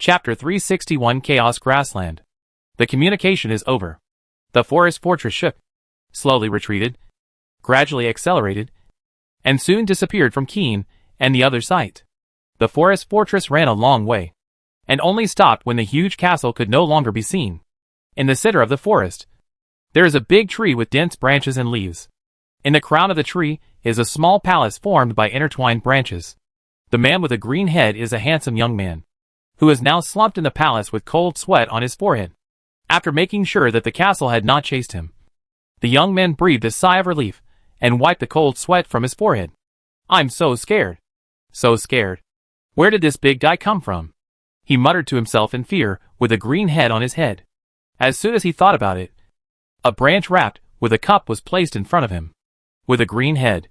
Chapter 361 Chaos Grassland. The communication is over. The forest fortress shook, slowly retreated, gradually accelerated, and soon disappeared from keen and the other sight. The forest fortress ran a long way, and only stopped when the huge castle could no longer be seen. In the center of the forest, there is a big tree with dense branches and leaves. In the crown of the tree is a small palace formed by intertwined branches. The man with a green head is a handsome young man, who is now slumped in the palace with cold sweat on his forehead. After making sure that the castle had not chased him, the young man breathed a sigh of relief and wiped the cold sweat from his forehead. "I'm so scared. So scared. Where did this big guy come from?" he muttered to himself in fear, with a green head on his head. As soon as he thought about it, a branch wrapped with a cup was placed in front of him. With a green head,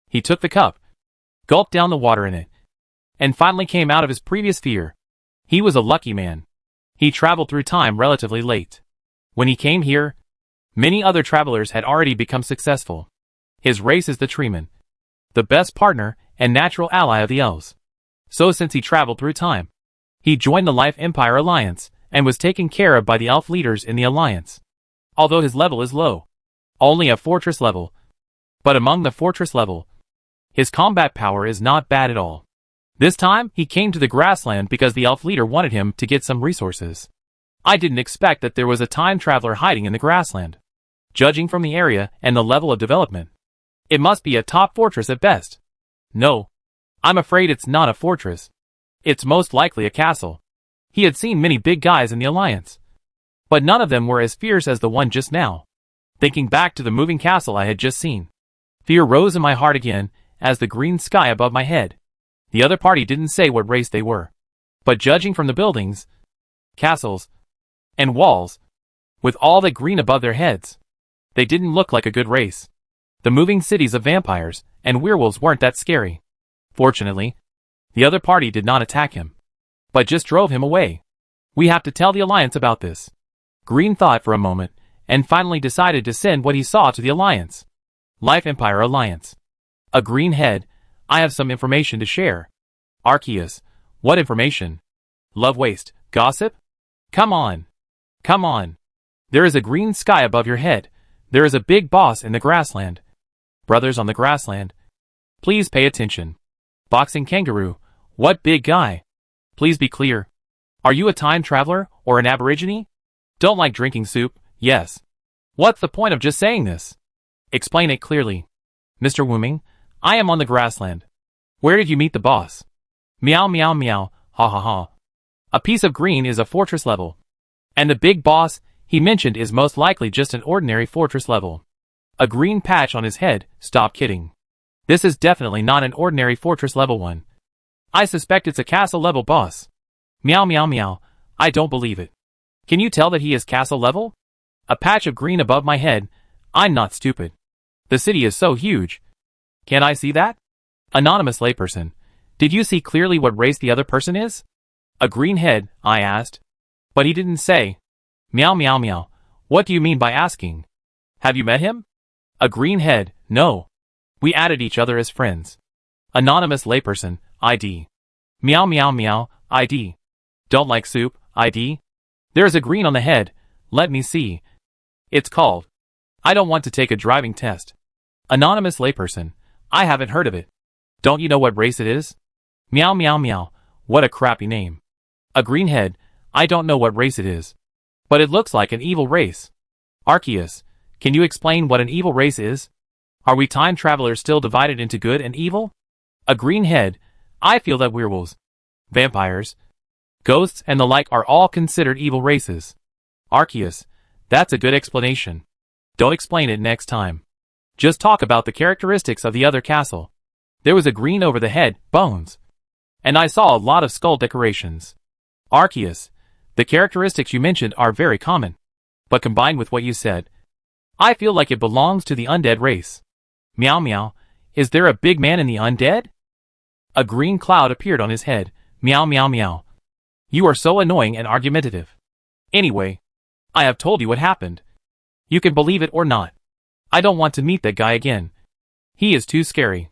he took the cup, gulped down the water in it, and finally came out of his previous fear. He was a lucky man. He traveled through time relatively late. When he came here, many other travelers had already become successful. His race is the treeman, the best partner and natural ally of the elves. So since he traveled through time, he joined the Life Empire Alliance and was taken care of by the elf leaders in the alliance. Although his level is low, only a fortress level, but among the fortress level, his combat power is not bad at all. This time, he came to the grassland because the elf leader wanted him to get some resources. I didn't expect that there was a time traveler hiding in the grassland. Judging from the area and the level of development, it must be a top fortress at best. No, I'm afraid it's not a fortress. It's most likely a castle. He had seen many big guys in the alliance, but none of them were as fierce as the one just now. Thinking back to the moving castle I had just seen, fear rose in my heart again as the green sky above my head. The other party didn't say what race they were, but judging from the buildings, castles, and walls, with all that green above their heads, they didn't look like a good race. The moving cities of vampires and werewolves weren't that scary. Fortunately, the other party did not attack him, but just drove him away. We have to tell the Alliance about this. Green thought for a moment, and finally decided to send what he saw to the Alliance. Life Empire Alliance. A green head. I have some information to share. Arceus. What information? Love waste. Gossip? Come on. Come on. There is a green sky above your head. There is a big boss in the grassland. Brothers on the grassland, please pay attention. Boxing kangaroo. What big guy? Please be clear. Are you a time traveler or an aborigine? Don't like drinking soup? Yes. What's the point of just saying this? Explain it clearly. Mr. Wooming, I am on the grassland. Where did you meet the boss? Meow meow meow, ha ha ha. A piece of green is a fortress level. And the big boss he mentioned is most likely just an ordinary fortress level. A green patch on his head. Stop kidding. This is definitely not an ordinary fortress level one. I suspect it's a castle level boss. Meow meow meow, I don't believe it. Can you tell that he is castle level? A patch of green above my head. I'm not stupid. The city is so huge. Can I see that? Anonymous layperson. Did you see clearly what race the other person is? A green head, I asked. But he didn't say. Meow meow meow. What do you mean by asking? Have you met him? A green head, no. We added each other as friends. Anonymous layperson, ID. Meow meow meow, ID. Don't like soup, ID. There is a green on the head. Let me see. It's called. I don't want to take a driving test. Anonymous layperson. I haven't heard of it. Don't you know what race it is? Meow meow meow. What a crappy name. A greenhead. I don't know what race it is. But it looks like an evil race. Arceus, can you explain what an evil race is? Are we time travelers still divided into good and evil? A greenhead. I feel that werewolves, vampires, ghosts and the like are all considered evil races. Arceus, that's a good explanation. Don't explain it next time. Just talk about the characteristics of the other castle. There was a green over the head, bones. And I saw a lot of skull decorations. Arceus, the characteristics you mentioned are very common. But combined with what you said, I feel like it belongs to the undead race. Meow meow, is there a big man in the undead? A green cloud appeared on his head. Meow meow meow. You are so annoying and argumentative. Anyway, I have told you what happened. You can believe it or not. I don't want to meet that guy again. He is too scary.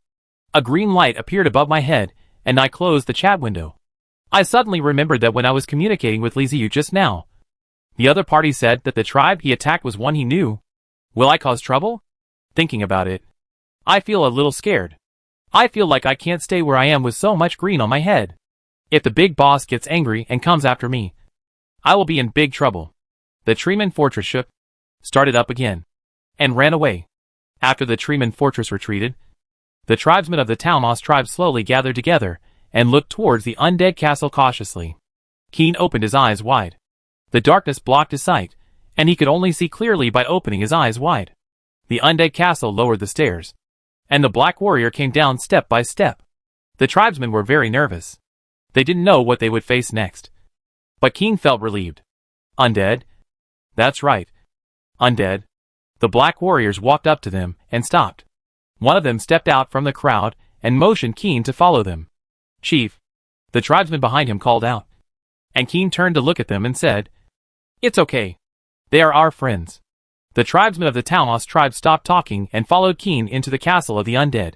A green light appeared above my head, and I closed the chat window. I suddenly remembered that when I was communicating with Liziu just now, the other party said that the tribe he attacked was one he knew. Will I cause trouble? Thinking about it, I feel a little scared. I feel like I can't stay where I am with so much green on my head. If the big boss gets angry and comes after me, I will be in big trouble. The Treeman Fortress shook, started up again, and ran away. After the Treeman Fortress retreated, the tribesmen of the Talmos tribe slowly gathered together and looked towards the undead castle cautiously. Keen opened his eyes wide. The darkness blocked his sight, and he could only see clearly by opening his eyes wide. The undead castle lowered the stairs, and the black warrior came down step by step. The tribesmen were very nervous. They didn't know what they would face next. But Keen felt relieved. Undead? That's right. Undead. The black warriors walked up to them and stopped. One of them stepped out from the crowd and motioned Keen to follow them. Chief, the tribesman behind him called out. And Keen turned to look at them and said, It's okay. They are our friends. The tribesmen of the Talmos tribe stopped talking and followed Keen into the castle of the undead.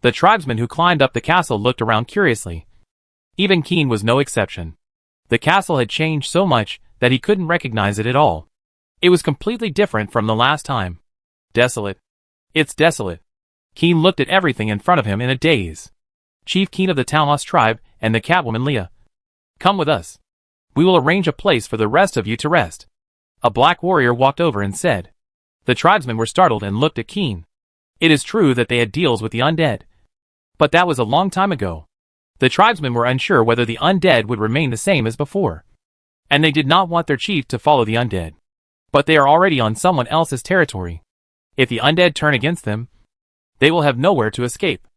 The tribesmen who climbed up the castle looked around curiously. Even Keen was no exception. The castle had changed so much that he couldn't recognize it at all. It was completely different from the last time. Desolate. It's desolate. Keen looked at everything in front of him in a daze. Chief Keen of the Talmos tribe and the Catwoman Leah. Come with us. We will arrange a place for the rest of you to rest. A black warrior walked over and said. The tribesmen were startled and looked at Keen. It is true that they had deals with the undead. But that was a long time ago. The tribesmen were unsure whether the undead would remain the same as before. And they did not want their chief to follow the undead. But they are already on someone else's territory. If the undead turn against them, they will have nowhere to escape.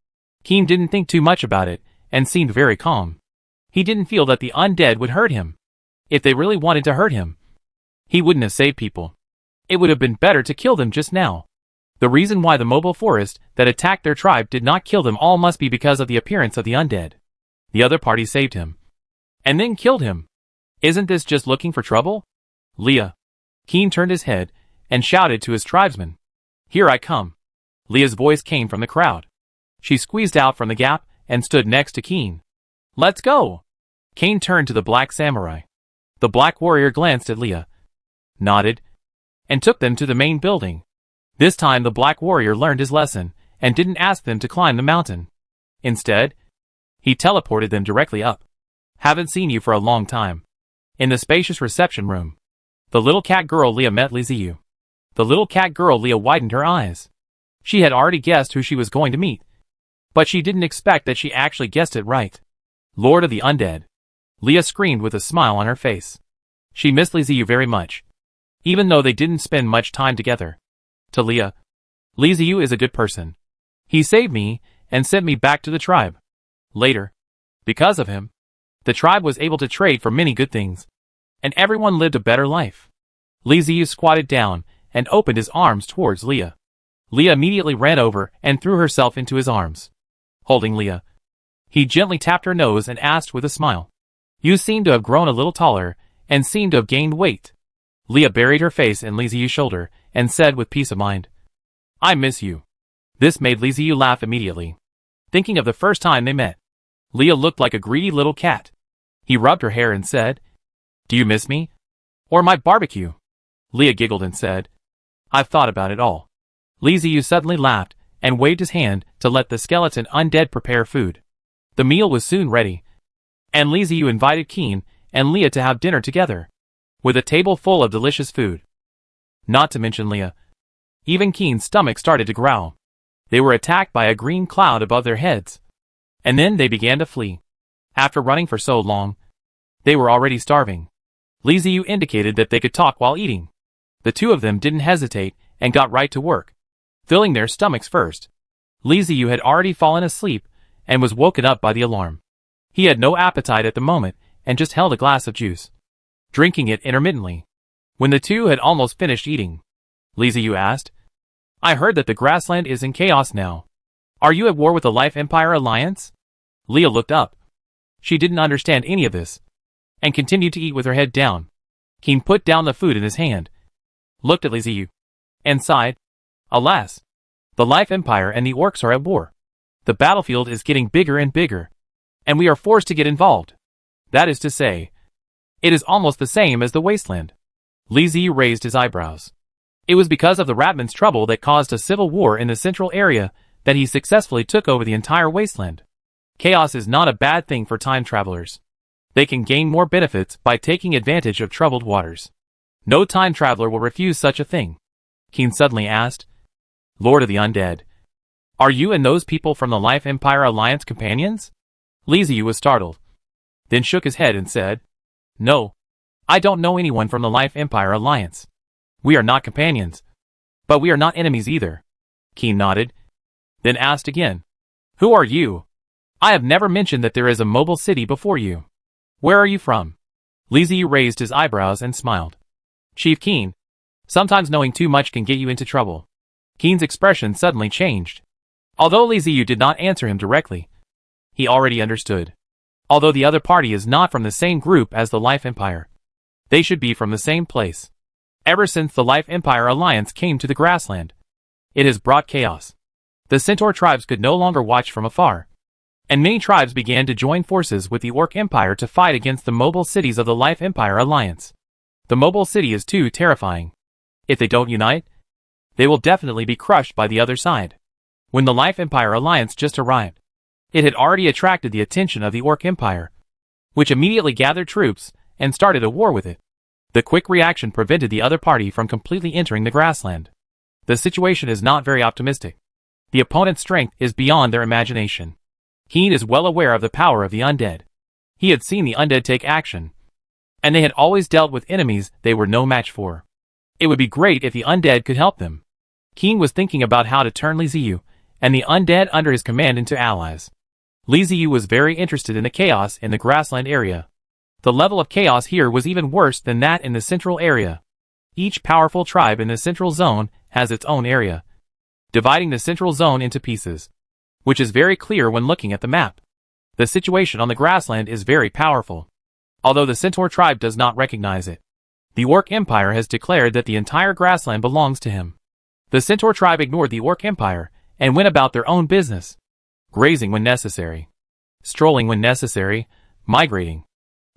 Keen didn't think too much about it, and seemed very calm. He didn't feel that the undead would hurt him. If they really wanted to hurt him, he wouldn't have saved people. It would have been better to kill them just now. The reason why the mobile forest that attacked their tribe did not kill them all must be because of the appearance of the undead. The other party saved him. And then killed him. Isn't this just looking for trouble? Leah. Keen turned his head and shouted to his tribesmen. Here I come. Leah's voice came from the crowd. She squeezed out from the gap and stood next to Keen. Let's go. Keen turned to the black samurai. The black warrior glanced at Leah, nodded, and took them to the main building. This time the black warrior learned his lesson and didn't ask them to climb the mountain. Instead, he teleported them directly up. Haven't seen you for a long time. In the spacious reception room, the little cat girl Leah met Liziu. The little cat girl Leah widened her eyes. She had already guessed who she was going to meet, but she didn't expect that she actually guessed it right. Lord of the Undead. Leah screamed with a smile on her face. She missed Liziu very much, even though they didn't spend much time together. To Leah, Liziu is a good person. He saved me and sent me back to the tribe. Later, because of him, the tribe was able to trade for many good things, and everyone lived a better life. Liziu squatted down and opened his arms towards Leah. Leah immediately ran over and threw herself into his arms. Holding Leah, he gently tapped her nose and asked with a smile, You seem to have grown a little taller and seem to have gained weight. Leah buried her face in Liziu's shoulder and said with peace of mind, I miss you. This made Liziu laugh immediately, thinking of the first time they met. Leah looked like a greedy little cat. He rubbed her hair and said, Do you miss me? Or my barbecue? Leah giggled and said, I've thought about it all. Liziu suddenly laughed and waved his hand to let the skeleton undead prepare food. The meal was soon ready, and Liziu invited Keen and Leah to have dinner together, with a table full of delicious food. Not to mention Leah. Even Keen's stomach started to growl. They were attacked by a green cloud above their heads, and then they began to flee. After running for so long, they were already starving. Liziu indicated that they could talk while eating. The two of them didn't hesitate and got right to work, filling their stomachs first. Liziu had already fallen asleep and was woken up by the alarm. He had no appetite at the moment and just held a glass of juice, drinking it intermittently. When the two had almost finished eating, Liziu asked, I heard that the grassland is in chaos now. Are you at war with the Life Empire Alliance? Leah looked up. She didn't understand any of this, and continued to eat with her head down. Keen put down the food in his hand, looked at Liziu, and sighed. Alas, the Life Empire and the orcs are at war. The battlefield is getting bigger and bigger, and we are forced to get involved. That is to say, it is almost the same as the wasteland. Li Ziyu raised his eyebrows. It was because of the Ratman's trouble that caused a civil war in the central area that he successfully took over the entire wasteland. Chaos is not a bad thing for time travelers. They can gain more benefits by taking advantage of troubled waters. No time traveler will refuse such a thing. Keen suddenly asked, Lord of the Undead, are you and those people from the Life Empire Alliance companions? Li Ziyu was startled, then shook his head and said, No, I don't know anyone from the Life Empire Alliance. We are not companions. But we are not enemies either. Keen nodded, then asked again, Who are you? I have never mentioned that there is a mobile city before you. Where are you from? Li Ziyu raised his eyebrows and smiled. Chief Keen, sometimes knowing too much can get you into trouble. Keen's expression suddenly changed. Although Li Ziyu did not answer him directly, he already understood. Although the other party is not from the same group as the Life Empire, they should be from the same place. Ever since the Life Empire Alliance came to the grassland, it has brought chaos. The Centaur tribes could no longer watch from afar, and many tribes began to join forces with the Orc Empire to fight against the mobile cities of the Life Empire Alliance. The mobile city is too terrifying. If they don't unite, they will definitely be crushed by the other side. When the Life Empire Alliance just arrived, it had already attracted the attention of the Orc Empire, which immediately gathered troops and started a war with it. The quick reaction prevented the other party from completely entering the grassland. The situation is not very optimistic. The opponent's strength is beyond their imagination. Keen is well aware of the power of the undead. He had seen the undead take action, and they had always dealt with enemies they were no match for. It would be great if the undead could help them. Keen was thinking about how to turn Li Ziyu and the undead under his command into allies. Li Ziyu was very interested in the chaos in the grassland area. The level of chaos here was even worse than that in the central area. Each powerful tribe in the central zone has its own area, dividing the central zone into pieces, which is very clear when looking at the map. The situation on the grassland is very powerful, although the Centaur tribe does not recognize it. The Orc Empire has declared that the entire grassland belongs to him. The Centaur tribe ignored the Orc Empire and went about their own business, grazing when necessary, strolling when necessary, migrating.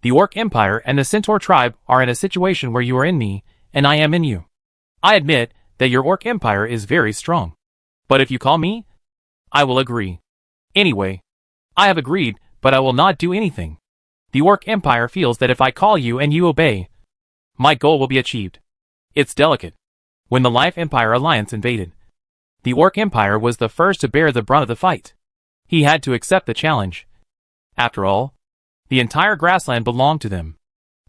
The Orc Empire and the Centaur tribe are in a situation where you are in me and I am in you. I admit that your Orc Empire is very strong, but if you call me, I will agree. Anyway, I have agreed, but I will not do anything. The Orc Empire feels that if I call you and you obey, my goal will be achieved. It's delicate. When the Life Empire Alliance invaded, the Orc Empire was the first to bear the brunt of the fight. He had to accept the challenge. After all, the entire grassland belonged to them.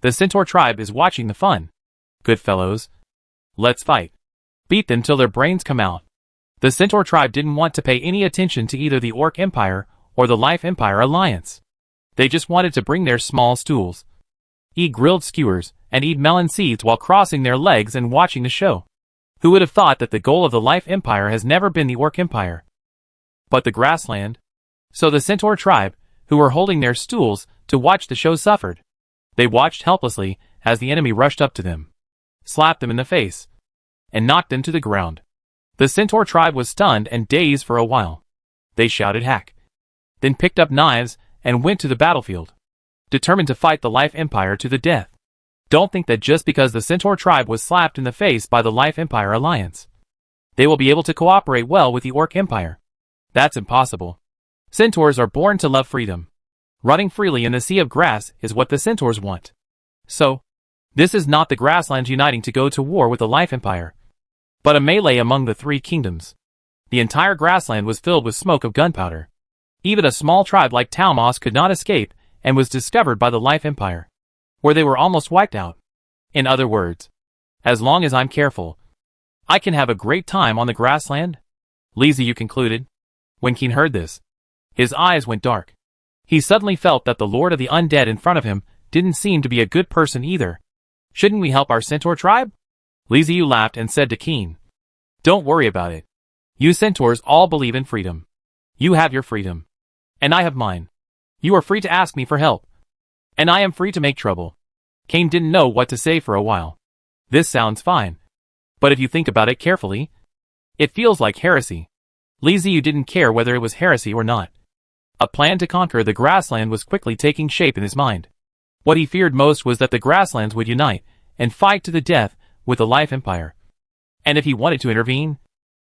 The Centaur tribe is watching the fun. Good fellows, let's fight. Beat them till their brains come out. The Centaur tribe didn't want to pay any attention to either the Orc Empire or the Life Empire Alliance. They just wanted to bring their small stools, eat grilled skewers, and eat melon seeds while crossing their legs and watching the show. Who would have thought that the goal of the Life Empire has never been the Orc Empire, but the grassland? So the Centaur tribe, who were holding their stools to watch the show, suffered. They watched helplessly as the enemy rushed up to them, slapped them in the face, and knocked them to the ground. The Centaur tribe was stunned and dazed for a while. They shouted hack, then picked up knives and went to the battlefield, determined to fight the Life Empire to the death. Don't think that just because the Centaur tribe was slapped in the face by the Life Empire Alliance, they will be able to cooperate well with the Orc Empire. That's impossible. Centaurs are born to love freedom. Running freely in the sea of grass is what the Centaurs want. So, this is not the grasslands uniting to go to war with the Life Empire, but a melee among the three kingdoms. The entire grassland was filled with smoke of gunpowder. Even a small tribe like Talmos could not escape and was discovered by the Life Empire, where they were almost wiped out. In other words, as long as I'm careful, I can have a great time on the grassland, Li Ziyu concluded. When Keen heard this, his eyes went dark. He suddenly felt that the Lord of the Undead in front of him didn't seem to be a good person either. Shouldn't we help our Centaur tribe? Li Ziyu laughed and said to Keen, Don't worry about it. You Centaurs all believe in freedom. You have your freedom, and I have mine. You are free to ask me for help, and I am free to make trouble. Kane didn't know what to say for a while. This sounds fine, but if you think about it carefully, it feels like heresy. Li Ziyu didn't care whether it was heresy or not. A plan to conquer the grassland was quickly taking shape in his mind. What he feared most was that the grasslands would unite and fight to the death with the Life Empire. And if he wanted to intervene,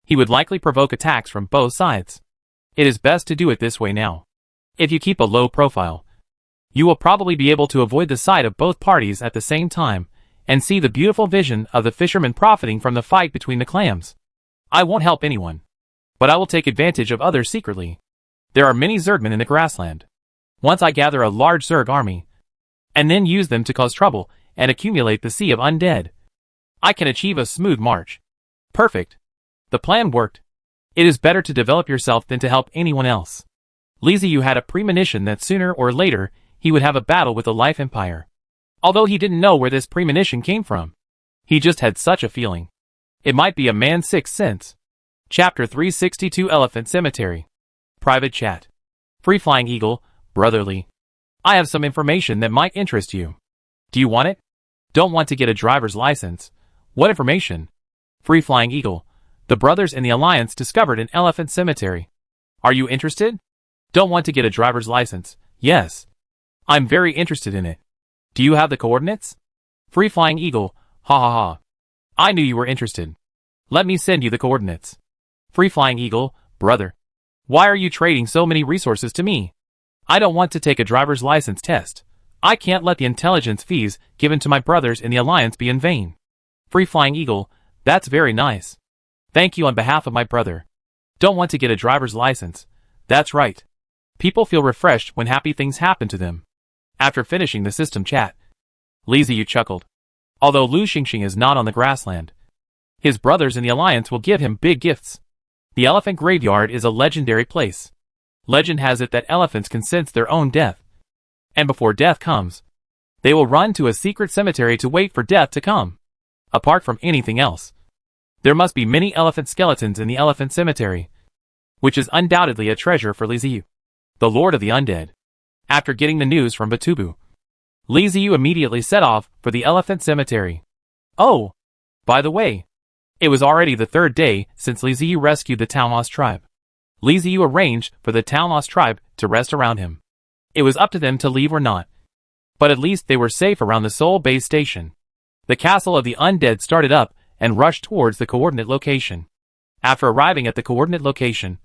he would likely provoke attacks from both sides. It is best to do it this way now. If you keep a low profile, you will probably be able to avoid the sight of both parties at the same time and see the beautiful vision of the fishermen profiting from the fight between the clans. I won't help anyone, but I will take advantage of others secretly. There are many Zergmen in the grassland. Once I gather a large Zerg army, and then use them to cause trouble and accumulate the sea of undead, I can achieve a smooth march. Perfect. The plan worked. It is better to develop yourself than to help anyone else. Li Ziyu had a premonition that sooner or later he would have a battle with the Life Empire. Although he didn't know where this premonition came from, he just had such a feeling. It might be a man's sixth sense. Chapter 362 Elephant Cemetery. Private Chat. Free Flying Eagle, brotherly. I have some information that might interest you. Do you want it? Don't want to get a driver's license. What information? Free Flying Eagle. The brothers in the Alliance discovered an elephant cemetery. Are you interested? Don't want to get a driver's license. Yes. I'm very interested in it. Do you have the coordinates? Free Flying Eagle. Ha ha ha. I knew you were interested. Let me send you the coordinates. Free Flying Eagle, brother. Why are you trading so many resources to me? I don't want to take a driver's license test. I can't let the intelligence fees given to my brothers in the Alliance be in vain. Free Flying Eagle, that's very nice. Thank you on behalf of my brother. Don't want to get a driver's license. That's right. People feel refreshed when happy things happen to them. After finishing the system chat, Li Ziyu chuckled. Although Lu Xingxing is not on the grassland, his brothers in the Alliance will give him big gifts. The elephant graveyard is a legendary place. Legend has it that elephants can sense their own death. And before death comes, they will run to a secret cemetery to wait for death to come. Apart from anything else, there must be many elephant skeletons in the elephant cemetery, which is undoubtedly a treasure for Li Ziyu, the Lord of the Undead. After getting the news from Batubu, Li Ziyu immediately set off for the elephant cemetery. Oh, by the way, it was already the third day since Li Ziyu rescued the Townloss tribe. Li Ziyu arranged for the Townloss tribe to rest around him. It was up to them to leave or not, but at least they were safe around the Seoul base station. The castle of the Undead started up and rushed towards the coordinate location. After arriving at the coordinate location,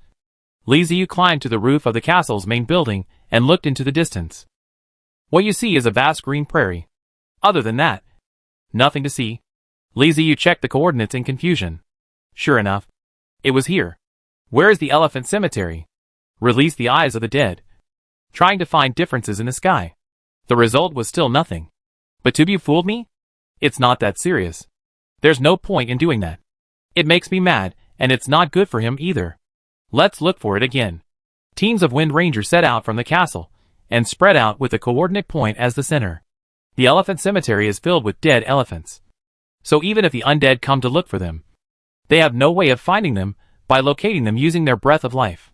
Li Ziyu climbed to the roof of the castle's main building and looked into the distance. What you see is a vast green prairie. Other than that, nothing to see. Li Ziyu checked the coordinates in confusion. Sure enough, it was here. Where is the elephant cemetery? Release the eyes of the dead. Trying to find differences in the sky. The result was still nothing. Batubu fooled me? It's not that serious. There's no point in doing that. It makes me mad, and it's not good for him either. Let's look for it again. Teams of Wind Rangers set out from the castle, and spread out with the coordinate point as the center. The elephant cemetery is filled with dead elephants. So even if the undead come to look for them, they have no way of finding them by locating them using their breath of life.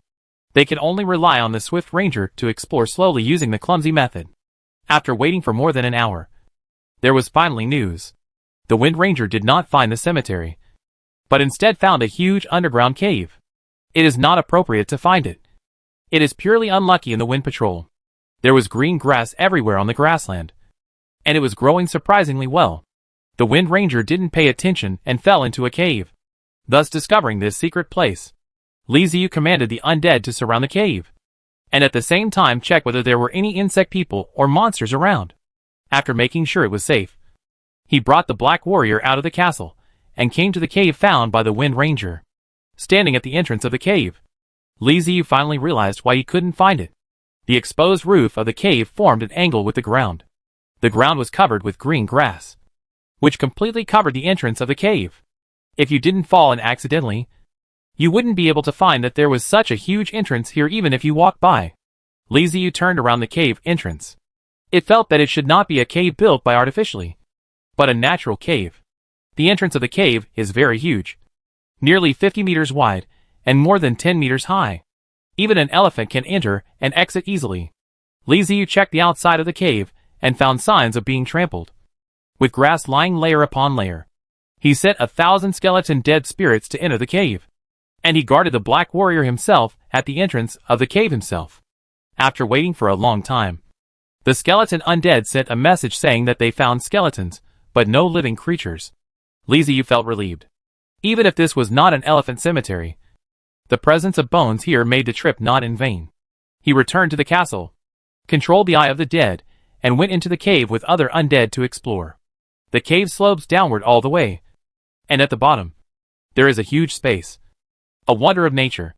They can only rely on the swift ranger to explore slowly using the clumsy method. After waiting for more than an hour, there was finally news. The Wind Ranger did not find the cemetery, but instead found a huge underground cave. It is not appropriate to find it. It is purely unlucky in the Wind Patrol. There was green grass everywhere on the grassland, and it was growing surprisingly well. The Wind Ranger didn't pay attention and fell into a cave, thus discovering this secret place. Li Ziyu commanded the undead to surround the cave, and at the same time check whether there were any insect people or monsters around. After making sure it was safe, he brought the Black Warrior out of the castle, and came to the cave found by the Wind Ranger. Standing at the entrance of the cave, Li Ziyu finally realized why he couldn't find it. The exposed roof of the cave formed an angle with the ground. The ground was covered with green grass, which completely covered the entrance of the cave. If you didn't fall in accidentally, you wouldn't be able to find that there was such a huge entrance here even if you walked by. Li Ziyu turned around the cave entrance. It felt that it should not be a cave built by artificially, but a natural cave. The entrance of the cave is very huge, nearly 50 meters wide, and more than 10 meters high. Even an elephant can enter and exit easily. Li Ziyu checked the outside of the cave and found signs of being trampled, with grass lying layer upon layer. He sent 1,000 skeleton dead spirits to enter the cave, and he guarded the Black Warrior himself at the entrance of the cave himself. After waiting for a long time, The skeleton undead sent a message saying that they found skeletons, but no living creatures. Li Ziyu felt relieved. Even if this was not an elephant cemetery, the presence of bones here made the trip not in vain. He returned to the castle, controlled the Eye of the Dead, and went into the cave with other undead to explore. The cave slopes downward all the way, and at the bottom, there is a huge space. A wonder of nature.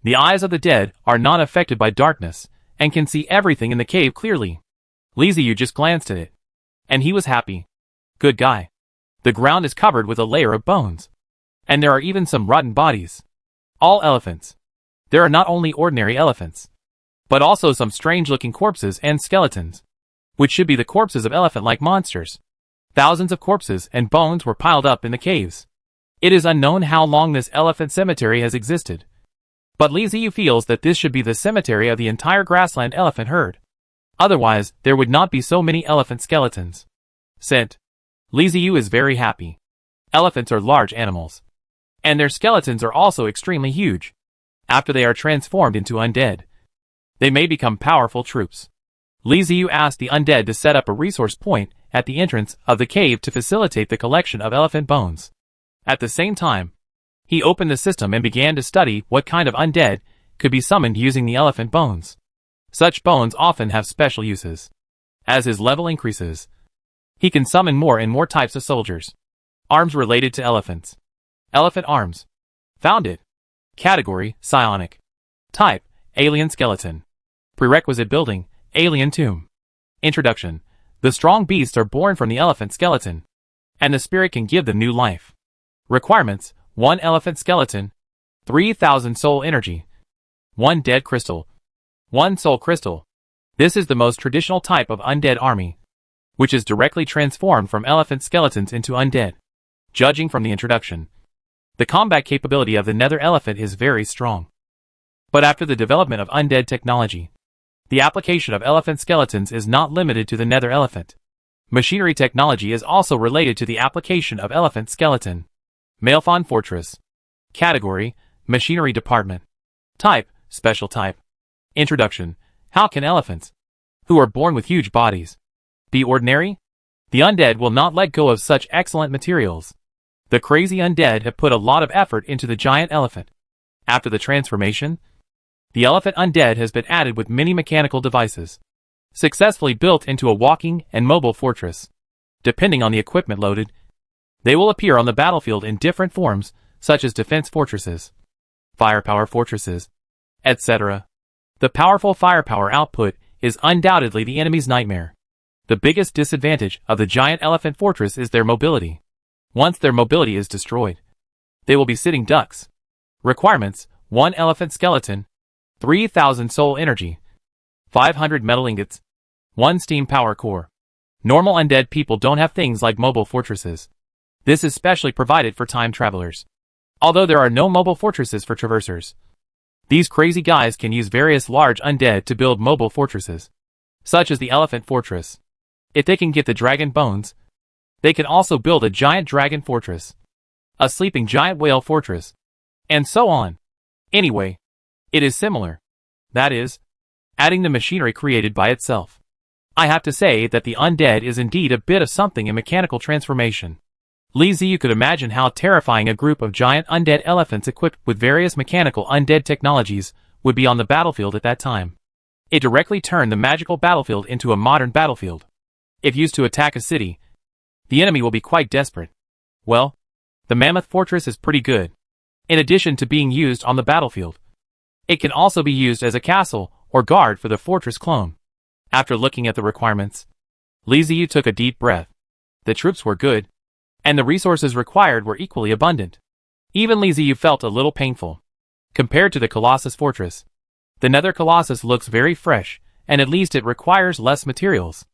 The eyes of the dead are not affected by darkness, and can see everything in the cave clearly. Li Ziyu just glanced at it, and he was happy. Good guy. The ground is covered with a layer of bones, and there are even some rotten bodies. All elephants. There are not only ordinary elephants, but also some strange-looking corpses and skeletons, which should be the corpses of elephant-like monsters. Thousands of corpses and bones were piled up in the caves. It is unknown how long this elephant cemetery has existed, but Li Ziyu feels that this should be the cemetery of the entire grassland elephant herd. Otherwise, there would not be so many elephant skeletons. Scent. Li Ziyu is very happy. Elephants are large animals, and their skeletons are also extremely huge. After they are transformed into undead, they may become powerful troops. Li Ziyu asked the undead to set up a resource point at the entrance of the cave to facilitate the collection of elephant bones. At the same time, he opened the system and began to study what kind of undead could be summoned using the elephant bones. Such bones often have special uses. As his level increases, he can summon more and more types of soldiers. Arms related to elephants. Elephant arms. Found it. Category, psionic. Type, alien skeleton. Prerequisite building, alien tomb. Introduction. The strong beasts are born from the elephant skeleton, and the spirit can give them new life. Requirements, 1 elephant skeleton, 3,000 soul energy, 1 dead crystal, 1 soul crystal. This is the most traditional type of undead army, which is directly transformed from elephant skeletons into undead. Judging from the introduction, the combat capability of the nether elephant is very strong. But after the development of undead technology, the application of elephant skeletons is not limited to the nether elephant. Machinery technology is also related to the application of elephant skeleton. Malefon Fortress. Category, Machinery Department. Type, Special Type. Introduction. How can elephants, who are born with huge bodies, be ordinary? The undead will not let go of such excellent materials. The crazy undead have put a lot of effort into the giant elephant. After the transformation, the elephant undead has been added with many mechanical devices, successfully built into a walking and mobile fortress. Depending on the equipment loaded, they will appear on the battlefield in different forms, such as defense fortresses, firepower fortresses, etc. The powerful firepower output is undoubtedly the enemy's nightmare. The biggest disadvantage of the giant elephant fortress is their mobility. Once their mobility is destroyed, they will be sitting ducks. Requirements, 1 elephant skeleton, 3,000 soul energy, 500 metal ingots, 1 steam power core. Normal undead people don't have things like mobile fortresses. This is specially provided for time travelers. Although there are no mobile fortresses for traversers, these crazy guys can use various large undead to build mobile fortresses, such as the elephant fortress. If they can get the dragon bones, they can also build a giant dragon fortress, a sleeping giant whale fortress, and so on. Anyway, it is similar. That is, adding the machinery created by itself. I have to say that the undead is indeed a bit of something in mechanical transformation. Li Ziyu could imagine how terrifying a group of giant undead elephants equipped with various mechanical undead technologies would be on the battlefield at that time. It directly turned the magical battlefield into a modern battlefield. If used to attack a city, the enemy will be quite desperate. Well, the Mammoth Fortress is pretty good. In addition to being used on the battlefield, it can also be used as a castle or guard for the fortress clone. After looking at the requirements, Li Ziyu took a deep breath. The troops were good, and the resources required were equally abundant. Even Li Ziyu felt a little painful. Compared to the Colossus Fortress, the Nether Colossus looks very fresh, and at least it requires less materials.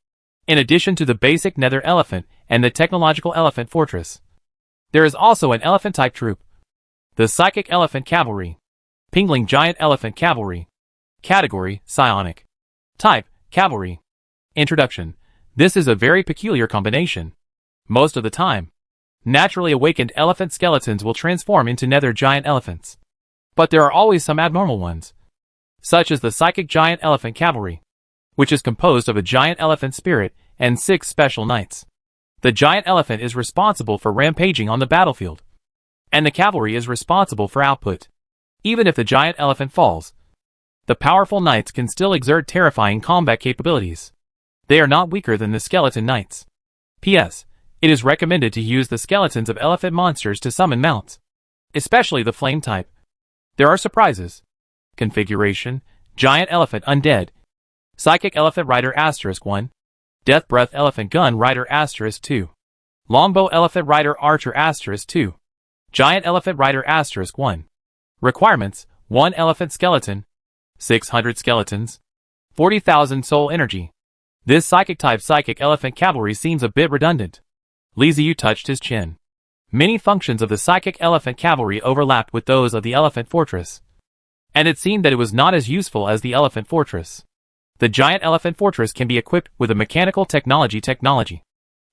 In addition to the basic Nether Elephant and the Technological Elephant Fortress, there is also an elephant-type troop, the Psychic Elephant Cavalry, Pingling Giant Elephant Cavalry. Category, Psionic. Type, Cavalry. Introduction. This is a very peculiar combination. Most of the time, naturally awakened elephant skeletons will transform into nether giant elephants. But there are always some abnormal ones, such as the Psychic Giant Elephant Cavalry. which is composed of a giant elephant spirit and 6 special knights. The giant elephant is responsible for rampaging on the battlefield, and the cavalry is responsible for output. Even if the giant elephant falls, the powerful knights can still exert terrifying combat capabilities. They are not weaker than the skeleton knights. P.S. It is recommended to use the skeletons of elephant monsters to summon mounts, especially the flame type. There are surprises. Configuration: Giant Elephant Undead, Psychic Elephant Rider *1, Death Breath Elephant Gun Rider *2, Longbow Elephant Rider Archer *2, Giant Elephant Rider *1. Requirements: 1 elephant skeleton, 600 skeletons, 40,000 soul energy. This psychic-type psychic elephant cavalry seems a bit redundant. Liziu touched his chin. Many functions of the psychic elephant cavalry overlapped with those of the elephant fortress, and it seemed that it was not as useful as the elephant fortress. The giant elephant fortress can be equipped with a mechanical technology,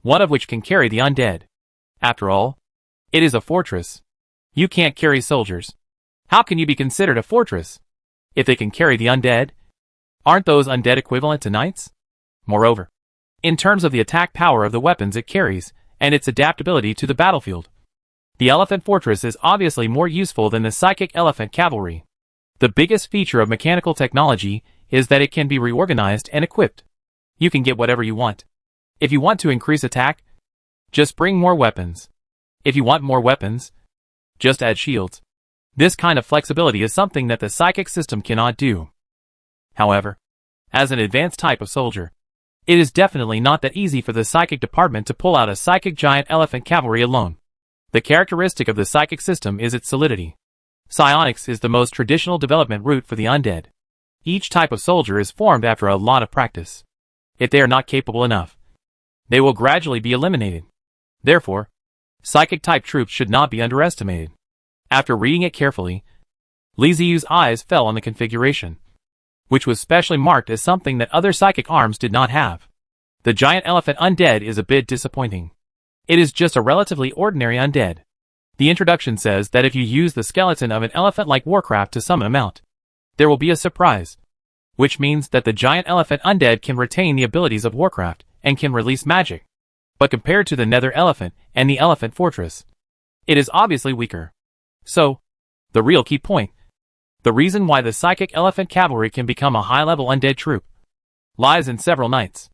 one of which can carry the undead. After all, it is a fortress. You can't carry soldiers. How can you be considered a fortress if they can carry the undead? Aren't those undead equivalent to knights? Moreover, in terms of the attack power of the weapons it carries and its adaptability to the battlefield, the elephant fortress is obviously more useful than the psychic elephant cavalry. The biggest feature of mechanical technology is that it can be reorganized and equipped. You can get whatever you want. If you want to increase attack, just bring more weapons. If you want more weapons, just add shields. This kind of flexibility is something that the psychic system cannot do. However, as an advanced type of soldier, it is definitely not that easy for the psychic department to pull out a psychic giant elephant cavalry alone. The characteristic of the psychic system is its solidity. Psionics is the most traditional development route for the undead. Each type of soldier is formed after a lot of practice. If they are not capable enough, they will gradually be eliminated. Therefore, psychic-type troops should not be underestimated. After reading it carefully, Liziu's eyes fell on the configuration, which was specially marked as something that other psychic arms did not have. The giant elephant undead is a bit disappointing. It is just a relatively ordinary undead. The introduction says that if you use the skeleton of an elephant like Warcraft to summon a mount, there will be a surprise, which means that the giant elephant undead can retain the abilities of Warcraft and can release magic. But compared to the nether elephant and the elephant fortress, it is obviously weaker. So, the real key point, the reason why the psychic elephant cavalry can become a high-level undead troop, lies in several knights.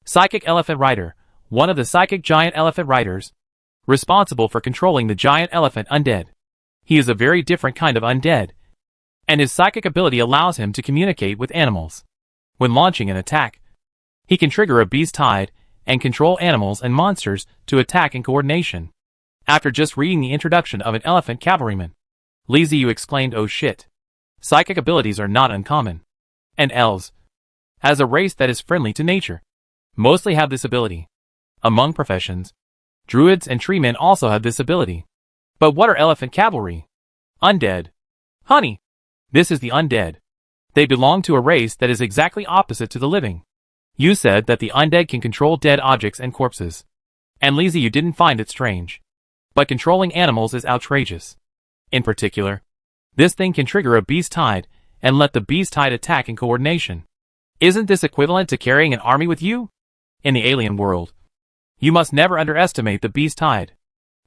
Psychic Elephant Rider, one of the psychic giant elephant riders, responsible for controlling the giant elephant undead. He is a very different kind of undead, and his psychic ability allows him to communicate with animals. When launching an attack, he can trigger a beast tide and control animals and monsters to attack in coordination. After just reading the introduction of an elephant cavalryman, Liziu exclaimed, "Oh shit. Psychic abilities are not uncommon. And elves, as a race that is friendly to nature, mostly have this ability. Among professions, druids and treemen also have this ability. But what are elephant cavalry? Undead. Honey, this is the undead. They belong to a race that is exactly opposite to the living. You said that the undead can control dead objects and corpses, and Liziu didn't find it strange. But controlling animals is outrageous. In particular, this thing can trigger a beast tide and let the beast tide attack in coordination. Isn't this equivalent to carrying an army with you? In the alien world, you must never underestimate the beast tide.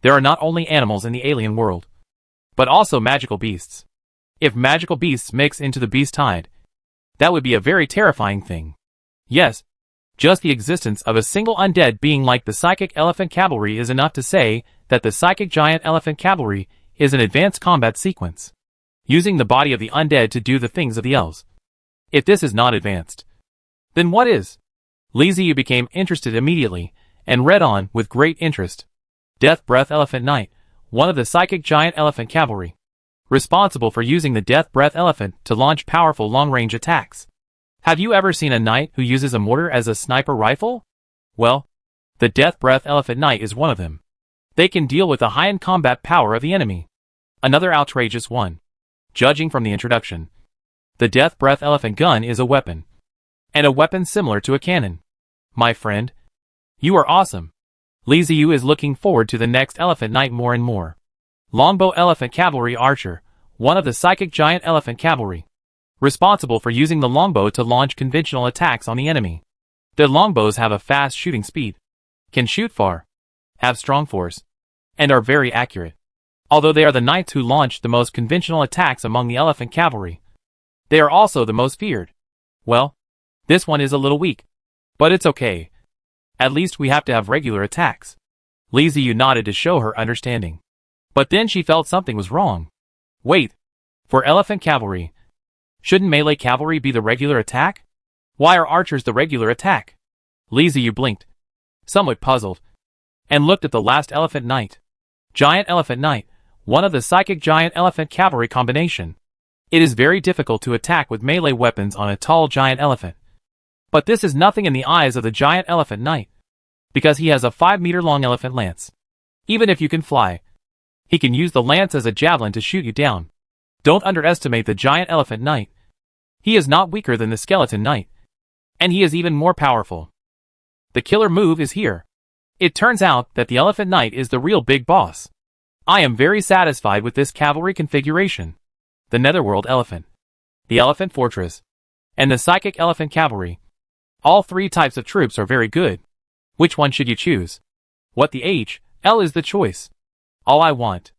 There are not only animals in the alien world, but also magical beasts. If magical beasts mix into the beast tide, that would be a very terrifying thing. Yes, just the existence of a single undead being like the psychic elephant cavalry is enough to say that the psychic giant elephant cavalry is an advanced combat sequence, using the body of the undead to do the things of the elves. If this is not advanced, then what is? Liziu became interested immediately, and read on with great interest. Death Breath Elephant Knight, one of the psychic giant elephant cavalry, responsible for using the Death Breath Elephant to launch powerful long-range attacks. Have you ever seen a knight who uses a mortar as a sniper rifle? Well, the Death Breath Elephant Knight is one of them. They can deal with the high-end combat power of the enemy. Another outrageous one. Judging from the introduction, the Death Breath Elephant Gun is a weapon, and a weapon similar to a cannon. My friend, you are awesome. Liziu is looking forward to the next Elephant Knight more and more. Longbow Elephant Cavalry Archer, one of the psychic giant elephant cavalry, responsible for using the longbow to launch conventional attacks on the enemy. Their longbows have a fast shooting speed, can shoot far, have strong force, and are very accurate. Although they are the knights who launch the most conventional attacks among the elephant cavalry, they are also the most feared. Well, this one is a little weak, but it's okay. At least we have to have regular attacks. Li Ziyu nodded to show her understanding. But then she felt something was wrong. Wait, for elephant cavalry, shouldn't melee cavalry be the regular attack? Why are archers the regular attack? Li Ziyu blinked, somewhat puzzled, and looked at the last elephant knight. Giant elephant knight, one of the psychic giant elephant cavalry combination. It is very difficult to attack with melee weapons on a tall giant elephant. But this is nothing in the eyes of the giant elephant knight, because he has a 5-meter-long elephant lance. Even if you can fly, he can use the lance as a javelin to shoot you down. Don't underestimate the giant elephant knight. He is not weaker than the skeleton knight, and he is even more powerful. The killer move is here. It turns out that the elephant knight is the real big boss. I am very satisfied with this cavalry configuration. The Netherworld elephant, the elephant fortress, and the psychic elephant cavalry. All three types of troops are very good. Which one should you choose? What the L is the choice. All I want.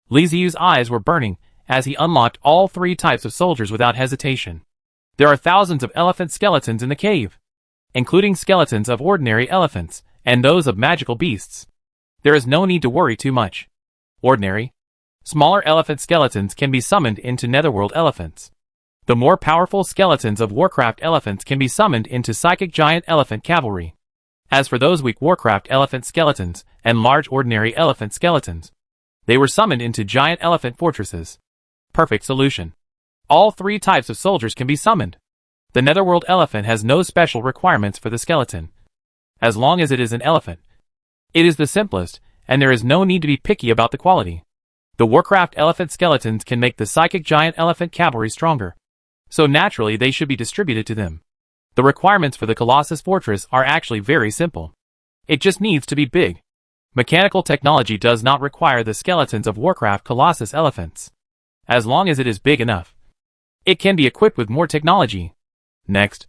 Li Ziyu's eyes were burning as he unlocked all three types of soldiers without hesitation. There are thousands of elephant skeletons in the cave, including skeletons of ordinary elephants and those of magical beasts. There is no need to worry too much. Ordinary, smaller elephant skeletons can be summoned into Netherworld elephants. The more powerful skeletons of Warcraft elephants can be summoned into Psychic Giant Elephant Cavalry. As for those weak Warcraft elephant skeletons and large ordinary elephant skeletons, they were summoned into giant elephant fortresses. Perfect solution. All three types of soldiers can be summoned. The Netherworld elephant has no special requirements for the skeleton. As long as it is an elephant, it is the simplest, and there is no need to be picky about the quality. The Warcraft elephant skeletons can make the Psychic Giant Elephant Cavalry stronger, so naturally they should be distributed to them. The requirements for the Colossus Fortress are actually very simple. It just needs to be big. Mechanical technology does not require the skeletons of Warcraft Colossus elephants. As long as it is big enough, it can be equipped with more technology. Next,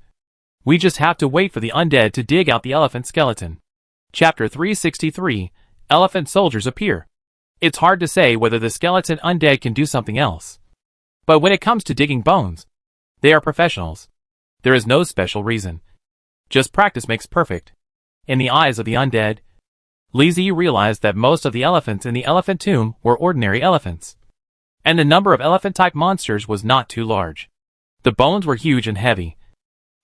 we just have to wait for the undead to dig out the elephant skeleton. Chapter 363, Elephant Soldiers Appear. It's hard to say whether the skeleton undead can do something else. But when it comes to digging bones, they are professionals. There is no special reason. Just practice makes perfect. In the eyes of the undead, Li Ziyu realized that most of the elephants in the elephant tomb were ordinary elephants, and the number of elephant-type monsters was not too large. The bones were huge and heavy,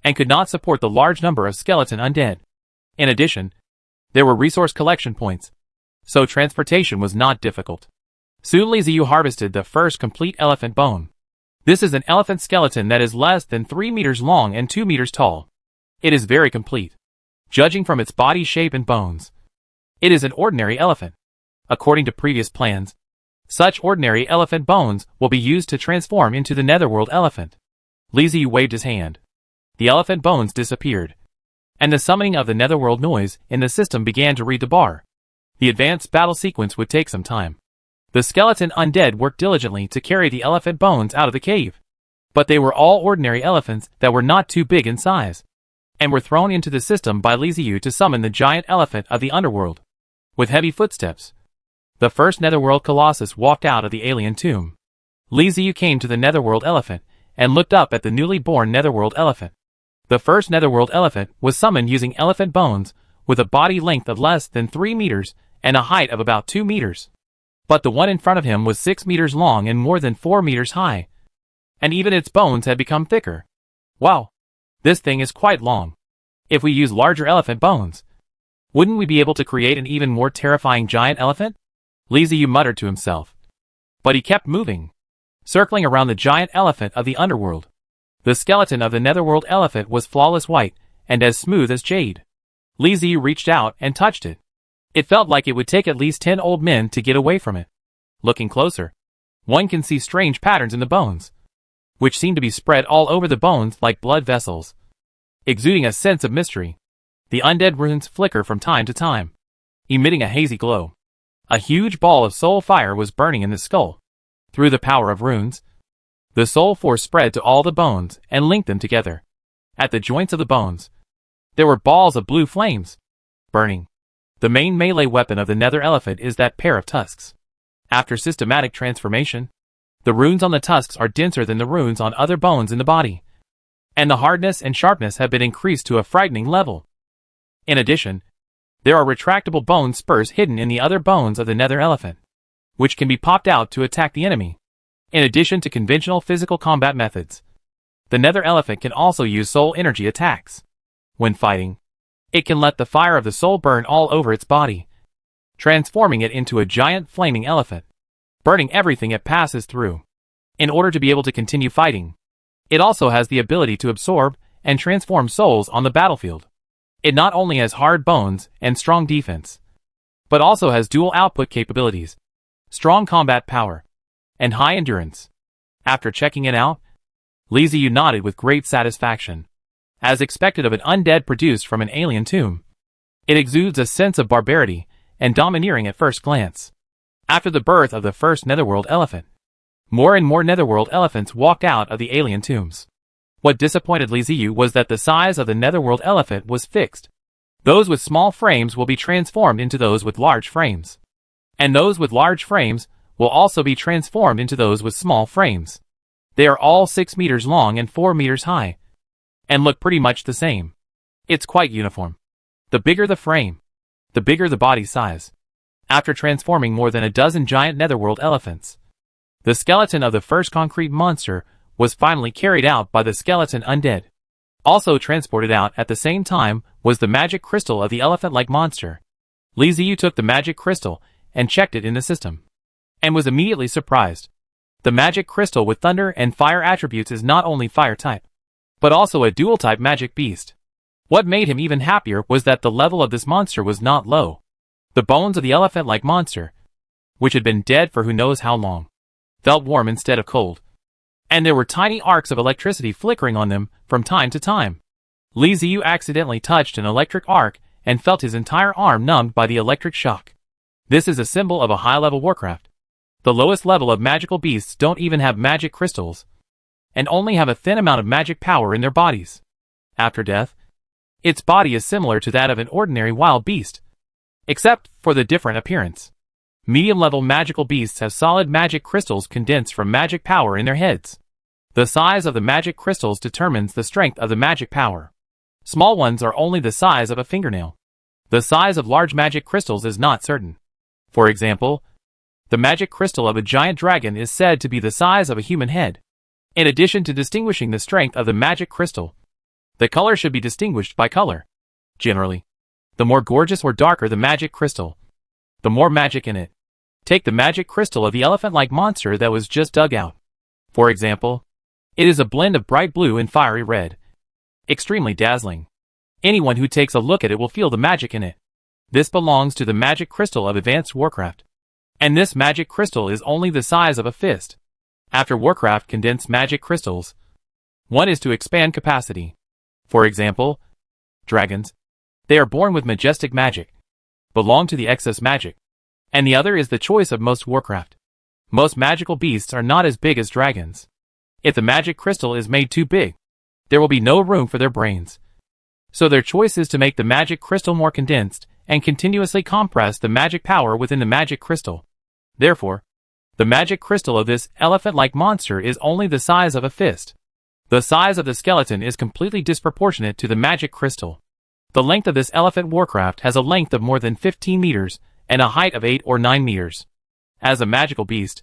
and could not support the large number of skeleton undead. In addition, there were resource collection points, so transportation was not difficult. Soon Li Ziyu harvested the first complete elephant bone. This is an elephant skeleton that is less than 3 meters long and 2 meters tall. It is very complete, judging from its body shape and bones. It is an ordinary elephant. According to previous plans, such ordinary elephant bones will be used to transform into the Netherworld elephant. Li Ziyu waved his hand. The elephant bones disappeared, and the summoning of the Netherworld noise in the system began to read the bar. The advanced battle sequence would take some time. The skeleton undead worked diligently to carry the elephant bones out of the cave. But they were all ordinary elephants that were not too big in size, and were thrown into the system by Li Ziyu to summon the giant elephant of the underworld. With heavy footsteps, the first Netherworld Colossus walked out of the alien tomb. Li Ziyu came to the Netherworld elephant and looked up at the newly born Netherworld elephant. The first Netherworld elephant was summoned using elephant bones with a body length of less than 3 meters and a height of about 2 meters. But the one in front of him was 6 meters long and more than 4 meters high. And even its bones had become thicker. Wow, this thing is quite long. If we use larger elephant bones, wouldn't we be able to create an even more terrifying giant elephant? Li Ziyu muttered to himself. But he kept moving, circling around the giant elephant of the underworld. The skeleton of the Netherworld elephant was flawless white and as smooth as jade. Li Ziyu reached out and touched it. It felt like it would take at least 10 old men to get away from it. Looking closer, one can see strange patterns in the bones, which seem to be spread all over the bones like blood vessels, exuding a sense of mystery. The undead runes flicker from time to time, emitting a hazy glow. A huge ball of soul fire was burning in the skull. Through the power of runes, The soul force spread to all the bones and linked them together. At the joints of the bones, there were balls of blue flames, burning. The main melee weapon of the nether elephant is that pair of tusks. After systematic transformation, the runes on the tusks are denser than the runes on other bones in the body, and the hardness and sharpness have been increased to a frightening level. In addition, there are retractable bone spurs hidden in the other bones of the nether elephant, which can be popped out to attack the enemy. In addition to conventional physical combat methods, the nether elephant can also use soul energy attacks. When fighting, it can let the fire of the soul burn all over its body, transforming it into a giant flaming elephant, burning everything it passes through. In order to be able to continue fighting, it also has the ability to absorb and transform souls on the battlefield. It not only has hard bones and strong defense, but also has dual output capabilities, strong combat power, and high endurance. After checking it out, Li Ziyu nodded with great satisfaction. As expected of an undead produced from an alien tomb, it exudes a sense of barbarity and domineering at first glance. After the birth of the first netherworld elephant, more and more netherworld elephants walked out of the alien tombs. What disappointed Li Ziyu was that the size of the netherworld elephant was fixed. Those with small frames will be transformed into those with large frames, and those with large frames will also be transformed into those with small frames. They are all 6 meters long and 4 meters high, and look pretty much the same. It's quite uniform. The bigger the frame, the bigger the body size. After transforming more than a dozen giant netherworld elephants, the skeleton of the first concrete monster was finally carried out by the skeleton undead. Also transported out at the same time was the magic crystal of the elephant-like monster. Li Ziyu took the magic crystal and checked it in the system, and was immediately surprised. The magic crystal with thunder and fire attributes is not only fire type, but also a dual type magic beast. What made him even happier was that the level of this monster was not low. The bones of the elephant-like monster, which had been dead for who knows how long, felt warm instead of cold, and there were tiny arcs of electricity flickering on them from time to time. Li Ziyu accidentally touched an electric arc and felt his entire arm numbed by the electric shock. This is a symbol of a high-level warcraft. The lowest level of magical beasts don't even have magic crystals, and only have a thin amount of magic power in their bodies. After death, its body is similar to that of an ordinary wild beast, except for the different appearance. Medium-level magical beasts have solid magic crystals condensed from magic power in their heads. The size of the magic crystals determines the strength of the magic power. Small ones are only the size of a fingernail. The size of large magic crystals is not certain. For example, the magic crystal of a giant dragon is said to be the size of a human head. In addition to distinguishing the strength of the magic crystal, the color should be distinguished by color. Generally, the more gorgeous or darker the magic crystal, the more magic in it. Take the magic crystal of the elephant-like monster that was just dug out. For example, it is a blend of bright blue and fiery red. Extremely dazzling. Anyone who takes a look at it will feel the magic in it. This belongs to the magic crystal of Advanced Warcraft, and this magic crystal is only the size of a fist. After Warcraft condensed magic crystals, one is to expand capacity. For example, dragons. They are born with majestic magic, belong to the excess magic, and the other is the choice of most Warcraft. Most magical beasts are not as big as dragons. If the magic crystal is made too big, there will be no room for their brains. So their choice is to make the magic crystal more condensed and continuously compress the magic power within the magic crystal. Therefore, the magic crystal of this elephant-like monster is only the size of a fist. The size of the skeleton is completely disproportionate to the magic crystal. The length of this elephant warcraft has a length of more than 15 meters and a height of 8 or 9 meters. As a magical beast,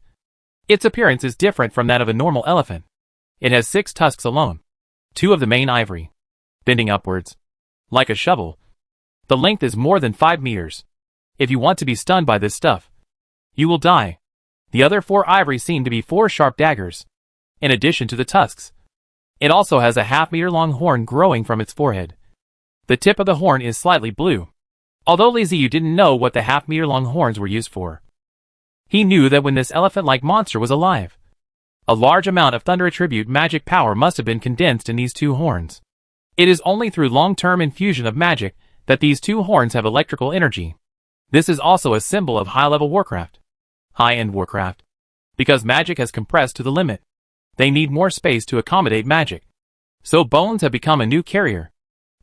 its appearance is different from that of a normal elephant. It has 6 tusks alone, 2 of the main ivory, bending upwards, like a shovel. The length is more than 5 meters. If you want to be stunned by this stuff, you will die. The other 4 ivory seem to be 4 sharp daggers. In addition to the tusks, it also has a half-meter-long horn growing from its forehead. The tip of the horn is slightly blue. Although Li Ziyu didn't know what the half-meter-long horns were used for, he knew that when this elephant-like monster was alive, a large amount of thunder attribute magic power must have been condensed in these 2 horns. It is only through long-term infusion of magic that these 2 horns have electrical energy. This is also a symbol of high-level Warcraft, high-end Warcraft, because magic has compressed to the limit. They need more space to accommodate magic. So bones have become a new carrier.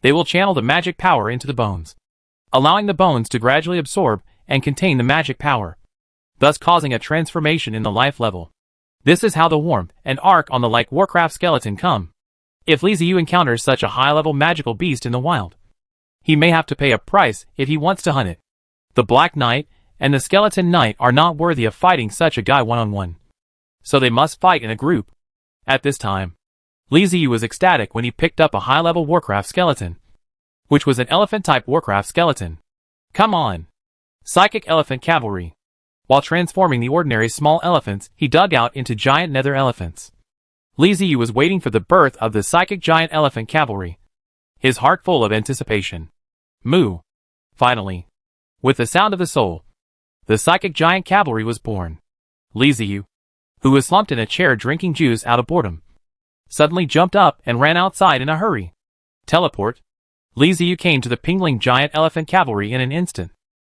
They will channel the magic power into the bones, allowing the bones to gradually absorb and contain the magic power, thus causing a transformation in the life level. This is how the warmth and arc on the like Warcraft skeleton come. If Liziu encounters such a high-level magical beast in the wild, he may have to pay a price if he wants to hunt it. The Black Knight and the Skeleton Knight are not worthy of fighting such a guy one-on-one, so they must fight in a group. At this time, Liziu was ecstatic when he picked up a high-level Warcraft skeleton, which was an elephant-type Warcraft skeleton. Come on! Psychic Elephant Cavalry. While transforming the ordinary small elephants, he dug out into giant nether elephants. Liziu was waiting for the birth of the Psychic Giant Elephant Cavalry, his heart full of anticipation. Moo! Finally, with the sound of the soul, the Psychic Giant Cavalry was born. Liziu, who was slumped in a chair drinking juice out of boredom, suddenly jumped up and ran outside in a hurry. Teleport. Liziu came to the pingling giant elephant cavalry in an instant.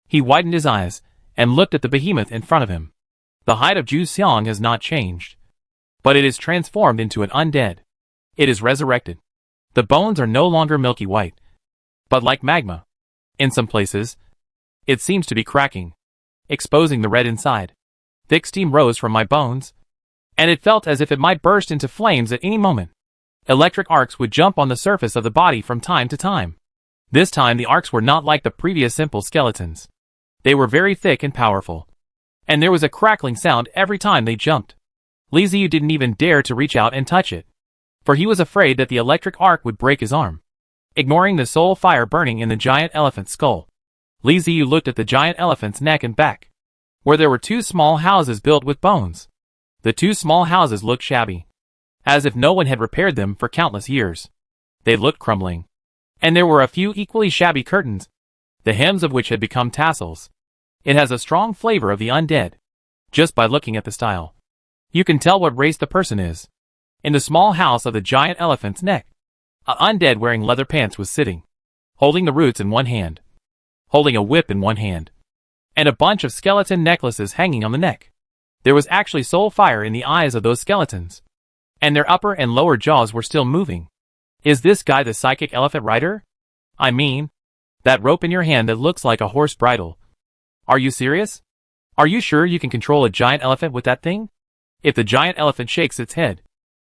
He widened his eyes and looked at the behemoth in front of him. The height of Zhu Xiang has not changed, but it is transformed into an undead. It is resurrected. The bones are no longer milky white, but like magma. In some places, it seems to be cracking, exposing the red inside. Thick steam rose from my bones, and it felt as if it might burst into flames at any moment. Electric arcs would jump on the surface of the body from time to time. This time the arcs were not like the previous simple skeletons. They were very thick and powerful, and there was a crackling sound every time they jumped. Liziu didn't even dare to reach out and touch it, for he was afraid that the electric arc would break his arm. Ignoring the soul fire burning in the giant elephant's skull, Liziu looked at the giant elephant's neck and back, where there were two small houses built with bones. The two small houses looked shabby, as if no one had repaired them for countless years. They looked crumbling, and there were a few equally shabby curtains, the hems of which had become tassels. It has a strong flavor of the undead. Just by looking at the style, you can tell what race the person is. In the small house of the giant elephant's neck, an undead wearing leather pants was sitting, holding the roots in one hand, holding a whip in one hand, and a bunch of skeleton necklaces hanging on the neck. There was actually soul fire in the eyes of those skeletons, and their upper and lower jaws were still moving. Is this guy the psychic elephant rider? I mean, that rope in your hand that looks like a horse bridle. Are you serious? Are you sure you can control a giant elephant with that thing? If the giant elephant shakes its head,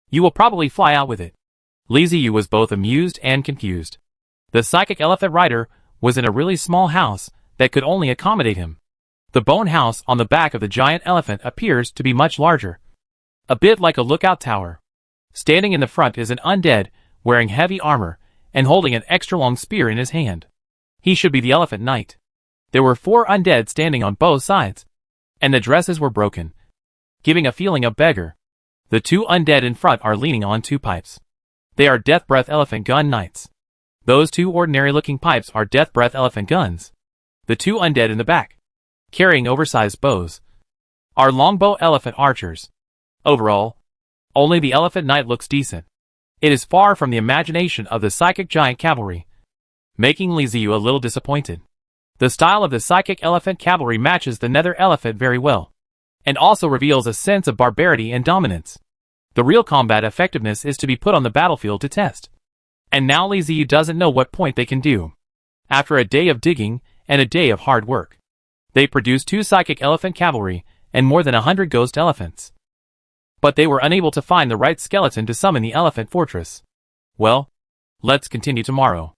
you will probably fly out with it. Liziu was both amused and confused. The psychic elephant rider was in a really small house that could only accommodate him. The bone house on the back of the giant elephant appears to be much larger, a bit like a lookout tower. Standing in the front is an undead wearing heavy armor and holding an extra-long spear in his hand. He should be the elephant knight. There were 4 undead standing on both sides, and the dresses were broken, giving a feeling of beggar. The 2 undead in front are leaning on 2 pipes. They are Death Breath Elephant Gun Knights. Those 2 ordinary-looking pipes are Death Breath Elephant Guns. The 2 undead in the back, carrying oversized bows, are Longbow Elephant Archers. Overall, only the Elephant Knight looks decent. It is far from the imagination of the Psychic Giant Cavalry, making Liziu a little disappointed. The style of the Psychic Elephant Cavalry matches the Nether Elephant very well, and also reveals a sense of barbarity and dominance. The real combat effectiveness is to be put on the battlefield to test. And now Liziu doesn't know what point they can do. After a day of digging and a day of hard work, they produced 2 Psychic Elephant Cavalry and more than 100 ghost elephants. But they were unable to find the right skeleton to summon the elephant fortress. Well, let's continue tomorrow.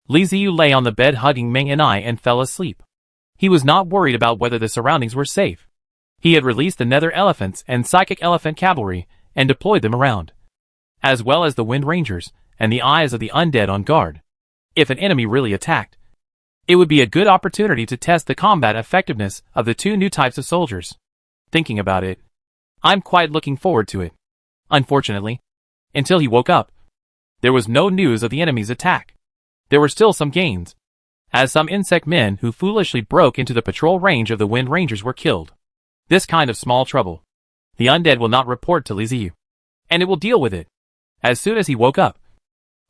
Liziu lay on the bed hugging Meng and I and fell asleep. He was not worried about whether the surroundings were safe. He had released the Nether Elephants and Psychic Elephant Cavalry and deployed them around, as well as the Wind Rangers and the eyes of the undead on guard. If an enemy really attacked, it would be a good opportunity to test the combat effectiveness of the 2 new types of soldiers. Thinking about it, I'm quite looking forward to it. Unfortunately, until he woke up, there was no news of the enemy's attack. There were still some gains, as some insect men who foolishly broke into the patrol range of the Wind Rangers were killed. This kind of small trouble, the undead will not report to Liziu, and it will deal with it. As soon as he woke up,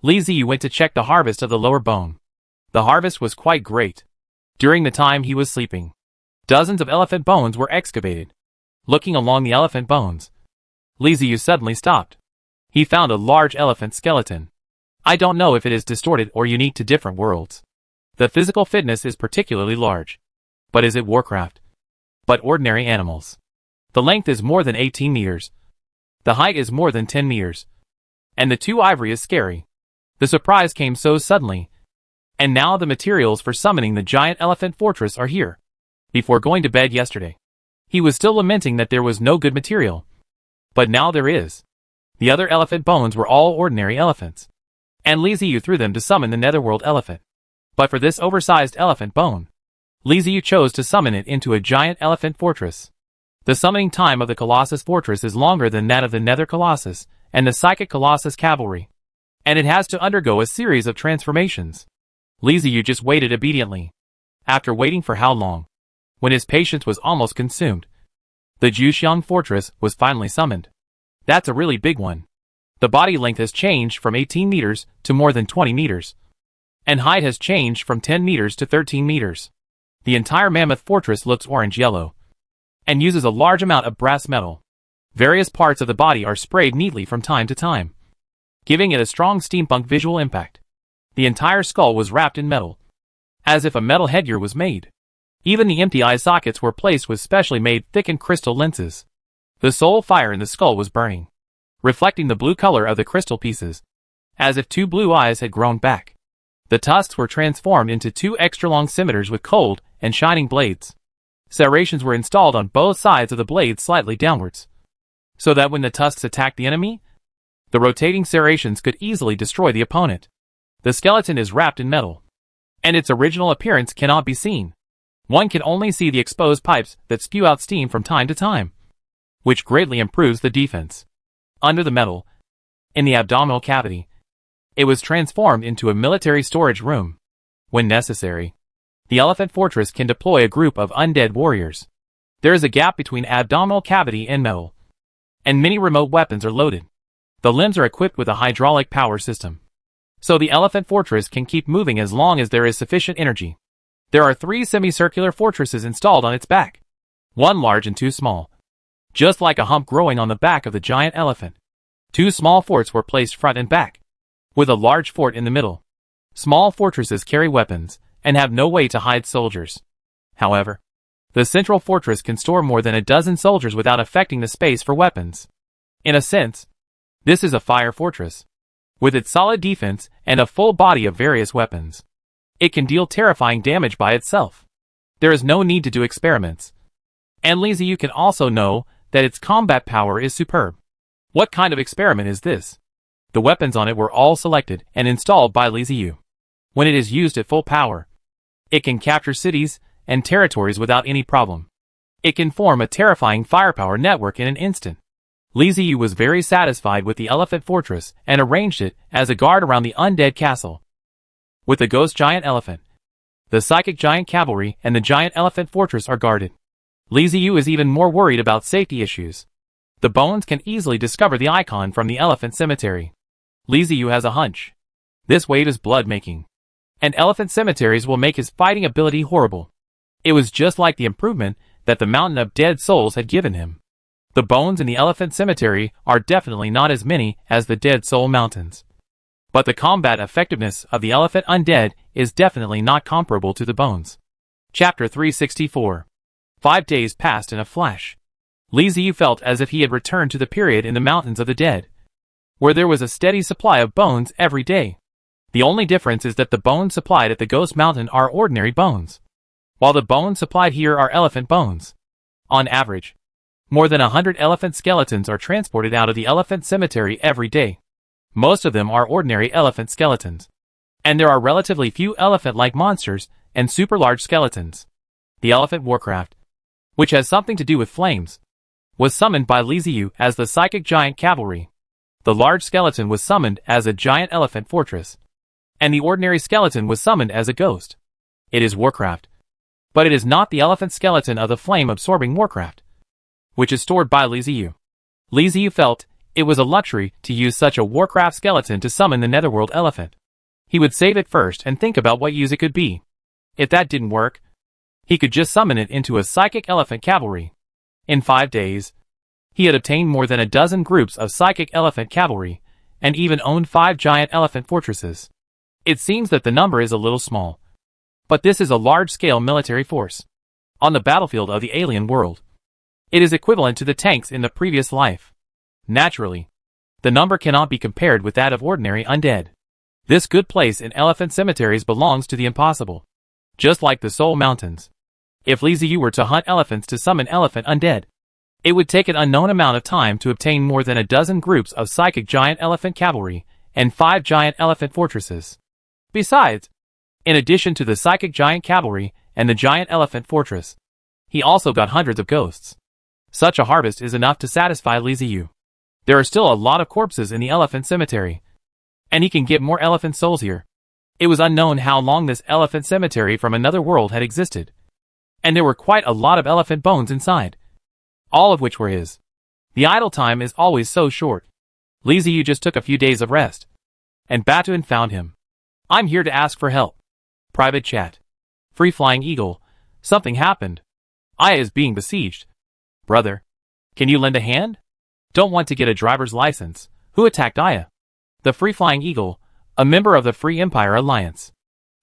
Liziu went to check the harvest of the lower bone. The harvest was quite great. During the time he was sleeping, dozens of elephant bones were excavated. Looking along the elephant bones, Li Ziyu suddenly stopped. He found a large elephant skeleton. I don't know if it is distorted or unique to different worlds. The physical fitness is particularly large. But is it Warcraft? But ordinary animals. The length is more than 18 meters. The height is more than 10 meters. And the 2 ivory is scary. The surprise came so suddenly. And now the materials for summoning the giant elephant fortress are here. Before going to bed yesterday, he was still lamenting that there was no good material. But now there is. The other elephant bones were all ordinary elephants. And Li Ziyu threw them to summon the netherworld elephant. But for this oversized elephant bone, Li Ziyu chose to summon it into a giant elephant fortress. The summoning time of the Colossus fortress is longer than that of the Nether Colossus and the Psychic Colossus cavalry. And it has to undergo a series of transformations. Li Ziyu just waited obediently. After waiting for how long? When his patience was almost consumed, the Juxiang fortress was finally summoned. That's a really big one. The body length has changed from 18 meters to more than 20 meters. And height has changed from 10 meters to 13 meters. The entire mammoth fortress looks orange-yellow and uses a large amount of brass metal. Various parts of the body are sprayed neatly from time to time, giving it a strong steampunk visual impact. The entire skull was wrapped in metal, as if a metal headgear was made. Even the empty eye sockets were placed with specially made thickened crystal lenses. The soul fire in the skull was burning, reflecting the blue color of the crystal pieces, as if 2 blue eyes had grown back. The tusks were transformed into 2 extra-long scimitars with cold and shining blades. Serrations were installed on both sides of the blades slightly downwards, so that when the tusks attacked the enemy, the rotating serrations could easily destroy the opponent. The skeleton is wrapped in metal, and its original appearance cannot be seen. One can only see the exposed pipes that spew out steam from time to time, which greatly improves the defense. Under the metal, in the abdominal cavity, it was transformed into a military storage room. When necessary, the elephant fortress can deploy a group of undead warriors. There is a gap between abdominal cavity and metal, and many remote weapons are loaded. The limbs are equipped with a hydraulic power system, so the elephant fortress can keep moving as long as there is sufficient energy. There are 3 semicircular fortresses installed on its back, 1 large and 2 small, just like a hump growing on the back of the giant elephant. 2 small forts were placed front and back, with a large fort in the middle. Small fortresses carry weapons and have no way to hide soldiers. However, the central fortress can store more than a dozen soldiers without affecting the space for weapons. In a sense, this is a fire fortress, with its solid defense and a full body of various weapons. It can deal terrifying damage by itself. There is no need to do experiments. And Li Ziyu can also know that its combat power is superb. What kind of experiment is this? The weapons on it were all selected and installed by Li Ziyu. When it is used at full power, it can capture cities and territories without any problem. It can form a terrifying firepower network in an instant. Li Ziyu was very satisfied with the elephant fortress and arranged it as a guard around the undead castle. With the ghost giant elephant, the psychic giant cavalry and the giant elephant fortress are guarded. Li Ziyu is even more worried about safety issues. The bones can easily discover the icon from the elephant cemetery. Li Ziyu has a hunch. This weight is blood-making, and elephant cemeteries will make his fighting ability horrible. It was just like the improvement that the mountain of dead souls had given him. The bones in the elephant cemetery are definitely not as many as the dead soul mountains. But the combat effectiveness of the elephant undead is definitely not comparable to the bones. Chapter 364. 5 days passed in a flash. Li Ziyu felt as if he had returned to the period in the mountains of the dead, where there was a steady supply of bones every day. The only difference is that the bones supplied at the Ghost Mountain are ordinary bones, while the bones supplied here are elephant bones. On average, more than 100 elephant skeletons are transported out of the elephant cemetery every day. Most of them are ordinary elephant skeletons, and there are relatively few elephant-like monsters and super-large skeletons. The elephant warcraft, which has something to do with flames, was summoned by Li Ziyu as the psychic giant cavalry. The large skeleton was summoned as a giant elephant fortress, and the ordinary skeleton was summoned as a ghost. It is warcraft, but it is not the elephant skeleton of the flame-absorbing warcraft, which is stored by Li Ziyu. Li Ziyu felt it was a luxury to use such a warcraft skeleton to summon the netherworld elephant. He would save it first and think about what use it could be. If that didn't work, he could just summon it into a psychic elephant cavalry. In 5 days, He had obtained more than a dozen groups of psychic elephant cavalry, and even owned 5 giant elephant fortresses. It seems that the number is a little small. But this is a large-scale military force. On the battlefield of the alien world. It is equivalent to the tanks in the previous life. Naturally, the number cannot be compared with that of ordinary undead. This good place in elephant cemeteries belongs to the impossible. Just like the Soul Mountains. If Li Ziyu were to hunt elephants to summon elephant undead, it would take an unknown amount of time to obtain more than a dozen groups of psychic giant elephant cavalry and 5 giant elephant fortresses. Besides, in addition to the psychic giant cavalry and the giant elephant fortress, he also got hundreds of ghosts. Such a harvest is enough to satisfy Li Ziyu. There are still a lot of corpses in the elephant cemetery, and he can get more elephant souls here. It was unknown how long this elephant cemetery from another world had existed, and there were quite a lot of elephant bones inside, all of which were his. The idle time is always so short. Li Ziyu just took a few days of rest, and Batuan found him. I'm here to ask for help. Private chat. Free Flying Eagle. Something happened. Aya is being besieged. Brother, can you lend a hand? Don't want to get a driver's license. Who attacked Aya? The Free Flying Eagle, a member of the Free Empire Alliance.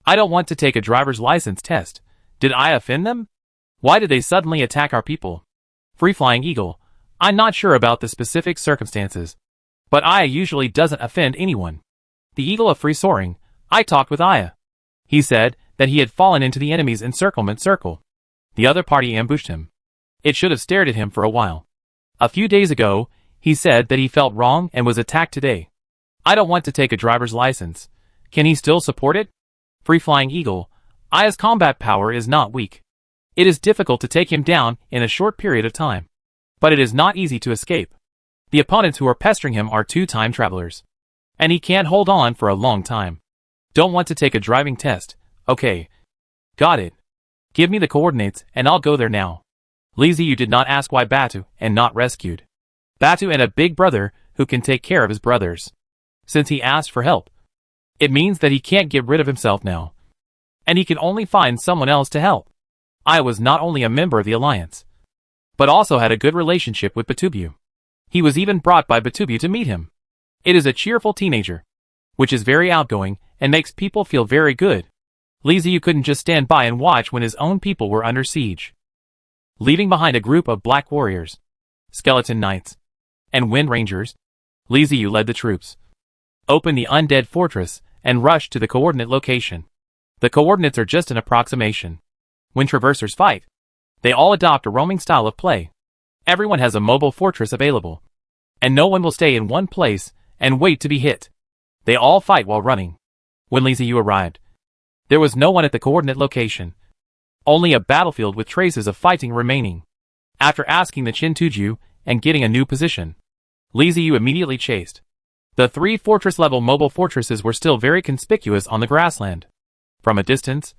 I don't want to take a driver's license test. Did Aya offend them? Why did they suddenly attack our people? Free Flying Eagle, I'm not sure about the specific circumstances, but Aya usually doesn't offend anyone. The Eagle of Free Soaring, I talked with Aya. He said that he had fallen into the enemy's encirclement circle. The other party ambushed him. It should have stared at him for a while. A few days ago, he said that he felt wrong and was attacked today. I don't want to take a driver's license. Can he still support it? Free Flying Eagle, Aya's combat power is not weak. It is difficult to take him down in a short period of time. But it is not easy to escape. The opponents who are pestering him are 2 time travelers. And he can't hold on for a long time. Don't want to take a driving test. Okay. Got it. Give me the coordinates and I'll go there now. Li Ziyu did not ask why Batu and not rescued. Batu and a big brother who can take care of his brothers. Since he asked for help, it means that he can't get rid of himself now. And he can only find someone else to help. I was not only a member of the Alliance, but also had a good relationship with Batubu. He was even brought by Batubu to meet him. It is a cheerful teenager, which is very outgoing and makes people feel very good. Li Ziyu couldn't just stand by and watch when his own people were under siege. Leaving behind a group of black warriors, skeleton knights, and wind rangers, Li Ziyu led the troops, opened the Undead fortress, and rushed to the coordinate location. The coordinates are just an approximation. When traversers fight, they all adopt a roaming style of play. Everyone has a mobile fortress available, and no one will stay in one place and wait to be hit. They all fight while running. When Li Ziyu arrived, there was no one at the coordinate location. Only a battlefield with traces of fighting remaining. After asking the Chintuju and getting a new position, Li Ziyu immediately chased. The 3 fortress-level mobile fortresses were still very conspicuous on the grassland. From a distance,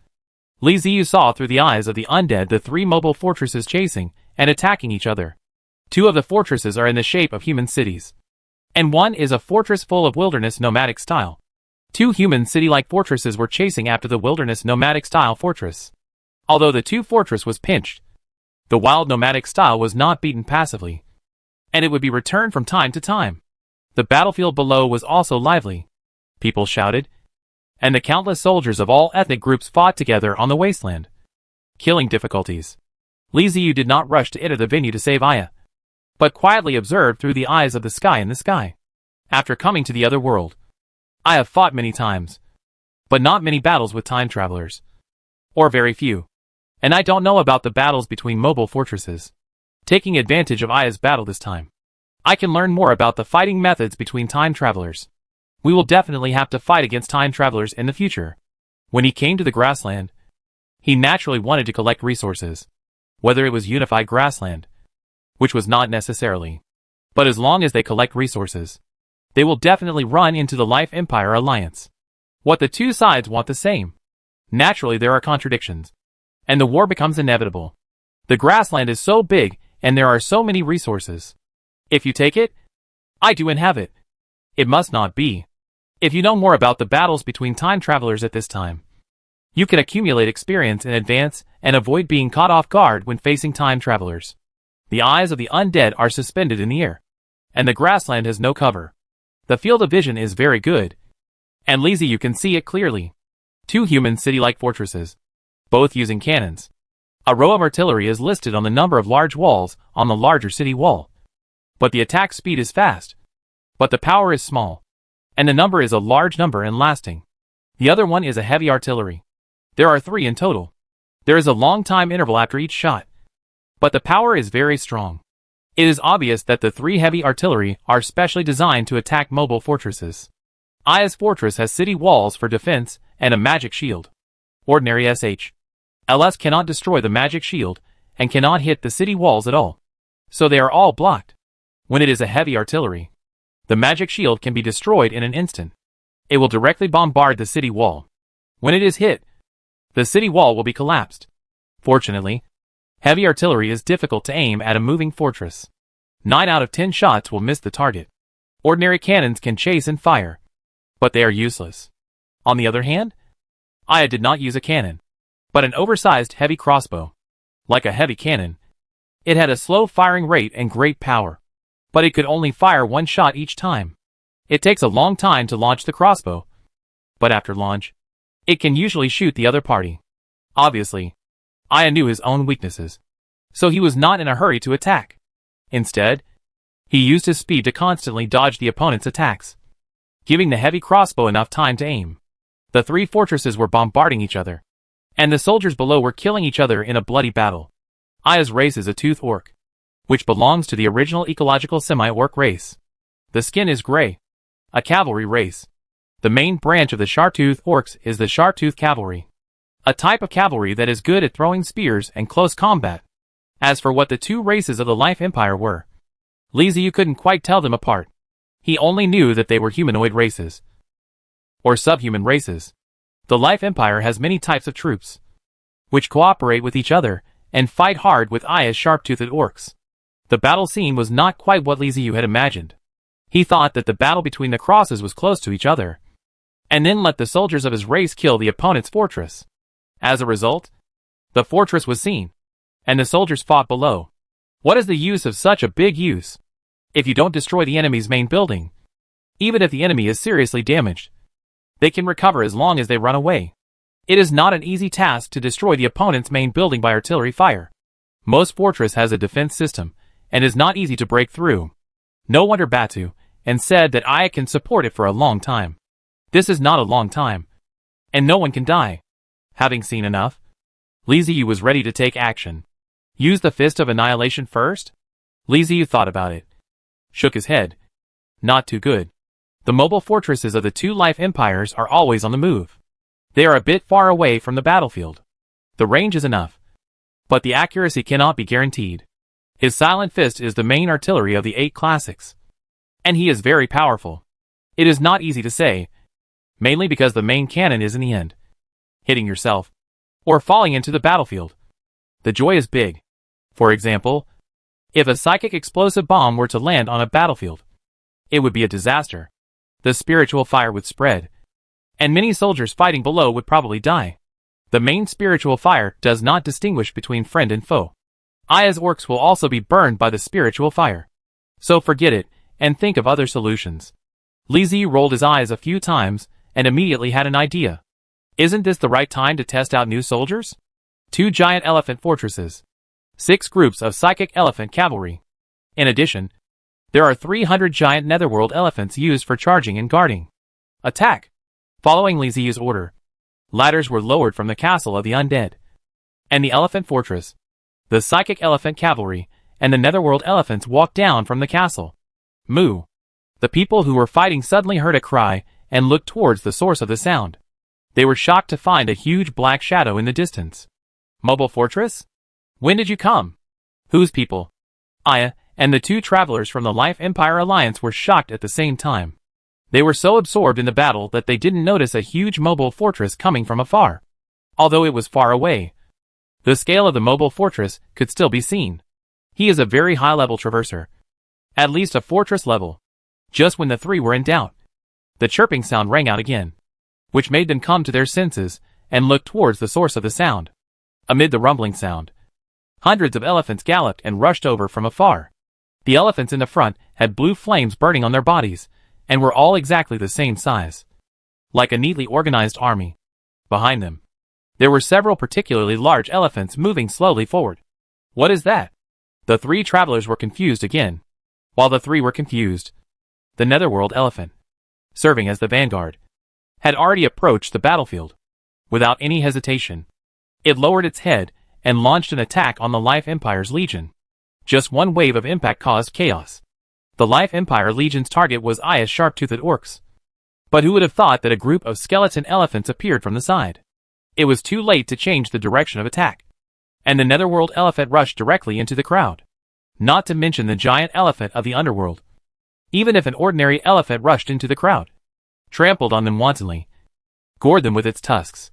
Li Ziyu saw through the eyes of the undead the 3 mobile fortresses chasing and attacking each other. 2 of the fortresses are in the shape of human cities, and 1 is a fortress full of wilderness nomadic style. 2 human city-like fortresses were chasing after the wilderness nomadic style fortress. Although the 2 fortress was pinched, the wild nomadic style was not beaten passively, and it would be returned from time to time. The battlefield below was also lively. People shouted, and the countless soldiers of all ethnic groups fought together on the wasteland. Killing difficulties. Li Ziyu did not rush to enter the venue to save Aya, but quietly observed through the eyes of the sky in the sky. After coming to the other world, I have fought many times, but not many battles with time travelers. Or very few. And I don't know about the battles between mobile fortresses. Taking advantage of Aya's battle this time, I can learn more about the fighting methods between time travelers. We will definitely have to fight against time travelers in the future. When he came to the grassland, he naturally wanted to collect resources. Whether it was unified grassland, which was not necessarily. But as long as they collect resources, they will definitely run into the Life Empire Alliance. What the 2 sides want the same. Naturally there are contradictions, and the war becomes inevitable. The grassland is so big, and there are so many resources. If you take it, I do and have it. It must not be. If you know more about the battles between time travelers at this time, you can accumulate experience in advance and avoid being caught off guard when facing time travelers. The eyes of the undead are suspended in the air, and the grassland has no cover. The field of vision is very good, and you can see it clearly. 2 human city-like fortresses, both using cannons. A row of artillery is listed on the number of large walls on the larger city wall. But the attack speed is fast, but the power is small, and the number is a large number and lasting. The other one is a heavy artillery. There are 3 in total. There is a long time interval after each shot, but the power is very strong. It is obvious that the 3 heavy artillery are specially designed to attack mobile fortresses. Aya's fortress has city walls for defense and a magic shield. Ordinary SHLs cannot destroy the magic shield and cannot hit the city walls at all, so they are all blocked. When it is a heavy artillery, the magic shield can be destroyed in an instant. It will directly bombard the city wall. When it is hit, the city wall will be collapsed. Fortunately, heavy artillery is difficult to aim at a moving fortress. 9 out of 10 shots will miss the target. Ordinary cannons can chase and fire, but they are useless. On the other hand, Aya did not use a cannon, but an oversized heavy crossbow. Like a heavy cannon, it had a slow firing rate and great power, but it could only fire 1 shot each time. It takes a long time to launch the crossbow, but after launch, it can usually shoot the other party. Obviously, Aya knew his own weaknesses, so he was not in a hurry to attack. Instead, he used his speed to constantly dodge the opponent's attacks, giving the heavy crossbow enough time to aim. The 3 fortresses were bombarding each other, and the soldiers below were killing each other in a bloody battle. Aya's race is a tooth orc, which belongs to the original ecological semi-orc race. The skin is gray, a cavalry race. The main branch of the sharp-tooth orcs is the sharp-tooth cavalry, a type of cavalry that is good at throwing spears and close combat. As for what the 2 races of the Life Empire were, Liu couldn't quite tell them apart. He only knew that they were humanoid races, or subhuman races. The Life Empire has many types of troops, which cooperate with each other and fight hard with Aya's sharp-toothed orcs. The battle scene was not quite what Liu had imagined. He thought that the battle between the crosses was close to each other, and then let the soldiers of his race kill the opponent's fortress. As a result, the fortress was seen, and the soldiers fought below. What is the use of such a big use if you don't destroy the enemy's main building? Even if the enemy is seriously damaged, they can recover as long as they run away. It is not an easy task to destroy the opponent's main building by artillery fire. Most fortress has a defense system, and is not easy to break through. No wonder Batu and said that Aya can support it for a long time. This is not a long time, and no one can die. Having seen enough, Liu was ready to take action. Use the Fist of Annihilation first? Liu thought about it, shook his head. Not too good. The mobile fortresses of the 2 life empires are always on the move. They are a bit far away from the battlefield. The range is enough, but the accuracy cannot be guaranteed. His Silent Fist is the main artillery of the 8 classics, and he is very powerful. It is not easy to say, mainly because the main cannon is in the end, hitting yourself, or falling into the battlefield. The joy is big. For example, if a psychic explosive bomb were to land on a battlefield, it would be a disaster. The spiritual fire would spread, and many soldiers fighting below would probably die. The main spiritual fire does not distinguish between friend and foe. Aya's orcs will also be burned by the spiritual fire. So forget it, and think of other solutions. Liu rolled his eyes a few times, and immediately had an idea. Isn't this the right time to test out new soldiers? 2 giant elephant fortresses. 6 groups of psychic elephant cavalry. In addition, there are 300 giant netherworld elephants used for charging and guarding. Attack! Following Liu's order, ladders were lowered from the castle of the undead, and the elephant fortress. The psychic elephant cavalry and the netherworld elephants walked down from the castle. Moo! The people who were fighting suddenly heard a cry and looked towards the source of the sound. They were shocked to find a huge black shadow in the distance. Mobile fortress? When did you come? Whose people? Aya and the 2 travelers from the Life Empire Alliance were shocked at the same time. They were so absorbed in the battle that they didn't notice a huge mobile fortress coming from afar. Although it was far away, the scale of the mobile fortress could still be seen. He is a very high-level traverser, at least a fortress level. Just when the 3 were in doubt, the chirping sound rang out again, which made them come to their senses and look towards the source of the sound. Amid the rumbling sound, Hundreds of elephants galloped and rushed over from afar. The elephants in the front had blue flames burning on their bodies, and were all exactly the same size. Like a neatly organized army. Behind them, there were several particularly large elephants moving slowly forward. What is that? The three travelers were confused again. While the three were confused, the Netherworld elephant, serving as the vanguard, had already approached the battlefield. Without any hesitation, it lowered its head and launched an attack on the Life Empire's Legion. Just one wave of impact caused chaos. The Life Empire Legion's target was Aya's sharp-toothed orcs. But who would have thought that a group of skeleton elephants appeared from the side? It was too late to change the direction of attack, and the Netherworld elephant rushed directly into the crowd. Not to mention the giant elephant of the underworld. Even if an ordinary elephant rushed into the crowd, trampled on them wantonly, gored them with its tusks,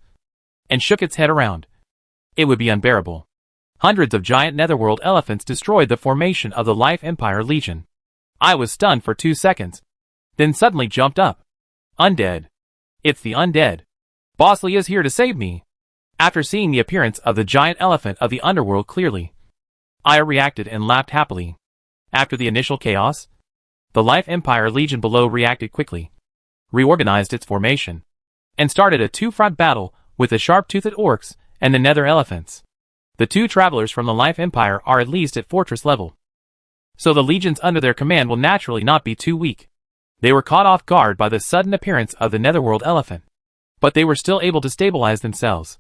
and shook its head around, it would be unbearable. Hundreds of giant Netherworld elephants destroyed the formation of the Life Empire Legion. I was stunned for 2 seconds, then suddenly jumped up. Undead. It's the Undead. Bosley is here to save me. After seeing the appearance of the giant elephant of the underworld clearly, Aya reacted and laughed happily. After the initial chaos, the Life Empire Legion below reacted quickly, reorganized its formation, and started a two-front battle with the sharp-toothed orcs and the nether elephants. The two travelers from the Life Empire are at least at fortress level, so the legions under their command will naturally not be too weak. They were caught off guard by the sudden appearance of the Netherworld elephant, but they were still able to stabilize themselves.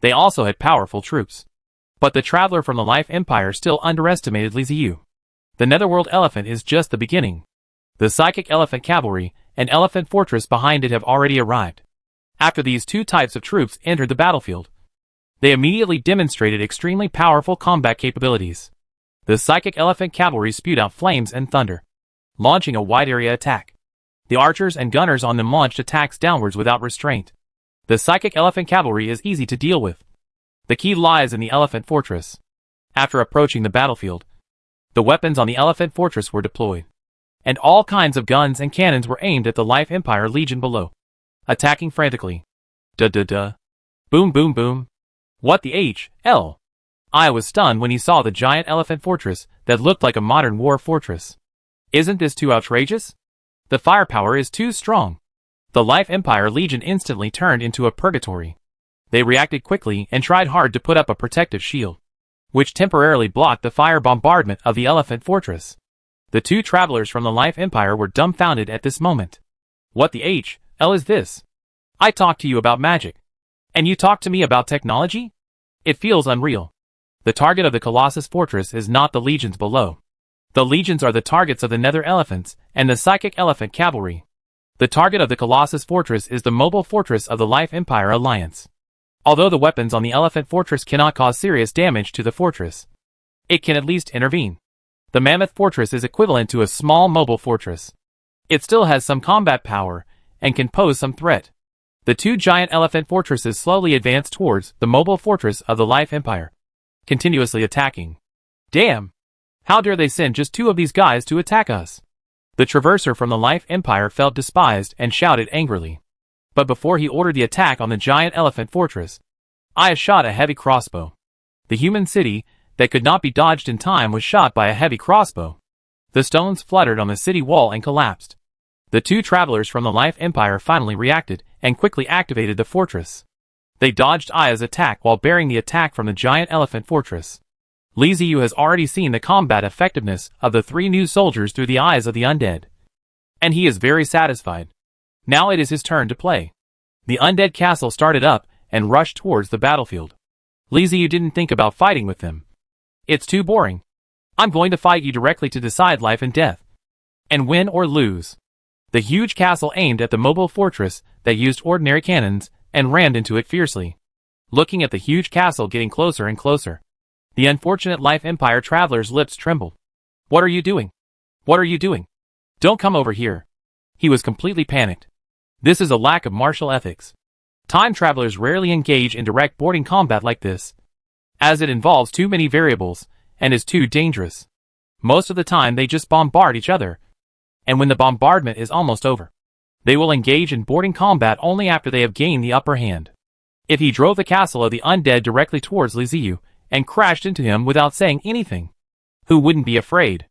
They also had powerful troops. But the traveler from the Life Empire still underestimated Li Ziyu. The Netherworld elephant is just the beginning. The Psychic Elephant Cavalry and Elephant Fortress behind it have already arrived. After these two types of troops entered the battlefield, they immediately demonstrated extremely powerful combat capabilities. The Psychic Elephant Cavalry spewed out flames and thunder, launching a wide-area attack. The archers and gunners on them launched attacks downwards without restraint. The Psychic Elephant Cavalry is easy to deal with. The key lies in the Elephant Fortress. After approaching the battlefield, the weapons on the Elephant Fortress were deployed, and all kinds of guns and cannons were aimed at the Life Empire Legion below, attacking frantically. Duh. Boom boom boom. What the H.L.? I was stunned when he saw the giant Elephant Fortress that looked like a modern war fortress. Isn't this too outrageous? The firepower is too strong. The Life Empire Legion instantly turned into a purgatory. They reacted quickly and tried hard to put up a protective shield, which temporarily blocked the fire bombardment of the Elephant Fortress. The two travelers from the Life Empire were dumbfounded at this moment. What the H.L. is this? I talked to you about magic, and you talk to me about technology? It feels unreal. The target of the Colossus Fortress is not the legions below. The legions are the targets of the Nether Elephants and the Psychic Elephant Cavalry. The target of the Colossus Fortress is the mobile fortress of the Life Empire Alliance. Although the weapons on the Elephant Fortress cannot cause serious damage to the fortress, it can at least intervene. The Mammoth Fortress is equivalent to a small mobile fortress. It still has some combat power and can pose some threat. The two giant Elephant Fortresses slowly advance towards the mobile fortress of the Life Empire, continuously attacking. Damn! How dare they send just two of these guys to attack us? The Traverser from the Life Empire felt despised and shouted angrily. But before he ordered the attack on the giant Elephant Fortress, Aya shot a heavy crossbow. The human city that could not be dodged in time was shot by a heavy crossbow. The stones fluttered on the city wall and collapsed. The two travelers from the Life Empire finally reacted and quickly activated the fortress. They dodged Aya's attack while bearing the attack from the giant Elephant Fortress. Li Ziyu has already seen the combat effectiveness of the three new soldiers through the eyes of the undead, and he is very satisfied. Now it is his turn to play. The undead castle started up and rushed towards the battlefield. Li Ziyu didn't think about fighting with them. It's too boring. I'm going to fight you directly to decide life and death, and win or lose. The huge castle aimed at the mobile fortress that used ordinary cannons and rammed into it fiercely. Looking at the huge castle getting closer and closer, the unfortunate Life Empire traveler's lips trembled. What are you doing? What are you doing? Don't come over here. He was completely panicked. This is a lack of martial ethics. Time travelers rarely engage in direct boarding combat like this, as it involves too many variables and is too dangerous. Most of the time they just bombard each other, and when the bombardment is almost over, they will engage in boarding combat only after they have gained the upper hand. If he drove the castle of the undead directly towards Li Ziyu and crashed into him without saying anything. Who wouldn't be afraid?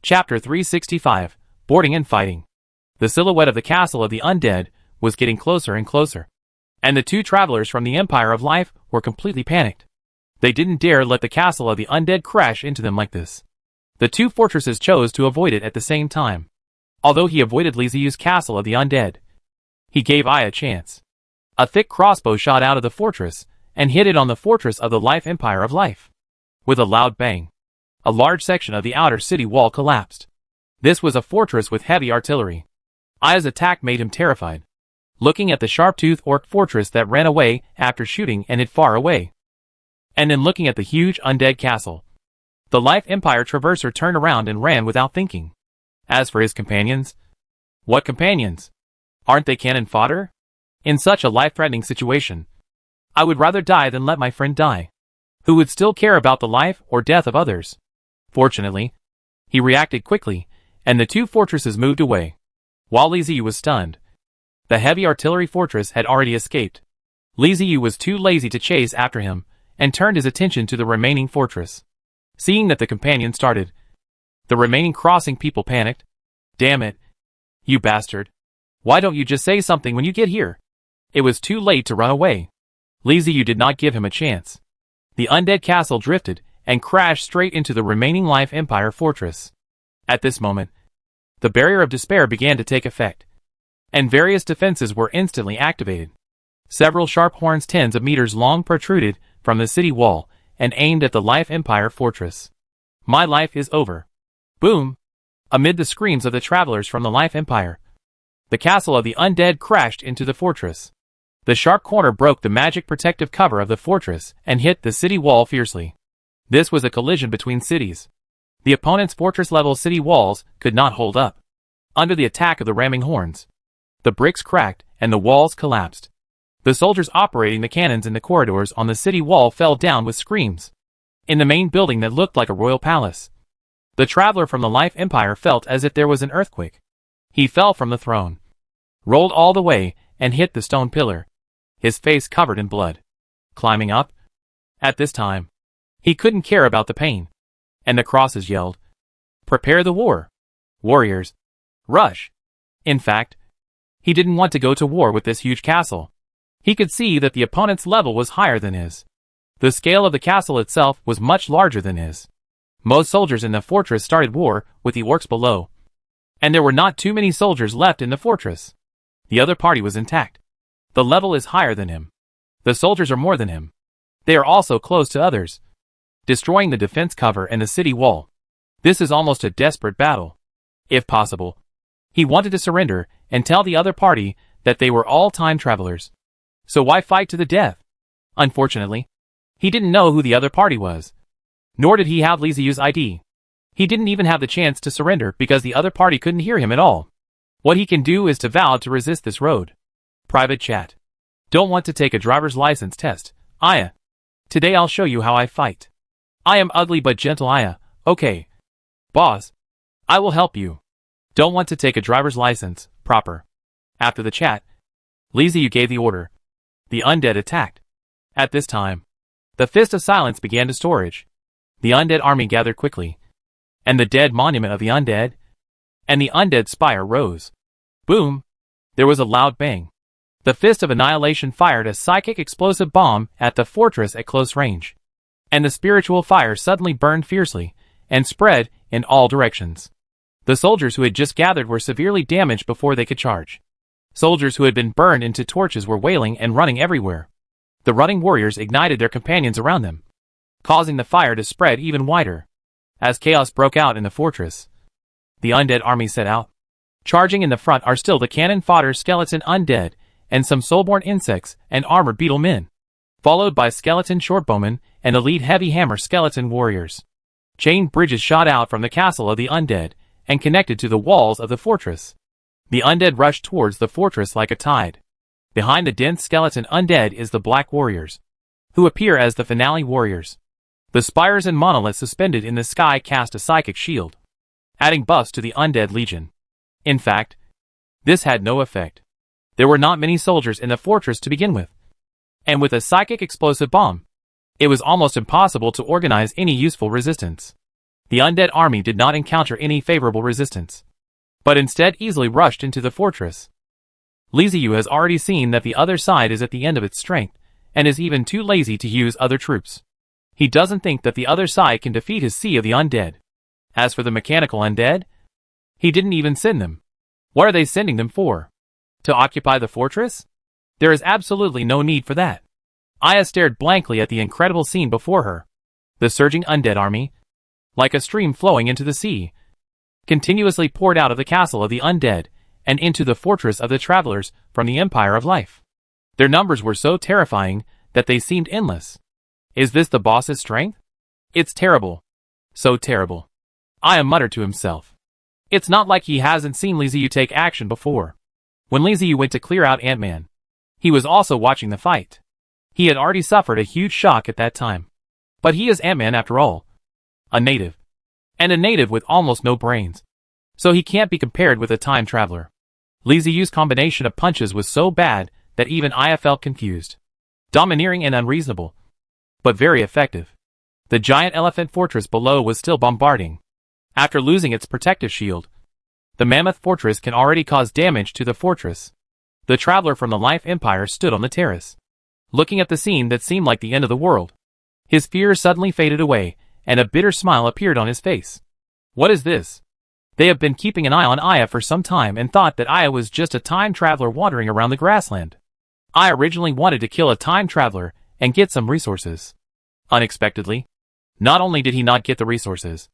Chapter 365, Boarding and Fighting. The silhouette of the castle of the undead was getting closer and closer, and the two travelers from the Empire of Life were completely panicked. They didn't dare let the castle of the undead crash into them like this. The two fortresses chose to avoid it at the same time. Although he avoided Liziu's castle of the undead, he gave Aya a chance. A thick crossbow shot out of the fortress and hit it on the fortress of the Life Empire of Life. With a loud bang, a large section of the outer city wall collapsed. This was a fortress with heavy artillery. Aya's attack made him terrified, looking at the sharp-toothed orc fortress that ran away after shooting and hid far away, and then looking at the huge undead castle. The Life Empire Traverser turned around and ran without thinking. As for his companions, what companions? Aren't they cannon fodder? In such a life-threatening situation, I would rather die than let my friend die. Who would still care about the life or death of others? Fortunately, he reacted quickly, and the two fortresses moved away. While Liziu was stunned, the heavy artillery fortress had already escaped. Liziu was too lazy to chase after him, and turned his attention to the remaining fortress. Seeing that the companion started, the remaining crossing people panicked. Damn it, you bastard. Why don't you just say something when you get here? It was too late to run away. Liziu did not give him a chance. The undead castle drifted and crashed straight into the remaining Life Empire fortress. At this moment, the barrier of despair began to take effect, and various defenses were instantly activated. Several sharp horns tens of meters long protruded from the city wall and aimed at the Life Empire fortress. My life is over. Boom! Amid the screams of the travelers from the Life Empire, the castle of the undead crashed into the fortress. The sharp corner broke the magic protective cover of the fortress and hit the city wall fiercely. This was a collision between cities. The opponent's fortress-level city walls could not hold up under the attack of the ramming horns. The bricks cracked and the walls collapsed. The soldiers operating the cannons in the corridors on the city wall fell down with screams. In the main building that looked like a royal palace, the traveler from the Life Empire felt as if there was an earthquake. He fell from the throne, rolled all the way, and hit the stone pillar, his face covered in blood. Climbing up? At this time, he couldn't care about the pain, and the crosses yelled, "Prepare the war! Warriors, rush!" In fact, he didn't want to go to war with this huge castle. He could see that the opponent's level was higher than his. The scale of the castle itself was much larger than his. Most soldiers in the fortress started war with the orcs below, and there were not too many soldiers left in the fortress. The other party was intact. The level is higher than him. The soldiers are more than him. They are also close to others, destroying the defense cover and the city wall. This is almost a desperate battle. If possible, he wanted to surrender and tell the other party that they were all time travelers. So why fight to the death? Unfortunately, he didn't know who the other party was. Nor did he have Liziu's ID. He didn't even have the chance to surrender because the other party couldn't hear him at all. What he can do is to vow to resist this road. Private chat. Don't want to take a driver's license test, Aya. Today I'll show you how I fight. I am ugly but gentle Aya. Okay. Boss. I will help you. Don't want to take a driver's license, proper. After the chat, Liziu gave the order. The undead attacked. At this time, the Fist of Silence began to storage. The undead army gathered quickly, and the dead monument of the undead, and the undead spire rose. Boom! There was a loud bang. The Fist of Annihilation fired a psychic explosive bomb at the fortress at close range, and the spiritual fire suddenly burned fiercely and spread in all directions. The soldiers who had just gathered were severely damaged before they could charge. Soldiers who had been burned into torches were wailing and running everywhere. The running warriors ignited their companions around them, causing the fire to spread even wider. As chaos broke out in the fortress, the undead army set out. Charging in the front are still the cannon fodder skeleton undead, and some soulborn insects and armored beetle men, followed by skeleton shortbowmen and elite heavy hammer skeleton warriors. Chain bridges shot out from the castle of the undead and connected to the walls of the fortress. The undead rushed towards the fortress like a tide. Behind the dense skeleton undead is the Black Warriors, who appear as the finale warriors. The spires and monoliths suspended in the sky cast a psychic shield, adding buffs to the undead legion. In fact, this had no effect. There were not many soldiers in the fortress to begin with, and with a psychic explosive bomb, It was almost impossible to organize any useful resistance. The undead army did not encounter any favorable resistance, but instead easily rushed into the fortress. Li Ziyu has already seen that the other side is at the end of its strength, and is even too lazy to use other troops. He doesn't think that the other side can defeat his sea of the undead. As for the mechanical undead, he didn't even send them. What are they sending them for? To occupy the fortress? There is absolutely no need for that. Aya stared blankly at the incredible scene before her. The surging undead army, like a stream flowing into the sea, continuously poured out of the castle of the undead and into the fortress of the travelers from the Empire of Life. Their numbers were so terrifying that they seemed endless. Is this the boss's strength? It's terrible. So terrible. Aya muttered to himself. It's not like he hasn't seen Li Ziyu take action before. When Li Ziyu went to clear out Ant-Man, he was also watching the fight. He had already suffered a huge shock at that time. But he is Ant-Man after all. A native. And a native with almost no brains. So he can't be compared with a time traveler. Li Ziyu's combination of punches was so bad that even Aya felt confused. Domineering and unreasonable, but very effective. The giant elephant fortress below was still bombarding. After losing its protective shield, the mammoth fortress can already cause damage to the fortress. The traveler from the Life Empire stood on the terrace, looking at the scene that seemed like the end of the world. His fear suddenly faded away, and a bitter smile appeared on his face. What is this? They have been keeping an eye on Aya for some time and thought that Aya was just a time traveler wandering around the grassland. Aya originally wanted to kill a time traveler and get some resources. Unexpectedly, not only did he not get the resources,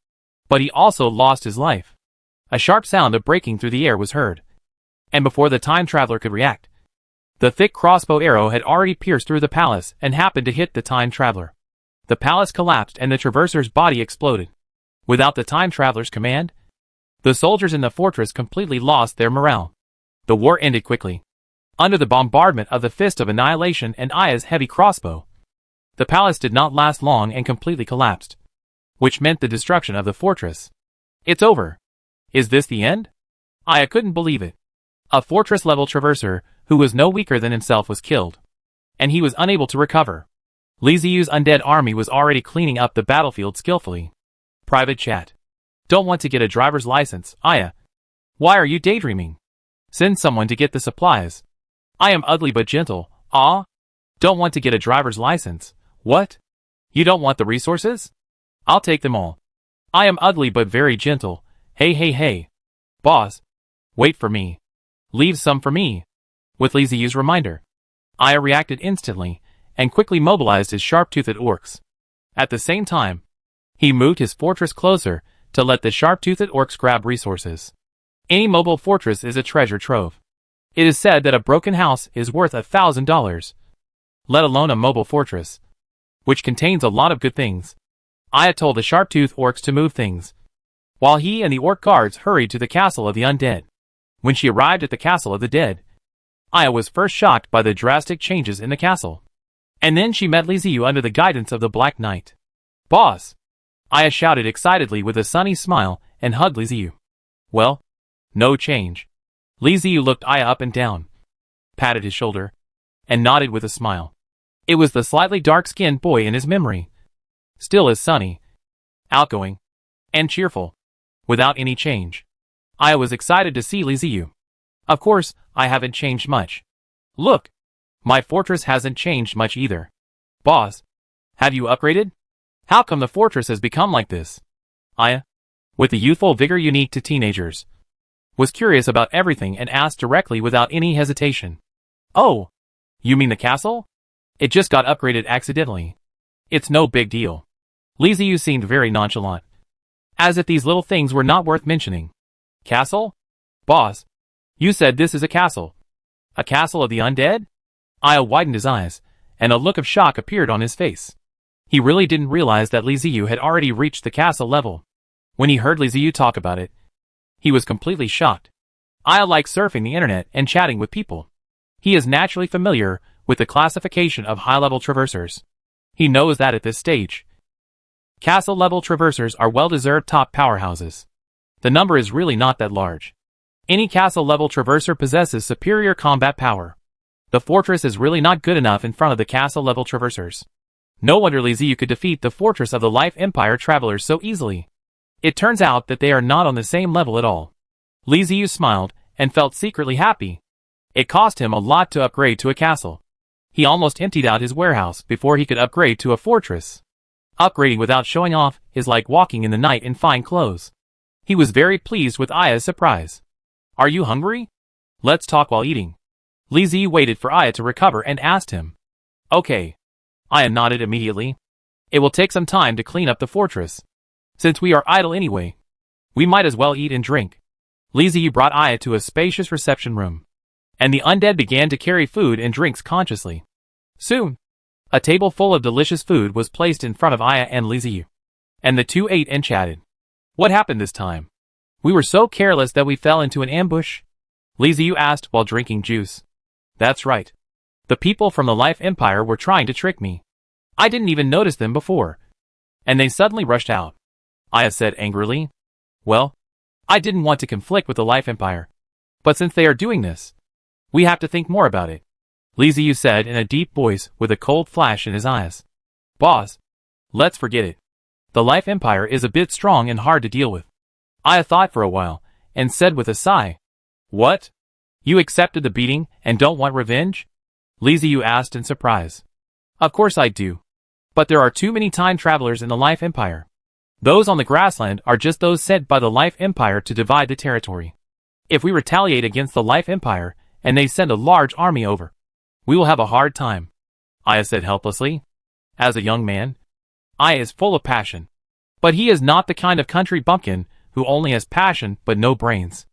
but he also lost his life. A sharp sound of breaking through the air was heard, and before the time traveler could react, the thick crossbow arrow had already pierced through the palace and happened to hit the time traveler. The palace collapsed and the traverser's body exploded. Without the time traveler's command, the soldiers in the fortress completely lost their morale. The war ended quickly. Under the bombardment of the Fist of Annihilation and Aya's heavy crossbow, the palace did not last long and completely collapsed, which meant the destruction of the fortress. It's over. Is this the end? Aya couldn't believe it. A fortress-level traverser, who was no weaker than himself, was killed, and he was unable to recover. Li Ziyu's undead army was already cleaning up the battlefield skillfully. Private chat. Don't want to get a driver's license, Aya. Why are you daydreaming? Send someone to get the supplies. I am ugly but gentle. Ah? Don't want to get a driver's license. What? You don't want the resources? I'll take them all. I am ugly but very gentle. Hey hey hey. Boss. Wait for me. Leave some for me. With Li Ziyu's reminder, Aya reacted instantly and quickly mobilized his sharp-toothed orcs. At the same time, he moved his fortress closer to let the sharp-toothed orcs grab resources. Any mobile fortress is a treasure trove. It is said that a broken house is worth $1,000, let alone a mobile fortress, which contains a lot of good things. Aya told the sharp-toothed orcs to move things, while he and the orc guards hurried to the castle of the undead. When she arrived at the castle of the dead, Aya was first shocked by the drastic changes in the castle. And then she met Li Ziyu under the guidance of the Black Knight. Boss! Aya shouted excitedly with a sunny smile and hugged Li Ziyu. Well, no change. Li Ziyu looked Aya up and down, patted his shoulder, and nodded with a smile. It was the slightly dark-skinned boy in his memory, still as sunny, outgoing, and cheerful, without any change. Aya was excited to see Li Ziyu. Of course, I haven't changed much. Look, my fortress hasn't changed much either. Boss, have you upgraded? How come the fortress has become like this? Aya, with the youthful vigor unique to teenagers, was curious about everything and asked directly without any hesitation. Oh, you mean the castle? It just got upgraded accidentally. It's no big deal. Li Ziyu seemed very nonchalant, as if these little things were not worth mentioning. Castle? Boss, you said this is a castle. A castle of the undead? Aya widened his eyes, and a look of shock appeared on his face. He really didn't realize that Li Ziyu had already reached the castle level. When he heard Li Ziyu talk about it, he was completely shocked. Aya likes surfing the internet and chatting with people. He is naturally familiar with the classification of high-level traversers. He knows that at this stage, castle-level traversers are well-deserved top powerhouses. The number is really not that large. Any castle-level traverser possesses superior combat power. The fortress is really not good enough in front of the castle-level traversers. No wonder Li Ziyu could defeat the fortress of the Life Empire travelers so easily. It turns out that they are not on the same level at all. Li Ziyu smiled and felt secretly happy. It cost him a lot to upgrade to a castle. He almost emptied out his warehouse before he could upgrade to a fortress. Upgrading without showing off is like walking in the night in fine clothes. He was very pleased with Aya's surprise. Are you hungry? Let's talk while eating. Li Ziyu waited for Aya to recover and asked him. Okay. Aya nodded immediately. It will take some time to clean up the fortress. Since we are idle anyway, we might as well eat and drink. Li Ziyu brought Aya to a spacious reception room, and the undead began to carry food and drinks consciously. Soon, a table full of delicious food was placed in front of Aya and Li Ziyu, and the two ate and chatted. What happened this time? We were so careless that we fell into an ambush? Li Ziyu asked while drinking juice. That's right. The people from the Life Empire were trying to trick me. I didn't even notice them before, and they suddenly rushed out. Aya said angrily. Well, I didn't want to conflict with the Life Empire, but since they are doing this, we have to think more about it, Li Ziyu said in a deep voice with a cold flash in his eyes. Boss, let's forget it. The Life Empire is a bit strong and hard to deal with. Aya thought for a while, and said with a sigh. What? You accepted the beating and don't want revenge? Li Ziyu asked in surprise. Of course I do. But there are too many time travelers in the Life Empire. Those on the grassland are just those sent by the Life Empire to divide the territory. If we retaliate against the Life Empire, and they send a large army over, we will have a hard time, Aya said helplessly. As a young man, Aya is full of passion. But he is not the kind of country bumpkin who only has passion but no brains.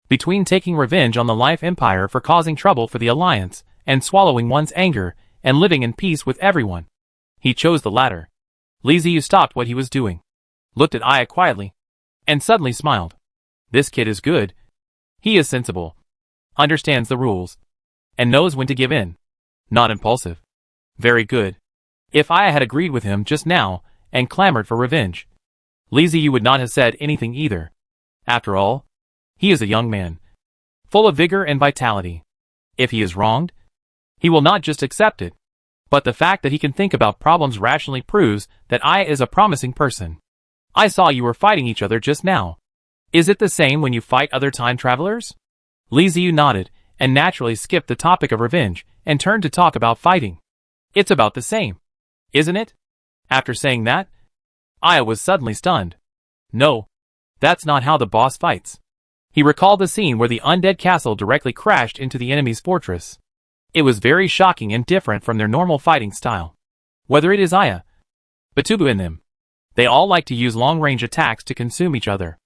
Between taking revenge on the Life Empire for causing trouble for the Alliance, and swallowing one's anger, and living in peace with everyone, he chose the latter. Li Ziyu stopped what he was doing, looked at Aya quietly, and suddenly smiled. This kid is good. He is sensible, understands the rules, and knows when to give in. Not impulsive. Very good. If Aya had agreed with him just now, and clamored for revenge, Li Ziyu would not have said anything either. After all, he is a young man, full of vigor and vitality. If he is wronged, he will not just accept it, but the fact that he can think about problems rationally proves that Aya is a promising person. I saw you were fighting each other just now. Is it the same when you fight other time travelers? Li Ziyu nodded, and naturally skipped the topic of revenge, and turned to talk about fighting. It's about the same, isn't it? After saying that, Aya was suddenly stunned. No, that's not how the boss fights. He recalled the scene where the undead castle directly crashed into the enemy's fortress. It was very shocking and different from their normal fighting style. Whether it is Aya, Batubu and them, they all like to use long-range attacks to consume each other.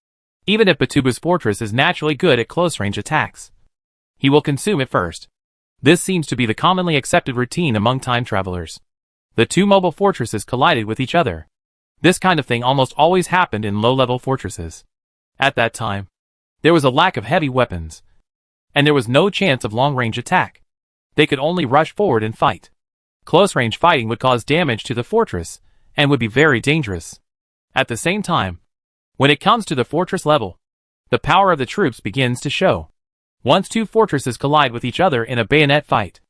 Even if Batubu's fortress is naturally good at close-range attacks, he will consume it first. This seems to be the commonly accepted routine among time travelers. The two mobile fortresses collided with each other. This kind of thing almost always happened in low-level fortresses. At that time, there was a lack of heavy weapons, and there was no chance of long-range attack. They could only rush forward and fight. Close-range fighting would cause damage to the fortress, and would be very dangerous. At the same time, when it comes to the fortress level, the power of the troops begins to show. Once two fortresses collide with each other in a bayonet fight,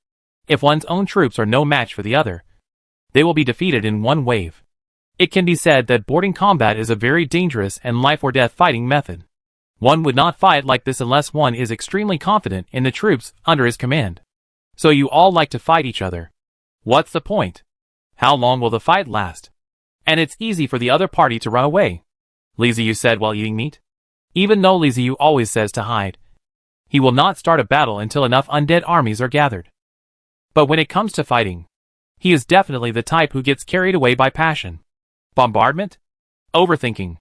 if one's own troops are no match for the other, they will be defeated in one wave. It can be said that boarding combat is a very dangerous and life-or-death fighting method. One would not fight like this unless one is extremely confident in the troops under his command. So you all like to fight each other. What's the point? How long will the fight last? And it's easy for the other party to run away, Li Ziyu said while eating meat. Even though Li Ziyu always says to hide, he will not start a battle until enough undead armies are gathered. But when it comes to fighting, he is definitely the type who gets carried away by passion. Bombardment? Overthinking.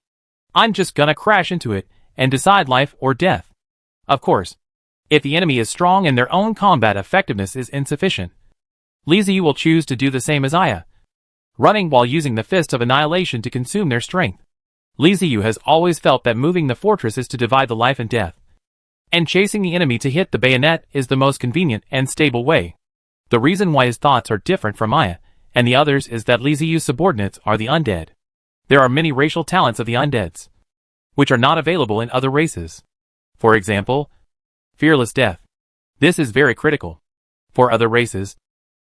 I'm just gonna crash into it and decide life or death. Of course, if the enemy is strong and their own combat effectiveness is insufficient, Li Ziyu will choose to do the same as Aya, running while using the Fist of Annihilation to consume their strength. Li Ziyu has always felt that moving the fortress is to divide the life and death, and chasing the enemy to hit the bayonet is the most convenient and stable way. The reason why his thoughts are different from Aya and the others is that Li Ziyu's subordinates are the undead. There are many racial talents of the undeads, which are not available in other races. For example, fearless death. This is very critical. For other races,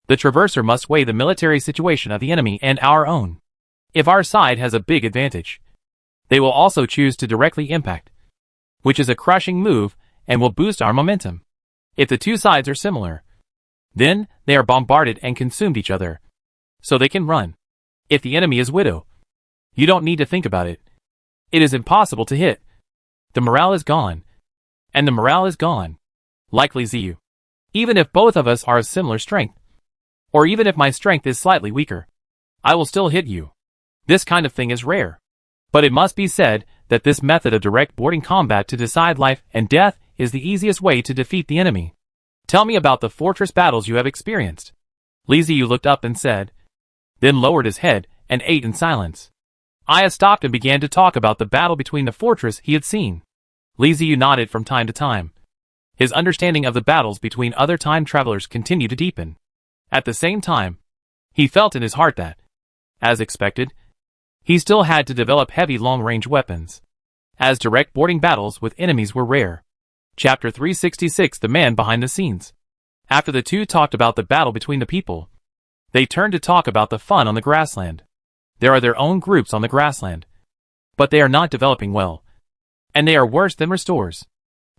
The traverser must weigh the military situation of the enemy and our own. If our side has a big advantage, they will also choose to directly impact, which is a crushing move and will boost our momentum. If the two sides are similar, then they are bombarded and consumed each other, so they can run. If the enemy is widow, you don't need to think about it. It is impossible to hit. The morale is gone. And the morale is gone. Likely ZU. Even if both of us are of similar strength, or even if my strength is slightly weaker, I will still hit you. This kind of thing is rare. But it must be said that this method of direct boarding combat to decide life and death is the easiest way to defeat the enemy. Tell me about the fortress battles you have experienced. Li Ziyu looked up and said, then lowered his head and ate in silence. Aya stopped and began to talk about the battle between the fortress he had seen. Li Ziyu nodded from time to time. His understanding of the battles between other time travelers continued to deepen. At the same time, he felt in his heart that, as expected, he still had to develop heavy long-range weapons, as direct boarding battles with enemies were rare. Chapter 366 The Man Behind the Scenes. After the two talked about the battle between the people, they turned to talk about the fun on the grassland. There are their own groups on the grassland, but they are not developing well, and they are worse than restores.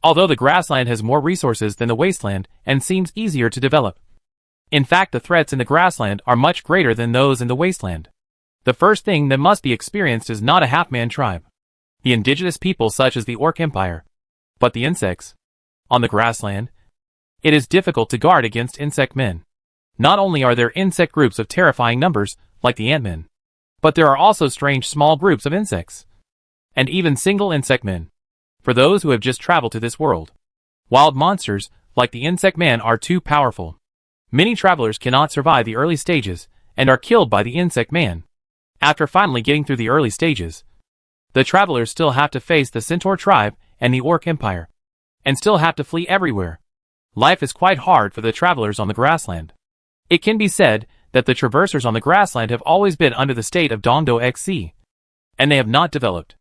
Although the grassland has more resources than the wasteland and seems easier to develop. In fact, the threats in the grassland are much greater than those in the wasteland. The first thing that must be experienced is not a half-man tribe, the indigenous people such as the Orc Empire, but the insects. On the grassland, it is difficult to guard against insect men. Not only are there insect groups of terrifying numbers, like the Ant-Men, but there are also strange small groups of insects, and even single insect men. For those who have just traveled to this world, wild monsters, like the insect man, are too powerful. Many travelers cannot survive the early stages, and are killed by the insect man. After finally getting through the early stages, the travelers still have to face the Centaur tribe and the Orc Empire, and still have to flee everywhere. Life is quite hard for the travelers on the grassland. It can be said that the traversers on the grassland have always been under the state of Dongdo XC, and they have not developed.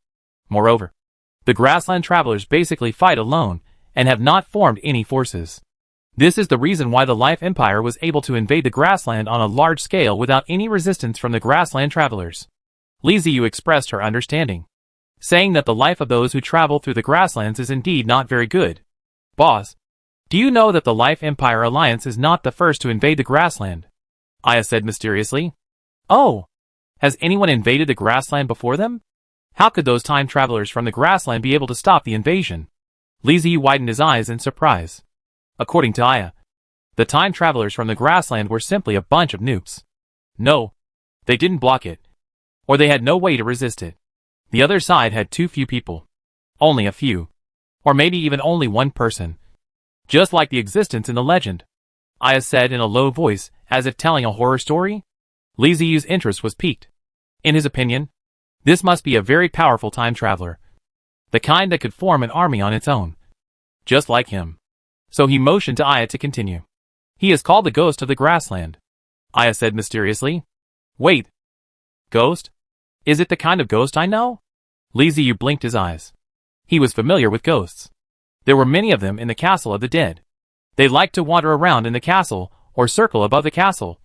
Moreover, the grassland travelers basically fight alone and have not formed any forces. This is the reason why the Life Empire was able to invade the grassland on a large scale without any resistance from the grassland travelers. Li Ziyu expressed her understanding, saying that the life of those who travel through the grasslands is indeed not very good. Boss, do you know that the Life Empire Alliance is not the first to invade the grassland? Aya said mysteriously. Oh, has anyone invaded the grassland before them? How could those time travelers from the grassland be able to stop the invasion? Li Ziyu widened his eyes in surprise. According to Aya, the time travelers from the grassland were simply a bunch of noobs. No, they didn't block it, or they had no way to resist it. The other side had too few people. Only a few. Or maybe even only one person. Just like the existence in the legend. Aya said in a low voice, as if telling a horror story. Li Ziyu's interest was piqued. In his opinion, this must be a very powerful time traveler. The kind that could form an army on its own. Just like him. So he motioned to Aya to continue. He is called the Ghost of the Grassland. Aya said mysteriously. Wait. Ghost? Is it the kind of ghost I know? Li Ziyu blinked his eyes. He was familiar with ghosts. There were many of them in the castle of the dead. They liked to wander around in the castle, or circle above the castle,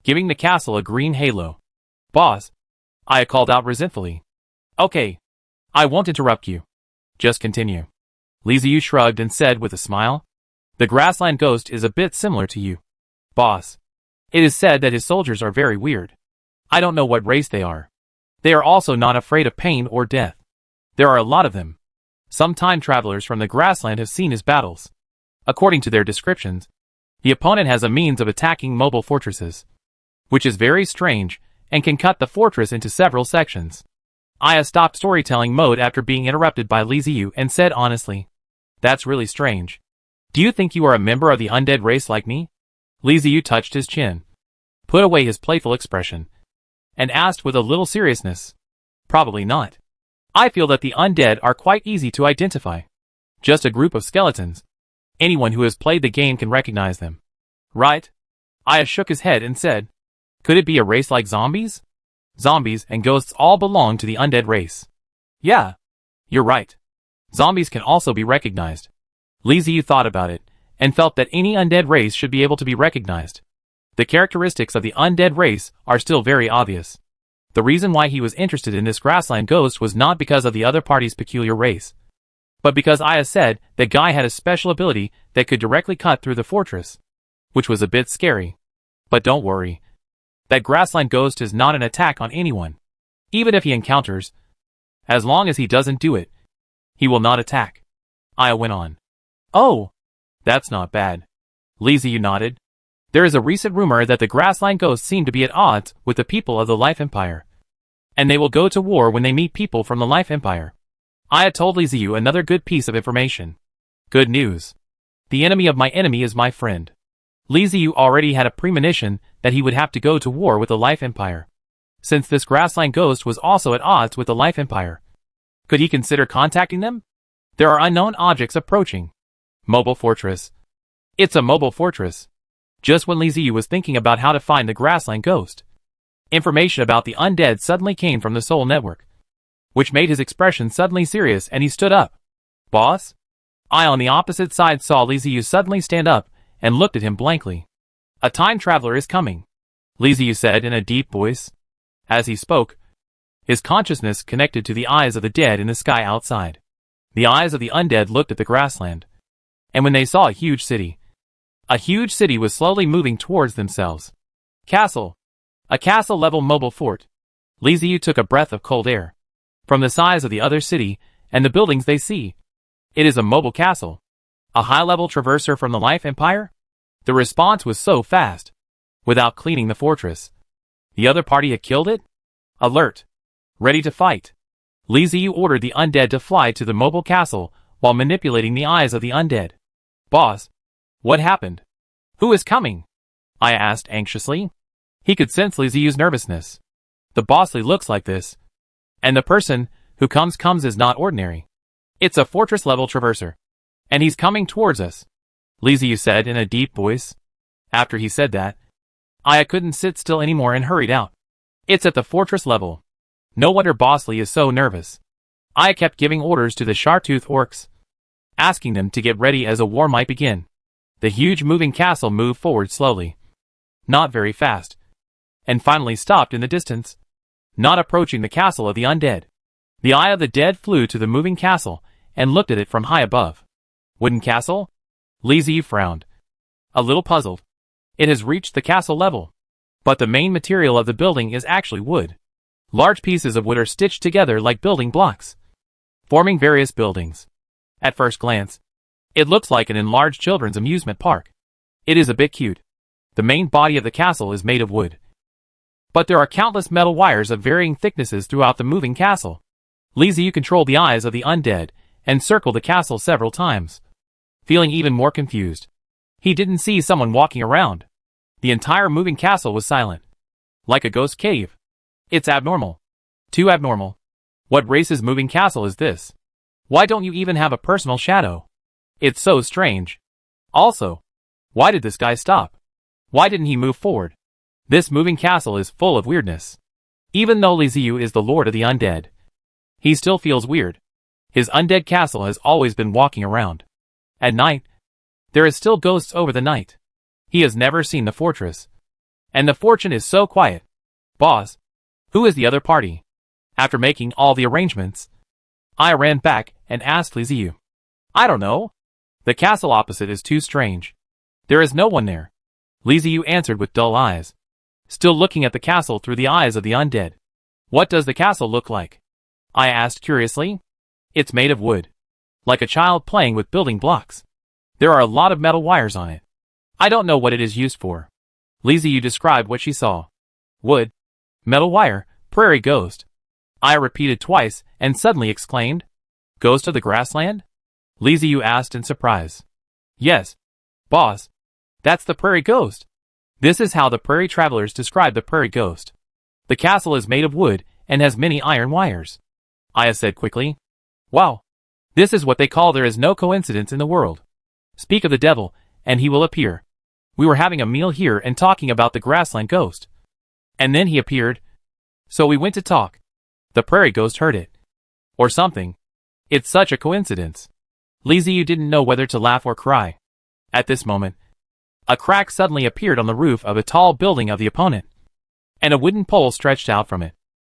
giving the castle a green halo. Boss, Aya called out resentfully. Okay. I won't interrupt you. Just continue. Li Ziyu shrugged and said with a smile. The grassland ghost is a bit similar to you. Boss. It is said that his soldiers are very weird. I don't know what race they are. They are also not afraid of pain or death. There are a lot of them. Some time travelers from the grassland have seen his battles. According to their descriptions, the opponent has a means of attacking mobile fortresses, which is very strange, and can cut the fortress into several sections. Aya stopped storytelling mode after being interrupted by Li Ziyu and said honestly, that's really strange. Do you think you are a member of the undead race like me? Li Ziyu touched his chin, put away his playful expression, and asked with a little seriousness. Probably not. I feel that the undead are quite easy to identify. Just a group of skeletons. Anyone who has played the game can recognize them. Right? Aya shook his head and said, could it be a race like zombies? Zombies and ghosts all belong to the undead race. Yeah, you're right. Zombies can also be recognized. Li Ziyu thought about it, and felt that any undead race should be able to be recognized. The characteristics of the undead race are still very obvious. The reason why he was interested in this grassland ghost was not because of the other party's peculiar race, but because Aya said that guy had a special ability that could directly cut through the fortress, which was a bit scary. But don't worry. That grassland ghost is not an attack on anyone. Even if he encounters, as long as he doesn't do it, he will not attack. Aya went on. Oh, that's not bad. Liziu nodded. There is a recent rumor that the grassland ghosts seem to be at odds with the people of the Life Empire, and they will go to war when they meet people from the Life Empire. Aya told Liziu another good piece of information. Good news. The enemy of my enemy is my friend. Liziu already had a premonition that he would have to go to war with the Life Empire, since this grassland ghost was also at odds with the Life Empire. Could he consider contacting them? There are unknown objects approaching. Mobile fortress. It's a mobile fortress. Just when Liziu was thinking about how to find the grassland ghost, information about the undead suddenly came from the Soul Network, which made his expression suddenly serious, and he stood up. Boss? I on the opposite side saw Liziu suddenly stand up and looked at him blankly. A time traveler is coming, Liziu said in a deep voice. As he spoke, his consciousness connected to the eyes of the dead in the sky outside. The eyes of the undead looked at the grassland, and when they saw a huge city was slowly moving towards themselves. Castle. A castle-level mobile fort. Liziu took a breath of cold air. From the size of the other city, and the buildings they see, it is a mobile castle. A high-level traverser from the Life Empire? The response was so fast. Without cleaning the fortress, the other party had killed it? Alert. Ready to fight. Liziu ordered the undead to fly to the mobile castle while manipulating the eyes of the undead. Boss. What happened? Who is coming? I asked anxiously. He could sense Liziu's nervousness. The bossly looks like this, and the person who comes is not ordinary. It's a fortress-level traverser, and he's coming towards us, Liziu said in a deep voice. After he said that, Aya couldn't sit still anymore and hurried out. It's at the fortress level. No wonder Bosley is so nervous. Aya kept giving orders to the Shartooth orcs, asking them to get ready as a war might begin. The huge moving castle moved forward slowly, not very fast, and finally stopped in the distance, not approaching the castle of the undead. The eye of the dead flew to the moving castle and looked at it from high above. Wooden castle? Liziu frowned, a little puzzled. It has reached the castle level, but the main material of the building is actually wood. Large pieces of wood are stitched together like building blocks, forming various buildings. At first glance, it looks like an enlarged children's amusement park. It is a bit cute. The main body of the castle is made of wood, but there are countless metal wires of varying thicknesses throughout the moving castle. Liziu controlled the eyes of the undead and circled the castle several times, feeling even more confused. He didn't see someone walking around. The entire moving castle was silent, like a ghost cave. It's abnormal. Too abnormal. What race's moving castle is this? Why don't you even have a personal shadow? It's so strange. Also, why did this guy stop? Why didn't he move forward? This moving castle is full of weirdness. Even though Liziu is the lord of the undead, he still feels weird. His undead castle has always been walking around. At night, there is still ghosts over the night. He has never seen the fortress, and the fortune is so quiet. Boss, who is the other party? After making all the arrangements, I ran back and asked Liziu. I don't know. The castle opposite is too strange. There is no one there, Liziu answered with dull eyes, still looking at the castle through the eyes of the undead. What does the castle look like? I asked curiously. It's made of wood, like a child playing with building blocks. There are a lot of metal wires on it. I don't know what it is used for. Liziu described what she saw. Wood, metal wire, prairie ghost. I repeated twice and suddenly exclaimed, Ghost of the grassland? Liziu asked in surprise. Yes, boss. That's the prairie ghost. This is how the prairie travelers describe the prairie ghost. The castle is made of wood and has many iron wires, Aya said quickly. Wow. This is what they call there is no coincidence in the world. Speak of the devil, and he will appear. We were having a meal here and talking about the grassland ghost, and then he appeared. So we went to talk. The prairie ghost heard it. Or something. It's such a coincidence. Liziu didn't know whether to laugh or cry. At this moment, A crack suddenly appeared on the roof of a tall building of the opponent, and a wooden pole stretched out from it.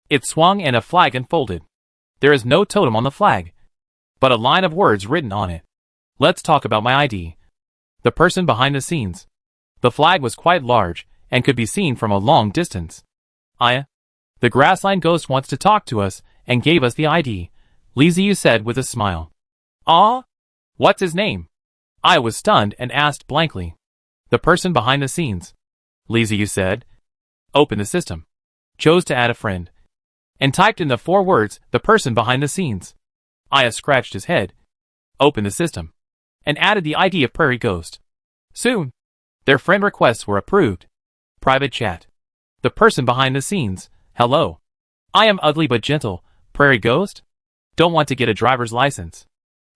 It swung and a flag unfolded. There is no totem on the flag, but a line of words written on it. Let's talk about my ID. The person behind the scenes. The flag was quite large and could be seen from a long distance. The grassland ghost wants to talk to us and gave us the ID, Liziu said with a smile. What's his name? I was stunned and asked blankly. The person behind the scenes. Liziu said. Open the system. Chose to add a friend. And typed in the 4 words, the person behind the scenes. Aya scratched his head. Open the system. And added the ID of Prairie Ghost. Soon, their friend requests were approved. Private chat. The person behind the scenes. Hello. I am ugly but gentle. Prairie Ghost? Don't want to get a driver's license.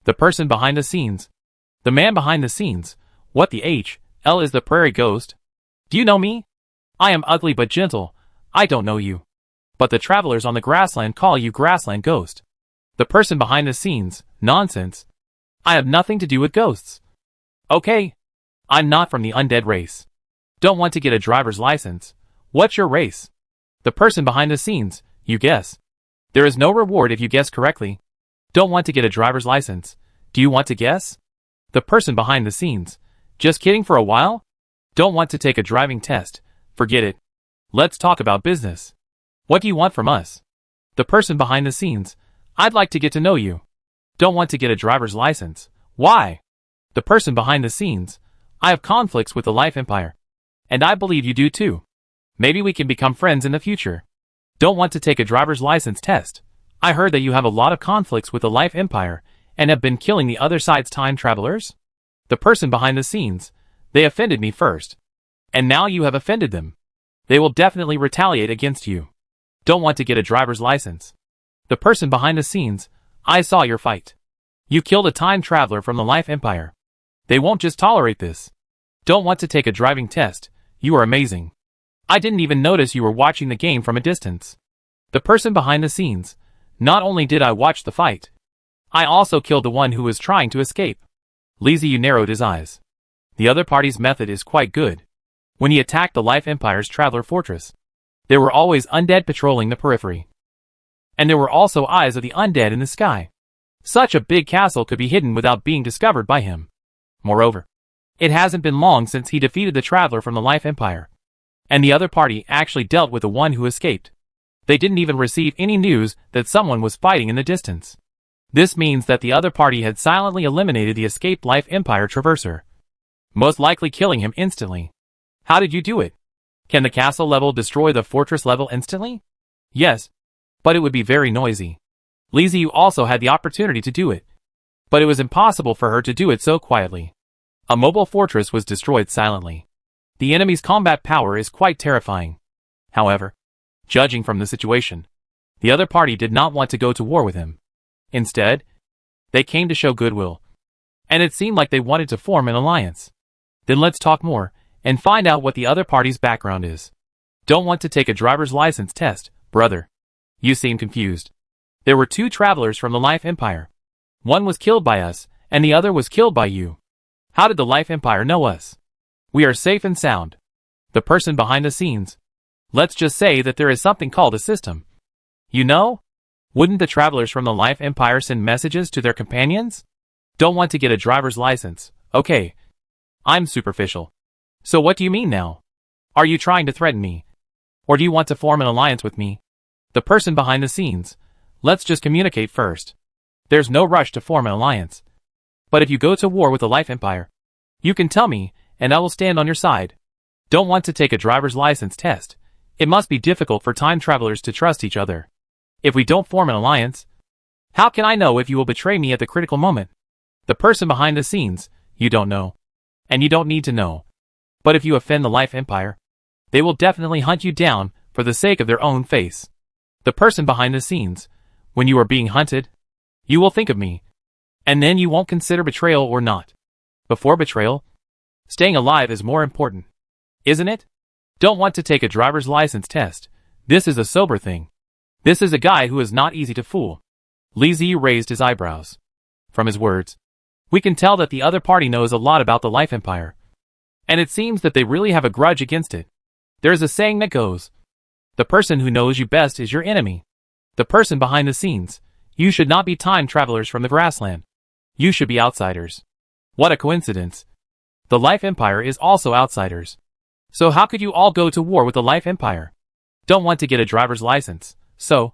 The person behind the scenes. The man behind the scenes. What the HL is the Prairie Ghost? Do you know me? I am ugly but gentle. I don't know you. But the travelers on the grassland call you Grassland Ghost. The person behind the scenes. Nonsense. I have nothing to do with ghosts. Okay. I'm not from the undead race. Don't want to get a driver's license. What's your race? The person behind the scenes. You guess. There is no reward if you guess correctly. Don't want to get a driver's license. Do you want to guess? The person behind the scenes. Just kidding for a while? Don't want to take a driving test. Forget it. Let's talk about business. What do you want from us? The person behind the scenes. I'd like to get to know you. Don't want to get a driver's license. Why? The person behind the scenes. I have conflicts with the Life Empire. And I believe you do too. Maybe we can become friends in the future. Don't want to take a driver's license test. I heard that you have a lot of conflicts with the Life Empire and have been killing the other side's time travelers. The person behind the scenes. They offended me first. And now you have offended them. They will definitely retaliate against you. Don't want to get a driver's license. The person behind the scenes. I saw your fight. You killed a time traveler from the Life Empire. They won't just tolerate this. Don't want to take a driving test. You are amazing. I didn't even notice you were watching the game from a distance. The person behind the scenes. Not only did I watch the fight, I also killed the one who was trying to escape. Liziu narrowed his eyes. The other party's method is quite good. When he attacked the Life Empire's Traveler Fortress, there were always undead patrolling the periphery. And there were also eyes of the undead in the sky. Such a big castle could be hidden without being discovered by him. Moreover, it hasn't been long since he defeated the Traveler from the Life Empire. And the other party actually dealt with the one who escaped. They didn't even receive any news that someone was fighting in the distance. This means that the other party had silently eliminated the escaped Life Empire Traverser, most likely killing him instantly. How did you do it? Can the castle level destroy the fortress level instantly? Yes, but it would be very noisy. Liziu also had the opportunity to do it, but it was impossible for her to do it so quietly. A mobile fortress was destroyed silently. The enemy's combat power is quite terrifying. However, judging from the situation, the other party did not want to go to war with him. Instead, they came to show goodwill, and it seemed like they wanted to form an alliance. Then let's talk more and find out what the other party's background is. Don't want to take a driver's license test, brother. You seem confused. There were 2 travelers from the Life Empire. One was killed by us, and the other was killed by you. How did the Life Empire know us? We are safe and sound. The person behind the scenes. Let's just say that there is something called a system. You know? Wouldn't the travelers from the Life Empire send messages to their companions? Don't want to get a driver's license. Okay. I'm superficial. So what do you mean now? Are you trying to threaten me? Or do you want to form an alliance with me? The person behind the scenes. Let's just communicate first. There's no rush to form an alliance. But if you go to war with the Life Empire, you can tell me, and I will stand on your side. Don't want to take a driver's license test. It must be difficult for time travelers to trust each other. If we don't form an alliance, how can I know if you will betray me at the critical moment? The person behind the scenes. You don't know. And you don't need to know. But if you offend the Life Empire, they will definitely hunt you down for the sake of their own face. The person behind the scenes. When you are being hunted, you will think of me. And then you won't consider betrayal or not. Before betrayal, staying alive is more important. Isn't it? Don't want to take a driver's license test. This is a sober thing. This is a guy who is not easy to fool. Liziu raised his eyebrows. From his words, we can tell that the other party knows a lot about the Life Empire. And it seems that they really have a grudge against it. There's a saying that goes, the person who knows you best is your enemy. The person behind the scenes. You should not be time travelers from the grassland. You should be outsiders. What a coincidence. The Life Empire is also outsiders. So how could you all go to war with the Life Empire? Don't want to get a driver's license. So,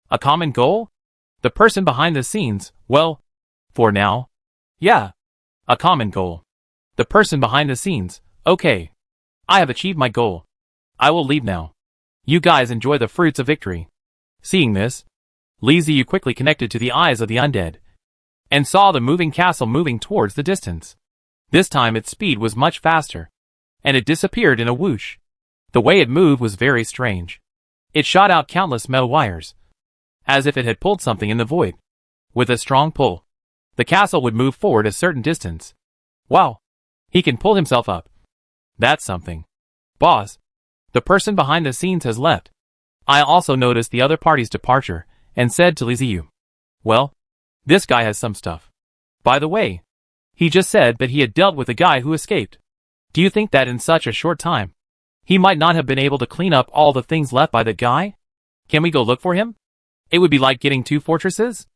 a common goal? The person behind the scenes, well, for now. Yeah. A common goal. The person behind the scenes, okay. I have achieved my goal. I will leave now. You guys enjoy the fruits of victory. Seeing this, Li Ziyu quickly connected to the eyes of the undead, and saw the moving castle moving towards the distance. This time its speed was much faster, and it disappeared in a whoosh. The way it moved was very strange. It shot out countless metal wires, as if it had pulled something in the void. With a strong pull, the castle would move forward a certain distance. Wow! He can pull himself up. That's something. Boss, the person behind the scenes has left. I also noticed the other party's departure, and said to Li Ziyu, well, this guy has some stuff. By the way, he just said that he had dealt with a guy who escaped. Do you think that in such a short time, he might not have been able to clean up all the things left by that guy? Can we go look for him? It would be like getting 2 fortresses?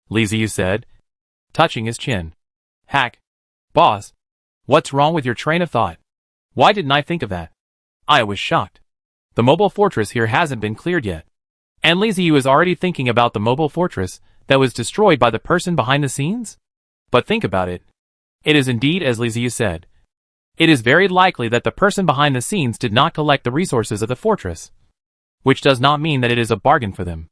Li Ziyu said, touching his chin. Hack. Boss, what's wrong with your train of thought? Why didn't I think of that? I was shocked. The mobile fortress here hasn't been cleared yet. And Li Ziyu is already thinking about the mobile fortress that was destroyed by the person behind the scenes? But think about it. It is indeed as Li Ziyu said. It is very likely that the person behind the scenes did not collect the resources of the fortress. Which does not mean that it is a bargain for them.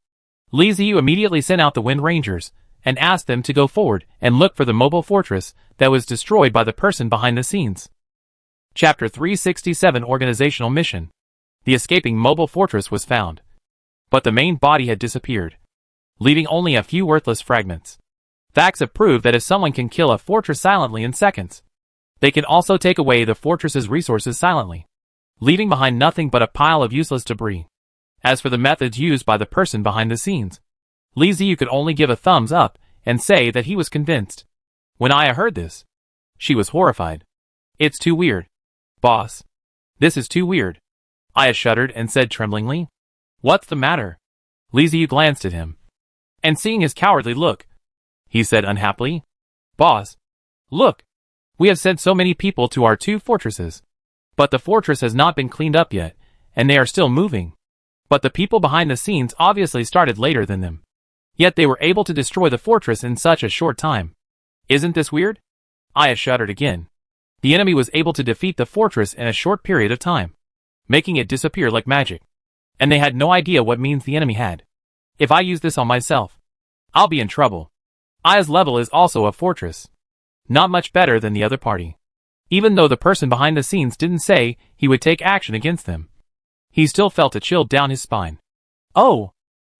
Li Ziyu immediately sent out the Wind Rangers, and asked them to go forward and look for the mobile fortress that was destroyed by the person behind the scenes. Chapter 367 Organizational Mission. The escaping mobile fortress was found, but the main body had disappeared, leaving only a few worthless fragments. Facts have proved that if someone can kill a fortress silently in seconds, they can also take away the fortress's resources silently, leaving behind nothing but a pile of useless debris. As for the methods used by the person behind the scenes, Li Ziyu could only give a thumbs up and say that he was convinced. When Aya heard this, she was horrified. It's too weird. Boss. This is too weird. Aya shuddered and said tremblingly. What's the matter? Li Ziyu glanced at him, and seeing his cowardly look, he said unhappily. Boss. Look. We have sent so many people to our 2 fortresses, but the fortress has not been cleaned up yet, and they are still moving. But the people behind the scenes obviously started later than them. Yet they were able to destroy the fortress in such a short time. Isn't this weird? Aya shuddered again. The enemy was able to defeat the fortress in a short period of time, making it disappear like magic. And they had no idea what means the enemy had. If I use this on myself, I'll be in trouble. Aya's level is also a fortress. Not much better than the other party. Even though the person behind the scenes didn't say he would take action against them, he still felt a chill down his spine. Oh!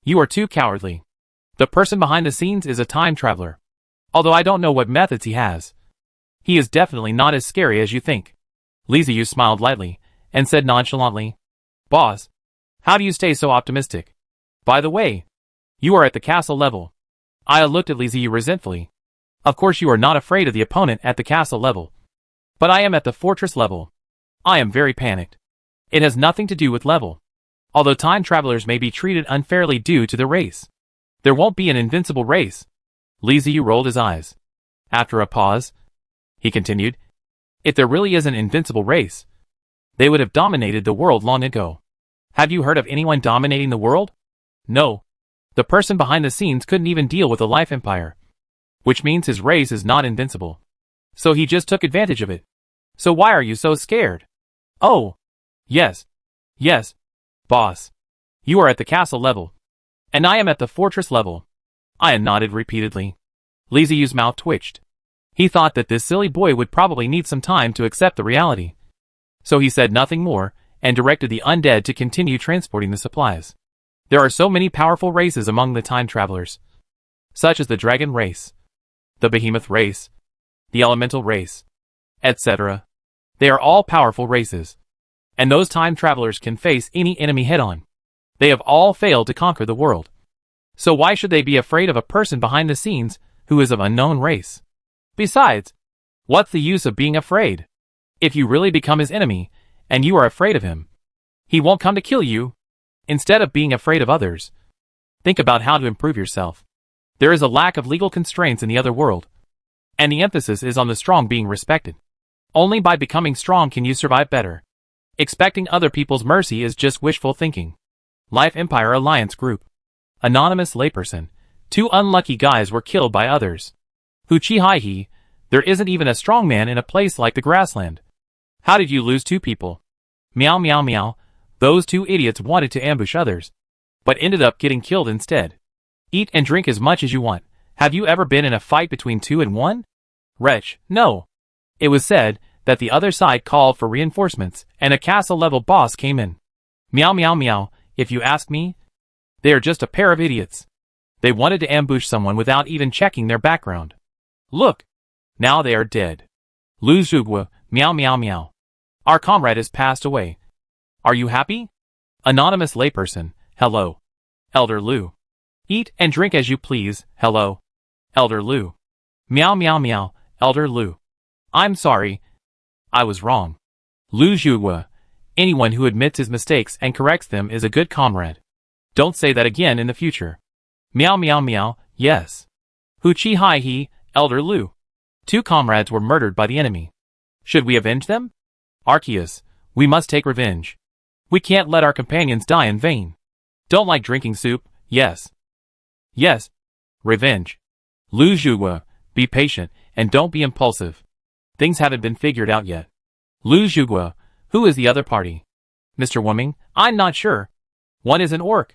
You are too cowardly. The person behind the scenes is a time traveler. Although I don't know what methods he has. He is definitely not as scary as you think. Li Ziyu smiled lightly, and said nonchalantly, Boss, how do you stay so optimistic? By the way, you are at the castle level. Aya looked at Li Ziyu resentfully. Of course you are not afraid of the opponent at the castle level. But I am at the fortress level. I am very panicked. It has nothing to do with level. Although time travelers may be treated unfairly due to the race, there won't be an invincible race. Li Ziyu rolled his eyes. After a pause, he continued, if there really is an invincible race, they would have dominated the world long ago. Have you heard of anyone dominating the world? No. The person behind the scenes couldn't even deal with the Life Empire, which means his race is not invincible. So he just took advantage of it. So why are you so scared? Oh. Yes. Yes. Boss. You are at the castle level. And I am at the fortress level. Aya nodded repeatedly. Li Ziyu's mouth twitched. He thought that this silly boy would probably need some time to accept the reality. So he said nothing more, and directed the undead to continue transporting the supplies. There are so many powerful races among the time travelers, such as the dragon race, the behemoth race, the elemental race, etc. They are all powerful races, and those time travelers can face any enemy head-on. They have all failed to conquer the world. So why should they be afraid of a person behind the scenes who is of unknown race? Besides, what's the use of being afraid? If you really become his enemy, and you are afraid of him, he won't come to kill you. Instead of being afraid of others, think about how to improve yourself. There is a lack of legal constraints in the other world, and the emphasis is on the strong being respected. Only by becoming strong can you survive better. Expecting other people's mercy is just wishful thinking. Life Empire Alliance Group. Anonymous layperson. 2 unlucky guys were killed by others. Hoochie-hi-he, there isn't even a strong man in a place like the grassland. How did you lose 2 people? Meow meow meow, those 2 idiots wanted to ambush others, but ended up getting killed instead. Eat and drink as much as you want. Have you ever been in a fight between 2 and 1? Wretch, no. It was said that the other side called for reinforcements and a castle-level boss came in. Meow meow meow, if you ask me, they are just a pair of idiots. They wanted to ambush someone without even checking their background. Look, now they are dead. Lu Zhuguo, meow meow meow. Our comrade has passed away. Are you happy? Anonymous layperson, hello. Elder Lu. Eat and drink as you please, hello. Elder Lu. Meow meow meow, Elder Lu. I'm sorry. I was wrong. Lu Zhuguo. Anyone who admits his mistakes and corrects them is a good comrade. Don't say that again in the future. Meow meow meow, yes. Hoochie-hi-he, Elder Lu. 2 comrades were murdered by the enemy. Should we avenge them? Arceus, we must take revenge. We can't let our companions die in vain. Don't like drinking soup, yes. Yes. Revenge. Lu Zhuguo, be patient, and don't be impulsive. Things haven't been figured out yet. Lu Zhuguo, who is the other party? Mr. Wumming, I'm not sure. One is an orc.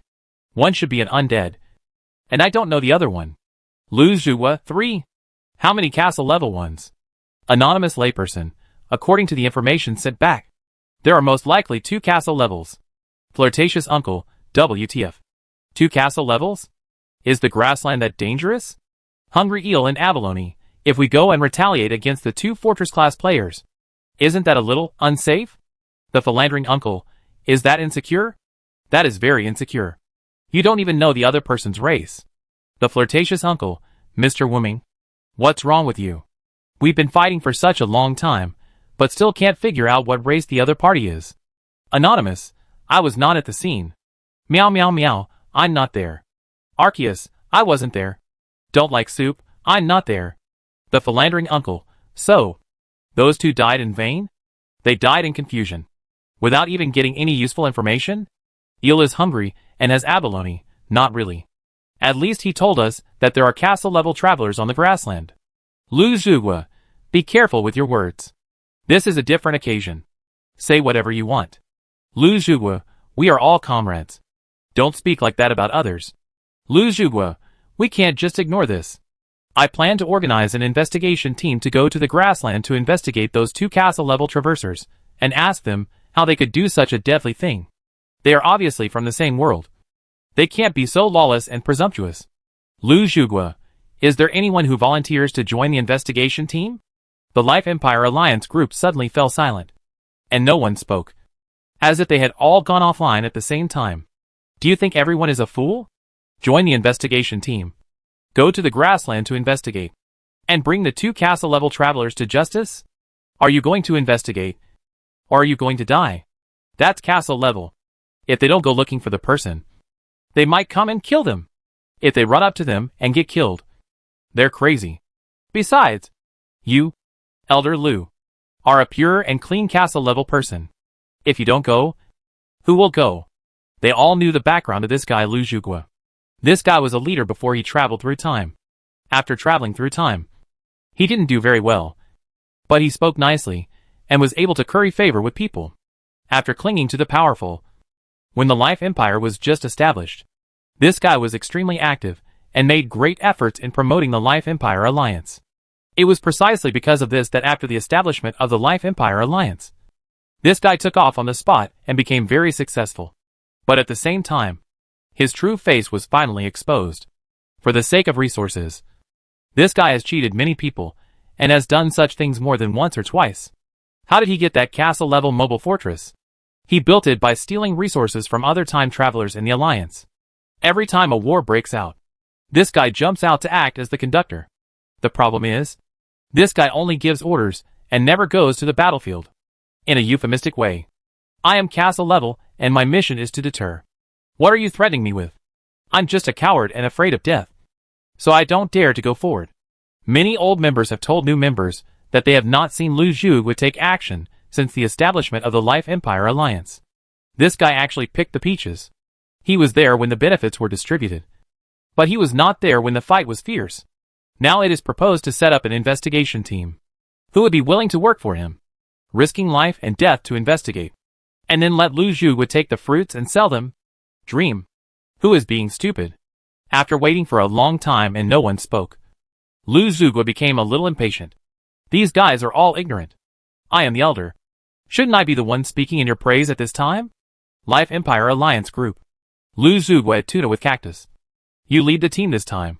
One should be an undead. And I don't know the other one. Lu Zhuguo, 3. How many castle-level ones? Anonymous layperson, according to the information sent back, there are most likely 2 castle levels. Flirtatious uncle, WTF. 2 castle levels? Is the grassland that dangerous? Hungry eel and abalone, if we go and retaliate against the 2 fortress-class players, isn't that a little unsafe? The philandering uncle, is that insecure? That is very insecure. You don't even know the other person's race. The flirtatious uncle, Mr. Wumming. What's wrong with you? We've been fighting for such a long time, but still can't figure out what race the other party is. Anonymous, I was not at the scene. Meow meow meow, I'm not there. Arceus, I wasn't there. Don't like soup, I'm not there. The philandering uncle, so, those 2 died in vain? They died in confusion. Without even getting any useful information? Eel is hungry and has abalone, not really. At least he told us that there are castle-level travelers on the grassland. Lu Zhuguo, be careful with your words. This is a different occasion. Say whatever you want. Lu Zhuguo, we are all comrades. Don't speak like that about others. Lu Zhuguo, we can't just ignore this. I plan to organize an investigation team to go to the grassland to investigate those 2 castle-level traversers, and ask them how they could do such a deadly thing. They are obviously from the same world. They can't be so lawless and presumptuous. Lu Zhuguo, is there anyone who volunteers to join the investigation team? The Life Empire Alliance group suddenly fell silent, and no one spoke, as if they had all gone offline at the same time. Do you think everyone is a fool? Join the investigation team. Go to the grassland to investigate, and bring the 2 castle-level travelers to justice? Are you going to investigate, or are you going to die? That's castle level. If they don't go looking for the person, they might come and kill them. If they run up to them and get killed, they're crazy. Besides, you, Elder Lu, are a pure and clean castle-level person. If you don't go, who will go? They all knew the background of this guy Lu Zhuguo. This guy was a leader before he traveled through time. After traveling through time, he didn't do very well, but he spoke nicely, and was able to curry favor with people. After clinging to the powerful, when the Life Empire was just established, this guy was extremely active, and made great efforts in promoting the Life Empire Alliance. It was precisely because of this that after the establishment of the Life Empire Alliance, this guy took off on the spot and became very successful. But at the same time, his true face was finally exposed. For the sake of resources, this guy has cheated many people, and has done such things more than once or twice. How did he get that castle-level mobile fortress? He built it by stealing resources from other time travelers in the Alliance. Every time a war breaks out, this guy jumps out to act as the conductor. The problem is, this guy only gives orders, and never goes to the battlefield. in a euphemistic way. I am castle level, and my mission is to deter. What are you threatening me with? I'm just a coward and afraid of death. So I don't dare to go forward. Many old members have told new members that they have not seen Lu Zhuge take action since the establishment of the Life Empire Alliance. This guy actually picked the peaches. He was there when the benefits were distributed. But he was not there when the fight was fierce. Now it is proposed to set up an investigation team. Who would be willing to work for him? Risking life and death to investigate. And then let Lu Zhuge take the fruits and sell them? Dream. Who is being stupid? After waiting for a long time and no one spoke, Lu Zhuge became a little impatient. These guys are all ignorant. I am the elder. Shouldn't I be the one speaking in your praise at this time? Life Empire Alliance Group. Lu Zhuge at Tuna with Cactus. You lead the team this time.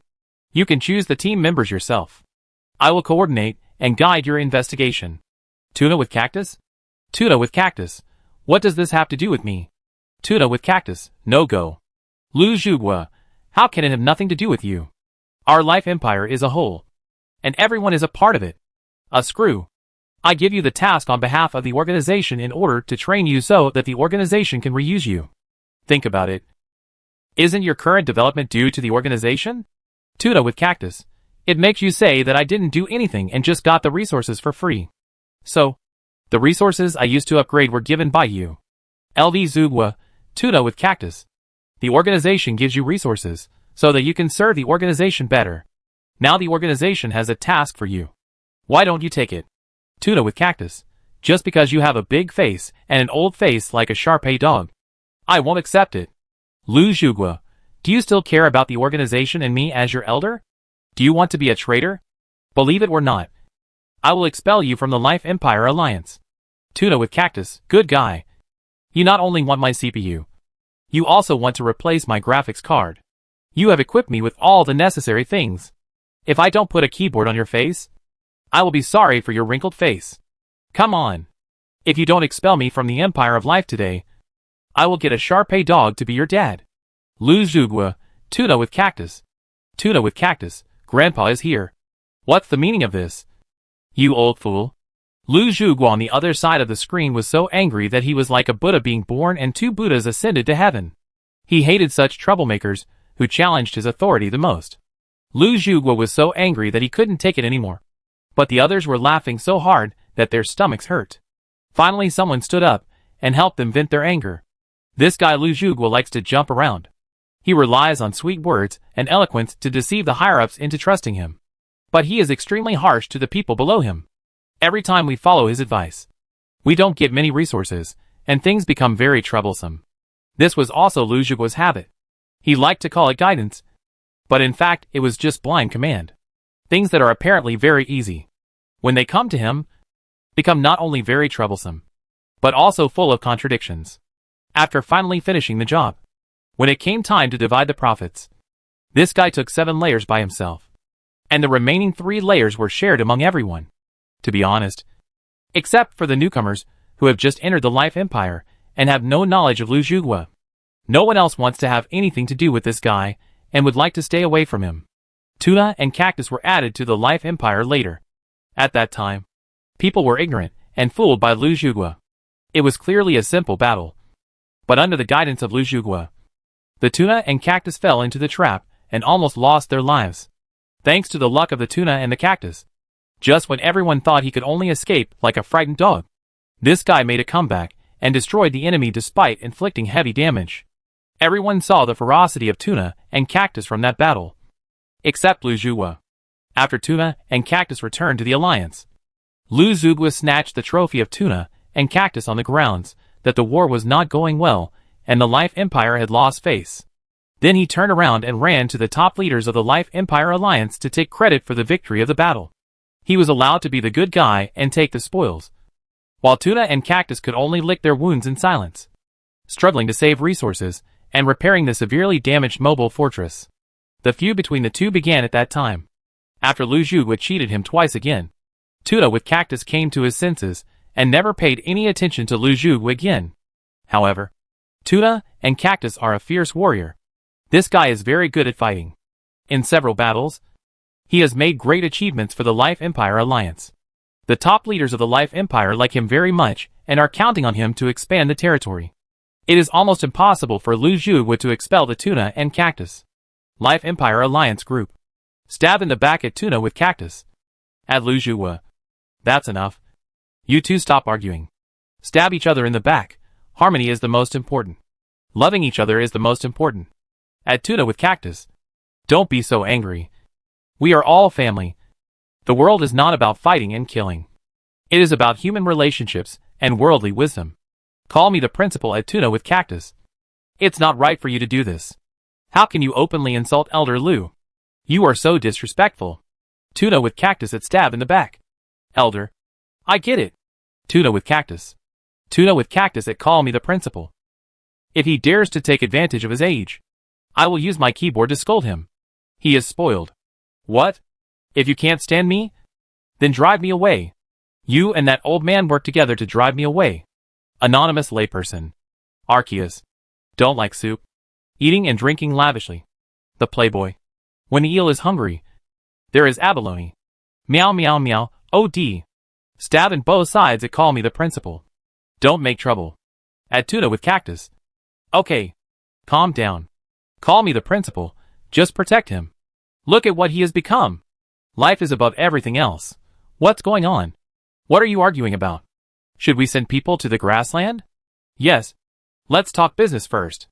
You can choose the team members yourself. I will coordinate and guide your investigation. Tuna with Cactus? Tuna with Cactus. What does this have to do with me? Tuna with Cactus. No go. Lu Zhuge. How can it have nothing to do with you? Our Life Empire is a whole. And everyone is a part of it. A screw. I give you the task on behalf of the organization in order to train you so that the organization can reuse you. Think about it. Isn't your current development due to the organization? Tuna with Cactus. It makes you say that I didn't do anything and just got the resources for free. So, the resources I used to upgrade were given by you. LV Zhuge. Tuna with Cactus. The organization gives you resources, so that you can serve the organization better. Now the organization has a task for you. Why don't you take it? Tuna with Cactus. Just because you have a big face and an old face like a Shar-Pei dog. I won't accept it. Lu Zhuge. Do you still care about the organization and me as your elder? Do you want to be a traitor? Believe it or not, I will expel you from the Life Empire Alliance. Tuna with Cactus. Good guy. You not only want my CPU, you also want to replace my graphics card. You have equipped me with all the necessary things. If I don't put a keyboard on your face, I will be sorry for your wrinkled face. Come on. If you don't expel me from the Empire of Life today, I will get a Shar-Pei dog to be your dad. Lu Zhuge. Tuna with Cactus. Tuna with Cactus. Grandpa is here. What's the meaning of this? You old fool. Lu Zhuge on the other side of the screen was so angry that he was like a Buddha being born and two Buddhas ascended to heaven. He hated such troublemakers who challenged his authority the most. Lu Zhuge was so angry that he couldn't take it anymore. But the others were laughing so hard that their stomachs hurt. Finally someone stood up and helped them vent their anger. This guy Lu Zhuge likes to jump around. He relies on sweet words and eloquence to deceive the higher-ups into trusting him. But he is extremely harsh to the people below him. Every time we follow his advice, we don't get many resources, and things become very troublesome. This was also Lu Zhuge's habit. He liked to call it guidance, but in fact it was just blind command. Things that are apparently very easy, when they come to him, become not only very troublesome, but also full of contradictions. After finally finishing the job, when it came time to divide the profits, this guy took 7 layers by himself, and the remaining 3 layers were shared among everyone. To be honest, except for the newcomers who have just entered the Life Empire and have no knowledge of Lu Zhuge. No one else wants to have anything to do with this guy and would like to stay away from him. Tuna and Cactus were added to the Life Empire later. At that time, people were ignorant and fooled by Lu Zhuge. It was clearly a simple battle. But under the guidance of Lu Zhuge, the Tuna and Cactus fell into the trap and almost lost their lives. Thanks to the luck of the Tuna and the Cactus. Just when everyone thought he could only escape like a frightened dog, this guy made a comeback and destroyed the enemy despite inflicting heavy damage. Everyone saw the ferocity of Tuna and Cactus from that battle, except Lu Zhuge. After Tuna and Cactus returned to the Alliance, Lu Zhuge snatched the trophy of Tuna and Cactus on the grounds that the war was not going well and the Life Empire had lost face. Then he turned around and ran to the top leaders of the Life Empire Alliance to take credit for the victory of the battle. He was allowed to be the good guy and take the spoils, while Tuna and Cactus could only lick their wounds in silence, struggling to save resources and repairing the severely damaged mobile fortress. The feud between the two began at that time. After Lu Zhuge cheated him twice again, Tuna with Cactus came to his senses and never paid any attention to Lu Zhuge again. However, Tuna and Cactus are a fierce warrior. This guy is very good at fighting. In several battles, he has made great achievements for the Life Empire Alliance. The top leaders of the Life Empire like him very much and are counting on him to expand the territory. It is almost impossible for Lu Zhuge to expel the Tuna and Cactus. Life Empire Alliance Group. Stab in the back at Tuna with Cactus. At Lu Zhuge. That's enough. You two stop arguing. Stab each other in the back. Harmony is the most important. Loving each other is the most important. At Tuna with Cactus. Don't be so angry. We are all family. The world is not about fighting and killing. It is about human relationships and worldly wisdom. Call me the principal at Tuna with Cactus. It's not right for you to do this. How can you openly insult Elder Lu? You are so disrespectful. Tuna with Cactus at Stab in the back. Elder. I get it. Tuna with Cactus. Tuna with Cactus at Call me the principal. If he dares to take advantage of his age, I will use my keyboard to scold him. He is spoiled. What? If you can't stand me? Then drive me away. You and that old man work together to drive me away. Anonymous layperson. Arceus. Don't like soup. Eating and drinking lavishly. The playboy. When the eel is hungry, there is abalone. Meow meow meow, OD. Stab in both sides at Call me the principal. Don't make trouble. At Tuna with Cactus. Okay. Calm down. Call me the principal, just protect him. Look at what he has become. Life is above everything else. What's going on? What are you arguing about? Should we send people to the grassland? Yes. Let's talk business first.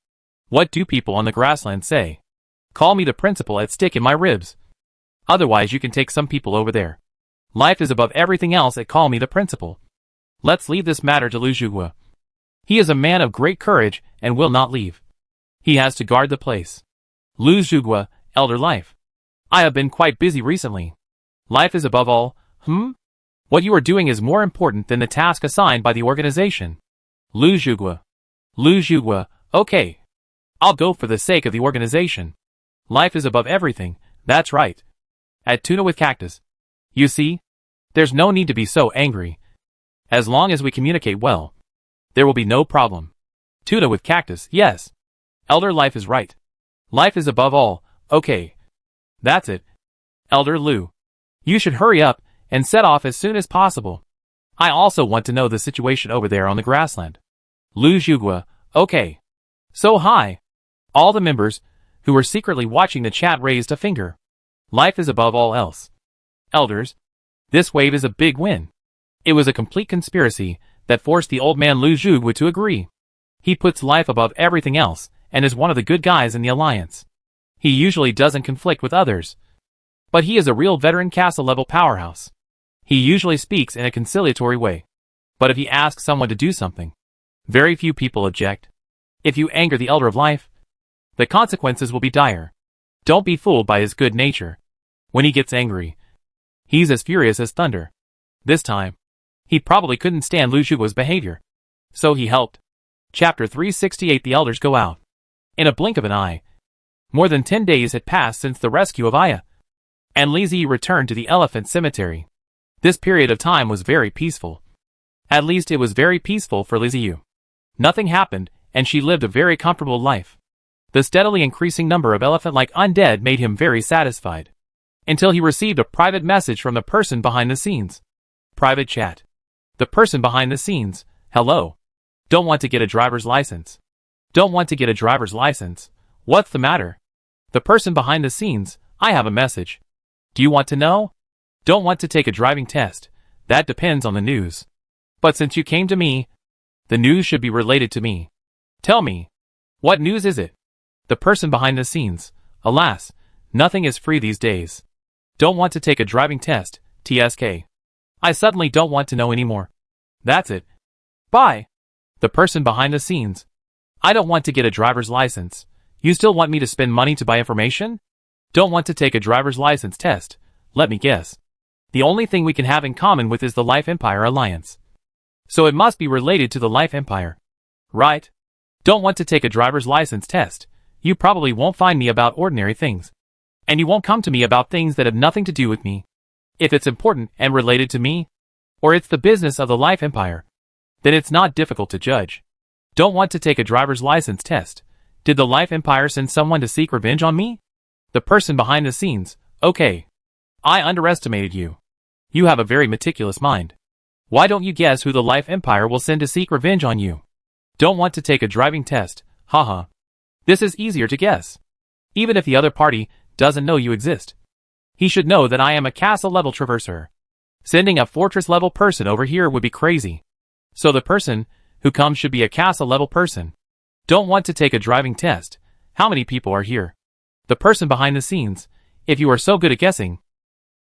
What do people on the grassland say? Call me the principal at Stick in my ribs. Otherwise you can take some people over there. Life is above everything else at Call me the principal. Let's leave this matter to Lu Zhuge. He is a man of great courage and will not leave. He has to guard the place. Lu Zhuge, Elder Life. I have been quite busy recently. Life is above all, What you are doing is more important than the task assigned by the organization. Lu Zhuge. Lu Zhuge, okay. I'll go for the sake of the organization. Life is above everything, that's right. At Tuna with Cactus. You see? There's no need to be so angry. As long as we communicate well, there will be no problem. Tuna with Cactus, yes. Elder Life is right. Life is above all, okay. That's it. Elder Lu. You should hurry up and set off as soon as possible. I also want to know the situation over there on the grassland. Lu Zhuge, okay. So hi. All the members who were secretly watching the chat raised a finger. Life is above all else. Elders, this wave is a big win. It was a complete conspiracy that forced the old man Lu Zhuge to agree. He puts life above everything else and is one of the good guys in the alliance. He usually doesn't conflict with others. But he is a real veteran castle-level powerhouse. He usually speaks in a conciliatory way. But if he asks someone to do something, very few people object. If you anger the Elder of Life, the consequences will be dire. Don't be fooled by his good nature. When he gets angry, he's as furious as thunder. This time, he probably couldn't stand Lu Zhuge's behavior. So he helped. Chapter 368. The Elders go out. In a blink of an eye, more than 10 days had passed since the rescue of Aya, and Li Ziyi returned to the elephant cemetery. This period of time was very peaceful. At least it was very peaceful for Li Ziyi. Nothing happened, and she lived a very comfortable life. The steadily increasing number of elephant-like undead made him very satisfied. Until he received a private message from the person behind the scenes. Private chat. The person behind the scenes, hello. Don't want to get a driver's license. Don't want to get a driver's license. What's the matter? The person behind the scenes, I have a message. Do you want to know? Don't want to take a driving test. That depends on the news. But since you came to me, the news should be related to me. Tell me. What news is it? The person behind the scenes, alas, nothing is free these days. Don't want to take a driving test, TSK. I suddenly don't want to know anymore. That's it. Bye. The person behind the scenes. I don't want to get a driver's license. You still want me to spend money to buy information? Don't want to take a driver's license test. Let me guess. The only thing we can have in common with is the Life Empire Alliance. So it must be related to the Life Empire. Right? Don't want to take a driver's license test. You probably won't find me about ordinary things. And you won't come to me about things that have nothing to do with me. If it's important and related to me, or it's the business of the Life Empire, then it's not difficult to judge. Don't want to take a driver's license test. Did the Life Empire send someone to seek revenge on me? The person behind the scenes, okay. I underestimated you. You have a very meticulous mind. Why don't you guess who the Life Empire will send to seek revenge on you? Don't want to take a driving test, haha. This is easier to guess. Even if the other party doesn't know you exist. He should know that I am a castle-level traverser. Sending a fortress-level person over here would be crazy. So the person who comes should be a castle-level person. Don't want to take a driving test. How many people are here? The person behind the scenes. If you are so good at guessing,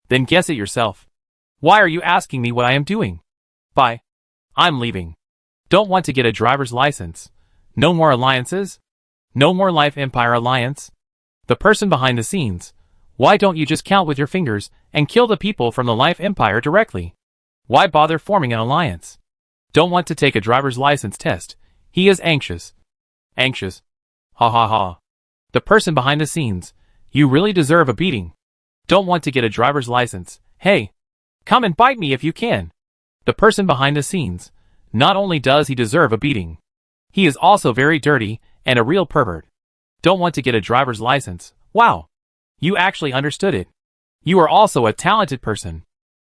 then guess it yourself. Why are you asking me what I am doing? Bye. I'm leaving. Don't want to get a driver's license. No more alliances? No more Life Empire alliance? The person behind the scenes. Why don't you just count with your fingers and kill the people from the Life Empire directly? Why bother forming an alliance? Don't want to take a driver's license test. He is anxious. Anxious. Ha ha ha. The person behind the scenes. You really deserve a beating. Don't want to get a driver's license. Hey. Come and bite me if you can. The person behind the scenes. Not only does he deserve a beating, he is also very dirty and a real pervert. Don't want to get a driver's license. Wow. You actually understood it. You are also a talented person.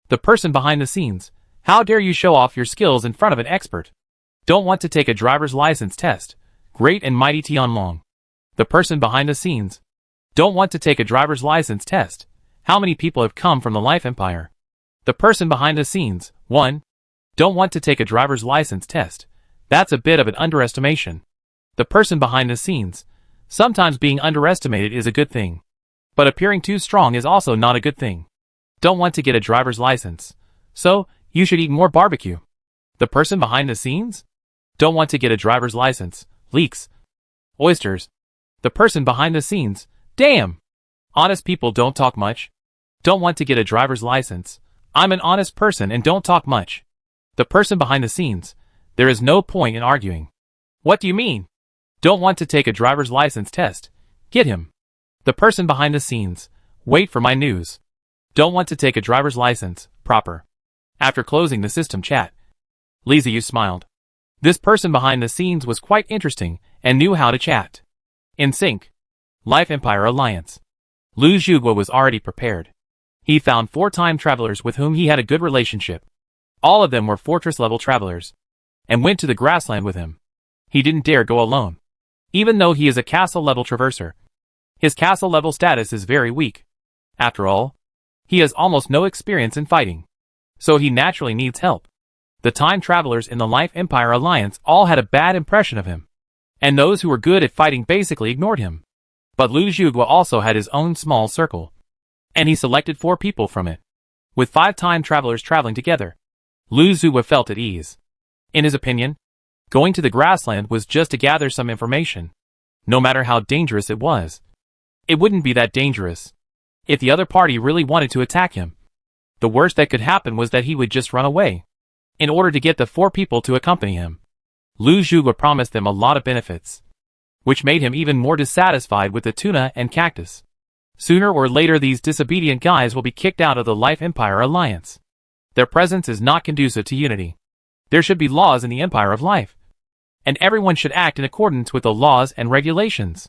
The person behind the scenes. How dare you show off your skills in front of an expert? Don't want to take a driver's license test. Great and mighty Tian Long. The person behind the scenes. Don't want to take a driver's license test. How many people have come from the Life Empire? The person behind the scenes. 1. Don't want to take a driver's license test. That's a bit of an underestimation. The person behind the scenes. Sometimes being underestimated is a good thing. But appearing too strong is also not a good thing. Don't want to get a driver's license. So, you should eat more barbecue. The person behind the scenes? Don't want to get a driver's license. Leeks. Oysters. The person behind the scenes. Damn! Honest people don't talk much. Don't want to get a driver's license. I'm an honest person and don't talk much. The person behind the scenes. There is no point in arguing. What do you mean? Don't want to take a driver's license test. Get him. The person behind the scenes. Wait for my news. Don't want to take a driver's license. Proper. After closing the system chat, Liziu smiled. This person behind the scenes was quite interesting and knew how to chat. In sync. Life Empire Alliance. Lu Zhuge was already prepared. He found 4 time travelers with whom he had a good relationship. All of them were fortress-level travelers. And went to the grassland with him. He didn't dare go alone. Even though he is a castle-level traverser. His castle-level status is very weak. After all, he has almost no experience in fighting. So he naturally needs help. The time travelers in the Life Empire Alliance all had a bad impression of him. And those who were good at fighting basically ignored him. But Lu Zhuge also had his own small circle. And he selected 4 people from it. With 5 time travelers traveling together, Lu Zhuge felt at ease. In his opinion, going to the grassland was just to gather some information. No matter how dangerous it was. It wouldn't be that dangerous. If the other party really wanted to attack him, the worst that could happen was that he would just run away. In order to get the 4 people to accompany him, Lu Zhuge promised them a lot of benefits, which made him even more dissatisfied with the tuna and cactus. Sooner or later these disobedient guys will be kicked out of the Life Empire Alliance. Their presence is not conducive to unity. There should be laws in the Empire of Life. And everyone should act in accordance with the laws and regulations.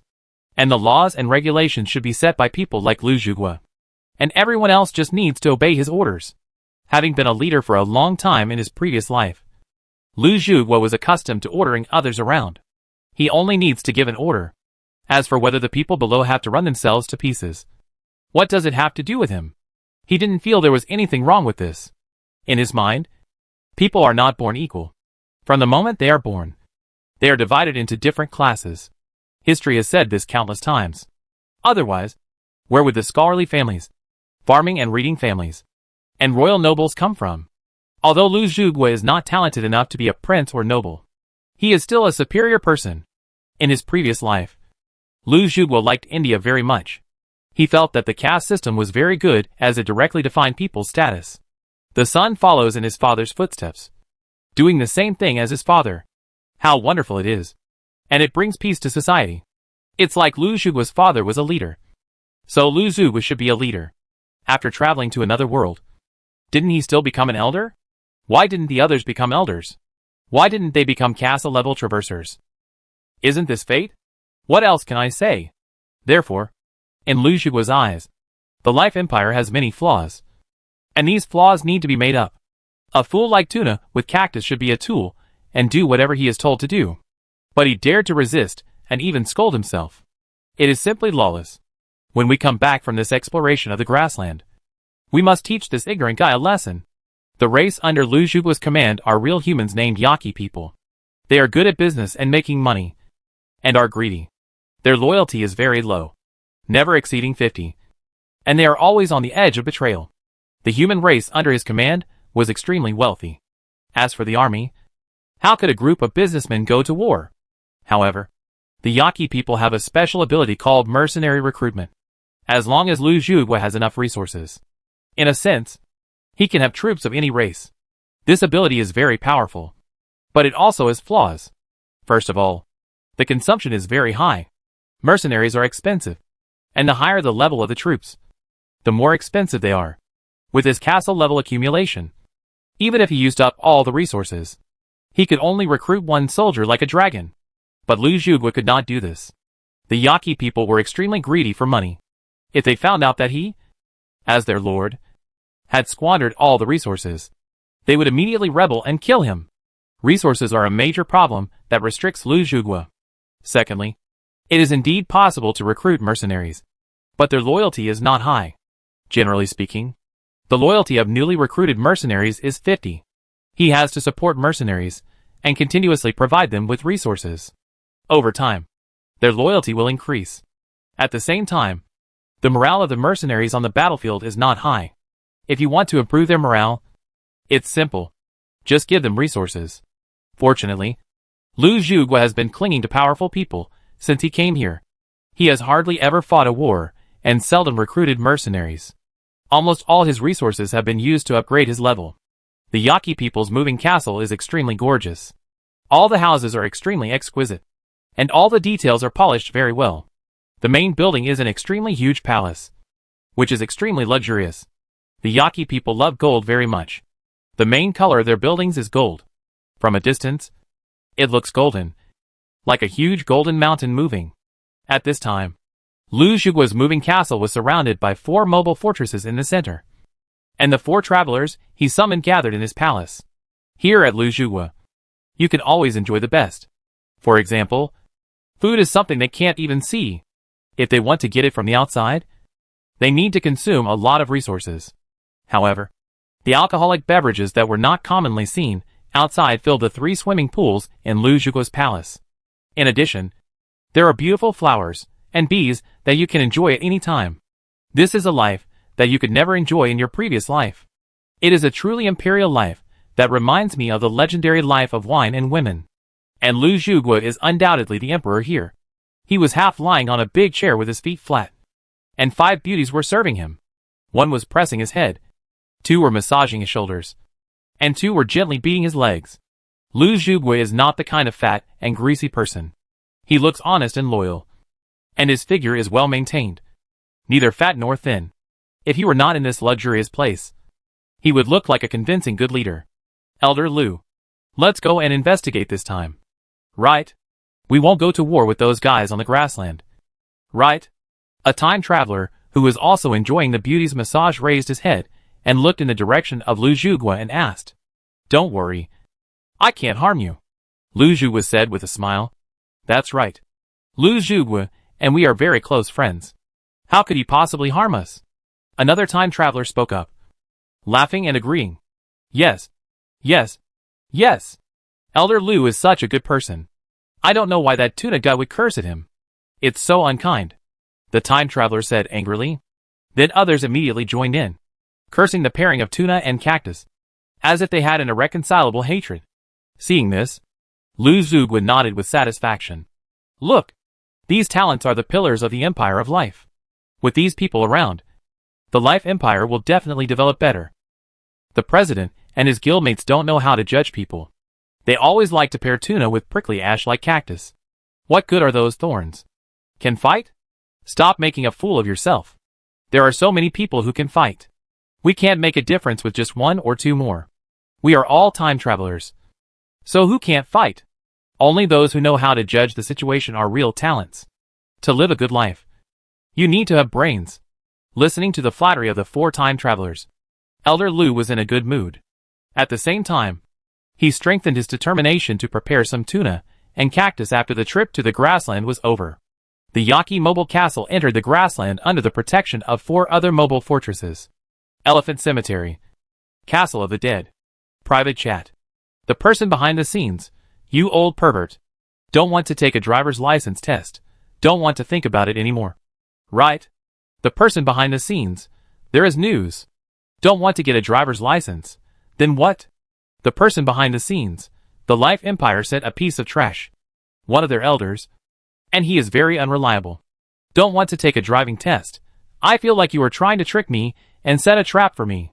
And the laws and regulations should be set by people like Lu Zhuge. And everyone else just needs to obey his orders. Having been a leader for a long time in his previous life, Lu Zhuge was accustomed to ordering others around. He only needs to give an order. As for whether the people below have to run themselves to pieces, what does it have to do with him? He didn't feel there was anything wrong with this. In his mind, people are not born equal. From the moment they are born, they are divided into different classes. History has said this countless times. Otherwise, where would the scholarly families, farming and reading families, and royal nobles come from? Although Lu Zhuge is not talented enough to be a prince or noble, he is still a superior person. In his previous life, Lu Zhuge liked India very much. He felt that the caste system was very good as it directly defined people's status. The son follows in his father's footsteps, doing the same thing as his father. How wonderful it is. And it brings peace to society. It's like Lu Zhuge's father was a leader. So Lu Zhuge should be a leader. After traveling to another world, didn't he still become an elder? Why didn't the others become elders? Why didn't they become castle-level traversers? Isn't this fate? What else can I say? Therefore, in Lu Zhuge's eyes, the Life Empire has many flaws. And these flaws need to be made up. A fool like Tuna with Cactus should be a tool and do whatever he is told to do. But he dared to resist and even scold himself. It is simply lawless. When we come back from this exploration of the grassland, we must teach this ignorant guy a lesson. The race under Lu Zhuguo's command are real humans named Yaqui people. They are good at business and making money, and are greedy. Their loyalty is very low, never exceeding 50. And they are always on the edge of betrayal. The human race under his command was extremely wealthy. As for the army, how could a group of businessmen go to war? However, the Yaqui people have a special ability called mercenary recruitment. As long as Lu Zhuguo has enough resources, in a sense, he can have troops of any race. This ability is very powerful, but it also has flaws. First of all, the consumption is very high. Mercenaries are expensive, and the higher the level of the troops, the more expensive they are. With his castle-level accumulation, even if he used up all the resources, he could only recruit one soldier like a dragon. But Lu Zhuguo could not do this. The Yaqui people were extremely greedy for money. If they found out that he, as their lord, had squandered all the resources, they would immediately rebel and kill him. Resources are a major problem that restricts Lu Zhuguo. Secondly, it is indeed possible to recruit mercenaries, but their loyalty is not high. Generally speaking, the loyalty of newly recruited mercenaries is 50. He has to support mercenaries and continuously provide them with resources. Over time, their loyalty will increase. At the same time, the morale of the mercenaries on the battlefield is not high. If you want to improve their morale, it's simple. Just give them resources. Fortunately, Lu Zhuguo has been clinging to powerful people since he came here. He has hardly ever fought a war and seldom recruited mercenaries. Almost all his resources have been used to upgrade his level. The Yaqui people's moving castle is extremely gorgeous. All the houses are extremely exquisite, and all the details are polished very well. The main building is an extremely huge palace, which is extremely luxurious. The Yaqui people love gold very much. The main color of their buildings is gold. From a distance, it looks golden, like a huge golden mountain moving. At this time, Lu Zhuguo's moving castle was surrounded by 4 mobile fortresses in the center, and the 4 travelers he summoned gathered in his palace. Here at Lu Zhuguo, you can always enjoy the best. For example, food is something they can't even see. If they want to get it from the outside, they need to consume a lot of resources. However, the alcoholic beverages that were not commonly seen outside filled the 3 swimming pools in Lu Zhuguo's palace. In addition, there are beautiful flowers and bees that you can enjoy at any time. This is a life that you could never enjoy in your previous life. It is a truly imperial life that reminds me of the legendary life of wine and women. And Lu Zhuguo is undoubtedly the emperor here. He was half lying on a big chair with his feet flat, and 5 beauties were serving him. 1 was pressing his head, 2 were massaging his shoulders, and 2 were gently beating his legs. Lu Zhuguo is not the kind of fat and greasy person. He looks honest and loyal, and his figure is well maintained, neither fat nor thin. If he were not in this luxurious place, he would look like a convincing good leader. Elder Lu, let's go and investigate this time. Right? We won't go to war with those guys on the grassland. Right? A time traveler, who was also enjoying the beauty's massage, raised his head and looked in the direction of Lu Zhuguo and asked, "Don't worry. I can't harm you," Lu Zhuguo said with a smile. "That's right. Lu Zhuguo and we are very close friends. How could he possibly harm us?" Another time traveler spoke up, laughing and agreeing. Yes. Yes. Yes. Elder Lu is such a good person. I don't know why that tuna guy would curse at him. It's so unkind, the time traveler said angrily. Then others immediately joined in, cursing the pairing of Tuna and Cactus, as if they had an irreconcilable hatred. Seeing this, Lu Zhuguo nodded with satisfaction. Look, these talents are the pillars of the Empire of Life. With these people around, the Life Empire will definitely develop better. The president and his guildmates don't know how to judge people. They always like to pair Tuna with prickly ash like Cactus. What good are those thorns? Can fight? Stop making a fool of yourself. There are so many people who can fight. We can't make a difference with just 1 or 2 more. We are all time travelers. So who can't fight? Only those who know how to judge the situation are real talents. To live a good life, you need to have brains. Listening to the flattery of the 4 time travelers, Elder Lu was in a good mood. At the same time, he strengthened his determination to prepare some tuna and cactus after the trip to the grassland was over. The Yaki mobile castle entered the grassland under the protection of 4 other mobile fortresses. Elephant Cemetery. Castle of the Dead. Private chat. The person behind the scenes. You old pervert. Don't want to take a driver's license test. Don't want to think about it anymore. Right? The person behind the scenes. There is news. Don't want to get a driver's license. Then what? The person behind the scenes. The Life Empire sent a piece of trash. One of their elders. And he is very unreliable. Don't want to take a driving test. I feel like you are trying to trick me and set a trap for me.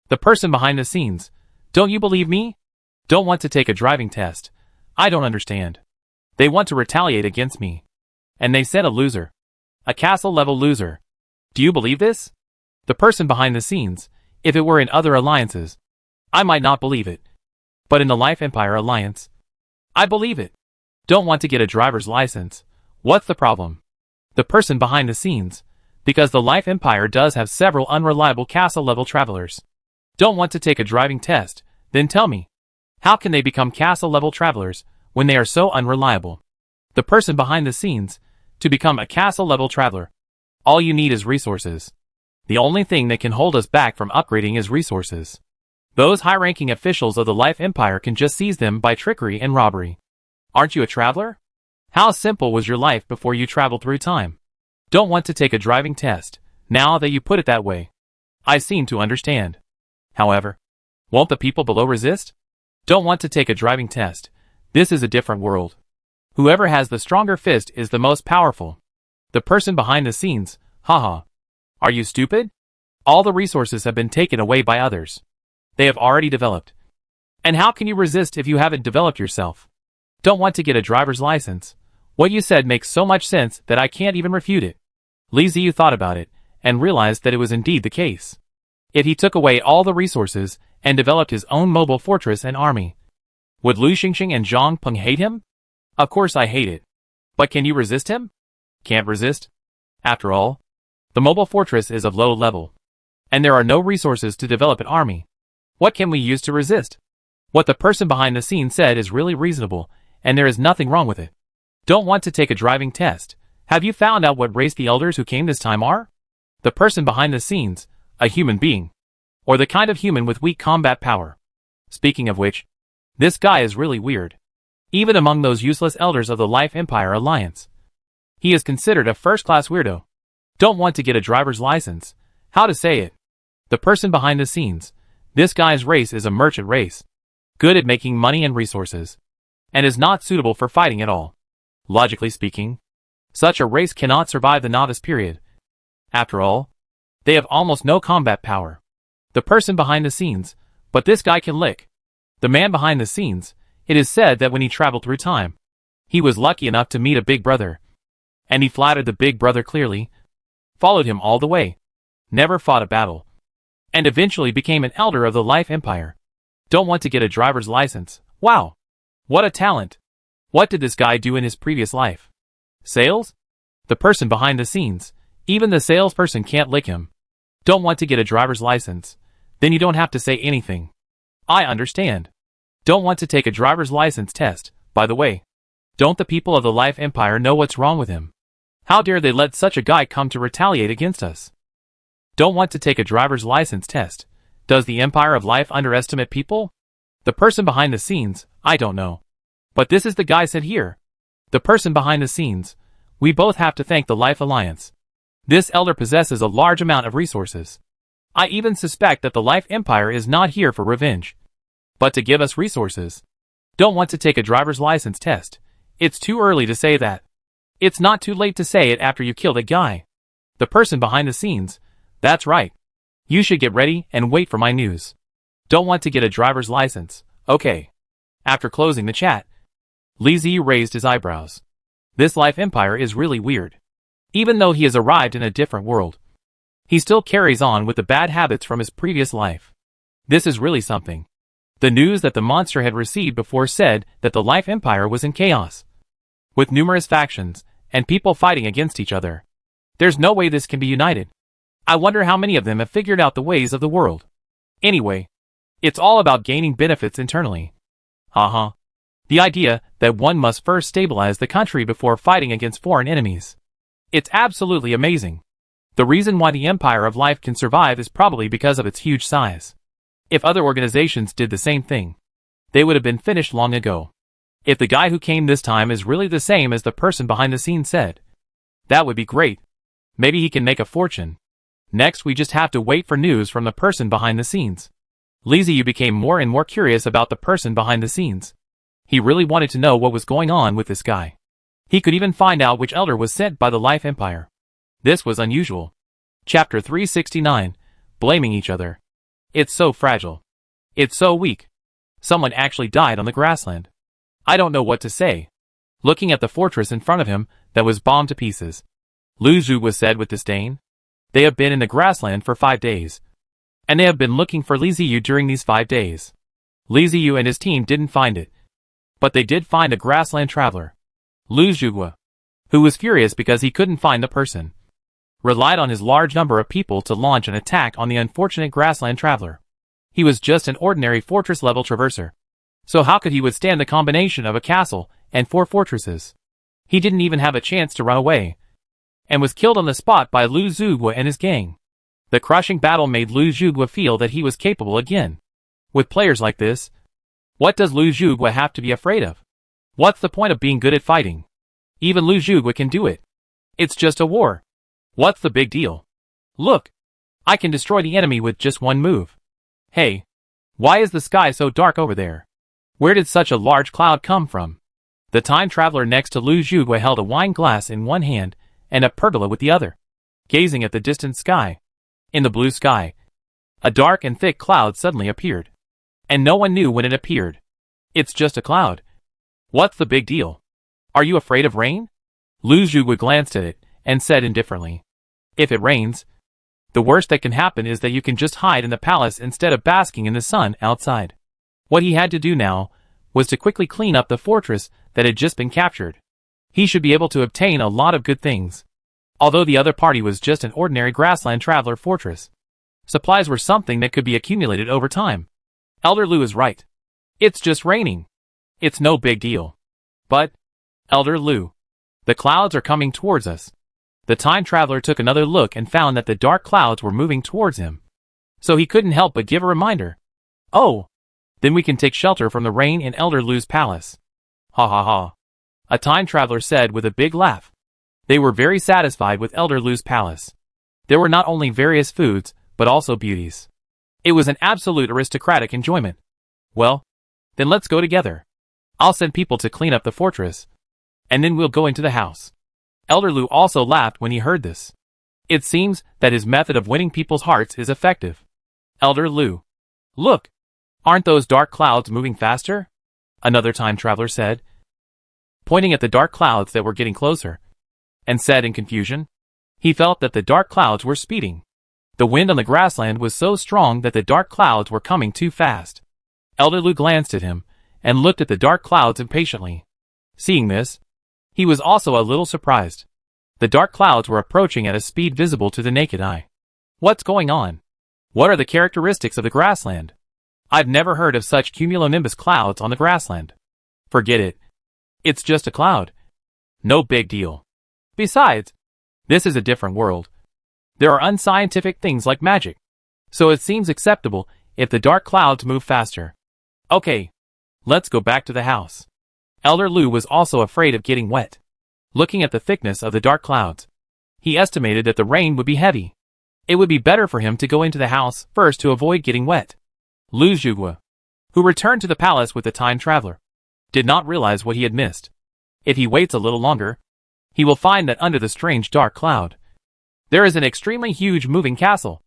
The person behind the scenes. Don't you believe me? Don't want to take a driving test. I don't understand. They want to retaliate against me. And they said a loser. A castle-level loser. Do you believe this? The person behind the scenes. If it were in other alliances, I might not believe it. But in the Life Empire Alliance, I believe it. Don't want to get a driver's license. What's the problem? The person behind the scenes. Because the Life Empire does have several unreliable castle-level travelers. Don't want to take a driving test. Then tell me. How can they become castle-level travelers when they are so unreliable? The person behind the scenes. To become a castle-level traveler, all you need is resources. The only thing that can hold us back from upgrading is resources. Those high-ranking officials of the Life Empire can just seize them by trickery and robbery. Aren't you a traveler? How simple was your life before you traveled through time? Don't want to take a driving test, now that you put it that way. I seem to understand. However, won't the people below resist? Don't want to take a driving test. This is a different world. Whoever has the stronger fist is the most powerful. The person behind the scenes, haha. Are you stupid? All the resources have been taken away by others. They have already developed. And how can you resist if you haven't developed yourself? Don't want to get a driver's license. What you said makes so much sense that I can't even refute it. Li Ziyu thought about it, and realized that it was indeed the case. If he took away all the resources, and developed his own mobile fortress and army, would Lu Xingxing and Zhang Peng hate him? Of course I hate it. But can you resist him? Can't resist. After all, the mobile fortress is of low level. And there are no resources to develop an army. What can we use to resist? What the person behind the scene said is really reasonable, and there is nothing wrong with it. Don't want to take a driving test. Have you found out what race the elders who came this time are? The person behind the scenes, a human being. Or the kind of human with weak combat power. Speaking of which, this guy is really weird. Even among those useless elders of the Life Empire Alliance, he is considered a first-class weirdo. Don't want to get a driver's license. How to say it? The person behind the scenes. This guy's race is a merchant race. Good at making money and resources. And is not suitable for fighting at all. Logically speaking, such a race cannot survive the novice period. After all, they have almost no combat power. The person behind the scenes, but this guy can lick. The man behind the scenes, it is said that when he traveled through time, he was lucky enough to meet a big brother. And he flattered the big brother clearly, followed him all the way, never fought a battle, and eventually became an elder of the Life Empire. Don't want to get a driver's license. Wow! What a talent! What did this guy do in his previous life? Sales? The person behind the scenes. Even the salesperson can't lick him. Don't want to get a driver's license. Then you don't have to say anything. I understand. Don't want to take a driver's license test, by the way. Don't the people of the Life Empire know what's wrong with him? How dare they let such a guy come to retaliate against us? Don't want to take a driver's license test. Does the Empire of Life underestimate people? The person behind the scenes, I don't know. But this is the guy said here. The person behind the scenes. We both have to thank the Life Alliance. This elder possesses a large amount of resources. I even suspect that the Life Empire is not here for revenge, but to give us resources. Don't want to take a driver's license test. It's too early to say that. It's not too late to say it after you kill that guy. The person behind the scenes. That's right. You should get ready and wait for my news. Don't want to get a driver's license. Okay. After closing the chat, Li Ziyu raised his eyebrows. This Life Empire is really weird. Even though he has arrived in a different world, he still carries on with the bad habits from his previous life. This is really something. The news that the monster had received before said that the Life Empire was in chaos, with numerous factions and people fighting against each other. There's no way this can be united. I wonder how many of them have figured out the ways of the world. Anyway, it's all about gaining benefits internally. Haha. The idea that one must first stabilize the country before fighting against foreign enemies. It's absolutely amazing. The reason why the Empire of Life can survive is probably because of its huge size. If other organizations did the same thing, they would have been finished long ago. If the guy who came this time is really the same as the person behind the scenes said, that would be great. Maybe he can make a fortune. Next, we just have to wait for news from the person behind the scenes. Liziu became more and more curious about the person behind the scenes. He really wanted to know what was going on with this guy. He could even find out which elder was sent by the Life Empire. This was unusual. Chapter 369, Blaming Each Other. It's so fragile. It's so weak. Someone actually died on the grassland. I don't know what to say. Looking at the fortress in front of him that was bombed to pieces, Lu Zhu said with disdain. They have been in the grassland for 5 days. And they have been looking for Liziu during these 5 days. Liziu and his team didn't find it. But they did find a grassland traveler. Lu Zhu, who was furious because he couldn't find the person, relied on his large number of people to launch an attack on the unfortunate grassland traveler. He was just an ordinary fortress-level traverser. So how could he withstand the combination of a castle and 4 fortresses? He didn't even have a chance to run away, and was killed on the spot by Lu Zhu and his gang. The crushing battle made Lu Zhu feel that he was capable again. With players like this, what does Lu Zhu have to be afraid of? What's the point of being good at fighting? Even Lu Zhu can do it. It's just a war. What's the big deal? Look, I can destroy the enemy with just one move. Hey, why is the sky so dark over there? Where did such a large cloud come from? The time traveler next to Lu Zhu held a wine glass in one hand and a pergola with the other, gazing at the distant sky. In the blue sky, a dark and thick cloud suddenly appeared. And no one knew when it appeared. It's just a cloud. What's the big deal? Are you afraid of rain? Lu Zhu glanced at it and said indifferently, if it rains, the worst that can happen is that you can just hide in the palace instead of basking in the sun outside. What he had to do now was to quickly clean up the fortress that had just been captured. He should be able to obtain a lot of good things. Although the other party was just an ordinary grassland traveler fortress, supplies were something that could be accumulated over time. Elder Lu is right. It's just raining. It's no big deal. But, Elder Lu, the clouds are coming towards us. The time traveler took another look and found that the dark clouds were moving towards him. So he couldn't help but give a reminder. Oh, then we can take shelter from the rain in Elder Lu's palace. Ha ha ha. A time traveler said with a big laugh. They were very satisfied with Elder Lu's palace. There were not only various foods, but also beauties. It was an absolute aristocratic enjoyment. Well, then let's go together. I'll send people to clean up the fortress, and then we'll go into the house. Elder Lu also laughed when he heard this. It seems that his method of winning people's hearts is effective. Elder Lu, look, aren't those dark clouds moving faster? Another time traveler said, pointing at the dark clouds that were getting closer, and said in confusion. He felt that the dark clouds were speeding. The wind on the grassland was so strong that the dark clouds were coming too fast. Elder Lu glanced at him, and looked at the dark clouds impatiently. Seeing this, he was also a little surprised. The dark clouds were approaching at a speed visible to the naked eye. What's going on? What are the characteristics of the grassland? I've never heard of such cumulonimbus clouds on the grassland. Forget it. It's just a cloud. No big deal. Besides, this is a different world. There are unscientific things like magic. So it seems acceptable if the dark clouds move faster. Okay, let's go back to the house. Elder Lu was also afraid of getting wet. Looking at the thickness of the dark clouds, he estimated that the rain would be heavy. It would be better for him to go into the house first to avoid getting wet. Lu Zhu, who returned to the palace with the time traveler, did not realize what he had missed. If he waits a little longer, he will find that under the strange dark cloud, there is an extremely huge moving castle.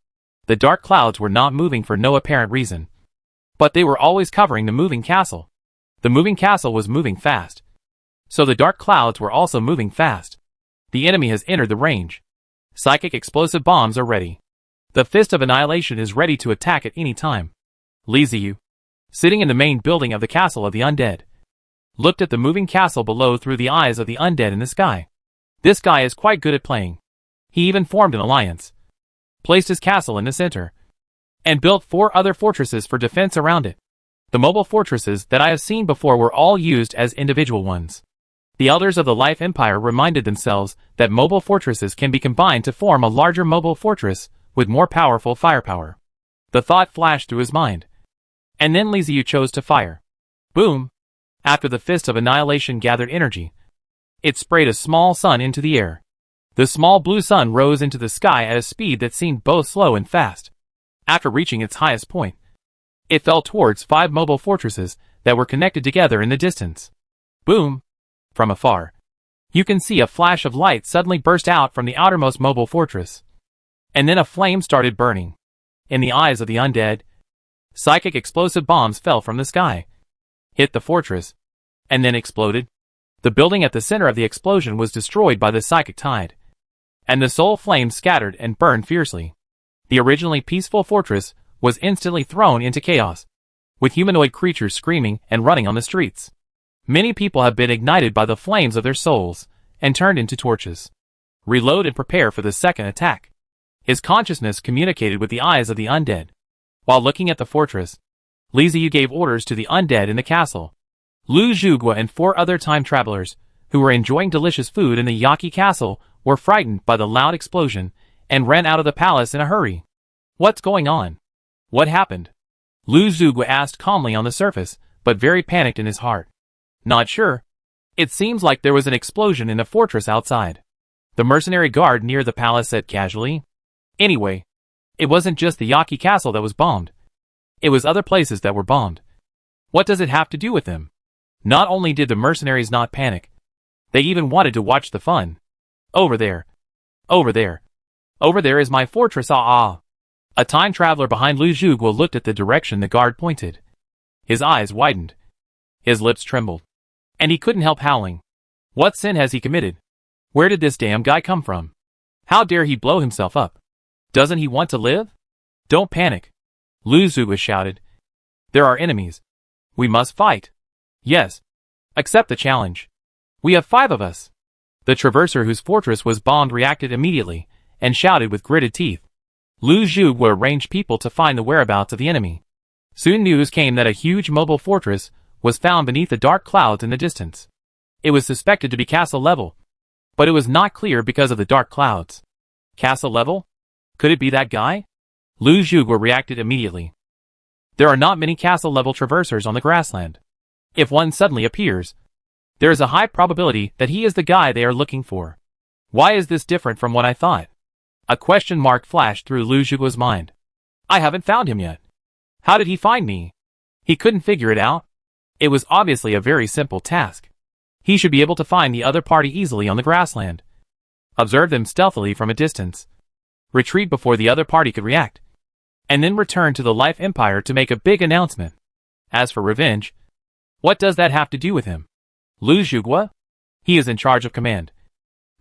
The dark clouds were not moving for no apparent reason, but they were always covering the moving castle. The moving castle was moving fast, so the dark clouds were also moving fast. The enemy has entered the range. Psychic explosive bombs are ready. The Fist of Annihilation is ready to attack at any time. Liziu, sitting in the main building of the castle of the undead, looked at the moving castle below through the eyes of the undead in the sky. This guy is quite good at playing. He even formed an alliance, placed his castle in the center, and built 4 other fortresses for defense around it. The mobile fortresses that I have seen before were all used as individual ones. The elders of the Life Empire reminded themselves that mobile fortresses can be combined to form a larger mobile fortress with more powerful firepower. The thought flashed through his mind. And then Li Ziyu chose to fire. Boom! After the Fist of Annihilation gathered energy, it sprayed a small sun into the air. The small blue sun rose into the sky at a speed that seemed both slow and fast. After reaching its highest point, it fell towards 5 mobile fortresses that were connected together in the distance. Boom! From afar, you can see a flash of light suddenly burst out from the outermost mobile fortress. And then a flame started burning. In the eyes of the undead, psychic explosive bombs fell from the sky, hit the fortress, and then exploded. The building at the center of the explosion was destroyed by the psychic tide, and the soul flames scattered and burned fiercely. The originally peaceful fortress was instantly thrown into chaos, with humanoid creatures screaming and running on the streets. Many people have been ignited by the flames of their souls and turned into torches. Reload and prepare for the second attack. His consciousness communicated with the eyes of the undead. While looking at the fortress, Li Ziyu gave orders to the undead in the castle. Lu Zhuge and 4 other time travelers, who were enjoying delicious food in the Yaqi castle, were frightened by the loud explosion and ran out of the palace in a hurry. What's going on? What happened? Lu Zhuge asked calmly on the surface, but very panicked in his heart. Not sure. It seems like there was an explosion in the fortress outside. The mercenary guard near the palace said casually. Anyway, it wasn't just the Yaqi castle that was bombed. It was other places that were bombed. What does it have to do with them? Not only did the mercenaries not panic, they even wanted to watch the fun. Over there. Over there. Over there is my fortress, ah. A time traveler behind Lu Zhuge looked at the direction the guard pointed. His eyes widened. His lips trembled. And he couldn't help howling. What sin has he committed? Where did this damn guy come from? How dare he blow himself up? Doesn't he want to live? Don't panic. Lu Zhuge shouted. There are enemies. We must fight. Yes. Accept the challenge. We have 5 of us. The traverser whose fortress was bombed reacted immediately, and shouted with gritted teeth. Lu Zhuge arranged people to find the whereabouts of the enemy. Soon news came that a huge mobile fortress was found beneath the dark clouds in the distance. It was suspected to be castle level, but it was not clear because of the dark clouds. Castle level? Could it be that guy? Lu Zhuge reacted immediately. There are not many castle-level traversers on the grassland. If one suddenly appears, there is a high probability that he is the guy they are looking for. Why is this different from what I thought? A question mark flashed through Lu Zhuge's mind. I haven't found him yet. How did he find me? He couldn't figure it out. It was obviously a very simple task. He should be able to find the other party easily on the grassland. Observe them stealthily from a distance. Retreat before the other party could react, and then return to the Life Empire to make a big announcement. As for revenge, what does that have to do with him? Lu Zhuge? He is in charge of command,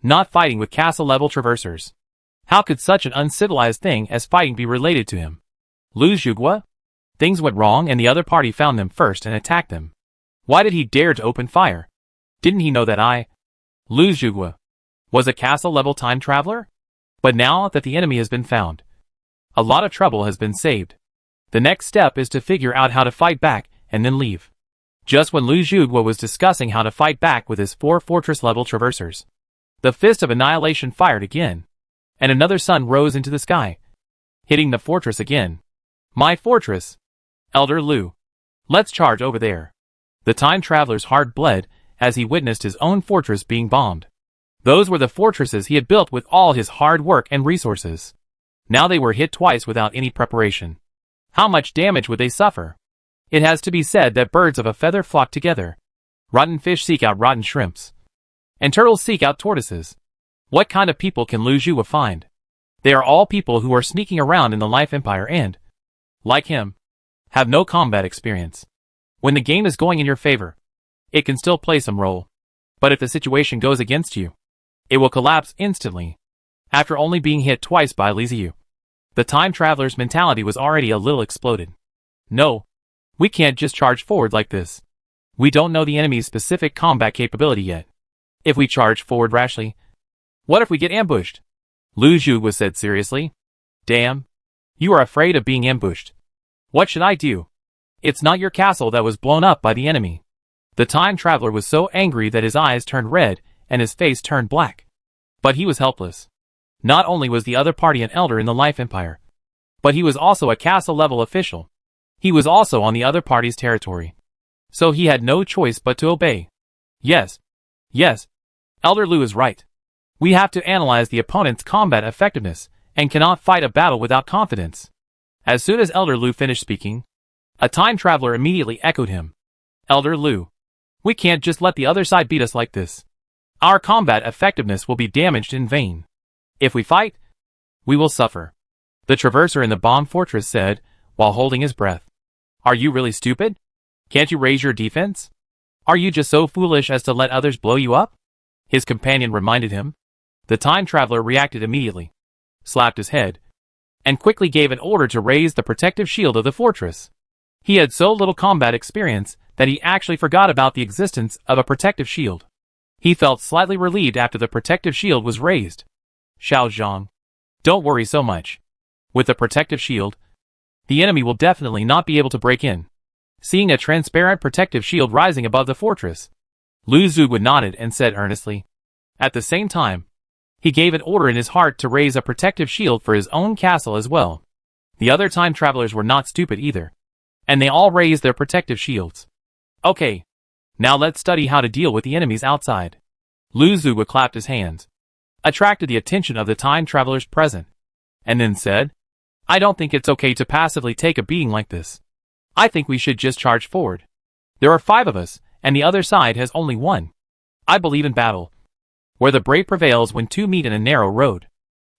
not fighting with castle-level traversers. How could such an uncivilized thing as fighting be related to him? Lu Zhuge? Things went wrong and the other party found them first and attacked them. Why did he dare to open fire? Didn't he know that I, Lu Zhuge, was a castle-level time traveler? But now that the enemy has been found, a lot of trouble has been saved. The next step is to figure out how to fight back and then leave. Just when Lu Zhuge was discussing how to fight back with his 4 fortress-level traversers, the Fist of Annihilation fired again, and another sun rose into the sky, hitting the fortress again. My fortress! Elder Lu. Let's charge over there. The time traveler's heart bled as he witnessed his own fortress being bombed. Those were the fortresses he had built with all his hard work and resources. Now they were hit twice without any preparation. How much damage would they suffer? It has to be said that birds of a feather flock together. Rotten fish seek out rotten shrimps, and turtles seek out tortoises. What kind of people can Lu Zhuge find? They are all people who are sneaking around in the Life Empire and, like him, have no combat experience. When the game is going in your favor, it can still play some role. But if the situation goes against you, it will collapse instantly. After only being hit twice by Li Ziyu, the time traveler's mentality was already a little exploded. No, we can't just charge forward like this. We don't know the enemy's specific combat capability yet. If we charge forward rashly, what if we get ambushed? Lu Zhuge said seriously. Damn. You are afraid of being ambushed. What should I do? It's not your castle that was blown up by the enemy. The time traveler was so angry that his eyes turned red and his face turned black. But he was helpless. Not only was the other party an elder in the Life Empire, but he was also a castle-level official. He was also on the other party's territory. So he had no choice but to obey. Yes. Elder Lu is right. We have to analyze the opponent's combat effectiveness and cannot fight a battle without confidence. As soon as Elder Lu finished speaking, a time traveler immediately echoed him. Elder Lu, we can't just let the other side beat us like this. Our combat effectiveness will be damaged in vain. If we fight, we will suffer. The traverser in the bomb fortress said, while holding his breath. Are you really stupid? Can't you raise your defense? Are you just so foolish as to let others blow you up? His companion reminded him. The time traveler reacted immediately, slapped his head, and quickly gave an order to raise the protective shield of the fortress. He had so little combat experience that he actually forgot about the existence of a protective shield. He felt slightly relieved after the protective shield was raised. Xiao Zhang, don't worry so much. With the protective shield, the enemy will definitely not be able to break in. Seeing a transparent protective shield rising above the fortress, Lu Zhuge nodded and said earnestly. At the same time, he gave an order in his heart to raise a protective shield for his own castle as well. The other time travelers were not stupid either, and they all raised their protective shields. Okay, now let's study how to deal with the enemies outside. Lu Zhuge clapped his hands, attracted the attention of the time travelers present, and then said, I don't think it's okay to passively take a beating like this. I think we should just charge forward. There are 5 of us, and the other side has only 1. I believe in battle, where the brave prevails when 2 meet in a narrow road.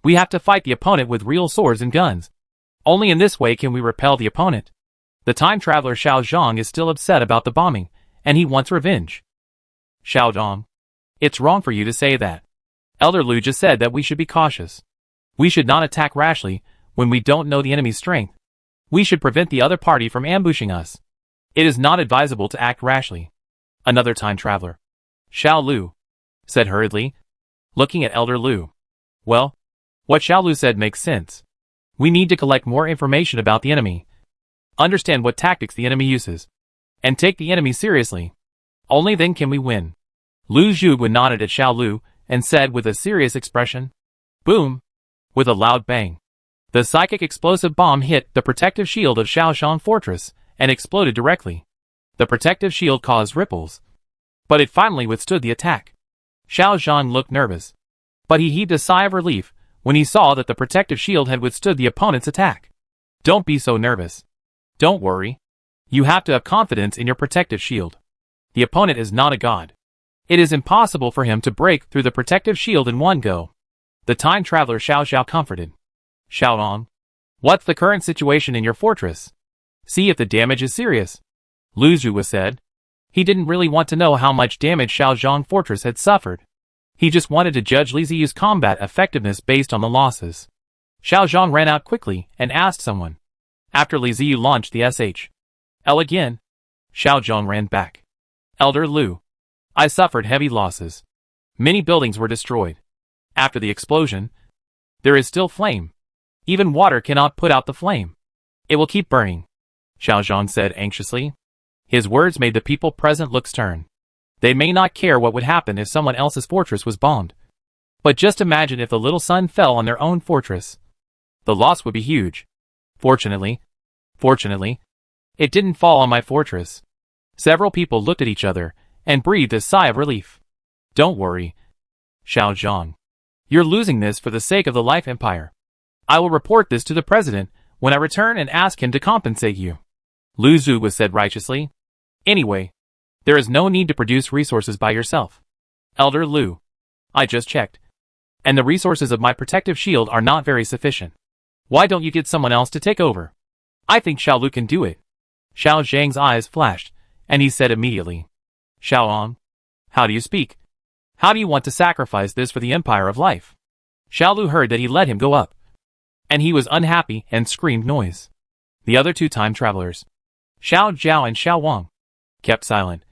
We have to fight the opponent with real swords and guns. Only in this way can we repel the opponent. The time traveler Xiao Zhang is still upset about the bombing, and he wants revenge. Xiao Zhang, it's wrong for you to say that. Elder Lu just said that we should be cautious. We should not attack rashly when we don't know the enemy's strength. We should prevent the other party from ambushing us. It is not advisable to act rashly. Another time traveler, Xiao Lu, said hurriedly, looking at Elder Lu. Well, what Xiao Lu said makes sense. We need to collect more information about the enemy, understand what tactics the enemy uses, and take the enemy seriously. Only then can we win. Lu Zhuge nodded at Xiao Lu and said with a serious expression, boom! With a loud bang, the psychic explosive bomb hit the protective shield of Shaoshan Fortress and exploded directly. The protective shield caused ripples, but it finally withstood the attack. Xiao Zhang looked nervous, but he heaved a sigh of relief when he saw that the protective shield had withstood the opponent's attack. Don't be so nervous. Don't worry. You have to have confidence in your protective shield. The opponent is not a god. It is impossible for him to break through the protective shield in one go. The time traveler Xiao comforted. Xiaolong, what's the current situation in your fortress? See if the damage is serious. Lu Zhuge said. He didn't really want to know how much damage Shaozhang Fortress had suffered. He just wanted to judge Li Ziyu's combat effectiveness based on the losses. Shaozhang ran out quickly and asked someone. After Li Ziyu launched the SH.L again, Shaozhang ran back. Elder Lu, I suffered heavy losses. Many buildings were destroyed. After the explosion, there is still flame. Even water cannot put out the flame. It will keep burning, Shaozhang said anxiously. His words made the people present look stern. They may not care what would happen if someone else's fortress was bombed. But just imagine if the little sun fell on their own fortress. The loss would be huge. Fortunately, it didn't fall on my fortress. Several people looked at each other and breathed a sigh of relief. Don't worry, Shaozhang. You're losing this for the sake of the Life Empire. I will report this to the president when I return and ask him to compensate you. Lu Zhuge said righteously. Anyway, there is no need to produce resources by yourself. Elder Lu, I just checked, and the resources of my protective shield are not very sufficient. Why don't you get someone else to take over? I think Xiao Lu can do it. Xiao Zhang's eyes flashed, and he said immediately. Xiaoang, how do you speak? How do you want to sacrifice this for the Empire of Life? Xiao Lu heard that he let him go up, and he was unhappy and screamed noise. The other 2 time travelers, Xiao Zhao and Xiao Wang, kept silent,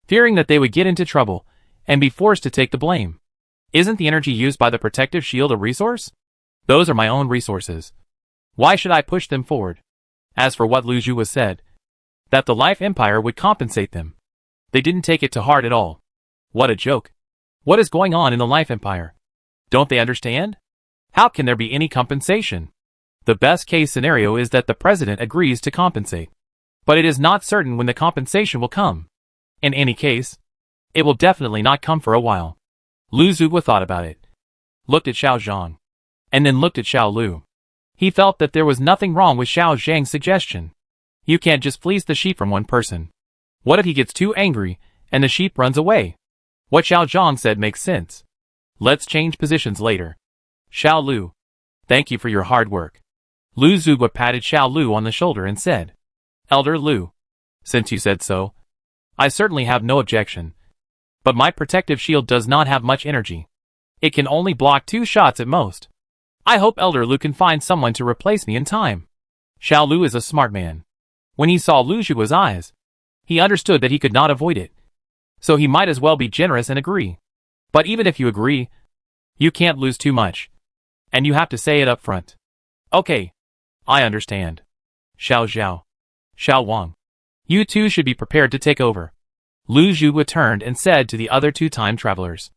fearing that they would get into trouble and be forced to take the blame. Isn't the energy used by the protective shield a resource? Those are my own resources. Why should I push them forward? As for what Lu Zhu said, that the Life Empire would compensate them, they didn't take it to heart at all. What a joke. What is going on in the Life Empire? Don't they understand? How can there be any compensation? The best case scenario is that the president agrees to compensate. But it is not certain when the compensation will come. In any case, it will definitely not come for a while. Lu Zhu thought about it, looked at Xiao Zhang, and then looked at Xiao Lu. He felt that there was nothing wrong with Xiao Zhang's suggestion. You can't just fleece the sheep from one person. What if he gets too angry and the sheep runs away? What Xiao Zhang said makes sense. Let's change positions later. Xiao Lu, thank you for your hard work. Lu Zhu patted Xiao Lu on the shoulder and said, Elder Lu, since you said so, I certainly have no objection. But my protective shield does not have much energy. It can only block 2 shots at most. I hope Elder Lu can find someone to replace me in time. Xiao Lu is a smart man. When he saw Lu Zhu's eyes, he understood that he could not avoid it. So he might as well be generous and agree. But even if you agree, you can't lose too much. And you have to say it up front. Okay. I understand. Xiao Zhao. Xiao Wang. You two should be prepared to take over. Lu Zhu turned and said to the other 2 time travelers.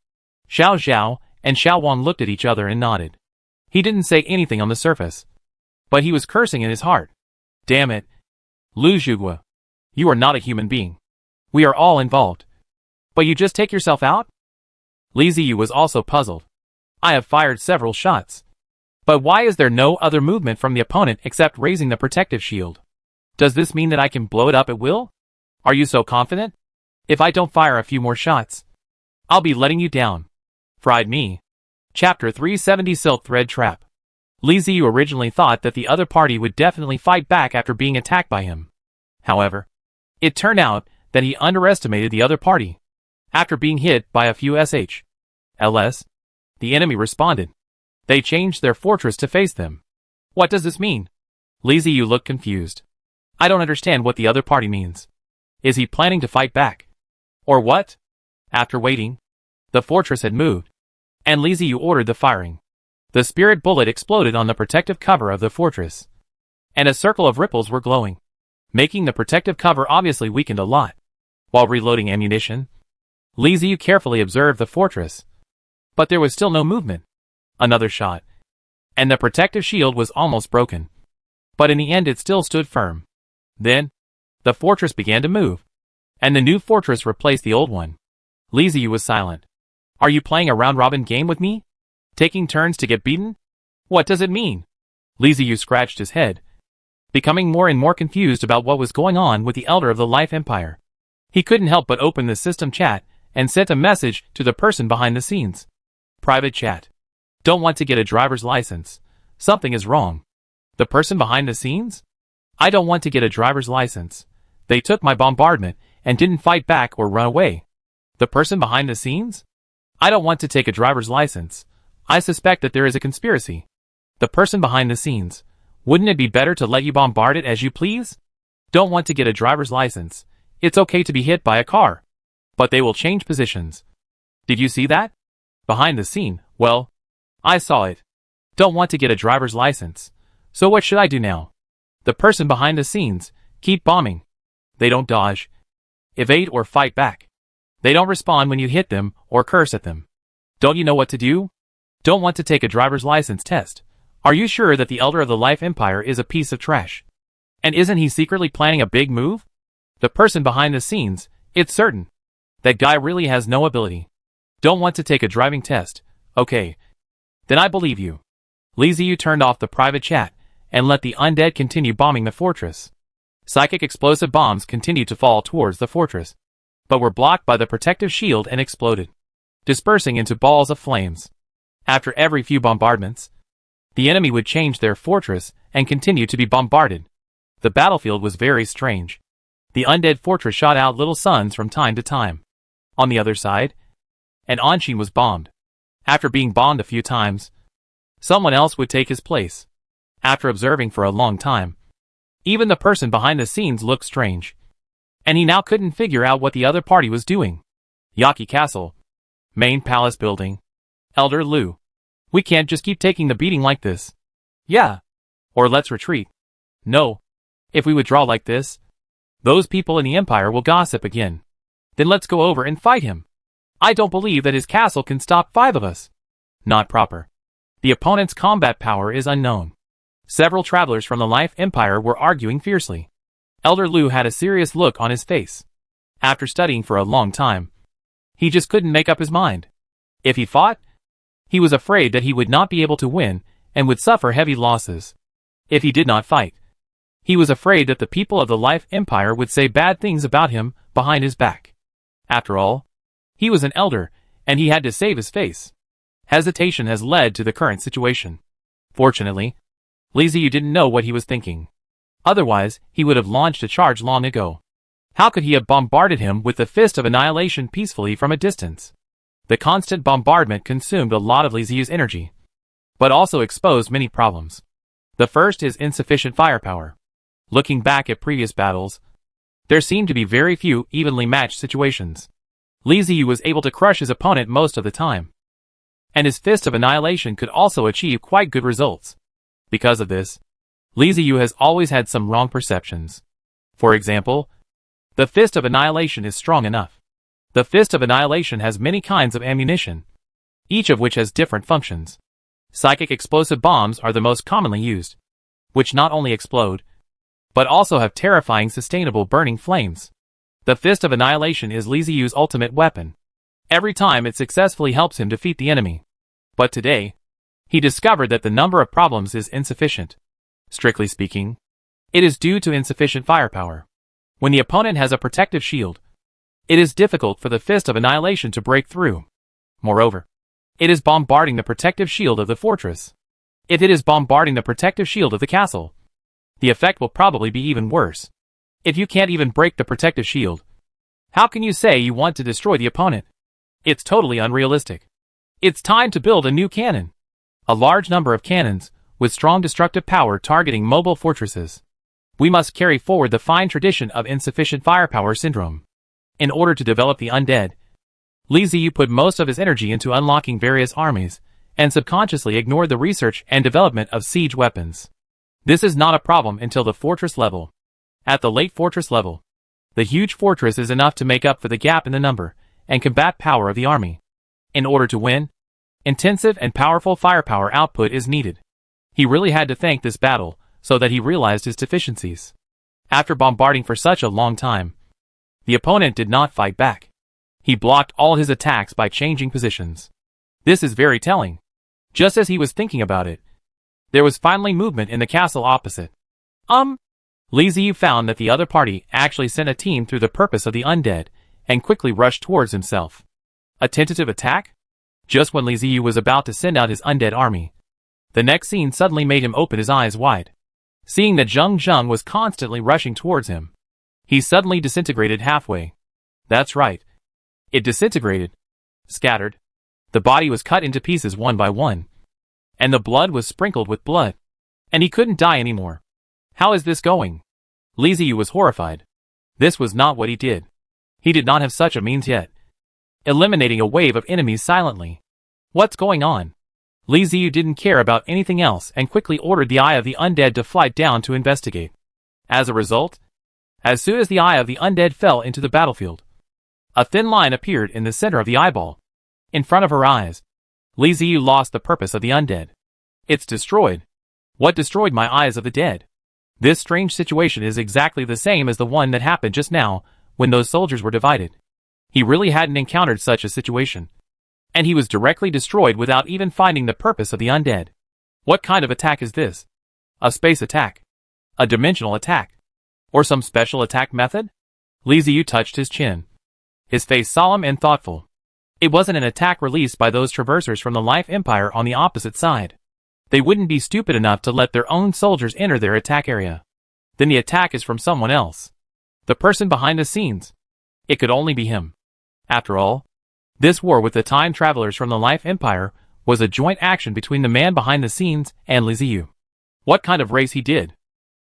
Xiao Zhao and Xiao Wang looked at each other and nodded. He didn't say anything on the surface, but he was cursing in his heart. Damn it. Lu Zhu, you are not a human being. We are all involved. But you just take yourself out? Li Ziyu was also puzzled. I have fired several shots. But why is there no other movement from the opponent except raising the protective shield? Does this mean that I can blow it up at will? Are you so confident? If I don't fire a few more shots, I'll be letting you down. Fried me. Chapter 370 Silk Thread Trap. Li Ziyu originally thought that the other party would definitely fight back after being attacked by him. However, it turned out that he underestimated the other party. After being hit by a few SHLs, the enemy responded. They changed their fortress to face them. What does this mean? Li Ziyu looked confused. I don't understand what the other party means. Is he planning to fight back? Or what? After waiting, the fortress had moved, and Li Ziyu ordered the firing. The spirit bullet exploded on the protective cover of the fortress, and a circle of ripples were glowing, making the protective cover obviously weakened a lot. While reloading ammunition, Li Ziyu carefully observed the fortress, but there was still no movement. Another shot, and the protective shield was almost broken. But in the end it still stood firm. Then, the fortress began to move, and the new fortress replaced the old one. Li Ziyu was silent. Are you playing a round-robin game with me? Taking turns to get beaten? What does it mean? Li Ziyu scratched his head, becoming more and more confused about what was going on with the Elder of the Life Empire. He couldn't help but open the system chat and sent a message to the person behind the scenes. Private chat. Don't want to get a driver's license. Something is wrong. The person behind the scenes? I don't want to get a driver's license. They took my bombardment and didn't fight back or run away. The person behind the scenes? I don't want to take a driver's license. I suspect that there is a conspiracy. The person behind the scenes. Wouldn't it be better to let you bombard it as you please? Don't want to get a driver's license. It's okay to be hit by a car. But they will change positions. Did you see that? Behind the scene, well, I saw it. Don't want to get a driver's license. So what should I do now? The person behind the scenes. Keep bombing. They don't dodge, evade or fight back. They don't respond when you hit them or curse at them. Don't you know what to do? Don't want to take a driver's license test. Are you sure that the Elder of the Life Empire is a piece of trash? And isn't he secretly planning a big move? The person behind the scenes, it's certain. That guy really has no ability. Don't want to take a driving test. Okay. Then I believe you. Li Ziyu turned off the private chat and let the undead continue bombing the fortress. Psychic explosive bombs continued to fall towards the fortress, but were blocked by the protective shield and exploded, dispersing into balls of flames. After every few bombardments, the enemy would change their fortress and continue to be bombarded. The battlefield was very strange. The undead fortress shot out little suns from time to time. On the other side, an Anshin was bombed. After being bombed a few times, someone else would take his place. After observing for a long time, even the person behind the scenes looked strange, and he now couldn't figure out what the other party was doing. Yaki Castle. Main palace building. Elder Lu. We can't just keep taking the beating like this. Yeah. Or let's retreat. No. If we withdraw like this, those people in the Empire will gossip again. Then let's go over and fight him. I don't believe that his castle can stop 5 of us. Not proper. The opponent's combat power is unknown. Several travelers from the Life Empire were arguing fiercely. Elder Lu had a serious look on his face. After studying for a long time, he just couldn't make up his mind. If he fought, he was afraid that he would not be able to win and would suffer heavy losses. If he did not fight, he was afraid that the people of the Life Empire would say bad things about him behind his back. After all, he was an elder, and he had to save his face. Hesitation has led to the current situation. Fortunately, Li Ziyu didn't know what he was thinking. Otherwise, he would have launched a charge long ago. How could he have bombarded him with the Fist of Annihilation peacefully from a distance? The constant bombardment consumed a lot of Li Ziyu's energy, but also exposed many problems. The first is insufficient firepower. Looking back at previous battles, there seemed to be very few evenly matched situations. Li Ziyu was able to crush his opponent most of the time, and his Fist of Annihilation could also achieve quite good results. Because of this, Li Ziyu has always had some wrong perceptions. For example, the Fist of Annihilation is strong enough. The Fist of Annihilation has many kinds of ammunition, each of which has different functions. Psychic explosive bombs are the most commonly used, which not only explode, but also have terrifying sustainable burning flames. The Fist of Annihilation is Li Ziyu's ultimate weapon. Every time it successfully helps him defeat the enemy. But today, he discovered that the number of problems is insufficient. Strictly speaking, it is due to insufficient firepower. When the opponent has a protective shield, it is difficult for the Fist of Annihilation to break through. Moreover, it is bombarding the protective shield of the fortress. If it is bombarding the protective shield of the castle, the effect will probably be even worse. If you can't even break the protective shield, how can you say you want to destroy the opponent? It's totally unrealistic. It's time to build a new cannon. A large number of cannons, with strong destructive power targeting mobile fortresses. We must carry forward the fine tradition of insufficient firepower syndrome. In order to develop the Undead, Li Ziyu put most of his energy into unlocking various armies, and subconsciously ignored the research and development of siege weapons. This is not a problem until the fortress level. At the late fortress level, the huge fortress is enough to make up for the gap in the number and combat power of the army. In order to win, intensive and powerful firepower output is needed. He really had to thank this battle, so that he realized his deficiencies. After bombarding for such a long time, the opponent did not fight back. He blocked all his attacks by changing positions. This is very telling. Just as he was thinking about it, there was finally movement in the castle opposite. Li Ziyu found that the other party actually sent a team through the purpose of the Undead, and quickly rushed towards himself. A tentative attack? Just when Li Ziyu was about to send out his Undead army, the next scene suddenly made him open his eyes wide. Seeing that Zheng Zheng was constantly rushing towards him, he suddenly disintegrated halfway. That's right. It disintegrated. Scattered. The body was cut into pieces one by one. And the blood was sprinkled with blood. And he couldn't die anymore. How is this going? Li Ziyu was horrified. This was not what he did. He did not have such a means yet. Eliminating a wave of enemies silently. What's going on? Li Ziyu didn't care about anything else and quickly ordered the Eye of the Undead to fly down to investigate. As a result, as soon as the Eye of the Undead fell into the battlefield, a thin line appeared in the center of the eyeball. In front of her eyes, Li Ziyu lost the purpose of the Undead. It's destroyed. What destroyed my eyes of the dead? This strange situation is exactly the same as the one that happened just now, when those soldiers were divided. He really hadn't encountered such a situation. And he was directly destroyed without even finding the purpose of the Undead. What kind of attack is this? A space attack? A dimensional attack? Or some special attack method? Li Ziyu touched his chin, his face solemn and thoughtful. It wasn't an attack released by those traversers from the Life Empire on the opposite side. They wouldn't be stupid enough to let their own soldiers enter their attack area. Then the attack is from someone else. The person behind the scenes. It could only be him. After all, this war with the time travelers from the Life Empire was a joint action between the man behind the scenes and Li Ziyu. What kind of race he did?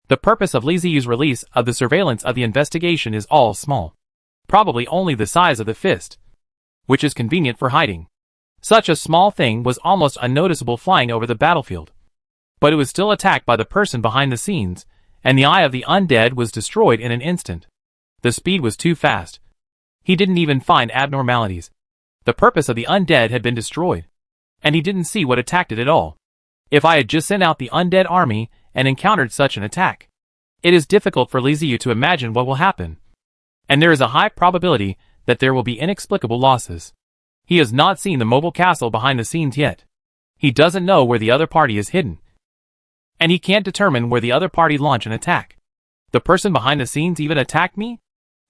The purpose of Li Ziyu's release of the surveillance of the investigation is all small. Probably only the size of the fist, which is convenient for hiding. Such a small thing was almost unnoticeable flying over the battlefield. But it was still attacked by the person behind the scenes, and the eye of the undead was destroyed in an instant. The speed was too fast. He didn't even find abnormalities. The purpose of the undead had been destroyed, and he didn't see what attacked it at all. If I had just sent out the undead army and encountered such an attack, it is difficult for Li Ziyu to imagine what will happen. And there is a high probability that there will be inexplicable losses. He has not seen the mobile castle behind the scenes yet. He doesn't know where the other party is hidden. And he can't determine where the other party launched an attack. The person behind the scenes even attacked me?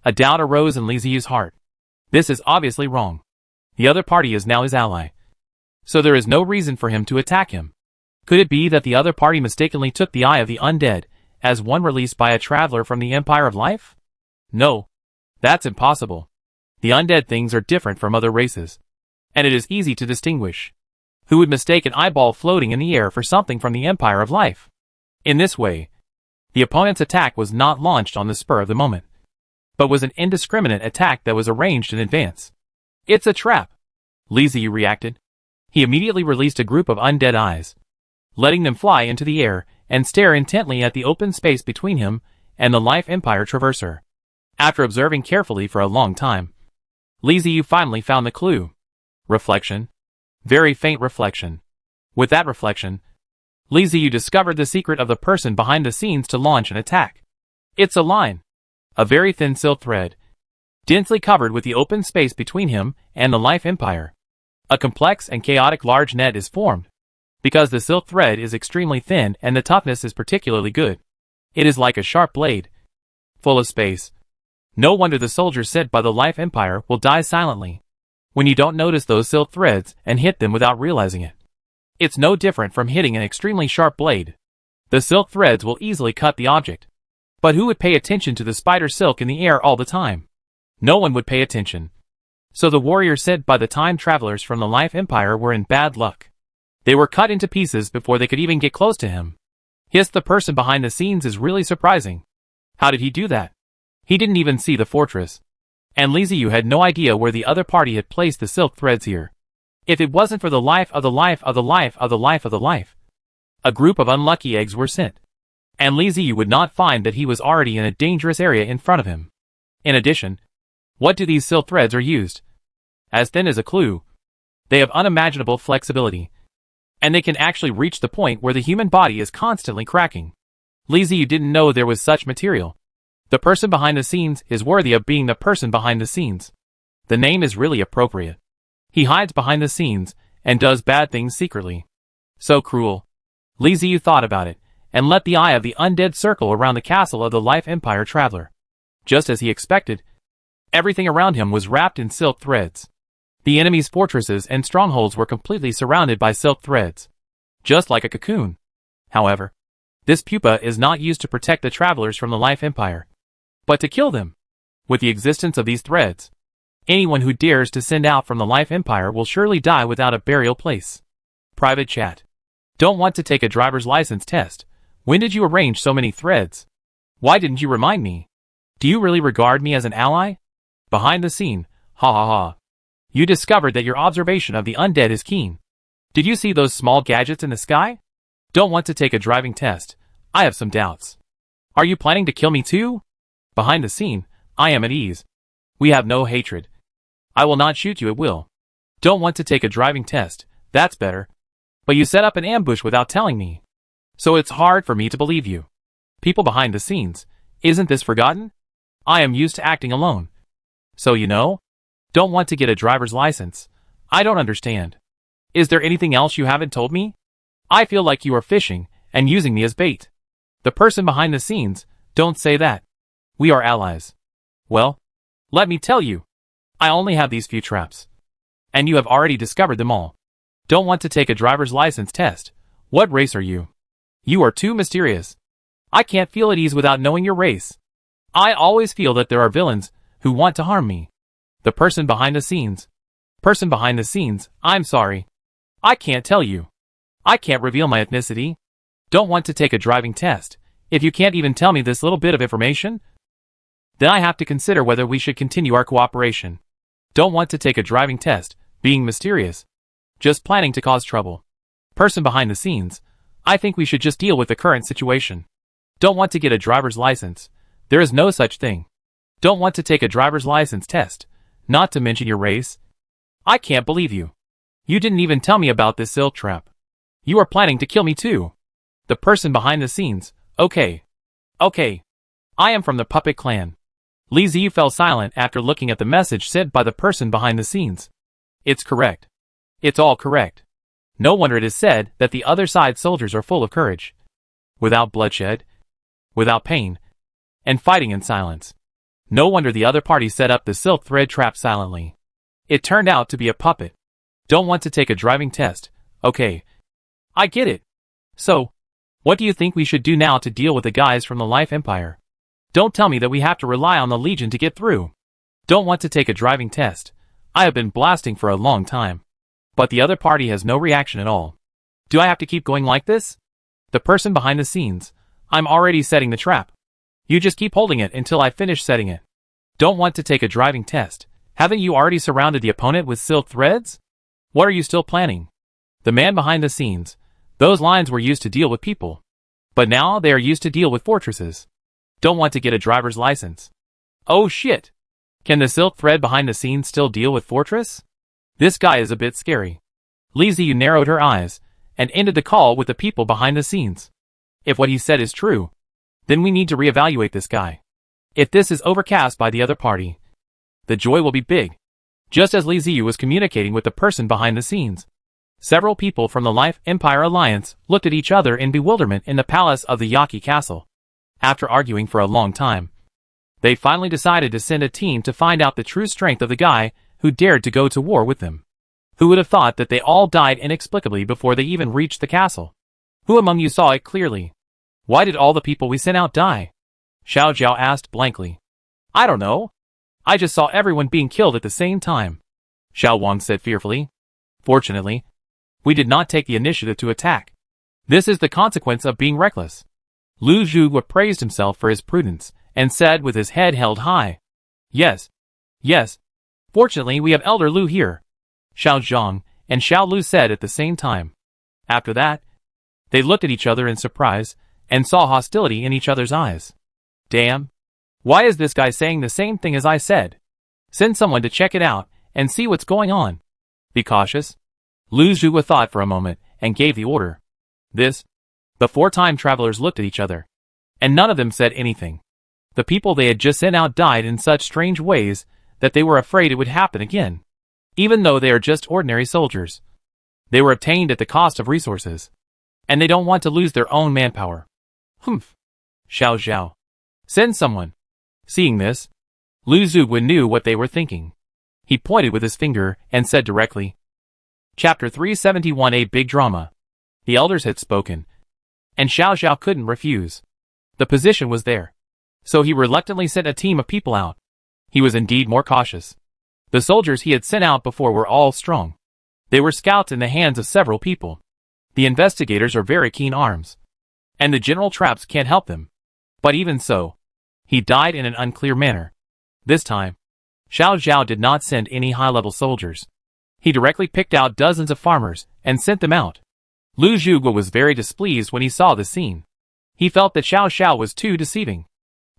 A doubt arose in Li Ziyu's heart. This is obviously wrong. The other party is now his ally. So there is no reason for him to attack him. Could it be that the other party mistakenly took the eye of the undead as one released by a traveler from the Empire of Life? No. That's impossible. The undead things are different from other races, and it is easy to distinguish. Who would mistake an eyeball floating in the air for something from the Empire of Life? In this way, the opponent's attack was not launched on the spur of the moment, but was an indiscriminate attack that was arranged in advance. It's a trap, Li Ziyu reacted. He immediately released a group of undead eyes, letting them fly into the air and stare intently at the open space between him and the Life Empire Traverser. After observing carefully for a long time, Li Ziyu finally found the clue. Reflection. Very faint reflection. With that reflection, Li Ziyu discovered the secret of the person behind the scenes to launch an attack. It's a line. A very thin silk thread, densely covered with the open space between him and the Life Empire. A complex and chaotic large net is formed, because the silk thread is extremely thin and the toughness is particularly good. It is like a sharp blade, full of space. No wonder the soldiers sent by the Life Empire will die silently when you don't notice those silk threads and hit them without realizing it. It's no different from hitting an extremely sharp blade. The silk threads will easily cut the object. But who would pay attention to the spider silk in the air all the time? No one would pay attention. So the warriors sent by the time travelers from the Life Empire were in bad luck. They were cut into pieces before they could even get close to him. The person behind the scenes is really surprising. How did he do that? He didn't even see the fortress. And Li Ziyu had no idea where the other party had placed the silk threads here. If it wasn't for the life of the life of the life of the life of the life, a group of unlucky eggs were sent. And Li Ziyu would not find that he was already in a dangerous area in front of him. In addition, what do these silk threads are used? As thin as a clue. They have unimaginable flexibility. And they can actually reach the point where the human body is constantly cracking. Li Ziyu didn't know there was such material. The person behind the scenes is worthy of being the person behind the scenes. The name is really appropriate. He hides behind the scenes and does bad things secretly. So cruel. Li Ziyu thought about it, and let the eye of the undead circle around the castle of the Life Empire Traveler. Just as he expected, everything around him was wrapped in silk threads. The enemy's fortresses and strongholds were completely surrounded by silk threads, just like a cocoon. However, this pupa is not used to protect the travelers from the Life Empire, but to kill them. With the existence of these threads, anyone who dares to send out from the Life Empire will surely die without a burial place. Private chat. Don't want to take a driver's license test. When did you arrange so many threads? Why didn't you remind me? Do you really regard me as an ally? Behind the scene, ha ha ha. You discovered that your observation of the undead is keen. Did you see those small gadgets in the sky? Don't want to take a driving test. I have some doubts. Are you planning to kill me too? Behind the scene, I am at ease. We have no hatred. I will not shoot you at will. Don't want to take a driving test. That's better. But you set up an ambush without telling me. So it's hard for me to believe you. People behind the scenes, isn't this forgotten? I am used to acting alone. So you know? Don't want to get a driver's license. I don't understand. Is there anything else you haven't told me? I feel like you are fishing and using me as bait. The person behind the scenes, don't say that. We are allies. Well, let me tell you. I only have these few traps. And you have already discovered them all. Don't want to take a driver's license test. What race are you? You are too mysterious. I can't feel at ease without knowing your race. I always feel that there are villains who want to harm me. The person behind the scenes. Person behind the scenes, I'm sorry. I can't tell you. I can't reveal my ethnicity. Don't want to take a driving test. If you can't even tell me this little bit of information, then I have to consider whether we should continue our cooperation. Don't want to take a driving test, being mysterious. Just planning to cause trouble. Person behind the scenes, I think we should just deal with the current situation. Don't want to get a driver's license. There is no such thing. Don't want to take a driver's license test. Not to mention your race. I can't believe you. You didn't even tell me about this silk trap. You are planning to kill me too. The person behind the scenes. Okay. Okay. I am from the Puppet Clan. Li Ziyu fell silent after looking at the message sent by the person behind the scenes. It's correct. It's all correct. No wonder it is said that the other side soldiers are full of courage. Without bloodshed. Without pain. And fighting in silence. No wonder the other party set up the silk thread trap silently. It turned out to be a puppet. Don't want to take a driving test. Okay. I get it. So, what do you think we should do now to deal with the guys from the Life Empire? Don't tell me that we have to rely on the Legion to get through. Don't want to take a driving test. I have been blasting for a long time. But the other party has no reaction at all. Do I have to keep going like this? The person behind the scenes. I'm already setting the trap. You just keep holding it until I finish setting it. Don't want to take a driving test. Haven't you already surrounded the opponent with silk threads? What are you still planning? The man behind the scenes. Those lines were used to deal with people. But now they are used to deal with fortresses. Don't want to get a driver's license. Oh shit! Can the silk thread behind the scenes still deal with fortress? This guy is a bit scary. Li Ziyu narrowed her eyes, and ended the call with the people behind the scenes. If what he said is true, then we need to reevaluate this guy. If this is overcast by the other party, the joy will be big. Just as Li Ziyu was communicating with the person behind the scenes, several people from the Life Empire Alliance looked at each other in bewilderment in the palace of the Yaki Castle. After arguing for a long time, they finally decided to send a team to find out the true strength of the guy who dared to go to war with them. Who would have thought that they all died inexplicably before they even reached the castle? Who among you saw it clearly? Why did all the people we sent out die? Xiao Zhao asked blankly. I don't know. I just saw everyone being killed at the same time. Xiao Wang said fearfully. Fortunately, we did not take the initiative to attack. This is the consequence of being reckless. Lu Zhuge praised himself for his prudence, and said with his head held high. Yes. Yes. Fortunately we have Elder Lu here. Xiao Zhang and Xiao Lu said at the same time. After that, they looked at each other in surprise, and saw hostility in each other's eyes. Damn. Why is this guy saying the same thing as I said? Send someone to check it out, and see what's going on. Be cautious. Lu Zhuge thought for a moment, and gave the order. The 4 time travelers looked at each other. And none of them said anything. The people they had just sent out died in such strange ways, that they were afraid it would happen again. Even though they are just ordinary soldiers. They were obtained at the cost of resources. And they don't want to lose their own manpower. Humph. Xiao Zhao. Send someone. Seeing this, Lu Zhuge knew what they were thinking. He pointed with his finger, and said directly. Chapter 371 A Big Drama. The elders had spoken. And Xiao Zhao couldn't refuse. The position was there. So he reluctantly sent a team of people out. He was indeed more cautious. The soldiers he had sent out before were all strong. They were scouts in the hands of several people. The investigators are very keen arms. And the general traps can't help them. But even so, he died in an unclear manner. This time, Xiao Zhao did not send any high-level soldiers. He directly picked out dozens of farmers, and sent them out. Lu Zhuge was very displeased when he saw the scene. He felt that Xiao Zhao was too deceiving.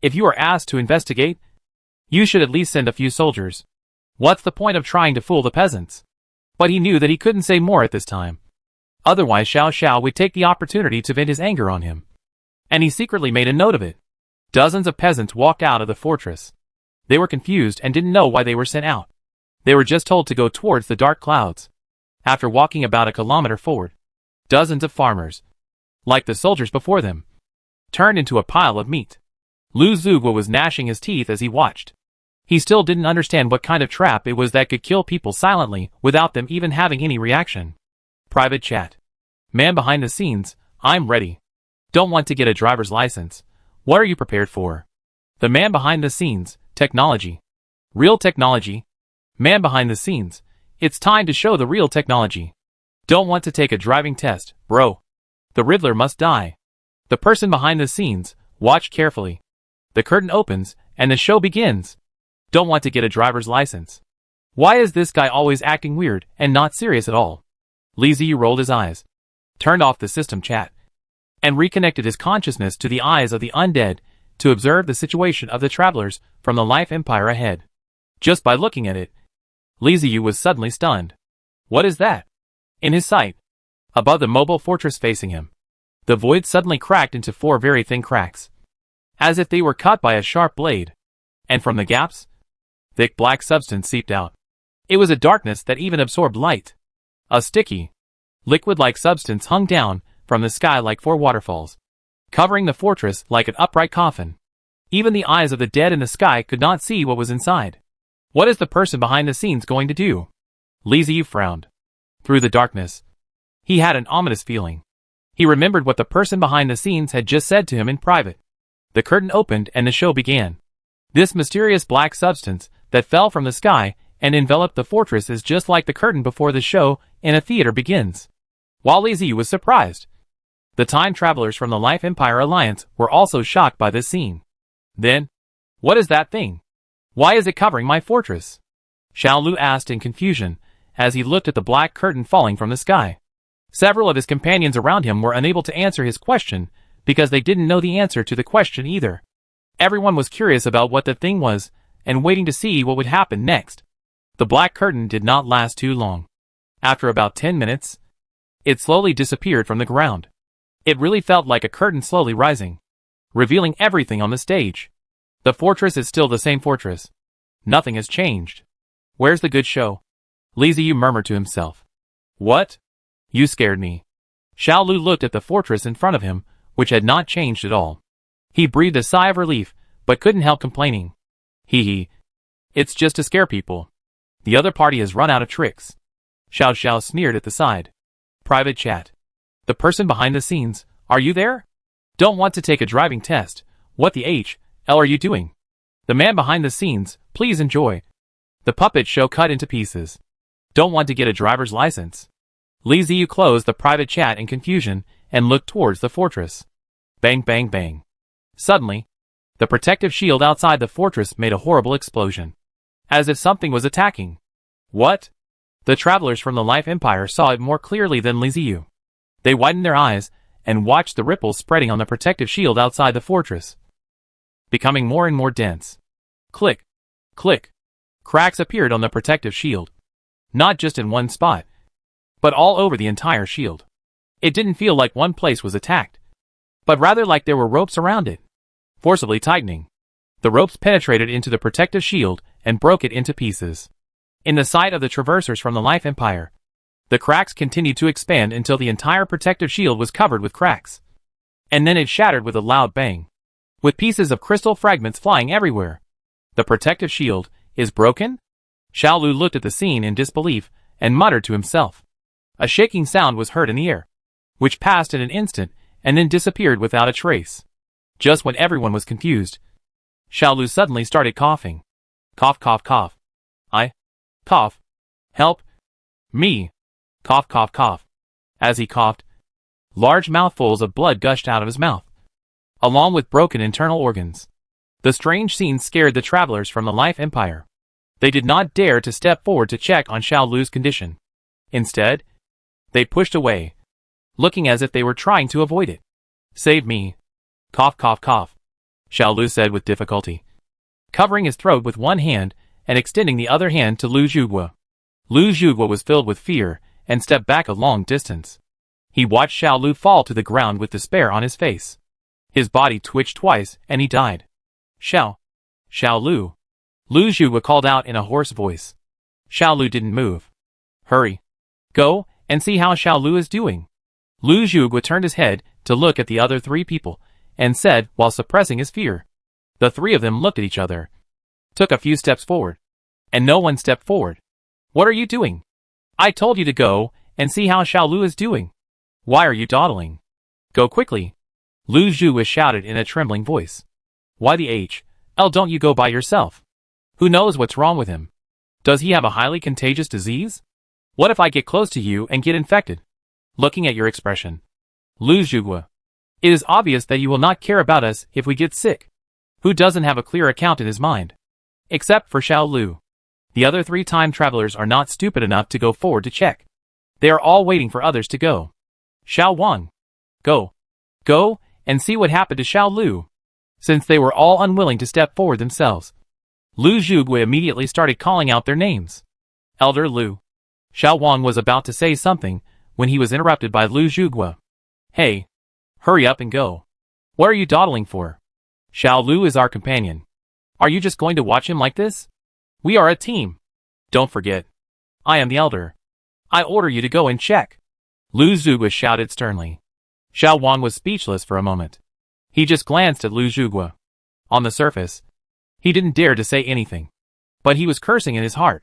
If you are asked to investigate, you should at least send a few soldiers. What's the point of trying to fool the peasants? But he knew that he couldn't say more at this time. Otherwise Xiao Zhao would take the opportunity to vent his anger on him. And he secretly made a note of it. Dozens of peasants walked out of the fortress. They were confused and didn't know why they were sent out. They were just told to go towards the dark clouds. After walking about a kilometer forward, dozens of farmers, like the soldiers before them, turned into a pile of meat. Lu Zhuge was gnashing his teeth as he watched. He still didn't understand what kind of trap it was that could kill people silently without them even having any reaction. Private chat. Man behind the scenes, I'm ready. Don't want to get a driver's license. What are you prepared for? The man behind the scenes, technology. Real technology. Man behind the scenes, it's time to show the real technology. Don't want to take a driving test, bro. The Riddler must die. The person behind the scenes, watch carefully. The curtain opens, and the show begins. Don't want to get a driver's license. Why is this guy always acting weird, and not serious at all? Li Ziyu rolled his eyes. Turned off the system chat, and reconnected his consciousness to the eyes of the undead to observe the situation of the travelers from the Life Empire ahead. Just by looking at it, Li Ziyu was suddenly stunned. What is that? In his sight, above the mobile fortress facing him, the void suddenly cracked into 4 very thin cracks, as if they were cut by a sharp blade, and from the gaps, thick black substance seeped out. It was a darkness that even absorbed light. A sticky, liquid-like substance hung down from the sky like 4 waterfalls, covering the fortress like an upright coffin. Even the eyes of the dead in the sky could not see what was inside. What is the person behind the scenes going to do? Li Ziyu frowned. Through the darkness, he had an ominous feeling. He remembered what the person behind the scenes had just said to him in private. The curtain opened and the show began. This mysterious black substance that fell from the sky and enveloped the fortress is just like the curtain before the show in a theater begins. While Li Ziyu was surprised, the time travelers from the Life Empire Alliance were also shocked by this scene. Then, what is that thing? Why is it covering my fortress? Xiao Lu asked in confusion as he looked at the black curtain falling from the sky. Several of his companions around him were unable to answer his question because they didn't know the answer to the question either. Everyone was curious about what the thing was and waiting to see what would happen next. The black curtain did not last too long. After about 10 minutes, it slowly disappeared from the ground. It really felt like a curtain slowly rising, revealing everything on the stage. The fortress is still the same fortress. Nothing has changed. Where's the good show? Li Ziyu murmured to himself. What? You scared me. Xiao Lu looked at the fortress in front of him, which had not changed at all. He breathed a sigh of relief, but couldn't help complaining. Hee. It's just to scare people. The other party has run out of tricks. Xiao Xiao sneered at the side. Private chat. The person behind the scenes, are you there? Don't want to take a driving test. What the hell are you doing? The man behind the scenes, please enjoy. The puppet show cut into pieces. Don't want to get a driver's license. Li Ziyu closed the private chat in confusion and looked towards the fortress. Bang bang bang. Suddenly, the protective shield outside the fortress made a horrible explosion, as if something was attacking. What? The travelers from the Life Empire saw it more clearly than Li Ziyu. They widened their eyes and watched the ripples spreading on the protective shield outside the fortress, becoming more and more dense. Click, click. Cracks appeared on the protective shield, not just in one spot, but all over the entire shield. It didn't feel like one place was attacked, but rather like there were ropes around it, forcibly tightening. The ropes penetrated into the protective shield and broke it into pieces. In the sight of the traversers from the Life Empire, the cracks continued to expand until the entire protective shield was covered with cracks. And then it shattered with a loud bang, with pieces of crystal fragments flying everywhere. The protective shield is broken? Xiao Lu looked at the scene in disbelief and muttered to himself. A shaking sound was heard in the air, which passed in an instant and then disappeared without a trace. Just when everyone was confused, Xiao Lu suddenly started coughing. Cough, cough, cough. I cough. Help me. Cough, cough, cough. As he coughed, large mouthfuls of blood gushed out of his mouth, along with broken internal organs. The strange scene scared the travelers from the Life Empire. They did not dare to step forward to check on Xiao Lu's condition. Instead, they pushed away, looking as if they were trying to avoid it. Save me. Cough, cough, cough. Xiao Lu said with difficulty, covering his throat with one hand and extending the other hand to Lu Zhuge. Lu Zhuge was filled with fear and stepped back a long distance. He watched Xiao Lu fall to the ground with despair on his face. His body twitched twice and he died. Xiao Lu. Lu Zhuge called out in a hoarse voice. Xiao Lu didn't move. Hurry. Go and see how Xiao Lu is doing. Lu Zhuge turned his head to look at the other 3 people and said while suppressing his fear. The 3 of them looked at each other, took a few steps forward, and no one stepped forward. What are you doing? I told you to go and see how Xiao Lu is doing. Why are you dawdling? Go quickly. Lu Zhuge shouted in a trembling voice. Why the hell don't you go by yourself? Who knows what's wrong with him? Does he have a highly contagious disease? What if I get close to you and get infected? Looking at your expression, Lu Zhuge, it is obvious that you will not care about us if we get sick. Who doesn't have a clear account in his mind? Except for Xiao Lu. The other 3 time travelers are not stupid enough to go forward to check. They are all waiting for others to go. Xiao Wang. Go. Go and see what happened to Xiao Lu. Since they were all unwilling to step forward themselves, Lu Zhuge immediately started calling out their names. Elder Lu. Xiao Wang was about to say something when he was interrupted by Lu Zhuge. Hey, hurry up and go. What are you dawdling for? Xiao Lu is our companion. Are you just going to watch him like this? We are a team. Don't forget. I am the elder. I order you to go and check. Lu Zhuge shouted sternly. Xiao Wang was speechless for a moment. He just glanced at Lu Zhuge. On the surface, he didn't dare to say anything. But he was cursing in his heart.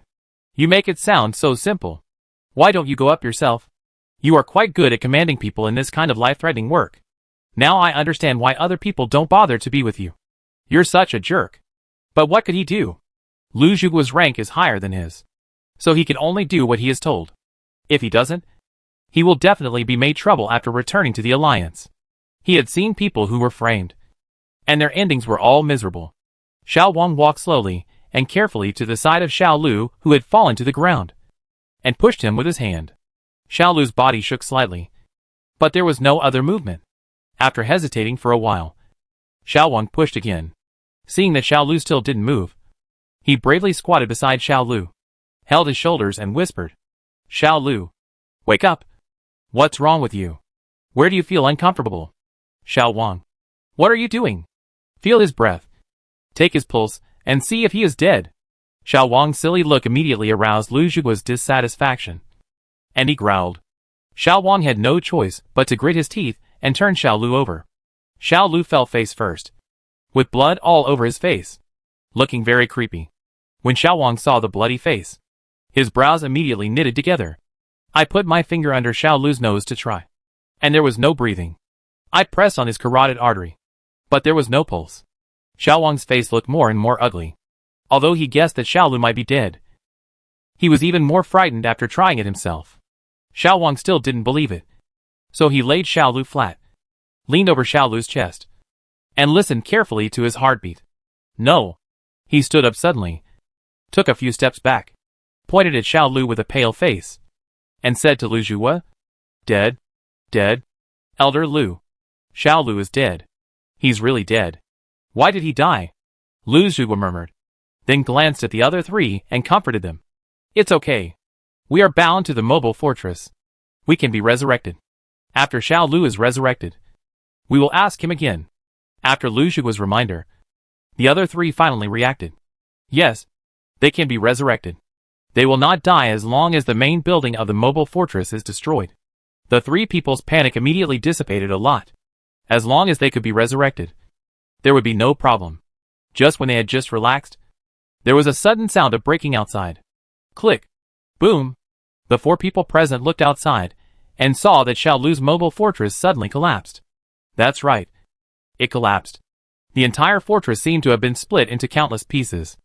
You make it sound so simple. Why don't you go up yourself? You are quite good at commanding people in this kind of life-threatening work. Now I understand why other people don't bother to be with you. You're such a jerk. But what could he do? Lu Zhuge's rank is higher than his. So he can only do what he is told. If he doesn't, he will definitely be made trouble after returning to the Alliance. He had seen people who were framed, and their endings were all miserable. Xiao Wang walked slowly and carefully to the side of Xiao Lu, who had fallen to the ground, and pushed him with his hand. Xiao Lu's body shook slightly, but there was no other movement. After hesitating for a while, Xiao Wang pushed again. Seeing that Xiao Lu still didn't move, he bravely squatted beside Xiao Lu, held his shoulders and whispered, Xiao Lu, wake up. What's wrong with you? Where do you feel uncomfortable? Xiao Wang, what are you doing? Feel his breath. Take his pulse and see if he is dead. Xiao Wang's silly look immediately aroused Lu Zhuge's dissatisfaction, and he growled. Xiao Wang had no choice but to grit his teeth and turn Xiao Lu over. Xiao Lu fell face first, with blood all over his face, looking very creepy. When Xiao Wang saw the bloody face, his brows immediately knitted together. I put my finger under Xiao Lu's nose to try, and there was no breathing. I pressed on his carotid artery, but there was no pulse. Xiao Wang's face looked more and more ugly. Although he guessed that Xiao Lu might be dead, he was even more frightened after trying it himself. Xiao Wang still didn't believe it, so he laid Xiao Lu flat, leaned over Xiao Lu's chest, and listened carefully to his heartbeat. No. He stood up suddenly, took a few steps back, pointed at Xiao Lu with a pale face, and said to Lu Zhuge, Dead? Dead? Elder Lu. Xiao Lu is dead. He's really dead. Why did he die? Lu Zhuge murmured, then glanced at the other three and comforted them. It's okay. We are bound to the mobile fortress. We can be resurrected. After Xiao Lu is resurrected, we will ask him again. After Lu Zhuge's reminder, the other three finally reacted. Yes, they can be resurrected. They will not die as long as the main building of the mobile fortress is destroyed. The three people's panic immediately dissipated a lot. As long as they could be resurrected, there would be no problem. Just when they had just relaxed, there was a sudden sound of breaking outside. Click. Boom. The four people present looked outside and saw that Xiao Lu's mobile fortress suddenly collapsed. That's right. It collapsed. The entire fortress seemed to have been split into countless pieces,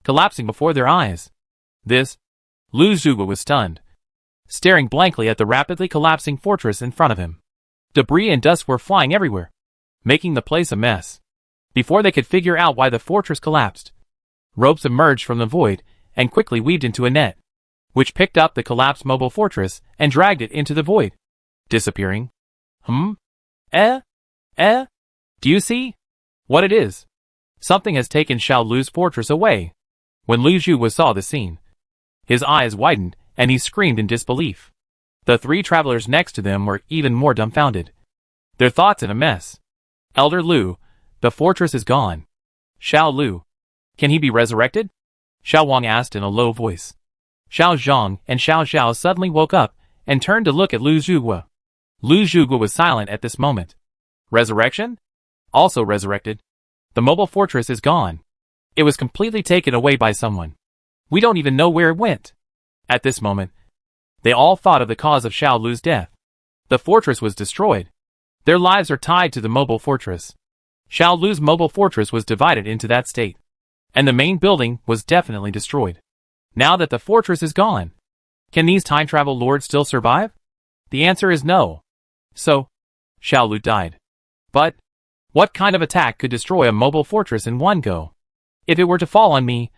collapsing before their eyes. Lu Zhuge was stunned, staring blankly at the rapidly collapsing fortress in front of him. Debris and dust were flying everywhere, making the place a mess. Before they could figure out why the fortress collapsed, ropes emerged from the void and quickly weaved into a net, which picked up the collapsed mobile fortress and dragged it into the void, disappearing. Do you see what it is? Something has taken Xiao Lu's fortress away. When Lu Zhuge saw the scene, his eyes widened and he screamed in disbelief. The three travelers next to them were even more dumbfounded, their thoughts in a mess. Elder Lu, the fortress is gone. Xiao Lu, can he be resurrected? Xiao Wang asked in a low voice. Xiao Zhang and Xiao Xiao suddenly woke up and turned to look at Lu Zhuge. Lu Zhuge was silent at this moment. Resurrection? Also resurrected. The mobile fortress is gone. It was completely taken away by someone. We don't even know where it went. At this moment, they all thought of the cause of Xiao Lu's death. The fortress was destroyed. Their lives are tied to the mobile fortress. Xiao Lu's mobile fortress was divided into that state, and the main building was definitely destroyed. Now that the fortress is gone, can these time travel lords still survive? The answer is no. So, Xiao Lu died. But, what kind of attack could destroy a mobile fortress in one go? If it were to fall on me,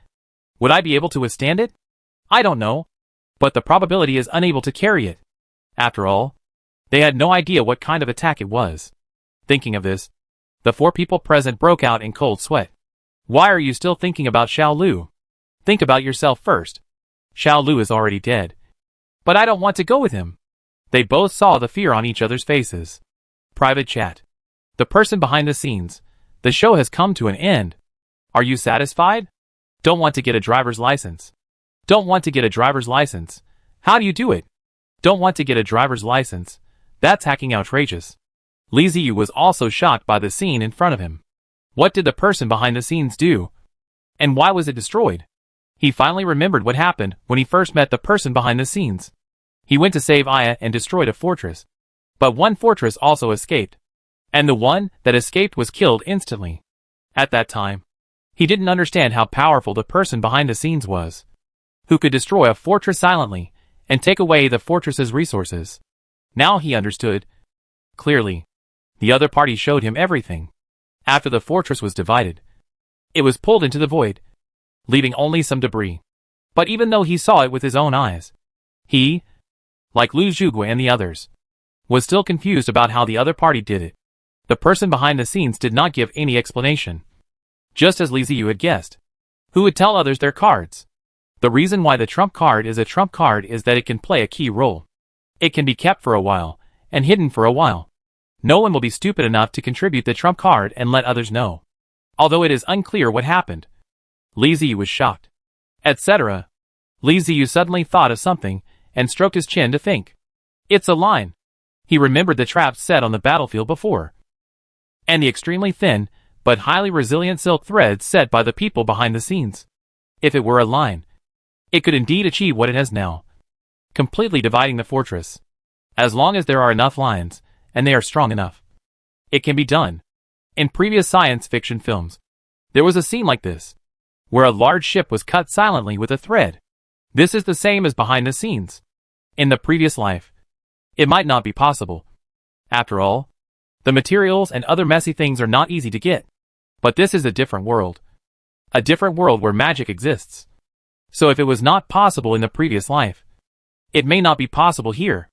would I be able to withstand it? I don't know. But the probability is unable to carry it. After all, they had no idea what kind of attack it was. Thinking of this, the 4 people present broke out in cold sweat. Why are you still thinking about Xiao Lu? Think about yourself first. Xiao Lu is already dead. But I don't want to go with him. They both saw the fear on each other's faces. Private chat. The person behind the scenes. The show has come to an end. Are you satisfied? Don't want to get a driver's license. Don't want to get a driver's license. How do you do it? Don't want to get a driver's license. That's hacking outrageous. Li Ziyu was also shocked by the scene in front of him. What did the person behind the scenes do? And why was it destroyed? He finally remembered what happened when he first met the person behind the scenes. He went to save Aya and destroyed a fortress. But one fortress also escaped. And the one that escaped was killed instantly. At that time, he didn't understand how powerful the person behind the scenes was, who could destroy a fortress silently and take away the fortress's resources. Now he understood. Clearly, the other party showed him everything. After the fortress was divided, it was pulled into the void, leaving only some debris. But even though he saw it with his own eyes, he, like Lu Zhuge and the others, was still confused about how the other party did it. The person behind the scenes did not give any explanation. Just as Li Ziyu had guessed. Who would tell others their cards? The reason why the trump card is a trump card is that it can play a key role. It can be kept for a while, and hidden for a while. No one will be stupid enough to contribute the trump card and let others know. Although it is unclear what happened. Li Ziyu was shocked. Etc. Li Ziyu suddenly thought of something, and stroked his chin to think. It's a line. He remembered the traps set on the battlefield before. And the extremely thin, but highly resilient silk threads set by the people behind the scenes. If it were a line, it could indeed achieve what it has now. Completely dividing the fortress. As long as there are enough lines, and they are strong enough, it can be done. In previous science fiction films, there was a scene like this, where a large ship was cut silently with a thread. This is the same as behind the scenes. In the previous life, it might not be possible. After all, the materials and other messy things are not easy to get. But this is a different world. A different world where magic exists. So if it was not possible in the previous life, it may not be possible here.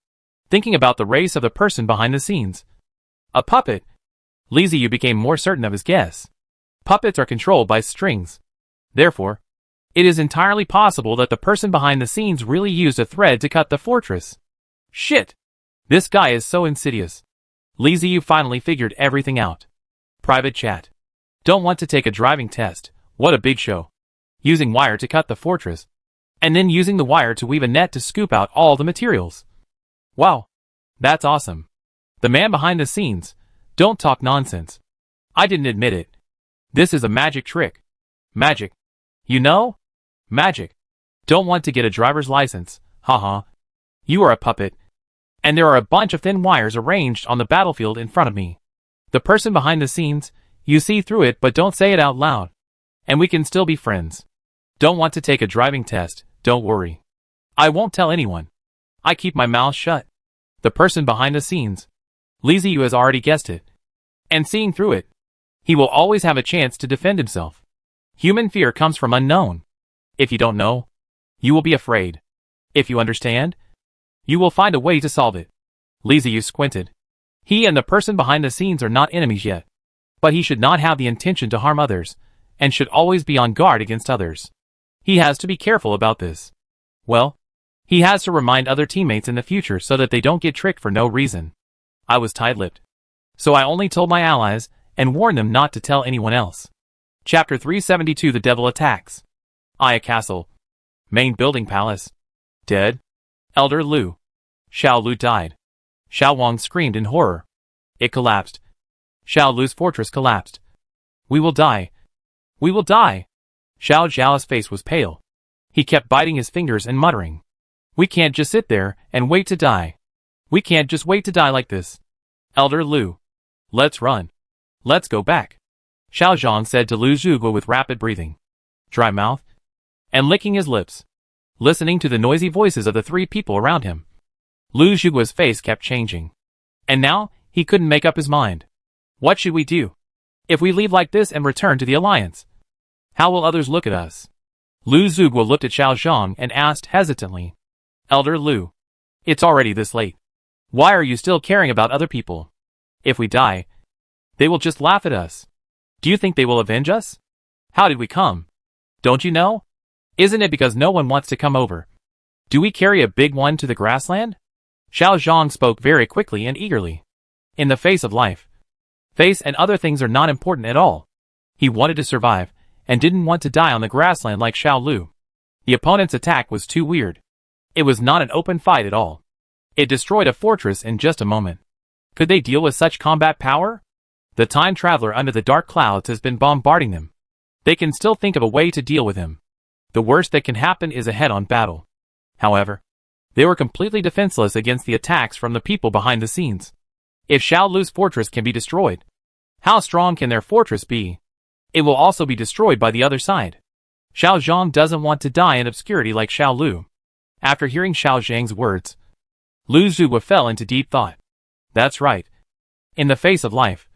Thinking about the race of the person behind the scenes. A puppet. Li Ziyu became more certain of his guess. Puppets are controlled by strings. Therefore, it is entirely possible that the person behind the scenes really used a thread to cut the fortress. Shit! This guy is so insidious. Li Ziyu finally figured everything out. Private chat. Don't want to take a driving test. What a big show. Using wire to cut the fortress. And then using the wire to weave a net to scoop out all the materials. Wow. That's awesome. The man behind the scenes. Don't talk nonsense. I didn't admit it. This is a magic trick. Magic. You know? Magic. Don't want to get a driver's license. Haha. You are a puppet. And there are a bunch of thin wires arranged on the battlefield in front of me. The person behind the scenes, you see through it but don't say it out loud. And we can still be friends. Don't want to take a driving test, don't worry. I won't tell anyone. I keep my mouth shut. The person behind the scenes. Li Ziyu has already guessed it. And seeing through it, he will always have a chance to defend himself. Human fear comes from unknown. If you don't know, you will be afraid. If you understand, you will find a way to solve it. Li Ziyu squinted. He and the person behind the scenes are not enemies yet. But he should not have the intention to harm others, and should always be on guard against others. He has to be careful about this. Well, he has to remind other teammates in the future so that they don't get tricked for no reason. I was tight-lipped. So I only told my allies, and warned them not to tell anyone else. Chapter 372 The Devil Attacks. Aya Castle. Main Building Palace. Dead. Elder Lu. Xiao Lu died. Xiao Wang screamed in horror. It collapsed. Xiao Lu's fortress collapsed. We will die. We will die. Xiao Zhao's face was pale. He kept biting his fingers and muttering. We can't just sit there and wait to die. We can't just wait to die like this. Elder Lu. Let's run. Let's go back. Xiao Zhang said to Lu Zhuge with rapid breathing, dry mouth, and licking his lips, listening to the noisy voices of the 3 people around him. Lu Zhuge's face kept changing. And now, he couldn't make up his mind. What should we do? If we leave like this and return to the Alliance, how will others look at us? Lu Zhuge looked at Xiao Zhang and asked hesitantly, Elder Lu, it's already this late. Why are you still caring about other people? If we die, They will just laugh at us. Do you think they will avenge us? How did we come? Don't you know? Isn't it because no one wants to come over? Do we carry a big one to the grassland? Xiao Zhang spoke very quickly and eagerly. In the face of life, face and other things are not important at all. He wanted to survive, and didn't want to die on the grassland like Xiao Lu. The opponent's attack was too weird. It was not an open fight at all. It destroyed a fortress in just a moment. Could they deal with such combat power? The time traveler under the dark clouds has been bombarding them. They can still think of a way to deal with him. The worst that can happen is a head-on battle. However, they were completely defenseless against the attacks from the people behind the scenes. If Xiao Lu's fortress can be destroyed, how strong can their fortress be? It will also be destroyed by the other side. Xiao Zhang doesn't want to die in obscurity like Xiao Lu. After hearing Xiao Zhang's words, Lu Zhuge fell into deep thought. That's right. In the face of life,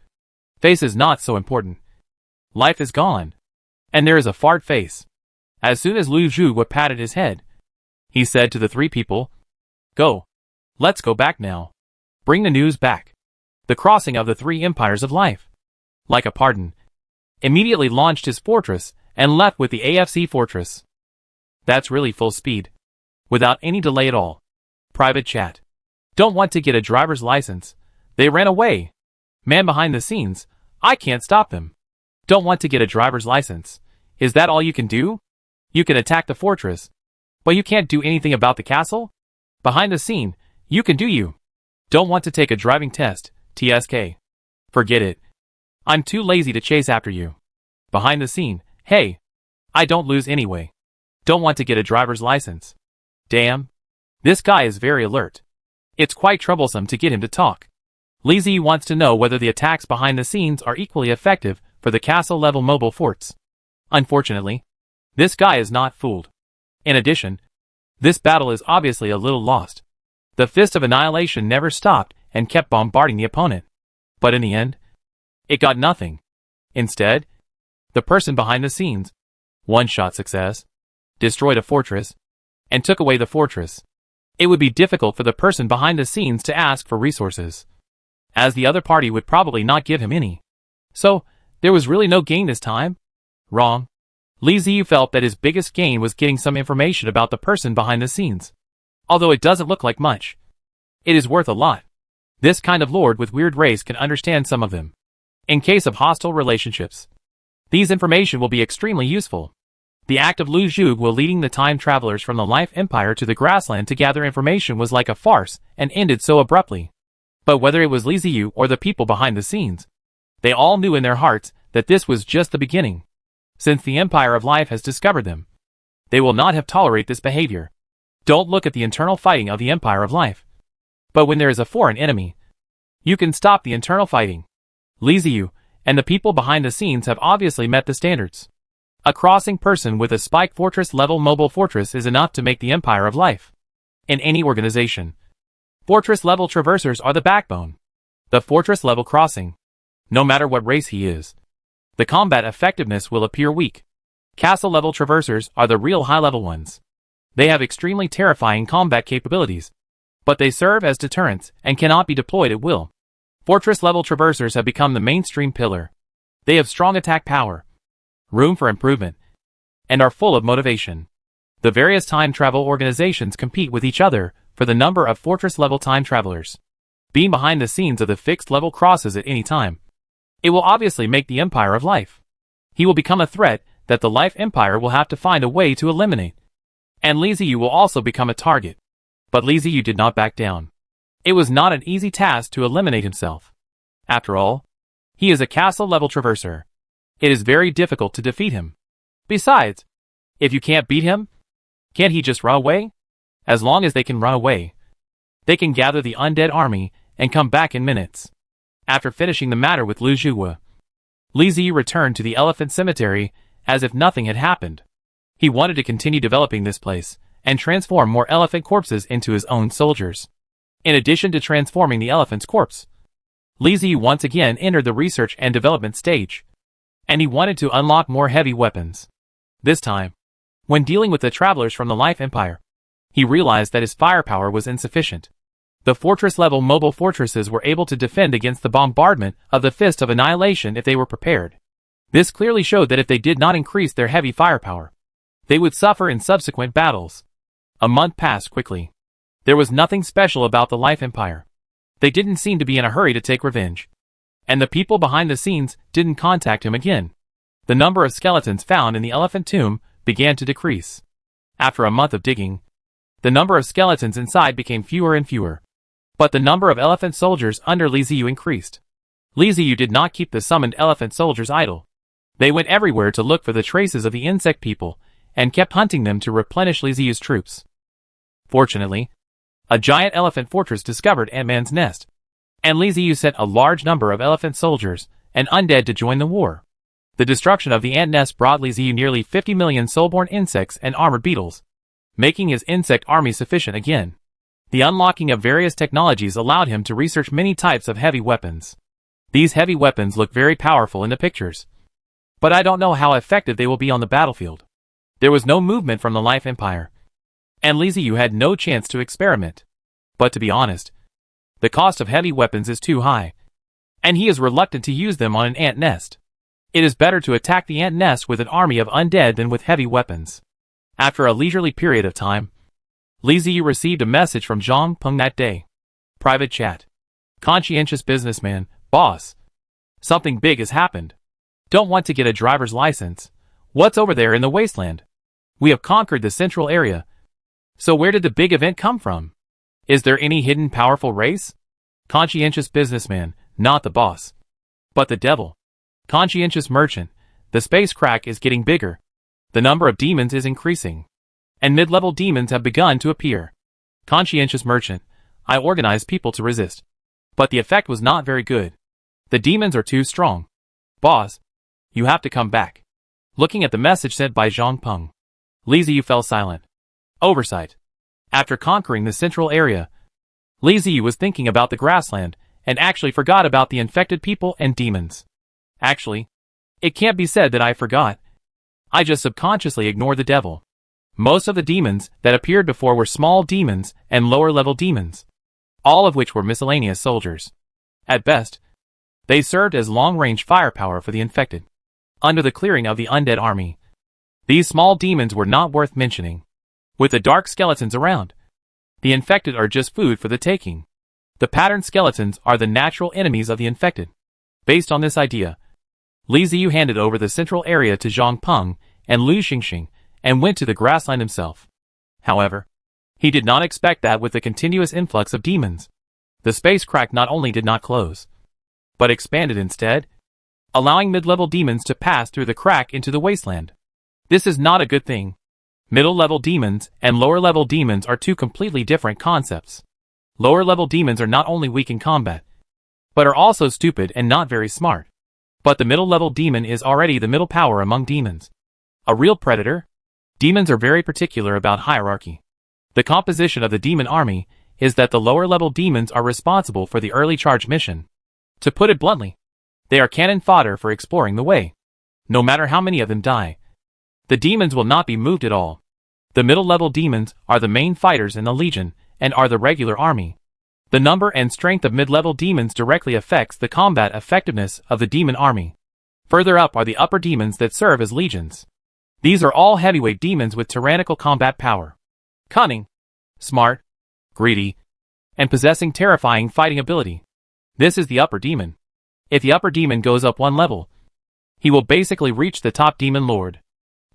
face is not so important. Life is gone. And there is a fart face. As soon as Lu Zhuge patted his head, he said to the three people, Go. Let's go back now. Bring the news back. The crossing of the three empires of life. Like a pardon, immediately launched his fortress and left with the AFC fortress. That's really full speed. Without any delay at all. Private chat. Don't want to get a driver's license. They ran away. Man behind the scenes, I can't stop them. Don't want to get a driver's license. Is that all you can do? You can attack the fortress, but you can't do anything about the castle? Behind the scene, you can do you. Don't want to take a driving test, TSK. Forget it. I'm too lazy to chase after you. Behind the scene, hey. I don't lose anyway. Don't want to get a driver's license. Damn. This guy is very alert. It's quite troublesome to get him to talk. Li Zi wants to know whether the attacks behind the scenes are equally effective for the castle-level mobile forts. Unfortunately, this guy is not fooled. In addition, this battle is obviously a little lost. The Fist of Annihilation never stopped and kept bombarding the opponent. But in the end, it got nothing. Instead, the person behind the scenes, one-shot success, destroyed a fortress, and took away the fortress. It would be difficult for the person behind the scenes to ask for resources, as the other party would probably not give him any. So, there was really no gain this time? Wrong. Li Ziyu felt that his biggest gain was getting some information about the person behind the scenes. Although it doesn't look like much, it is worth a lot. This kind of lord with weird race can understand some of them. In case of hostile relationships, these information will be extremely useful. The act of Lu Zhuge while leading the time travelers from the Life Empire to the grassland to gather information was like a farce and ended so abruptly. But whether it was Li Ziyu or the people behind the scenes, they all knew in their hearts that this was just the beginning. Since the Empire of Life has discovered them, they will not have tolerated this behavior. Don't look at the internal fighting of the Empire of Life. But when there is a foreign enemy, you can stop the internal fighting. Li Ziyu and the people behind the scenes have obviously met the standards. A crossing person with a spike fortress level mobile fortress is enough to make the Empire of Life. In any organization, fortress level traversers are the backbone. The fortress level crossing, no matter what race he is, the combat effectiveness will appear weak. Castle level traversers are the real high level ones. They have extremely terrifying combat capabilities, but they serve as deterrents and cannot be deployed at will. Fortress level traversers have become the mainstream pillar. They have strong attack power, room for improvement, and are full of motivation. The various time travel organizations compete with each other for the number of fortress-level time travelers. Being behind the scenes of the fixed-level crosses at any time, it will obviously make the Empire of Life. He will become a threat that the Life Empire will have to find a way to eliminate. And Li Ziyu will also become a target. But Li Ziyu did not back down. It was not an easy task to eliminate himself. After all, he is a castle-level traverser. It is very difficult to defeat him. Besides, if you can't beat him, can't he just run away? As long as they can run away, they can gather the undead army and come back in minutes. After finishing the matter with Lu Zhuge, Li Zi returned to the elephant cemetery as if nothing had happened. He wanted to continue developing this place and transform more elephant corpses into his own soldiers. In addition to transforming the elephant's corpse, Li Zi once again entered the research and development stage, and he wanted to unlock more heavy weapons. This time, when dealing with the travelers from the Life Empire, he realized that his firepower was insufficient. The fortress-level mobile fortresses were able to defend against the bombardment of the Fist of Annihilation if they were prepared. This clearly showed that if they did not increase their heavy firepower, they would suffer in subsequent battles. A month passed quickly. There was nothing special about the Life Empire. They didn't seem to be in a hurry to take revenge. And the people behind the scenes didn't contact him again. The number of skeletons found in the elephant tomb began to decrease. After a month of digging, the number of skeletons inside became fewer and fewer. But the number of elephant soldiers under Li Ziyu increased. Li Ziyu did not keep the summoned elephant soldiers idle. They went everywhere to look for the traces of the insect people, and kept hunting them to replenish Li Ziyu's troops. Fortunately, a giant elephant fortress discovered Ant-Man's nest, and Li Ziyu sent a large number of elephant soldiers and undead to join the war. The destruction of the ant nest brought Li Ziyu nearly 50 million soulborn insects and armored beetles, making his insect army sufficient again. The unlocking of various technologies allowed him to research many types of heavy weapons. These heavy weapons look very powerful in the pictures, but I don't know how effective they will be on the battlefield. There was no movement from the Life Empire, and Li Ziyu had no chance to experiment. But to be honest, the cost of heavy weapons is too high, and he is reluctant to use them on an ant nest. It is better to attack the ant nest with an army of undead than with heavy weapons. After a leisurely period of time, Li Ziyu received a message from Zhang Peng that day. Private chat. Conscientious businessman, boss. Something big has happened. Don't want to get a driver's license. What's over there in the wasteland? We have conquered the central area. So where did the big event come from? Is there any hidden powerful race? Conscientious businessman, not the boss, but the devil. Conscientious merchant, the space crack is getting bigger. The number of demons is increasing, and mid-level demons have begun to appear. Conscientious merchant, I organized people to resist, but the effect was not very good. The demons are too strong. Boss, you have to come back. Looking at the message sent by Zhang Peng, Li Ziyu fell silent. Oversight. After conquering the central area, Li Ziyu was thinking about the grassland, and actually forgot about the infected people and demons. Actually, it can't be said that I forgot. I just subconsciously ignored the devil. Most of the demons that appeared before were small demons and lower-level demons, all of which were miscellaneous soldiers. At best, they served as long-range firepower for the infected. Under the clearing of the undead army, these small demons were not worth mentioning. With the dark skeletons around, the infected are just food for the taking. The patterned skeletons are the natural enemies of the infected. Based on this idea, Li Ziyu handed over the central area to Zhang Peng and Lu Xingxing and went to the grassland himself. However, he did not expect that with the continuous influx of demons, the space crack not only did not close, but expanded instead, allowing mid-level demons to pass through the crack into the wasteland. This is not a good thing. Middle-level demons and lower-level demons are two completely different concepts. Lower-level demons are not only weak in combat, but are also stupid and not very smart. But the middle-level demon is already the middle power among demons. A real predator? Demons are very particular about hierarchy. The composition of the demon army is that the lower-level demons are responsible for the early charge mission. To put it bluntly, they are cannon fodder for exploring the way. No matter how many of them die, the demons will not be moved at all. The middle-level demons are the main fighters in the Legion and are the regular army. The number and strength of mid-level demons directly affects the combat effectiveness of the demon army. Further up are the upper demons that serve as legions. These are all heavyweight demons with tyrannical combat power. Cunning, smart, greedy, and possessing terrifying fighting ability. This is the upper demon. If the upper demon goes up one level, he will basically reach the top demon lord.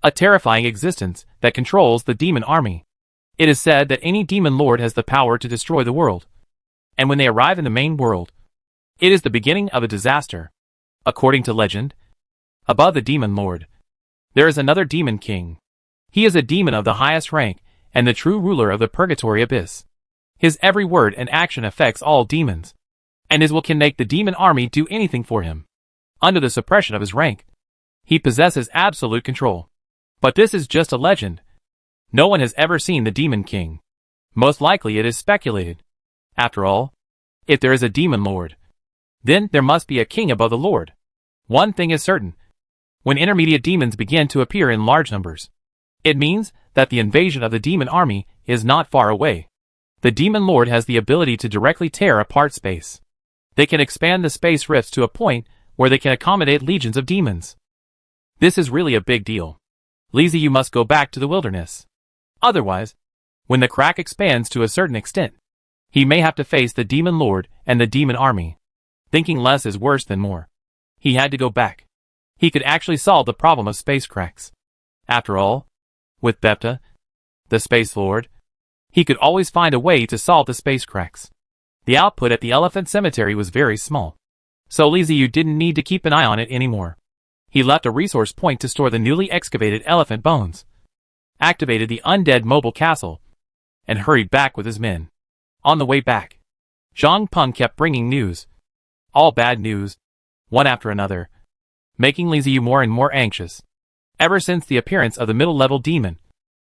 A terrifying existence that controls the demon army. It is said that any demon lord has the power to destroy the world. And when they arrive in the main world, it is the beginning of a disaster. According to legend, above the demon lord, there is another demon king. He is a demon of the highest rank and the true ruler of the purgatory abyss. His every word and action affects all demons, and his will can make the demon army do anything for him. Under the suppression of his rank, he possesses absolute control. But this is just a legend. No one has ever seen the demon king. Most likely it is speculated. After all, if there is a demon lord, then there must be a king above the lord. One thing is certain. When intermediate demons begin to appear in large numbers, it means that the invasion of the demon army is not far away. The Demon Lord has the ability to directly tear apart space. They can expand the space rifts to a point where they can accommodate legions of demons. This is really a big deal. Lizzie, you must go back to the wilderness. Otherwise, when the crack expands to a certain extent, he may have to face the Demon Lord and the demon army. Thinking less is worse than more. He had to go back. He could actually solve the problem of space cracks. After all, with Bepta, the Space Lord, he could always find a way to solve the space cracks. The output at the Elephant Cemetery was very small, so Lizzie didn't need to keep an eye on it anymore. He left a resource point to store the newly excavated elephant bones, activated the Undead mobile castle, and hurried back with his men. On the way back, Zhang Peng kept bringing news. All bad news, one after another, making Lizzie more and more anxious. Ever since the appearance of the middle-level demon,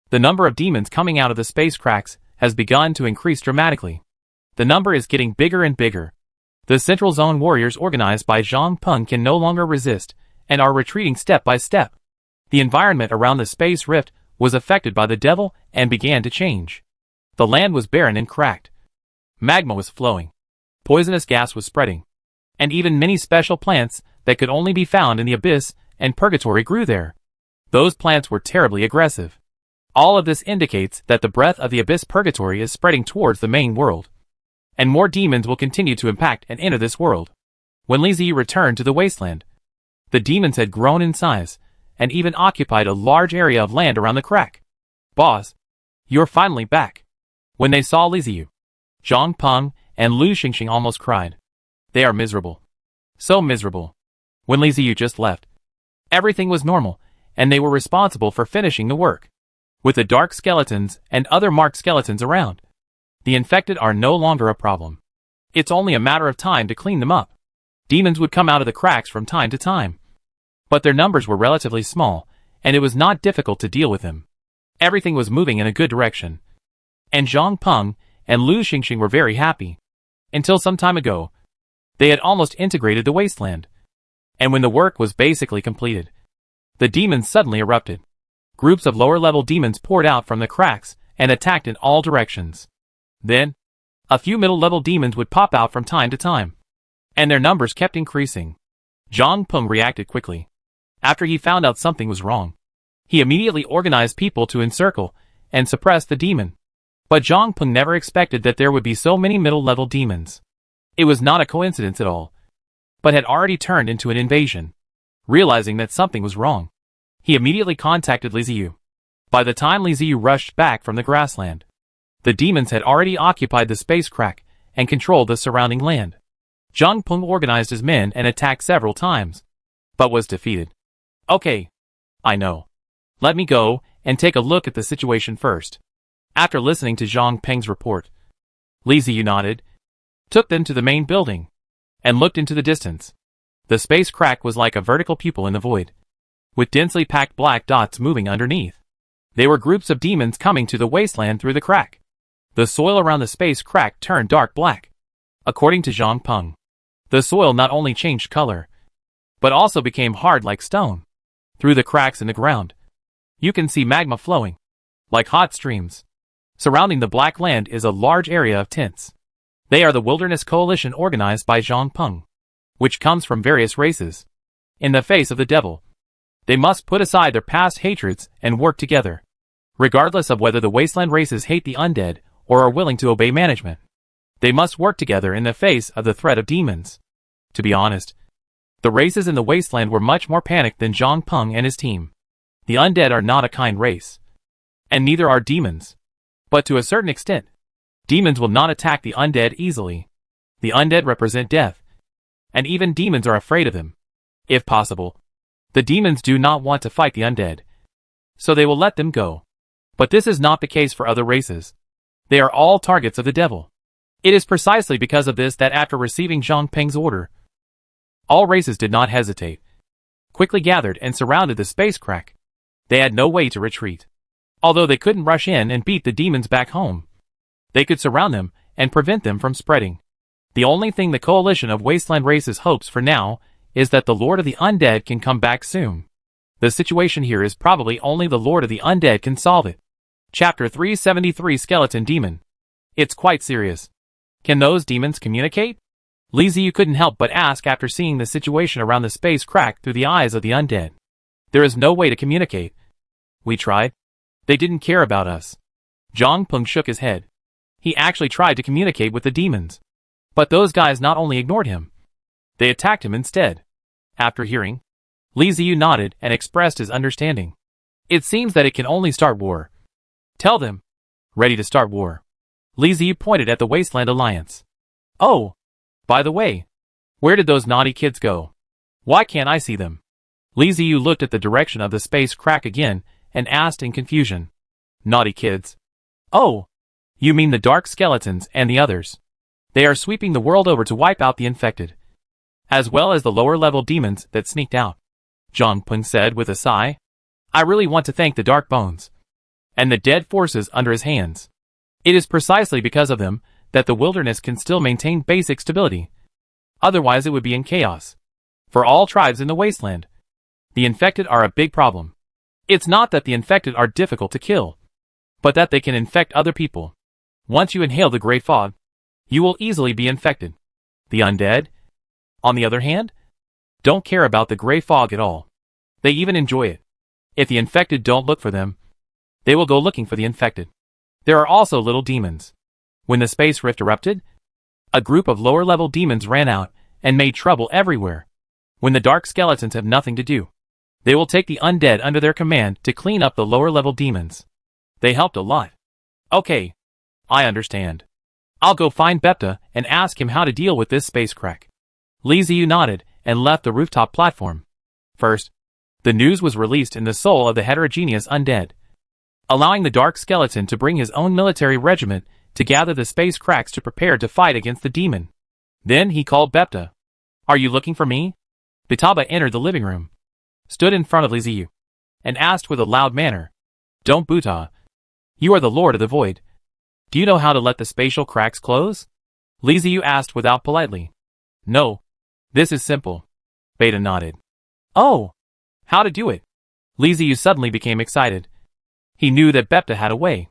the number of demons coming out of the space cracks has begun to increase dramatically. The number is getting bigger and bigger. The Central Zone warriors organized by Zhang Peng can no longer resist and are retreating step by step. The environment around the space rift was affected by the devil and began to change. The land was barren and cracked. Magma was flowing. Poisonous gas was spreading. And even many special plants that could only be found in the abyss and purgatory grew there. Those plants were terribly aggressive. All of this indicates that the breath of the abyss purgatory is spreading towards the main world. And more demons will continue to impact and enter this world. When Lizzie returned to the wasteland, the demons had grown in size, and even occupied a large area of land around the crack. Boss, you're finally back. When they saw Lizzie, Zhang Peng and Lu Xingxing almost cried. They are miserable. So miserable. When Lizzie just left, everything was normal, and they were responsible for finishing the work. With the dark skeletons and other marked skeletons around, the infected are no longer a problem. It's only a matter of time to clean them up. Demons would come out of the cracks from time to time, but their numbers were relatively small, and it was not difficult to deal with them. Everything was moving in a good direction, and Zhang Peng and Lu Xingxing were very happy. Until some time ago, they had almost integrated the wasteland, and when the work was basically completed, the demons suddenly erupted. Groups of lower-level demons poured out from the cracks and attacked in all directions. Then, a few middle-level demons would pop out from time to time, and their numbers kept increasing. Zhang Peng reacted quickly. After he found out something was wrong, he immediately organized people to encircle and suppress the demon. But Zhang Peng never expected that there would be so many middle-level demons. It was not a coincidence at all, but had already turned into an invasion. Realizing that something was wrong, he immediately contacted Lizzie. By the time Lizzie rushed back from the grassland, the demons had already occupied the space crack and controlled the surrounding land. Zhang Peng organized his men and attacked several times, but was defeated. Okay, I know. Let me go and take a look at the situation first. After listening to Zhang Peng's report, Lizzie nodded, took them to the main building, and looked into the distance. The space crack was like a vertical pupil in the void, with densely packed black dots moving underneath. They were groups of demons coming to the wasteland through the crack. The soil around the space crack turned dark black. According to Zhang Peng, the soil not only changed color, but also became hard like stone. Through the cracks in the ground, you can see magma flowing, like hot streams. Surrounding the black land is a large area of tents. They are the Wilderness Coalition organized by Zhang Peng, which comes from various races. In the face of the devil, they must put aside their past hatreds and work together, regardless of whether the wasteland races hate the undead or are willing to obey management. They must work together in the face of the threat of demons. To be honest, the races in the wasteland were much more panicked than Zhang Peng and his team. The undead are not a kind race, and neither are demons. But to a certain extent, demons will not attack the undead easily. The undead represent death, and even demons are afraid of them. If possible, the demons do not want to fight the undead, so they will let them go. But this is not the case for other races. They are all targets of the devil. It is precisely because of this that after receiving Zhang Peng's order, all races did not hesitate, quickly gathered and surrounded the space crack. They had no way to retreat. Although they couldn't rush in and beat the demons back home, they could surround them and prevent them from spreading. The only thing the coalition of wasteland races hopes for now is that the Lord of the Undead can come back soon. The situation here is probably only the Lord of the Undead can solve it. Chapter 373 Skeleton Demon. It's quite serious. Can those demons communicate? Li Ziyu couldn't help but ask after seeing the situation around the space crack through the eyes of the undead. There is no way to communicate. We tried. They didn't care about us. Zhang Peng shook his head. He actually tried to communicate with the demons. But those guys not only ignored him, they attacked him instead. After hearing, Li Ziyu nodded and expressed his understanding. It seems that it can only start war. Tell them. Ready to start war. Li Ziyu pointed at the Wasteland Alliance. Oh! By the way, where did those naughty kids go? Why can't I see them? Li Ziyu looked at the direction of the space crack again and asked in confusion. Naughty kids? Oh! You mean the dark skeletons and the others. They are sweeping the world over to wipe out the infected, as well as the lower-level demons that sneaked out. Zhang Peng said with a sigh. I really want to thank the Dark Bones and the dead forces under his hands. It is precisely because of them that the wilderness can still maintain basic stability. Otherwise it would be in chaos. For all tribes in the wasteland, the infected are a big problem. It's not that the infected are difficult to kill, but that they can infect other people. Once you inhale the Great Fog, you will easily be infected. The undead, on the other hand, don't care about the Great Fog at all. They even enjoy it. If the infected don't look for them, they will go looking for the infected. There are also little demons. When the space rift erupted, a group of lower-level demons ran out and made trouble everywhere. When the dark skeletons have nothing to do, they will take the undead under their command to clean up the lower-level demons. They helped a lot. Okay, I understand. I'll go find Bepta and ask him how to deal with this space crack. Li Ziyu nodded and left the rooftop platform. First, the news was released in the soul of the heterogeneous undead, allowing the dark skeleton to bring his own military regiment to gather the space cracks to prepare to fight against the demon. Then he called Bepta. Are you looking for me? Betaba entered the living room, stood in front of Li Ziyu, and asked with a loud manner. Don't Buta. You are the Lord of the Void. Do you know how to let the spatial cracks close? Li Ziyu asked without politely. No. This is simple. Beta nodded. Oh! How to do it? Li Ziyu suddenly became excited. He knew that Bepta had a way.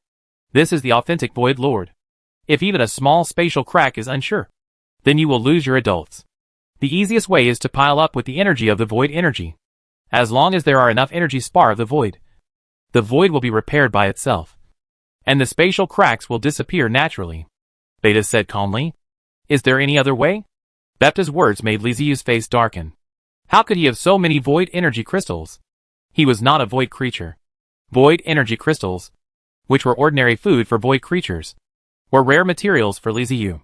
This is the authentic Void Lord. If even a small spatial crack is unsure, then you will lose your adults. The easiest way is to pile up with the energy of the Void energy. As long as there are enough energy spar of the Void will be repaired by itself, and the spatial cracks will disappear naturally. Beta said calmly. Is there any other way? Bepta's words made Li Ziyu's face darken. How could he have so many Void energy crystals? He was not a Void creature. Void energy crystals, which were ordinary food for Void creatures, were rare materials for Li Ziyu.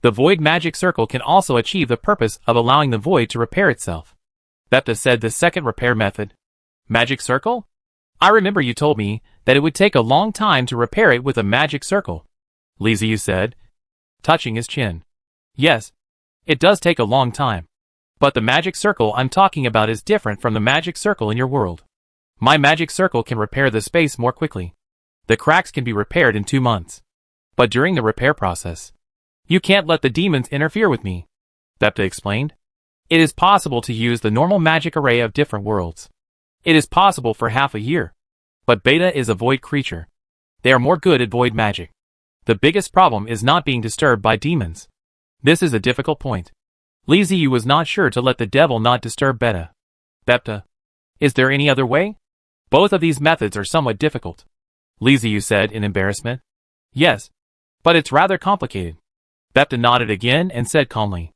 The Void magic circle can also achieve the purpose of allowing the Void to repair itself. Bepta said the second repair method. Magic circle? I remember you told me that it would take a long time to repair it with a magic circle. Li Ziyu said, touching his chin. Yes, it does take a long time. But the magic circle I'm talking about is different from the magic circle in your world. My magic circle can repair the space more quickly. The cracks can be repaired in 2 months. But during the repair process, you can't let the demons interfere with me, Bepta explained. It is possible to use the normal magic array of different worlds. It is possible for half a year. But Beta is a Void creature. They are more good at Void magic. The biggest problem is not being disturbed by demons. This is a difficult point. Li Ziyu was not sure to let the devil not disturb Beta. Bepta, is there any other way? Both of these methods are somewhat difficult, Li Ziyu said in embarrassment. Yes, but it's rather complicated. Bepta nodded again and said calmly.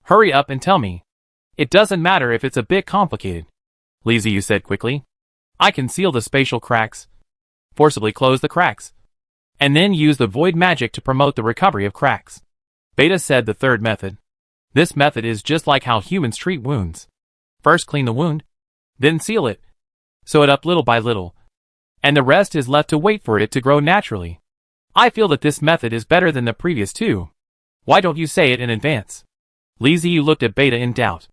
Hurry up and tell me. It doesn't matter if it's a bit complicated, Li Ziyu said quickly. I can seal the spatial cracks, forcibly close the cracks, and then use the Void magic to promote the recovery of cracks. Beta said the third method. This method is just like how humans treat wounds. First clean the wound, then seal it, sew it up little by little, and the rest is left to wait for it to grow naturally. I feel that this method is better than the previous two. Why don't you say it in advance? Li Ziyu looked at Beta in doubt.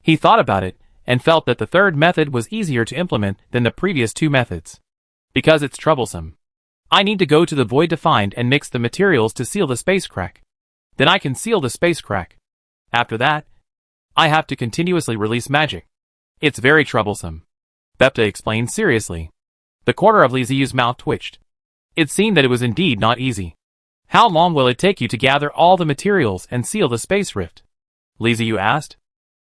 He thought about it, and felt that the third method was easier to implement than the previous two methods. Because it's troublesome. I need to go to the Void to find and mix the materials to seal the space crack. Then I can seal the space crack. After that, I have to continuously release magic. It's very troublesome, Bepta explained seriously. The corner of Li Ziyu's mouth twitched. It seemed that it was indeed not easy. How long will it take you to gather all the materials and seal the space rift? Li Ziyu asked.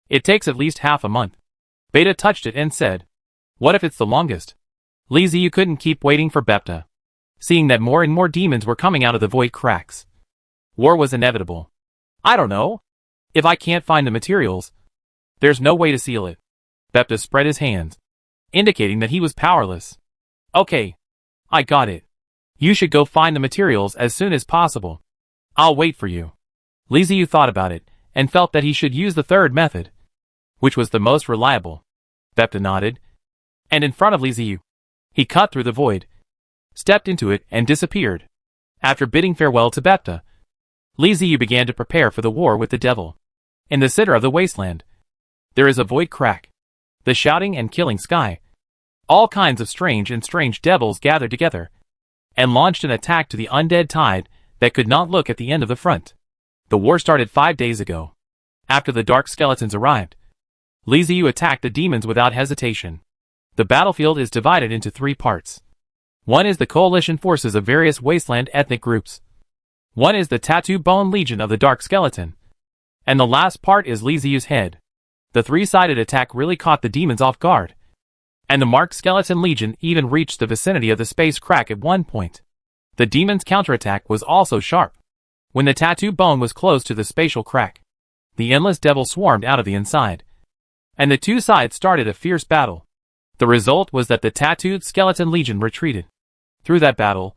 It takes at least half a month. Beta touched it and said, what if it's the longest? Li Ziyu couldn't keep waiting for Bepta, seeing that more and more demons were coming out of the void cracks. War was inevitable. I don't know. If I can't find the materials, there's no way to seal it. Bepta spread his hands, indicating that he was powerless. Okay. I got it. You should go find the materials as soon as possible. I'll wait for you. Li Ziyu thought about it, and felt that he should use the third method, which was the most reliable. Bepta nodded, and in front of Li Ziyu, he cut through the void, stepped into it, and disappeared. After bidding farewell to Bepta, Li Ziyu began to prepare for the war with the devil. In the center of the wasteland, there is a void crack, the shouting and killing sky. All kinds of strange devils gathered together, and launched an attack to the undead tide that could not look at the end of the front. The war started 5 days ago. After the dark skeletons arrived, Li Ziyu attacked the demons without hesitation. The battlefield is divided into 3 parts. One is the coalition forces of various wasteland ethnic groups. One is the Tattoo Bone Legion of the Dark Skeleton. And the last part is Li Ziyu's head. The 3-sided attack really caught the demons off guard, and the Marked Skeleton Legion even reached the vicinity of the space crack at one point. The demons' counterattack was also sharp. When the tattoo bone was close to the spatial crack, the endless devil swarmed out of the inside, and the 2 sides started a fierce battle. The result was that the Tattooed Skeleton Legion retreated. Through that battle,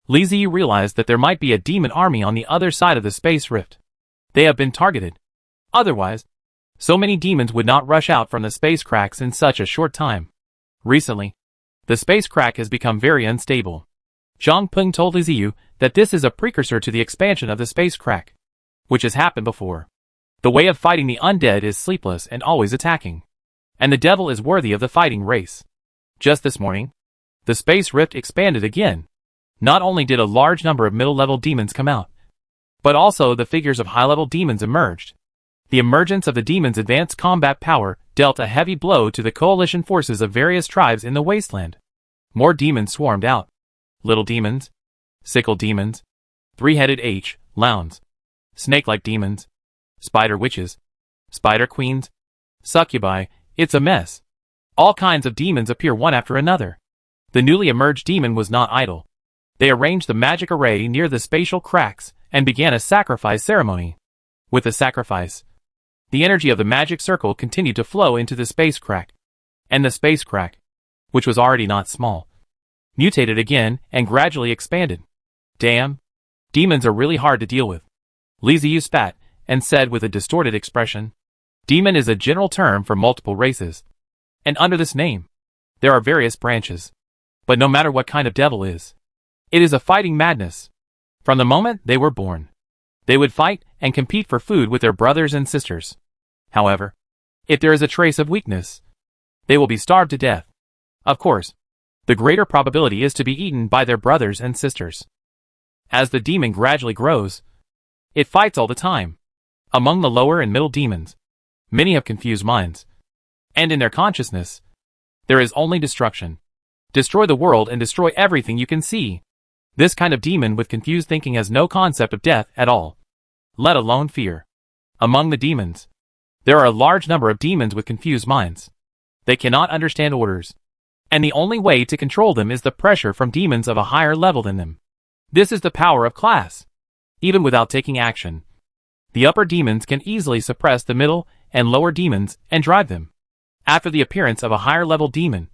Li Ziyu realized that there might be a demon army on the other side of the space rift. They have been targeted. Otherwise, so many demons would not rush out from the space cracks in such a short time. Recently, the space crack has become very unstable. Zhang Peng told Li Ziyu that this is a precursor to the expansion of the space crack, which has happened before. The way of fighting the undead is sleepless and always attacking, and the devil is worthy of the fighting race. Just this morning, the space rift expanded again. Not only did a large number of middle-level demons come out, but also the figures of high-level demons emerged. The emergence of the demons' advanced combat power dealt a heavy blow to the coalition forces of various tribes in the wasteland. More demons swarmed out. Little demons, sickle demons, 3-headed lounds, snake-like demons, spider witches, spider queens, succubi. It's a mess. All kinds of demons appear one after another. The newly emerged demon was not idle. They arranged the magic array near the spatial cracks and began a sacrifice ceremony. With the sacrifice, the energy of the magic circle continued to flow into the space crack, and the space crack, which was already not small, mutated again and gradually expanded. Damn, demons are really hard to deal with. Li Ziyu spat and said with a distorted expression, demon is a general term for multiple races, and under this name, there are various branches. But no matter what kind of devil is, it is a fighting madness. From the moment they were born, they would fight and compete for food with their brothers and sisters. However, if there is a trace of weakness, they will be starved to death. Of course, the greater probability is to be eaten by their brothers and sisters. As the demon gradually grows, it fights all the time. Among the lower and middle demons, many have confused minds, and in their consciousness, there is only destruction. Destroy the world and destroy everything you can see. This kind of demon with confused thinking has no concept of death at all, let alone fear. Among the demons, there are a large number of demons with confused minds. They cannot understand orders, and the only way to control them is the pressure from demons of a higher level than them. This is the power of class. Even without taking action, the upper demons can easily suppress the middle and lower demons and drive them. After the appearance of a higher level demon,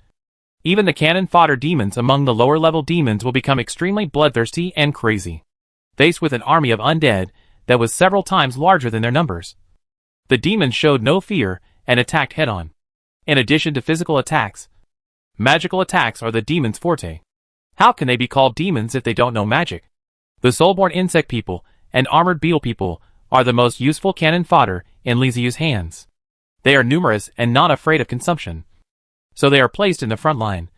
even the cannon fodder demons among the lower level demons will become extremely bloodthirsty and crazy. Faced with an army of undead that was several times larger than their numbers, the demons showed no fear and attacked head-on. In addition to physical attacks, magical attacks are the demons' forte. How can they be called demons if they don't know magic? The soulborn insect people and armored beetle people are the most useful cannon fodder in Li Ziyu's hands. They are numerous and not afraid of consumption, so they are placed in the front line,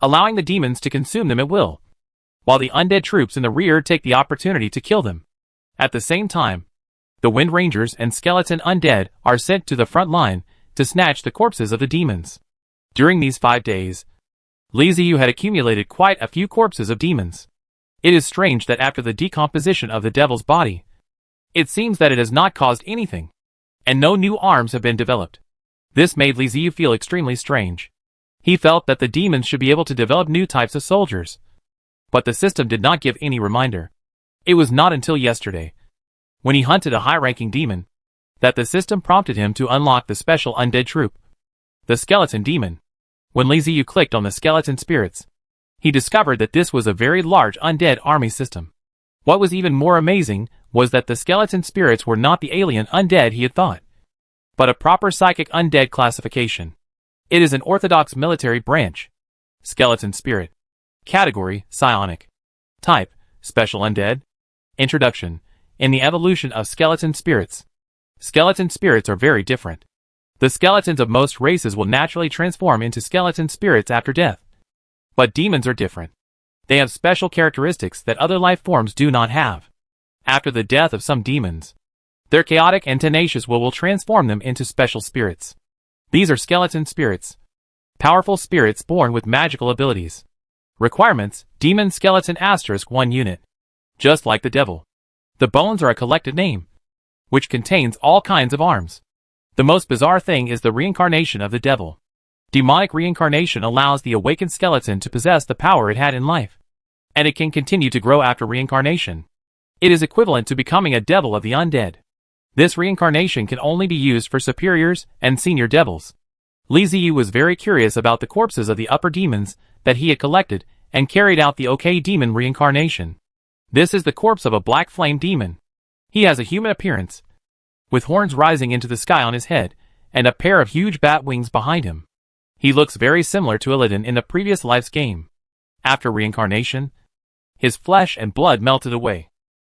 allowing the demons to consume them at will, while the undead troops in the rear take the opportunity to kill them. At the same time, the Wind Rangers and Skeleton Undead are sent to the front line to snatch the corpses of the demons. During these 5 days, Li Ziyu had accumulated quite a few corpses of demons. It is strange that after the decomposition of the devil's body, it seems that it has not caused anything, and no new arms have been developed. This made Li Ziyu feel extremely strange. He felt that the demons should be able to develop new types of soldiers, but the system did not give any reminder. It was not until yesterday, when he hunted a high-ranking demon, that the system prompted him to unlock the special undead troop, the skeleton demon. When Li Ziyu clicked on the skeleton spirits, he discovered that this was a very large undead army system. What was even more amazing was that the skeleton spirits were not the alien undead he had thought, but a proper psychic undead classification. It is an orthodox military branch. Skeleton spirit. Category: psionic. Type: special undead. Introduction. In the evolution of skeleton spirits, skeleton spirits are very different. The skeletons of most races will naturally transform into skeleton spirits after death. But demons are different. They have special characteristics that other life forms do not have. After the death of some demons, their chaotic and tenacious will transform them into special spirits. These are skeleton spirits. Powerful spirits born with magical abilities. Requirements: Demon Skeleton *1 unit. Just like the devil, the bones are a collective name, which contains all kinds of arms. The most bizarre thing is the reincarnation of the devil. Demonic reincarnation allows the awakened skeleton to possess the power it had in life, and it can continue to grow after reincarnation. It is equivalent to becoming a devil of the undead. This reincarnation can only be used for superiors and senior devils. Li Ziyu was very curious about the corpses of the upper demons that he had collected and carried out the OK demon reincarnation. This is the corpse of a black flame demon. He has a human appearance, with horns rising into the sky on his head, and a pair of huge bat wings behind him. He looks very similar to Illidan in the previous life's game. After reincarnation, his flesh and blood melted away,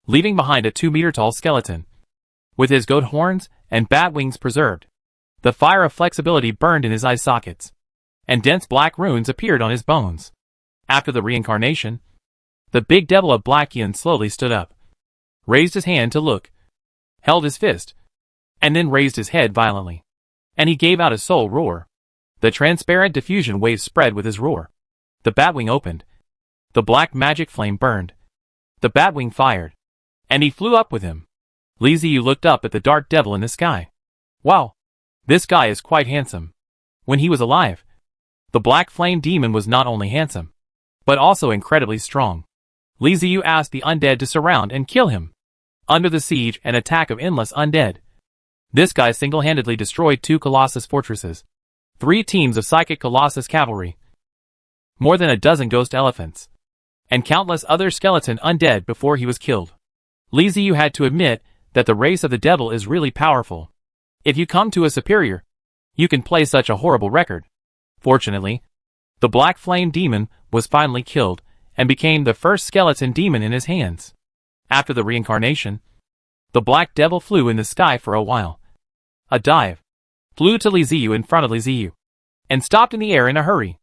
leaving behind a 2-meter-tall skeleton, with his goat horns and bat wings preserved. The fire of flexibility burned in his eye sockets, and dense black runes appeared on his bones. After the reincarnation, the big devil of Blackian slowly stood up, raised his hand to look, held his fist, and then raised his head violently, and he gave out a soul roar. The transparent diffusion wave spread with his roar. The batwing opened. The black magic flame burned. The batwing fired, and he flew up with him. Li Ziyu looked up at the dark devil in the sky. Wow! This guy is quite handsome. When he was alive, the black flame demon was not only handsome, but also incredibly strong. Li Ziyu asked the undead to surround and kill him. Under the siege and attack of endless undead, this guy single-handedly destroyed 2 Colossus fortresses, 3 teams of psychic Colossus cavalry, more than a dozen ghost elephants, and countless other skeleton undead before he was killed. Li Ziyu had to admit that the race of the devil is really powerful. If you come to a superior, you can play such a horrible record. Fortunately, the black flame demon was finally killed and became the first skeleton demon in his hands. After the reincarnation, the black devil flew in the sky for a while. A dive. Flew to Li Ziyu in front of Li Ziyu, and stopped in the air in a hurry.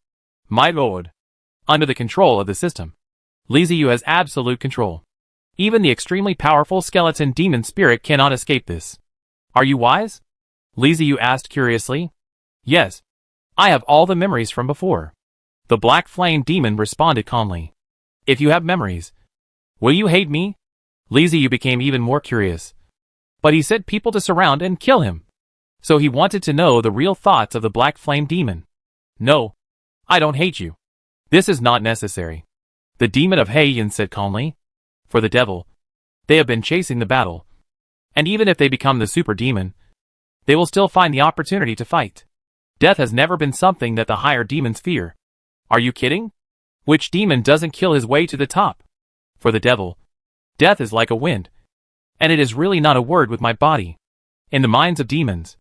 My lord. Under the control of the system, Li Ziyu has absolute control. Even the extremely powerful skeleton demon spirit cannot escape this. Are you wise? Li Ziyu asked curiously. Yes. I have all the memories from before. The black flame demon responded calmly. If you have memories, will you hate me? Li Ziyu became even more curious. But he said people to surround and kill him. So he wanted to know the real thoughts of the black flame demon. No. I don't hate you. This is not necessary. The demon of Heian said calmly. For the devil, they have been chasing the battle. And even if they become the super demon, they will still find the opportunity to fight. Death has never been something that the higher demons fear. Are you kidding? Which demon doesn't kill his way to the top? For the devil, death is like a wind, and it is really not a word with my body. In the minds of demons,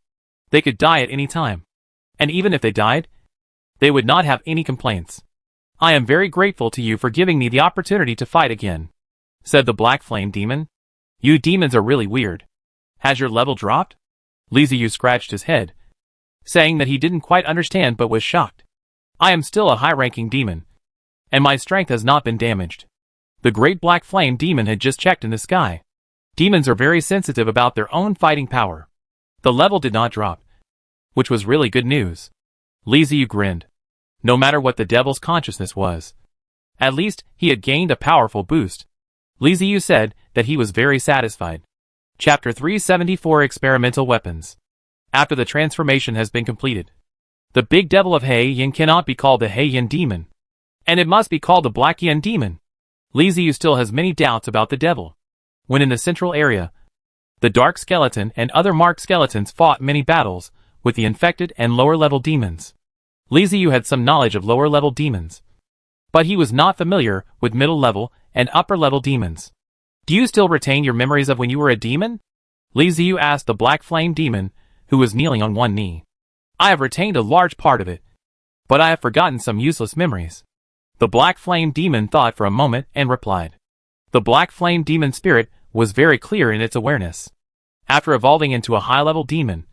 they could die at any time. And even if they died, they would not have any complaints. I am very grateful to you for giving me the opportunity to fight again, said the black flame demon. You demons are really weird. Has your level dropped? Li Ziyu scratched his head, saying that he didn't quite understand but was shocked. I am still a high-ranking demon, and my strength has not been damaged. The great black flame demon had just checked in the sky. Demons are very sensitive about their own fighting power. The level did not drop, which was really good news. Li Ziyu grinned. No matter what the devil's consciousness was, At least, he had gained a powerful boost. Li Ziyu said that he was very satisfied. Chapter 374 Experimental Weapons. After the transformation has been completed, the big devil of He Yin cannot be called the He Yin demon, and it must be called the Black Yin demon. Li Ziyu still has many doubts about the devil. When in the central area, the Dark Skeleton and other marked skeletons fought many battles with the infected and lower-level demons. Li Ziyu had some knowledge of lower-level demons, but he was not familiar with middle-level and upper-level demons. Do you still retain your memories of when you were a demon? Li Ziyu asked the Black Flame demon, who was kneeling on one knee. I have retained a large part of it, but I have forgotten some useless memories. The Black Flame demon thought for a moment and replied. The Black Flame demon spirit was very clear in its awareness. After evolving into a high-level demon,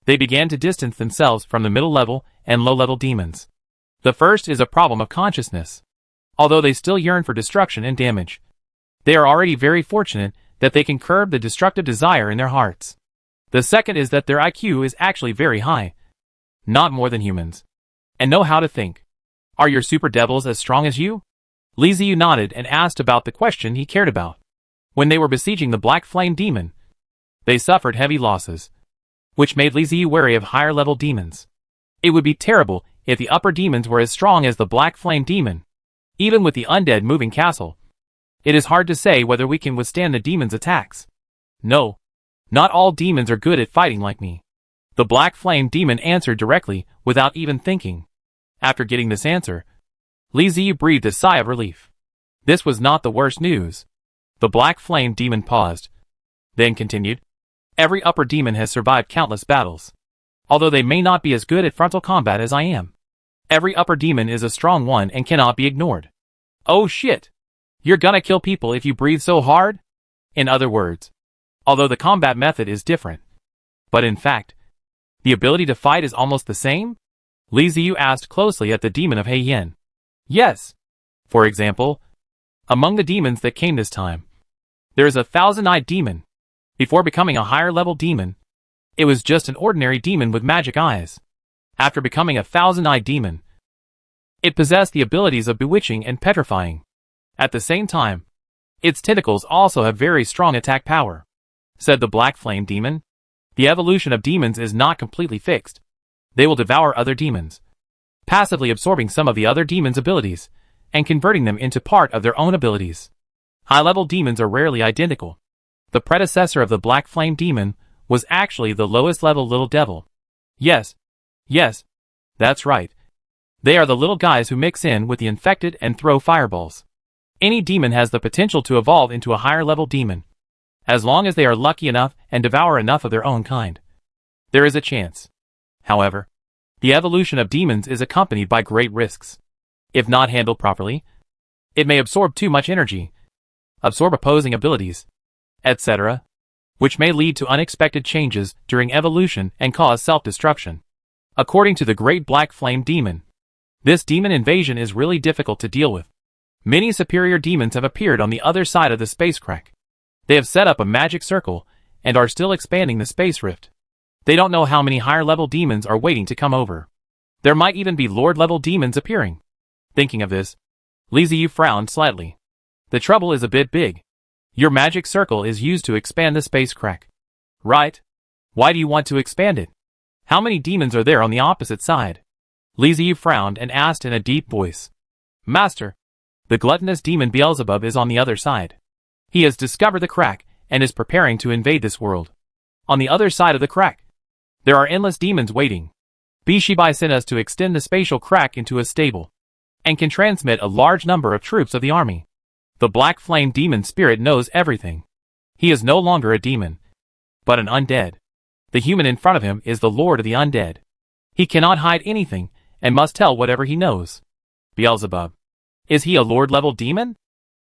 they began to distance themselves from the middle-level and low-level demons. The first is a problem of consciousness. Although they still yearn for destruction and damage, they are already very fortunate that they can curb the destructive desire in their hearts. The second is that their IQ is actually very high, not more than humans, and know how to think. Are your super devils as strong as you? Li Ziyu nodded and asked about the question he cared about. When they were besieging the Black Flame demon, they suffered heavy losses, which made Li Ziyu wary of higher-level demons. It would be terrible if the upper demons were as strong as the Black Flame demon. Even with the Undead moving castle, it is hard to say whether we can withstand the demon's attacks. No, not all demons are good at fighting like me. The Black Flame demon answered directly, without even thinking. After getting this answer, Li Ziyu breathed a sigh of relief. This was not the worst news. The Black Flame demon paused, then continued. Every upper demon has survived countless battles, although they may not be as good at frontal combat as I am. Every upper demon is a strong one and cannot be ignored. Oh shit! You're gonna kill people if you breathe so hard? In other words, although the combat method is different, but in fact, the ability to fight is almost the same? Li Ziyu asked closely at the demon of He Yin. Yes. For example, among the demons that came this time, there is a 1,000-eyed demon. Before becoming a higher-level demon, it was just an ordinary demon with magic eyes. After becoming a 1,000-eyed demon, it possessed the abilities of bewitching and petrifying. At the same time, its tentacles also have very strong attack power, said the Black Flame demon. The evolution of demons is not completely fixed. They will devour other demons, passively absorbing some of the other demons' abilities and converting them into part of their own abilities. High-level demons are rarely identical. The predecessor of the Black Flame demon was actually the lowest-level little devil. Yes, that's right. They are the little guys who mix in with the infected and throw fireballs. Any demon has the potential to evolve into a higher-level demon, as long as they are lucky enough and devour enough of their own kind. There is a chance. However, the evolution of demons is accompanied by great risks. If not handled properly, it may absorb too much energy, absorb opposing abilities, etc., which may lead to unexpected changes during evolution and cause self-destruction. According to the Great Black Flame Demon, this demon invasion is really difficult to deal with. Many superior demons have appeared on the other side of the space crack. They have set up a magic circle and are still expanding the space rift. They don't know how many higher-level demons are waiting to come over. There might even be Lord-level demons appearing. Thinking of this, Li Ziyu frowned slightly. The trouble is a bit big. Your magic circle is used to expand the space crack. Right? Why do you want to expand it? How many demons are there on the opposite side? Li Ziyu frowned and asked in a deep voice. Master, the gluttonous demon Beelzebub is on the other side. He has discovered the crack and is preparing to invade this world. On the other side of the crack, there are endless demons waiting. Bishibai sent us to extend the spatial crack into a stable, and can transmit a large number of troops of the army. The Black Flame demon spirit knows everything. He is no longer a demon, but an undead. The human in front of him is the lord of the undead. He cannot hide anything, and must tell whatever he knows. Beelzebub. Is he a lord-level demon?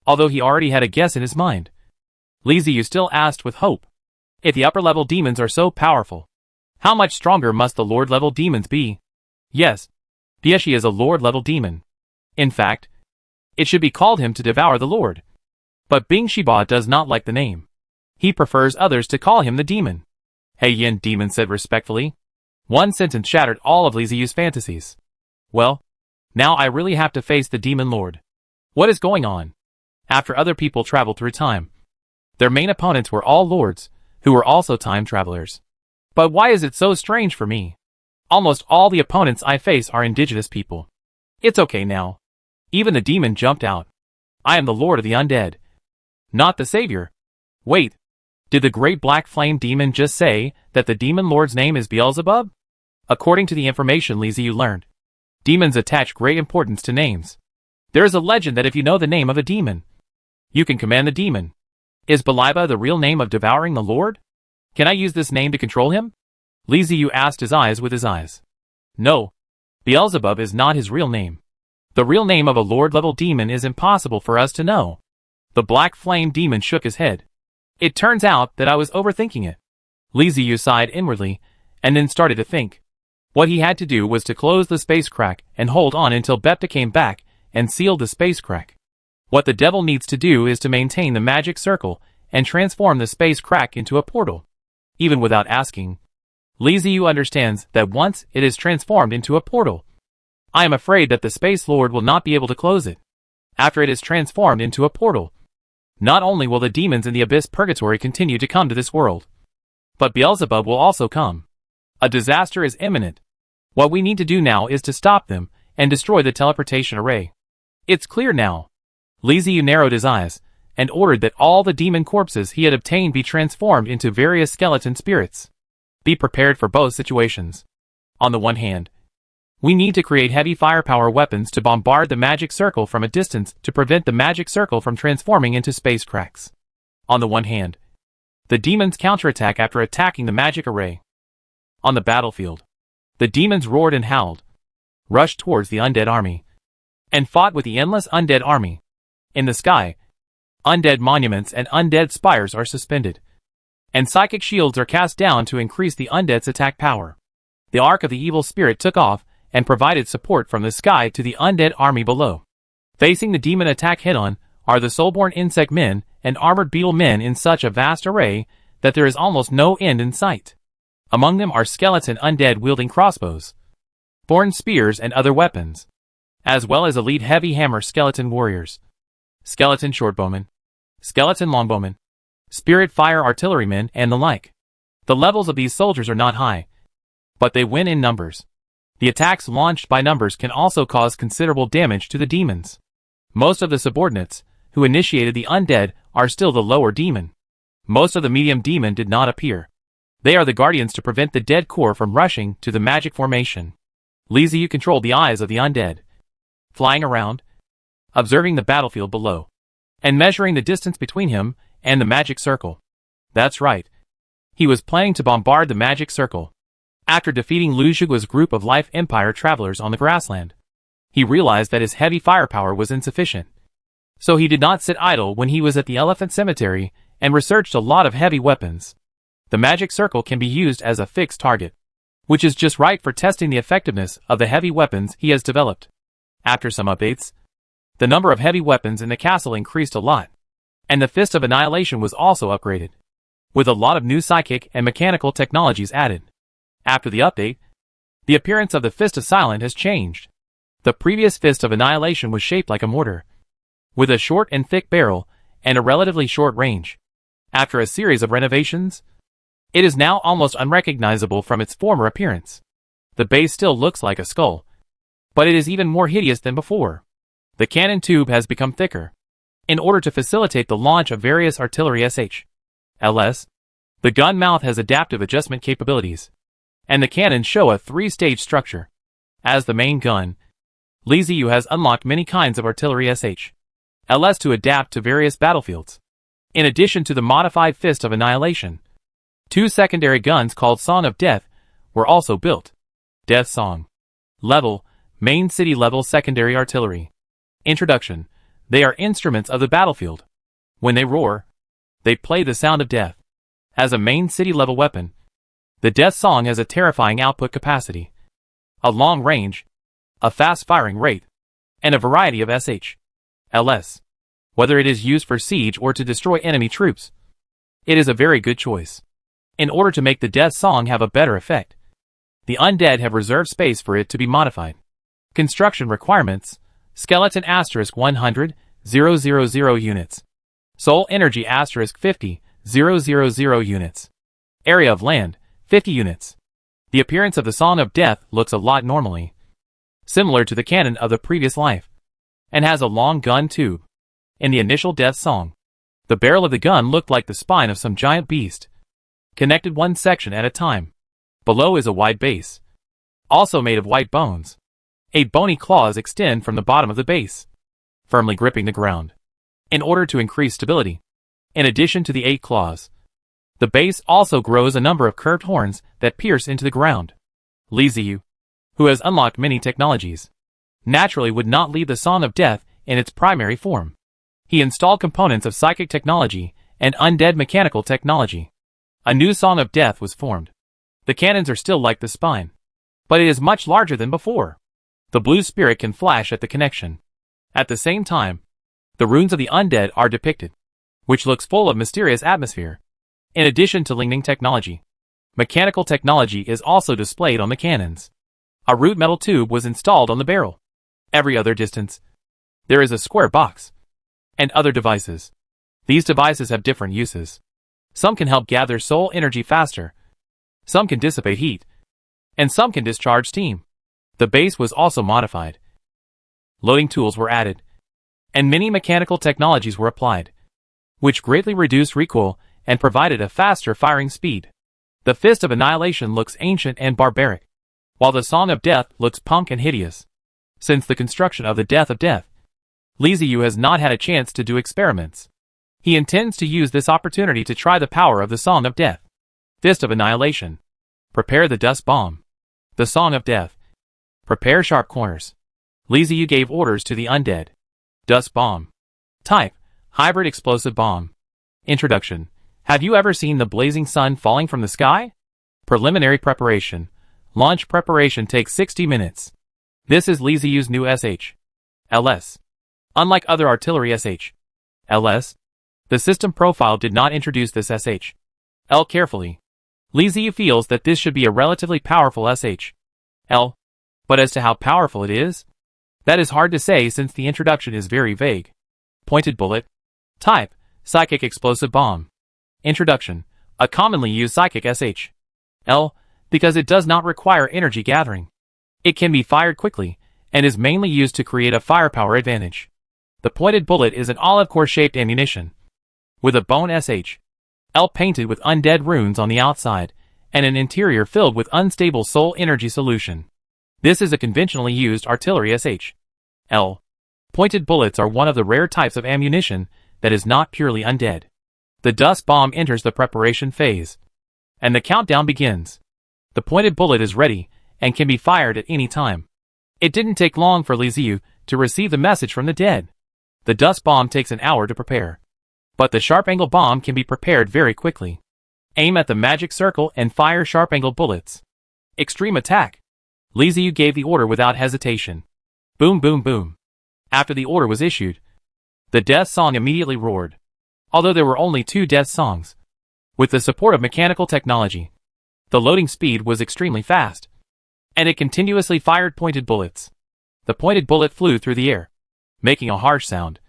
Although he already had a guess in his mind, Li Ziyu still asked with hope. If the upper-level demons are so powerful, how much stronger must the lord-level demons be? Yes, Bieshi is a lord-level demon. In fact, it should be called him to devour the lord. But Bing Shiba does not like the name. He prefers others to call him the demon. He Yin demon said respectfully. One sentence shattered all of Li Ziyu's fantasies. Well, now I really have to face the demon lord. What is going on? After other people traveled through time, their main opponents were all lords, who were also time travelers. But why is it so strange for me? Almost all the opponents I face are indigenous people. It's okay now. Even the demon jumped out. I am the lord of the undead. Not the savior. Wait. Did the great black flame demon just say that the demon lord's name is Beelzebub? According to the information Liziu learned, demons attach great importance to names. There is a legend that if you know the name of a demon, you can command the demon. Is Beliba the real name of devouring the lord? Can I use this name to control him? Liziu asked his eyes with his eyes. No. Beelzebub is not his real name. The real name of a lord-level demon is impossible for us to know. The black flame demon shook his head. It turns out that I was overthinking it. Liziu sighed inwardly, and then started to think. What he had to do was to close the space crack and hold on until Bepta came back and sealed the space crack. What the devil needs to do is to maintain the magic circle and transform the space crack into a portal. Even without asking, Liziu understands that once it is transformed into a portal, I am afraid that the Space Lord will not be able to close it. After it is transformed into a portal, not only will the demons in the Abyss Purgatory continue to come to this world, but Beelzebub will also come. A disaster is imminent. What we need to do now is to stop them and destroy the teleportation array. It's clear now. Liziu narrowed his eyes and ordered that all the demon corpses he had obtained be transformed into various skeleton spirits. Be prepared for both situations. On the one hand, we need to create heavy firepower weapons to bombard the magic circle from a distance to prevent the magic circle from transforming into space cracks. On the one hand, the demons counterattack after attacking the magic array. On the battlefield, the demons roared and howled, rushed towards the undead army, and fought with the endless undead army. In the sky, undead monuments and undead spires are suspended, and psychic shields are cast down to increase the undead's attack power. The arc of the evil spirit took off and provided support from the sky to the undead army below. Facing the demon attack head-on are the soulborn insect men and armored beetle men in such a vast array that there is almost no end in sight. Among them are skeleton undead wielding crossbows, born spears and other weapons, as well as elite heavy hammer skeleton warriors, skeleton shortbowmen, skeleton longbowmen, spirit fire artillerymen, and the like. The levels of these soldiers are not high, but they win in numbers. The attacks launched by numbers can also cause considerable damage to the demons. Most of the subordinates, who initiated the undead, are still the lower demon. Most of the medium demon did not appear. They are the guardians to prevent the dead core from rushing to the magic formation. Liziu controlled the eyes of the undead, flying around, observing the battlefield below, and measuring the distance between him and the magic circle. That's right. He was planning to bombard the magic circle. After defeating Lu Zhugu's group of Life Empire travelers on the grassland, he realized that his heavy firepower was insufficient. So he did not sit idle when he was at the Elephant Cemetery and researched a lot of heavy weapons. The magic circle can be used as a fixed target, which is just right for testing the effectiveness of the heavy weapons he has developed. After some updates, the number of heavy weapons in the castle increased a lot, and the Fist of Annihilation was also upgraded, with a lot of new psychic and mechanical technologies added. After the update, the appearance of the Fist of Silent has changed. The previous Fist of Annihilation was shaped like a mortar, with a short and thick barrel and a relatively short range. After a series of renovations, it is now almost unrecognizable from its former appearance. The base still looks like a skull, but it is even more hideous than before. The cannon tube has become thicker, in order to facilitate the launch of various artillery LS. The gun mouth has adaptive adjustment capabilities, and the cannons show a 3-stage structure. As the main gun, Liziu has unlocked many kinds of artillery LS to adapt to various battlefields. In addition to the modified Fist of Annihilation, 2 secondary guns called Song of Death were also built. Death Song. Level, Main City Level Secondary Artillery. Introduction. They are instruments of the battlefield. When they roar, they play the sound of death. As a main city level weapon, the Death Song has a terrifying output capacity, a long range, a fast firing rate, and a variety of LS. Whether it is used for siege or to destroy enemy troops, it is a very good choice. In order to make the Death Song have a better effect, the undead have reserved space for it to be modified. Construction requirements: Skeleton *100 000 units. Soul energy * 50, 000 units. Area of land, 50 units. The appearance of the Song of Death looks a lot normally, similar to the cannon of the previous life, and has a long gun tube. In the initial death song, the barrel of the gun looked like the spine of some giant beast, connected one section at a time. Below is a wide base, also made of white bones. 8 bony claws extend from the bottom of the base, firmly gripping the ground, in order to increase stability. In addition to the 8 claws, the base also grows a number of curved horns that pierce into the ground. Li Ziyu, who has unlocked many technologies, naturally would not leave the Song of Death in its primary form. He installed components of psychic technology and undead mechanical technology. A new Song of Death was formed. The cannons are still like the spine, but it is much larger than before. The blue spirit can flash at the connection. At the same time, the runes of the undead are depicted, which looks full of mysterious atmosphere. In addition to lightning technology, mechanical technology is also displayed on the cannons. A root metal tube was installed on the barrel. Every other distance, there is a square box, and other devices. These devices have different uses. Some can help gather soul energy faster, some can dissipate heat, and some can discharge steam. The base was also modified. Loading tools were added, and many mechanical technologies were applied, which greatly reduced recoil and provided a faster firing speed. The Fist of Annihilation looks ancient and barbaric, while the Song of Death looks punk and hideous. Since the construction of the Death of Death, Li Ziyu has not had a chance to do experiments. He intends to use this opportunity to try the power of the Song of Death. Fist of Annihilation. Prepare the dust bomb. The Song of Death. Prepare sharp corners. Li Ziyu gave orders to the undead. Dust bomb. Type: hybrid explosive bomb. Introduction. Have you ever seen the blazing sun falling from the sky? Preliminary preparation. Launch preparation takes 60 minutes. This is Li Ziyu's new SH.LS. Unlike other artillery SH.LS, the system profile did not introduce this SH.L carefully. Li Ziyu feels that this should be a relatively powerful SH.L, but as to how powerful it is, that is hard to say since the introduction is very vague. Pointed bullet. Type: psychic explosive bomb. Introduction. A commonly used psychic SH.L because it does not require energy gathering. It can be fired quickly, and is mainly used to create a firepower advantage. The pointed bullet is an olive core shaped ammunition, with a bone SH.L painted with undead runes on the outside, and an interior filled with unstable soul energy solution. This is a conventionally used artillery SH.L. Pointed bullets are one of the rare types of ammunition that is not purely undead. The dust bomb enters the preparation phase, and the countdown begins. The pointed bullet is ready, and can be fired at any time. It didn't take long for Li Ziyu to receive the message from the dead. The dust bomb takes an hour to prepare, but the sharp angle bomb can be prepared very quickly. Aim at the magic circle and fire sharp angle bullets. Extreme attack. Li Ziyu gave the order without hesitation. Boom boom boom. After the order was issued, the death song immediately roared. Although there were only 2 death songs, with the support of mechanical technology, the loading speed was extremely fast, and it continuously fired pointed bullets. The pointed bullet flew through the air, making a harsh sound,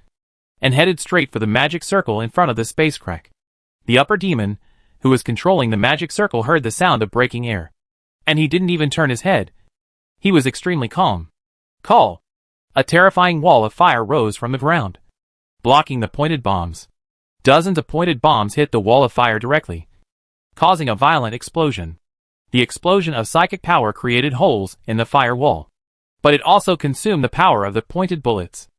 and headed straight for the magic circle in front of the space crack. The upper demon, who was controlling the magic circle, heard the sound of breaking air, and he didn't even turn his head. He was extremely calm. Call! A terrifying wall of fire rose from the ground, blocking the pointed bombs. Dozens of pointed bombs hit the wall of fire directly, causing a violent explosion. The explosion of psychic power created holes in the firewall, but it also consumed the power of the pointed bullets.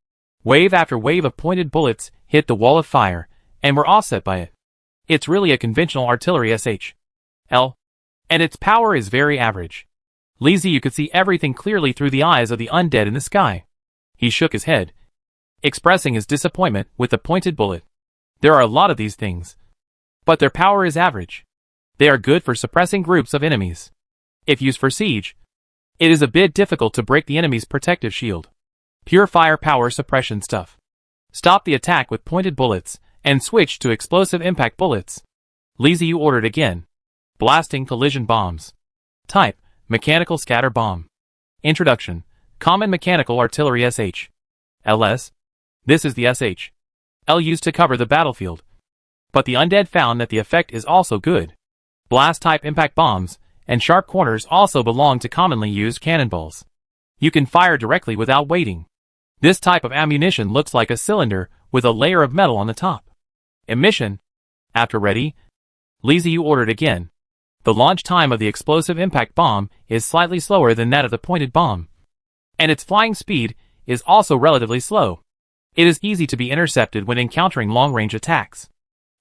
Wave after wave of pointed bullets hit the wall of fire, and were offset by it. It's really a conventional artillery SH.L, and its power is very average. Li Ziyu could see everything clearly through the eyes of the undead in the sky. He shook his head, expressing his disappointment with the pointed bullet. There are a lot of these things, but their power is average. They are good for suppressing groups of enemies. If used for siege, it is a bit difficult to break the enemy's protective shield. Pure firepower suppression stuff. Stop the attack with pointed bullets, and switch to explosive impact bullets. Li Ziyu ordered again. Blasting collision bombs. Type: mechanical scatter bomb. Introduction. Common mechanical artillery SH.LS. This is the SHL used to cover the battlefield. But the Undead found that the effect is also good. Blast-type impact bombs and sharp corners also belong to commonly used cannonballs. You can fire directly without waiting. This type of ammunition looks like a cylinder with a layer of metal on the top. Emission. After ready, Liziu ordered again. The launch time of the explosive impact bomb is slightly slower than that of the pointed bomb. And its flying speed is also relatively slow. It is easy to be intercepted when encountering long-range attacks.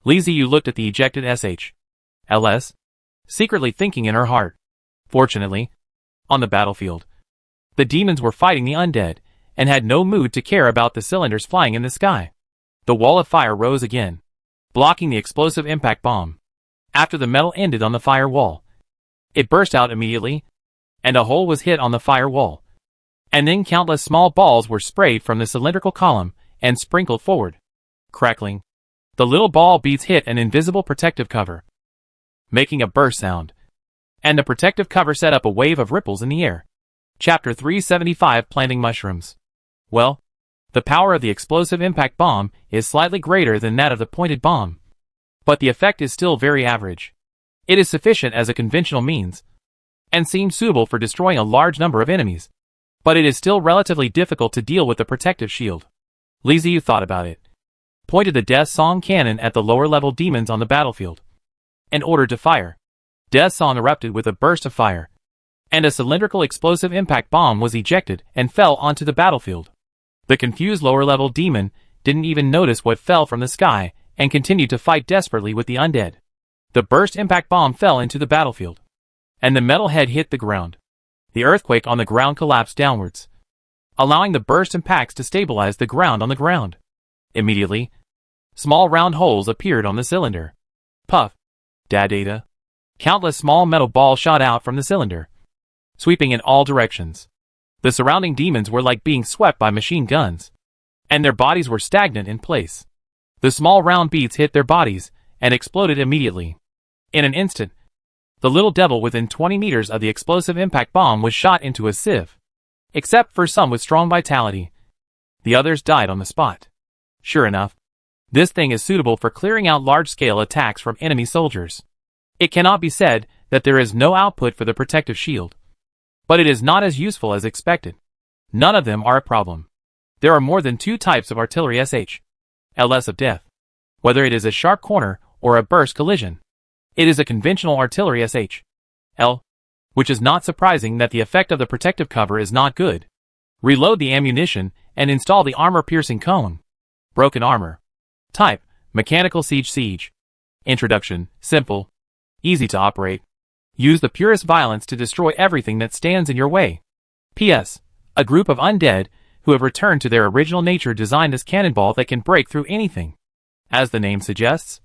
Liziu looked at the ejected SHLs, secretly thinking in her heart. Fortunately, on the battlefield, the demons were fighting the undead, and had no mood to care about the cylinders flying in the sky. The wall of fire rose again, blocking the explosive impact bomb. After the metal ended on the fire wall, it burst out immediately, and a hole was hit on the fire wall. And then countless small balls were sprayed from the cylindrical column and sprinkled forward. Crackling, the little ball beads hit an invisible protective cover, making a burst sound. And the protective cover set up a wave of ripples in the air. Chapter 375 Planting Mushrooms. Well, the power of the explosive impact bomb is slightly greater than that of the pointed bomb. But the effect is still very average. It is sufficient as a conventional means, and seems suitable for destroying a large number of enemies. But it is still relatively difficult to deal with the protective shield. Liziu thought about it, pointed the Death Song cannon at the lower-level demons on the battlefield, and ordered to fire. Death Song erupted with a burst of fire, and a cylindrical explosive impact bomb was ejected and fell onto the battlefield. The confused lower-level demon didn't even notice what fell from the sky and continued to fight desperately with the undead. The burst impact bomb fell into the battlefield, and the metal head hit the ground. The earthquake on the ground collapsed downwards, allowing the burst impacts to stabilize the ground on the ground. Immediately, small round holes appeared on the cylinder. Puff. Da-data. Countless small metal balls shot out from the cylinder, sweeping in all directions. The surrounding demons were like being swept by machine guns, and their bodies were stagnant in place. The small round beads hit their bodies and exploded immediately. In an instant, the little devil within 20 meters of the explosive impact bomb was shot into a sieve. Except for some with strong vitality, the others died on the spot. Sure enough, this thing is suitable for clearing out large-scale attacks from enemy soldiers. It cannot be said that there is no output for the protective shield, but it is not as useful as expected. None of them are a problem. There are more than 2 types of artillery SHLs of death. Whether it is a sharp corner or a burst collision, it is a conventional artillery SHL, which is not surprising that the effect of the protective cover is not good. Reload the ammunition and install the armor-piercing cone. Broken armor. Type: Mechanical Siege. Introduction: Simple, easy to operate. Use the purest violence to destroy everything that stands in your way. P.S. A group of undead who have returned to their original nature designed this cannonball that can break through anything. As the name suggests,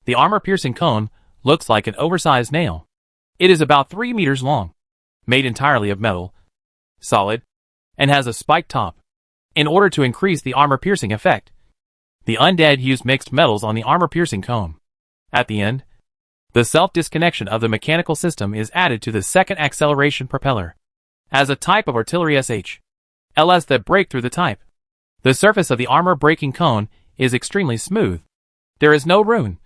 the armor-piercing cone looks like an oversized nail. It is about 3 meters long, made entirely of metal, solid, and has a spiked top. In order to increase the armor-piercing effect, the undead used mixed metals on the armor-piercing cone. At the end, the self-disconnection of the mechanical system is added to the second acceleration propeller. As a type of artillery SHLs that break through the type, the surface of the armor-breaking cone is extremely smooth. There is no rune.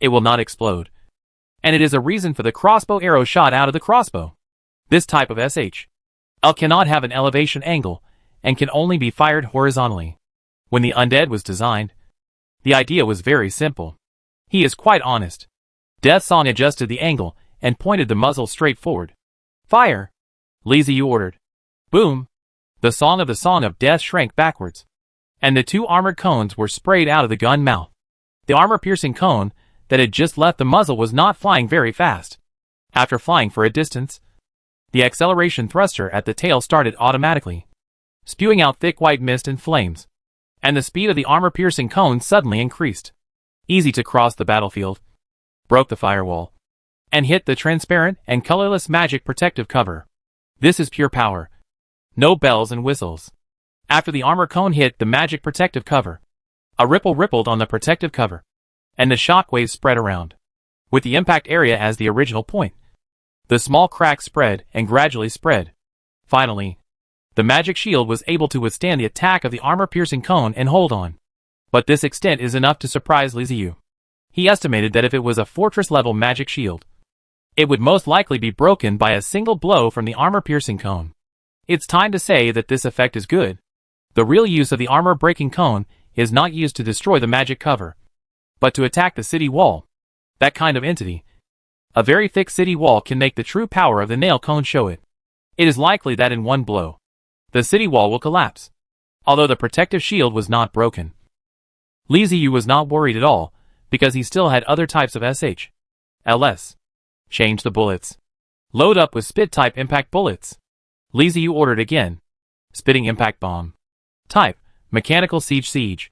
It will not explode. And it is a reason for the crossbow arrow shot out of the crossbow. This type of SHL cannot have an elevation angle and can only be fired horizontally. When the Undead was designed, the idea was very simple. He is quite honest. Death Song adjusted the angle and pointed the muzzle straight forward. Fire! Liziu ordered. Boom! The Song of Death shrank backwards, and the 2 armored cones were sprayed out of the gun mouth. The armor-piercing cone that had just left the muzzle was not flying very fast. After flying for a distance, the acceleration thruster at the tail started automatically, spewing out thick white mist and flames, and the speed of the armor-piercing cone suddenly increased. Easy to cross the battlefield, broke the firewall, and hit the transparent and colorless magic protective cover. This is pure power. No bells and whistles. After the armor cone hit the magic protective cover, a ripple rippled on the protective cover, and the shockwaves spread around, with the impact area as the original point. The small crack spread and gradually spread. Finally, The magic shield was able to withstand the attack of the armor-piercing cone and hold on. But this extent is enough to surprise Li Ziyu. He estimated that if it was a fortress-level magic shield, it would most likely be broken by a single blow from the armor-piercing cone. It's time to say that this effect is good. The real use of the armor-breaking cone is not used to destroy the magic cover, but to attack the city wall. That kind of entity. A very thick city wall can make the true power of the nail cone show it. It is likely that in one blow, the city wall will collapse. Although the protective shield was not broken, Li Ziyu was not worried at all, because he still had other types of LS. Change the bullets. Load up with spit-type impact bullets. Li Ziyu ordered again. Spitting impact bomb. Type: mechanical siege.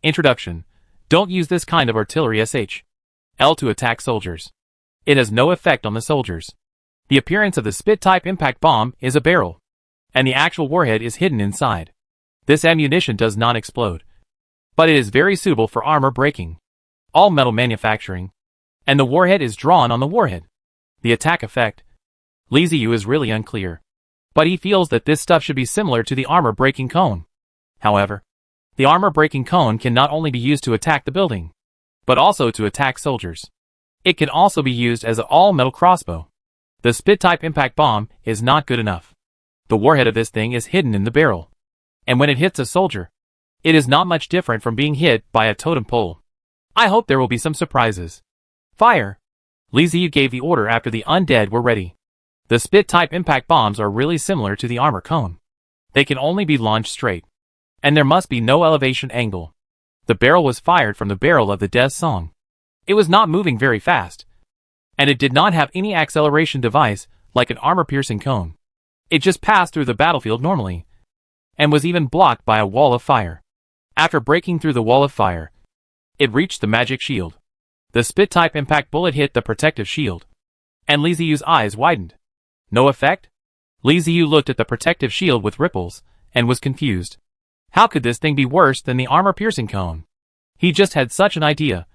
Introduction: don't use this kind of artillery L to attack soldiers. It has no effect on the soldiers. The appearance of the spit-type impact bomb is a barrel, and the actual warhead is hidden inside. This ammunition does not explode, but it is very suitable for armor breaking, all metal manufacturing, and the warhead is drawn on the warhead. The attack effect. Li Ziyu is really unclear, but he feels that this stuff should be similar to the armor-breaking cone. However, the armor-breaking cone can not only be used to attack the building, but also to attack soldiers. It can also be used as an all-metal crossbow. The spit-type impact bomb is not good enough. The warhead of this thing is hidden in the barrel, and when it hits a soldier, it is not much different from being hit by a totem pole. I hope there will be some surprises. Fire! Li Ziyu gave the order after the undead were ready. The spit-type impact bombs are really similar to the armor cone. They can only be launched straight, and there must be no elevation angle. The barrel was fired from the barrel of the Death Song. It was not moving very fast, and it did not have any acceleration device like an armor-piercing cone. It just passed through the battlefield normally, and was even blocked by a wall of fire. After breaking through the wall of fire, it reached the magic shield. The spit-type impact bullet hit the protective shield, and Li Ziyu's eyes widened. No effect? Li Ziyu looked at the protective shield with ripples, and was confused. How could this thing be worse than the armor-piercing cone? He just had such an idea,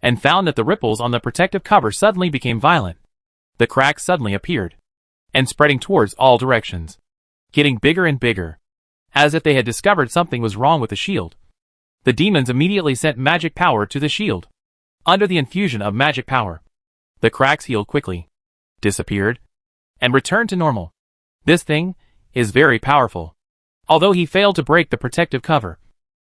and found that the ripples on the protective cover suddenly became violent. The cracks suddenly appeared, and spreading towards all directions, getting bigger and bigger, as if they had discovered something was wrong with the shield. The demons immediately sent magic power to the shield. Under the infusion of magic power, the cracks healed quickly, disappeared, and returned to normal. This thing is very powerful. Although he failed to break the protective cover,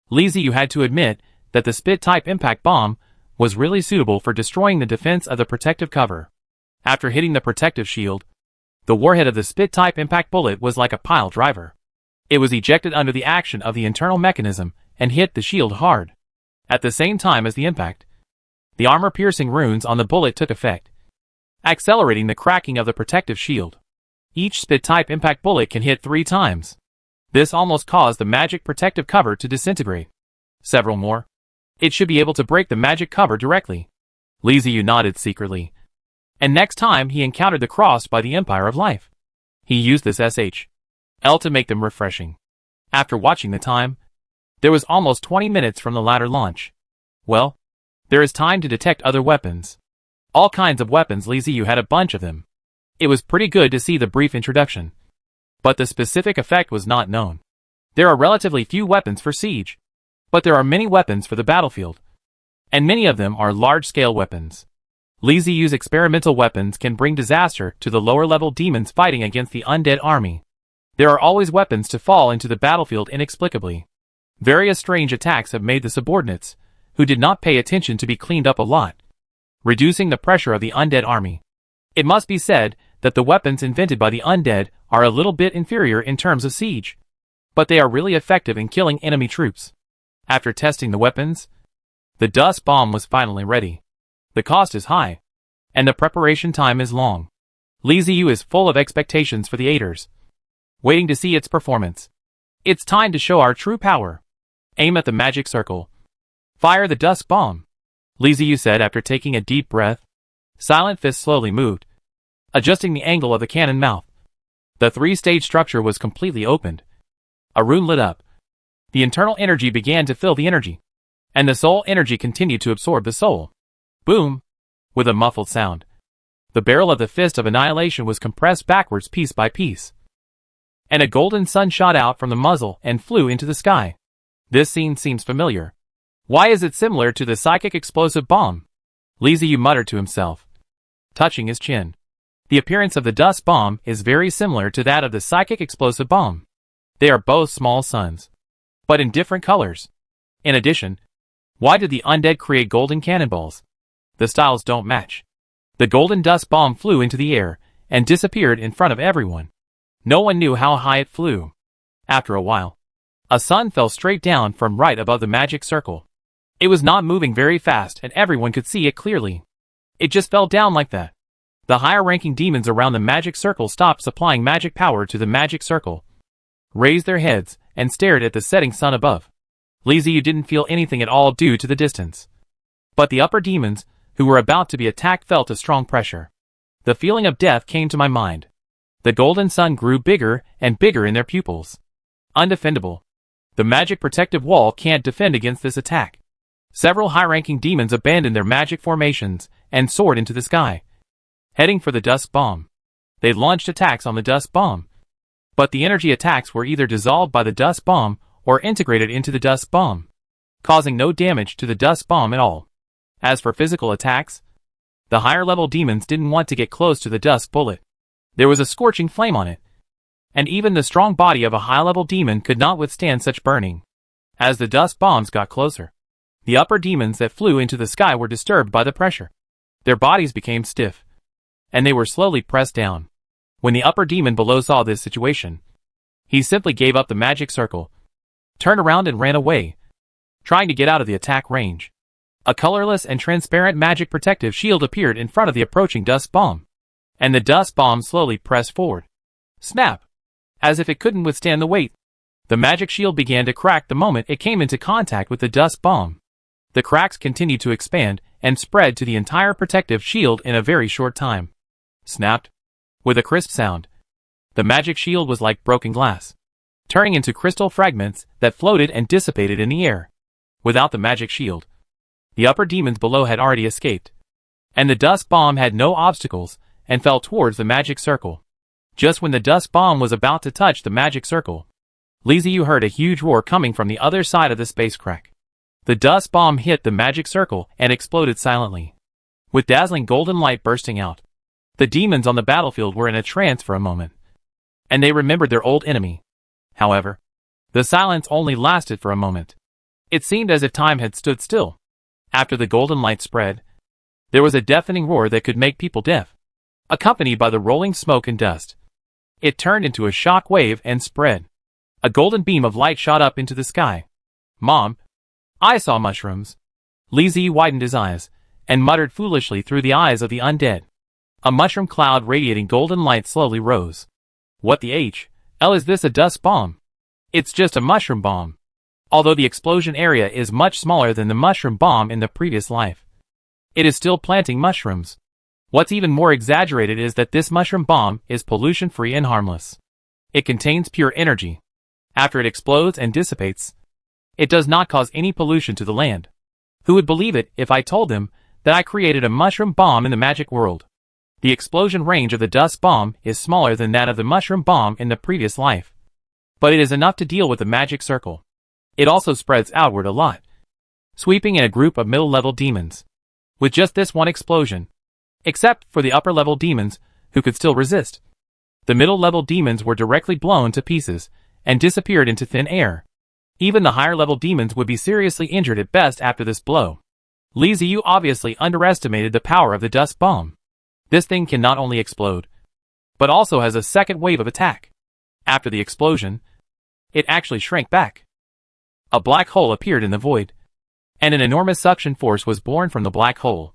Li Ziyu had to admit that the spit-type impact bomb was really suitable for destroying the defense of the protective cover. After hitting the protective shield, the warhead of the spit-type impact bullet was like a pile driver. It was ejected under the action of the internal mechanism and hit the shield hard. At the same time as the impact, the armor-piercing runes on the bullet took effect, accelerating the cracking of the protective shield. Each spit-type impact bullet can hit 3 times. This almost caused the magic protective cover to disintegrate. Several more. It should be able to break the magic cover directly. Li Ziyu nodded secretly, and next time he encountered the cross by the Empire of Life, he used this L to make them refreshing. After watching the time, there was almost 20 minutes from the ladder launch. Well, there is time to detect other weapons. All kinds of weapons. Li Ziyu had a bunch of them. It was pretty good to see the brief introduction, but the specific effect was not known. There are relatively few weapons for siege, but there are many weapons for the battlefield, and many of them are large-scale weapons. Li Ziyu's experimental weapons can bring disaster to the lower-level demons fighting against the undead army. There are always weapons to fall into the battlefield inexplicably. Various strange attacks have made the subordinates, who did not pay attention, to be cleaned up a lot, reducing the pressure of the undead army. It must be said that the weapons invented by the undead are a little bit inferior in terms of siege, but they are really effective in killing enemy troops. After testing the weapons, the dust bomb was finally ready. The cost is high, and the preparation time is long. Li Ziyu is full of expectations for the Aiders, waiting to see its performance. It's time to show our true power. Aim at the magic circle. Fire the dust bomb, Li Ziyu said after taking a deep breath. Silent Fist slowly moved, adjusting the angle of the cannon mouth. The 3-stage structure was completely opened. A rune lit up. The internal energy began to fill the energy, and the soul energy continued to absorb the soul. Boom! With a muffled sound, the barrel of the Fist of Annihilation was compressed backwards piece by piece. and a golden sun shot out from the muzzle and flew into the sky. This scene seems familiar. Why is it similar to the psychic explosive bomb? Li Ziyu muttered to himself, touching his chin. The appearance of the dust bomb is very similar to that of the psychic explosive bomb. They are both small suns, but in different colors. In addition, why did the undead create golden cannonballs? The styles don't match. The golden dust bomb flew into the air and disappeared in front of everyone. No one knew how high it flew. After a while, a sun fell straight down from right above the magic circle. It was not moving very fast and everyone could see it clearly. It just fell down like that. The higher-ranking demons around the magic circle stopped supplying magic power to the magic circle, raised their heads, and stared at the setting sun above. Li Ziyu didn't feel anything at all due to the distance. But the upper demons, who were about to be attacked, felt a strong pressure. The feeling of death came to my mind. The golden sun grew bigger and bigger in their pupils. Undefendable. The magic protective wall can't defend against this attack. Several high-ranking demons abandoned their magic formations and soared into the sky, heading for the dust bomb. They launched attacks on the dust bomb. But the energy attacks were either dissolved by the dust bomb or integrated into the dust bomb, causing no damage to the dust bomb at all. As for physical attacks, the higher-level demons didn't want to get close to the dust bullet. There was a scorching flame on it, and even the strong body of a high-level demon could not withstand such burning. As the dust bombs got closer, the upper demons that flew into the sky were disturbed by the pressure. Their bodies became stiff, and they were slowly pressed down. When the upper demon below saw this situation, he simply gave up the magic circle, turned around and ran away, trying to get out of the attack range. A colorless and transparent magic protective shield appeared in front of the approaching dust bomb, and the dust bomb slowly pressed forward. Snap! As if it couldn't withstand the weight, the magic shield began to crack the moment it came into contact with the dust bomb. The cracks continued to expand and spread to the entire protective shield in a very short time. Snapped! With a crisp sound, the magic shield was like broken glass, turning into crystal fragments that floated and dissipated in the air. Without the magic shield, the upper demons below had already escaped, and the dust bomb had no obstacles and fell towards the magic circle. Just when the dust bomb was about to touch the magic circle, Li Ziyu heard a huge roar coming from the other side of the space crack. The dust bomb hit the magic circle and exploded silently, with dazzling golden light bursting out. The demons on the battlefield were in a trance for a moment, and they remembered their old enemy. However, the silence only lasted for a moment. It seemed as if time had stood still. After the golden light spread, there was a deafening roar that could make people deaf, accompanied by the rolling smoke and dust. It turned into a shock wave and spread. A golden beam of light shot up into the sky. Mom, I saw mushrooms. Li Ziyu widened his eyes, and muttered foolishly through the eyes of the undead. A mushroom cloud radiating golden light slowly rose. What the hell is this, a dust bomb? It's just a mushroom bomb. Although the explosion area is much smaller than the mushroom bomb in the previous life, it is still planting mushrooms. What's even more exaggerated is that this mushroom bomb is pollution-free and harmless. It contains pure energy. After it explodes and dissipates, it does not cause any pollution to the land. Who would believe it if I told them that I created a mushroom bomb in the magic world? The explosion range of the dust bomb is smaller than that of the mushroom bomb in the previous life, but it is enough to deal with the magic circle. It also spreads outward a lot, sweeping in a group of middle-level demons. With just this one explosion, except for the upper-level demons, who could still resist, the middle-level demons were directly blown to pieces and disappeared into thin air. Even the higher-level demons would be seriously injured at best after this blow. Li Ziyu obviously underestimated the power of the dust bomb. This thing can not only explode, but also has a second wave of attack. After the explosion, it actually shrank back. A black hole appeared in the void, and an enormous suction force was born from the black hole,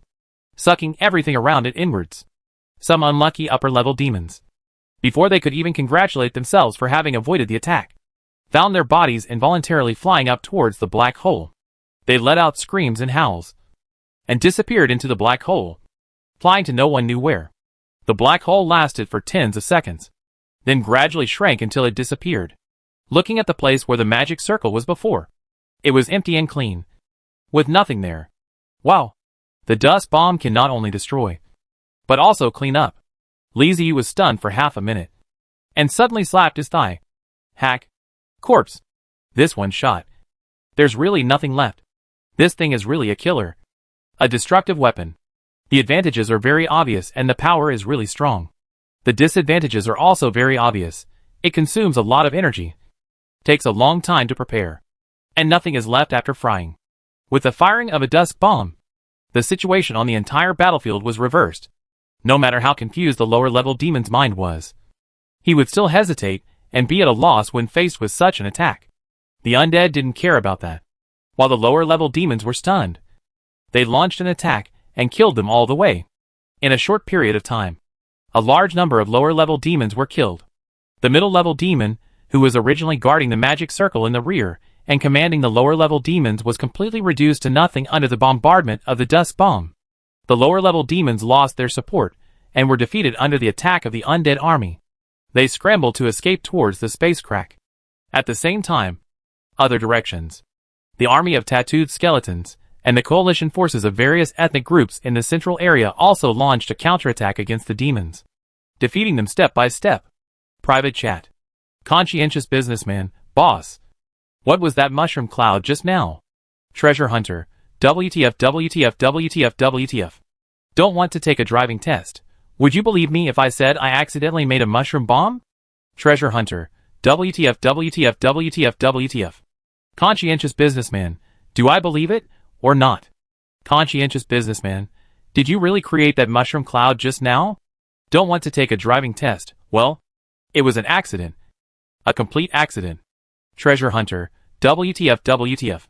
sucking everything around it inwards. Some unlucky upper-level demons, before they could even congratulate themselves for having avoided the attack, found their bodies involuntarily flying up towards the black hole. They let out screams and howls, and disappeared into the black hole, flying to no one knew where. The black hole lasted for tens of seconds, then gradually shrank until it disappeared. Looking at the place where the magic circle was before, it was empty and clean, with nothing there. Wow! The dust bomb can not only destroy, but also clean up. Li Ziyu was stunned for half a minute, and suddenly slapped his thigh. Hack. Corpse. This one shot. There's really nothing left. This thing is really a killer. A destructive weapon. The advantages are very obvious and the power is really strong. The disadvantages are also very obvious. It consumes a lot of energy. Takes a long time to prepare. And nothing is left after frying. With the firing of a dusk bomb, the situation on the entire battlefield was reversed. No matter how confused the lower-level demon's mind was, he would still hesitate and be at a loss when faced with such an attack. The undead didn't care about that. While the lower-level demons were stunned, they launched an attack and killed them all the way. In a short period of time, a large number of lower-level demons were killed. The middle-level demon, who was originally guarding the magic circle in the rear and commanding the lower-level demons, was completely reduced to nothing under the bombardment of the dusk bomb. The lower-level demons lost their support and were defeated under the attack of the undead army. They scrambled to escape towards the space crack. At the same time, other directions. The army of tattooed skeletons and the coalition forces of various ethnic groups in the central area also launched a counterattack against the demons, defeating them step by step. Private chat. Conscientious businessman, boss. What was that mushroom cloud just now? Treasure hunter. WTF WTF WTF WTF. Don't want to take a driving test. Would you believe me if I said I accidentally made a mushroom bomb? Treasure hunter. WTF WTF WTF WTF. Conscientious businessman. Do I believe it or not? Conscientious businessman. Did you really create that mushroom cloud just now? Don't want to take a driving test. Well, it was an accident. A complete accident. Treasure hunter. WTF WTF.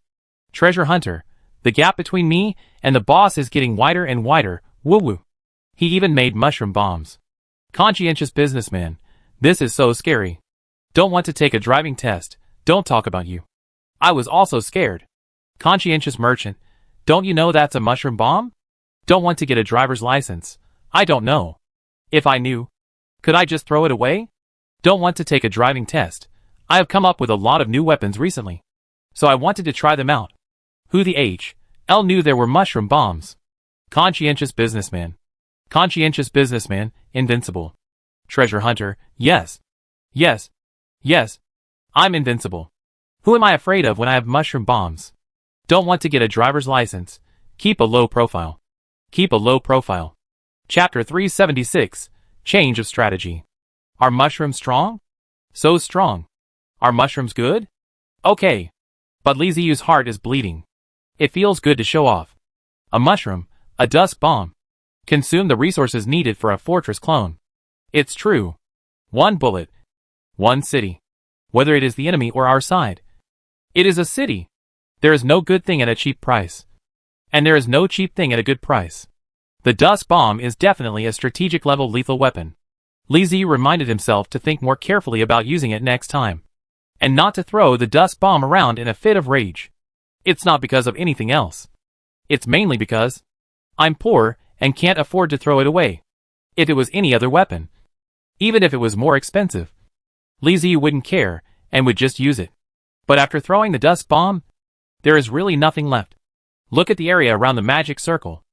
Treasure hunter. The gap between me and the boss is getting wider and wider. Woo woo. He even made mushroom bombs. Conscientious businessman. This is so scary. Don't want to take a driving test. Don't talk about you. I was also scared. Conscientious merchant. Don't you know that's a mushroom bomb? Don't want to get a driver's license. I don't know. If I knew, could I just throw it away? Don't want to take a driving test. I have come up with a lot of new weapons recently, so I wanted to try them out. Who the L knew there were mushroom bombs? Conscientious businessman. Conscientious businessman, invincible. Treasure hunter. Yes. Yes. Yes. I'm invincible. Who am I afraid of when I have mushroom bombs? Don't want to get a driver's license. Keep a low profile. Keep a low profile. Chapter 376. Change of strategy. Are mushrooms strong? So strong. Are mushrooms good? Okay. But Li Ziyu's heart is bleeding. It feels good to show off. A mushroom, a dusk bomb, consume the resources needed for a fortress clone. It's true. One bullet. One city. Whether it is the enemy or our side. It is a city. There is no good thing at a cheap price. And there is no cheap thing at a good price. The dusk bomb is definitely a strategic level lethal weapon. Li Ziyu reminded himself to think more carefully about using it next time. And not to throw the dusk bomb around in a fit of rage. It's not because of anything else. It's mainly because I'm poor and can't afford to throw it away. If it was any other weapon, even if it was more expensive, Li Ziyu wouldn't care and would just use it. But after throwing the dusk bomb, there is really nothing left. Look at the area around the magic circle.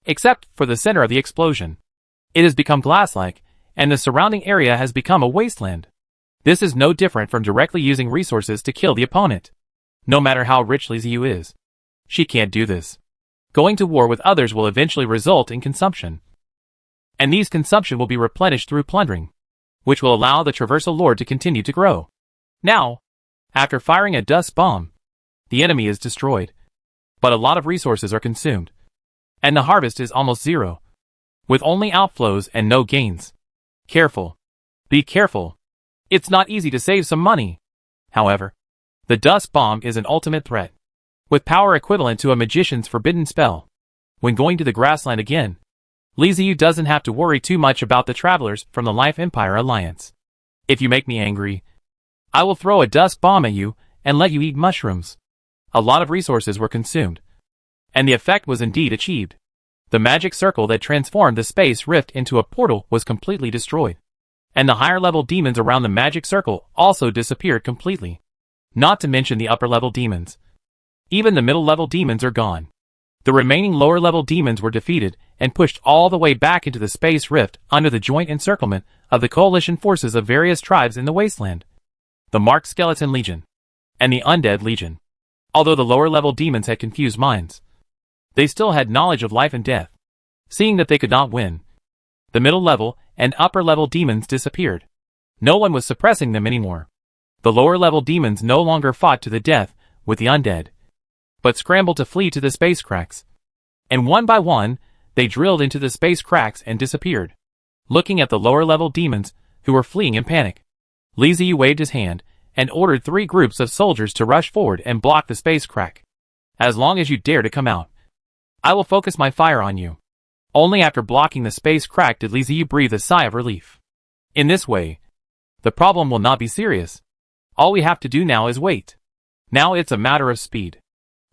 Except for the center of the explosion. It has become glass-like, and the surrounding area has become a wasteland. This is no different from directly using resources to kill the opponent. No matter how rich Li Ziyu is, she can't do this. Going to war with others will eventually result in consumption. And these consumption will be replenished through plundering, which will allow the Traversal Lord to continue to grow. Now, after firing a dusk bomb, the enemy is destroyed. But a lot of resources are consumed. And the harvest is almost zero, with only outflows and no gains. Careful. Be careful. It's not easy to save some money. However, the dusk bomb is an ultimate threat, with power equivalent to a magician's forbidden spell. When going to the grassland again, Li Ziyu doesn't have to worry too much about the travelers from the Life Empire Alliance. If you make me angry, I will throw a dusk bomb at you and let you eat mushrooms. A lot of resources were consumed, and the effect was indeed achieved. The magic circle that transformed the space rift into a portal was completely destroyed, and the higher-level demons around the magic circle also disappeared completely. Not to mention the upper-level demons. Even the middle-level demons are gone. The remaining lower-level demons were defeated and pushed all the way back into the space rift under the joint encirclement of the coalition forces of various tribes in the wasteland. the Marked Skeleton Legion, and the Undead Legion. Although the lower-level demons had confused minds, they still had knowledge of life and death. Seeing that they could not win, the middle-level and upper-level demons disappeared. No one was suppressing them anymore. The lower-level demons no longer fought to the death with the undead, but scrambled to flee to the space cracks. And one by one, they drilled into the space cracks and disappeared. Looking at the lower-level demons, who were fleeing in panic, Li Ziyu waved his hand and ordered 3 groups of soldiers to rush forward and block the space crack. As long as you dare to come out, I will focus my fire on you. Only after blocking the space crack did Li Ziyu breathe a sigh of relief. In this way, the problem will not be serious. All we have to do now is wait. Now it's a matter of speed.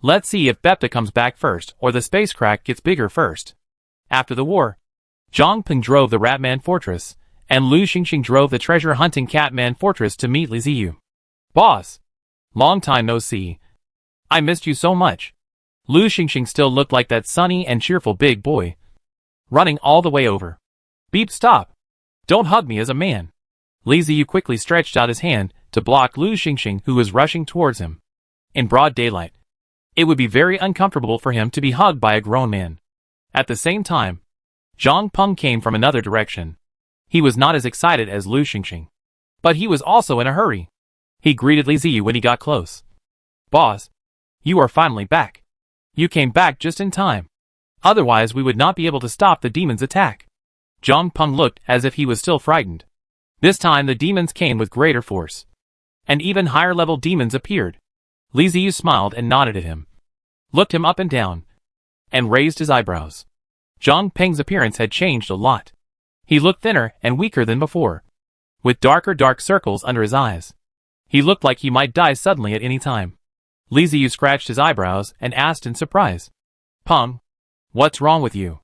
Let's see if Bepta comes back first or the space crack gets bigger first. After the war, Zhang Peng drove the Ratman Fortress, and Lu Xingxing drove the treasure-hunting Catman Fortress to meet Li Ziyu. Boss! Long time no see. I missed you so much. Lu Xingxing still looked like that sunny and cheerful big boy, running all the way over. Beep, stop! Don't hug me as a man. Li Ziyu quickly stretched out his hand to block Lu Xingxing, who was rushing towards him. In broad daylight, it would be very uncomfortable for him to be hugged by a grown man. At the same time, Zhang Peng came from another direction. He was not as excited as Lu Xingxing, but he was also in a hurry. He greeted Li Ziyu when he got close. Boss, you are finally back. You came back just in time. Otherwise we would not be able to stop the demon's attack. Zhang Peng looked as if he was still frightened. This time the demons came with greater force, and even higher-level demons appeared. Li Ziyu smiled and nodded at him, looked him up and down, and raised his eyebrows. Zhang Peng's appearance had changed a lot. He looked thinner and weaker than before, with dark circles under his eyes. He looked like he might die suddenly at any time. Li Ziyu scratched his eyebrows and asked in surprise, Peng, what's wrong with you?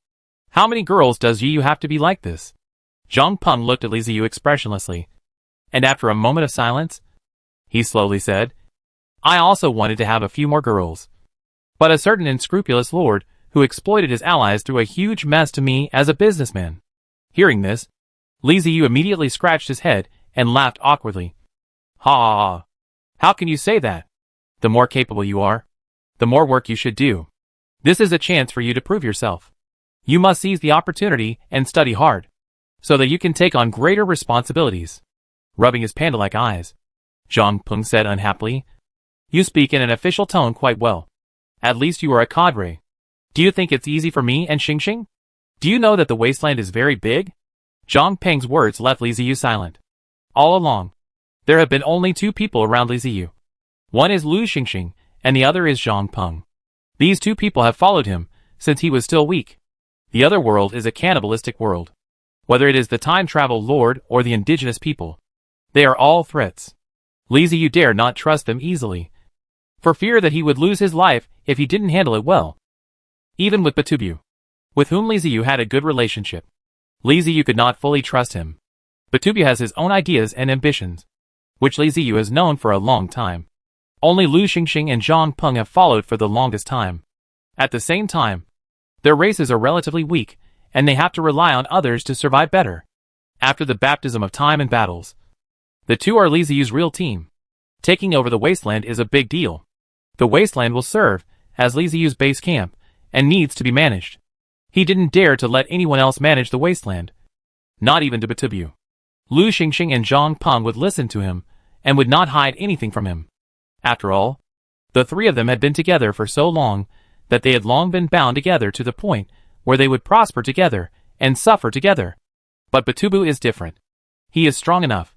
How many girls does you have to be like this? Zhang Peng looked at Li Ziyu expressionlessly, and after a moment of silence, he slowly said, I also wanted to have a few more girls, but a certain unscrupulous lord who exploited his allies threw a huge mess to me as a businessman. Hearing this, Li Ziyu immediately scratched his head and laughed awkwardly. Ha ha ha. How can you say that? The more capable you are, the more work you should do. This is a chance for you to prove yourself. You must seize the opportunity and study hard, so that you can take on greater responsibilities. Rubbing his panda-like eyes, Zhang Peng said unhappily, You speak in an official tone quite well. At least you are a cadre. Do you think it's easy for me and Xingxing? Do you know that the wasteland is very big? Zhang Peng's words left Li Ziyu silent. All along, there have been only 2 people around Li Ziyu. One is Lu Xingxing, and the other is Zhang Peng. These 2 people have followed him since he was still weak. The other world is a cannibalistic world. Whether it is the time-travel lord or the indigenous people, they are all threats. Li Ziyu dare not trust them easily, for fear that he would lose his life if he didn't handle it well. Even with Batubu, with whom Li Ziyu had a good relationship, Li Ziyu could not fully trust him. Batubu has his own ideas and ambitions, which Li Ziyu has known for a long time. Only Lu Xingxing and Zhang Peng have followed for the longest time. At the same time, their races are relatively weak, and they have to rely on others to survive better. After the baptism of time and battles, the 2 are Li Ziyu's real team. Taking over the wasteland is a big deal. The wasteland will serve as Li Ziyu's base camp, and needs to be managed. He didn't dare to let anyone else manage the wasteland, not even to Batubu. Lu Xingxing and Zhang Peng would listen to him, and would not hide anything from him. After all, the 3 of them had been together for so long, that they had long been bound together to the point where they would prosper together and suffer together. But Batubu is different. He is strong enough,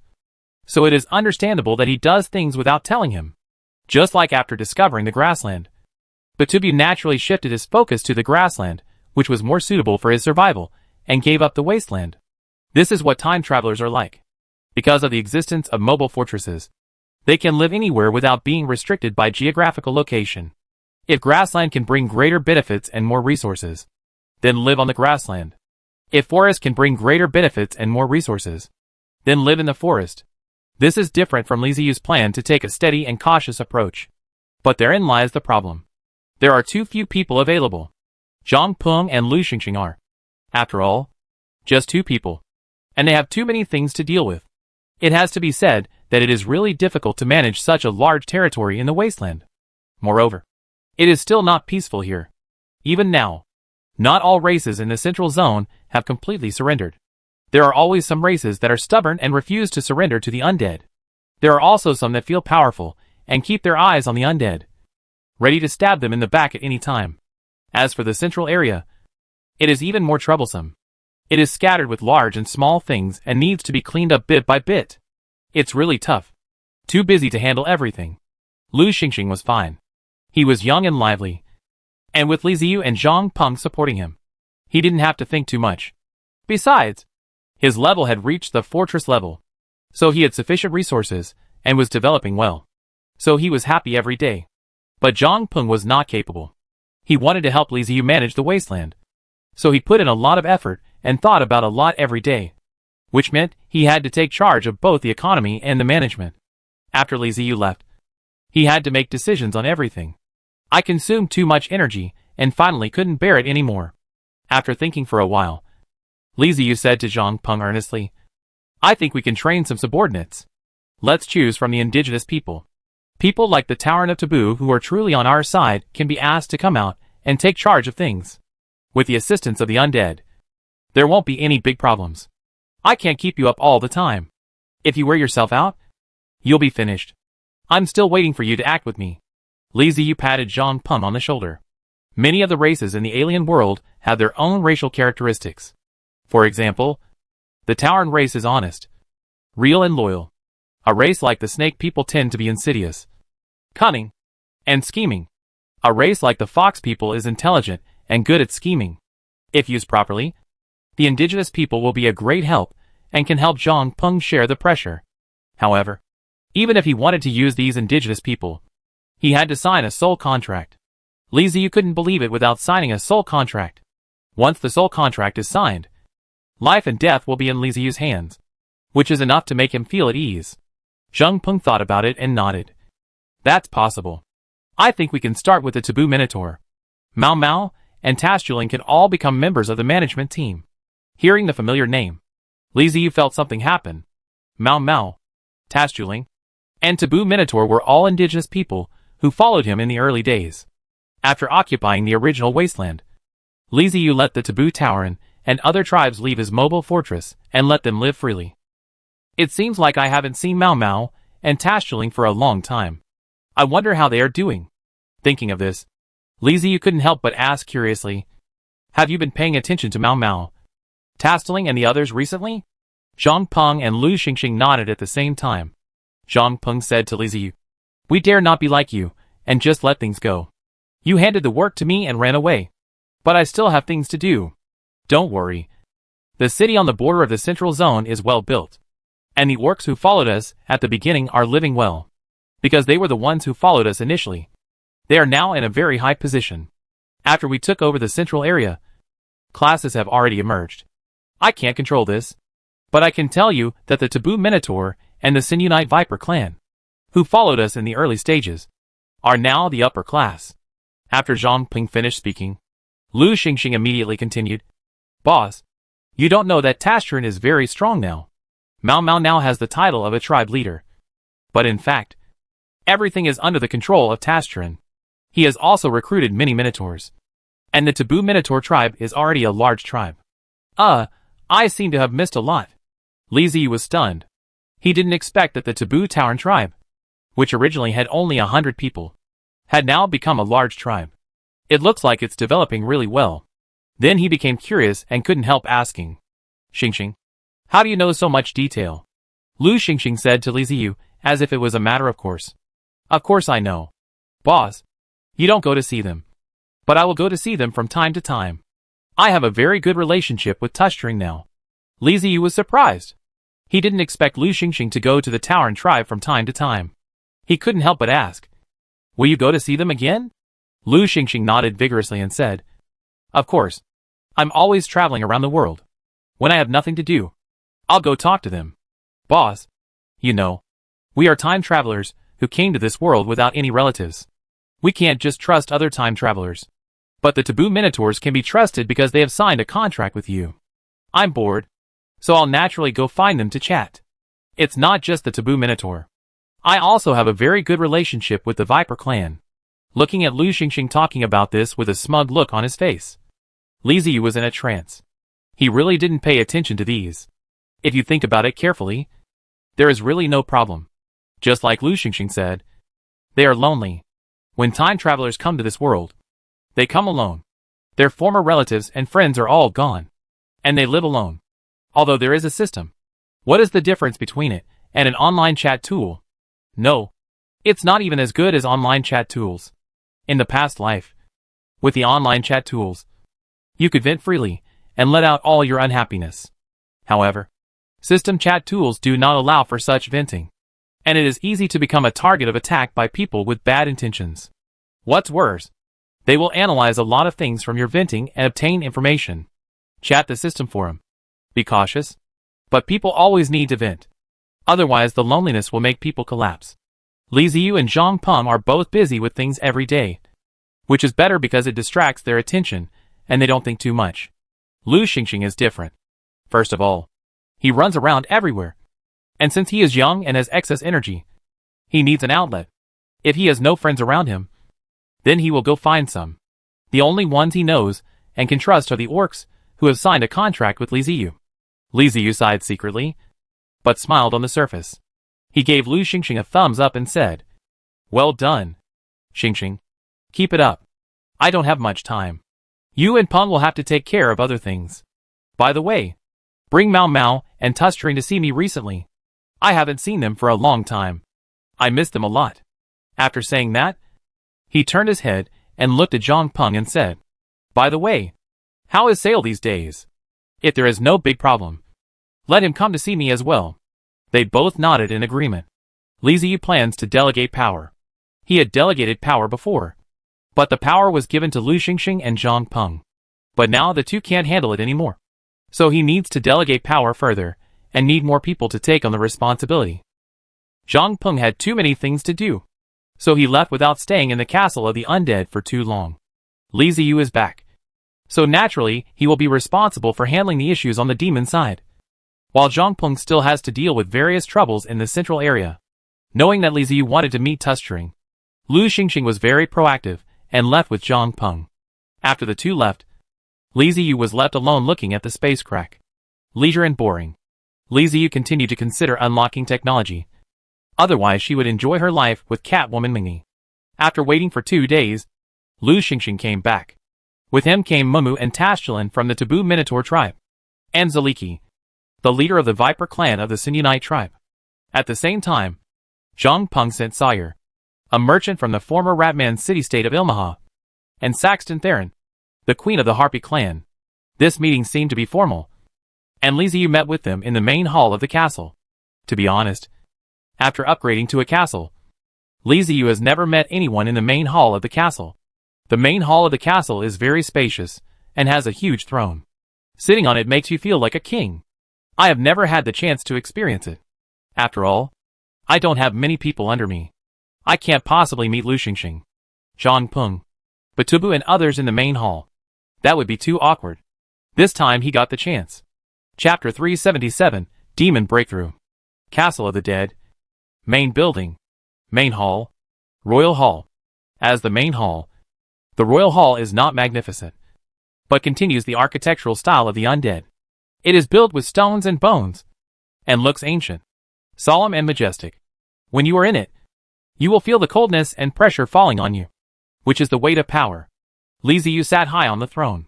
so it is understandable that he does things without telling him. Just like after discovering the grassland, Batubu naturally shifted his focus to the grassland, which was more suitable for his survival, and gave up the wasteland. This is what time travelers are like. Because of the existence of mobile fortresses, they can live anywhere without being restricted by geographical location. If grassland can bring greater benefits and more resources, then live on the grassland. If forest can bring greater benefits and more resources, then live in the forest. This is different from Li Ziyu's plan to take a steady and cautious approach. But therein lies the problem. There are too few people available. Zhang Peng and Lu Xingxing are, after all, just 2 people, and they have too many things to deal with. It has to be said that it is really difficult to manage such a large territory in the wasteland. Moreover, it is still not peaceful here. Even now, not all races in the central zone have completely surrendered. There are always some races that are stubborn and refuse to surrender to the undead. There are also some that feel powerful and keep their eyes on the undead, ready to stab them in the back at any time. As for the central area, it is even more troublesome. It is scattered with large and small things and needs to be cleaned up bit by bit. It's really tough. Too busy to handle everything. Lu Xingxing was fine. He was young and lively. And with Li Ziyu and Zhang Peng supporting him, he didn't have to think too much. Besides, his level had reached the fortress level. So he had sufficient resources and was developing well. So he was happy every day. But Zhang Peng was not capable. He wanted to help Li Ziyu manage the wasteland. So he put in a lot of effort and thought about a lot every day, which meant he had to take charge of both the economy and the management. After Li Ziyu left, he had to make decisions on everything. I consumed too much energy and finally couldn't bear it anymore. After thinking for a while, Li Ziyu said to Zhang Peng earnestly, I think we can train some subordinates. Let's choose from the indigenous people. People like the Tower of Taboo who are truly on our side can be asked to come out and take charge of things. With the assistance of the undead, there won't be any big problems. I can't keep you up all the time. If you wear yourself out, you'll be finished. I'm still waiting for you to act with me. Li Ziyu patted Zhang Peng on the shoulder. Many of the races in the alien world have their own racial characteristics. For example, the Tauren race is honest, real and loyal. A race like the snake people tend to be insidious, cunning, and scheming. A race like the fox people is intelligent and good at scheming. If used properly, the indigenous people will be a great help and can help Zhang Peng share the pressure. However, even if he wanted to use these indigenous people, he had to sign a soul contract. Li Ziyu couldn't believe it without signing a soul contract. Once the soul contract is signed, life and death will be in Li Ziyu's hands, which is enough to make him feel at ease. Zhang Peng thought about it and nodded. That's possible. I think we can start with the Taboo Minotaur. Mao Mao and Tasjuling can all become members of the management team. Hearing the familiar name, Li Ziyu felt something happen. Mao Mao, Tasjuling, and Taboo Minotaur were all indigenous people who followed him in the early days. After occupying the original wasteland, Li Ziyu let the Taboo Tauren and other tribes leave his mobile fortress and let them live freely. It seems like I haven't seen Mao Mao and Tasjuling for a long time. I wonder how they are doing. Thinking of this, Li Ziyu couldn't help but ask curiously, have you been paying attention to Mao Mao, Tasjuling and the others recently? Zhang Peng and Lu Xingxing nodded at the same time. Zhang Peng said to Li Ziyu, we dare not be like you, and just let things go. You handed the work to me and ran away. But I still have things to do. Don't worry. The city on the border of the central zone is well built. And the orcs who followed us at the beginning are living well. Because they were the ones who followed us initially. They are now in a very high position. After we took over the central area, classes have already emerged. I can't control this. But I can tell you that the Taboo Minotaur and the Sinunite Viper clan, who followed us in the early stages, are now the upper class. After Zhang Peng finished speaking, Lu Xingxing immediately continued, Boss, you don't know that Tasjuling is very strong now. Mao Mao now has the title of a tribe leader. But in fact, everything is under the control of Tasjuling. He has also recruited many Minotaurs. And the Taboo Minotaur tribe is already a large tribe. I seem to have missed a lot. Li Ziyu was stunned. He didn't expect that the Taboo Tauren tribe, which originally had only 100 people, had now become a large tribe. It looks like it's developing really well. Then he became curious and couldn't help asking, Xingxing, how do you know so much detail? Lu Xingxing said to Li Ziyu, as if it was a matter of course. Of course I know. Boss, you don't go to see them. But I will go to see them from time to time. I have a very good relationship with Tasjuling now. Li Ziyu was surprised. He didn't expect Lu Xingxing to go to the Tauren tribe from time to time. He couldn't help but ask, will you go to see them again? Lu Xingxing nodded vigorously and said, of course. I'm always traveling around the world. When I have nothing to do, I'll go talk to them. Boss, you know, we are time travelers who came to this world without any relatives. We can't just trust other time travelers. But the Taboo Minotaurs can be trusted because they have signed a contract with you. I'm bored, so I'll naturally go find them to chat. It's not just the Taboo Minotaur. I also have a very good relationship with the Viper clan. Looking at Lu Xingxing talking about this with a smug look on his face. Li Ziyu was in a trance. He really didn't pay attention to these. If you think about it carefully, there is really no problem. Just like Lu Xingxing said, they are lonely. When time travelers come to this world, they come alone. Their former relatives and friends are all gone. And they live alone. Although there is a system. What is the difference between it and an online chat tool? No. It's not even as good as online chat tools. In the past life, with the online chat tools, you could vent freely and let out all your unhappiness. However, system chat tools do not allow for such venting. And it is easy to become a target of attack by people with bad intentions. What's worse, they will analyze a lot of things from your venting and obtain information. Chat the system forum. Be cautious. But people always need to vent. Otherwise the loneliness will make people collapse. Li Ziyu and Zhang Peng are both busy with things every day. Which is better because it distracts their attention, and they don't think too much. Lu Xingxing is different. First of all, he runs around everywhere. And since he is young and has excess energy, he needs an outlet. If he has no friends around him, then he will go find some. The only ones he knows and can trust are the orcs, who have signed a contract with Li Ziyu. Li Ziyu sighed secretly, but smiled on the surface. He gave Lu Xingxing a thumbs up and said, "Well done, Xingxing. Keep it up. I don't have much time. You and Peng will have to take care of other things. By the way, bring Mao Mao and Tustring to see me recently. I haven't seen them for a long time. I miss them a lot." After saying that, he turned his head and looked at Zhang Peng and said, "By the way, how is Sale these days? If there is no big problem, let him come to see me as well." They both nodded in agreement. Li Ziyu plans to delegate power. He had delegated power before, but the power was given to Lu Xingxing and Zhang Peng. But now the two can't handle it anymore. So he needs to delegate power further, and need more people to take on the responsibility. Zhang Peng had too many things to do, so he left without staying in the castle of the Undead for too long. Li Ziyu is back. So naturally, he will be responsible for handling the issues on the demon side. While Zhang Peng still has to deal with various troubles in the central area. Knowing that Li Ziyu wanted to meet Tustring, Lu Xingxing was very proactive and left with Zhang Peng. After the two left, Li Ziyu was left alone looking at the space crack. Leisure and boring. Li Ziyu continued to consider unlocking technology. Otherwise she would enjoy her life with Catwoman Mingy. After waiting for 2 days, Lu Xingxing came back. With him came Mumu and Tashjalin from the Taboo Minotaur tribe. And Zaliki, the leader of the Viper clan of the Sinyonite tribe. At the same time, Zhang Peng sent Sawyer, a merchant from the former Ratman city-state of Ilmaha, and Saxton Theron, the queen of the Harpy clan. This meeting seemed to be formal, and Li Ziyu met with them in the main hall of the castle. To be honest, after upgrading to a castle, Li Ziyu has never met anyone in the main hall of the castle. The main hall of the castle is very spacious, and has a huge throne. Sitting on it makes you feel like a king. I have never had the chance to experience it. After all, I don't have many people under me. I can't possibly meet Lu Xingxing, Zhang Peng, Batubu and others in the main hall. That would be too awkward. This time he got the chance. Chapter 377, Demon Breakthrough. Castle of the Dead. Main building. Main hall. Royal Hall. As the main hall, the Royal Hall is not magnificent, but continues the architectural style of the Undead. It is built with stones and bones, and looks ancient, solemn and majestic. When you are in it, you will feel the coldness and pressure falling on you, which is the weight of power. Li Ziyu sat high on the throne.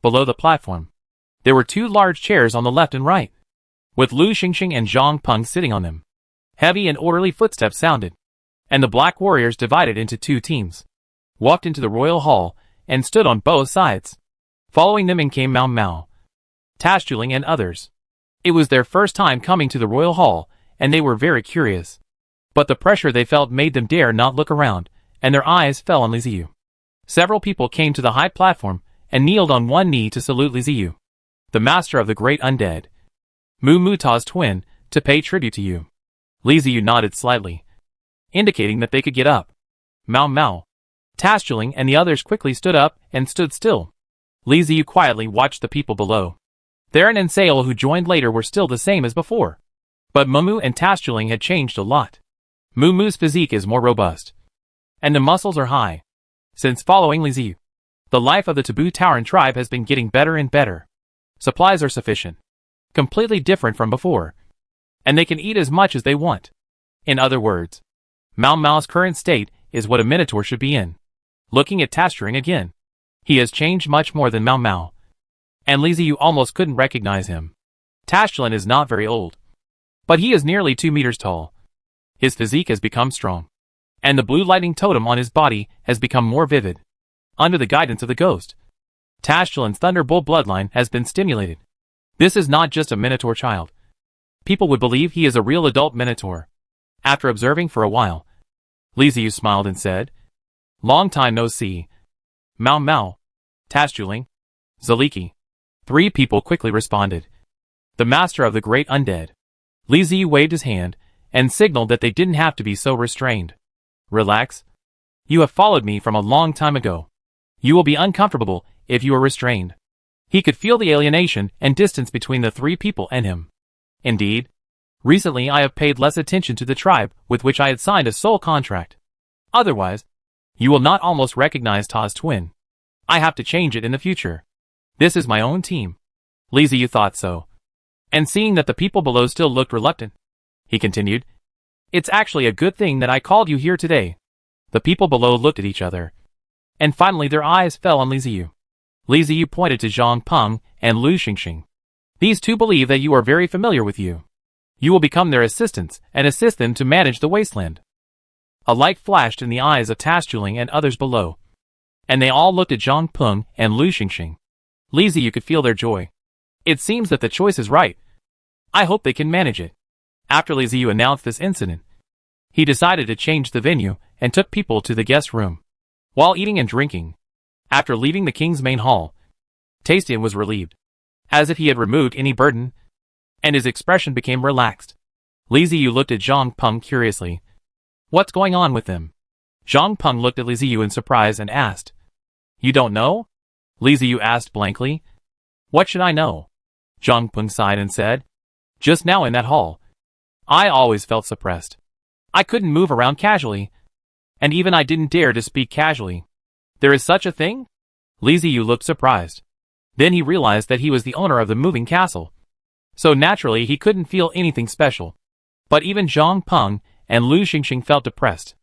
Below the platform, there were 2 large chairs on the left and right, with Lu Xingxing and Zhang Peng sitting on them. Heavy and orderly footsteps sounded, and the black warriors divided into 2 teams, walked into the royal hall, and stood on both sides. Following them in came Mao Mao, Tashjalin and others. It was their first time coming to the royal hall, and they were very curious. But the pressure they felt made them dare not look around, and their eyes fell on Li Ziyu. Several people came to the high platform, and kneeled on one knee to salute Li Ziyu, the master of the great undead, Mu Muta's twin, to pay tribute to you. Li Ziyu nodded slightly, indicating that they could get up. Mao Mao, Tashjalin and the others quickly stood up and stood still. Li Ziyu quietly watched the people below. Theron and Sale, who joined later, were still the same as before. But Mumu and Tastuling had changed a lot. Mumu's physique is more robust, and the muscles are high. Since following Liziu, the life of the Taboo Tauren tribe has been getting better and better. Supplies are sufficient, completely different from before, and they can eat as much as they want. In other words, Mau Mau's current state is what a Minotaur should be in. Looking at Tastuling again, he has changed much more than Mau Mau, and Liziu almost couldn't recognize him. Tastuling is not very old, but he is nearly 2 meters tall. His physique has become strong, and the blue lightning totem on his body has become more vivid. Under the guidance of the ghost, Tastuling's Thunderbolt bloodline has been stimulated. This is not just a Minotaur child. People would believe he is a real adult Minotaur. After observing for a while, Liziu smiled and said, "Long time no see. Mau Mau, Tastuling, Zaliki." 3 people quickly responded. The master of the great undead. Liziu waved his hand and signaled that they didn't have to be so restrained. "Relax. You have followed me from a long time ago. You will be uncomfortable if you are restrained." He could feel the alienation and distance between the 3 people and him. "Indeed. Recently I have paid less attention to the tribe with which I had signed a soul contract. Otherwise, you will not almost recognize Ta's twin. I have to change it in the future. This is my own team." Liziu thought so. And seeing that the people below still looked reluctant, he continued, "It's actually a good thing that I called you here today." The people below looked at each other, and finally their eyes fell on Liziu. Liziu pointed to Zhang Peng and Lu Xingxing. "These 2 believe that you are very familiar with you. You will become their assistants and assist them to manage the wasteland." A light flashed in the eyes of Tastuling and others below, and they all looked at Zhang Peng and Lu Xingxing. Liziu could feel their joy. It seems that the choice is right. I hope they can manage it. After Liziu announced this incident, he decided to change the venue and took people to the guest room. While eating and drinking, after leaving the king's main hall, Tastian was relieved, as if he had removed any burden, and his expression became relaxed. Liziu looked at Zhang Peng curiously. "What's going on with them?" Zhang Peng looked at Liziu in surprise and asked, "You don't know?" Liziu asked blankly. "What should I know?" Zhang Peng sighed and said, "Just now in that hall, I always felt suppressed. I couldn't move around casually, and even I didn't dare to speak casually." "There is such a thing?" Liziu looked surprised. Then he realized that he was the owner of the moving castle, so naturally he couldn't feel anything special. But even Zhang Peng and Lu Xingxing felt depressed.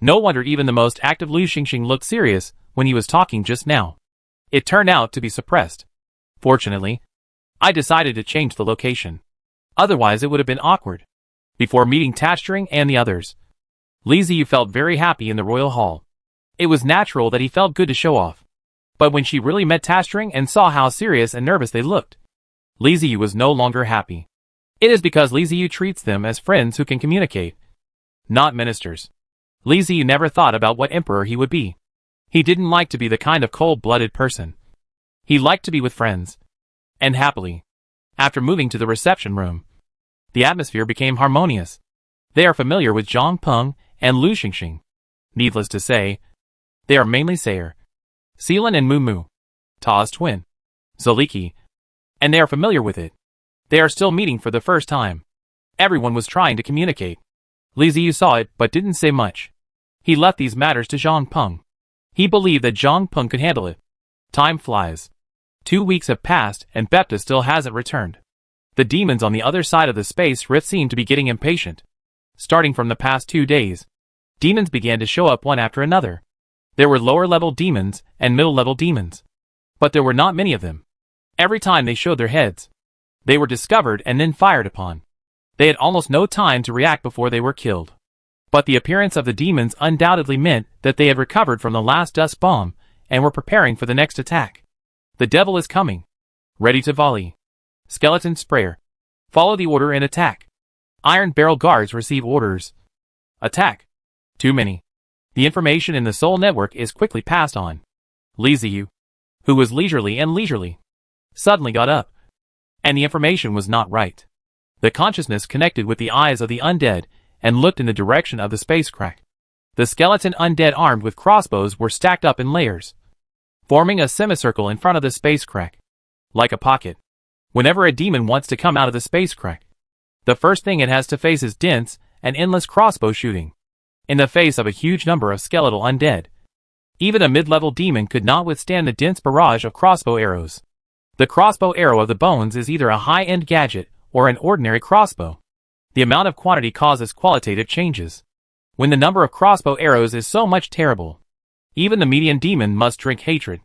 No wonder even the most active Lu Xingxing looked serious when he was talking just now. It turned out to be suppressed. Fortunately, I decided to change the location. Otherwise it would have been awkward. Before meeting Tastuling and the others, Liziu felt very happy in the royal hall. It was natural that he felt good to show off. But when she really met Tastuling and saw how serious and nervous they looked, Liziu was no longer happy. It is because Liziu treats them as friends who can communicate, not ministers. Liziu never thought about what emperor he would be. He didn't like to be the kind of cold-blooded person. He liked to be with friends, and happily. After moving to the reception room, the atmosphere became harmonious. They are familiar with Zhang Peng and Lu Xingxing. Needless to say, they are mainly Sayer, Seelan and Mumu, Ta's twin, Zaliki, and they are familiar with it. They are still meeting for the first time. Everyone was trying to communicate. Liziu saw it but didn't say much. He left these matters to Zhang Peng. He believed that Zhang Peng could handle it. Time flies. 2 weeks have passed and Bepta still hasn't returned. The demons on the other side of the space rift seem to be getting impatient. Starting from the past 2 days, demons began to show up one after another. There were lower-level demons and middle-level demons, but there were not many of them. Every time they showed their heads, they were discovered and then fired upon. They had almost no time to react before they were killed. But the appearance of the demons undoubtedly meant that they had recovered from the last dust bomb and were preparing for the next attack. The devil is coming. Ready to volley. Skeleton sprayer. Follow the order and attack. Iron barrel guards receive orders. Attack. Too many. The information in the soul network is quickly passed on. Liziu, who was leisurely, suddenly got up. And the information was not right. The consciousness connected with the eyes of the undead and looked in the direction of the space crack. The skeleton undead armed with crossbows were stacked up in layers, forming a semicircle in front of the space crack, like a pocket. Whenever a demon wants to come out of the space crack, The first thing it has to face is dense and endless crossbow shooting. In the face of a huge number of skeletal undead, even a mid-level demon could not withstand the dense barrage of crossbow arrows. The crossbow arrow of the bones is either a high-end gadget or an ordinary crossbow. The amount of quantity causes qualitative changes. When the number of crossbow arrows is so much terrible, even the median demon must drink hatred.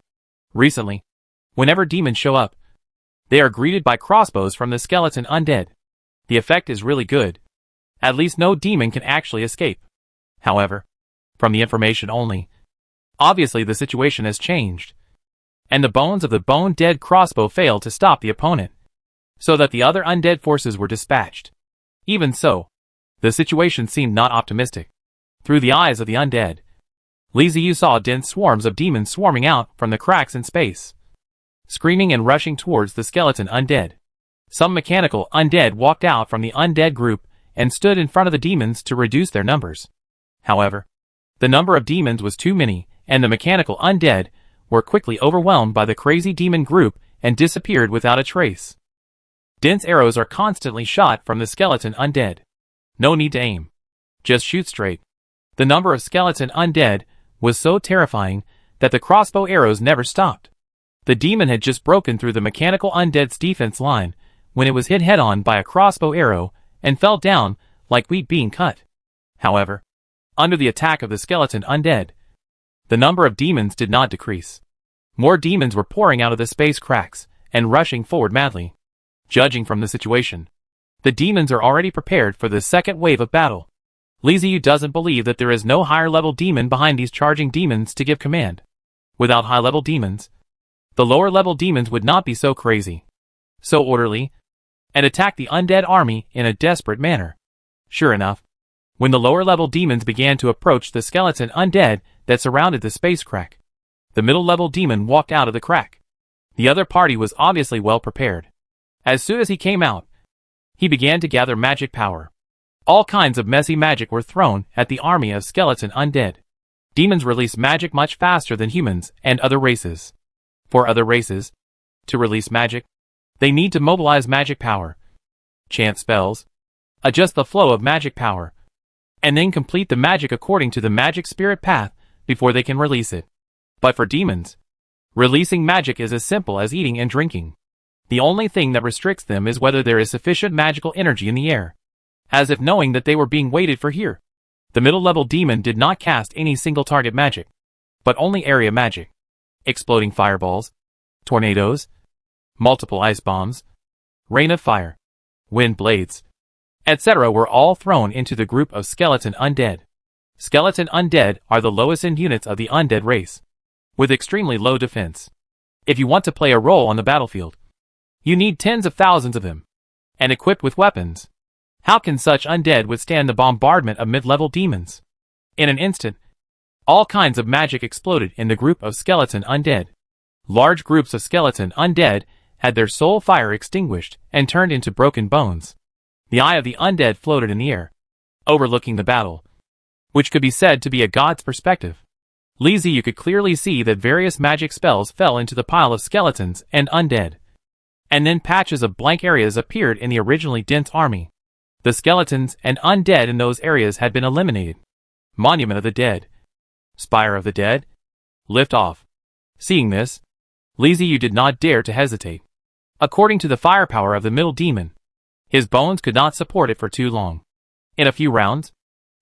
Recently, whenever demons show up, they are greeted by crossbows from the skeleton undead. The effect is really good. At least no demon can actually escape. However, from the information only, obviously the situation has changed, and the bones of the bone-dead crossbow failed to stop the opponent, so that the other undead forces were dispatched. Even so, the situation seemed not optimistic. Through the eyes of the undead, Li Ziyu saw dense swarms of demons swarming out from the cracks in space, screaming and rushing towards the skeleton undead. Some mechanical undead walked out from the undead group and stood in front of the demons to reduce their numbers. However, the number of demons was too many, and the mechanical undead were quickly overwhelmed by the crazy demon group and disappeared without a trace. Dense arrows are constantly shot from the skeleton undead. No need to aim. Just shoot straight. The number of skeleton undead was so terrifying that the crossbow arrows never stopped. The demon had just broken through the mechanical undead's defense line when it was hit head-on by a crossbow arrow and fell down like wheat being cut. However, under the attack of the skeleton undead, the number of demons did not decrease. More demons were pouring out of the space cracks and rushing forward madly. Judging from the situation, the demons are already prepared for the second wave of battle. Li Ziyu doesn't believe that there is no higher-level demon behind these charging demons to give command. Without high-level demons, the lower-level demons would not be so crazy, so orderly, and attack the undead army in a desperate manner. Sure enough, when the lower-level demons began to approach the skeleton undead that surrounded the space crack, the middle-level demon walked out of the crack. The other party was obviously well prepared. As soon as he came out, he began to gather magic power. All kinds of messy magic were thrown at the army of skeleton undead. Demons release magic much faster than humans and other races. For other races, to release magic, they need to mobilize magic power, chant spells, adjust the flow of magic power, and then complete the magic according to the magic spirit path before they can release it. But for demons, releasing magic is as simple as eating and drinking. The only thing that restricts them is whether there is sufficient magical energy in the air. As if knowing that they were being waited for here, the middle-level demon did not cast any single target magic, but only area magic. Exploding fireballs, tornadoes, multiple ice bombs, rain of fire, wind blades, etc. were all thrown into the group of skeleton undead. Skeleton undead are the lowest-end units of the undead race, with extremely low defense. If you want to play a role on the battlefield, you need tens of thousands of them, and equipped with weapons. How can such undead withstand the bombardment of mid-level demons? In an instant, all kinds of magic exploded in the group of skeleton undead. Large groups of skeleton undead had their soul fire extinguished and turned into broken bones. The eye of the undead floated in the air, overlooking the battle, which could be said to be a god's perspective. Li Ziyu could clearly see that various magic spells fell into the pile of skeletons and undead, and then patches of blank areas appeared in the originally dense army. The skeletons and undead in those areas had been eliminated. Monument of the Dead, Spire of the Dead, lift off. Seeing this, Li Ziyu did not dare to hesitate. According to the firepower of the middle demon, his bones could not support it for too long. In a few rounds,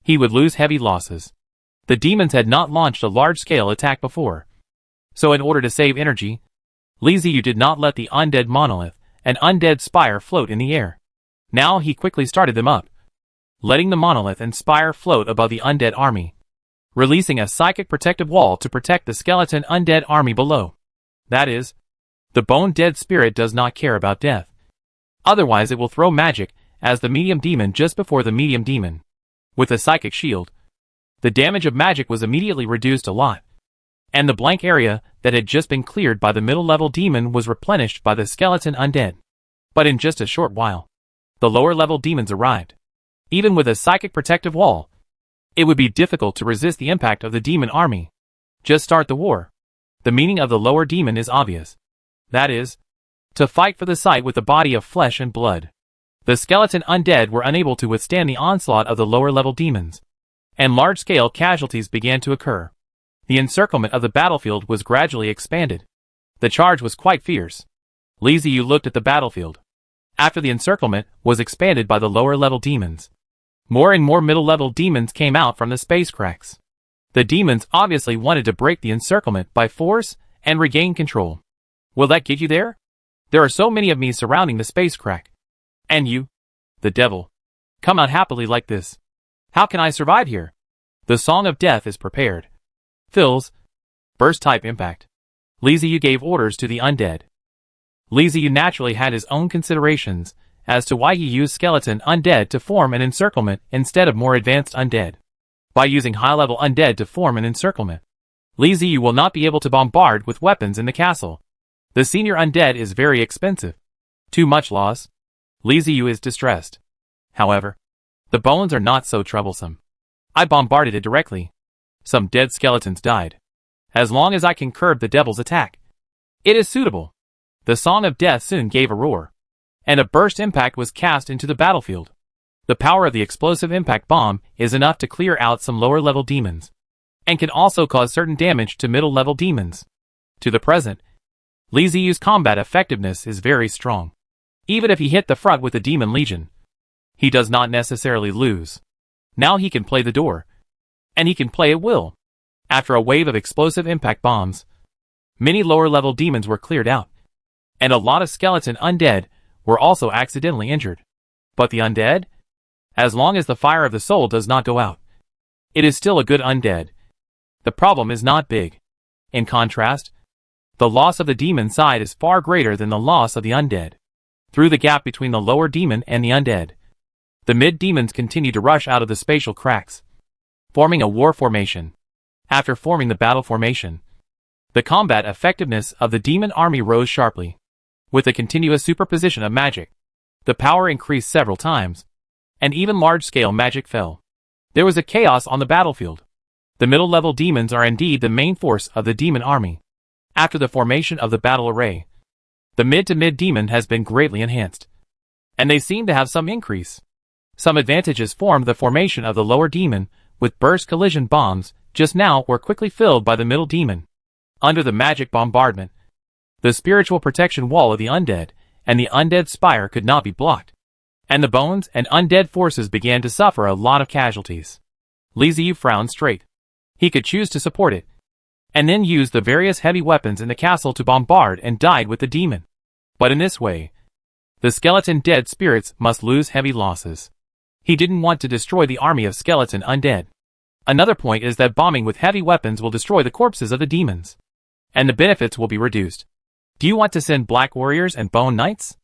he would lose heavy losses. The demons had not launched a large-scale attack before, so in order to save energy, Li Ziyu did not let the undead monolith and undead spire float in the air. Now he quickly started them up, letting the monolith and spire float above the undead army, releasing a psychic protective wall to protect the skeleton undead army below. That is, the bone-dead spirit does not care about death. Otherwise it will throw magic as the medium demon just before the medium demon. With a psychic shield, the damage of magic was immediately reduced a lot, and the blank area that had just been cleared by the middle-level demon was replenished by the skeleton undead. But in just a short while, the lower-level demons arrived. Even with a psychic protective wall, it would be difficult to resist the impact of the demon army. Just start the war. The meaning of the lower demon is obvious. That is, to fight for the site with the body of flesh and blood. The skeleton undead were unable to withstand the onslaught of the lower-level demons, and large-scale casualties began to occur. The encirclement of the battlefield was gradually expanded. The charge was quite fierce. Li Ziyu looked at the battlefield. After the encirclement was expanded by the lower-level demons, more and more middle-level demons came out from the space cracks. The demons obviously wanted to break the encirclement by force and regain control. Will that get you there? There are so many of me surrounding the space crack. And you, the devil, come out happily like this. How can I survive here? The song of death is prepared. Fills. Burst type impact. Li Ziyu gave orders to the undead. Li Ziyu naturally had his own considerations as to why he used skeleton undead to form an encirclement instead of more advanced undead. By using high-level undead to form an encirclement, Li Ziyu will not be able to bombard with weapons in the castle. The senior undead is very expensive. Too much loss. Li Ziyu is distressed. However, the bones are not so troublesome. I bombarded it directly. Some dead skeletons died. As long as I can curb the devil's attack, it is suitable. The song of death soon gave a roar, and a burst impact was cast into the battlefield. The power of the explosive impact bomb is enough to clear out some lower-level demons, and can also cause certain damage to middle-level demons. To the present, Li Ziyu's combat effectiveness is very strong. Even if he hit the front with the Demon Legion, he does not necessarily lose. Now he can play the door, and he can play at will. After a wave of explosive impact bombs, many lower-level demons were cleared out, and a lot of skeleton undead were also accidentally injured. But the undead? As long as the fire of the soul does not go out, it is still a good undead. The problem is not big. In contrast, the loss of the demon side is far greater than the loss of the undead. Through the gap between the lower demon and the undead, the mid-demons continue to rush out of the spatial cracks, forming a war formation. After forming the battle formation, the combat effectiveness of the demon army rose sharply. With the continuous superposition of magic, the power increased several times, and even large-scale magic fell. There was a chaos on the battlefield. The middle-level demons are indeed the main force of the demon army. After the formation of the battle array, the mid-to-mid demon has been greatly enhanced, and they seem to have some increase. Some advantages formed the formation of the lower demon with burst collision bombs just now were quickly filled by the middle demon. Under the magic bombardment, the spiritual protection wall of the undead and the undead spire could not be blocked, and the bones and undead forces began to suffer a lot of casualties. Li Ziyu frowned straight. He could choose to support it, and then use the various heavy weapons in the castle to bombard and dive with the demon. But in this way, the skeleton dead spirits must lose heavy losses. He didn't want to destroy the army of skeleton undead. Another point is that bombing with heavy weapons will destroy the corpses of the demons, and the benefits will be reduced. Do you want to send black warriors and bone knights?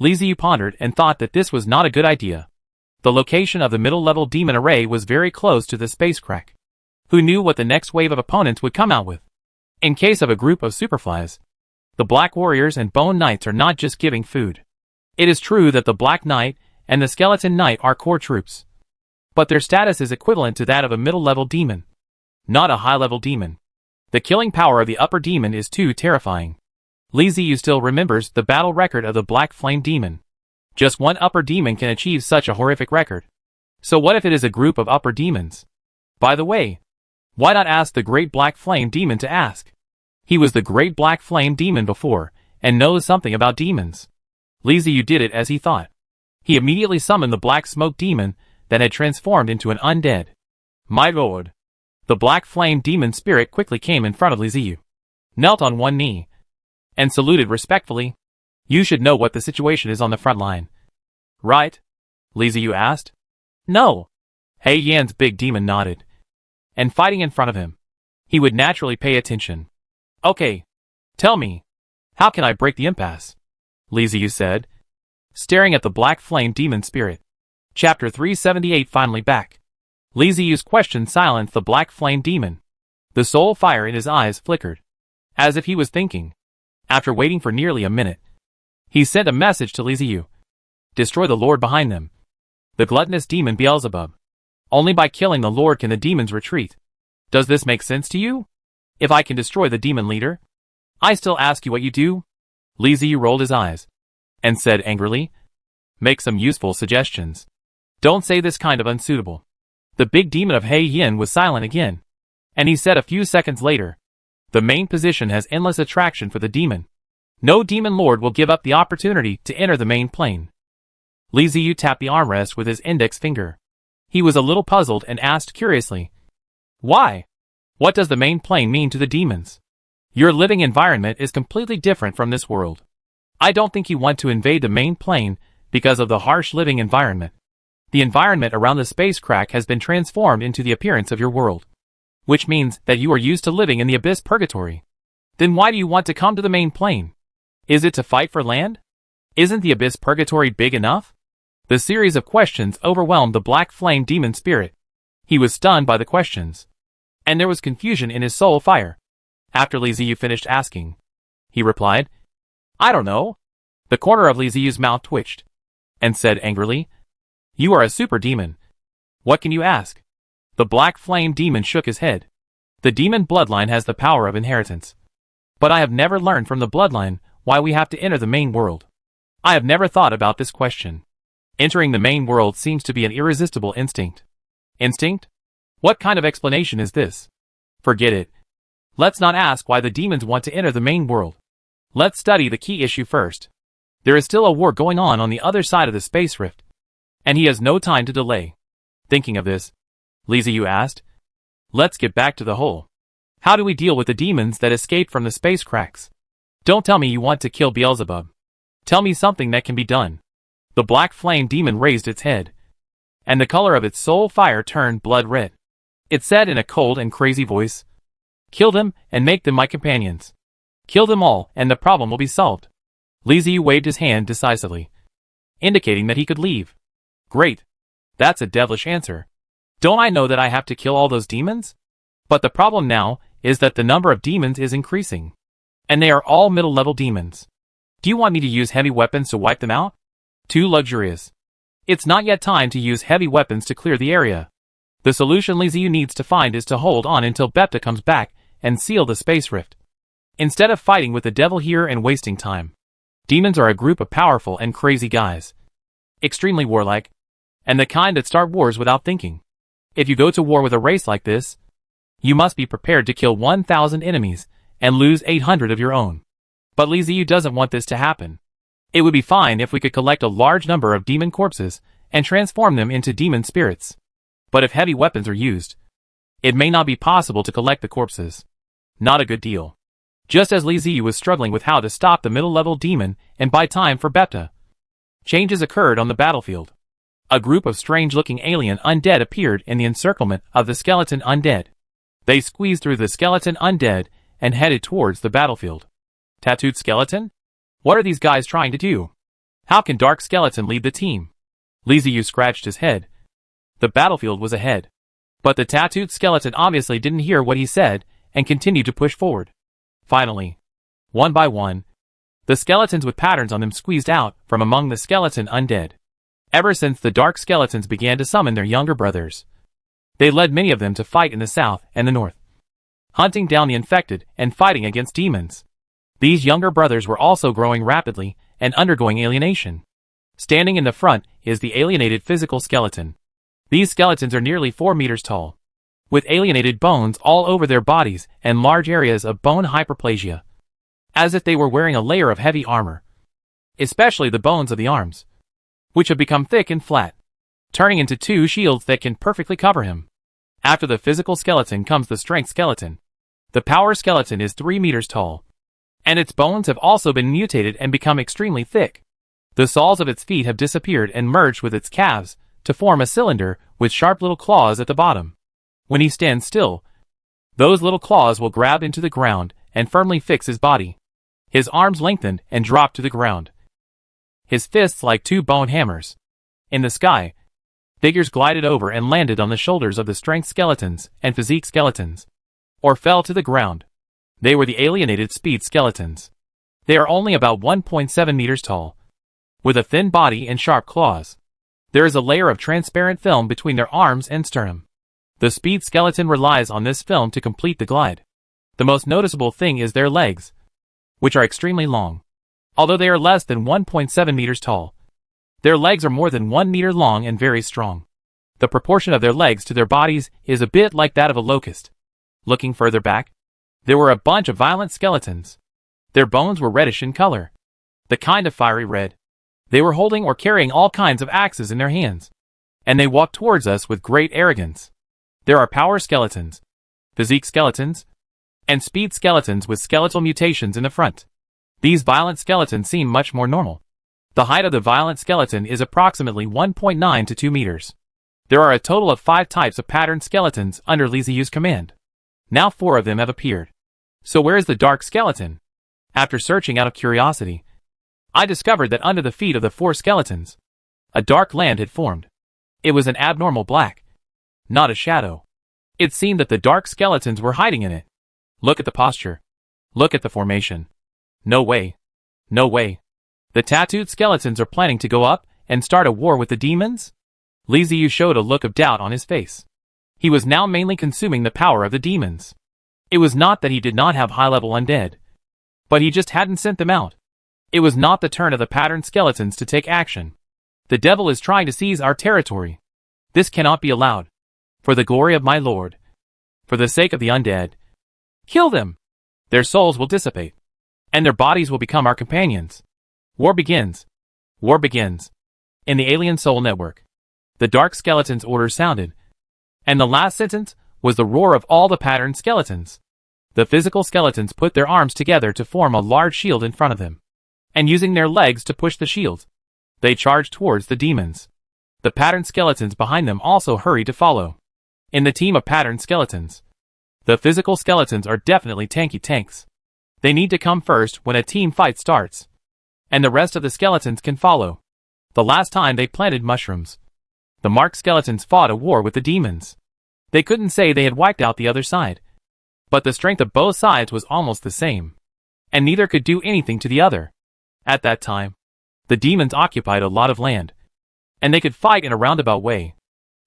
Li Ziyu pondered and thought that this was not a good idea. The location of the middle-level demon array was very close to the space crack. Who knew what the next wave of opponents would come out with? In case of a group of superflies, the black warriors and bone knights are not just giving food. It is true that the black knight and the skeleton knight are core troops, but their status is equivalent to that of a middle-level demon, not a high-level demon. The killing power of the upper demon is too terrifying. Li Ziyu still remembers the battle record of the Black Flame Demon. Just one upper demon can achieve such a horrific record. So what if it is a group of upper demons? By the way, why not ask the Great Black Flame Demon to ask? He was the Great Black Flame Demon before, and knows something about demons. Li Ziyu did it as he thought. He immediately summoned the Black Smoke Demon that had transformed into an undead. My lord! The Black Flame Demon spirit quickly came in front of Li Ziyu, knelt on one knee, and saluted respectfully. You should know what the situation is on the front line. Right? Li Ziyu asked. No. He Yan's big demon nodded. And fighting in front of him, he would naturally pay attention. Okay. Tell me, how can I break the impasse? Li Ziyu said, staring at the Black Flame Demon spirit. Chapter 378 finally back. Li Ziyu's question silenced the Black Flame Demon. The soul fire in his eyes flickered, as if he was thinking. After waiting for nearly a minute, he sent a message to Li Ziyu. Destroy the lord behind them. The gluttonous demon Beelzebub. Only by killing the lord can the demons retreat. Does this make sense to you? If I can destroy the demon leader, I still ask you what you do? Li Ziyu rolled his eyes, and said angrily, Make some useful suggestions. Don't say this kind of unsuitable. The big demon of Hei Yin was silent again. And he said a few seconds later, the main position has endless attraction for the demon. No demon lord will give up the opportunity to enter the main plane. Li Ziyu tapped the armrest with his index finger. He was a little puzzled and asked curiously, why? What does the main plane mean to the demons? Your living environment is completely different from this world. I don't think you want to invade the main plane because of the harsh living environment. The environment around the space crack has been transformed into the appearance of your world, which means that you are used to living in the abyss purgatory. Then why do you want to come to the main plane? Is it to fight for land? Isn't the abyss purgatory big enough? The series of questions overwhelmed the black flame demon spirit. He was stunned by the questions, and there was confusion in his soul fire. After Li Ziyu finished asking, he replied, I don't know. The corner of Li Ziyu's mouth twitched, and said angrily, you are a super demon. What can you ask? The black flame demon shook his head. The demon bloodline has the power of inheritance. But I have never learned from the bloodline why we have to enter the main world. I have never thought about this question. Entering the main world seems to be an irresistible instinct. Instinct? What kind of explanation is this? Forget it. Let's not ask why the demons want to enter the main world. Let's study the key issue first. There is still a war going on the other side of the space rift, and he has no time to delay. Thinking of this, Li Ziyu asked, let's get back to the whole. How do we deal with the demons that escaped from the space cracks? Don't tell me you want to kill Beelzebub. Tell me something that can be done. The black flame demon raised its head, and the color of its soul fire turned blood red. It said in a cold and crazy voice, kill them and make them my companions. Kill them all and the problem will be solved. Li Ziyu waved his hand decisively, indicating that he could leave. Great. That's a devilish answer. Don't I know that I have to kill all those demons? But the problem now is that the number of demons is increasing, and they are all middle-level demons. Do you want me to use heavy weapons to wipe them out? Too luxurious. It's not yet time to use heavy weapons to clear the area. The solution Li Ziyu needs to find is to hold on until Bepta comes back and seal the space rift, instead of fighting with the devil here and wasting time. Demons are a group of powerful and crazy guys, extremely warlike, and the kind that start wars without thinking. If you go to war with a race like this, you must be prepared to kill 1,000 enemies and lose 800 of your own. But Li Ziyu doesn't want this to happen. It would be fine if we could collect a large number of demon corpses and transform them into demon spirits. But if heavy weapons are used, it may not be possible to collect the corpses. Not a good deal. Just as Li Ziyu was struggling with how to stop the middle-level demon and buy time for Bepta, changes occurred on the battlefield. A group of strange-looking alien undead appeared in the encirclement of the skeleton undead. They squeezed through the skeleton undead and headed towards the battlefield. Tattooed skeleton? What are these guys trying to do? How can Dark Skeleton lead the team? Li Ziyu scratched his head. The battlefield was ahead, but the tattooed skeleton obviously didn't hear what he said and continued to push forward. Finally, one by one, the skeletons with patterns on them squeezed out from among the skeleton undead. Ever since the Dark Skeletons began to summon their younger brothers, they led many of them to fight in the south and the north, hunting down the infected and fighting against demons. These younger brothers were also growing rapidly and undergoing alienation. Standing in the front is the alienated physical skeleton. These skeletons are nearly 4 meters tall, with alienated bones all over their bodies and large areas of bone hyperplasia, as if they were wearing a layer of heavy armor, especially the bones of the arms, which have become thick and flat, turning into 2 shields that can perfectly cover him. After the physical skeleton comes the strength skeleton. The power skeleton is 3 meters tall, and its bones have also been mutated and become extremely thick. The soles of its feet have disappeared and merged with its calves to form a cylinder with sharp little claws at the bottom. When he stands still, those little claws will grab into the ground and firmly fix his body. His arms lengthened and dropped to the ground, his fists like 2 bone hammers. In the sky, figures glided over and landed on the shoulders of the strength skeletons and physique skeletons, or fell to the ground. They were the alienated speed skeletons. They are only about 1.7 meters tall, with a thin body and sharp claws. There is a layer of transparent film between their arms and sternum. The speed skeleton relies on this film to complete the glide. The most noticeable thing is their legs, which are extremely long. Although they are less than 1.7 meters tall, Their legs are more than 1 meter long and very strong. The proportion of their legs to their bodies is a bit like that of a locust. Looking further back, there were a bunch of violent skeletons. Their bones were reddish in color, the kind of fiery red. They were holding or carrying all kinds of axes in their hands, and they walked towards us with great arrogance. There are power skeletons, physique skeletons, and speed skeletons with skeletal mutations in the front. These violent skeletons seem much more normal. The height of the violent skeleton is approximately 1.9 to 2 meters. There are a total of 5 types of patterned skeletons under Li Ziyu's command. Now 4 of them have appeared. So where is the dark skeleton? After searching out of curiosity, I discovered that under the feet of the 4 skeletons, a dark land had formed. It was an abnormal black, not a shadow. It seemed that the dark skeletons were hiding in it. Look at the posture. Look at the formation. No way. No way. The tattooed skeletons are planning to go up and start a war with the demons? Li Ziyu showed a look of doubt on his face. He was now mainly consuming the power of the demons. It was not that he did not have high-level undead, but he just hadn't sent them out. It was not the turn of the patterned skeletons to take action. The devil is trying to seize our territory. This cannot be allowed. For the glory of my lord. For the sake of the undead. Kill them! Their souls will dissipate, and their bodies will become our companions. War begins. War begins. In the alien soul network, the dark skeleton's order sounded, and the last sentence was the roar of all the patterned skeletons. The physical skeletons put their arms together to form a large shield in front of them, and using their legs to push the shield, they charged towards the demons. The patterned skeletons behind them also hurried to follow. In the team of patterned skeletons, the physical skeletons are definitely tanky tanks. They need to come first when a team fight starts, and the rest of the skeletons can follow. The last time they planted mushrooms, the marked skeletons fought a war with the demons. They couldn't say they had wiped out the other side, but the strength of both sides was almost the same, and neither could do anything to the other. At that time, the demons occupied a lot of land, and they could fight in a roundabout way,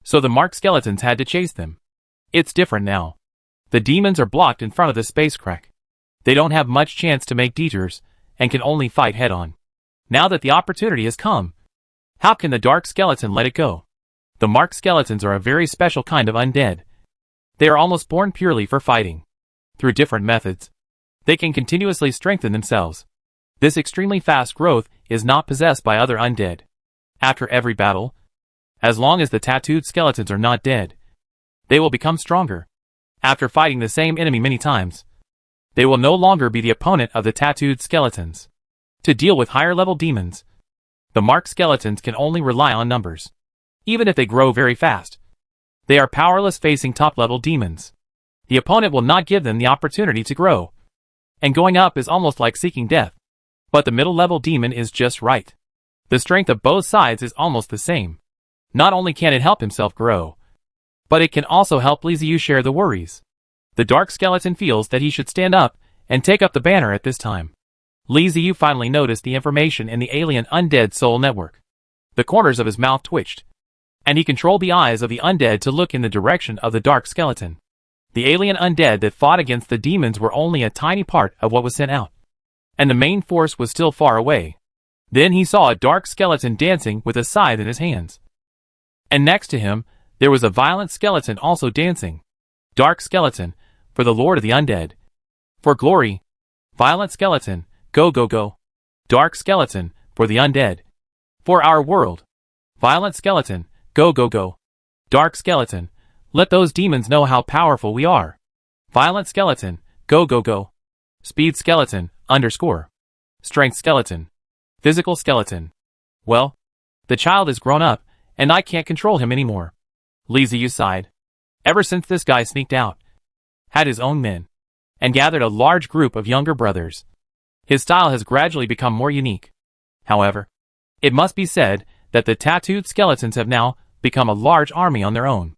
so the marked skeletons had to chase them. It's different now. The demons are blocked in front of the space crack. They don't have much chance to make detours, and can only fight head-on. Now that the opportunity has come, how can the dark skeleton let it go? The marked skeletons are a very special kind of undead. They are almost born purely for fighting. Through different methods, they can continuously strengthen themselves. This extremely fast growth is not possessed by other undead. After every battle, as long as the tattooed skeletons are not dead, they will become stronger. After fighting the same enemy many times, they will no longer be the opponent of the tattooed skeletons. To deal with higher-level demons, the marked skeletons can only rely on numbers. Even if they grow very fast, they are powerless facing top-level demons. The opponent will not give them the opportunity to grow, and going up is almost like seeking death. But the middle-level demon is just right. The strength of both sides is almost the same. Not only can it help himself grow, but it can also help Li Ziyu share the worries. The dark skeleton feels that he should stand up and take up the banner at this time. Li Ziyu finally noticed the information in the alien undead soul network. The corners of his mouth twitched, and he controlled the eyes of the undead to look in the direction of the dark skeleton. The alien undead that fought against the demons were only a tiny part of what was sent out, and the main force was still far away. Then he saw a dark skeleton dancing with a scythe in his hands. And next to him, there was a violent skeleton also dancing. Dark skeleton, for the lord of the undead. For glory. Violent skeleton, go go go. Dark skeleton, for the undead. For our world. Violent skeleton, go go go. Dark skeleton, let those demons know how powerful we are. Violent skeleton, go go go. Speed skeleton, underscore. Strength skeleton. Physical skeleton. Well, the child is grown up, and I can't control him anymore. Li Ziyu sighed. Ever since this guy sneaked out, had his own men, and gathered a large group of younger brothers, his style has gradually become more unique. However, it must be said that the tattooed skeletons have now become a large army on their own.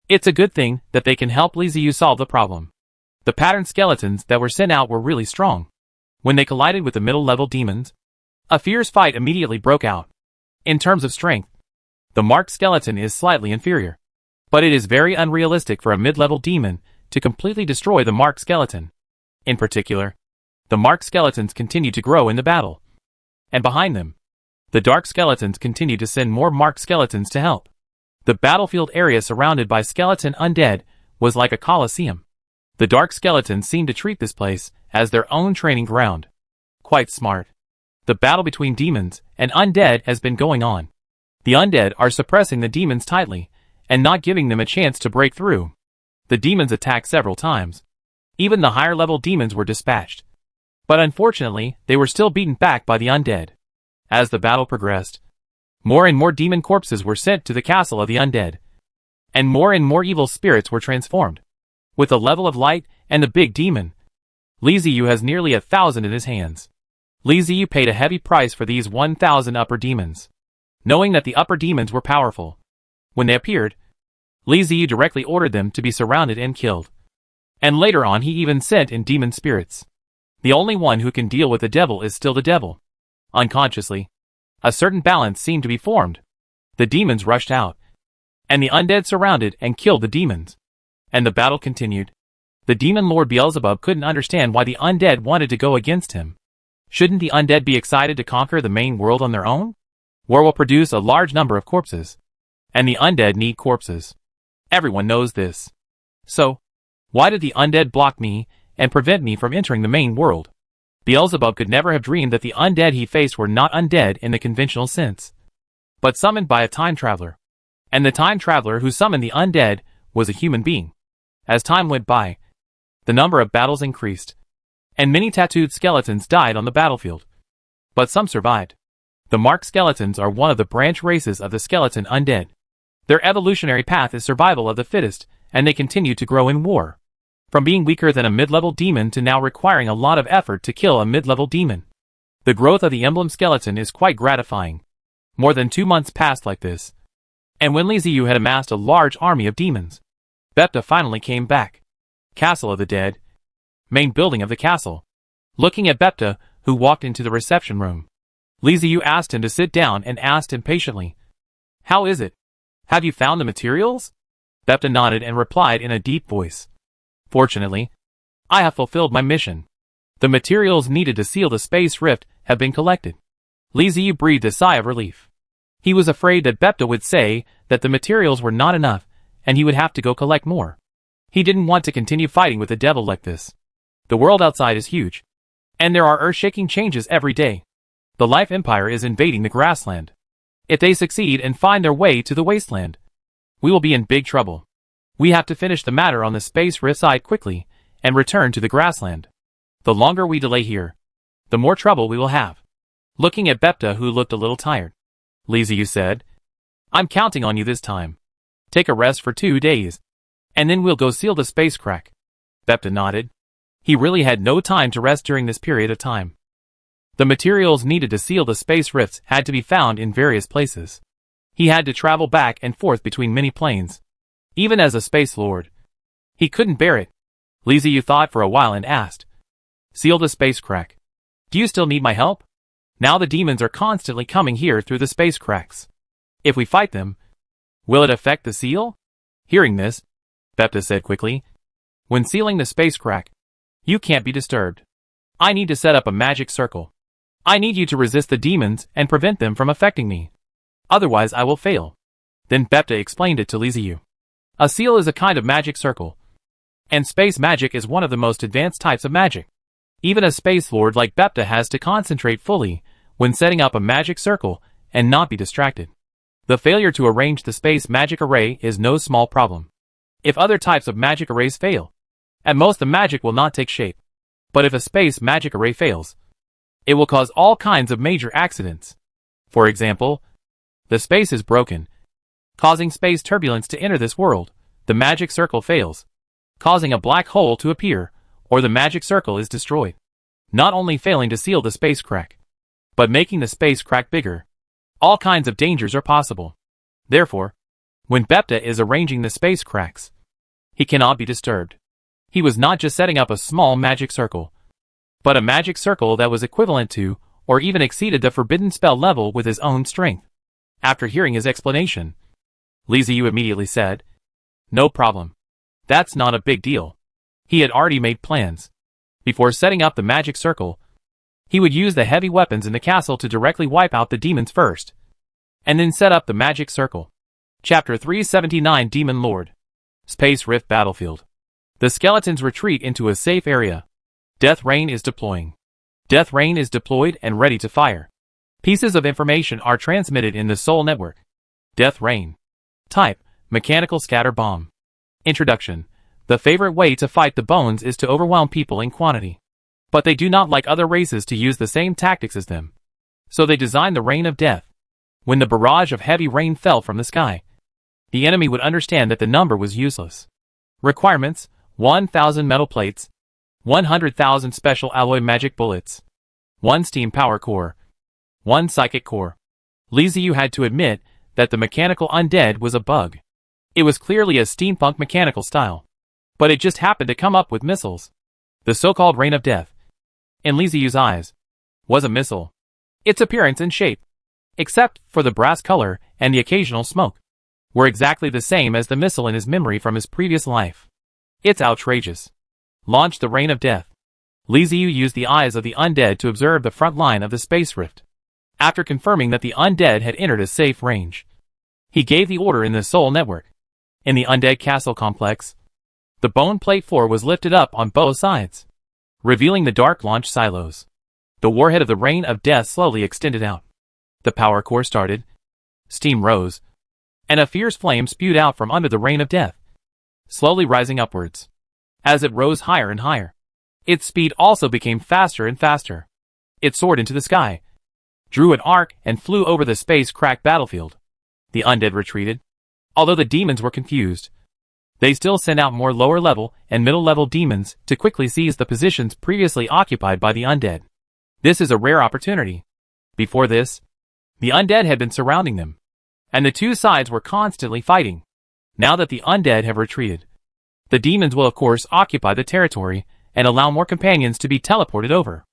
It's a good thing that they can help Li Ziyu solve the problem. The patterned skeletons that were sent out were really strong. When they collided with the middle-level demons, a fierce fight immediately broke out. In terms of strength, the marked skeleton is slightly inferior, but it is very unrealistic for a mid-level demon to completely destroy the marked skeleton. In particular, the marked skeletons continue to grow in the battle, and behind them, The dark skeletons continued to send more marked skeletons to help. The battlefield area surrounded by skeleton undead was like a coliseum. The dark skeletons seemed to treat this place as their own training ground. Quite smart. The battle between demons and undead has been going on. The undead are suppressing the demons tightly and not giving them a chance to break through. The demons attacked several times. Even the higher level demons were dispatched. But unfortunately, they were still beaten back by the undead. As the battle progressed, more and more demon corpses were sent to the castle of the undead. And more evil spirits were transformed. With the level of light and the big demon, Li Ziyu has nearly 1,000 in his hands. Li Ziyu paid a heavy price for these 1,000 upper demons, knowing that the upper demons were powerful. When they appeared, Li Ziyu directly ordered them to be surrounded and killed. And later on he even sent in demon spirits. The only one who can deal with the devil is still the devil. Unconsciously, a certain balance seemed to be formed. The demons rushed out, and the undead surrounded and killed the demons. And the battle continued. The demon lord Beelzebub couldn't understand why the undead wanted to go against him. Shouldn't the undead be excited to conquer the main world on their own? War will produce a large number of corpses, and the undead need corpses. Everyone knows this. So, why did the undead block me and prevent me from entering the main world? Beelzebub could never have dreamed that the undead he faced were not undead in the conventional sense, but summoned by a time traveler. And the time traveler who summoned the undead was a human being. As time went by, the number of battles increased, and many tattooed skeletons died on the battlefield. But some survived. The marked skeletons are one of the branch races of the skeleton undead. Their evolutionary path is survival of the fittest, and they continue to grow in war. From being weaker than a mid-level demon to now requiring a lot of effort to kill a mid-level demon. The growth of the emblem skeleton is quite gratifying. More than 2 months passed like this. And when Li Ziyu had amassed a large army of demons, Bepta finally came back. Castle of the Dead. Main building of the castle. Looking at Bepta, who walked into the reception room, Li Ziyu asked him to sit down and asked impatiently, "How is it? Have you found the materials?" Bepta nodded and replied in a deep voice, "Fortunately, I have fulfilled my mission. The materials needed to seal the space rift have been collected." Li Ziyu breathed a sigh of relief. He was afraid that Bepta would say that the materials were not enough, and he would have to go collect more. He didn't want to continue fighting with the devil like this. The world outside is huge, and there are earth-shaking changes every day. The Life Empire is invading the grassland. If they succeed and find their way to the wasteland, we will be in big trouble. We have to finish the matter on the space rift side quickly and return to the grassland. The longer we delay here, the more trouble we will have. Looking at Bepta, who looked a little tired, Li Ziyu said, "I'm counting on you this time. Take a rest for 2 days, and then we'll go seal the space crack." Bepta nodded. He really had no time to rest during this period of time. The materials needed to seal the space rifts had to be found in various places. He had to travel back and forth between many planes. Even as a space lord, he couldn't bear it. Li Ziyu thought for a while and asked, "Seal the space crack. Do you still need my help? Now the demons are constantly coming here through the space cracks. If we fight them, will it affect the seal?" Hearing this, Bepta said quickly, "When sealing the space crack, you can't be disturbed. I need to set up a magic circle. I need you to resist the demons and prevent them from affecting me. Otherwise I will fail." Then Bepta explained it to Li Ziyu. A seal is a kind of magic circle, and space magic is one of the most advanced types of magic. Even a space lord like Bepta has to concentrate fully when setting up a magic circle and not be distracted. The failure to arrange the space magic array is no small problem. If other types of magic arrays fail, at most the magic will not take shape. But if a space magic array fails, it will cause all kinds of major accidents. For example, the space is broken, causing space turbulence to enter this world. The magic circle fails, causing a black hole to appear, or the magic circle is destroyed. Not only failing to seal the space crack, but making the space crack bigger. All kinds of dangers are possible. Therefore, when Bepta is arranging the space cracks, he cannot be disturbed. He was not just setting up a small magic circle, but a magic circle that was equivalent to, or even exceeded the forbidden spell level with his own strength. After hearing his explanation, Li Ziyu immediately said, "No problem. That's not a big deal." He had already made plans. Before setting up the magic circle, He would use the heavy weapons in the castle to directly wipe out the demons first, and then set up the magic circle. Chapter 379 Demon Lord. Space Rift Battlefield. The skeletons retreat into a safe area. Death Rain is deploying. Death Rain is deployed and ready to fire. Pieces of information are transmitted in the Soul Network. Death Rain. Type: Mechanical Scatter Bomb. Introduction. The favorite way to fight the bones is to overwhelm people in quantity. But they do not like other races to use the same tactics as them. So they designed the Rain of Death. When the barrage of heavy rain fell from the sky, the enemy would understand that the number was useless. Requirements: 1,000 metal plates, 100,000 special alloy magic bullets, 1 steam power core, 1 psychic core. Li Ziyu had to admit that the mechanical undead was a bug. It was clearly a steampunk mechanical style. But it just happened to come up with missiles. The so-called Rain of Death, in Li Ziyu's eyes, was a missile. Its appearance and shape, except for the brass color and the occasional smoke, were exactly the same as the missile in his memory from his previous life. It's outrageous. Launch the Rain of Death. Li Ziyu used the eyes of the undead to observe the front line of the space rift. After confirming that the undead had entered a safe range, he gave the order in the Soul Network. In the undead castle complex, the bone plate floor was lifted up on both sides, revealing the dark launch silos. The warhead of the Rain of Death slowly extended out. The power core started, steam rose, and a fierce flame spewed out from under the Rain of Death, slowly rising upwards. As it rose higher and higher, its speed also became faster and faster. It soared into the sky, drew an arc, and flew over the space-cracked battlefield. The undead retreated. Although the demons were confused, they still sent out more lower-level and middle-level demons to quickly seize the positions previously occupied by the undead. This is a rare opportunity. Before this, the undead had been surrounding them, and the two sides were constantly fighting. Now that the undead have retreated, the demons will of course occupy the territory and allow more companions to be teleported over.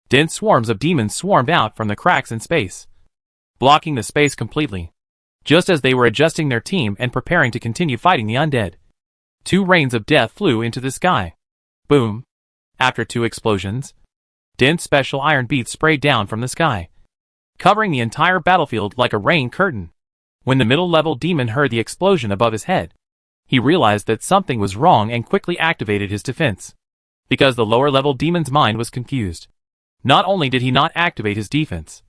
Dense swarms of demons swarmed out from the cracks in space, blocking the space completely. Just as they were adjusting their team and preparing to continue fighting the undead, 2 rains of death flew into the sky. Boom. After 2 explosions, dense special iron beats sprayed down from the sky, covering the entire battlefield like a rain curtain. When the middle-level demon heard the explosion above his head, he realized that something was wrong and quickly activated his defense. Because the lower-level demon's mind was confused, not only did he not activate his defense,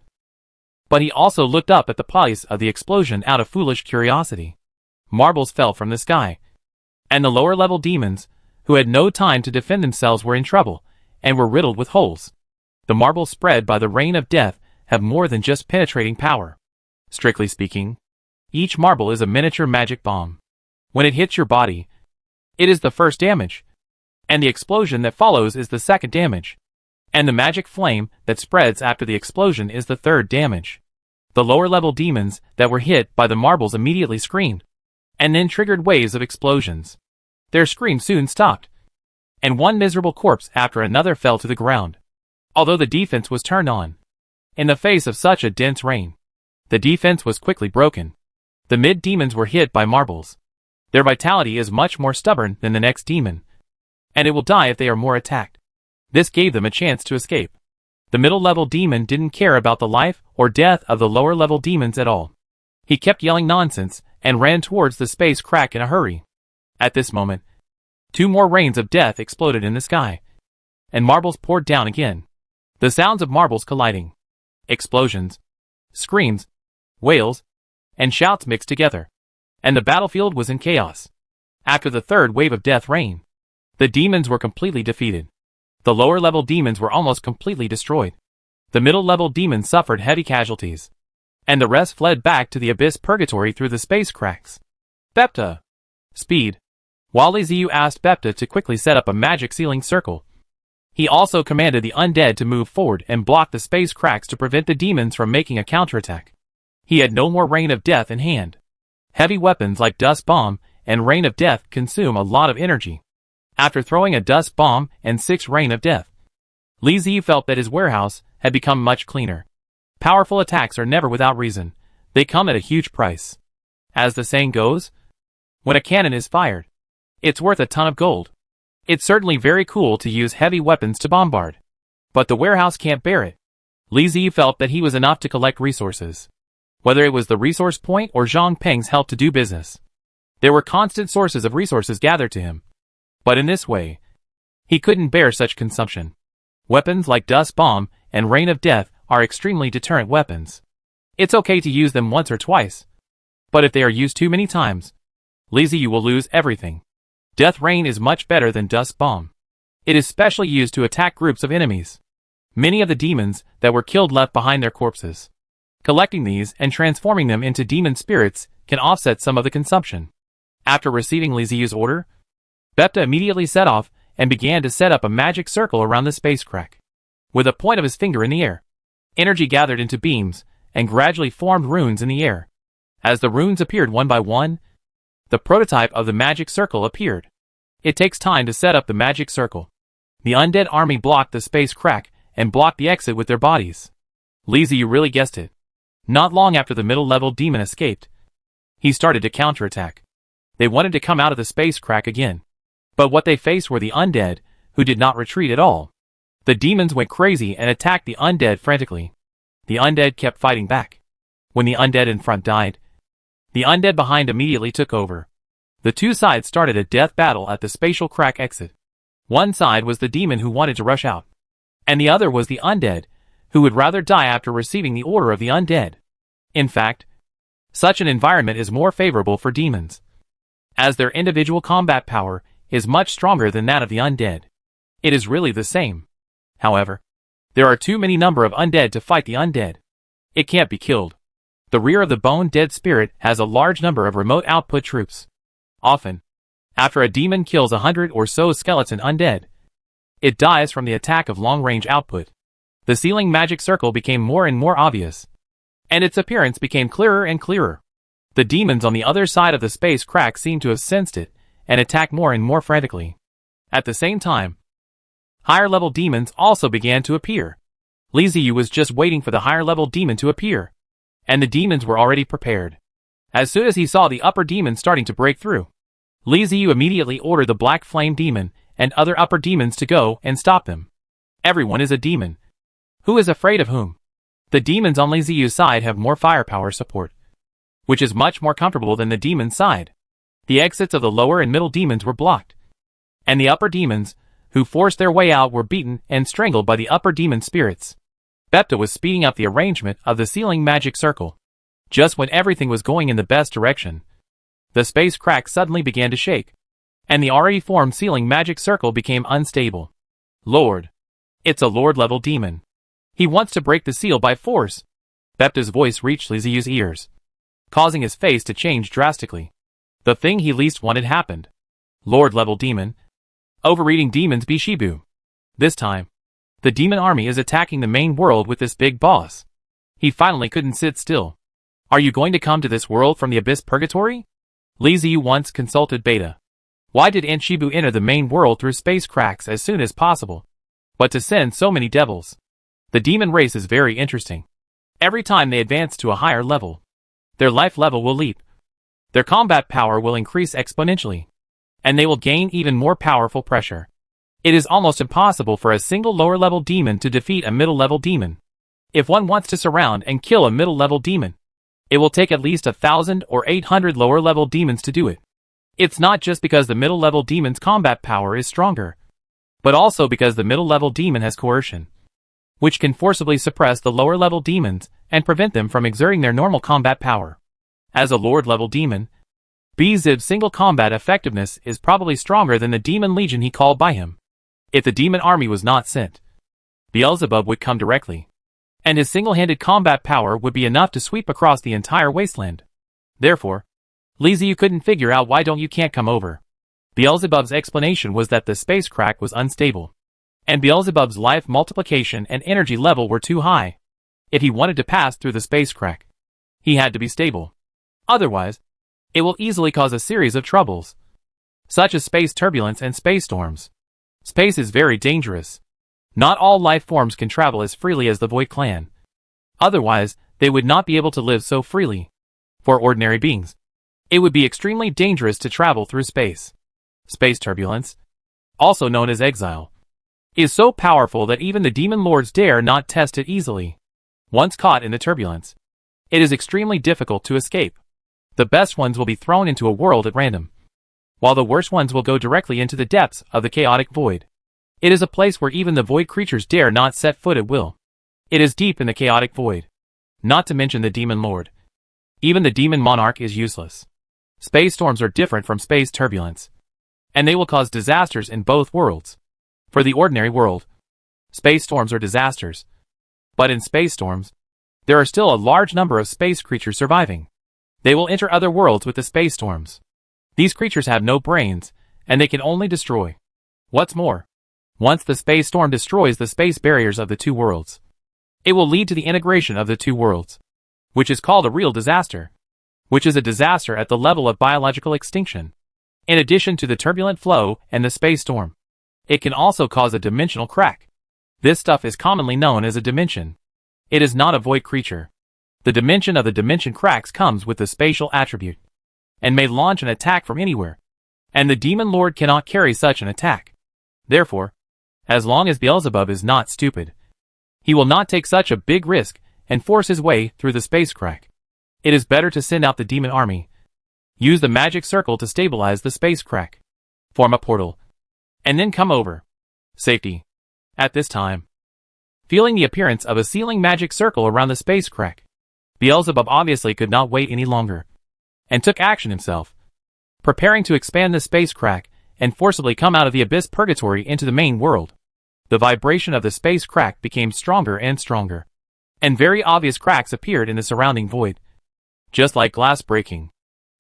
but he also looked up at the place of the explosion out of foolish curiosity. Marbles fell from the sky, and the lower-level demons, who had no time to defend themselves, were in trouble and were riddled with holes. The marbles spread by the Rain of Death have more than just penetrating power. Strictly speaking, each marble is a miniature magic bomb. When it hits your body, it is the first damage, and the explosion that follows is the second damage, and the magic flame that spreads after the explosion is the third damage. The lower-level demons that were hit by the marbles immediately screamed, and then triggered waves of explosions. Their screams soon stopped, and one miserable corpse after another fell to the ground. Although the defense was turned on, in the face of such a dense rain, the defense was quickly broken. The mid-demons were hit by marbles. Their vitality is much more stubborn than the next demon, and it will die if they are more attacked. This gave them a chance to escape. The middle-level demon didn't care about the life or death of the lower-level demons at all. He kept yelling nonsense and ran towards the space crack in a hurry. At this moment, 2 more rains of death exploded in the sky, and marbles poured down again. The sounds of marbles colliding, explosions, screams, wails, and shouts mixed together, and the battlefield was in chaos. After the third wave of death rain, the demons were completely defeated. The lower-level demons were almost completely destroyed. The middle-level demons suffered heavy casualties, and the rest fled back to the abyss purgatory through the space cracks. Bepta. Speed. While Li Ziyu asked Bepta to quickly set up a magic sealing circle, he also commanded the undead to move forward and block the space cracks to prevent the demons from making a counterattack. He had no more Rain of Death in hand. Heavy weapons like Dust Bomb and Rain of Death consume a lot of energy. After throwing a Dust Bomb and 6 Rain of Death, Li Ziyu felt that his warehouse had become much cleaner. Powerful attacks are never without reason. They come at a huge price. As the saying goes, when a cannon is fired, it's worth a ton of gold. It's certainly very cool to use heavy weapons to bombard, but the warehouse can't bear it. Li Ziyu felt that he was enough to collect resources. Whether it was the resource point or Zhang Peng's help to do business, there were constant sources of resources gathered to him. But in this way, he couldn't bear such consumption. Weapons like Dust Bomb and Rain of Death are extremely deterrent weapons. It's okay to use them once or twice, but if they are used too many times, Li Ziyu will lose everything. Death Rain is much better than Dust Bomb. It is specially used to attack groups of enemies. Many of the demons that were killed left behind their corpses. Collecting these and transforming them into demon spirits can offset some of the consumption. After receiving Li Ziyu's order, Bepta immediately set off and began to set up a magic circle around the space crack. With a point of his finger in the air, energy gathered into beams and gradually formed runes in the air. As the runes appeared one by one, the prototype of the magic circle appeared. It takes time to set up the magic circle. The undead army blocked the space crack and blocked the exit with their bodies. Li Ziyu really guessed it. Not long after the middle-level demon escaped, he started to counterattack. They wanted to come out of the space crack again. But what they faced were the undead, who did not retreat at all. The demons went crazy and attacked the undead frantically. The undead kept fighting back. When the undead in front died, the undead behind immediately took over. The two sides started a death battle at the spatial crack exit. One side was the demon who wanted to rush out, and the other was the undead, who would rather die after receiving the order of the undead. In fact, such an environment is more favorable for demons, as their individual combat power is much stronger than that of the undead. It is really the same. However, there are too many number of undead to fight the undead. It can't be killed. The rear of the bone dead spirit has a large number of remote output troops. Often, after a demon kills 100 or so skeleton undead, it dies from the attack of long-range output. The ceiling magic circle became more and more obvious, and its appearance became clearer and clearer. The demons on the other side of the space crack seemed to have sensed it, and attacked more and more frantically. At the same time, higher-level demons also began to appear. Li Ziyu was just waiting for the higher-level demon to appear, and the demons were already prepared. As soon as he saw the upper demon starting to break through, Li Ziyu immediately ordered the Black Flame Demon and other upper demons to go and stop them. Everyone is a demon. Who is afraid of whom? The demons on Li Ziyu's side have more firepower support, which is much more comfortable than the demon's side. The exits of the lower and middle demons were blocked, and the upper demons, who forced their way out, were beaten and strangled by the upper demon spirits. Bepta was speeding up the arrangement of the ceiling magic circle. Just when everything was going in the best direction, the space crack suddenly began to shake, and the already formed ceiling magic circle became unstable. Lord. It's a Lord-level demon. He wants to break the seal by force. Bepta's voice reached Li Ziyu's ears, causing his face to change drastically. The thing he least wanted happened. Lord-level demon. Overeating demons Bishibu. This time, the demon army is attacking the main world with this big boss. He finally couldn't sit still. Are you going to come to this world from the abyss purgatory? Li Ziyu once consulted Beta. Why did Anshibu enter the main world through space cracks as soon as possible? But to send so many devils. The demon race is very interesting. Every time they advance to a higher level, their life level will leap. Their combat power will increase exponentially, and they will gain even more powerful pressure. It is almost impossible for a single lower-level demon to defeat a middle-level demon. If one wants to surround and kill a middle-level demon, it will take at least 1,000 or 800 lower-level demons to do it. It's not just because the middle-level demon's combat power is stronger, but also because the middle-level demon has coercion, which can forcibly suppress the lower-level demons and prevent them from exerting their normal combat power. As a Lord-level demon, Beelzebub's single combat effectiveness is probably stronger than the demon legion he called by him. If the demon army was not sent, Beelzebub would come directly, and his single-handed combat power would be enough to sweep across the entire wasteland. Therefore, Li Ziyu couldn't figure out why you can't come over. Beelzebub's explanation was that the space crack was unstable, and Beelzebub's life multiplication and energy level were too high. If he wanted to pass through the space crack, he had to be stable. Otherwise, it will easily cause a series of troubles, such as space turbulence and space storms. Space is very dangerous. Not all life forms can travel as freely as the Void Clan. Otherwise, they would not be able to live so freely. For ordinary beings, it would be extremely dangerous to travel through space. Space turbulence, also known as exile, is so powerful that even the demon lords dare not test it easily. Once caught in the turbulence, it is extremely difficult to escape. The best ones will be thrown into a world at random, while the worst ones will go directly into the depths of the chaotic void. It is a place where even the void creatures dare not set foot at will. It is deep in the chaotic void. Not to mention the demon lord. Even the demon monarch is useless. Space storms are different from space turbulence, and they will cause disasters in both worlds. For the ordinary world, space storms are disasters. But in space storms, there are still a large number of space creatures surviving. They will enter other worlds with the space storms. These creatures have no brains, and they can only destroy. What's more, once the space storm destroys the space barriers of the two worlds, it will lead to the integration of the two worlds, which is called a real disaster, which is a disaster at the level of biological extinction. In addition to the turbulent flow and the space storm, it can also cause a dimensional crack. This stuff is commonly known as a dimension. It is not a void creature. The dimension of the dimension cracks comes with the spatial attribute, and may launch an attack from anywhere, and the demon lord cannot carry such an attack. Therefore, as long as Beelzebub is not stupid, he will not take such a big risk and force his way through the space crack. It is better to send out the demon army, use the magic circle to stabilize the space crack, form a portal, and then come over. Safety. At this time, feeling the appearance of a sealing magic circle around the space crack, Beelzebub obviously could not wait any longer, and took action himself, preparing to expand the space crack and forcibly come out of the abyss purgatory into the main world. The vibration of the space crack became stronger and stronger, and very obvious cracks appeared in the surrounding void, just like glass breaking.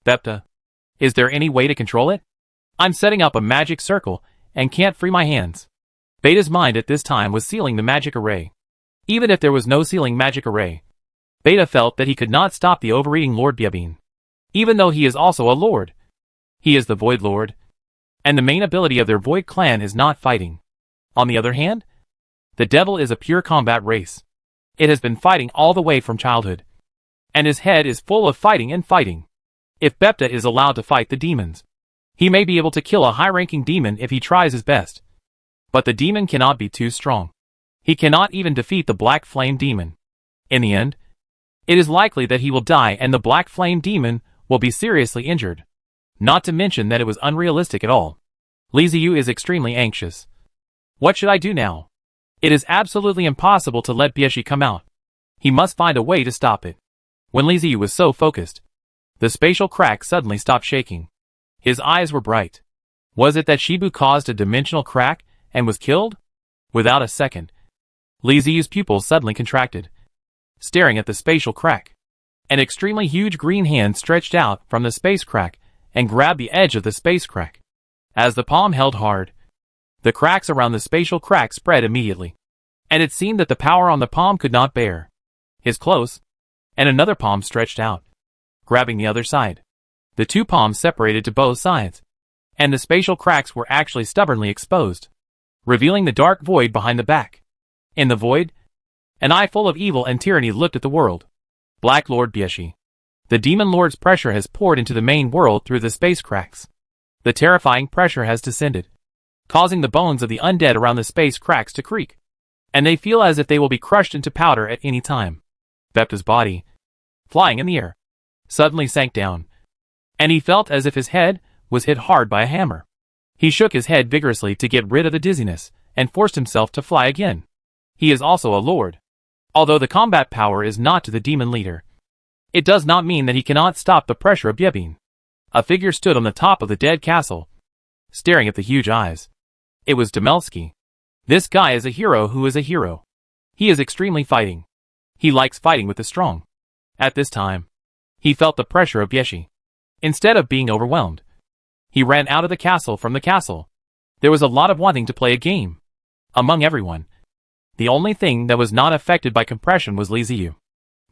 Bepta, is there any way to control it? I'm setting up a magic circle and can't free my hands. Beta's mind at this time was sealing the magic array. Even if there was no sealing magic array, Beta felt that he could not stop the overeating Lord Biabin. Even though he is also a lord, he is the Void Lord, and the main ability of their Void clan is not fighting. On the other hand, the devil is a pure combat race. It has been fighting all the way from childhood, and his head is full of fighting and fighting. If Bepta is allowed to fight the demons, he may be able to kill a high-ranking demon if he tries his best. But the demon cannot be too strong. He cannot even defeat the Black Flame Demon. In the end, it is likely that he will die and the Black Flame Demon will be seriously injured. Not to mention that it was unrealistic at all. Li Ziyu is extremely anxious. What should I do now? It is absolutely impossible to let Bieshi come out. He must find a way to stop it. When Li Ziyu was so focused, the spatial crack suddenly stopped shaking. His eyes were bright. Was it that Shibu caused a dimensional crack and was killed? Without a second, Li Ziyu's pupils suddenly contracted, staring at the spatial crack. An extremely huge green hand stretched out from the space crack and grabbed the edge of the space crack. As the palm held hard, the cracks around the spatial crack spread immediately, and it seemed that the power on the palm could not bear. His close, and another palm stretched out, grabbing the other side. The two palms separated to both sides, and the spatial cracks were actually stubbornly exposed, revealing the dark void behind the back. In the void, an eye full of evil and tyranny looked at the world. Black Lord Bieshi. The Demon Lord's pressure has poured into the main world through the space cracks. The terrifying pressure has descended, causing the bones of the undead around the space cracks to creak, and they feel as if they will be crushed into powder at any time. Bepta's body, flying in the air, suddenly sank down, and he felt as if his head was hit hard by a hammer. He shook his head vigorously to get rid of the dizziness, and forced himself to fly again. He is also a lord. Although the combat power is not to the demon leader, it does not mean that he cannot stop the pressure of Biabin. A figure stood on the top of the dead castle, staring at the huge eyes. It was Demelsky. This guy is a hero who is a hero. He is extremely fighting. He likes fighting with the strong. At this time, he felt the pressure of Bieshi. Instead of being overwhelmed, he ran out of the castle from the castle. There was a lot of wanting to play a game among everyone. The only thing that was not affected by compression was Li Ziyu.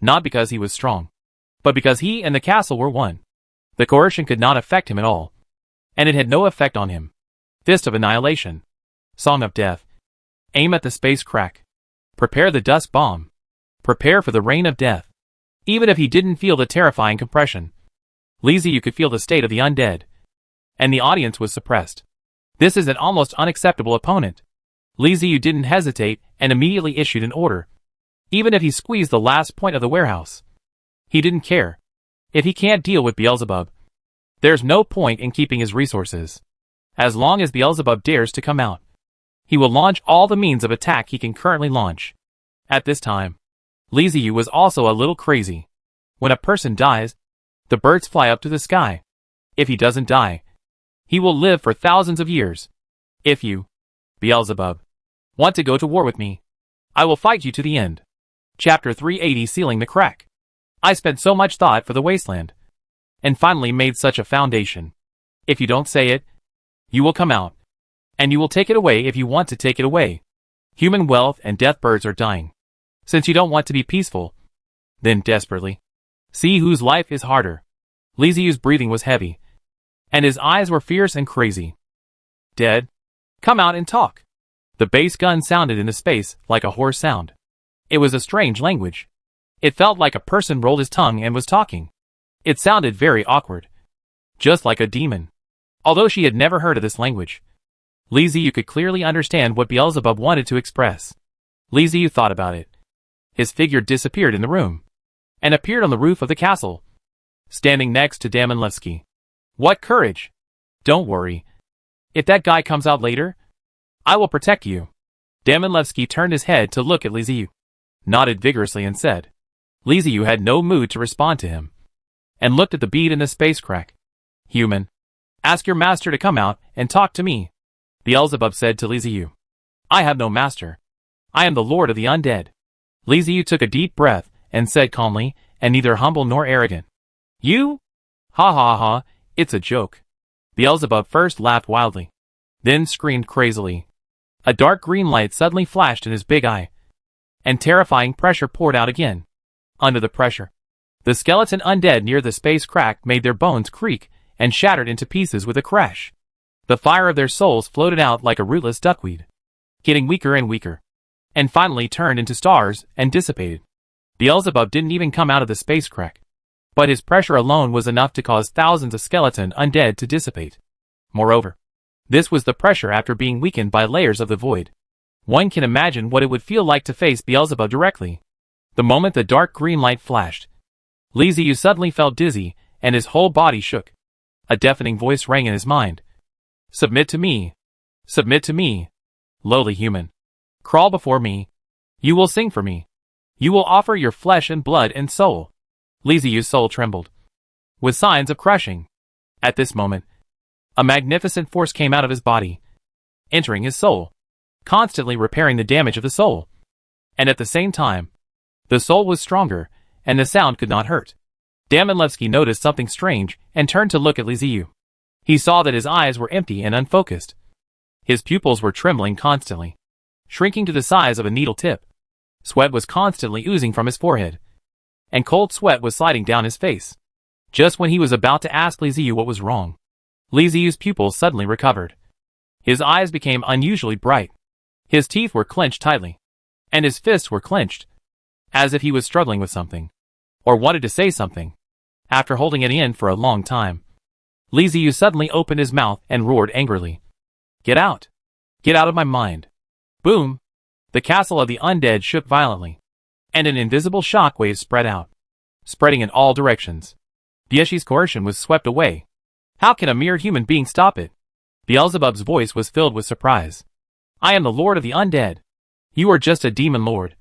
Not because he was strong, but because he and the castle were one. The coercion could not affect him at all, and it had no effect on him. Fist of Annihilation. Song of Death. Aim at the space crack. Prepare the dust bomb. Prepare for the rain of death. Even if he didn't feel the terrifying compression, Li Ziyu could feel the state of the undead, and the audience was suppressed. This is an almost unacceptable opponent. Li Ziyu didn't hesitate and immediately issued an order. Even if he squeezed the last point of the warehouse. He didn't care. If he can't deal with Beelzebub, there's no point in keeping his resources. As long as Beelzebub dares to come out, he will launch all the means of attack he can currently launch. At this time, Li Ziyu was also a little crazy. When a person dies, the birds fly up to the sky. If he doesn't die, he will live for thousands of years. If you, Beelzebub, want to go to war with me, I will fight you to the end. Chapter 380 Sealing the Crack. I spent so much thought for the wasteland, and finally made such a foundation. If you don't say it, you will come out, and you will take it away if you want to take it away. Human wealth and death birds are dying. Since you don't want to be peaceful, then desperately, see whose life is harder. Li Ziyu's breathing was heavy, and his eyes were fierce and crazy. Dead? Come out and talk. The bass gun sounded in the space like a hoarse sound. It was a strange language. It felt like a person rolled his tongue and was talking. It sounded very awkward. Just like a demon. Although she had never heard of this language, Li Ziyu could clearly understand what Beelzebub wanted to express. Li Ziyu thought about it. His figure disappeared in the room, and appeared on the roof of the castle, standing next to Damonlevsky. What courage! Don't worry. If that guy comes out later, I will protect you. Damonlevsky turned his head to look at Li Ziyu, nodded vigorously and said. Li Ziyu had no mood to respond to him, and looked at the bead in the space crack. Human, ask your master to come out and talk to me. Beelzebub said to Li Ziyu. I have no master. I am the lord of the undead. Li Ziyu took a deep breath and said calmly, and neither humble nor arrogant. You? Ha ha ha, it's a joke. Beelzebub first laughed wildly, then screamed crazily. A dark green light suddenly flashed in his big eye, and terrifying pressure poured out again. Under the pressure, the skeleton undead near the space crack made their bones creak and shattered into pieces with a crash. The fire of their souls floated out like a rootless duckweed, getting weaker and weaker, and finally turned into stars and dissipated. Beelzebub didn't even come out of the space crack, but his pressure alone was enough to cause thousands of skeleton undead to dissipate. Moreover, this was the pressure after being weakened by layers of the void. One can imagine what it would feel like to face Beelzebub directly. The moment the dark green light flashed, Li Ziyu suddenly felt dizzy, and his whole body shook. A deafening voice rang in his mind. Submit to me. Submit to me. Lowly human. Crawl before me. You will sing for me. You will offer your flesh and blood and soul. Li Ziyu's soul trembled, with signs of crushing. At this moment, a magnificent force came out of his body, entering his soul, constantly repairing the damage of the soul. And at the same time, the soul was stronger, and the sound could not hurt. Damonlevsky noticed something strange and turned to look at Li Ziyu. He saw that his eyes were empty and unfocused. His pupils were trembling constantly, shrinking to the size of a needle tip. Sweat was constantly oozing from his forehead, and cold sweat was sliding down his face. Just when he was about to ask Li Ziyu what was wrong, Li Ziyu's pupils suddenly recovered. His eyes became unusually bright. His teeth were clenched tightly, and his fists were clenched, as if he was struggling with something, or wanted to say something. After holding it in for a long time, Li Ziyu suddenly opened his mouth and roared angrily. Get out! Get out of my mind! Boom! The castle of the undead shook violently, and an invisible shockwave spread out, spreading in all directions. Bieshi's coercion was swept away. How can a mere human being stop it? Beelzebub's voice was filled with surprise. I am the lord of the undead. You are just a demon lord.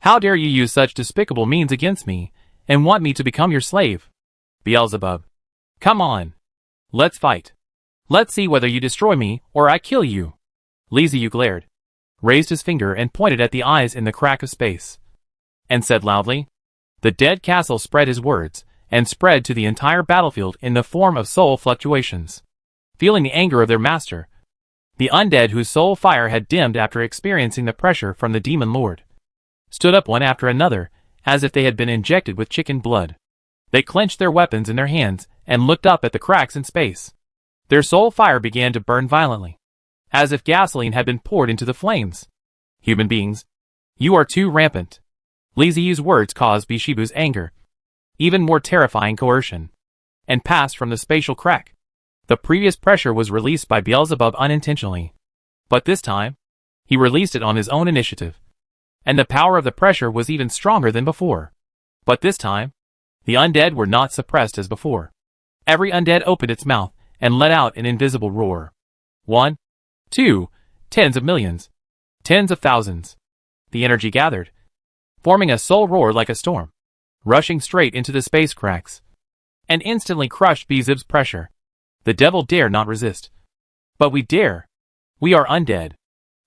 How dare you use such despicable means against me, and want me to become your slave? Beelzebub. Come on. Let's fight. Let's see whether you destroy me, or I kill you. Li Ziyu glared, raised his finger and pointed at the eyes in the crack of space, and said loudly. The dead castle spread his words, and spread to the entire battlefield in the form of soul fluctuations. Feeling the anger of their master, the undead whose soul fire had dimmed after experiencing the pressure from the demon lord, stood up one after another, as if they had been injected with chicken blood. They clenched their weapons in their hands, and looked up at the cracks in space. Their soul fire began to burn violently, as if gasoline had been poured into the flames. Human beings, you are too rampant. Li Ziyu's words caused Bishibu's anger, even more terrifying coercion, and passed from the spatial crack. The previous pressure was released by Beelzebub unintentionally, but this time, He released it on his own initiative. And the power of the pressure was even stronger than before. But this time, the undead were not suppressed as before. Every undead opened its mouth and let out an invisible roar. 1, 2, tens of millions, tens of thousands. The energy gathered, forming a soul roar like a storm, rushing straight into the space cracks, and instantly crushed Beelzebub's pressure. The devil dare not resist. But we dare. We are undead.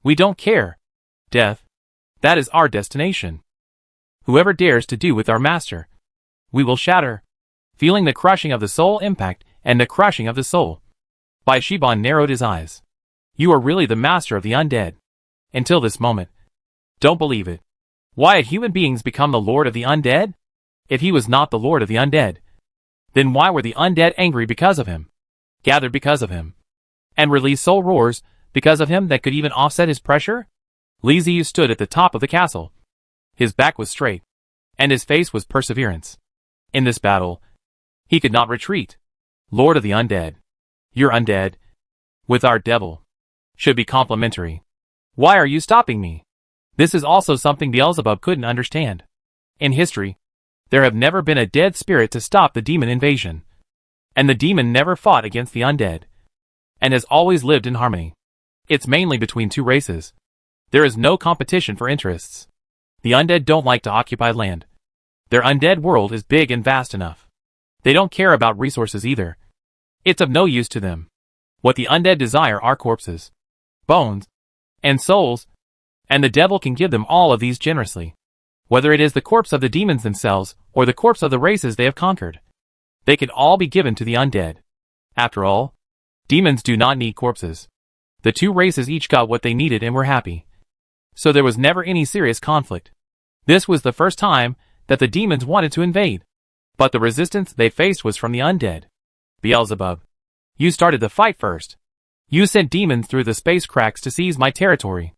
We don't care. Death. That is our destination. Whoever dares to do with our master, we will shatter. Feeling the crushing of the soul impact and the crushing of the soul. Bai Shiban narrowed his eyes. You are really the master of the undead. Until this moment. Don't believe it. Why had human beings become the lord of the undead? If he was not the lord of the undead, then why were the undead angry because of him? Gathered because of him? And released soul roars because of him that could even offset his pressure? Li Ziyu stood at the top of the castle. His back was straight, and his face was perseverance. In this battle, he could not retreat. Lord of the undead. Your undead, with our devil, should be complementary. Why are you stopping me? This is also something Beelzebub couldn't understand. In history, there have never been a dead spirit to stop the demon invasion. And the demon never fought against the undead, and has always lived in harmony. It's mainly between two races. There is no competition for interests. The undead don't like to occupy land. Their undead world is big and vast enough. They don't care about resources either. It's of no use to them. What the undead desire are corpses, bones, and souls, and the devil can give them all of these generously. Whether it is the corpse of the demons themselves or the corpse of the races they have conquered, they can all be given to the undead. After all, demons do not need corpses. The two races each got what they needed and were happy. So there was never any serious conflict. This was the first time that the demons wanted to invade. But the resistance they faced was from the undead. Beelzebub, you started the fight first. You sent demons through the space cracks to seize my territory.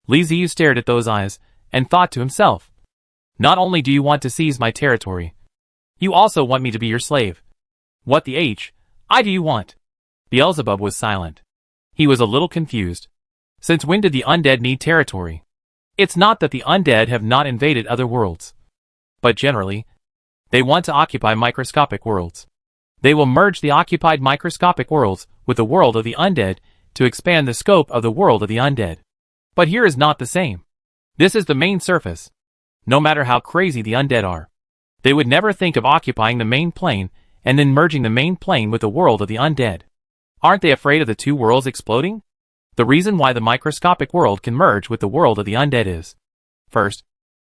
Li Ziyu stared at those eyes and thought to himself, not only do you want to seize my territory, you also want me to be your slave. What the I do you want? Beelzebub was silent. He was a little confused. Since when did the undead need territory? It's not that the undead have not invaded other worlds. But generally, they want to occupy microscopic worlds. They will merge the occupied microscopic worlds with the world of the undead to expand the scope of the world of the undead. But here is not the same. This is the main surface. No matter how crazy the undead are, they would never think of occupying the main plane and then merging the main plane with the world of the undead. Aren't they afraid of the two worlds exploding? The reason why the microscopic world can merge with the world of the undead is, first,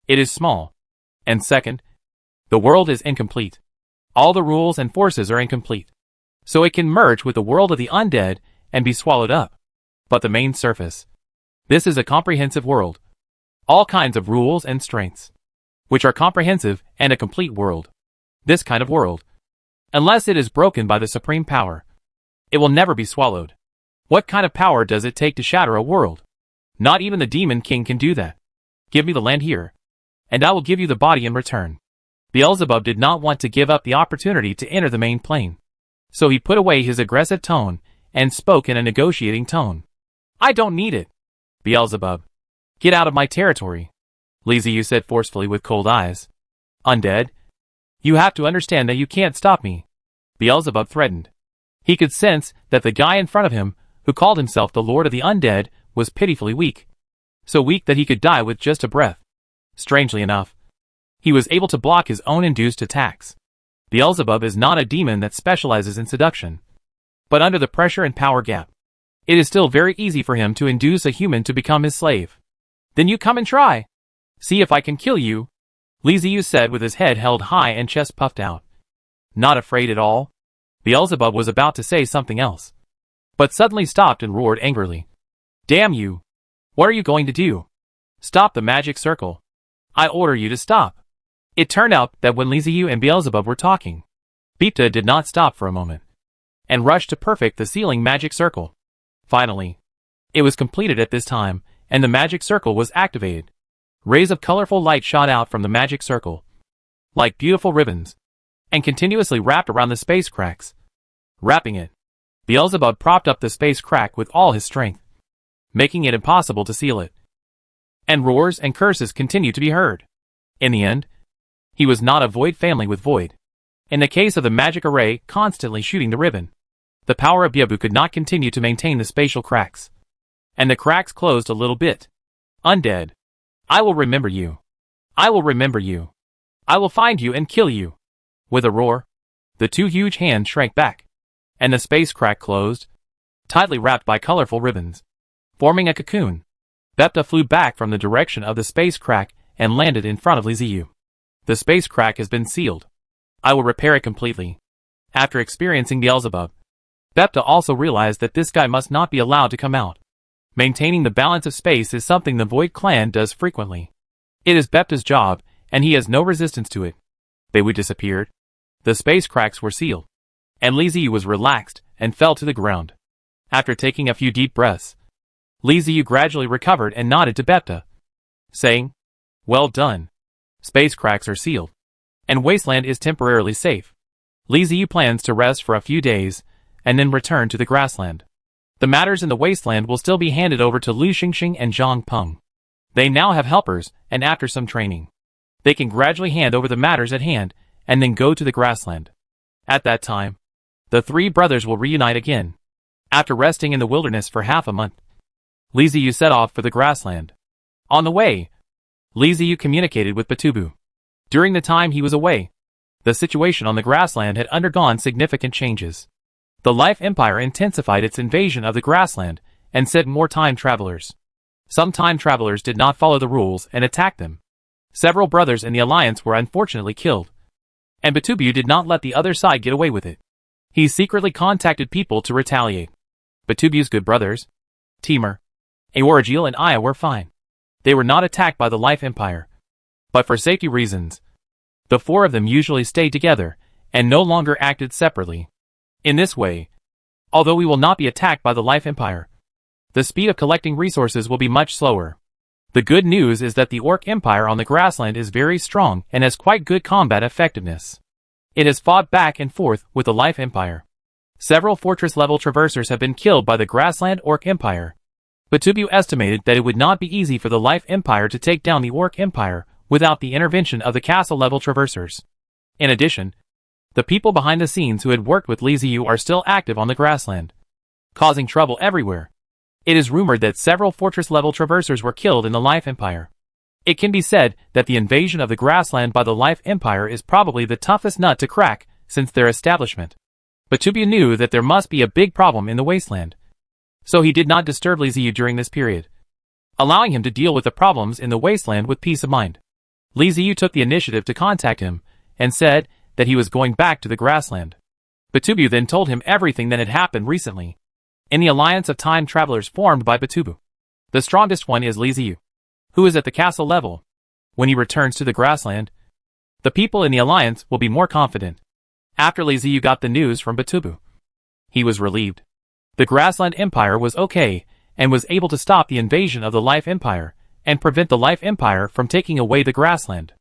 it is small, and second, the world is incomplete. All the rules and forces are incomplete. So it can merge with the world of the undead and be swallowed up. But the main surface. This is a comprehensive world. All kinds of rules and strengths, which are comprehensive and a complete world. This kind of world, unless it is broken by the supreme power, it will never be swallowed. What kind of power does it take to shatter a world? Not even the demon king can do that. Give me the land here, and I will give you the body in return. Beelzebub did not want to give up the opportunity to enter the main plane. So he put away his aggressive tone and spoke in a negotiating tone. I don't need it. Beelzebub, get out of my territory. Li Ziyu said forcefully with cold eyes. Undead, you have to understand that you can't stop me. Beelzebub threatened. He could sense that the guy in front of him, who called himself the Lord of the Undead, was pitifully weak. So weak that he could die with just a breath. Strangely enough, he was able to block his own induced attacks. Beelzebub is not a demon that specializes in seduction. But under the pressure and power gap, it is still very easy for him to induce a human to become his slave. Then you come and try. See if I can kill you, Li Ziyu said with his head held high and chest puffed out. Not afraid at all? Beelzebub was about to say something else, but suddenly stopped and roared angrily. Damn you! What are you going to do? Stop the magic circle. I order you to stop. It turned out that when Li Ziyu and Beelzebub were talking, Beepta did not stop for a moment, and rushed to perfect the sealing magic circle. Finally, it was completed at this time, and the magic circle was activated. Rays of colorful light shot out from the magic circle, like beautiful ribbons, and continuously wrapped around the space cracks. Wrapping it, Beelzebub propped up the space crack with all his strength, making it impossible to seal it. and roars and curses continued to be heard. In the end, he was not a Void family with Void. In the case of the magic array constantly shooting the ribbon, the power of Byabu could not continue to maintain the spatial cracks. And the cracks closed a little bit. Undead. I will remember you. I will remember you. I will find you and kill you. With a roar, the two huge hands shrank back, and the space crack closed, tightly wrapped by colorful ribbons. Forming a cocoon, Bepta flew back from the direction of the space crack and landed in front of Liziu. The space crack has been sealed. I will repair it completely. After experiencing Beelzebub, Bepta also realized that this guy must not be allowed to come out. Maintaining the balance of space is something the Void clan does frequently. It is Bepta's job, and he has no resistance to it. Bewu disappeared. The space cracks were sealed, and Liziu was relaxed and fell to the ground. After taking a few deep breaths, Liziu gradually recovered and nodded to Bepta, saying, "Well done. Space cracks are sealed, and Wasteland is temporarily safe." Liziu plans to rest for a few days, and then return to the grassland. The matters in the Wasteland will still be handed over to Lu Xingxing and Zhang Peng. They now have helpers, and after some training, they can gradually hand over the matters at hand, and then go to the grassland. At that time, the three brothers will reunite again. After resting in the wilderness for half a month, Liziu set off for the grassland. On the way, Liziu communicated with Batubu. During the time he was away, the situation on the grassland had undergone significant changes. The Life Empire intensified its invasion of the grassland and sent more time travelers. Some time travelers did not follow the rules and attacked them. Several brothers in the alliance were unfortunately killed, and Batubu did not let the other side get away with it. He secretly contacted people to retaliate. Batubu's good brothers, Timur, Aorigil and Aya, were fine. They were not attacked by the Life Empire. But for safety reasons, the four of them usually stayed together and no longer acted separately. In this way, although we will not be attacked by the Life Empire, the speed of collecting resources will be much slower. The good news is that the Orc Empire on the grassland is very strong and has quite good combat effectiveness. It has fought back and forth with the Life Empire. Several fortress-level traversers have been killed by the grassland Orc Empire. Batubu estimated that it would not be easy for the Life Empire to take down the Orc Empire without the intervention of the castle-level traversers. In addition, the people behind the scenes who had worked with Liziu are still active on the grassland, causing trouble everywhere. It is rumored that several fortress-level traversers were killed in the Life Empire. It can be said that the invasion of the grassland by the Life Empire is probably the toughest nut to crack since their establishment. Batubu knew that there must be a big problem in the wasteland, so he did not disturb Liziu during this period, allowing him to deal with the problems in the wasteland with peace of mind. Liziu took the initiative to contact him and said that he was going back to the grassland. Batubu then told him everything that had happened recently. In the alliance of time travelers formed by Batubu, the strongest one is Liziu, who is at the castle level. When he returns to the grassland, the people in the alliance will be more confident. After Liziu got the news from Batubu, he was relieved. The grassland empire was okay and was able to stop the invasion of the Life Empire and prevent the Life Empire from taking away the grassland.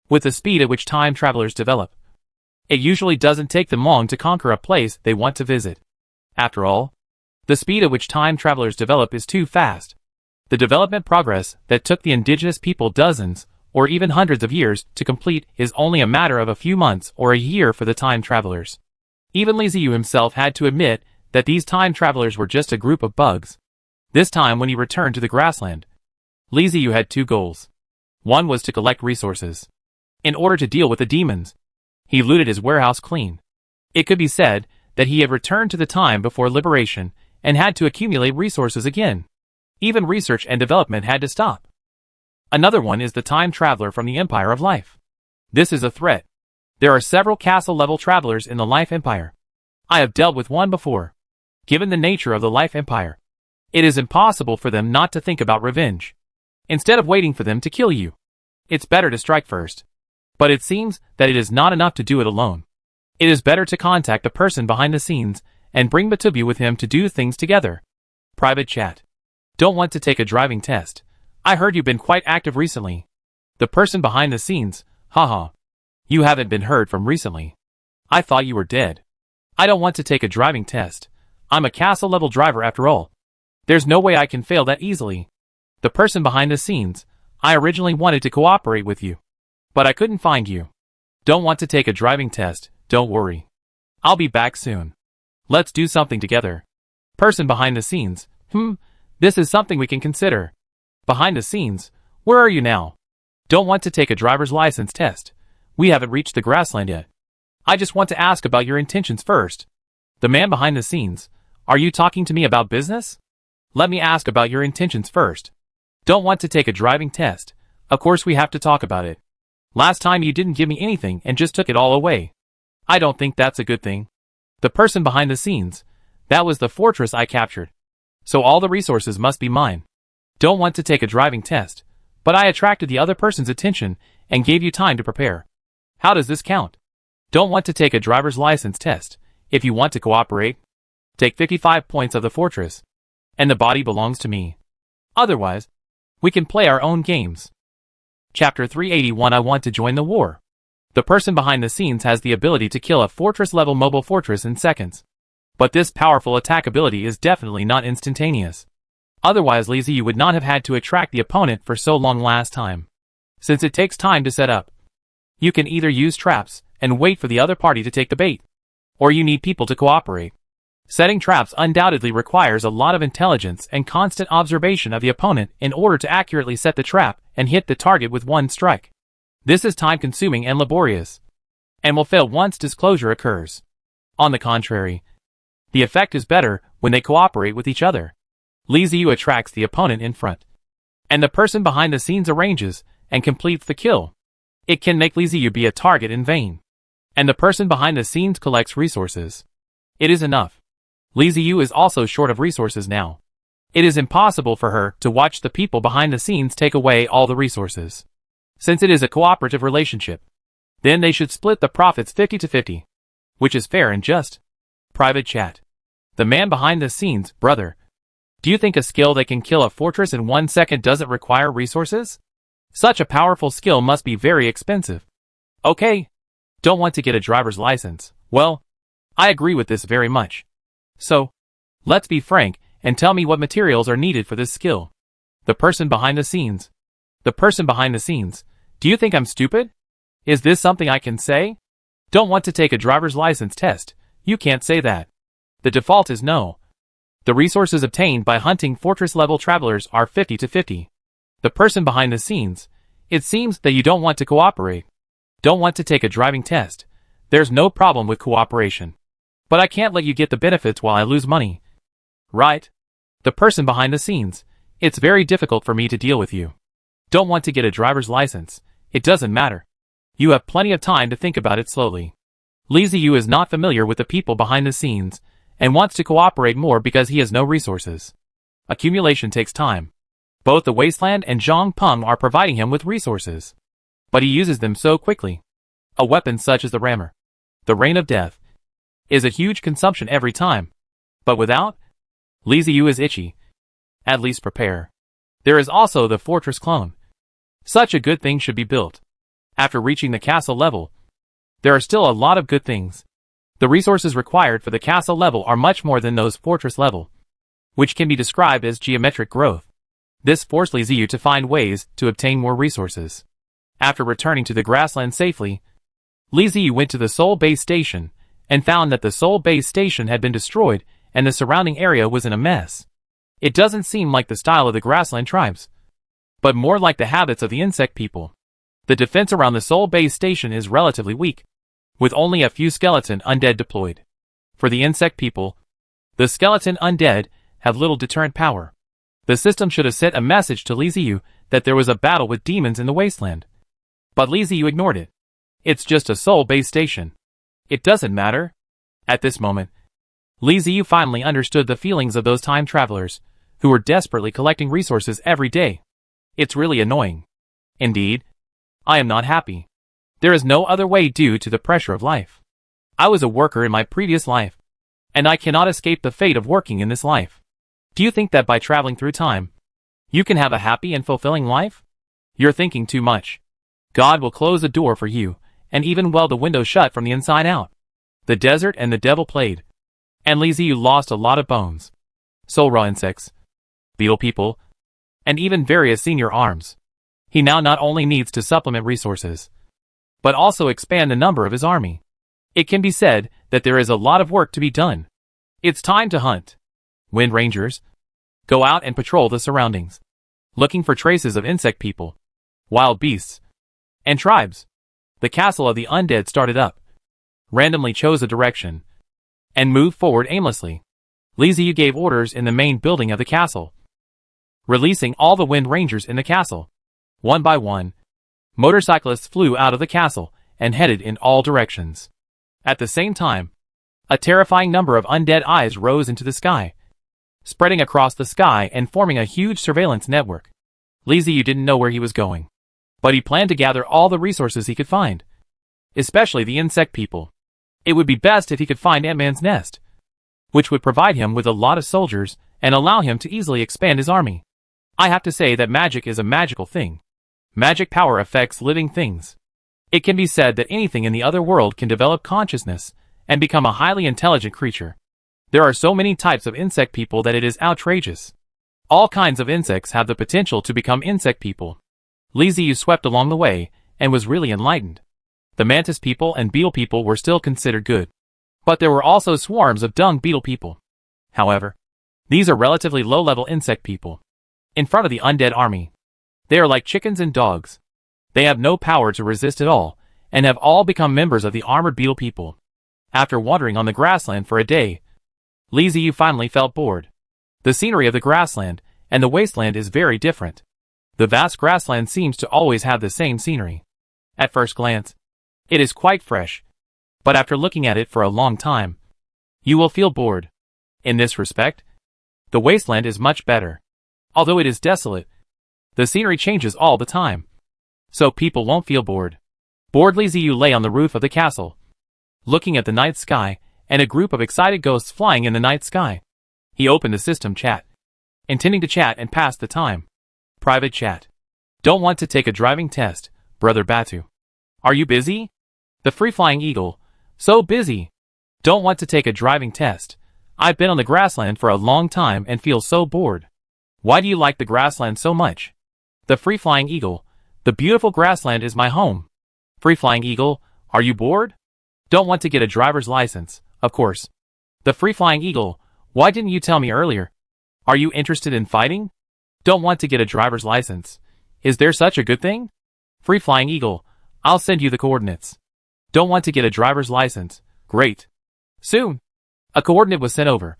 With the speed at which time travelers develop, it usually doesn't take them long to conquer a place they want to visit. After all, the speed at which time travelers develop is too fast. The development progress that took the indigenous people dozens or even hundreds of years to complete is only a matter of a few months or a year for the time travelers. Even Liziu himself had to admit that these time travelers were just a group of bugs. This time when he returned to the grassland, Liziu had two goals. One was to collect resources. In order to deal with the demons, he looted his warehouse clean. It could be said that he had returned to the time before liberation and had to accumulate resources again. Even research and development had to stop. Another one is the time traveler from the Empire of Life. This is a threat. There are several castle-level travelers in the Life Empire. I have dealt with one before. Given the nature of the Life Empire, it is impossible for them not to think about revenge. Instead of waiting for them to kill you, it's better to strike first. But it seems that it is not enough to do it alone. It is better to contact the person behind the scenes and bring Batubu with him to do things together. Private chat. Don't want to take a driving test. I heard you've been quite active recently. The person behind the scenes, haha. You haven't been heard from recently. I thought you were dead. I don't want to take a driving test. I'm a castle-level driver after all. There's no way I can fail that easily. The person behind the scenes, I originally wanted to cooperate with you, but I couldn't find you. Don't want to take a driving test, don't worry. I'll be back soon. Let's do something together. Person behind the scenes, this is something we can consider. Behind the scenes, where are you now? Don't want to take a driver's license test. We haven't reached the grassland yet. I just want to ask about your intentions first. The man behind the scenes, are you talking to me about business? Let me ask about your intentions first. Don't want to take a driving test. Of course we have to talk about it. Last time you didn't give me anything and just took it all away. I don't think that's a good thing. The person behind the scenes, that was the fortress I captured. So all the resources must be mine. Don't want to take a driving test, but I attracted the other person's attention and gave you time to prepare. How does this count? Don't want to take a driver's license test. If you want to cooperate, take 55 points of the fortress, and the body belongs to me. Otherwise, we can play our own games. Chapter 381 I want to join the war. The person behind the scenes has the ability to kill a fortress-level mobile fortress in seconds. But this powerful attack ability is definitely not instantaneous. Otherwise Liziu would not have had to attract the opponent for so long last time. Since it takes time to set up, you can either use traps and wait for the other party to take the bait, or you need people to cooperate. Setting traps undoubtedly requires a lot of intelligence and constant observation of the opponent in order to accurately set the trap and hit the target with one strike. This is time-consuming and laborious, and will fail once disclosure occurs. On the contrary, the effect is better when they cooperate with each other. Liziu attracts the opponent in front, and the person behind the scenes arranges and completes the kill. It can make Liziu be a target in vain, and the person behind the scenes collects resources. It is enough. Liziu is also short of resources now. It is impossible for her to watch the people behind the scenes take away all the resources. Since it is a cooperative relationship, then they should split the profits 50-50, which is fair and just. Private chat. The man behind the scenes, brother. Do you think a skill that can kill a fortress in 1 second doesn't require resources? Such a powerful skill must be very expensive. Okay. Don't want to get a driver's license. Well, I agree with this very much. So, let's be frank and tell me what materials are needed for this skill. The person behind the scenes. The person behind the scenes. Do you think I'm stupid? Is this something I can say? Don't want to take a driver's license test. You can't say that. The default is no. The resources obtained by hunting fortress-level travelers are 50-50. The person behind the scenes. It seems that you don't want to cooperate. Don't want to take a driving test. There's no problem with cooperation. But I can't let you get the benefits while I lose money. Right? The person behind the scenes. It's very difficult for me to deal with you. Don't want to get a driver's license. It doesn't matter. You have plenty of time to think about it slowly. Liziu is not familiar with the people behind the scenes, and wants to cooperate more because he has no resources. Accumulation takes time. Both the Wasteland and Zhang Peng are providing him with resources, but he uses them so quickly. A weapon such as the rammer, the Rain of Death, is a huge consumption every time. But without, Liziu is itchy. At least prepare. There is also the fortress clone. Such a good thing should be built. After reaching the castle level, there are still a lot of good things. The resources required for the castle level are much more than those fortress level, which can be described as geometric growth. This forced Liziu to find ways to obtain more resources. After returning to the grassland safely, Liziu went to the Seoul base station and found that the Seoul base station had been destroyed and the surrounding area was in a mess. It doesn't seem like the style of the grassland tribes, but more like the habits of the insect people. The defense around the Seoul base station is relatively weak, with only a few skeleton undead deployed. For the insect people, the skeleton undead have little deterrent power. The system should have sent a message to Liziu that there was a battle with demons in the wasteland. But Liziu ignored it. It's just a Seoul base station. It doesn't matter. At this moment, Liziu finally understood the feelings of those time travelers, who were desperately collecting resources every day. It's really annoying. Indeed, I am not happy. There is no other way due to the pressure of life. I was a worker in my previous life, and I cannot escape the fate of working in this life. Do you think that by traveling through time, you can have a happy and fulfilling life? You're thinking too much. God will close the door for you, and even weld the window shut from the inside out. The desert and the devil played, and Liziu lost a lot of bones. Soul raw insects, beetle people, and even various senior arms. He now not only needs to supplement resources, but also expand the number of his army. It can be said that there is a lot of work to be done. It's time to hunt. Wind Rangers, go out and patrol the surroundings, looking for traces of insect people, wild beasts, and tribes. The castle of the undead started up, randomly chose a direction, and moved forward aimlessly. Li Ziyu gave orders in the main building of the castle, releasing all the Wind Rangers in the castle. One by one, motorcyclists flew out of the castle and headed in all directions. At the same time, a terrifying number of undead eyes rose into the sky, spreading across the sky and forming a huge surveillance network. Li Ziyu didn't know where he was going, but he planned to gather all the resources he could find, especially the insect people. It would be best if he could find Ant-Man's nest, which would provide him with a lot of soldiers and allow him to easily expand his army. I have to say that magic is a magical thing. Magic power affects living things. It can be said that anything in the other world can develop consciousness and become a highly intelligent creature. There are so many types of insect people that it is outrageous. All kinds of insects have the potential to become insect people. Li Ziyu swept along the way and was really enlightened. The mantis people and beetle people were still considered good, but there were also swarms of dung beetle people. However, these are relatively low-level insect people. In front of the undead army, they are like chickens and dogs. They have no power to resist at all, and have all become members of the armored beetle people. After wandering on the grassland for a day, Li Ziyu finally felt bored. The scenery of the grassland and the wasteland is very different. The vast grassland seems to always have the same scenery. At first glance, it is quite fresh, but after looking at it for a long time, you will feel bored. In this respect, the wasteland is much better. Although it is desolate, the scenery changes all the time, so people won't feel bored. Bored Li Ziyu lay on the roof of the castle, looking at the night sky and a group of excited ghosts flying in the night sky. He opened the system chat, intending to chat and pass the time. Private chat. Don't want to take a driving test, Brother Batu. Are you busy? The free-flying eagle. So busy. Don't want to take a driving test. I've been on the grassland for a long time and feel so bored. Why do you like the grassland so much? The free-flying eagle. The beautiful grassland is my home. Free-flying eagle. Are you bored? Don't want to get a driver's license, of course. The free-flying eagle. Why didn't you tell me earlier? Are you interested in fighting? Don't want to get a driver's license. Is there such a good thing? Free-flying eagle. I'll send you the coordinates. Don't want to get a driver's license. Great. Soon, a coordinate was sent over,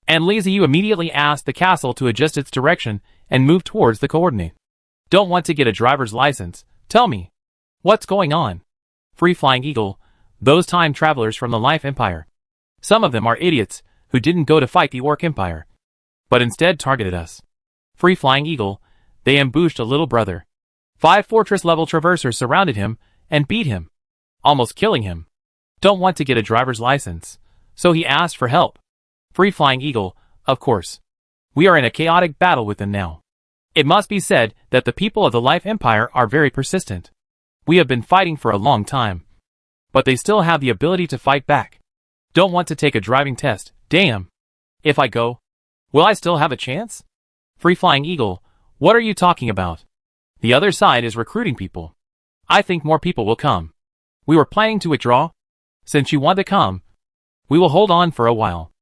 and Li Ziyu immediately asked the castle to adjust its direction and move towards the coordinate. Don't want to get a driver's license. Tell me, what's going on? Free-flying eagle. Those time travelers from the Life Empire. Some of them are idiots who didn't go to fight the Orc Empire, but instead targeted us. Free-flying eagle. They ambushed a little brother. 5 fortress-level traversers surrounded him and beat him, almost killing him. Don't want to get a driver's license, so he asked for help. Free-flying eagle. Of course. We are in a chaotic battle with them now. It must be said that the people of the Life Empire are very persistent. We have been fighting for a long time, but they still have the ability to fight back. Don't want to take a driving test. Damn. If I go, will I still have a chance? Free-flying eagle. What are you talking about? The other side is recruiting people. I think more people will come. We were planning to withdraw. Since you want to come, we will hold on for a while.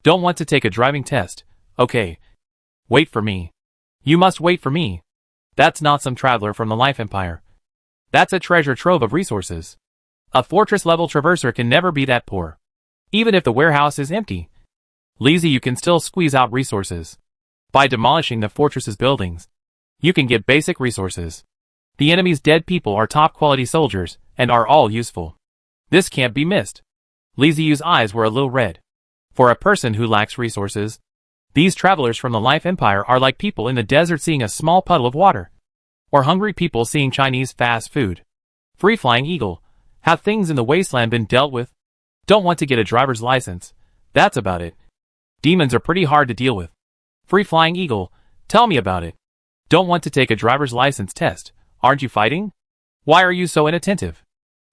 Don't want to take a driving test. Okay. Wait for me. You must wait for me. That's not some traveler from the Life Empire. That's a treasure trove of resources. A fortress-level traverser can never be that poor. Even if the warehouse is empty, Li Ziyu can still squeeze out resources. By demolishing the fortress's buildings, you can get basic resources. The enemy's dead people are top-quality soldiers and are all useful. This can't be missed. Li Ziyu's eyes were a little red. For a person who lacks resources, these travelers from the Life Empire are like people in the desert seeing a small puddle of water, or hungry people seeing Chinese fast food. Free-flying eagle. Have things in the wasteland been dealt with? Don't want to get a driver's license. That's about it. Demons are pretty hard to deal with. Free-flying eagle. Tell me about it. Don't want to take a driver's license test. Aren't you fighting? Why are you so inattentive?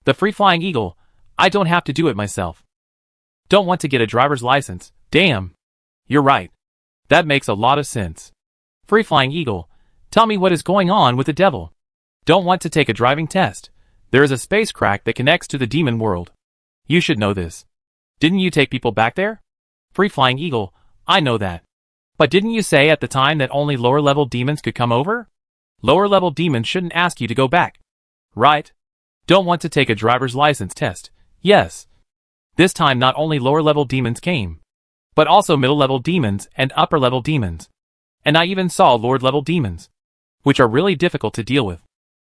The free-flying eagle. I don't have to do it myself. Don't want to get a driver's license. Damn. You're right. That makes a lot of sense. Free-flying eagle. Tell me what is going on with the devil. Don't want to take a driving test. There is a space crack that connects to the demon world. You should know this. Didn't you take people back there? Free Flying Eagle, I know that. But didn't you say at the time that only lower-level demons could come over? Lower-level demons shouldn't ask you to go back. Right? Don't want to take a driver's license test. Yes. This time not only lower-level demons came, but also middle-level demons and upper-level demons. And I even saw Lord-level demons, which are really difficult to deal with.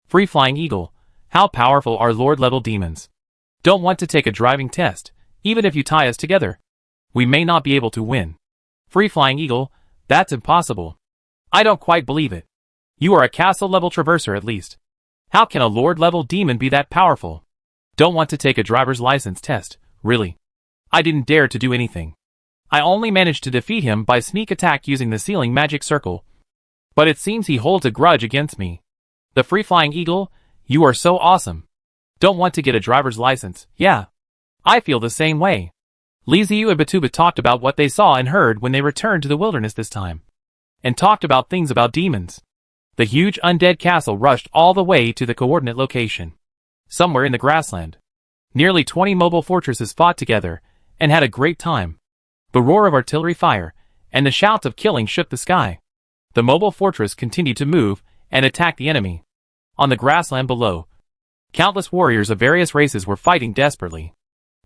Free Flying Eagle, how powerful are Lord-level demons? Don't want to take a driving test, even if you tie us together. We may not be able to win. Free Flying Eagle, that's impossible. I don't quite believe it. You are a castle-level traverser at least. How can a Lord-level demon be that powerful? Don't want to take a driver's license test, really. I didn't dare to do anything. I only managed to defeat him by sneak attack using the ceiling magic circle. But it seems he holds a grudge against me. The Free Flying Eagle, you are so awesome. Don't want to get a driver's license, yeah. I feel the same way. Liziu and Batuba talked about what they saw and heard when they returned to the wilderness this time. And talked about things about demons. The huge undead castle rushed all the way to the coordinate location. Somewhere in the grassland. Nearly 20 mobile fortresses fought together, and had a great time. The roar of artillery fire, and the shouts of killing shook the sky. The mobile fortress continued to move, and attack the enemy. On the grassland below, countless warriors of various races were fighting desperately.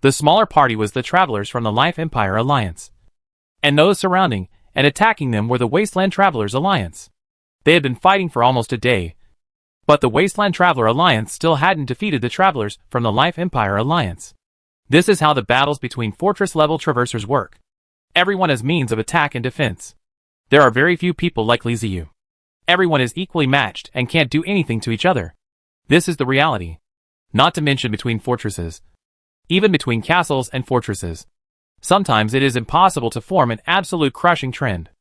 The smaller party was the travelers from the Life Empire Alliance. And those surrounding and attacking them were the Wasteland Travelers Alliance. They had been fighting for almost a day. But the Wasteland Traveler Alliance still hadn't defeated the travelers from the Life Empire Alliance. This is how the battles between fortress-level traversers work. Everyone has means of attack and defense. There are very few people like Liziu. Everyone is equally matched and can't do anything to each other. This is the reality. Not to mention between fortresses. Even between castles and fortresses. Sometimes it is impossible to form an absolute crushing trend.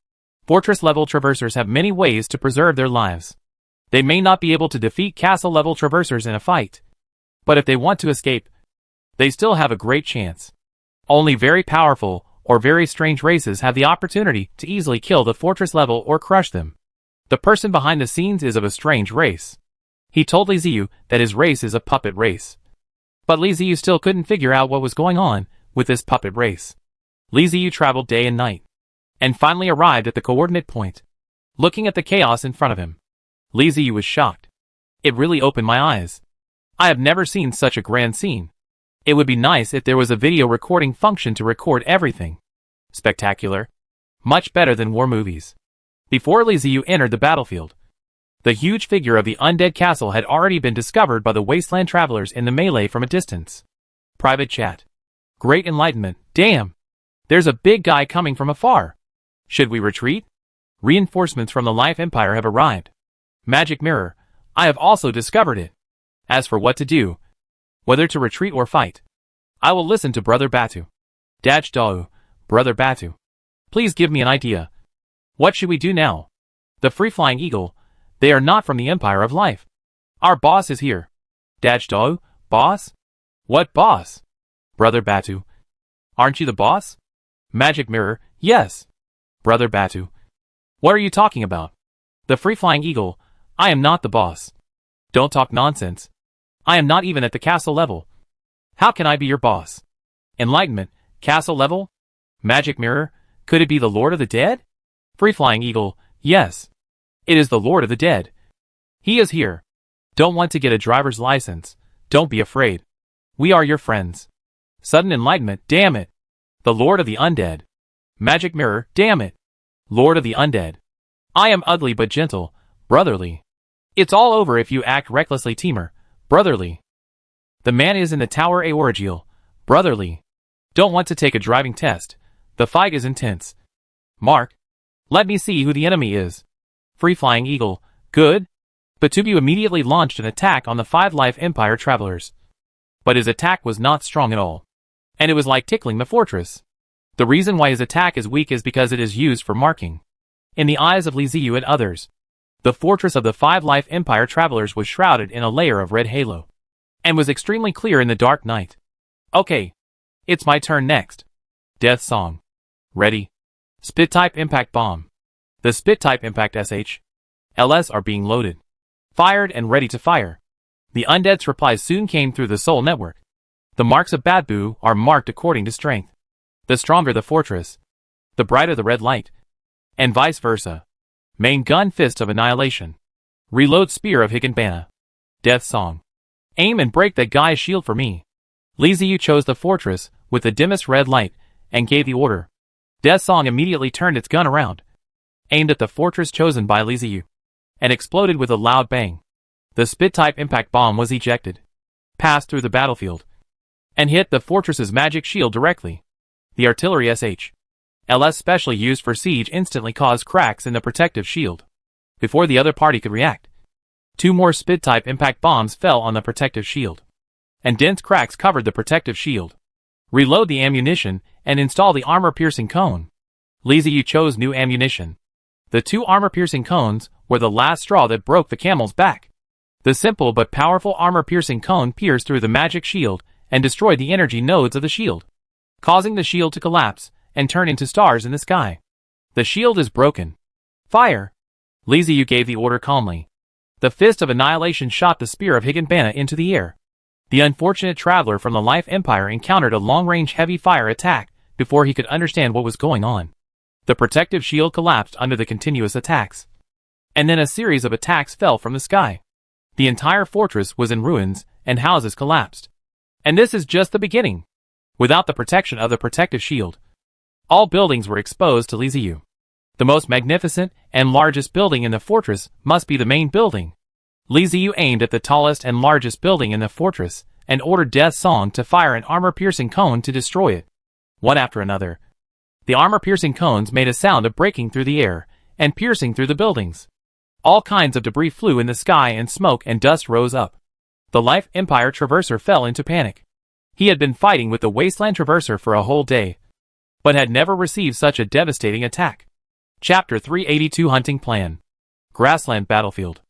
Fortress-level traversers have many ways to preserve their lives. They may not be able to defeat castle-level traversers in a fight. But if they want to escape, they still have a great chance. Only very powerful or very strange races have the opportunity to easily kill the fortress level or crush them. The person behind the scenes is of a strange race. He told Liziu that his race is a puppet race. But Liziu still couldn't figure out what was going on with this puppet race. Liziu traveled day and night, and finally arrived at the coordinate point. Looking at the chaos in front of him, Liziu was shocked. It really opened my eyes. I have never seen such a grand scene. It would be nice if there was a video recording function to record everything. Spectacular. Much better than war movies. Before Liziu entered the battlefield, the huge figure of the undead castle had already been discovered by the wasteland travelers in the melee from a distance. Private chat. Great enlightenment. Damn. There's a big guy coming from afar. Should we retreat? Reinforcements from the Life Empire have arrived. Magic mirror. I have also discovered it. As for what to do, whether to retreat or fight, I will listen to Brother Batu. Dach Dao, Brother Batu. Please give me an idea. What should we do now? The Free Flying Eagle, they are not from the Empire of Life. Our boss is here. Dach Dao, boss? What boss? Brother Batu. Aren't you the boss? Magic mirror, yes. Brother Batu. What are you talking about? The Free Flying Eagle, I am not the boss. Don't talk nonsense. I am not even at the castle level. How can I be your boss? Enlightenment, castle level? Magic mirror, could it be the Lord of the Dead? Free Flying Eagle, yes. It is the Lord of the Dead. He is here. Don't want to get a driver's license. Don't be afraid. We are your friends. Sudden enlightenment, damn it. The Lord of the Undead. Magic mirror, damn it. Lord of the Undead. I am ugly but gentle, brotherly. It's all over if you act recklessly, teamer, brotherly. The man is in the Tower Aorigil, brotherly. Don't want to take a driving test. The fight is intense. Mark. Let me see who the enemy is. Free Flying Eagle, good. Batubu immediately launched an attack on the 5 Life Empire travelers. But his attack was not strong at all. And it was like tickling the fortress. The reason why his attack is weak is because it is used for marking. In the eyes of Liziu and others, the fortress of the 5 Life Empire travelers was shrouded in a layer of red halo, and was extremely clear in the dark night. Okay. It's my turn next. Death Song. Ready. Spit-type impact bomb. The spit-type impact SH. LS are being loaded. fired and ready to fire. The Undead's replies soon came through the soul network. The marks of Badbu are marked according to strength. The stronger the fortress, the brighter the red light. And vice versa. Main gun Fist of Annihilation. Reload Spear of Higanbana. Death Song. Aim and break that guy's shield for me. Li Ziyu chose the fortress with the dimmest red light and gave the order. Death Song immediately turned its gun around, aimed at the fortress chosen by Li Ziyu, and exploded with a loud bang. The Spit-type impact bomb was ejected, passed through the battlefield, and hit the fortress's magic shield directly. The artillery LS specially used for siege instantly caused cracks in the protective shield. Before the other party could react, 2 more Spit-type impact bombs fell on the protective shield, and dense cracks covered the protective shield. Reload the ammunition and install the armor-piercing cone. Li Ziyu chose new ammunition. The 2 armor-piercing cones were the last straw that broke the camel's back. The simple but powerful armor-piercing cone pierced through the magic shield and destroyed the energy nodes of the shield, causing the shield to collapse and turn into stars in the sky. The shield is broken. Fire! Li Ziyu gave the order calmly. The Fist of Annihilation shot the Spear of Higanbana into the air. The unfortunate traveler from the Life Empire encountered a long-range heavy fire attack before he could understand what was going on. The protective shield collapsed under the continuous attacks, and then a series of attacks fell from the sky. The entire fortress was in ruins, and houses collapsed. And this is just the beginning. Without the protection of the protective shield, all buildings were exposed to Li Ziyu. The most magnificent and largest building in the fortress must be the main building. Li Ziyu aimed at the tallest and largest building in the fortress and ordered Death Song to fire an armor-piercing cone to destroy it. One after another, the armor-piercing cones made a sound of breaking through the air and piercing through the buildings. All kinds of debris flew in the sky and smoke and dust rose up. The Life Empire Traverser fell into panic. He had been fighting with the Wasteland Traverser for a whole day, but had never received such a devastating attack. Chapter 382 Hunting Plan. Grassland Battlefield.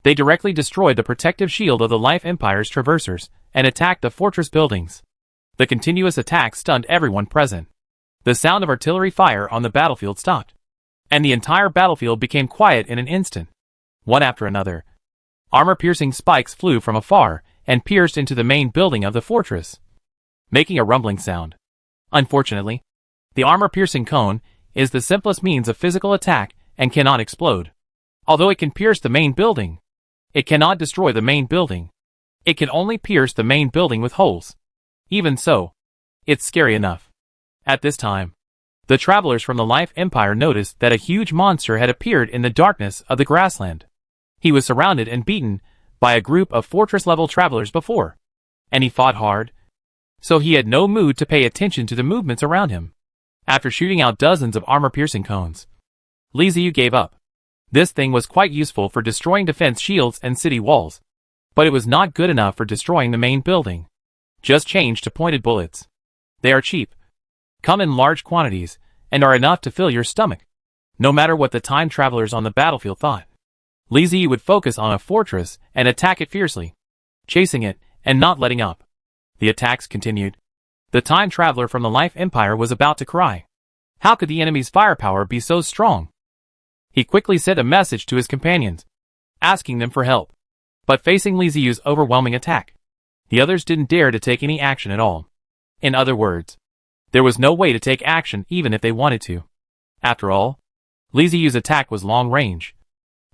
They directly destroyed the protective shield of the Life Empire's Traversers and attacked the fortress buildings. The continuous attack stunned everyone present. The sound of artillery fire on the battlefield stopped, and the entire battlefield became quiet in an instant. One after another, armor-piercing spikes flew from afar and pierced into the main building of the fortress, making a rumbling sound. Unfortunately, the armor-piercing cone is the simplest means of physical attack and cannot explode. Although it can pierce the main building, it cannot destroy the main building. It can only pierce the main building with holes. Even so, it's scary enough. At this time, the travelers from the Life Empire noticed that a huge monster had appeared in the darkness of the grassland. He was surrounded and beaten by a group of fortress-level travelers before, and he fought hard, so he had no mood to pay attention to the movements around him. After shooting out dozens of armor-piercing cones, Li Ziyu gave up. This thing was quite useful for destroying defense shields and city walls, but it was not good enough for destroying the main building. Just change to pointed bullets. They are cheap, come in large quantities, and are enough to fill your stomach. No matter what the time travelers on the battlefield thought, Li Ziyu would focus on a fortress and attack it fiercely, chasing it and not letting up. The attacks continued. The time traveler from the Life Empire was about to cry. How could the enemy's firepower be so strong? He quickly sent a message to his companions, asking them for help. But facing Li Ziyu's overwhelming attack, the others didn't dare to take any action at all. In other words, there was no way to take action even if they wanted to. After all, Li Ziyu's attack was long range,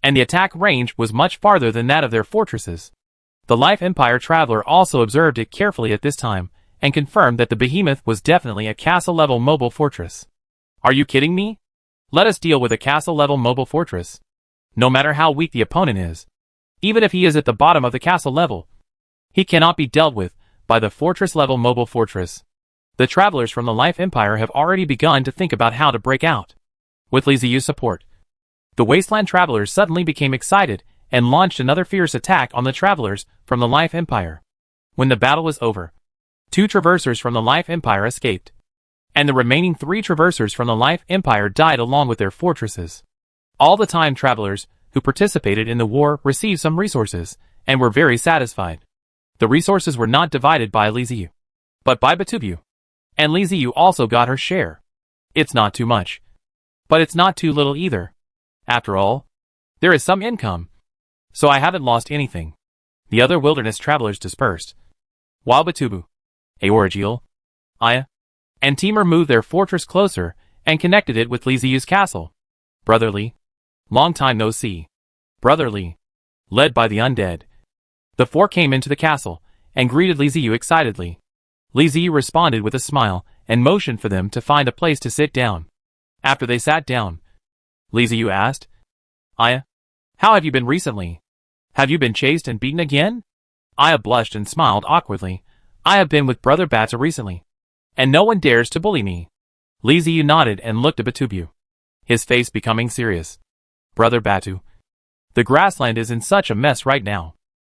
and the attack range was much farther than that of their fortresses. The Life Empire traveler also observed it carefully at this time, and confirmed that the behemoth was definitely a castle-level mobile fortress. Are you kidding me? Let us deal with a castle-level mobile fortress. No matter how weak the opponent is, even if he is at the bottom of the castle level, he cannot be dealt with by the fortress-level mobile fortress. The travelers from the Life Empire have already begun to think about how to break out. With Li Ziyu's support, the Wasteland travelers suddenly became excited and launched another fierce attack on the travelers from the Life Empire. When the battle was over, 2 traversers from the Life Empire escaped, and the remaining 3 traversers from the Life Empire died along with their fortresses. All the time travelers who participated in the war received some resources, and were very satisfied. The resources were not divided by Li Ziyu, but by Batubu. And Li Ziyu also got her share. It's not too much, but it's not too little either. After all, there is some income. so I haven't lost anything. The other wilderness travelers dispersed, while Batubu, Aorigil, Aya, and Timur moved their fortress closer and connected it with Liziu's castle. Brotherly, long time no see. Brotherly, led by the undead. The four came into the castle and greeted Liziu excitedly. Liziu responded with a smile and motioned for them to find a place to sit down. After they sat down, Liziu asked, Aya, how have you been recently? Have you been chased and beaten again? Aya blushed and smiled awkwardly. I have been with Brother Batu recently, and no one dares to bully me. Liziu nodded and looked at Batubu, his face becoming serious. Brother Batu, the grassland is in such a mess right now.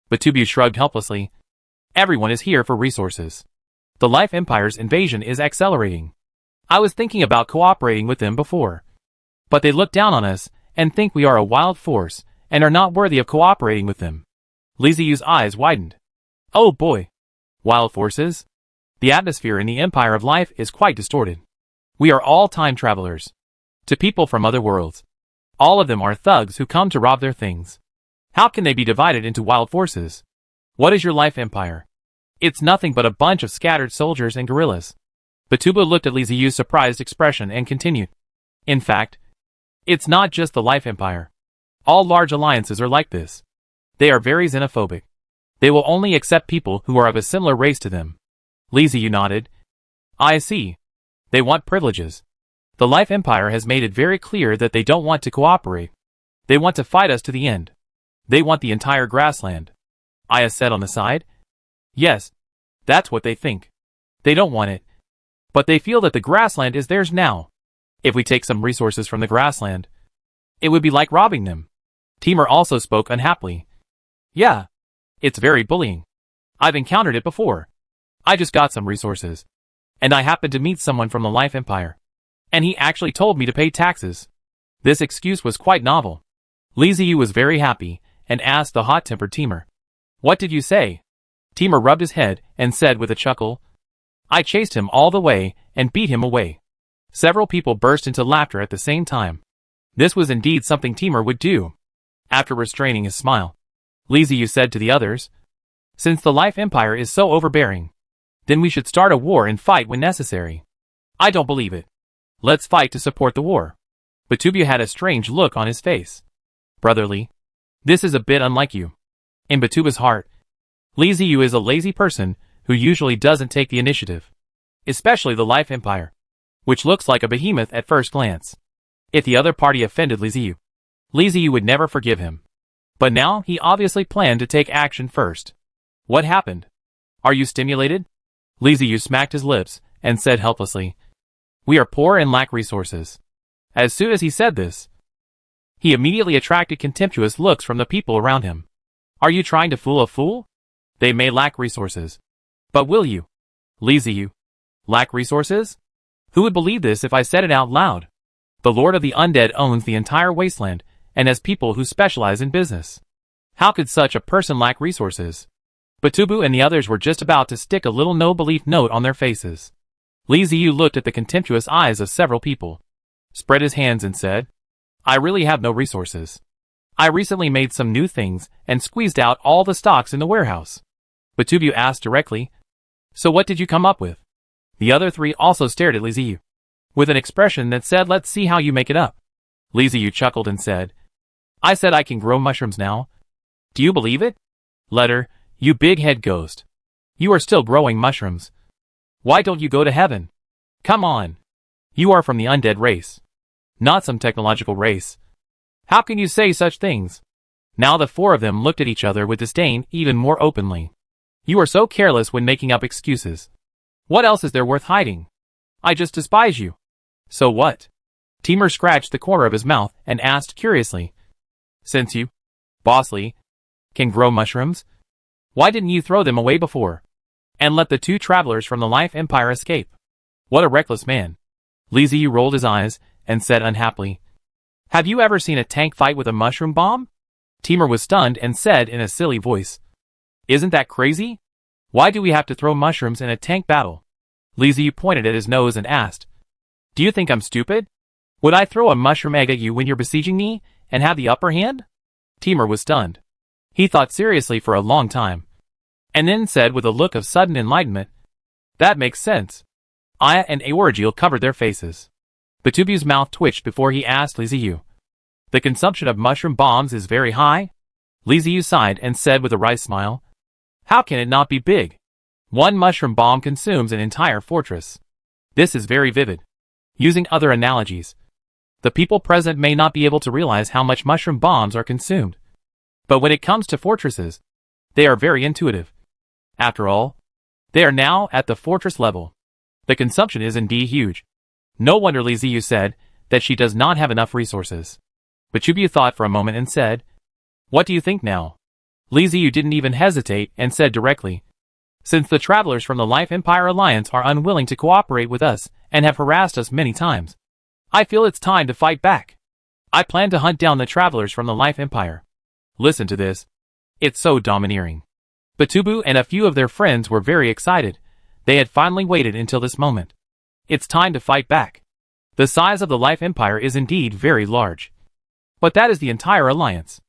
Batubu shrugged helplessly. Everyone is here for resources. The Life Empire's invasion is accelerating. I was thinking about cooperating with them before, but they look down on us and think we are a wild force and are not worthy of cooperating with them. Liziu's eyes widened. Oh boy. Wild forces? The atmosphere in the Empire of Life is quite distorted. We are all time travelers. To people from other worlds. All of them are thugs who come to rob their things. How can they be divided into wild forces? What is your Life Empire? It's nothing but a bunch of scattered soldiers and guerrillas. Batubu looked at Liziu's surprised expression and continued. In fact, it's not just the Life Empire. All large alliances are like this. They are very xenophobic. They will only accept people who are of a similar race to them. Liziu nodded. I see. They want privileges. The Life Empire has made it very clear that they don't want to cooperate. They want to fight us to the end. They want the entire grassland. Aya said on the side. Yes, that's what they think. They don't want it. But they feel that the grassland is theirs now. If we take some resources from the grassland, it would be like robbing them. Timur also spoke unhappily. Yeah, it's very bullying. I've encountered it before. I just got some resources, and I happened to meet someone from the Life Empire, and he actually told me to pay taxes. This excuse was quite novel. Liziu was very happy and asked the hot-tempered Timur, what did you say? Timur rubbed his head and said with a chuckle, I chased him all the way and beat him away. Several people burst into laughter at the same time. This was indeed something Timur would do. After restraining his smile, Liziu said to the others, since the Life Empire is so overbearing, then we should start a war and fight when necessary. I don't believe it. Let's fight to support the war. Batubu had a strange look on his face. Brotherly, this is a bit unlike you. In Batubu's heart, Liziu is a lazy person who usually doesn't take the initiative. Especially the Life Empire, which looks like a behemoth at first glance. If the other party offended Liziu, Liziu would never forgive him. But now he obviously planned to take action first. What happened? Are you stimulated? Liziu smacked his lips and said helplessly, we are poor and lack resources. As soon as he said this, he immediately attracted contemptuous looks from the people around him. Are you trying to fool a fool? They may lack resources. But will you? Liziu. Lack resources? Who would believe this if I said it out loud? The Lord of the Undead owns the entire wasteland and has people who specialize in business. How could such a person lack resources? Batubu and the others were just about to stick a little no-belief note on their faces. Liziu looked at the contemptuous eyes of several people, spread his hands and said, I really have no resources. I recently made some new things and squeezed out all the stocks in the warehouse. Batubu asked directly, so what did you come up with? The other three also stared at Liziu, with an expression that said let's see how you make it up. Liziu chuckled and said, I said I can grow mushrooms now. Do you believe it? Letter, you big head ghost. You are still growing mushrooms. Why don't you go to heaven? Come on. You are from the undead race, not some technological race. How can you say such things? Now the four of them looked at each other with disdain even more openly. You are so careless when making up excuses. What else is there worth hiding? I just despise you. So what? Timur scratched the corner of his mouth and asked curiously. Since you, Bossly, can grow mushrooms, why didn't you throw them away before? And let the two travelers from the Life Empire escape? What a reckless man. Liziu rolled his eyes and said unhappily, have you ever seen a tank fight with a mushroom bomb? Timur was stunned and said in a silly voice, isn't that crazy? Why do we have to throw mushrooms in a tank battle? Liziu pointed at his nose and asked, do you think I'm stupid? Would I throw a mushroom egg at you when you're besieging me and have the upper hand? Timur was stunned. He thought seriously for a long time, and then said with a look of sudden enlightenment, "That makes sense." Aya and Aorigil covered their faces. Batubu's mouth twitched before he asked Liziu, "The consumption of mushroom bombs is very high?" Liziu sighed and said with a wry smile, "How can it not be big? One mushroom bomb consumes an entire fortress. This is very vivid." Using other analogies, the people present may not be able to realize how much mushroom bombs are consumed. But when it comes to fortresses, they are very intuitive. After all, they are now at the fortress level. The consumption is indeed huge. No wonder Liziu said that she does not have enough resources. Batubu thought for a moment and said, "What do you think now?" Liziu didn't even hesitate and said directly, "Since the travelers from the Life Empire Alliance are unwilling to cooperate with us and have harassed us many times, I feel it's time to fight back. I plan to hunt down the travelers from the Life Empire." Listen to this. It's so domineering. Batubu and a few of their friends were very excited. They had finally waited until this moment. It's time to fight back. The size of the Life Empire is indeed very large. But that is the entire alliance.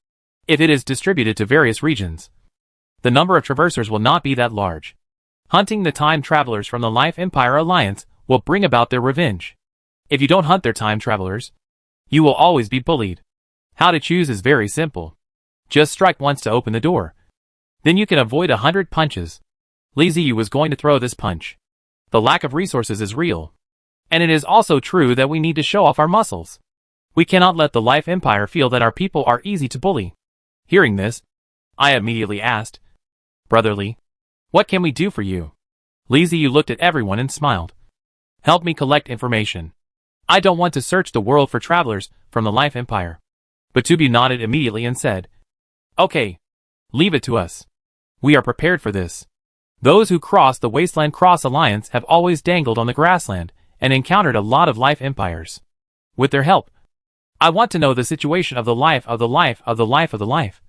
If it is distributed to various regions, the number of traversers will not be that large. Hunting the time travelers from the Life Empire Alliance will bring about their revenge. If you don't hunt their time travelers, you will always be bullied. How to choose is very simple. Just strike once to open the door. Then you can avoid 100 punches. Liziu was going to throw this punch. The lack of resources is real. And it is also true that we need to show off our muscles. We cannot let the Life Empire feel that our people are easy to bully. Hearing this, I immediately asked, "Brotherly, what can we do for you?" Liziu looked at everyone and smiled. "Help me collect information. I don't want to search the world for travelers from the Life Empire." Batubu nodded immediately and said, "Okay. Leave it to us. We are prepared for this. Those who cross the Wasteland Cross Alliance have always dangled on the grassland and encountered a lot of Life Empires. With their help, I want to know the situation of the life of the life of the life of the life.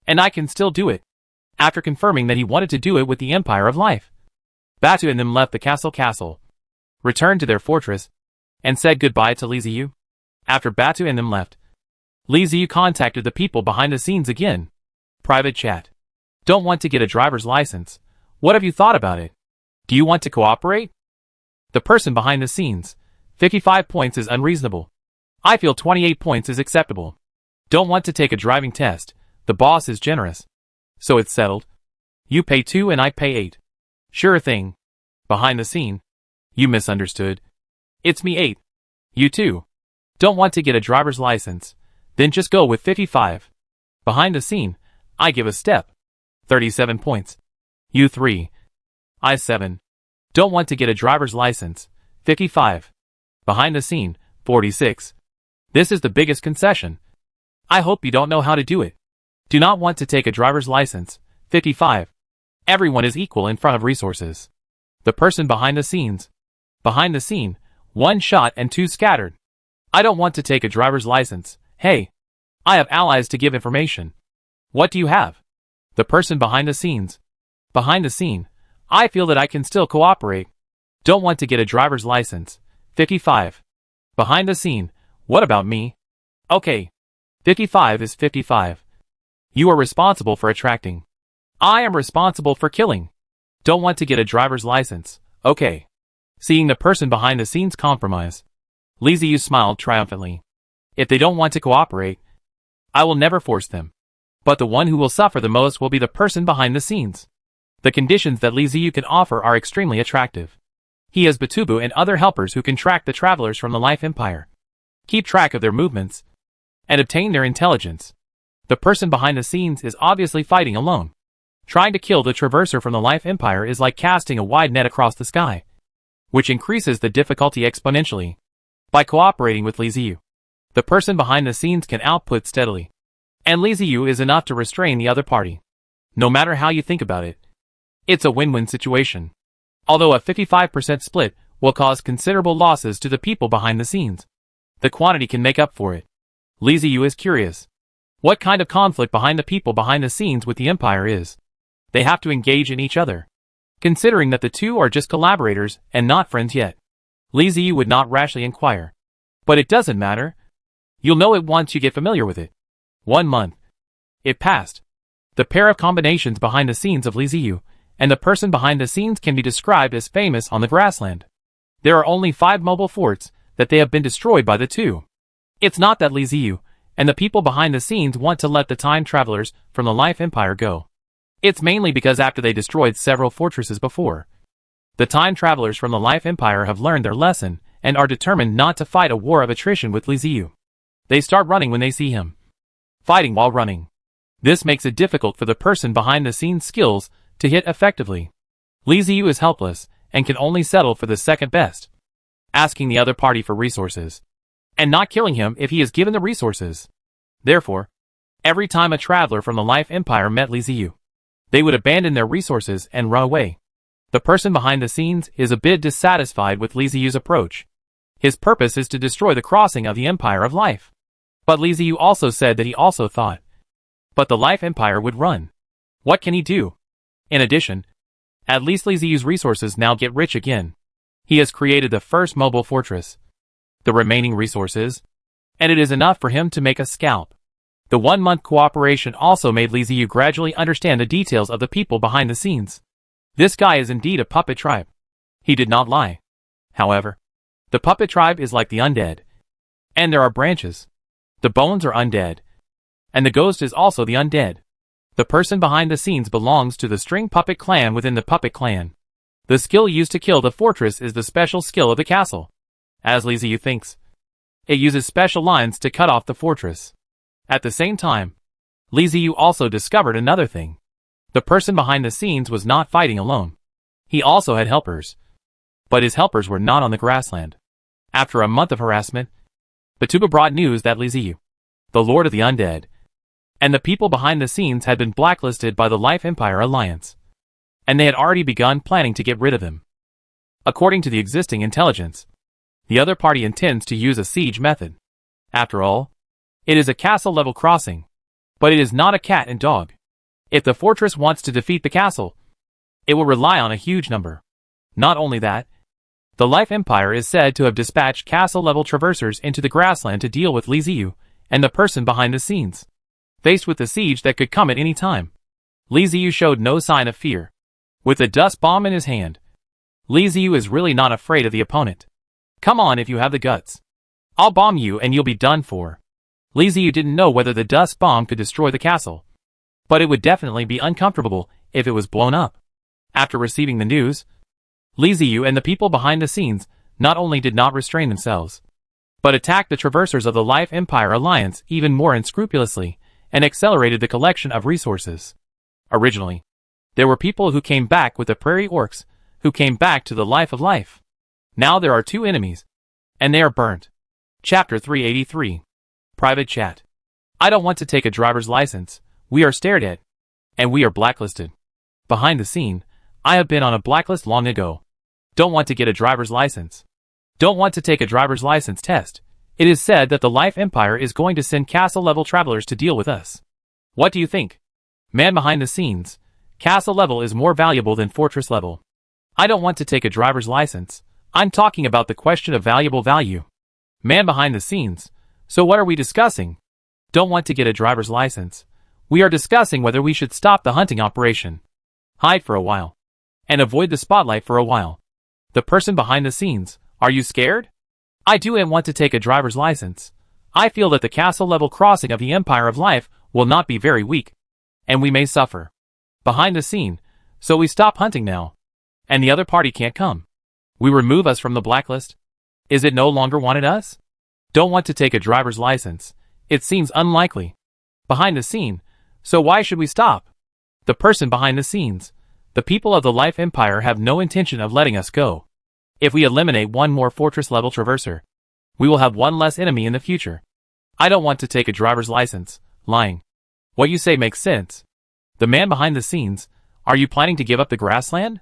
And I can still do it." After confirming that he wanted to do it with the Empire of Life, Batu and them left the castle, returned to their fortress, and said goodbye to Liziu. After Batu and them left, Liziu contacted the people behind the scenes again. Private chat. "Don't want to get a driver's license. What have you thought about it? Do you want to cooperate?" The person behind the scenes. 55 points is unreasonable. I feel 28 points is acceptable. Don't want to take a driving test. The boss is generous. So it's settled. You pay 2 and I pay 8. Sure thing. Behind the scene. You misunderstood. It's me 8. You too. Don't want to get a driver's license. Then just go with 55. Behind the scene. I give a step. 37 points. You 3. I 7. Don't want to get a driver's license. 55. Behind the scene. 46. This is the biggest concession. I hope you don't know how to do it. Do not want to take a driver's license. 55. Everyone is equal in front of resources. The person behind the scenes. Behind the scene. 1 shot and 2 scattered. I don't want to take a driver's license. Hey. I have allies to give information. What do you have? The person behind the scenes. Behind the scene. I feel that I can still cooperate. Don't want to get a driver's license. 55. Behind the scene. What about me? Okay. 55 is 55. You are responsible for attracting. I am responsible for killing. Don't want to get a driver's license. Okay. Seeing the person behind the scenes compromise, Liziu smiled triumphantly. If they don't want to cooperate, I will never force them. But the one who will suffer the most will be the person behind the scenes. The conditions that Liziu can offer are extremely attractive. He has Batubu and other helpers who can track the travelers from the Life Empire, keep track of their movements, and obtain their intelligence. The person behind the scenes is obviously fighting alone. Trying to kill the traverser from the Life Empire is like casting a wide net across the sky, which increases the difficulty exponentially. By cooperating with Liziu, the person behind the scenes can output steadily, and Liziu is enough to restrain the other party. No matter how you think about it, it's a win-win situation. Although a 55% split will cause considerable losses to the people behind the scenes, the quantity can make up for it. Liziu is curious. What kind of conflict behind the people behind the scenes with the Empire is? They have to engage in each other. Considering that the two are just collaborators and not friends yet, Liziu would not rashly inquire. But it doesn't matter. You'll know it once you get familiar with it. 1 month. It passed. The pair of combinations behind the scenes of Li Ziyu and the person behind the scenes can be described as famous on the grassland. There are only 5 mobile forts that they have been destroyed by the two. It's not that Li Ziyu and the people behind the scenes want to let the time travelers from the Life Empire go. It's mainly because after they destroyed several fortresses before, the time travelers from the Life Empire have learned their lesson and are determined not to fight a war of attrition with Li Ziyu. They start running when they see him, fighting while running. This makes it difficult for the person behind the scenes skills to hit effectively. Li Ziyu is helpless and can only settle for the second best, asking the other party for resources, and not killing him if he is given the resources. Therefore, every time a traveler from the Life Empire met Li Ziyu, they would abandon their resources and run away. The person behind the scenes is a bit dissatisfied with Li Ziyu's approach. His purpose is to destroy the crossing of the Empire of Life. But Li Ziyu also said that he also thought, but the Life Empire would run. What can he do? In addition, at least Li Ziyu's resources now get rich again. He has created the first mobile fortress, the remaining resources, and it is enough for him to make a scalp. The 1-month cooperation also made Li Ziyu gradually understand the details of the people behind the scenes. This guy is indeed a puppet tribe. He did not lie. However, the puppet tribe is like the undead, and there are branches. The bones are undead, and the ghost is also the undead. The person behind the scenes belongs to the string puppet clan within the puppet clan. The skill used to kill the fortress is the special skill of the castle. As Li Ziyu thinks, it uses special lines to cut off the fortress. At the same time, Li Ziyu also discovered another thing. The person behind the scenes was not fighting alone. He also had helpers. But his helpers were not on the grassland. After a month of harassment, Batuba brought news that Li Ziyu, the Lord of the Undead, and the people behind the scenes had been blacklisted by the Life Empire Alliance, and they had already begun planning to get rid of him. According to the existing intelligence, the other party intends to use a siege method. After all, it is a castle-level crossing, but it is not a cat and dog. If the fortress wants to defeat the castle, it will rely on a huge number. Not only that, the Life Empire is said to have dispatched castle-level traversers into the grassland to deal with Li Ziyu and the person behind the scenes. Faced with the siege that could come at any time, Li Ziyu showed no sign of fear. With a dust bomb in his hand, Li Ziyu is really not afraid of the opponent. Come on if you have the guts. I'll bomb you and you'll be done for. Li Ziyu didn't know whether the dust bomb could destroy the castle, but it would definitely be uncomfortable if it was blown up. After receiving the news, Li Ziyu and the people behind the scenes not only did not restrain themselves, but attacked the traversers of the Life Empire Alliance even more unscrupulously and accelerated the collection of resources. Originally, there were people who came back with the prairie orcs, who came back to the life of life. Now there are 2 enemies, and they are burnt. Chapter 383. Private Chat. I don't want to take a driver's license. We are stared at, and we are blacklisted. Behind the scene, I have been on a blacklist long ago. Don't want to get a driver's license. Don't want to take a driver's license test. It is said that the Life Empire is going to send castle-level travelers to deal with us. What do you think? Man behind the scenes, castle level is more valuable than fortress level. I don't want to take a driver's license. I'm talking about the question of valuable value. Man behind the scenes, so what are we discussing? Don't want to get a driver's license. We are discussing whether we should stop the hunting operation, hide for a while, and avoid the spotlight for a while. The person behind the scenes, are you scared? I do want to take a driver's license. I feel that the castle-level crossing of the Empire of Life will not be very weak, and we may suffer. Behind the scene, so we stop hunting now, and the other party can't come. We remove us from the blacklist. Is it no longer wanted us? Don't want to take a driver's license. It seems unlikely. Behind the scene, so why should we stop? The person behind the scenes, the people of the Life Empire have no intention of letting us go. If we eliminate one more fortress-level traverser, we will have one less enemy in the future. I don't want to take a driver's license. Lying. What you say makes sense. The man behind the scenes, are you planning to give up the grassland?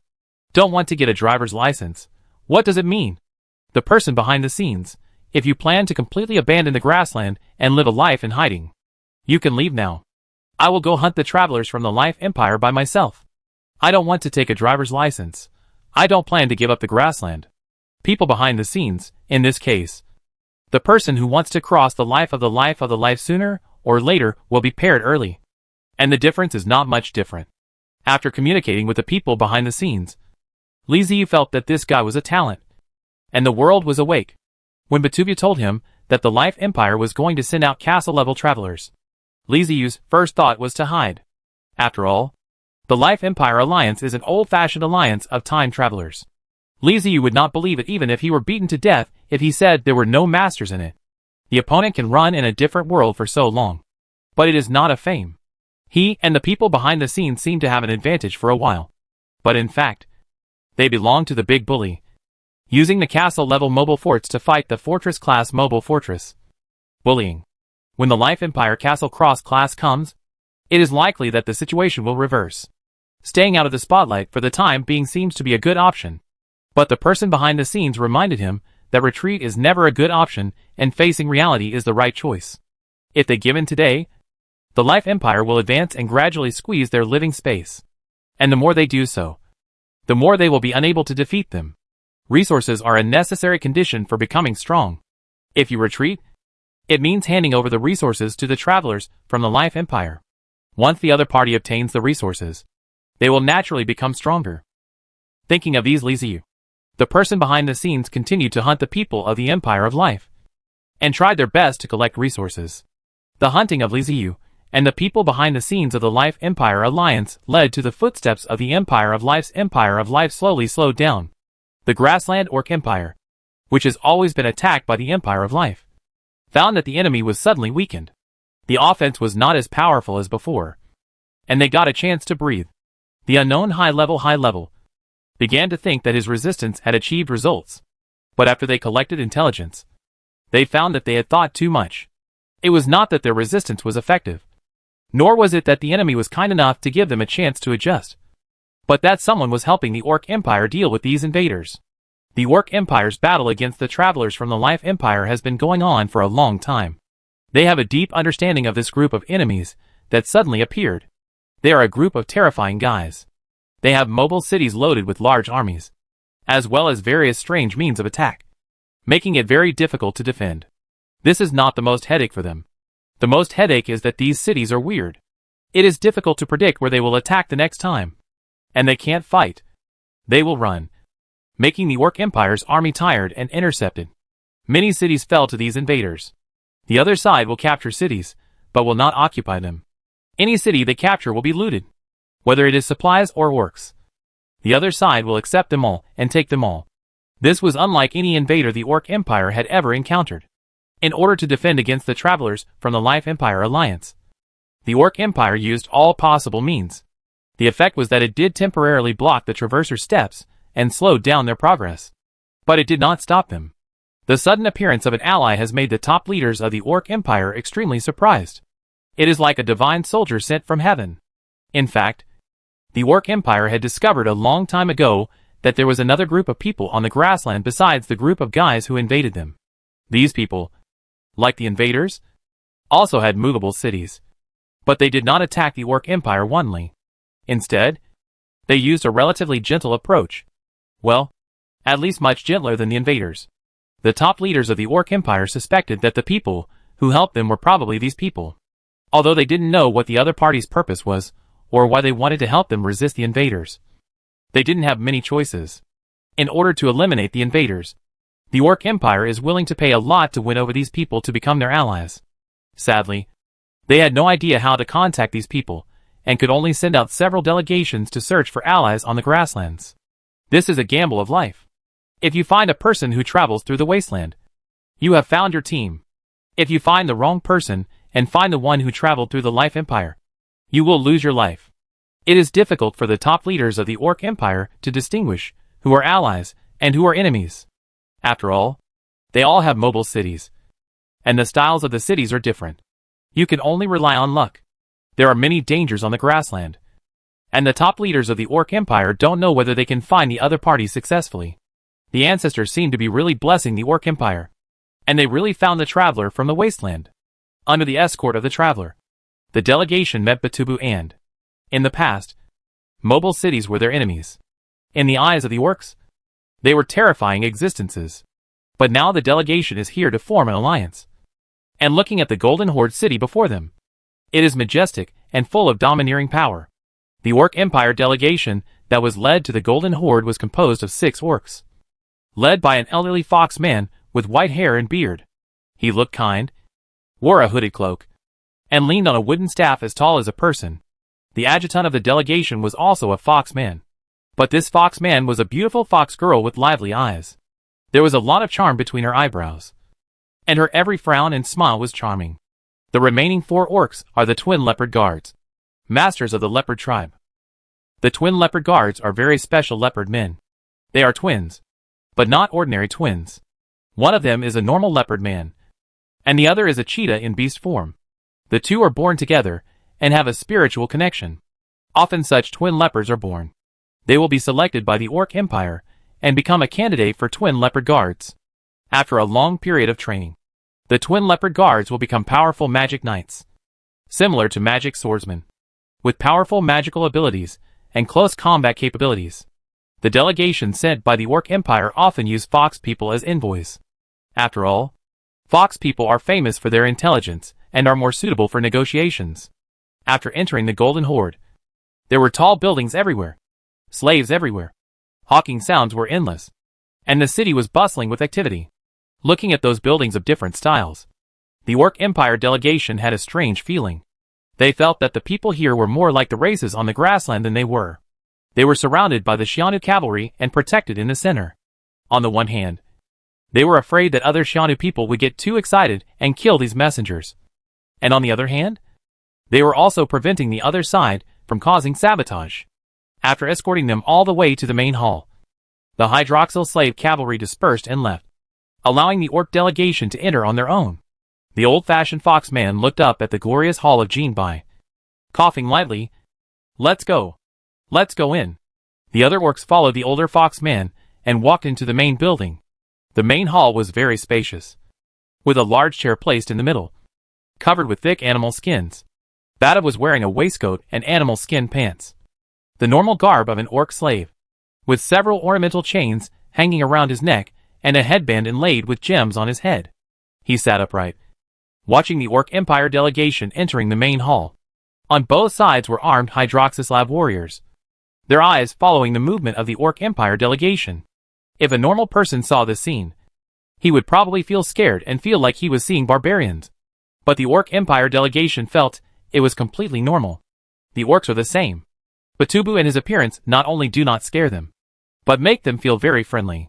Don't want to get a driver's license. What does it mean? The person behind the scenes, if you plan to completely abandon the grassland and live a life in hiding, you can leave now. I will go hunt the travelers from the Life Empire by myself. I don't want to take a driver's license. I don't plan to give up the grassland. People behind the scenes, in this case, the person who wants to cross the life of the life sooner or later will be paired early. And the difference is not much different. After communicating with the people behind the scenes, Li Ziyu felt that this guy was a talent. And the world was awake. When Batubu told him that the Life Empire was going to send out castle-level travelers, Li Ziyu's first thought was to hide. After all, the Life Empire Alliance is an old-fashioned alliance of time travelers. Li Ziyu would not believe it even if he were beaten to death if he said there were no masters in it. The opponent can run in a different world for so long. But it is not a fame. He and the people behind the scenes seem to have an advantage for a while. But in fact, they belong to the big bully, using the castle-level mobile forts to fight the fortress-class mobile fortress. Bullying. When the Life Empire Castle Cross class comes, it is likely that the situation will reverse. Staying out of the spotlight for the time being seems to be a good option. But the person behind the scenes reminded him that retreat is never a good option and facing reality is the right choice. If they give in today, the Life Empire will advance and gradually squeeze their living space. And the more they do so, the more they will be unable to defeat them. Resources are a necessary condition for becoming strong. If you retreat, it means handing over the resources to the travelers from the Life Empire. Once the other party obtains the resources, they will naturally become stronger. Thinking of these Li Ziyu, the person behind the scenes continued to hunt the people of the Empire of Life, and tried their best to collect resources. The hunting of Li Ziyu and the people behind the scenes of the Life Empire Alliance led to the footsteps of the Empire of Life slowly slowed down. The Grassland Orc Empire, which has always been attacked by the Empire of Life, found that the enemy was suddenly weakened. The offense was not as powerful as before, and they got a chance to breathe. The unknown high level, began to think that his resistance had achieved results. But after they collected intelligence, they found that they had thought too much. It was not that their resistance was effective, nor was it that the enemy was kind enough to give them a chance to adjust, but that someone was helping the Orc Empire deal with these invaders. The Orc Empire's battle against the travelers from the Life Empire has been going on for a long time. They have a deep understanding of this group of enemies that suddenly appeared. They are a group of terrifying guys. They have mobile cities loaded with large armies, as well as various strange means of attack, making it very difficult to defend. This is not the most headache for them. The most headache is that these cities are weird. It is difficult to predict where they will attack the next time. And they can't fight. They will run, making the Orc Empire's army tired and intercepted. Many cities fell to these invaders. The other side will capture cities, but will not occupy them. Any city they capture will be looted, whether it is supplies or orcs. The other side will accept them all and take them all. This was unlike any invader the Orc Empire had ever encountered. In order to defend against the travelers from the Life Empire Alliance, the Orc Empire used all possible means. The effect was that it did temporarily block the Traverser's steps and slowed down their progress. But it did not stop them. The sudden appearance of an ally has made the top leaders of the Orc Empire extremely surprised. It is like a divine soldier sent from heaven. In fact, the Orc Empire had discovered a long time ago that there was another group of people on the grassland besides the group of guys who invaded them. These people, like the invaders, also had movable cities. But they did not attack the Orc Empire wantonly. Instead, they used a relatively gentle approach. Well, at least much gentler than the invaders. The top leaders of the Orc Empire suspected that the people who helped them were probably these people. Although they didn't know what the other party's purpose was, or why they wanted to help them resist the invaders. They didn't have many choices. In order to eliminate the invaders, the Orc Empire is willing to pay a lot to win over these people to become their allies. Sadly, they had no idea how to contact these people, and could only send out several delegations to search for allies on the grasslands. This is a gamble of life. If you find a person who travels through the wasteland, you have found your team. If you find the wrong person and find the one who traveled through the Life Empire, you will lose your life. It is difficult for the top leaders of the Orc Empire to distinguish who are allies and who are enemies. After all, they all have mobile cities, and the styles of the cities are different. You can only rely on luck. There are many dangers on the grassland, and the top leaders of the Orc Empire don't know whether they can find the other party successfully. The ancestors seem to be really blessing the Orc Empire, and they really found the traveler from the wasteland. Under the escort of the traveler, the delegation met Batubu and, in the past, mobile cities were their enemies. In the eyes of the orcs, they were terrifying existences. But now the delegation is here to form an alliance. And looking at the Golden Horde city before them, it is majestic and full of domineering power. The Orc Empire delegation that was led to the Golden Horde was composed of 6 orcs, led by an elderly fox man with white hair and beard. He looked kind, wore a hooded cloak, and leaned on a wooden staff as tall as a person. The adjutant of the delegation was also a fox man. But this fox man was a beautiful fox girl with lively eyes. There was a lot of charm between her eyebrows, and her every frown and smile was charming. The remaining 4 orcs are the twin leopard guards, masters of the leopard tribe. The twin leopard guards are very special leopard men. They are twins, but not ordinary twins. One of them is a normal leopard man, and the other is a cheetah in beast form. The 2 are born together and have a spiritual connection. Often such twin leopards are born. They will be selected by the Orc Empire and become a candidate for twin leopard guards. After a long period of training, the twin leopard guards will become powerful magic knights, similar to magic swordsmen, with powerful magical abilities and close combat capabilities. The delegation sent by the Orc Empire often use fox people as envoys. After all, fox people are famous for their intelligence and are more suitable for negotiations. After entering the Golden Horde, there were tall buildings everywhere, slaves everywhere. Hawking sounds were endless, and the city was bustling with activity. Looking at those buildings of different styles, the Orc Empire delegation had a strange feeling. They felt that the people here were more like the races on the grassland than they were. They were surrounded by the Xianu cavalry and protected in the center. On the one hand, they were afraid that other Xianu people would get too excited and kill these messengers. And on the other hand, they were also preventing the other side from causing sabotage. After escorting them all the way to the main hall, the Hydroxyl slave cavalry dispersed and left, allowing the Orc delegation to enter on their own. The old-fashioned fox man looked up at the glorious hall of Jinbai, coughing lightly. "Let's go. Let's go in." The other orcs followed the older fox man and walked into the main building. The main hall was very spacious, with a large chair placed in the middle, covered with thick animal skins. Bada was wearing a waistcoat and animal skin pants, the normal garb of an orc slave, with several ornamental chains hanging around his neck and a headband inlaid with gems on his head. He sat upright, watching the Orc Empire delegation entering the main hall. On both sides were armed Hydroxyslav warriors, their eyes following the movement of the Orc Empire delegation. If a normal person saw this scene, he would probably feel scared and feel like he was seeing barbarians. But the Orc Empire delegation felt it was completely normal. The orcs are the same. Batubu and his appearance not only do not scare them, but make them feel very friendly.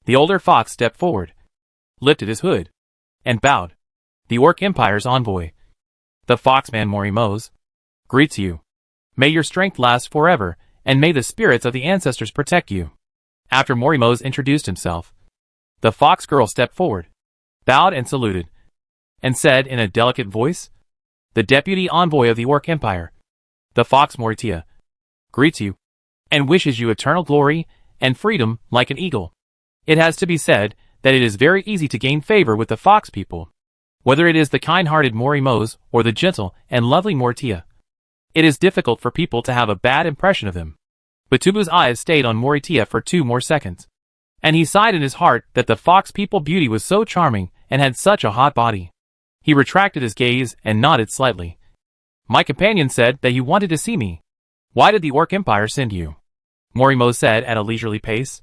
The older fox stepped forward, lifted his hood, and bowed. The Orc Empire's envoy, the foxman Morimose, greets you. May your strength last forever, and may the spirits of the ancestors protect you. After Morimose introduced himself, the fox girl stepped forward, bowed and saluted, and said in a delicate voice, "The deputy envoy of the Orc Empire, the fox Moritia, greets you, and wishes you eternal glory and freedom like an eagle." It has to be said that it is very easy to gain favor with the fox people, whether it is the kind-hearted Morimose or the gentle and lovely Moritia. It is difficult for people to have a bad impression of them. Batubu's eyes stayed on Moritia for 2 more seconds, and he sighed in his heart that the fox people beauty was so charming and had such a hot body. He retracted his gaze and nodded slightly. "My companion said that you wanted to see me. Why did the Orc Empire send you?" Morimose said at a leisurely pace.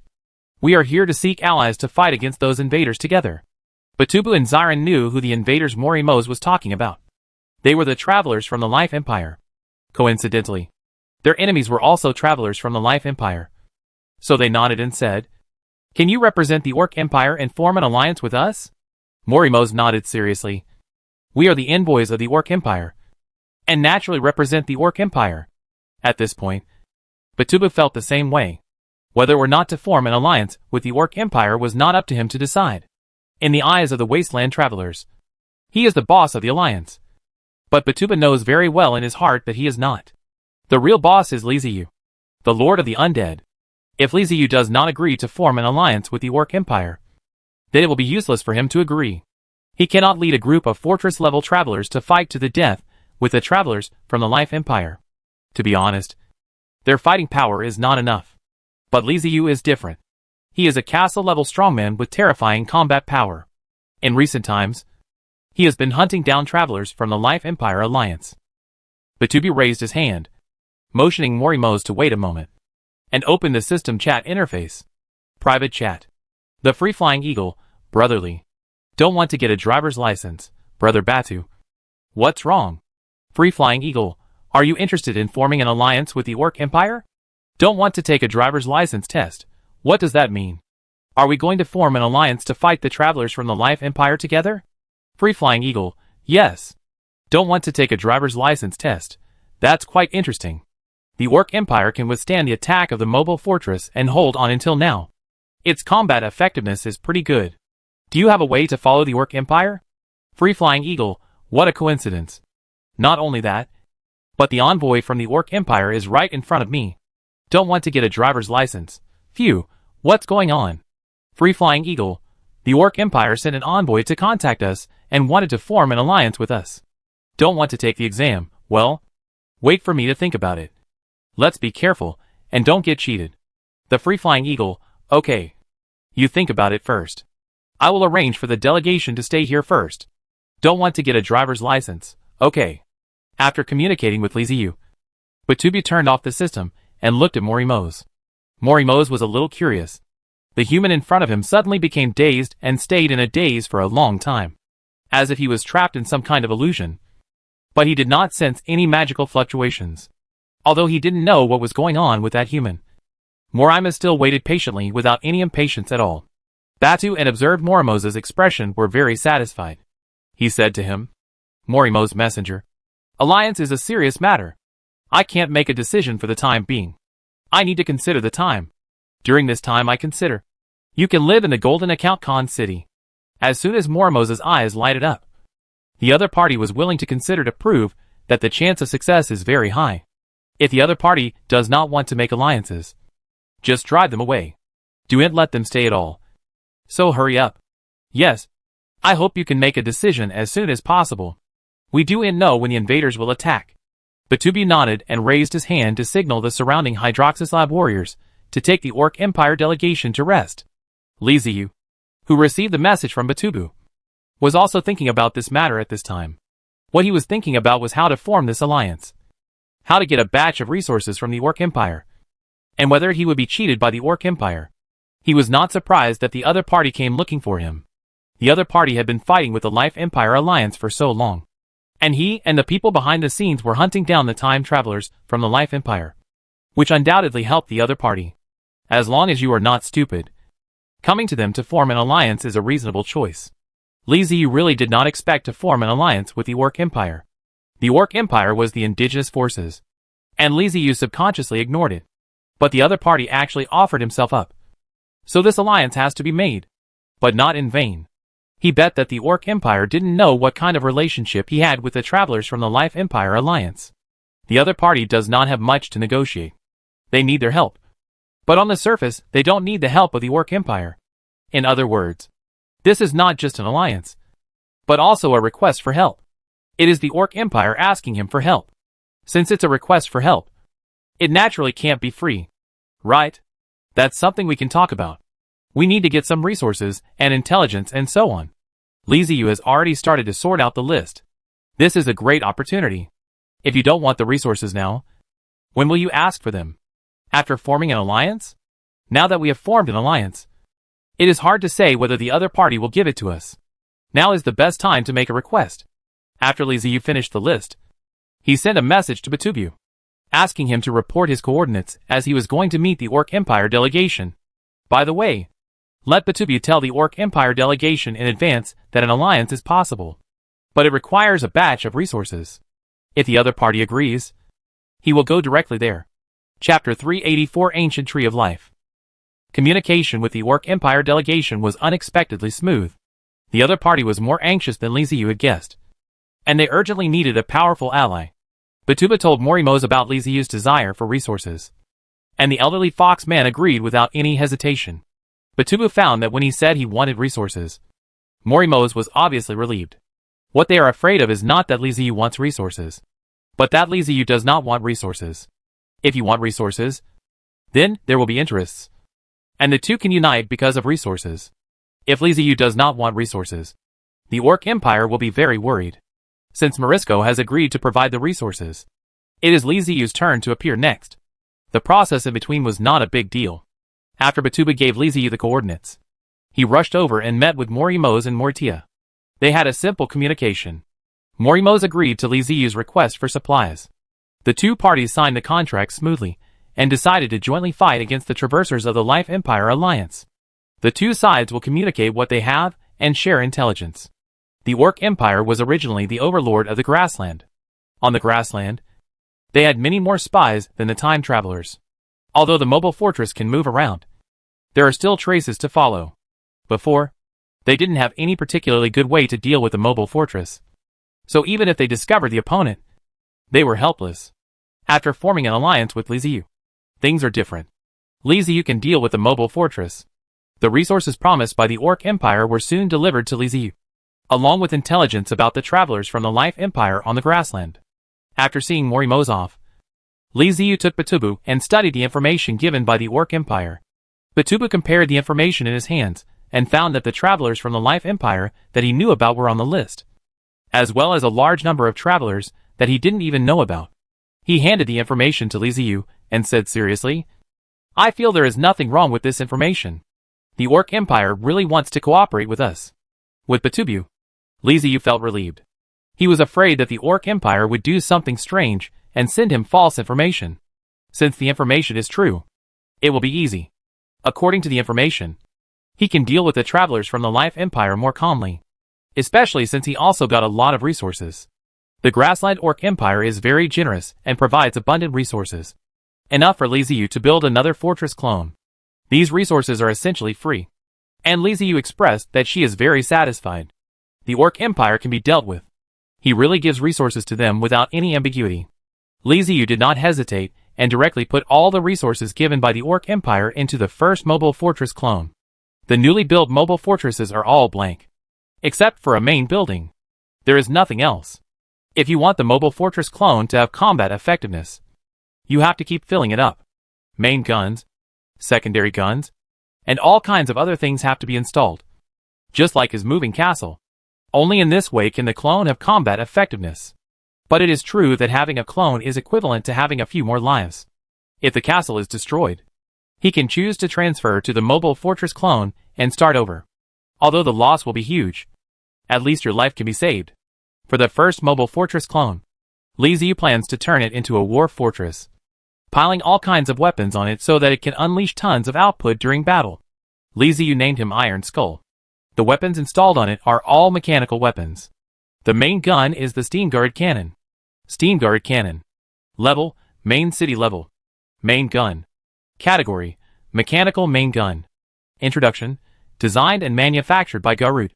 "We are here to seek allies to fight against those invaders together." Batubu and Zyron knew who the invaders Morimose was talking about. They were the travelers from the Life Empire. Coincidentally, their enemies were also travelers from the Life Empire. So they nodded and said, "Can you represent the Orc Empire and form an alliance with us?" Morimose nodded seriously. "We are the envoys of the Orc Empire, and naturally represent the Orc Empire." At this point, Batubu felt the same way. Whether or not to form an alliance with the Orc Empire was not up to him to decide. In the eyes of the Wasteland travelers, he is the boss of the alliance. But Batuba knows very well in his heart that he is not. The real boss is Liziu, the Lord of the Undead. If Liziu does not agree to form an alliance with the Orc Empire, then it will be useless for him to agree. He cannot lead a group of fortress-level travelers to fight to the death with the travelers from the Life Empire. To be honest, their fighting power is not enough. But Liziu is different. He is a castle-level strongman with terrifying combat power. In recent times, he has been hunting down travelers from the Life Empire Alliance. Batubi raised his hand, motioning Morimo's to wait a moment, and opened the system chat interface. Private chat. The Free-Flying Eagle, brotherly. Don't want to get a driver's license, brother Batu. What's wrong? Free-Flying Eagle, are you interested in forming an alliance with the Orc Empire? Don't want to take a driver's license test. What does that mean? Are we going to form an alliance to fight the travelers from the Life Empire together? Free-Flying Eagle, yes. Don't want to take a driver's license test. That's quite interesting. The Orc Empire can withstand the attack of the mobile fortress and hold on until now. Its combat effectiveness is pretty good. Do you have a way to follow the Orc Empire? Free-Flying Eagle, what a coincidence. Not only that, but the envoy from the Orc Empire is right in front of me. Don't want to get a driver's license. Phew, what's going on? Free-Flying Eagle, the Orc Empire sent an envoy to contact us and wanted to form an alliance with us. Don't want to take the exam. Well, wait for me to think about it. Let's be careful and don't get cheated. The Free-Flying Eagle, okay. You think about it first. I will arrange for the delegation to stay here first. Don't want to get a driver's license. Okay. After communicating with Li Ziyu, Batubi turned off the system and looked at Morimo's. Morimo's was a little curious. The human in front of him suddenly became dazed and stayed in a daze for a long time, as if he was trapped in some kind of illusion. But he did not sense any magical fluctuations, although he didn't know what was going on with that human. Morima still waited patiently without any impatience at all. Batu and observed Morimo's expression were very satisfied. He said to him, Morimo's messenger, alliance is a serious matter. I can't make a decision for the time being. I need to consider the time. During this time I consider. You can live in the Golden Account Con City. As soon as Morimo's eyes lighted up, the other party was willing to consider to prove that the chance of success is very high. If the other party does not want to make alliances, just drive them away. Don't let them stay at all. So hurry up. Yes. I hope you can make a decision as soon as possible. We do know when the invaders will attack. Batubi nodded and raised his hand to signal the surrounding Hydroxyslab warriors to take the Orc Empire delegation to rest. Li Ziyu, who received the message from Batubu, was also thinking about this matter at this time. What he was thinking about was how to form this alliance, how to get a batch of resources from the Orc Empire, and whether he would be cheated by the Orc Empire. He was not surprised that the other party came looking for him. The other party had been fighting with the Life Empire alliance for so long, and he and the people behind the scenes were hunting down the time travelers from the Life Empire, which undoubtedly helped the other party. As long as you are not stupid, coming to them to form an alliance is a reasonable choice. Li Ziyu really did not expect to form an alliance with the Orc Empire. The Orc Empire was the indigenous forces, and Li Ziyu subconsciously ignored it. But the other party actually offered himself up. So this alliance has to be made. But not in vain. He bet that the Orc Empire didn't know what kind of relationship he had with the travelers from the Life Empire alliance. The other party does not have much to negotiate. They need their help. But on the surface, they don't need the help of the Orc Empire. In other words, this is not just an alliance, but also a request for help. It is the Orc Empire asking him for help. Since it's a request for help, it naturally can't be free. Right? That's something we can talk about. We need to get some resources and intelligence and so on. Li Ziyu has already started to sort out the list. This is a great opportunity. If you don't want the resources now, when will you ask for them? After forming an alliance? Now that we have formed an alliance, it is hard to say whether the other party will give it to us. Now is the best time to make a request. After Li Ziyu finished the list, he sent a message to Batubu, asking him to report his coordinates as he was going to meet the Orc Empire delegation. By the way, let Batubu tell the Orc Empire delegation in advance that an alliance is possible, but it requires a batch of resources. If the other party agrees, he will go directly there. Chapter 384 Ancient Tree of Life. Communication with the Orc Empire delegation was unexpectedly smooth. The other party was more anxious than Li Ziyu had guessed, and they urgently needed a powerful ally. Batuba told Morimo's about Li Ziyu's desire for resources, and the elderly fox man agreed without any hesitation. Batuba found that when he said he wanted resources, Morimo's was obviously relieved. What they are afraid of is not that Li Ziyu wants resources, but that Li Ziyu does not want resources. If you want resources, then there will be interests, and the two can unite because of resources. If Li Ziyu does not want resources, the Orc Empire will be very worried, since Morisco has agreed to provide the resources. It is Li Ziyu's turn to appear next. The process in between was not a big deal. After Batuba gave Li Ziyu the coordinates, he rushed over and met with Morimo's and Mortia. They had a simple communication. Morimo's agreed to Li Ziyu's request for supplies. The two parties signed the contract smoothly, and decided to jointly fight against the Traversers of the Life Empire Alliance. The two sides will communicate what they have and share intelligence. The Orc Empire was originally the overlord of the Grassland. On the Grassland, they had many more spies than the Time Travelers. Although the mobile fortress can move around, there are still traces to follow. Before, they didn't have any particularly good way to deal with the mobile fortress. So even if they discovered the opponent, they were helpless. After forming an alliance with Li Ziyu, things are different. Li Ziyu can deal with the mobile fortress. The resources promised by the Orc Empire were soon delivered to Li Ziyu, along with intelligence about the travelers from the Life Empire on the Grassland. After seeing Morimo's off, Li Ziyu took Batubu and studied the information given by the Orc Empire. Batubu compared the information in his hands and found that the travelers from the Life Empire that he knew about were on the list, as well as a large number of travelers that he didn't even know about. He handed the information to Li Ziyu and said seriously, "I feel there is nothing wrong with this information. The Orc Empire really wants to cooperate with us." With Batubu, Li Ziyu felt relieved. He was afraid that the Orc Empire would do something strange and send him false information. Since the information is true, it will be easy. According to the information, he can deal with the travelers from the Life Empire more calmly, especially since he also got a lot of resources. The Grassland Orc Empire is very generous and provides abundant resources, enough for Li Ziyu to build another fortress clone. These resources are essentially free, and Li Ziyu expressed that she is very satisfied. The Orc Empire can be dealt with. He really gives resources to them without any ambiguity. Li Ziyu did not hesitate and directly put all the resources given by the Orc Empire into the first mobile fortress clone. The newly built mobile fortresses are all blank, except for a main building. There is nothing else. If you want the mobile fortress clone to have combat effectiveness, you have to keep filling it up. Main guns, secondary guns, and all kinds of other things have to be installed, just like his moving castle. Only in this way can the clone have combat effectiveness. But it is true that having a clone is equivalent to having a few more lives. If the castle is destroyed, he can choose to transfer to the mobile fortress clone and start over. Although the loss will be huge, at least your life can be saved. For the first mobile fortress clone, Li Ziyu plans to turn it into a war fortress, piling all kinds of weapons on it so that it can unleash tons of output during battle. Li Ziyu named him Iron Skull. The weapons installed on it are all mechanical weapons. The main gun is the Steam Guard Cannon. Steam Guard Cannon. Level, Main City Level. Main Gun. Category, Mechanical Main Gun. Introduction, designed and manufactured by Garud,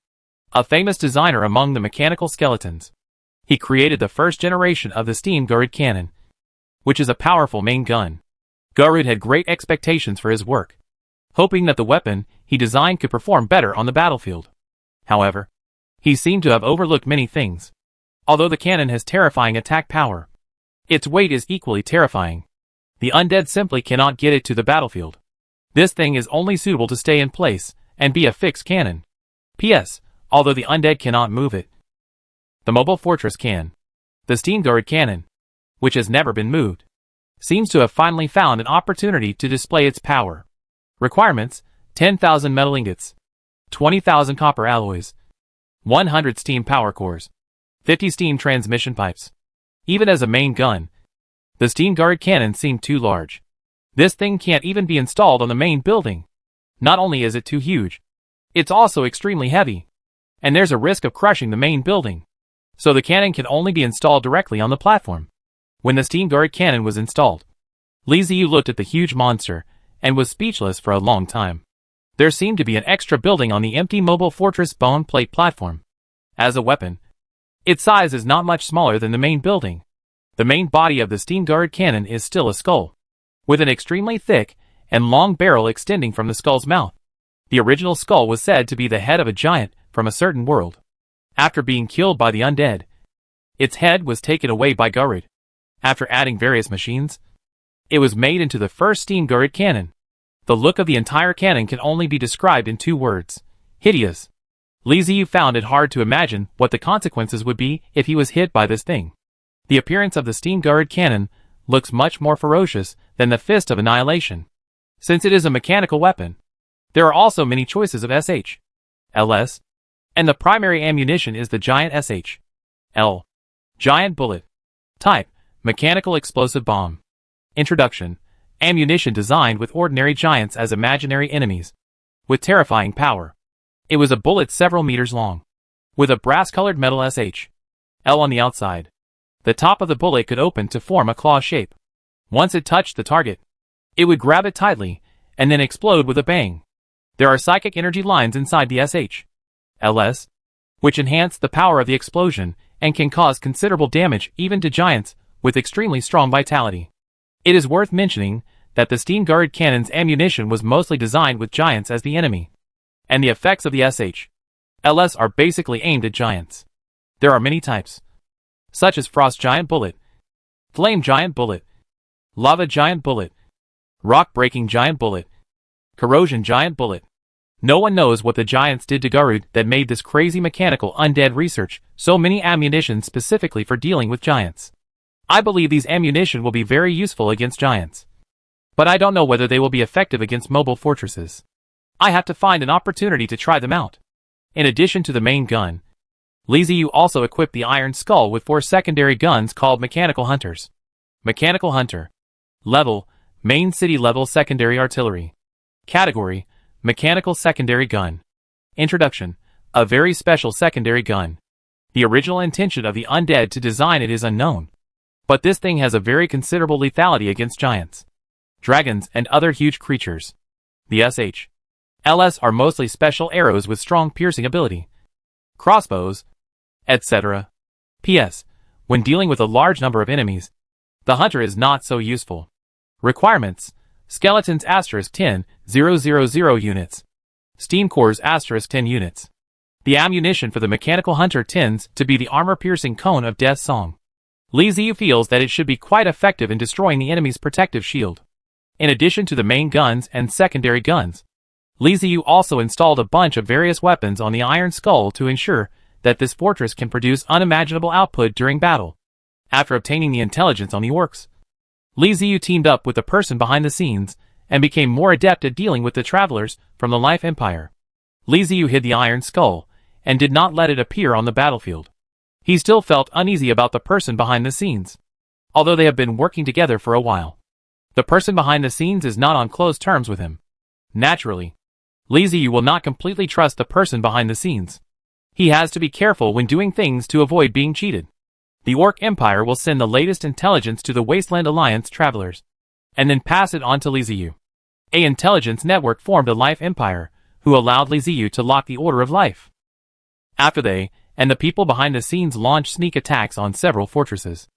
a famous designer among the mechanical skeletons. He created the first generation of the Steam Guard Cannon, which is a powerful main gun. Garud had great expectations for his work, hoping that the weapon he designed could perform better on the battlefield. However, he seemed to have overlooked many things. Although the cannon has terrifying attack power, its weight is equally terrifying. The undead simply cannot get it to the battlefield. This thing is only suitable to stay in place and be a fixed cannon. P.S. Although the undead cannot move it, the mobile fortress can. The Steam Guard Cannon, which has never been moved, seems to have finally found an opportunity to display its power. Requirements: 10,000 metal ingots, 20,000 copper alloys, 100 steam power cores, 50 steam transmission pipes. Even as a main gun, the Steam Guard Cannon seemed too large. This thing can't even be installed on the main building. Not only is it too huge, it's also extremely heavy, and there's a risk of crushing the main building. So the cannon can only be installed directly on the platform. When the Steam Guard Cannon was installed, Li Ziyu looked at the huge monster and was speechless for a long time. There seemed to be an extra building on the empty mobile fortress bone plate platform. As a weapon, its size is not much smaller than the main building. The main body of the Steam Guard Cannon is still a skull, with an extremely thick and long barrel extending from the skull's mouth. The original skull was said to be the head of a giant from a certain world. After being killed by the undead, its head was taken away by Garud. After adding various machines, it was made into the first Steam Guard Cannon. The look of the entire cannon can only be described in 2 words: hideous. Li Ziyu found it hard to imagine what the consequences would be if he was hit by this thing. The appearance of the steam-guarded cannon looks much more ferocious than the Fist of Annihilation, since it is a mechanical weapon. There are also many choices of SH, LS, and the primary ammunition is the giant SH, L, giant bullet. Type, mechanical explosive bomb. Introduction, ammunition designed with ordinary giants as imaginary enemies, with terrifying power. It was a bullet several meters long, with a brass-colored metal SH, L on the outside. The top of the bullet could open to form a claw shape. Once it touched the target, it would grab it tightly, and then explode with a bang. There are psychic energy lines inside the SH, LS, which enhance the power of the explosion and can cause considerable damage even to giants with extremely strong vitality. It is worth mentioning that the steam-guarded cannon's ammunition was mostly designed with giants as the enemy, and the effects of the SH, LS are basically aimed at giants. There are many types, such as Frost Giant Bullet, Flame Giant Bullet, Lava Giant Bullet, Rock Breaking Giant Bullet, Corrosion Giant Bullet. No one knows what the giants did to Garud that made this crazy mechanical undead research so many ammunition specifically for dealing with giants. I believe these ammunition will be very useful against giants, but I don't know whether they will be effective against mobile fortresses. I have to find an opportunity to try them out. In addition to the main gun, Li Ziyu also equipped the Iron Skull with 4 secondary guns called Mechanical Hunters. Mechanical Hunter. Level, Main City Level Secondary Artillery. Category, Mechanical Secondary Gun. Introduction, a very special secondary gun. The original intention of the Undead to design it is unknown, but this thing has a very considerable lethality against giants, dragons, and other huge creatures. The SH, LS are mostly special arrows with strong piercing ability, crossbows, etc. PS. When dealing with a large number of enemies, the hunter is not so useful. Requirements: Skeletons *10,000 units. Steam cores *10 units. The ammunition for the mechanical hunter tends to be the armor-piercing cone of Death Song. Li Ziyu feels that it should be quite effective in destroying the enemy's protective shield. In addition to the main guns and secondary guns, Li Ziyu also installed a bunch of various weapons on the Iron Skull to ensure that this fortress can produce unimaginable output during battle. After obtaining the intelligence on the orcs, Li Ziyu teamed up with the person behind the scenes and became more adept at dealing with the travelers from the Life Empire. Li Ziyu hid the Iron Skull and did not let it appear on the battlefield. He still felt uneasy about the person behind the scenes, although they have been working together for a while. The person behind the scenes is not on close terms with him. Naturally, Li Ziyu will not completely trust the person behind the scenes. He has to be careful when doing things to avoid being cheated. The Orc Empire will send the latest intelligence to the Wasteland Alliance travelers, and then pass it on to Li Ziyu. A intelligence network formed a Life Empire, who allowed Li Ziyu to lock the Order of Life. After they, and the people behind the scenes launched sneak attacks on several fortresses,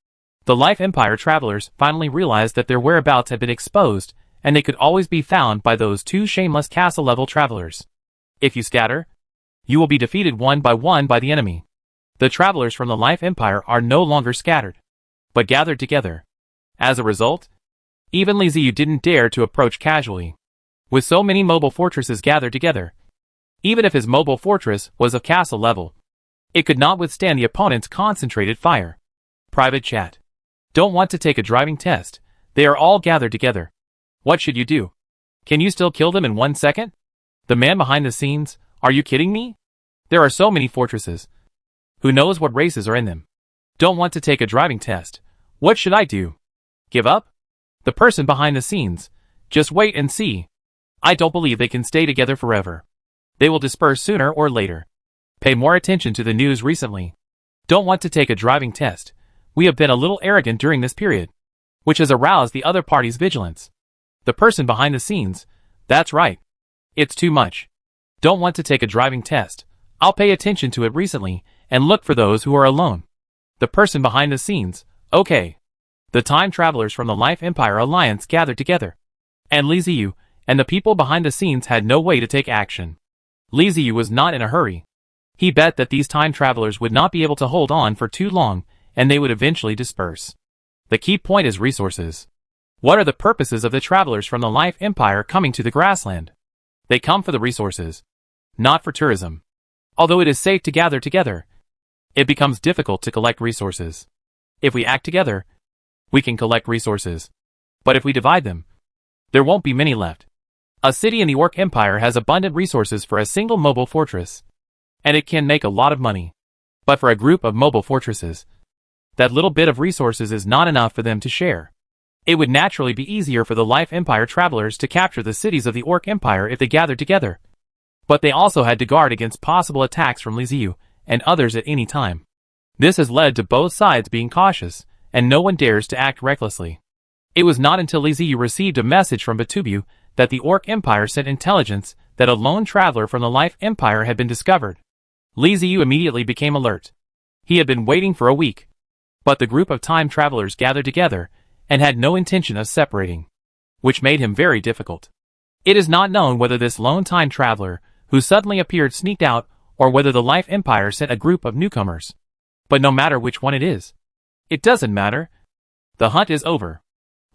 the Life Empire travelers finally realized that their whereabouts had been exposed, and they could always be found by those 2 shameless castle-level travelers. If you scatter, you will be defeated one by the enemy. The travelers from the Life Empire are no longer scattered, but gathered together. As a result, even Li Ziyu didn't dare to approach casually. With so many mobile fortresses gathered together, even if his mobile fortress was of castle level, it could not withstand the opponent's concentrated fire. Private chat. Don't want to take a driving test. They are all gathered together. What should you do? Can you still kill them in 1 second? The man behind the scenes, are you kidding me? There are so many fortresses. Who knows what races are in them? Don't want to take a driving test. What should I do? Give up? The person behind the scenes. Just wait and see. I don't believe they can stay together forever. They will disperse sooner or later. Pay more attention to the news recently. Don't want to take a driving test. We have been a little arrogant during this period, which has aroused the other party's vigilance. The person behind the scenes. That's right. It's too much. Don't want to take a driving test. I'll pay attention to it recently and look for those who are alone. The person behind the scenes. Okay. The time travelers from the Life Empire Alliance gathered together, and Li Ziyu and the people behind the scenes had no way to take action. Li Ziyu was not in a hurry. He bet that these time travelers would not be able to hold on for too long, and they would eventually disperse. The key point is resources. What are the purposes of the travelers from the Life Empire coming to the grassland? They come for the resources, not for tourism. Although it is safe to gather together, it becomes difficult to collect resources. If we act together, we can collect resources. But if we divide them, there won't be many left. A city in the Orc Empire has abundant resources for a single mobile fortress, and it can make a lot of money. But for a group of mobile fortresses, that little bit of resources is not enough for them to share. It would naturally be easier for the Life Empire travelers to capture the cities of the Orc Empire if they gathered together. But they also had to guard against possible attacks from Liziu and others at any time. This has led to both sides being cautious, and no one dares to act recklessly. It was not until Liziu received a message from Batubu that the Orc Empire sent intelligence that a lone traveler from the Life Empire had been discovered. Liziu immediately became alert. He had been waiting for a week, but the group of time travelers gathered together and had no intention of separating, which made him very difficult. It is not known whether this lone time traveler who suddenly appeared sneaked out or whether the Life Empire sent a group of newcomers. But no matter which one it is, it doesn't matter. The hunt is over.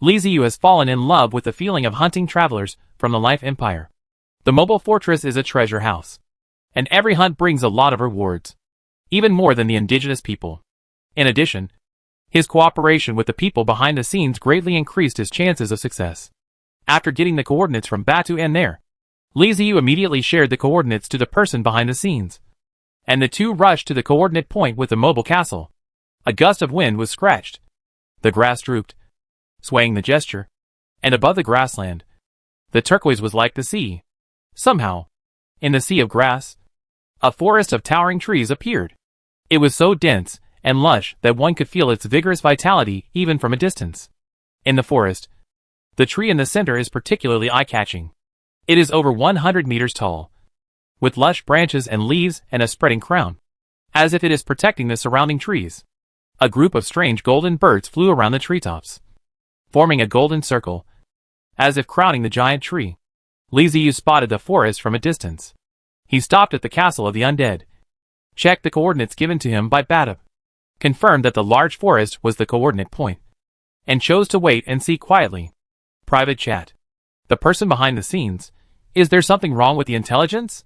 Liziu has fallen in love with the feeling of hunting travelers from the Life Empire. The mobile fortress is a treasure house, and every hunt brings a lot of rewards, even more than the indigenous people. In addition, his cooperation with the people behind the scenes greatly increased his chances of success. After getting the coordinates from Batu and there, Liziu immediately shared the coordinates to the person behind the scenes, and the two rushed to the coordinate point with the mobile castle. A gust of wind was scratched. The grass drooped, swaying the gesture, and above the grassland, the turquoise was like the sea. Somehow, in the sea of grass, a forest of towering trees appeared. It was so dense and lush that one could feel its vigorous vitality even from a distance. In the forest, the tree in the center is particularly eye-catching. It is over 100 meters tall, with lush branches and leaves and a spreading crown, as if it is protecting the surrounding trees. A group of strange golden birds flew around the treetops, forming a golden circle, as if crowning the giant tree. Liziu spotted the forest from a distance. He stopped at the castle of the Undead, checked the coordinates given to him by Batu, confirmed that the large forest was the coordinate point, and chose to wait and see quietly. Private chat. The person behind the scenes. Is there something wrong with the intelligence?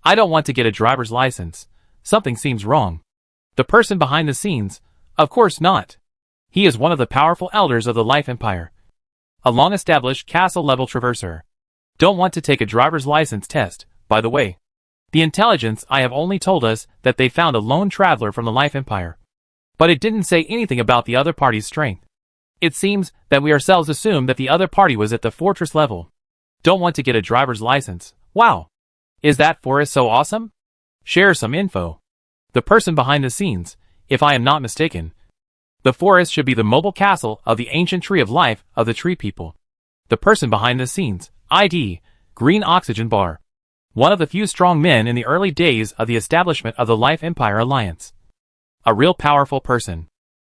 I don't want to get a driver's license. Something seems wrong. The person behind the scenes. Of course not. He is one of the powerful elders of the Life Empire, a long-established castle-level traverser. Don't want to take a driver's license test, by the way. The intelligence I have only told us that they found a lone traveler from the Life Empire, but it didn't say anything about the other party's strength. It seems that we ourselves assumed that the other party was at the fortress level. Don't want to get a driver's license. Wow. Is that forest so awesome? Share some info. The person behind the scenes, if I am not mistaken. The forest should be the mobile castle of the ancient tree of life of the tree people. The person behind the scenes, ID, green oxygen bar. One of the few strong men in the early days of the establishment of the Life Empire Alliance. A real powerful person.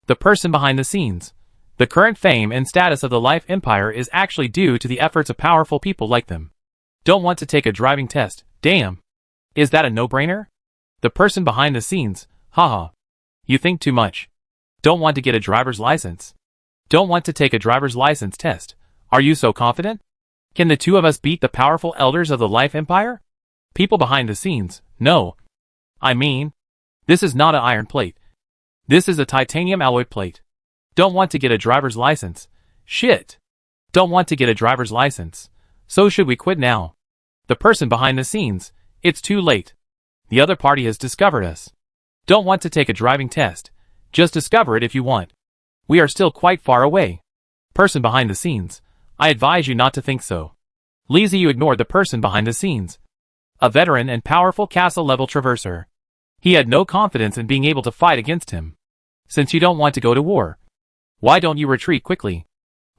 The person behind the scenes. The current fame and status of the Life Empire is actually due to the efforts of powerful people like them. Don't want to take a driving test. Damn. Is that a no-brainer? The person behind the scenes. Haha. You think too much. Don't want to get a driver's license. Don't want to take a driver's license test. Are you so confident? Can the two of us beat the powerful elders of the Life Empire? People behind the scenes. No. I mean, this is not an iron plate. This is a titanium alloy plate. Don't want to get a driver's license. Shit. Don't want to get a driver's license. So should we quit now? The person behind the scenes. It's too late. The other party has discovered us. Don't want to take a driving test. Just discover it if you want. We are still quite far away. Person behind the scenes. I advise you not to think so. Liziu ignored the person behind the scenes. A veteran and powerful castle-level traverser. He had no confidence in being able to fight against him. Since you don't want to go to war, why don't you retreat quickly?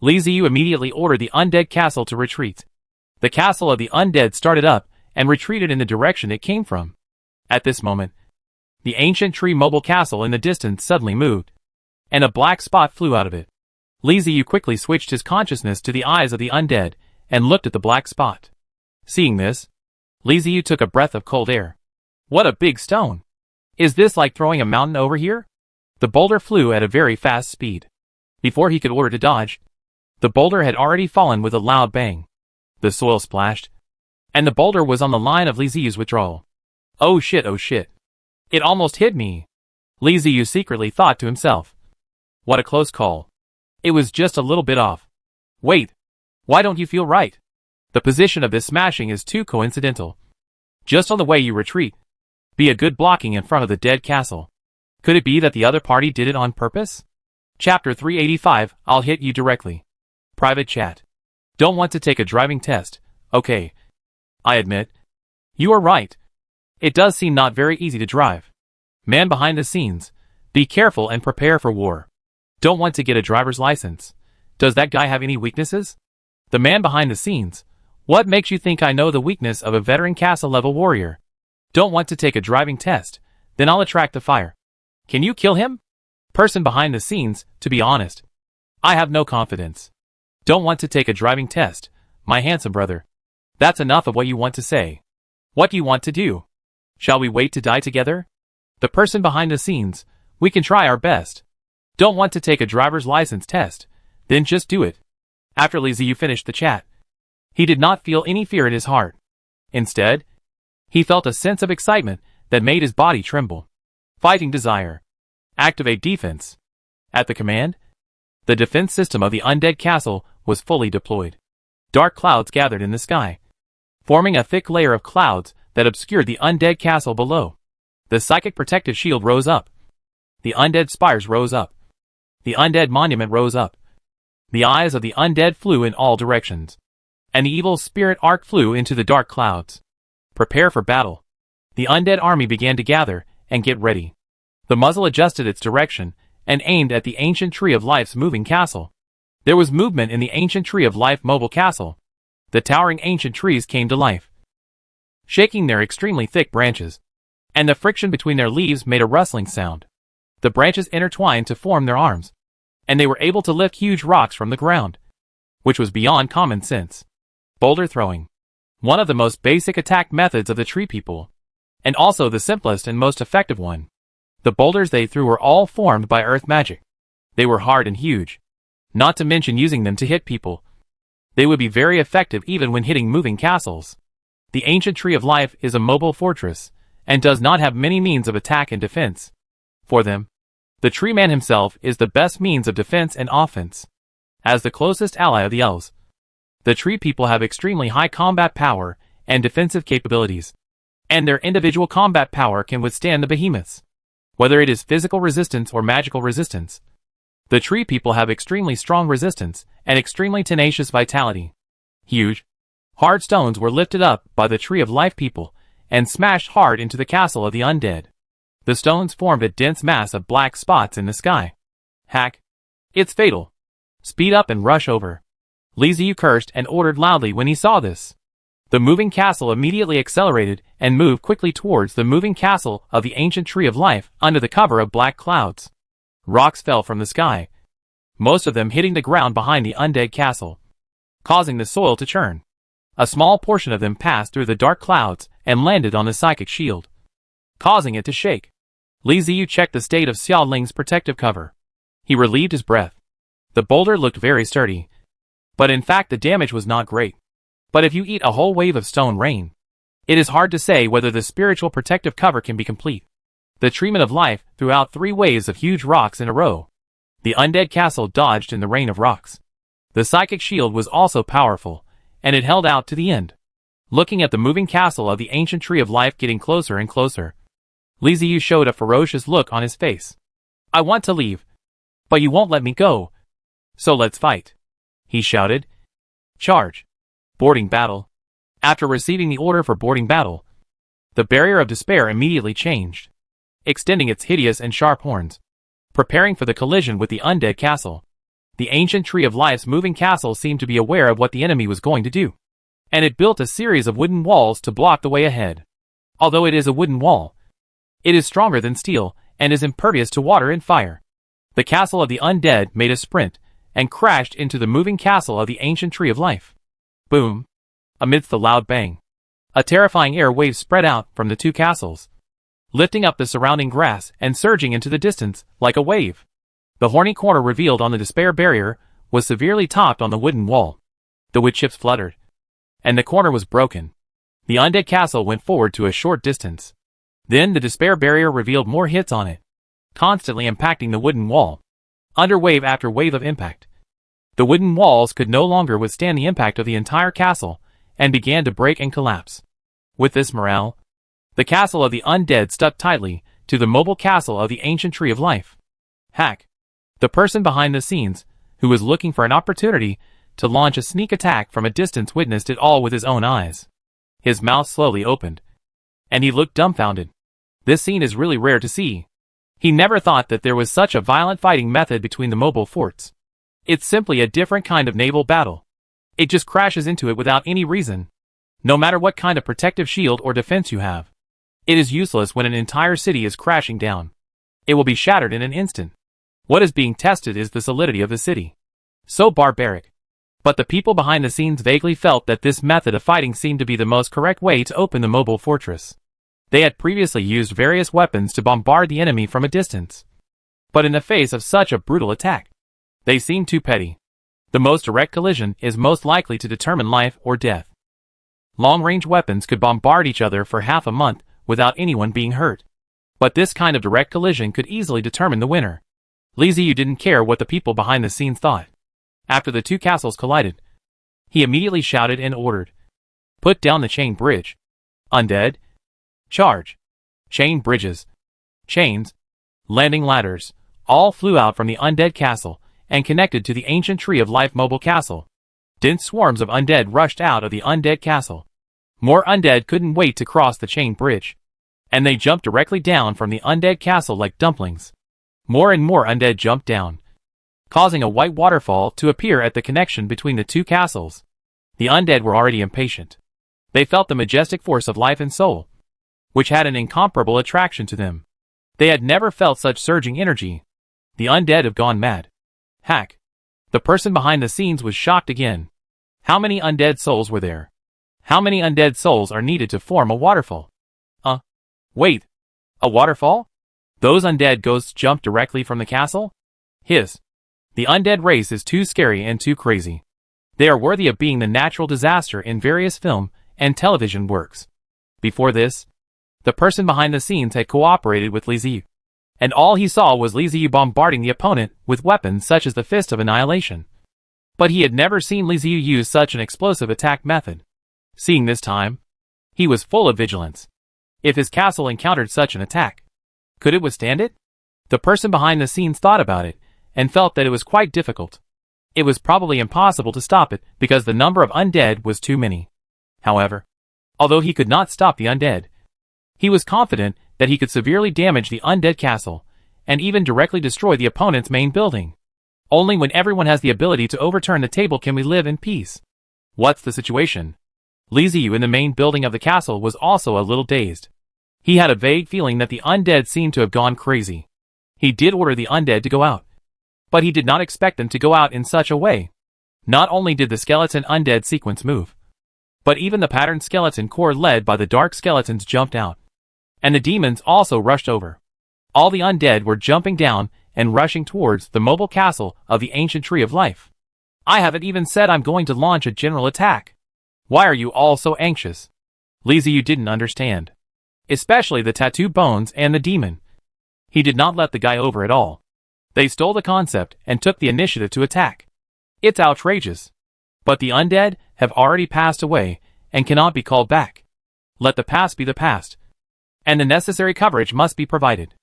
Liziu immediately ordered the Undead castle to retreat. The castle of the Undead started up and retreated in the direction it came from. At this moment, the ancient tree mobile castle in the distance suddenly moved, and a black spot flew out of it. Liziu quickly switched his consciousness to the eyes of the Undead and looked at the black spot. Seeing this, Liziu took a breath of cold air. What a big stone! Is this like throwing a mountain over here? The boulder flew at a very fast speed. Before he could order to dodge, the boulder had already fallen with a loud bang. The soil splashed, and the boulder was on the line of Liziu's withdrawal. Oh shit, oh shit. It almost hit me. Liziu secretly thought to himself. What a close call. It was just a little bit off. Wait. Why don't you feel right? The position of this smashing is too coincidental. Just on the way you retreat. Be a good blocking in front of the dead castle. Could it be that the other party did it on purpose? Chapter 385, I'll hit you directly. Private chat. Don't want to take a driving test, okay. I admit. You are right. It does seem not very easy to drive. Man behind the scenes. Be careful and prepare for war. Don't want to get a driver's license. Does that guy have any weaknesses? The man behind the scenes. What makes you think I know the weakness of a veteran castle-level warrior? Don't want to take a driving test, then I'll attract the fire. Can you kill him? Person behind the scenes, to be honest. I have no confidence. Don't want to take a driving test, my handsome brother. That's enough of what you want to say. What do you want to do? Shall we wait to die together? The person behind the scenes, we can try our best. Don't want to take a driver's license test, then just do it. After Liziu finished the chat, he did not feel any fear in his heart. Instead, he felt a sense of excitement that made his body tremble. Fighting desire. Activate defense. At the command, the defense system of the undead castle was fully deployed. Dark clouds gathered in the sky, forming a thick layer of clouds that obscured the undead castle below. The psychic protective shield rose up. The undead spires rose up. The undead monument rose up. The eyes of the undead flew in all directions, and the evil spirit arc flew into the dark clouds. Prepare for battle. The undead army began to gather and get ready. The muzzle adjusted its direction and aimed at the ancient Tree of Life's moving castle. There was movement in the ancient Tree of Life mobile castle. The towering ancient trees came to life, shaking their extremely thick branches, and the friction between their leaves made a rustling sound. The branches intertwined to form their arms, and they were able to lift huge rocks from the ground, which was beyond common sense. Boulder throwing. One of the most basic attack methods of the tree people, and also the simplest and most effective one. The boulders they threw were all formed by earth magic. They were hard and huge, not to mention using them to hit people. They would be very effective even when hitting moving castles. The ancient Tree of Life is a mobile fortress, and does not have many means of attack and defense. For them, the Tree Man himself is the best means of defense and offense. As the closest ally of the elves, the tree people have extremely high combat power and defensive capabilities, and their individual combat power can withstand the behemoths. Whether it is physical resistance or magical resistance, the tree people have extremely strong resistance and extremely tenacious vitality. Huge, hard stones were lifted up by the Tree of Life people and smashed hard into the castle of the undead. The stones formed a dense mass of black spots in the sky. Hack. It's fatal. Speed up and rush over. Liziu cursed and ordered loudly when he saw this. The moving castle immediately accelerated and moved quickly towards the moving castle of the ancient Tree of Life under the cover of black clouds. Rocks fell from the sky, most of them hitting the ground behind the undead castle, causing the soil to churn. A small portion of them passed through the dark clouds and landed on the psychic shield, causing it to shake. Liziu checked the state of Xiaoling's protective cover. He relieved his breath. The boulder looked very sturdy, but in fact the damage was not great. But if you eat a whole wave of stone rain, it is hard to say whether the spiritual protective cover can be complete. The treatment of life threw out 3 waves of huge rocks in a row. The undead castle dodged in the rain of rocks. The psychic shield was also powerful, and it held out to the end. Looking at the moving castle of the ancient Tree of Life getting closer and closer, Liziu showed a ferocious look on his face. I want to leave, but you won't let me go. So let's fight, he shouted. Charge. Boarding battle. After receiving the order for boarding battle, the barrier of despair immediately changed, extending its hideous and sharp horns, preparing for the collision with the undead castle. The ancient Tree of Life's moving castle seemed to be aware of what the enemy was going to do, and it built a series of wooden walls to block the way ahead. Although it is a wooden wall, it is stronger than steel and is impervious to water and fire. The castle of the undead made a sprint and crashed into the moving castle of the ancient Tree of Life. Boom! Amidst the loud bang, a terrifying air wave spread out from the 2 castles, lifting up the surrounding grass and surging into the distance like a wave. The horny corner revealed on the despair barrier was severely topped on the wooden wall. The wood chips fluttered, and the corner was broken. The undead castle went forward to a short distance. Then the despair barrier revealed more hits on it, constantly impacting the wooden wall. under wave after wave of impact. The wooden walls could no longer withstand the impact of the entire castle, and began to break and collapse. With this morale, the castle of the undead stuck tightly to the mobile castle of the ancient tree of life. Hack, the person behind the scenes, who was looking for an opportunity to launch a sneak attack from a distance, witnessed it all with his own eyes. His mouth slowly opened, and he looked dumbfounded. This scene is really rare to see. He never thought that there was such a violent fighting method between the mobile forts. It's simply a different kind of naval battle. It just crashes into it without any reason. No matter what kind of protective shield or defense you have, it is useless when an entire city is crashing down. It will be shattered in an instant. What is being tested is the solidity of the city. So barbaric. But the people behind the scenes vaguely felt that this method of fighting seemed to be the most correct way to open the mobile fortress. They had previously used various weapons to bombard the enemy from a distance. But in the face of such a brutal attack, they seemed too petty. The most direct collision is most likely to determine life or death. Long-range weapons could bombard each other for half a month without anyone being hurt. But this kind of direct collision could easily determine the winner. Li Ziyu didn't care what the people behind the scenes thought. After the two castles collided, he immediately shouted and ordered, "Put down the chain bridge. Undead. Charge." Chain bridges, chains, landing ladders, all flew out from the undead castle and connected to the ancient tree of life mobile castle. Dense swarms of undead rushed out of the undead castle. More undead couldn't wait to cross the chain bridge, and they jumped directly down from the undead castle like dumplings. More and more undead jumped down, causing a white waterfall to appear at the connection between the two castles. The undead were already impatient. They felt the majestic force of life and soul, which had an incomparable attraction to them. They had never felt such surging energy. The undead have gone mad. Hack, the person behind the scenes, was shocked again. How many undead souls were there? How many undead souls are needed to form a waterfall? Wait. A waterfall? Those undead ghosts jumped directly from the castle? Hiss. The undead race is too scary and too crazy. They are worthy of being the natural disaster in various film and television works. Before this, the person behind the scenes had cooperated with Li Ziyu, and all he saw was Li Ziyu bombarding the opponent with weapons such as the Fist of Annihilation. But he had never seen Li Ziyu use such an explosive attack method. Seeing this time, he was full of vigilance. If his castle encountered such an attack, could it withstand it? The person behind the scenes thought about it, and felt that it was quite difficult. It was probably impossible to stop it because the number of undead was too many. However, although he could not stop the undead, he was confident that he could severely damage the undead castle, and even directly destroy the opponent's main building. Only when everyone has the ability to overturn the table can we live in peace. What's the situation? Li Ziyu in the main building of the castle was also a little dazed. He had a vague feeling that the undead seemed to have gone crazy. He did order the undead to go out, but he did not expect them to go out in such a way. Not only did the skeleton undead sequence move, but even the patterned skeleton corps led by the dark skeletons jumped out. And the demons also rushed over. All the undead were jumping down and rushing towards the mobile castle of the ancient tree of life. I haven't even said I'm going to launch a general attack. Why are you all so anxious? Li Ziyu didn't understand. Especially the tattoo bones and the demon. He did not let the guy over at all. They stole the concept and took the initiative to attack. It's outrageous. But the undead have already passed away and cannot be called back. Let the past be the past, and the necessary coverage must be provided.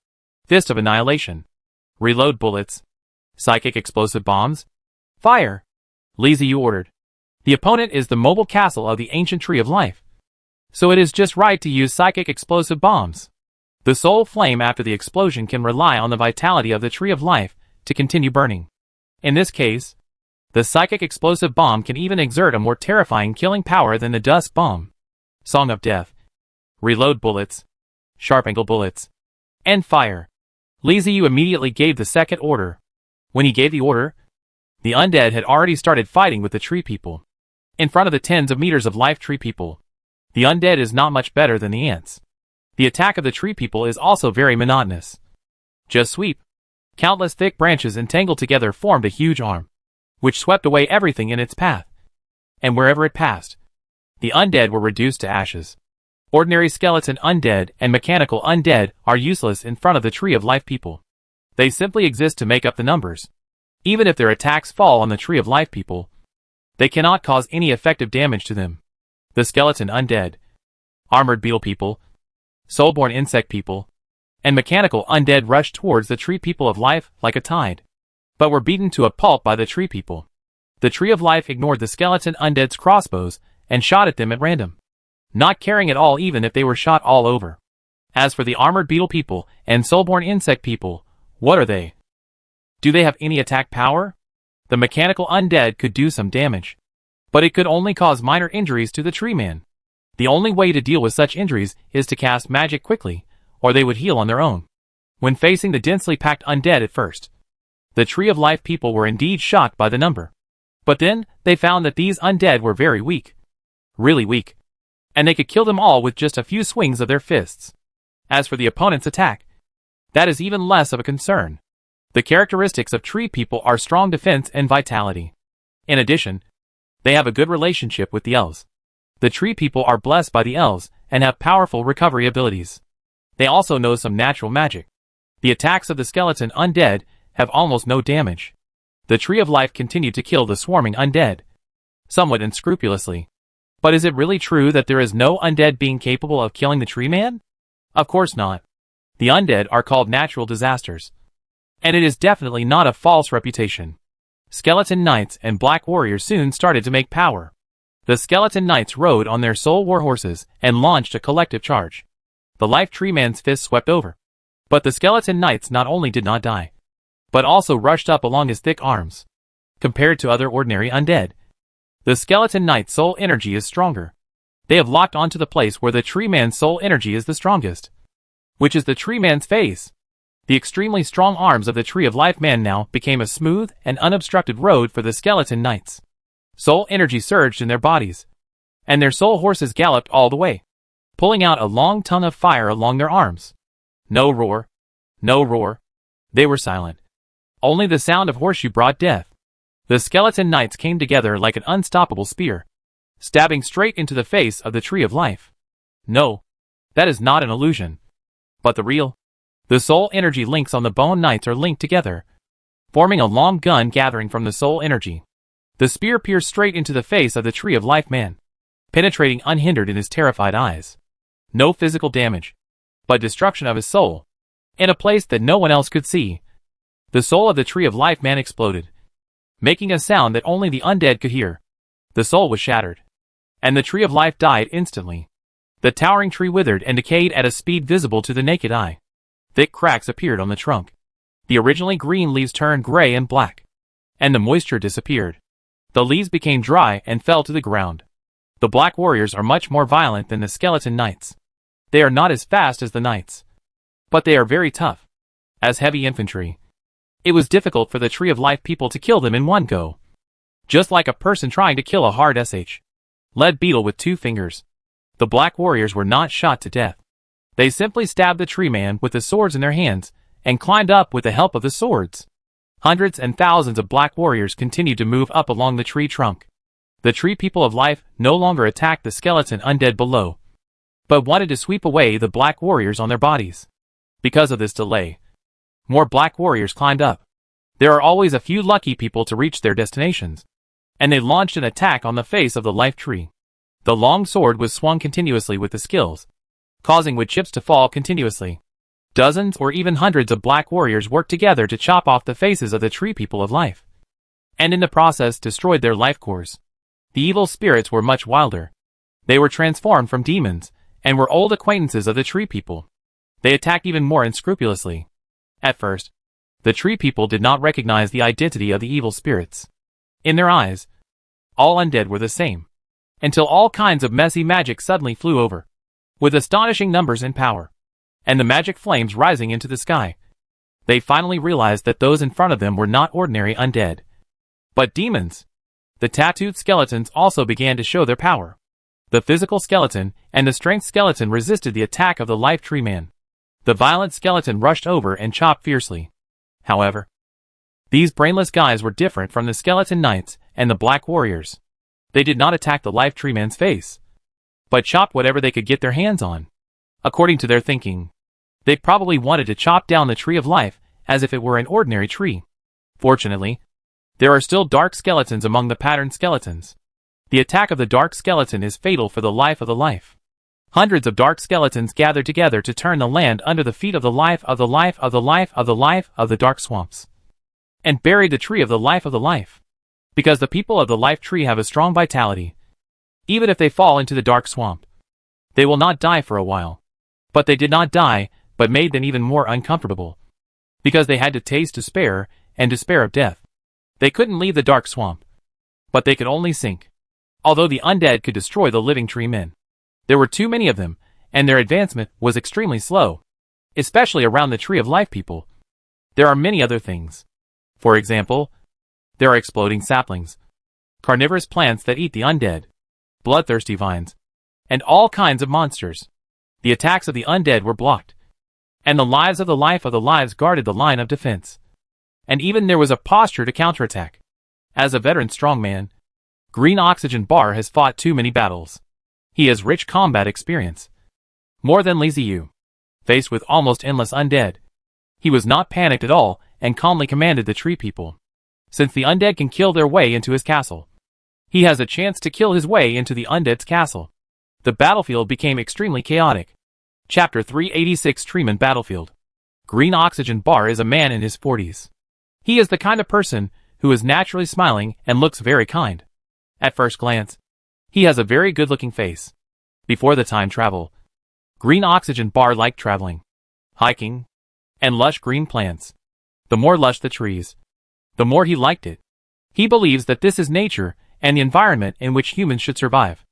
Fist of Annihilation. Reload bullets. Psychic explosive bombs. Fire. Li Ziyu ordered. The opponent is the mobile castle of the ancient tree of life, so it is just right to use psychic explosive bombs. The soul flame after the explosion can rely on the vitality of the tree of life to continue burning. In this case, the psychic explosive bomb can even exert a more terrifying killing power than the dust bomb. Song of Death. Reload bullets. Sharp angle bullets. And fire. Li Ziyu immediately gave the second order. When he gave the order, the undead had already started fighting with the tree people. In front of the tens of meters of life tree people, the undead is not much better than the ants. The attack of the tree people is also very monotonous. Just sweep. Countless thick branches entangled together formed a huge arm, which swept away everything in its path. And wherever it passed, the undead were reduced to ashes. Ordinary skeleton undead and mechanical undead are useless in front of the tree of life people. They simply exist to make up the numbers. Even if their attacks fall on the Tree of Life people, they cannot cause any effective damage to them. The skeleton undead, armored beetle people, soulborn insect people, and mechanical undead rushed towards the Tree People of Life like a tide, but were beaten to a pulp by the Tree People. The Tree of Life ignored the skeleton undead's crossbows and shot at them at random, not caring at all even if they were shot all over. As for the armored beetle people and soulborn insect people, what are they? Do they have any attack power? The mechanical undead could do some damage, but it could only cause minor injuries to the tree man. The only way to deal with such injuries is to cast magic quickly, or they would heal on their own. When facing the densely packed undead at first, the Tree of Life people were indeed shocked by the number. But then, they found that these undead were very weak. Really weak. And they could kill them all with just a few swings of their fists. As for the opponent's attack, that is even less of a concern. The characteristics of tree people are strong defense and vitality. In addition, they have a good relationship with the elves. The tree people are blessed by the elves and have powerful recovery abilities. They also know some natural magic. The attacks of the skeleton undead have almost no damage. The Tree of Life continued to kill the swarming undead, somewhat unscrupulously. But is it really true that there is no undead being capable of killing the tree man? Of course not. The undead are called natural disasters. And it is definitely not a false reputation. Skeleton knights and black warriors soon started to make power. The skeleton knights rode on their soul war horses and launched a collective charge. The life tree man's fist swept over. But the skeleton knights not only did not die, but also rushed up along his thick arms. Compared to other ordinary undead, the skeleton knight's soul energy is stronger. They have locked onto the place where the tree man's soul energy is the strongest, which is the tree man's face. The extremely strong arms of the Tree of Life man now became a smooth and unobstructed road for the skeleton knights. Soul energy surged in their bodies, and their soul horses galloped all the way, pulling out a long tongue of fire along their arms. No roar. No roar. They were silent. Only the sound of horseshoe brought death. The skeleton knights came together like an unstoppable spear, stabbing straight into the face of the Tree of Life. No, that is not an illusion, but the real. The soul energy links on the bone knights are linked together, forming a long gun gathering from the soul energy. The spear pierced straight into the face of the Tree of Life man, penetrating unhindered in his terrified eyes. No physical damage, but destruction of his soul, in a place that no one else could see. The soul of the Tree of Life man exploded, making a sound that only the undead could hear. The soul was shattered, and the Tree of Life died instantly. The towering tree withered and decayed at a speed visible to the naked eye. Thick cracks appeared on the trunk. The originally green leaves turned gray and black, and the moisture disappeared. The leaves became dry and fell to the ground. The black warriors are much more violent than the skeleton knights. They are not as fast as the knights, but they are very tough. As heavy infantry, it was difficult for the Tree of Life people to kill them in one go. Just like a person trying to kill a hard lead beetle with 2 fingers. The black warriors were not shot to death. They simply stabbed the tree man with the swords in their hands and climbed up with the help of the swords. Hundreds and thousands of black warriors continued to move up along the tree trunk. The Tree People of Life no longer attacked the skeleton undead below, but wanted to sweep away the black warriors on their bodies. Because of this delay, more black warriors climbed up. There are always a few lucky people to reach their destinations, and they launched an attack on the face of the life tree. The long sword was swung continuously with the skills, causing wood chips to fall continuously. Dozens or even hundreds of black warriors worked together to chop off the faces of the Tree People of Life, and in the process destroyed their life cores. The evil spirits were much wilder. They were transformed from demons, and were old acquaintances of the Tree People. They attacked even more unscrupulously. At first, the Tree People did not recognize the identity of the evil spirits. In their eyes, all undead were the same, until all kinds of messy magic suddenly flew over, with astonishing numbers and power, and the magic flames rising into the sky. They finally realized that those in front of them were not ordinary undead, but demons. The tattooed skeletons also began to show their power. The physical skeleton and the strength skeleton resisted the attack of the life tree man. The violent skeleton rushed over and chopped fiercely. However, these brainless guys were different from the skeleton knights and the black warriors. They did not attack the life tree man's face, but chopped whatever they could get their hands on. According to their thinking, they probably wanted to chop down the Tree of Life as if it were an ordinary tree. Fortunately, There are still dark skeletons among the patterned skeletons. The attack of the dark skeleton is fatal for the life of the life. Hundreds of dark skeletons gather together to turn the land under the feet of the life of the life of the life of the life of the dark swamps. And bury the tree of the life of the life. Because the people of the life tree have a strong vitality. Even if they fall into the dark swamp, they will not die for a while. But they did not die, but made them even more uncomfortable. Because they had to taste despair, and despair of death. They couldn't leave the dark swamp. But they could only sink. Although the undead could destroy the living tree men. There were too many of them, and their advancement was extremely slow. Especially around the tree of life people. There are many other things. For example, there are exploding saplings. Carnivorous plants that eat the undead. Bloodthirsty vines. And all kinds of monsters. The attacks of the undead were blocked. And the lives of the lives guarded the line of defense. And even there was a posture to counterattack. As a veteran strongman, Green Oxygen Bar has fought too many battles. He has rich combat experience. More than Lazy U. Faced with almost endless undead. He was not panicked at all and calmly commanded the tree people. Since the undead can kill their way into his castle, he has a chance to kill his way into the undead's castle. The battlefield became extremely chaotic. Chapter 386 Treeman Battlefield. Green Oxygen Bar is a man in his 40s. He is the kind of person who is naturally smiling and looks very kind. At first glance, he has a very good-looking face. Before the time travel, Green Oxygen Bar liked traveling, hiking, and lush green plants. The more lush the trees, the more he liked it. He believes that this is nature and the environment in which humans should survive.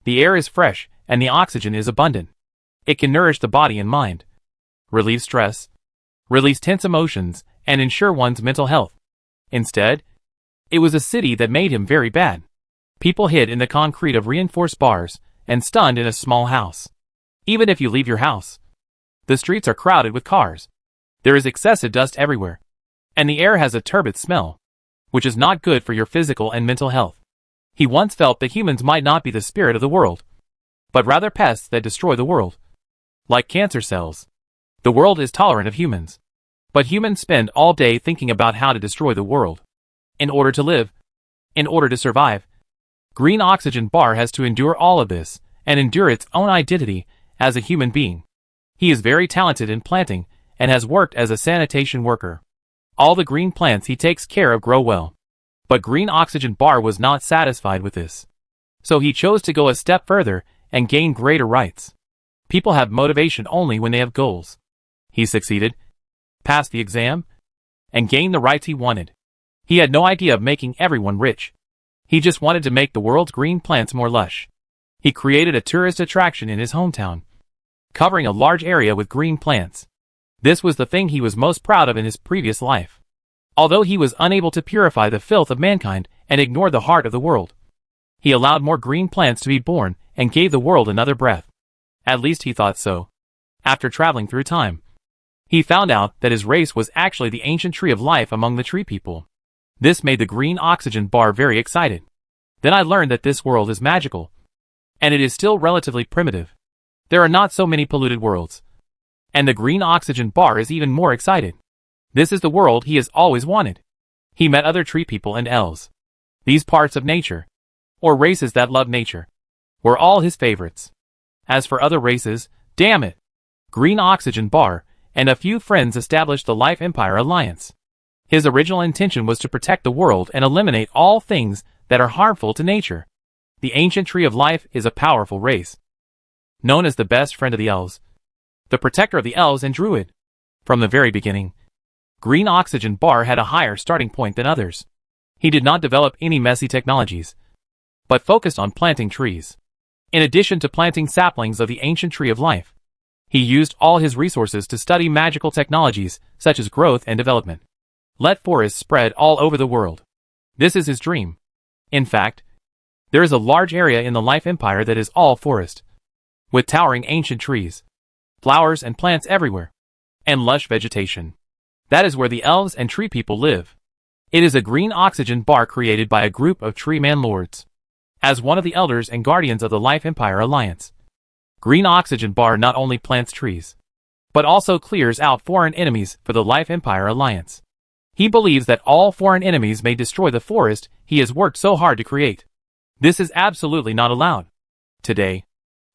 The air is fresh and the oxygen is abundant. It can nourish the body and mind, relieve stress, release tense emotions, and ensure one's mental health. Instead, it was a city that made him very bad. People hid in the concrete of reinforced bars and stunned in a small house. Even if you leave your house, the streets are crowded with cars. There is excessive dust everywhere. And the air has a turbid smell, which is not good for your physical and mental health. He once felt that humans might not be the spirit of the world, but rather pests that destroy the world. Like cancer cells, the world is tolerant of humans. But humans spend all day thinking about how to destroy the world. In order to live, in order to survive, Green Oxygen Bar has to endure all of this, and endure its own identity as a human being. He is very talented in planting, and has worked as a sanitation worker. All the green plants he takes care of grow well. But Green Oxygen Bar was not satisfied with this. So he chose to go a step further and gain greater rights. People have motivation only when they have goals. He succeeded, passed the exam, and gained the rights he wanted. He had no idea of making everyone rich. He just wanted to make the world's green plants more lush. He created a tourist attraction in his hometown, covering a large area with green plants. This was the thing he was most proud of in his previous life. Although he was unable to purify the filth of mankind and ignore the heart of the world, he allowed more green plants to be born and gave the world another breath. At least he thought so. After traveling through time, he found out that his race was actually the ancient tree of life among the tree people. This made the Green Oxygen Bar very excited. Then I learned that this world is magical. And it is still relatively primitive. There are not so many polluted worlds. And the Green Oxygen Bar is even more excited. This is the world he has always wanted. He met other tree people and elves. These parts of nature, or races that love nature, were all his favorites. As for other races, damn it! Green Oxygen Bar and a few friends established the Life Empire Alliance. His original intention was to protect the world and eliminate all things that are harmful to nature. The ancient tree of life is a powerful race, known as the best friend of the elves, the protector of the elves and druid. From the very beginning, Green Oxygen Bar had a higher starting point than others. He did not develop any messy technologies, but focused on planting trees. In addition to planting saplings of the ancient tree of life, he used all his resources to study magical technologies such as growth and development. Let forests spread all over the world. This is his dream. In fact, there is a large area in the Life Empire that is all forest, with towering ancient trees, flowers and plants everywhere, and lush vegetation. That is where the elves and tree people live. It is a Green Oxygen Bar created by a group of tree man lords. As one of the elders and guardians of the Life Empire Alliance, Green Oxygen Bar not only plants trees, but also clears out foreign enemies for the Life Empire Alliance. He believes that all foreign enemies may destroy the forest he has worked so hard to create. This is absolutely not allowed. Today,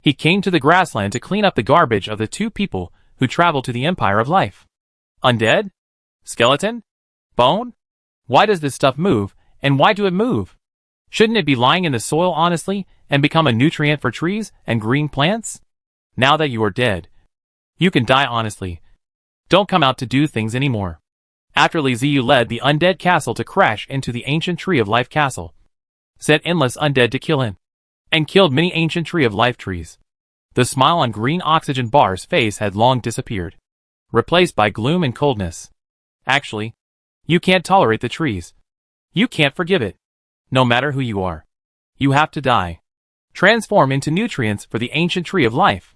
he came to the grassland to clean up the garbage of the two people who traveled to the Empire of Life. Undead? Skeleton? Bone? Why does this stuff move, and why do it move? Shouldn't it be lying in the soil honestly and become a nutrient for trees and green plants? Now that you are dead, you can die honestly. Don't come out to do things anymore. After Li Ziyu led the undead castle to crash into the ancient Tree of Life castle, set endless undead to kill in, and killed many ancient Tree of Life trees. The smile on Green Oxygen Bar's face had long disappeared, replaced by gloom and coldness. Actually, you can't tolerate the trees. You can't forgive it. No matter who you are, you have to die. Transform into nutrients for the ancient Tree of Life.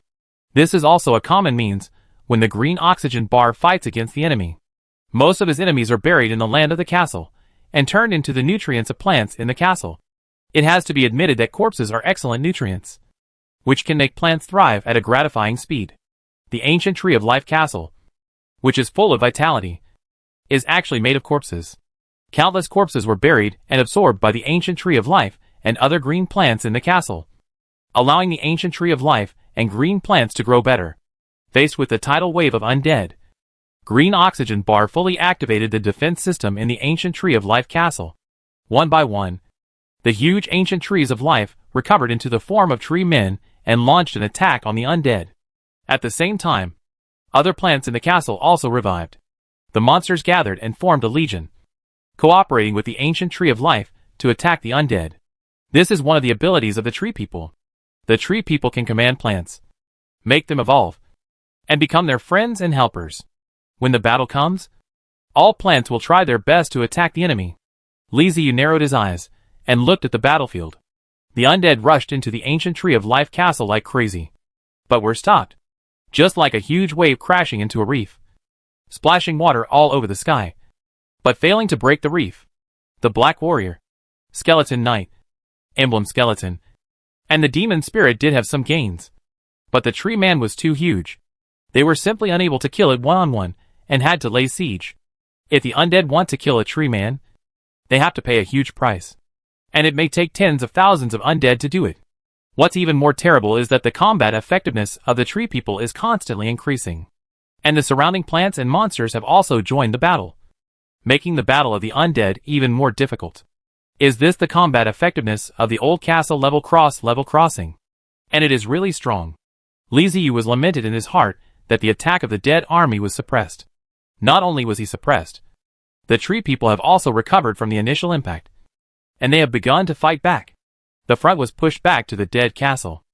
This is also a common means when the Green Oxygen Bar fights against the enemy. Most of his enemies are buried in the land of the castle, and turned into the nutrients of plants in the castle. It has to be admitted that corpses are excellent nutrients, which can make plants thrive at a gratifying speed. The ancient Tree of Life castle, which is full of vitality, is actually made of corpses. Countless corpses were buried and absorbed by the ancient Tree of Life and other green plants in the castle, allowing the ancient Tree of Life and green plants to grow better. Faced with the tidal wave of undead, Green Oxygen Bar fully activated the defense system in the ancient Tree of Life castle. One by one, the huge ancient trees of life recovered into the form of tree men and launched an attack on the undead. At the same time, other plants in the castle also revived. The monsters gathered and formed a legion, cooperating with the ancient Tree of Life to attack the undead. This is one of the abilities of the tree people. The tree people can command plants, make them evolve, and become their friends and helpers. When the battle comes, all plants will try their best to attack the enemy. Li Ziyu narrowed his eyes and looked at the battlefield. The undead rushed into the ancient Tree of Life castle like crazy, but were stopped, just like a huge wave crashing into a reef, splashing water all over the sky, but failing to break the reef. The Black Warrior, Skeleton Knight, Emblem Skeleton, and the Demon Spirit did have some gains, but the Tree Man was too huge. They were simply unable to kill it one-on-one, and had to lay siege. If the undead want to kill a tree man, they have to pay a huge price, and it may take tens of thousands of undead to do it. What's even more terrible is that the combat effectiveness of the tree people is constantly increasing, and the surrounding plants and monsters have also joined the battle, making the battle of the undead even more difficult. Is this the combat effectiveness of the old castle level crossing? And it is really strong. Li Ziyu was lamented in his heart that the attack of the dead army was suppressed. Not only was he suppressed, the tree people have also recovered from the initial impact, and they have begun to fight back. The front was pushed back to the dead castle.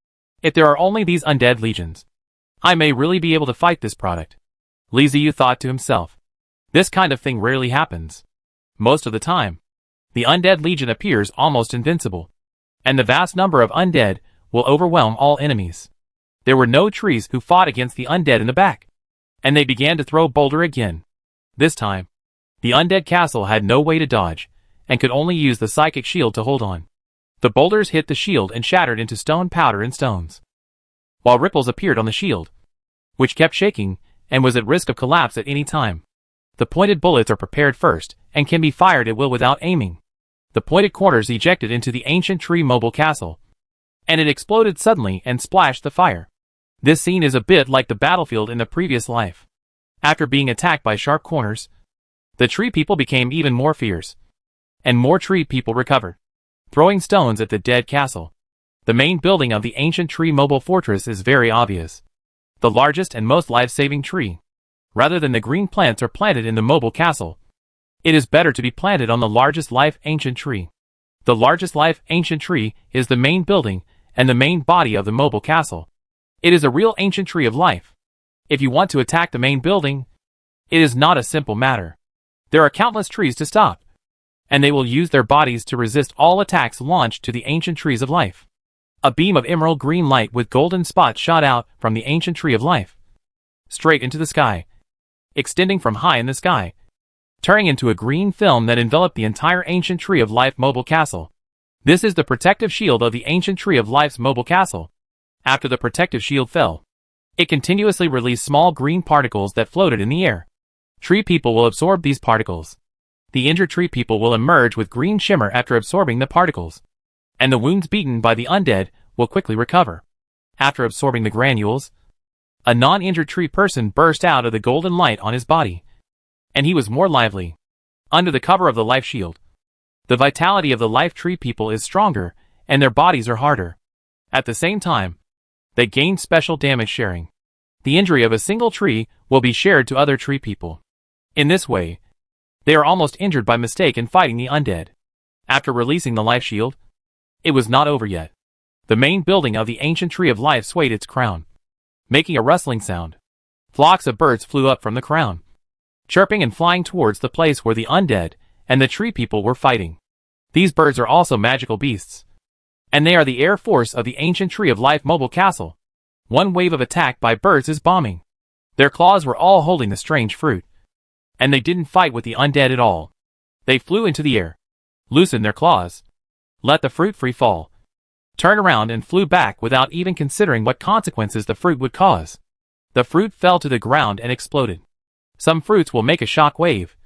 If there are only these undead legions, I may really be able to fight this product. Li Ziyu thought to himself. This kind of thing rarely happens. Most of the time, the undead legion appears almost invincible, and the vast number of undead will overwhelm all enemies. There were no trees who fought against the undead in the back, and they began to throw boulder again. This time, the undead castle had no way to dodge, and could only use the psychic shield to hold on. The boulders hit the shield and shattered into stone powder and stones, while ripples appeared on the shield, which kept shaking and was at risk of collapse at any time. The pointed bullets are prepared first, and can be fired at will without aiming. The pointed corners ejected into the ancient tree mobile castle, and it exploded suddenly and splashed the fire. This scene is a bit like the battlefield in the previous life. After being attacked by sharp corners, the tree people became even more fierce, and more tree people recovered, throwing stones at the dead castle. The main building of the ancient tree mobile fortress is very obvious. The largest and most life-saving tree. Rather than the green plants are planted in the mobile castle, it is better to be planted on the largest life ancient tree. The largest life ancient tree is the main building and the main body of the mobile castle. It is a real ancient tree of life. If you want to attack the main building, it is not a simple matter. There are countless trees to stop, and they will use their bodies to resist all attacks launched to the ancient trees of life. A beam of emerald green light with golden spots shot out from the ancient tree of life, straight into the sky, extending from high in the sky, turning into a green film that enveloped the entire ancient tree of life mobile castle. This is the protective shield of the ancient tree of life's mobile castle. After the protective shield fell, it continuously released small green particles that floated in the air. Tree people will absorb these particles, The injured tree people will emerge with green shimmer after absorbing the particles, and the wounds beaten by the undead will quickly recover. After absorbing the granules, a non-injured tree person burst out of the golden light on his body, and he was more lively. Under the cover of the life shield, the vitality of the life tree people is stronger, and their bodies are harder. At the same time, they gain special damage sharing. The injury of a single tree will be shared to other tree people. In this way, they are almost injured by mistake in fighting the undead. After releasing the life shield, it was not over yet. The main building of the ancient tree of life swayed its crown, making a rustling sound. Flocks of birds flew up from the crown, chirping and flying towards the place where the undead and the tree people were fighting. These birds are also magical beasts, and they are the air force of the ancient tree of life mobile castle. One wave of attack by birds is bombing. Their claws were all holding the strange fruit, and they didn't fight with the undead at all. They flew into the air, loosened their claws, let the fruit free fall, turned around and flew back without even considering what consequences the fruit would cause. The fruit fell to the ground and exploded. Some fruits will make a shock wave.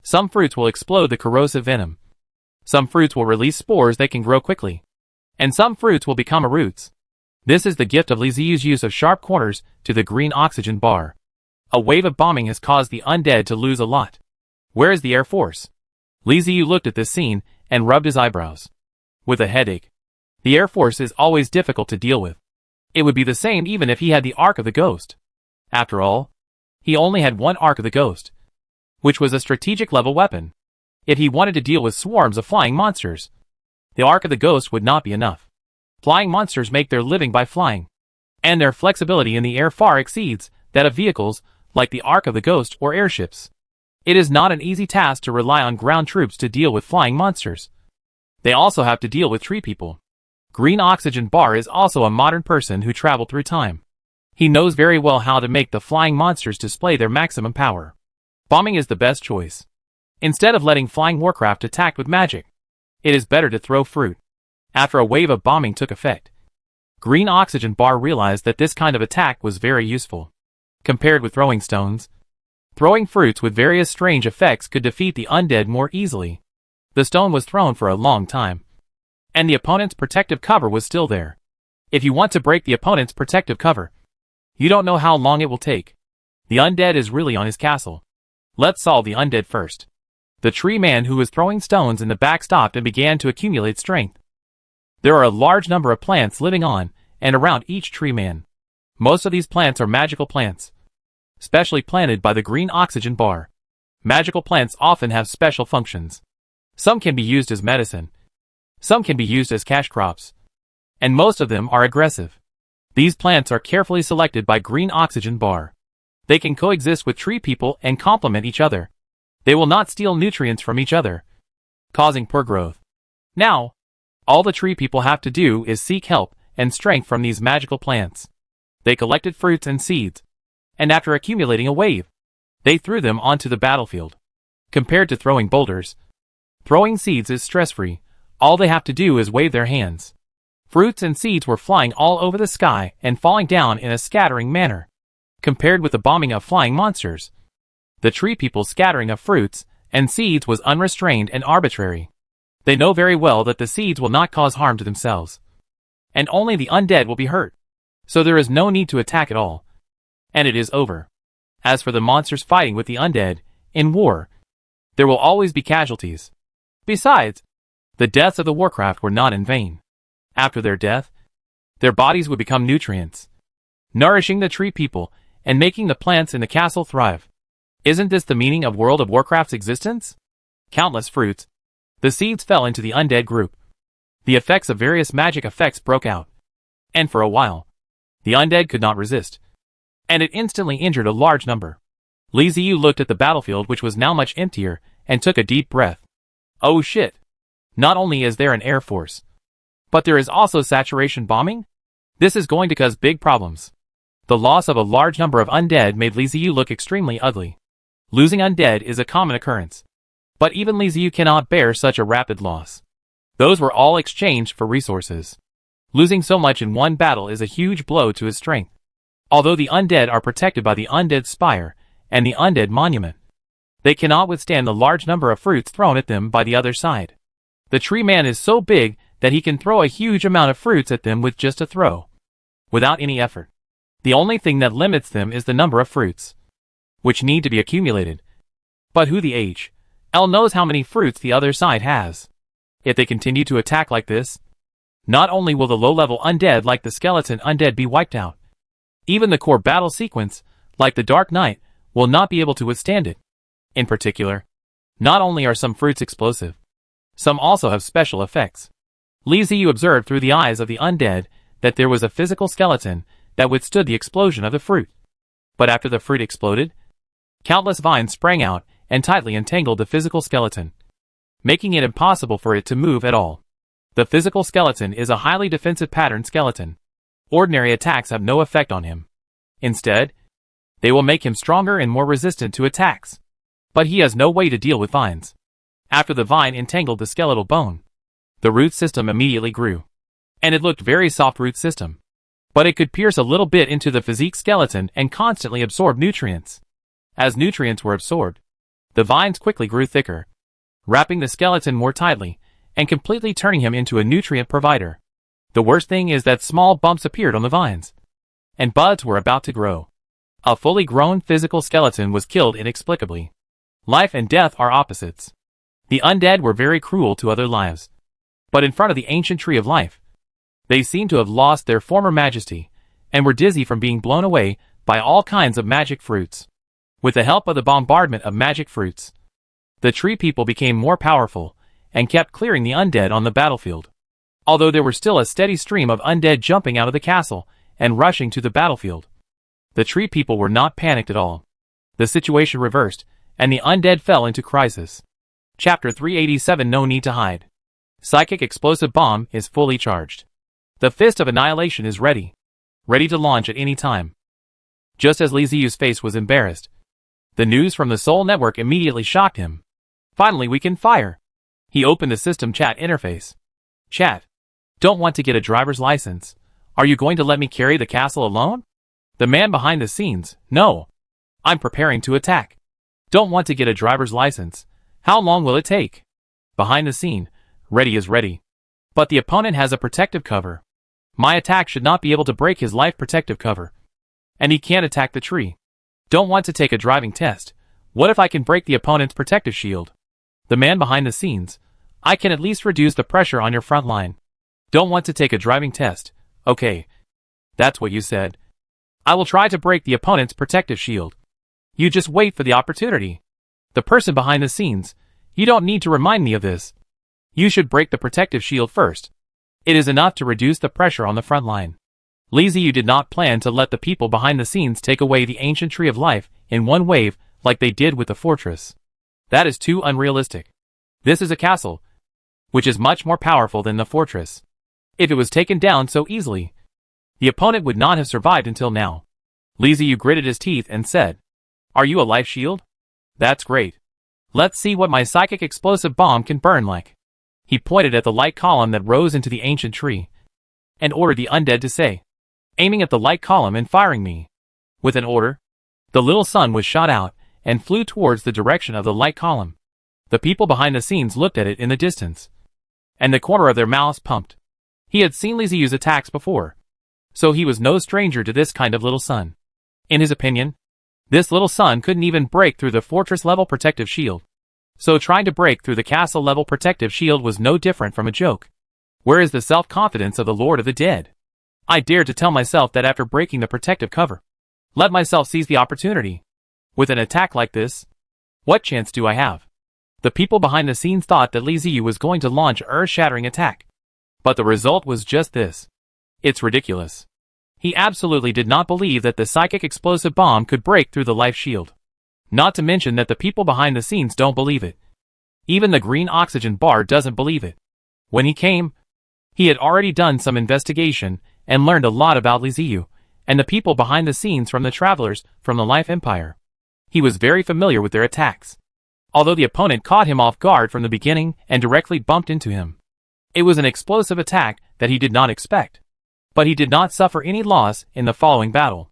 Some fruits will explode the corrosive venom. Some fruits will release spores that can grow quickly. And some fruits will become roots. This is the gift of Li Ziyu's use of sharp corners to the green oxygen bar. A wave of bombing has caused the undead to lose a lot. Where is the air force? Li Ziyu looked at this scene and rubbed his eyebrows. With a headache. The air force is always difficult to deal with. It would be the same even if he had the Ark of the Ghost. After all, he only had one Ark of the Ghost, which was a strategic level weapon. If he wanted to deal with swarms of flying monsters, the Ark of the Ghost would not be enough. Flying monsters make their living by flying, and their flexibility in the air far exceeds that of vehicles like the Ark of the Ghost or airships. It is not an easy task to rely on ground troops to deal with flying monsters. They also have to deal with tree people. Green Oxygen Bar is also a modern person who traveled through time. He knows very well how to make the flying monsters display their maximum power. Bombing is the best choice. Instead of letting flying warcraft attack with magic, it is better to throw fruit. After a wave of bombing took effect, Green Oxygen Bar realized that this kind of attack was very useful. Compared with throwing stones, throwing fruits with various strange effects could defeat the undead more easily. The stone was thrown for a long time, and the opponent's protective cover was still there. If you want to break the opponent's protective cover, you don't know how long it will take. The undead is really on his castle. Let's solve the undead first. The tree man who was throwing stones in the back stopped and began to accumulate strength. There are a large number of plants living on and around each tree man. Most of these plants are magical plants, specially planted by the Green Oxygen Bar. Magical plants often have special functions. Some can be used as medicine. Some can be used as cash crops. And most of them are aggressive. These plants are carefully selected by Green Oxygen Bar. They can coexist with tree people and complement each other. They will not steal nutrients from each other, causing poor growth. Now, all the tree people have to do is seek help and strength from these magical plants. They collected fruits and seeds, and after accumulating a wave, they threw them onto the battlefield. Compared to throwing boulders, throwing seeds is stress-free. All they have to do is wave their hands. Fruits and seeds were flying all over the sky and falling down in a scattering manner. Compared with the bombing of flying monsters, the tree people's scattering of fruits and seeds was unrestrained and arbitrary. They know very well that the seeds will not cause harm to themselves, and only the undead will be hurt. So there is no need to attack at all, and it is over. As for the monsters fighting with the undead, in war, there will always be casualties. Besides, the deaths of the warcraft were not in vain. After their death, their bodies would become nutrients, nourishing the tree people and making the plants in the castle thrive. Isn't this the meaning of World of Warcraft's existence? Countless fruits. The seeds fell into the undead group. The effects of various magic effects broke out, and for a while, the undead could not resist, and it instantly injured a large number. Li Ziyu looked at the battlefield, which was now much emptier, and took a deep breath. Oh shit! Not only is there an air force, but there is also saturation bombing? This is going to cause big problems. The loss of a large number of undead made Li Ziyu look extremely ugly. Losing undead is a common occurrence, but even Li Ziyu cannot bear such a rapid loss. Those were all exchanged for resources. Losing so much in one battle is a huge blow to his strength. Although the undead are protected by the Undead Spire and the Undead Monument, They cannot withstand the large number of fruits thrown at them by the other side. The tree man is so big that he can throw a huge amount of fruits at them with just a throw, without any effort. The only thing that limits them is the number of fruits, which need to be accumulated. But who the H.L. knows how many fruits the other side has. If they continue to attack like this, not only will the low-level undead like the skeleton undead be wiped out, even the core battle sequence, like the Dark Knight, will not be able to withstand it. In particular, not only are some fruits explosive, some also have special effects. Li Ziyu observed through the eyes of the undead that there was a physical skeleton that withstood the explosion of the fruit. But after the fruit exploded, countless vines sprang out and tightly entangled the physical skeleton, making it impossible for it to move at all. The physical skeleton is a highly defensive pattern skeleton. Ordinary attacks have no effect on him. Instead, they will make him stronger and more resistant to attacks. But he has no way to deal with vines. After the vine entangled the skeletal bone, the root system immediately grew. And it looked very soft root system. But it could pierce a little bit into the physique skeleton and constantly absorb nutrients. As nutrients were absorbed, the vines quickly grew thicker, wrapping the skeleton more tightly, and completely turning him into a nutrient provider. The worst thing is that small bumps appeared on the vines, and buds were about to grow. A fully grown physical skeleton was killed inexplicably. Life and death are opposites. The undead were very cruel to other lives. But in front of the ancient tree of life, they seemed to have lost their former majesty, and were dizzy from being blown away by all kinds of magic fruits. With the help of the bombardment of magic fruits, the tree people became more powerful, and kept clearing the undead on the battlefield. Although there were still a steady stream of undead jumping out of the castle, and rushing to the battlefield, the tree people were not panicked at all. The situation reversed, and the undead fell into crisis. Chapter 387 No Need to Hide. Psychic Explosive Bomb is fully charged. The Fist of Annihilation is ready. Ready to launch at any time. Just as Li Ziyu's face was embarrassed, the news from the Soul Network immediately shocked him. Finally we can fire. He opened the system chat interface. Chat. Don't want to get a driver's license. Are you going to let me carry the castle alone? The man behind the scenes. No. I'm preparing to attack. Don't want to get a driver's license. How long will it take? Behind the scene. Ready is ready. But the opponent has a protective cover. My attack should not be able to break his life protective cover. And he can't attack the tree. Don't want to take a driving test. What if I can break the opponent's protective shield? The man behind the scenes. I can at least reduce the pressure on your front line. Don't want to take a driving test. Okay. That's what you said. I will try to break the opponent's protective shield. You just wait for the opportunity. The person behind the scenes. You don't need to remind me of this. You should break the protective shield first. It is enough to reduce the pressure on the front line. Li Ziyu did not plan to let the people behind the scenes take away the ancient tree of life in one wave like they did with the fortress. That is too unrealistic. This is a castle, which is much more powerful than the fortress. If it was taken down so easily, the opponent would not have survived until now. Li Ziyu gritted his teeth and said, Are you a life shield? That's great. Let's see what my psychic explosive bomb can burn like. He pointed at the light column that rose into the ancient tree, and ordered the undead to say, aiming at the light column and firing me. With an order, the little sun was shot out, and flew towards the direction of the light column. The people behind the scenes looked at it in the distance, and the corner of their mouths pumped. He had seen Li Ziyu's attacks before, so he was no stranger to this kind of little sun. In his opinion, this little sun couldn't even break through the fortress-level protective shield. So trying to break through the castle-level protective shield was no different from a joke. Where is the self-confidence of the Lord of the Dead? I dared to tell myself that after breaking the protective cover, let myself seize the opportunity. With an attack like this, what chance do I have? The people behind the scenes thought that Li Ziyu was going to launch an earth-shattering attack. But the result was just this. It's ridiculous. He absolutely did not believe that the psychic explosive bomb could break through the life shield. Not to mention that the people behind the scenes don't believe it. Even the green oxygen bar doesn't believe it. When he came, he had already done some investigation and learned a lot about Li Ziyu and the people behind the scenes from the travelers from the Life Empire. He was very familiar with their attacks. Although the opponent caught him off guard from the beginning and directly bumped into him, it was an explosive attack that he did not expect. But he did not suffer any loss in the following battle.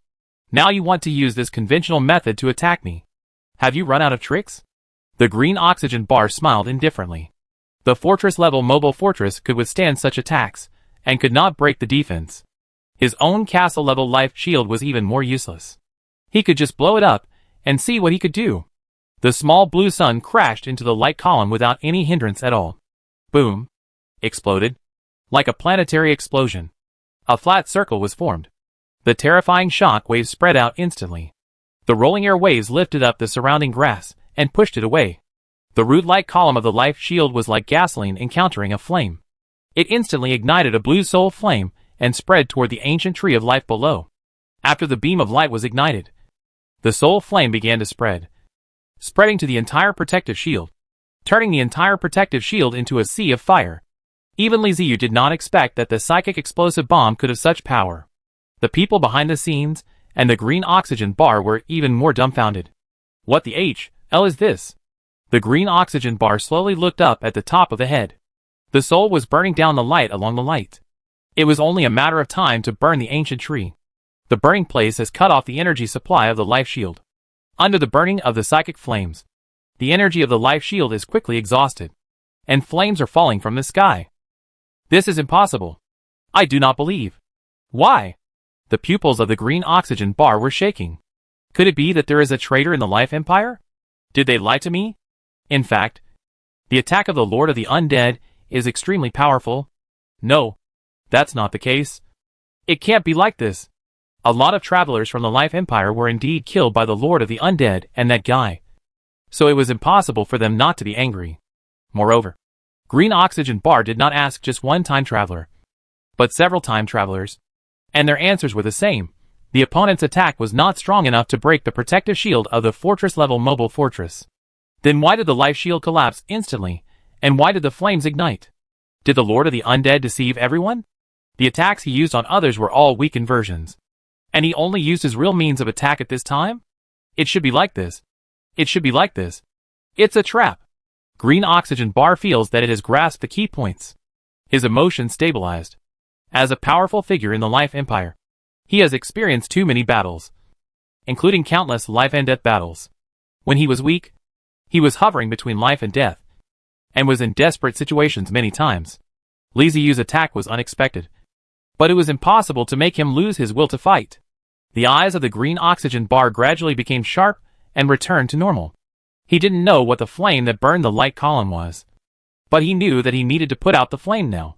Now you want to use this conventional method to attack me. Have you run out of tricks? The green oxygen bar smiled indifferently. The fortress-level mobile fortress could withstand such attacks, and could not break the defense. His own castle-level life shield was even more useless. He could just blow it up, and see what he could do. The small blue sun crashed into the light column without any hindrance at all. Boom! Exploded. Like a planetary explosion. A flat circle was formed. The terrifying shock waves spread out instantly. The rolling air waves lifted up the surrounding grass, and pushed it away. The root-like column of the life shield was like gasoline encountering a flame. It instantly ignited a blue soul flame, and spread toward the ancient tree of life below. After the beam of light was ignited, the soul flame began to spread, spreading to the entire protective shield, turning the entire protective shield into a sea of fire. Even Li Ziyu did not expect that the psychic explosive bomb could have such power. The people behind the scenes, and the green oxygen bar were even more dumbfounded. What the hell is this? The green oxygen bar slowly looked up at the top of the head. The soul was burning down the light along the light. It was only a matter of time to burn the ancient tree. The burning place has cut off the energy supply of the life shield. Under the burning of the psychic flames, the energy of the life shield is quickly exhausted, and flames are falling from the sky. This is impossible. I do not believe. Why? The pupils of the green oxygen bar were shaking. Could it be that there is a traitor in the Life Empire? Did they lie to me? In fact, the attack of the Lord of the Undead is extremely powerful. No, that's not the case. It can't be like this. A lot of travelers from the Life Empire were indeed killed by the Lord of the Undead and that guy. So it was impossible for them not to be angry. Moreover, Green Oxygen Bar did not ask just one time traveler, but several time travelers. And their answers were the same. The opponent's attack was not strong enough to break the protective shield of the fortress-level mobile fortress. Then why did the life shield collapse instantly, and why did the flames ignite? Did the Lord of the Undead deceive everyone? The attacks he used on others were all weakened versions. And he only used his real means of attack at this time? It should be like this. It should be like this. It's a trap. Green Oxygen Bar feels that it has grasped the key points. His emotions stabilized. As a powerful figure in the Life Empire, he has experienced too many battles, including countless life and death battles. When he was weak, he was hovering between life and death, and was in desperate situations many times. Li Ziyu's attack was unexpected, but it was impossible to make him lose his will to fight. The eyes of the green oxygen bar gradually became sharp and returned to normal. He didn't know what the flame that burned the light column was, but he knew that he needed to put out the flame now.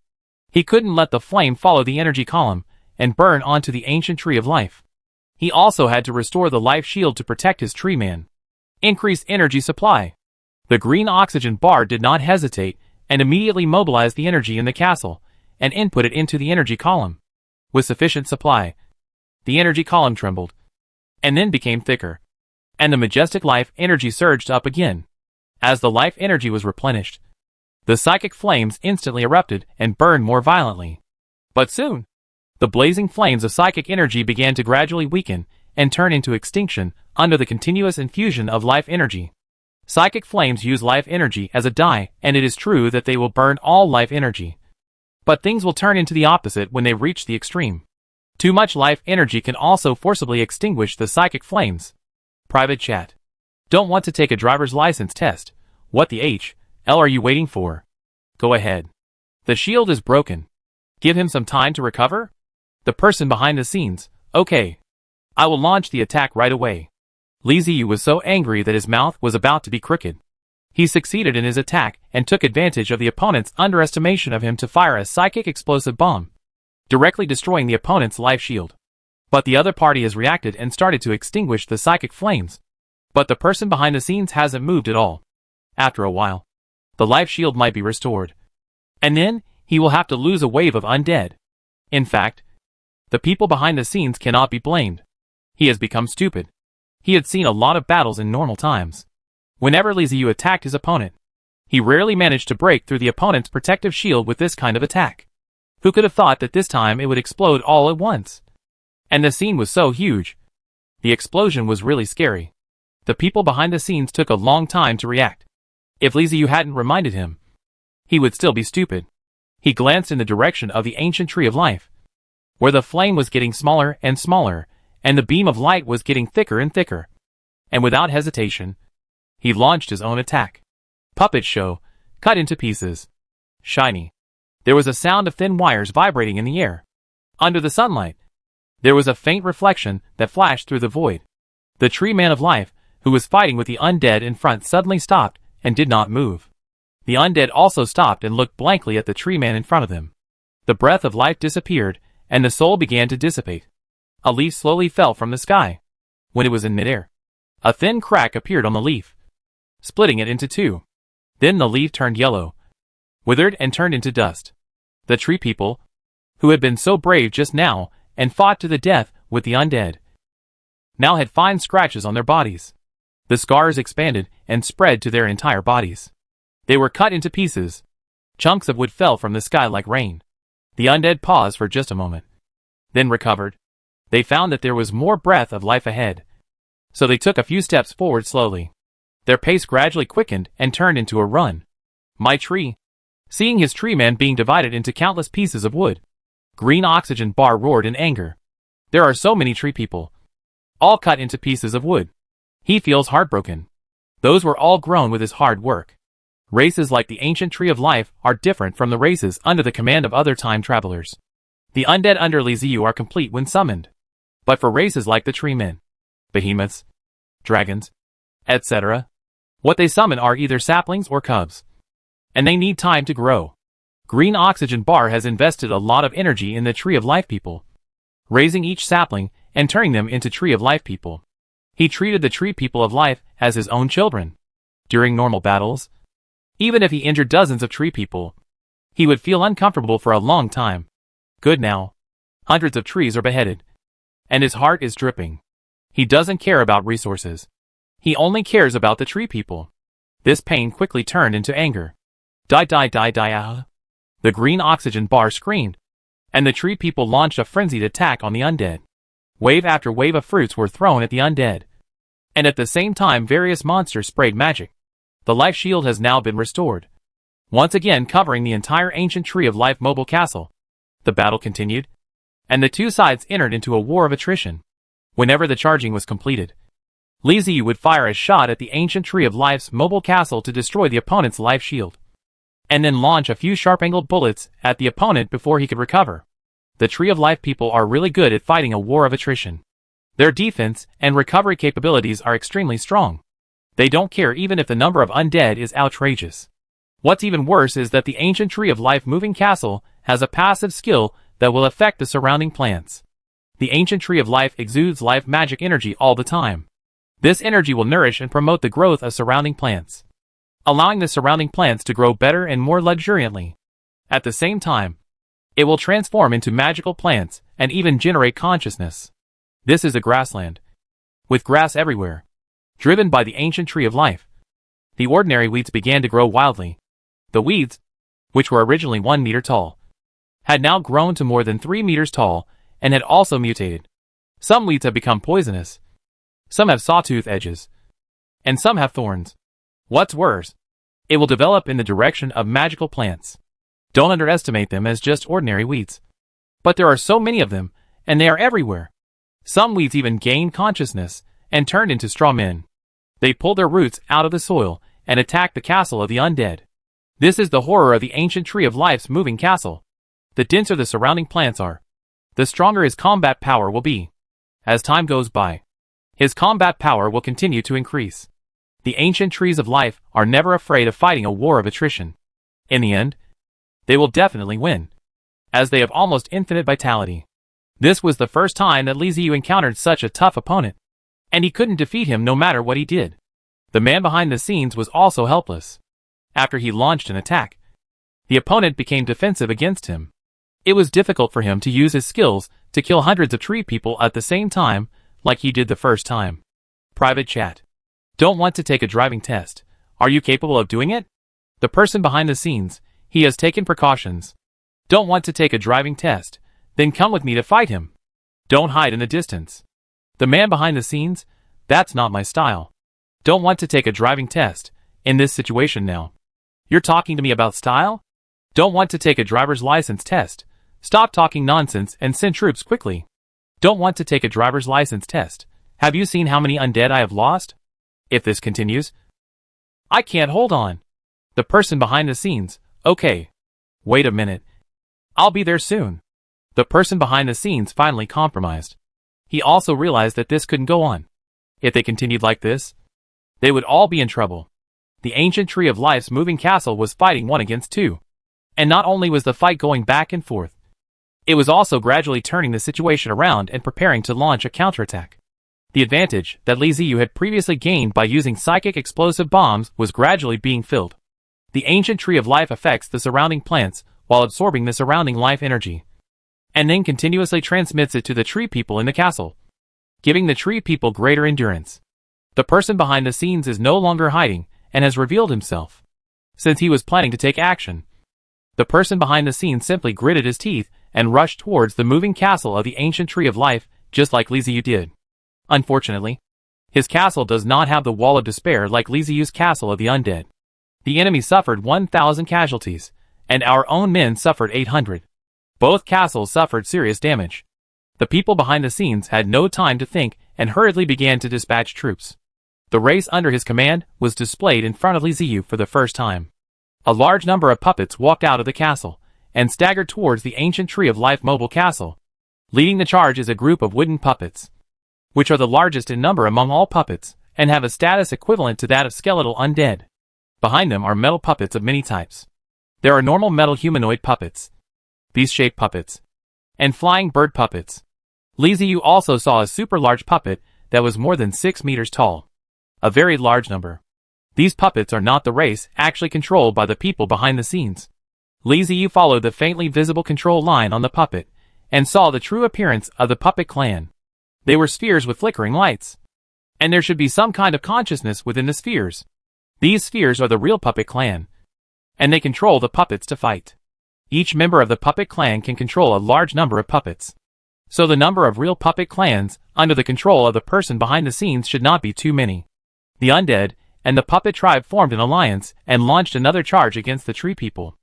He couldn't let the flame follow the energy column and burn onto the ancient tree of life. He also had to restore the life shield to protect his tree man. Increase energy supply. The green oxygen bar did not hesitate and immediately mobilized the energy in the castle and input it into the energy column. With sufficient supply, the energy column trembled and then became thicker, and the majestic life energy surged up again. As the life energy was replenished, the psychic flames instantly erupted and burned more violently. But soon, the blazing flames of psychic energy began to gradually weaken and turn into extinction under the continuous infusion of life energy. Psychic flames use life energy as a dye, and it is true that they will burn all life energy. But things will turn into the opposite when they reach the extreme. Too much life energy can also forcibly extinguish the psychic flames. Private chat. Don't want to take a driver's license test. What the hell are you waiting for? Go ahead. The shield is broken. Give him some time to recover? The person behind the scenes. Okay. I will launch the attack right away. Li Ziyu was so angry that his mouth was about to be crooked. He succeeded in his attack and took advantage of the opponent's underestimation of him to fire a psychic explosive bomb, directly destroying the opponent's life shield. But the other party has reacted and started to extinguish the psychic flames. But the person behind the scenes hasn't moved at all. After a while, the life shield might be restored. And then, he will have to lose a wave of undead. In fact, the people behind the scenes cannot be blamed. He has become stupid. He had seen a lot of battles in normal times. Whenever Li Ziyu attacked his opponent, he rarely managed to break through the opponent's protective shield with this kind of attack. Who could have thought that this time it would explode all at once? And the scene was so huge. The explosion was really scary. The people behind the scenes took a long time to react. If Li Ziyu hadn't reminded him, he would still be stupid. He glanced in the direction of the ancient tree of life, where the flame was getting smaller and smaller, and the beam of light was getting thicker and thicker. And without hesitation, He launched his own attack. Puppet show, cut into pieces. Shiny. There was a sound of thin wires vibrating in the air. Under the sunlight, there was a faint reflection that flashed through the void. The tree man of life, who was fighting with the undead in front, suddenly stopped and did not move. The undead also stopped and looked blankly at the tree man in front of them. The breath of life disappeared, and the soul began to dissipate. A leaf slowly fell from the sky. When it was in midair, a thin crack appeared on the leaf, splitting it into two. Then the leaf turned yellow, withered and turned into dust. The tree people, who had been so brave just now and fought to the death with the undead, now had fine scratches on their bodies. The scars expanded and spread to their entire bodies. They were cut into pieces. Chunks of wood fell from the sky like rain. The undead paused for just a moment, then recovered. They found that there was more breath of life ahead, so they took a few steps forward slowly. Their pace gradually quickened and turned into a run. My tree. Seeing his tree man being divided into countless pieces of wood, Green Oxygen Bar roared in anger. There are so many tree people, all cut into pieces of wood. He feels heartbroken. Those were all grown with his hard work. Races like the ancient tree of life are different from the races under the command of other time travelers. The undead under Liziu are complete when summoned. But for races like the tree men, behemoths, dragons, etc., what they summon are either saplings or cubs. And they need time to grow. Green Oxygen Bar has invested a lot of energy in the Tree of Life people, raising each sapling and turning them into Tree of Life people. He treated the Tree people of Life as his own children. During normal battles, even if he injured dozens of tree people, he would feel uncomfortable for a long time. Good now. Hundreds of trees are beheaded, and his heart is dripping. He doesn't care about resources. He only cares about the tree people. This pain quickly turned into anger. Die die die die ah. The Green Oxygen Bar screamed, and the tree people launched a frenzied attack on the undead. Wave after wave of fruits were thrown at the undead, and at the same time various monsters sprayed magic. The life shield has now been restored, once again covering the entire ancient Tree of Life mobile castle. The battle continued, and the two sides entered into a war of attrition. Whenever the charging was completed, Liziu would fire a shot at the ancient Tree of Life's mobile castle to destroy the opponent's life shield, and then launch a few sharp-angled bullets at the opponent before he could recover. The Tree of Life people are really good at fighting a war of attrition. Their defense and recovery capabilities are extremely strong. They don't care even if the number of undead is outrageous. What's even worse is that the ancient Tree of Life moving castle has a passive skill that will affect the surrounding plants. The ancient Tree of Life exudes life magic energy all the time. This energy will nourish and promote the growth of surrounding plants, allowing the surrounding plants to grow better and more luxuriantly. At the same time, it will transform into magical plants and even generate consciousness. This is a grassland, with grass everywhere, driven by the ancient Tree of Life. The ordinary weeds began to grow wildly. The weeds, which were originally 1 meter tall, had now grown to more than 3 meters tall and had also mutated. Some weeds have become poisonous, some have sawtooth edges, and some have thorns. What's worse, it will develop in the direction of magical plants. Don't underestimate them as just ordinary weeds. But there are so many of them, and they are everywhere. Some weeds even gained consciousness and turned into straw men. They pulled their roots out of the soil and attacked the castle of the undead. This is the horror of the ancient Tree of Life's moving castle. The denser the surrounding plants are, the stronger his combat power will be. As time goes by, his combat power will continue to increase. The ancient Trees of Life are never afraid of fighting a war of attrition. In the end, they will definitely win, as they have almost infinite vitality. This was the first time that Liziu encountered such a tough opponent, and he couldn't defeat him no matter what he did. The man behind the scenes was also helpless. After he launched an attack, the opponent became defensive against him. It was difficult for him to use his skills to kill hundreds of tree people at the same time, like he did the first time. Private chat. Don't want to take a driving test. Are you capable of doing it? The person behind the scenes, he has taken precautions. Don't want to take a driving test, then come with me to fight him. Don't hide in the distance. The man behind the scenes, that's not my style. Don't want to take a driving test, in this situation now. You're talking to me about style? Don't want to take a driver's license test. Stop talking nonsense and send troops quickly. Don't want to take a driver's license test. Have you seen how many undead I have lost? If this continues, I can't hold on. The person behind the scenes, okay. Wait a minute. I'll be there soon. The person behind the scenes finally compromised. He also realized that this couldn't go on. If they continued like this, they would all be in trouble. The ancient Tree of Life's moving castle was fighting 1 against 2. And not only was the fight going back and forth, it was also gradually turning the situation around and preparing to launch a counterattack. The advantage that Li Ziyu had previously gained by using psychic explosive bombs was gradually being filled. The ancient Tree of Life affects the surrounding plants while absorbing the surrounding life energy, and then continuously transmits it to the tree people in the castle, giving the tree people greater endurance. The person behind the scenes is no longer hiding and has revealed himself. Since he was planning to take action, the person behind the scenes simply gritted his teeth and rushed towards the moving castle of the ancient Tree of Life, just like Li Ziyu did. Unfortunately, his castle does not have the Wall of Despair like Li Ziyu's castle of the Undead. The enemy suffered 1,000 casualties, and our own men suffered 800. Both castles suffered serious damage. The people behind the scenes had no time to think and hurriedly began to dispatch troops. The race under his command was displayed in front of Li Ziyu for the first time. A large number of puppets walked out of the castle and staggered towards the ancient Tree of Life mobile castle. Leading the charge is a group of wooden puppets, which are the largest in number among all puppets and have a status equivalent to that of skeletal undead. Behind them are metal puppets of many types. There are normal metal humanoid puppets, beast-shaped puppets, and flying bird puppets. Li Ziyu also saw a super large puppet that was more than 6 meters tall. A very large number. These puppets are not the race actually controlled by the people behind the scenes. Li Ziyu followed the faintly visible control line on the puppet and saw the true appearance of the puppet clan. They were spheres with flickering lights. And there should be some kind of consciousness within the spheres. These spheres are the real puppet clan, and they control the puppets to fight. Each member of the puppet clan can control a large number of puppets. So the number of real puppet clans under the control of the person behind the scenes should not be too many. The Undead and the puppet tribe formed an alliance and launched another charge against the tree people.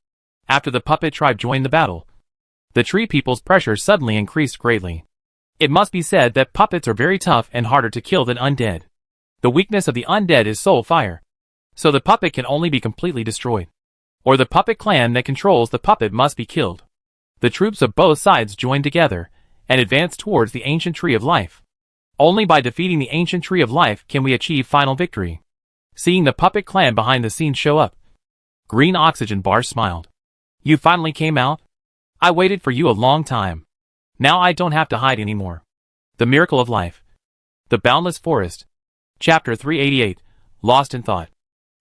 After the puppet tribe joined the battle, the tree people's pressure suddenly increased greatly. It must be said that puppets are very tough and harder to kill than undead. The weakness of the undead is soul fire, so the puppet can only be completely destroyed, or the puppet clan that controls the puppet must be killed. The troops of both sides joined together and advanced towards the ancient Tree of Life. Only by defeating the ancient Tree of Life can we achieve final victory. Seeing the puppet clan behind the scenes show up, Green Oxygen Bar smiled. You finally came out? I waited for you a long time. Now I don't have to hide anymore. The Miracle of Life. The Boundless Forest. Chapter 388, Lost in Thought.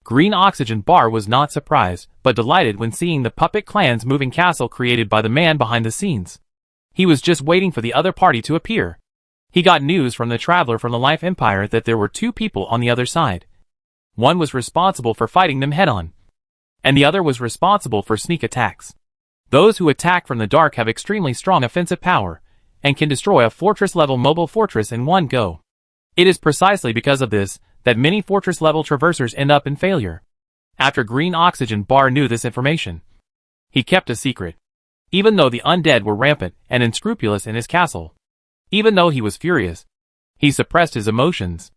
Green Oxygen Bar was not surprised, but delighted when seeing the puppet clan's moving castle created by the man behind the scenes. He was just waiting for the other party to appear. He got news from the traveler from the Life Empire that there were 2 people on the other side. One was responsible for fighting them head-on, and the other was responsible for sneak attacks. Those who attack from the dark have extremely strong offensive power, and can destroy a fortress-level mobile fortress in one go. It is precisely because of this that many fortress-level traversers end up in failure. After Green Oxygen Bar knew this information, he kept a secret. Even though the undead were rampant and unscrupulous in his castle, even though he was furious, he suppressed his emotions.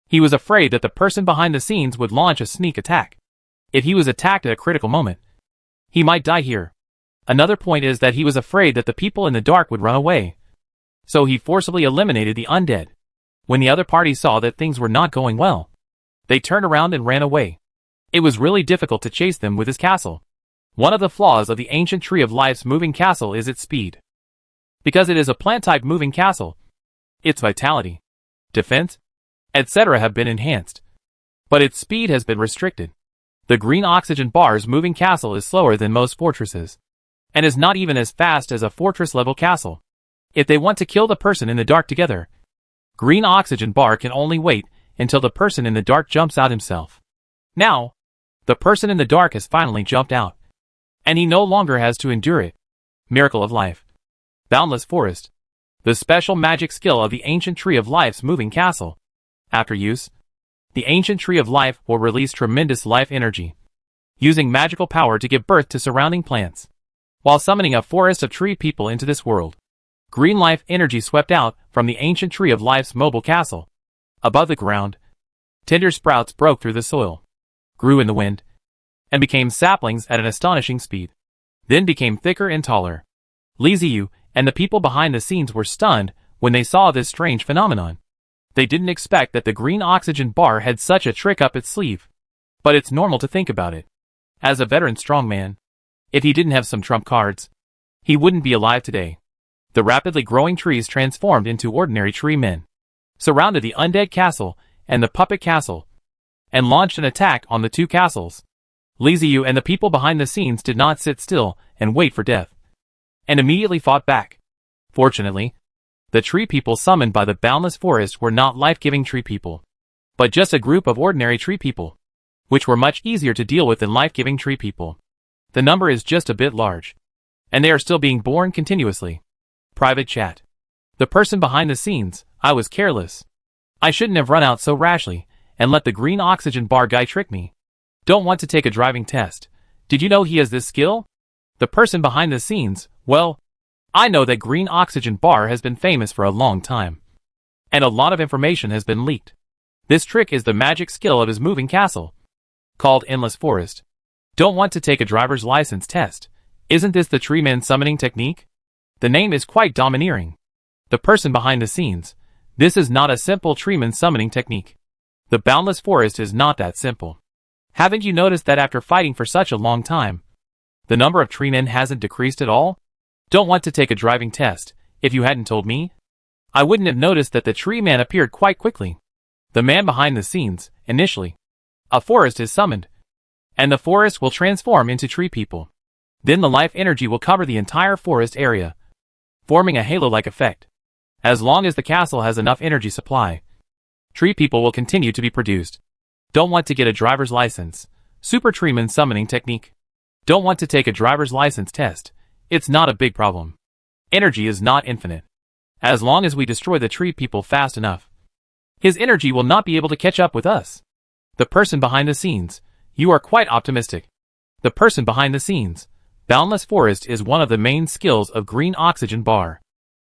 He was afraid that the person behind the scenes would launch a sneak attack. If he was attacked at a critical moment, he might die here. Another point is that he was afraid that the people in the dark would run away. So he forcibly eliminated the undead. When the other party saw that things were not going well, they turned around and ran away. It was really difficult to chase them with his castle. One of the flaws of the ancient Tree of Life's moving castle is its speed. Because it is a plant-type moving castle, its vitality, defense, etc. have been enhanced. But its speed has been restricted. The Green Oxygen Bar's moving castle is slower than most fortresses, and is not even as fast as a fortress-level castle. If they want to kill the person in the dark together, Green Oxygen Bar can only wait until the person in the dark jumps out himself. Now, the person in the dark has finally jumped out, and he no longer has to endure it. Miracle of Life. Boundless Forest. The special magic skill of the ancient Tree of Life's moving castle. After use, the ancient Tree of Life will release tremendous life energy, using magical power to give birth to surrounding plants, while summoning a forest of tree people into this world. Green life energy swept out from the ancient Tree of Life's mobile castle. Above the ground, tender sprouts broke through the soil. grew in the wind, and became saplings at an astonishing speed, then became thicker and taller. Li Ziyu and the people behind the scenes were stunned when they saw this strange phenomenon. They didn't expect that the green oxygen bar had such a trick up its sleeve. But it's normal to think about it. As a veteran strongman, if he didn't have some trump cards, he wouldn't be alive today. The rapidly growing trees transformed into ordinary tree men, surrounded the undead castle and the puppet castle, and launched an attack on the two castles. Li Ziyu and the people behind the scenes did not sit still and wait for death, and immediately fought back. Fortunately, the tree people summoned by the boundless forest were not life-giving tree people, but just a group of ordinary tree people, which were much easier to deal with than life-giving tree people. The number is just a bit large, and they are still being born continuously. Private chat. The person behind the scenes, I was careless. I shouldn't have run out so rashly, and let the green oxygen bar guy trick me. Don't want to take a driving test. Did you know he has this skill? The person behind the scenes, well, I know that green oxygen bar has been famous for a long time, and a lot of information has been leaked. This trick is the magic skill of his moving castle, called Endless Forest. Don't want to take a driver's license test. Isn't this the tree man summoning technique? The name is quite domineering. The person behind the scenes, this is not a simple treeman summoning technique. The boundless forest is not that simple. Haven't you noticed that after fighting for such a long time, the number of treemen hasn't decreased at all? Don't want to take a driving test. If you hadn't told me, I wouldn't have noticed that the tree man appeared quite quickly. The man behind the scenes, initially. A forest is summoned, and the forest will transform into tree people. Then the life energy will cover the entire forest area, forming a halo-like effect. As long as the castle has enough energy supply, tree people will continue to be produced. Don't want to get a driver's license. Super treeman summoning technique. Don't want to take a driver's license test. It's not a big problem. Energy is not infinite. As long as we destroy the tree people fast enough, his energy will not be able to catch up with us. The person behind the scenes, you are quite optimistic. The person behind the scenes, boundless forest is one of the main skills of green oxygen bar.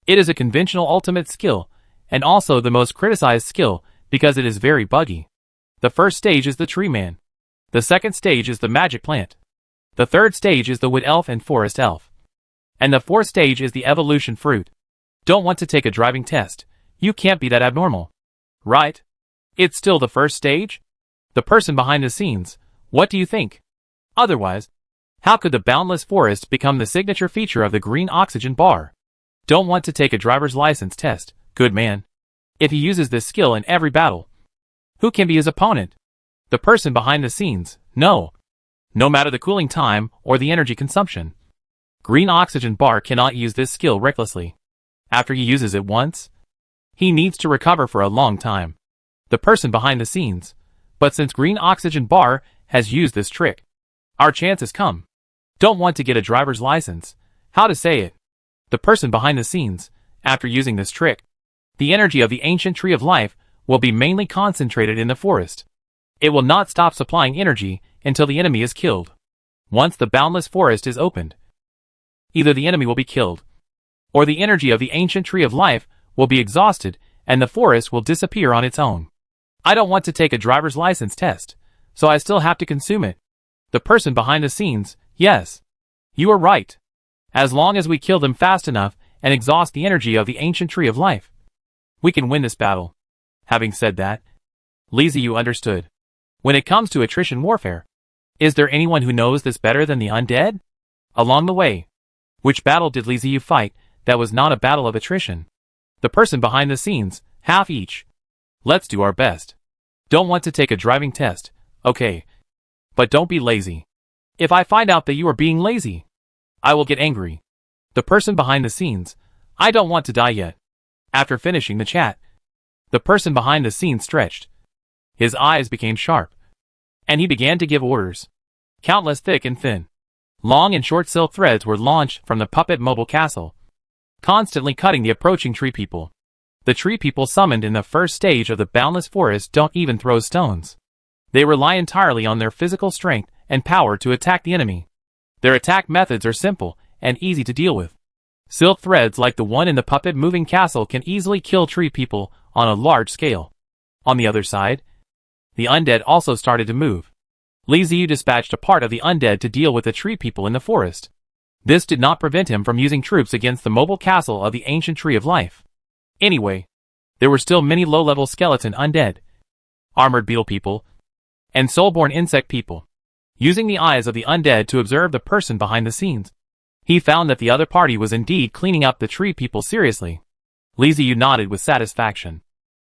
It is a conventional ultimate skill, and also the most criticized skill because it is very buggy. The first stage is the tree man. The second stage is the magic plant. The third stage is the wood elf and forest elf. And the fourth stage is the evolution fruit. Don't want to take a driving test. You can't be that abnormal. Right? It's still the first stage? The person behind the scenes, what do you think? Otherwise, how could the boundless forest become the signature feature of the green oxygen bar? Don't want to take a driver's license test, good man. If he uses this skill in every battle, who can be his opponent? The person behind the scenes, no. No matter the cooling time or the energy consumption, green oxygen bar cannot use this skill recklessly. After he uses it once, he needs to recover for a long time. The person behind the scenes, but since green oxygen bar has used this trick, our chance has come. Don't want to get a driver's license. How to say it? The person behind the scenes, after using this trick, the energy of the ancient tree of life will be mainly concentrated in the forest. It will not stop supplying energy until the enemy is killed. Once the boundless forest is opened, either the enemy will be killed, or the energy of the ancient tree of life will be exhausted and the forest will disappear on its own. I don't want to take a driver's license test, so I still have to consume it. The person behind the scenes, yes. You are right. As long as we kill them fast enough and exhaust the energy of the ancient tree of life, we can win this battle. Having said that, Li Ziyu understood. When it comes to attrition warfare, is there anyone who knows this better than the undead? Along the way, which battle did Li Ziyu fight that was not a battle of attrition? The person behind the scenes, half each. Let's do our best. Don't want to take a driving test, okay. But don't be lazy. If I find out that you are being lazy, I will get angry. The person behind the scenes, I don't want to die yet. After finishing the chat, the person behind the scenes stretched. His eyes became sharp, and he began to give orders. Countless thick and thin, long and short silk threads were launched from the puppet mobile castle, constantly cutting the approaching tree people. The tree people summoned in the first stage of the boundless forest don't even throw stones. They rely entirely on their physical strength and power to attack the enemy. Their attack methods are simple and easy to deal with. Silk threads like the one in the puppet moving castle can easily kill tree people on a large scale. On the other side, the undead also started to move. Li Ziyu dispatched a part of the undead to deal with the tree people in the forest. This did not prevent him from using troops against the mobile castle of the ancient tree of life. Anyway, there were still many low-level skeleton undead, armored beetle people, and soulborn insect people. Using the eyes of the undead to observe the person behind the scenes, he found that the other party was indeed cleaning up the tree people seriously. Li Ziyu nodded with satisfaction.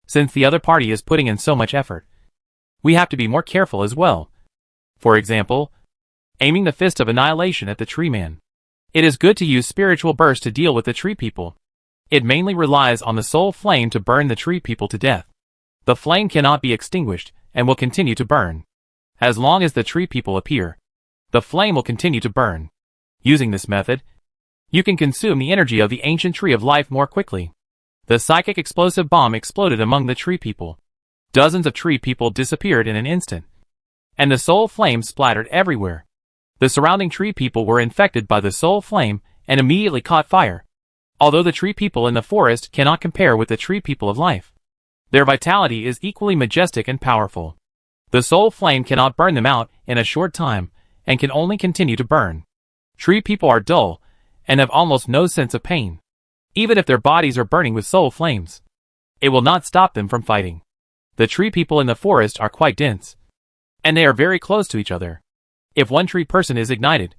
Since the other party is putting in so much effort, we have to be more careful as well. For example, aiming the fist of annihilation at the tree man. It is good to use spiritual burst to deal with the tree people. It mainly relies on the soul flame to burn the tree people to death. The flame cannot be extinguished and will continue to burn. As long as the tree people appear, the flame will continue to burn. Using this method, you can consume the energy of the ancient tree of life more quickly. The psychic explosive bomb exploded among the tree people. Dozens of tree people disappeared in an instant, and the soul flame splattered everywhere. The surrounding tree people were infected by the soul flame and immediately caught fire. Although the tree people in the forest cannot compare with the tree people of life, their vitality is equally majestic and powerful. The soul flame cannot burn them out in a short time and can only continue to burn. Tree people are dull and have almost no sense of pain. Even if their bodies are burning with soul flames, it will not stop them from fighting. The tree people in the forest are quite dense, and they are very close to each other. If one tree person is ignited,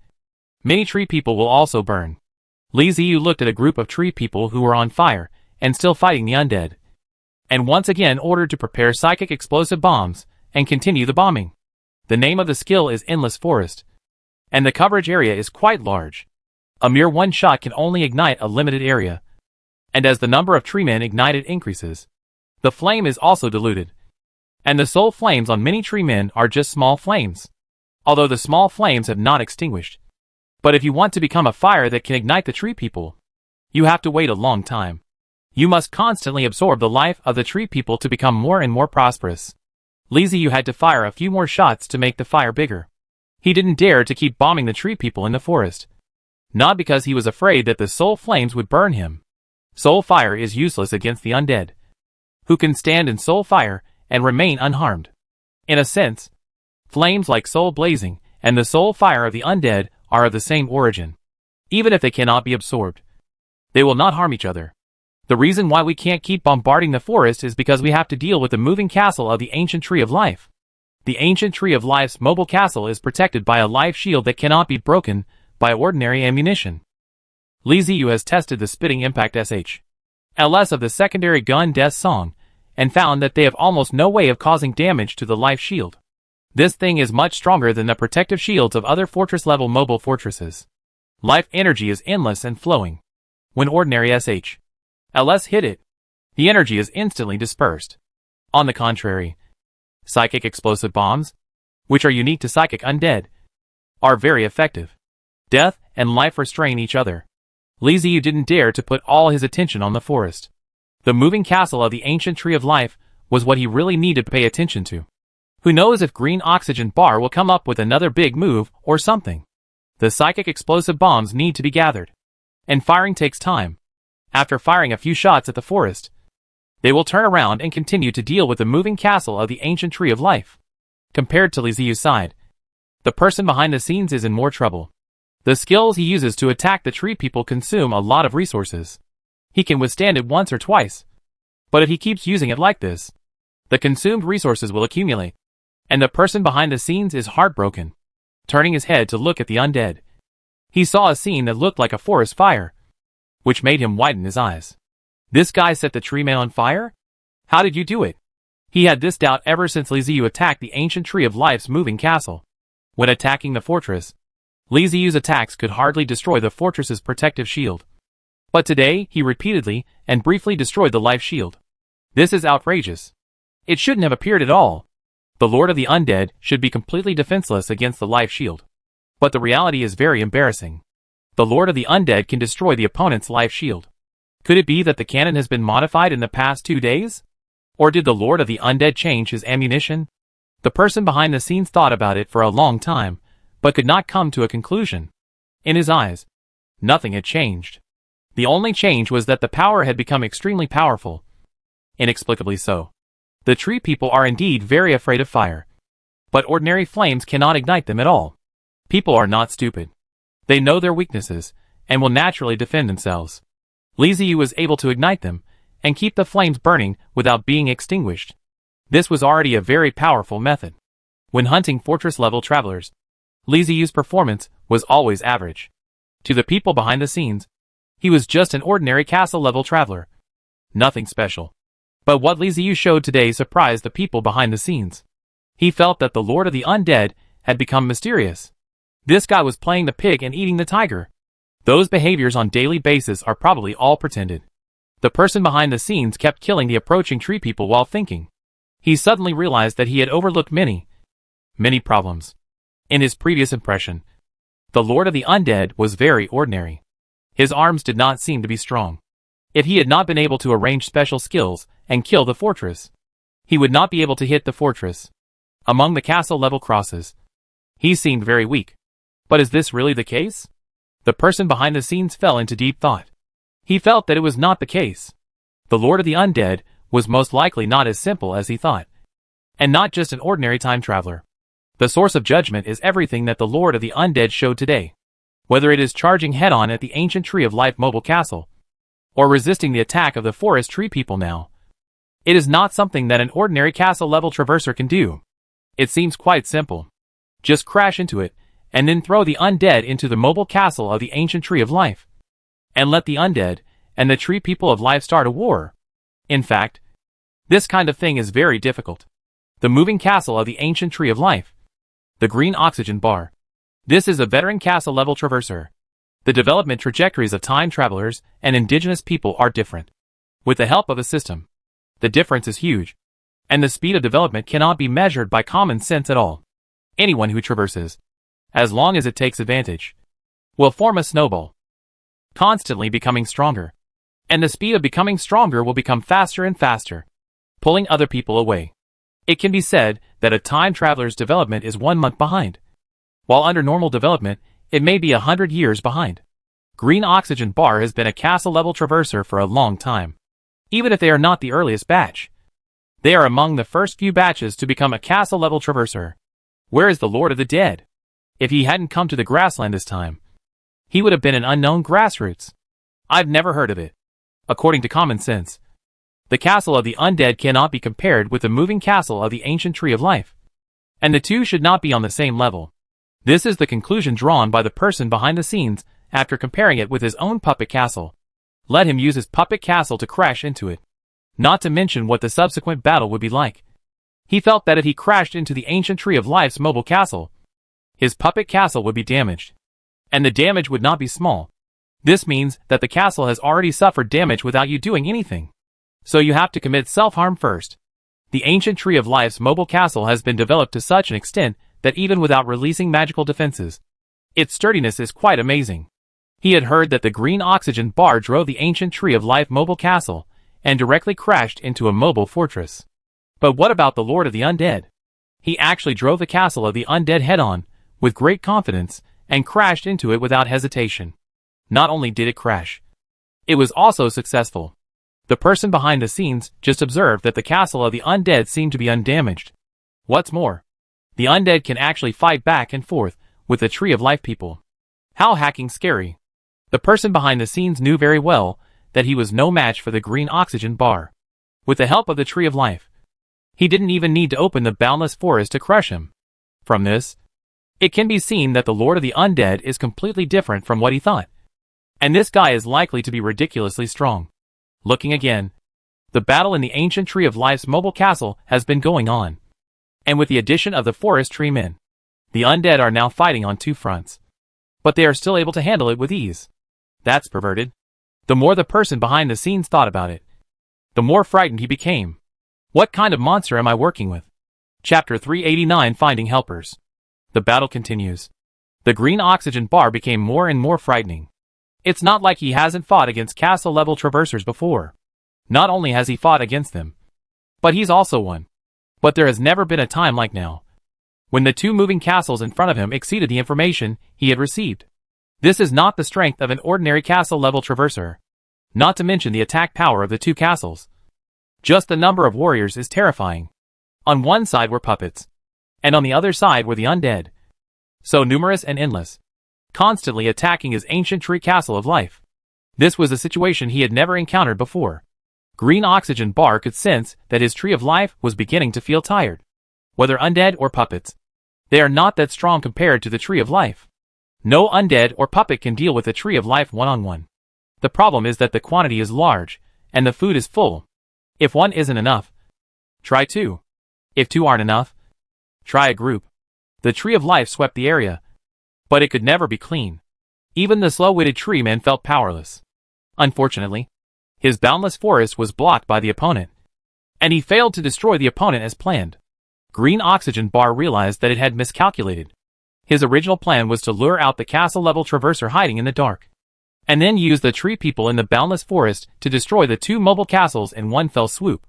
many tree people will also burn. Li Ziyu looked at a group of tree people who were on fire and still fighting the undead, and once again ordered to prepare psychic explosive bombs and continue the bombing. The name of the skill is Endless Forest, and the coverage area is quite large. A mere one shot can only ignite a limited area, and as the number of tree men ignited increases, the flame is also diluted, and the soul flames on many tree men are just small flames, although the small flames have not extinguished. But if you want to become a fire that can ignite the tree people, you have to wait a long time. You must constantly absorb the life of the tree people to become more and more prosperous. Li Ziyu had to fire a few more shots to make the fire bigger. He didn't dare to keep bombing the tree people in the forest, not because he was afraid that the soul flames would burn him. Soul fire is useless against the undead, who can stand in soul fire and remain unharmed. In a sense, flames like soul blazing and the soul fire of the undead are of the same origin. Even if they cannot be absorbed, they will not harm each other. The reason why we can't keep bombarding the forest is because we have to deal with the moving castle of the ancient tree of life. The ancient tree of life's mobile castle is protected by a life shield that cannot be broken by ordinary ammunition. Li Ziyu has tested the spitting impact SH/LS of the secondary gun death song and found that they have almost no way of causing damage to the life shield. This thing is much stronger than the protective shields of other fortress-level mobile fortresses. Life energy is endless and flowing. When ordinary SH/LS hit it, the energy is instantly dispersed. On the contrary, psychic explosive bombs, which are unique to psychic undead, are very effective. Death and life restrain each other. Li Ziyu didn't dare to put all his attention on the forest. The moving castle of the ancient tree of life was what he really needed to pay attention to. Who knows if Green Oxygen Bar will come up with another big move or something. The psychic explosive bombs need to be gathered, and firing takes time. After firing a few shots at the forest, they will turn around and continue to deal with the moving castle of the ancient tree of life. Compared to Li Ziyu's side, the person behind the scenes is in more trouble. The skills he uses to attack the tree people consume a lot of resources. He can withstand it once or twice, but if he keeps using it like this, the consumed resources will accumulate, and the person behind the scenes is heartbroken. Turning his head to look at the undead, he saw a scene that looked like a forest fire, which made him widen his eyes. This guy set the tree man on fire? How did you do it? He had this doubt ever since Li Ziyu attacked the ancient tree of life's moving castle. When attacking the fortress, Li Ziyu's attacks could hardly destroy the fortress's protective shield. But today, he repeatedly and briefly destroyed the life shield. This is outrageous. It shouldn't have appeared at all. The Lord of the Undead should be completely defenseless against the life shield. But the reality is very embarrassing. The Lord of the Undead can destroy the opponent's life shield. Could it be that the cannon has been modified in the past 2 days? Or did the Lord of the Undead change his ammunition? The person behind the scenes thought about it for a long time, but could not come to a conclusion. In his eyes, nothing had changed. The only change was that the power had become extremely powerful. Inexplicably so. The tree people are indeed very afraid of fire. But ordinary flames cannot ignite them at all. People are not stupid. They know their weaknesses, and will naturally defend themselves. Li Ziyu was able to ignite them, and keep the flames burning without being extinguished. This was already a very powerful method. When hunting fortress-level travelers, Li Ziyu's performance was always average. To the people behind the scenes, he was just an ordinary castle-level traveler. Nothing special. But what Li Ziyu showed today surprised the people behind the scenes. He felt that the Lord of the Undead had become mysterious. This guy was playing the pig and eating the tiger. Those behaviors on daily basis are probably all pretended. The person behind the scenes kept killing the approaching tree people while thinking. He suddenly realized that he had overlooked many problems. In his previous impression, the Lord of the Undead was very ordinary. His arms did not seem to be strong. If he had not been able to arrange special skills and kill the fortress, he would not be able to hit the fortress. Among the castle-level crosses, he seemed very weak. But is this really the case? The person behind the scenes fell into deep thought. He felt that it was not the case. The Lord of the Undead was most likely not as simple as he thought. And not just an ordinary time traveler. The source of judgment is everything that the Lord of the Undead showed today. Whether it is charging head-on at the ancient Tree of Life mobile castle, or resisting the attack of the forest tree people now. It is not something that an ordinary castle-level traverser can do. It seems quite simple. Just crash into it, and then throw the undead into the mobile castle of the ancient Tree of Life. And let the undead and the tree people of life start a war. In fact, this kind of thing is very difficult. The moving castle of the ancient Tree of Life. The green oxygen bar. This is a veteran castle-level traverser. The development trajectories of time travelers and indigenous people are different. With the help of a system, the difference is huge. And the speed of development cannot be measured by common sense at all. Anyone who traverses, as long as it takes advantage, will form a snowball, constantly becoming stronger. And the speed of becoming stronger will become faster and faster, pulling other people away. It can be said that a time traveler's development is 1 month behind, while under normal development, it may be 100 years behind. Green Oxygen Bar has been a castle-level traverser for a long time. Even if they are not the earliest batch, they are among the first few batches to become a castle-level traverser. Where is the Lord of the Dead? If he hadn't come to the grassland this time, he would have been an unknown grassroots. I've never heard of it. According to common sense, the castle of the undead cannot be compared with the moving castle of the ancient Tree of Life. And the two should not be on the same level. This is the conclusion drawn by the person behind the scenes after comparing it with his own puppet castle. Let him use his puppet castle to crash into it. Not to mention what the subsequent battle would be like. He felt that if he crashed into the ancient Tree of Life's mobile castle, his puppet castle would be damaged. And the damage would not be small. This means that the castle has already suffered damage without you doing anything. So you have to commit self-harm first. The ancient Tree of Life's mobile castle has been developed to such an extent that even without releasing magical defenses, its sturdiness is quite amazing. He had heard that the green oxygen bar drove the ancient Tree of Life mobile castle and directly crashed into a mobile fortress. But what about the Lord of the Undead? He actually drove the castle of the undead head-on, with great confidence, and crashed into it without hesitation. Not only did it crash, it was also successful. The person behind the scenes just observed that the castle of the undead seemed to be undamaged. What's more, the undead can actually fight back and forth with the Tree of Life people. How hacking scary. The person behind the scenes knew very well that he was no match for the green oxygen bar. With the help of the Tree of Life, he didn't even need to open the boundless forest to crush him. From this, it can be seen that the Lord of the Undead is completely different from what he thought. And this guy is likely to be ridiculously strong. Looking again, the battle in the ancient Tree of Life's mobile castle has been going on. And with the addition of the forest tree men, the undead are now fighting on two fronts. But they are still able to handle it with ease. That's perverted. The more the person behind the scenes thought about it, the more frightened he became. What kind of monster am I working with? Chapter 389 Finding Helpers. The battle continues. The green oxygen bar became more and more frightening. It's not like he hasn't fought against castle-level traversers before. Not only has he fought against them, but he's also won. But there has never been a time like now, when the two moving castles in front of him exceeded the information he had received. This is not the strength of an ordinary castle-level traverser, not to mention the attack power of the two castles. Just the number of warriors is terrifying. On one side were puppets, And on the other side were the undead. So numerous and endless, constantly attacking his ancient tree castle of life. This was a situation he had never encountered before. Green Oxygen Bar could sense that his tree of life was beginning to feel tired. Whether undead or puppets, they are not that strong compared to the tree of life. No undead or puppet can deal with the tree of life one-on-one. The problem is that the quantity is large, and the food is full. If one isn't enough, try two. If two aren't enough, try a group. The tree of life swept the area, but it could never be clean. Even the slow-witted tree man felt powerless. Unfortunately, his boundless forest was blocked by the opponent, and he failed to destroy the opponent as planned. Green Oxygen Bar realized that it had miscalculated. His original plan was to lure out the castle-level traverser hiding in the dark, and then use the tree people in the boundless forest to destroy the two mobile castles in one fell swoop.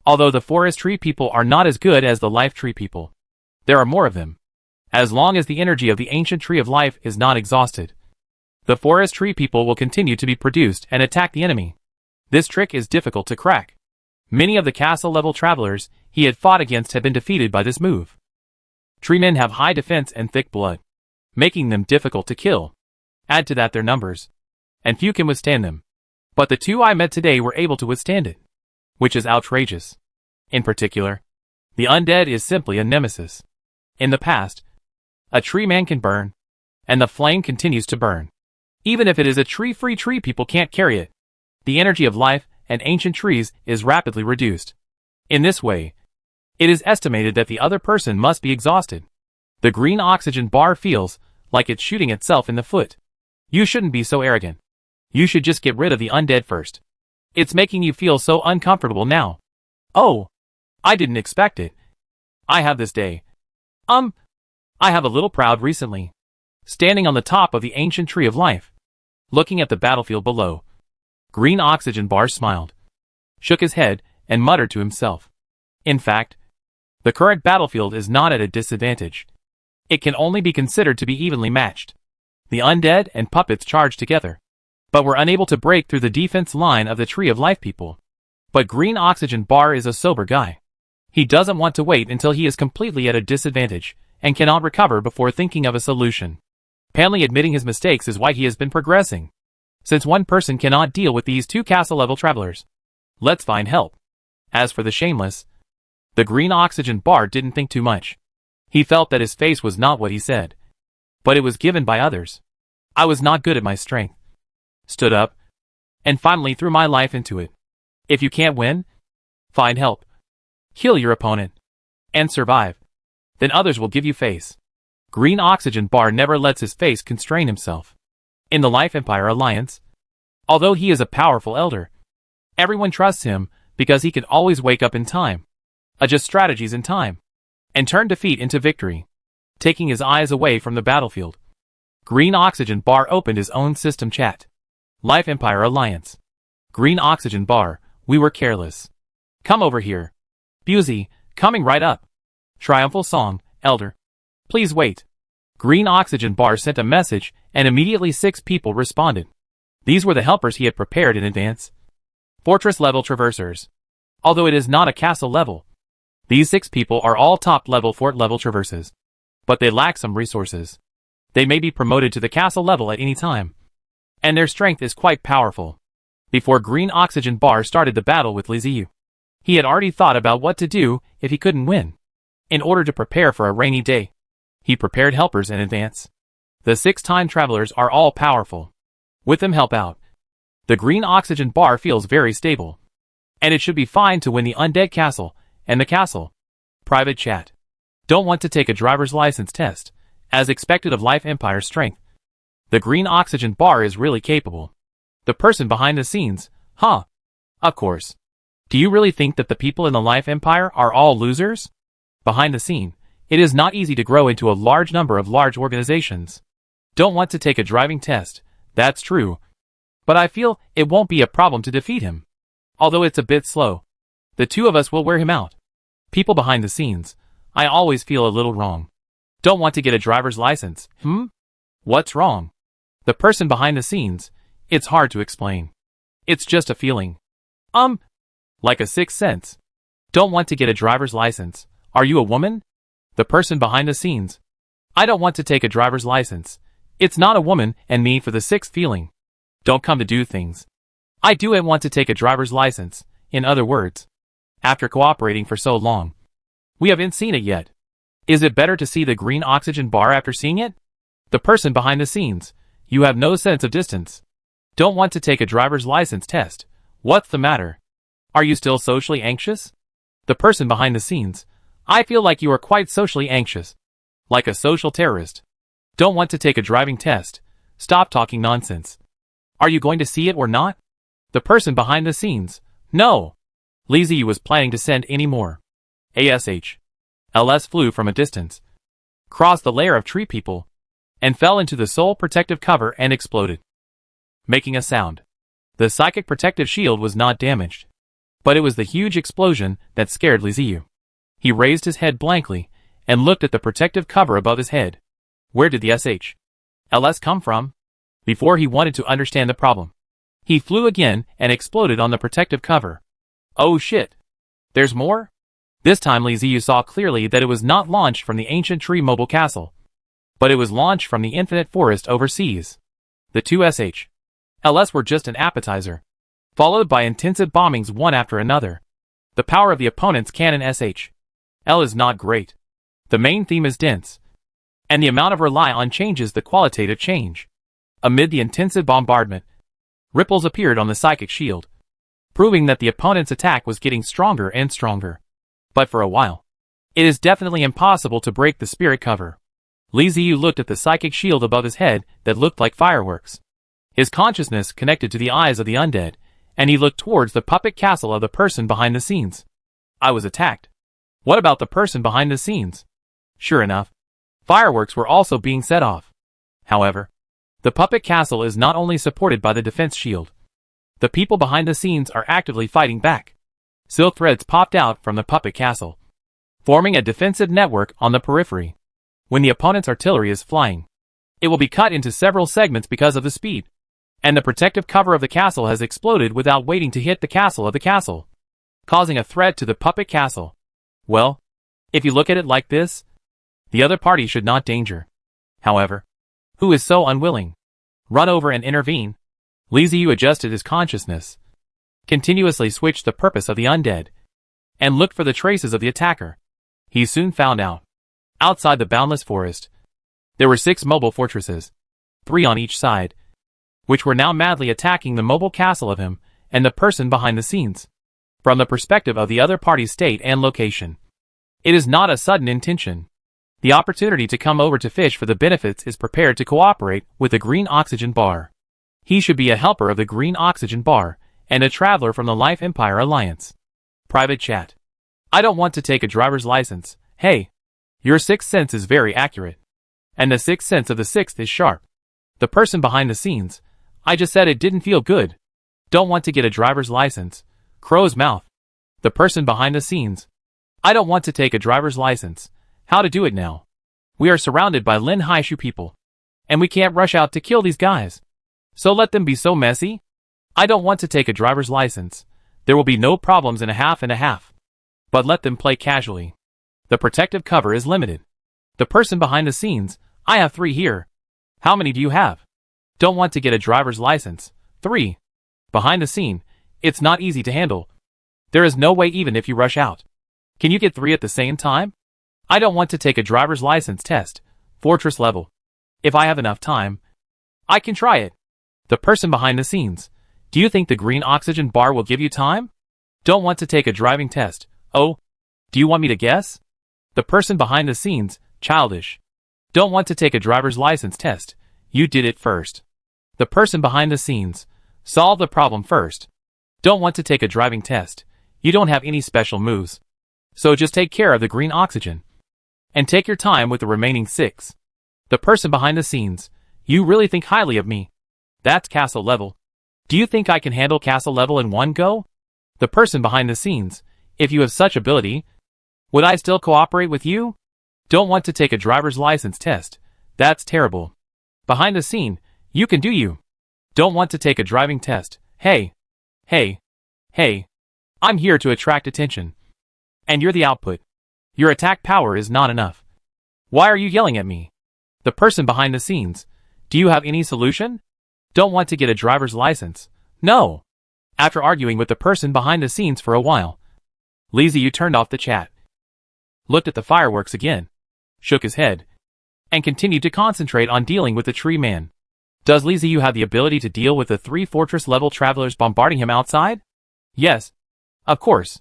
Although the forest tree people are not as good as the life tree people, there are more of them. As long as the energy of the ancient tree of life is not exhausted, the forest tree people will continue to be produced and attack the enemy. This trick is difficult to crack. Many of the castle-level travelers he had fought against had been defeated by this move. Treemen have high defense and thick blood, making them difficult to kill. Add to that their numbers, and few can withstand them. But the two I met today were able to withstand it, which is outrageous. In particular, the undead is simply a nemesis. In the past, a tree man can burn, and the flame continues to burn. Even if it is a tree-free tree, people can't carry it. The energy of life and ancient trees is rapidly reduced. In this way, it is estimated that the other person must be exhausted. The Green Oxygen Bar feels like it's shooting itself in the foot. You shouldn't be so arrogant. You should just get rid of the undead first. It's making you feel so uncomfortable now. Oh, I didn't expect it. I have this day. I have a little proud recently. Standing on the top of the ancient tree of life, looking at the battlefield below, Green Oxygen Bar smiled, shook his head, and muttered to himself. In fact, the current battlefield is not at a disadvantage. It can only be considered to be evenly matched. The undead and puppets charged together, but were unable to break through the defense line of the Tree of Life people. But Green Oxygen Bar is a sober guy. He doesn't want to wait until he is completely at a disadvantage, and cannot recover before thinking of a solution. Panley admitting his mistakes is why he has been progressing. Since one person cannot deal with these two castle-level travelers, let's find help. As for the shameless, the Green Oxygen Bar didn't think too much. He felt that his face was not what he said, but it was given by others. I was not good at my strength. Stood up, and finally threw my life into it. If you can't win, find help. Kill your opponent, and survive. Then others will give you face. Green Oxygen Bar never lets his face constrain himself. In the Life Empire Alliance, although he is a powerful elder, everyone trusts him because he can always wake up in time, adjust strategies in time, and turn defeat into victory. Taking his eyes away from the battlefield, Green Oxygen Bar opened his own system chat. Life Empire Alliance. Green Oxygen Bar, we were careless. Come over here. Busey, coming right up. Triumphal song, elder. Please wait. Green Oxygen Bar sent a message, and immediately 6 people responded. These were the helpers he had prepared in advance. Fortress-level traversers. Although it is not a castle level, these 6 people are all top-level fort-level traverses. But they lack some resources. They may be promoted to the castle level at any time, and their strength is quite powerful. Before Green Oxygen Bar started the battle with Liziu, he had already thought about what to do if he couldn't win. In order to prepare for a rainy day, he prepared helpers in advance. The 6 time travelers are all powerful. With them help out, the Green Oxygen Bar feels very stable, and it should be fine to win the Undead Castle and the castle. Private chat. Don't want to take a driver's license test, as expected of Life Empire strength. The Green Oxygen Bar is really capable. The person behind the scenes, huh? Of course. Do you really think that the people in the Life Empire are all losers? Behind the scene, it is not easy to grow into a large number of large organizations. Don't want to take a driving test, that's true. But I feel it won't be a problem to defeat him. Although it's a bit slow. The 2 of us will wear him out. People behind the scenes, I always feel a little wrong. Don't want to get a driver's license, What's wrong? The person behind the scenes, it's hard to explain. It's just a feeling. Like a sixth sense. Don't want to get a driver's license. Are you a woman? The person behind the scenes. I don't want to take a driver's license. It's not a woman and me for the sixth feeling. Don't come to do things. I do want to take a driver's license. In other words, after cooperating for so long, we haven't seen it yet. Is it better to see the green oxygen bar after seeing it? The person behind the scenes. You have no sense of distance. Don't want to take a driver's license test. What's the matter? Are you still socially anxious? The person behind the scenes. I feel like you are quite socially anxious. Like a social terrorist. Don't want to take a driving test. Stop talking nonsense. Are you going to see it or not? The person behind the scenes. No. Liziu was planning to send any more. ASH. LS flew from a distance, crossed the layer of tree people, and fell into the soul protective cover and exploded, making a sound. The psychic protective shield was not damaged, but it was the huge explosion that scared Liziu. He raised his head blankly and looked at the protective cover above his head. Where did the LS come from? Before he wanted to understand the problem, he flew again and exploded on the protective cover. Oh shit! There's more? This time Liziu saw clearly that it was not launched from the ancient tree mobile castle, but it was launched from the infinite forest overseas. The two LS were just an appetizer, followed by intensive bombings one after another. The power of the opponent's cannon L is not great. The main theme is dense, and the amount of rely on changes the qualitative change. Amid the intensive bombardment, ripples appeared on the psychic shield, proving that the opponent's attack was getting stronger and stronger. But for a while, it is definitely impossible to break the spirit cover. Liziu looked at the psychic shield above his head that looked like fireworks. His consciousness connected to the eyes of the undead, and he looked towards the puppet castle of the person behind the scenes. I was attacked. What about the person behind the scenes? Sure enough, fireworks were also being set off. However, the puppet castle is not only supported by the defense shield. The people behind the scenes are actively fighting back. Silk threads popped out from the puppet castle, forming a defensive network on the periphery. When the opponent's artillery is flying, it will be cut into several segments because of the speed, and the protective cover of the castle has exploded without waiting to hit the castle of the castle, causing a threat to the puppet castle. Well, if you look at it like this, the other party should not danger. However, who is so unwilling? Run over and intervene. Liziu adjusted his consciousness, continuously switched the purpose of the undead, and looked for the traces of the attacker. He soon found out. Outside the boundless forest, there were 6 mobile fortresses, 3 on each side, which were now madly attacking the mobile castle of him and the person behind the scenes, from the perspective of the other party's state and location. It is not a sudden intention. The opportunity to come over to fish for the benefits is prepared to cooperate with the green oxygen bar. He should be a helper of the green oxygen bar, and a traveler from the Life Empire Alliance. Private chat. I don't want to take a driver's license. Hey, your sixth sense is very accurate. And the sixth sense of the sixth is sharp. The person behind the scenes. I just said it didn't feel good. Don't want to get a driver's license. Crow's mouth. The person behind the scenes. I don't want to take a driver's license. How to do it now? We are surrounded by Lin Haishu people, and we can't rush out to kill these guys. So let them be so messy. I don't want to take a driver's license. There will be no problems in a half and a half. But let them play casually. The protective cover is limited. The person behind the scenes. I have 3 here. How many do you have? Don't want to get a driver's license. 3. Behind the scene. It's not easy to handle. There is no way even if you rush out. Can you get 3 at the same time? I don't want to take a driver's license test. Fortress level. If I have enough time, I can try it. The person behind the scenes. Do you think the green oxygen bar will give you time? Don't want to take a driving test. Oh, do you want me to guess? The person behind the scenes. Childish. Don't want to take a driver's license test. You did it first. The person behind the scenes. Solve the problem first. Don't want to take a driving test. You don't have any special moves. So just take care of the green oxygen. And take your time with the remaining 6. The person behind the scenes. You really think highly of me. That's castle level. Do you think I can handle castle level in one go? The person behind the scenes. If you have such ability, would I still cooperate with you? Don't want to take a driver's license test. That's terrible. Behind the scene. You can do you. Don't want to take a driving test. Hey. Hey. Hey. I'm here to attract attention. And you're the output. Your attack power is not enough. Why are you yelling at me? The person behind the scenes. Do you have any solution? Don't want to get a driver's license. No. After arguing with the person behind the scenes for a while, Li Ziyu turned off the chat, looked at the fireworks again, shook his head, and continued to concentrate on dealing with the tree man. Does Li Ziyu have the ability to deal with the 3 fortress-level travelers bombarding him outside? Yes. Of course.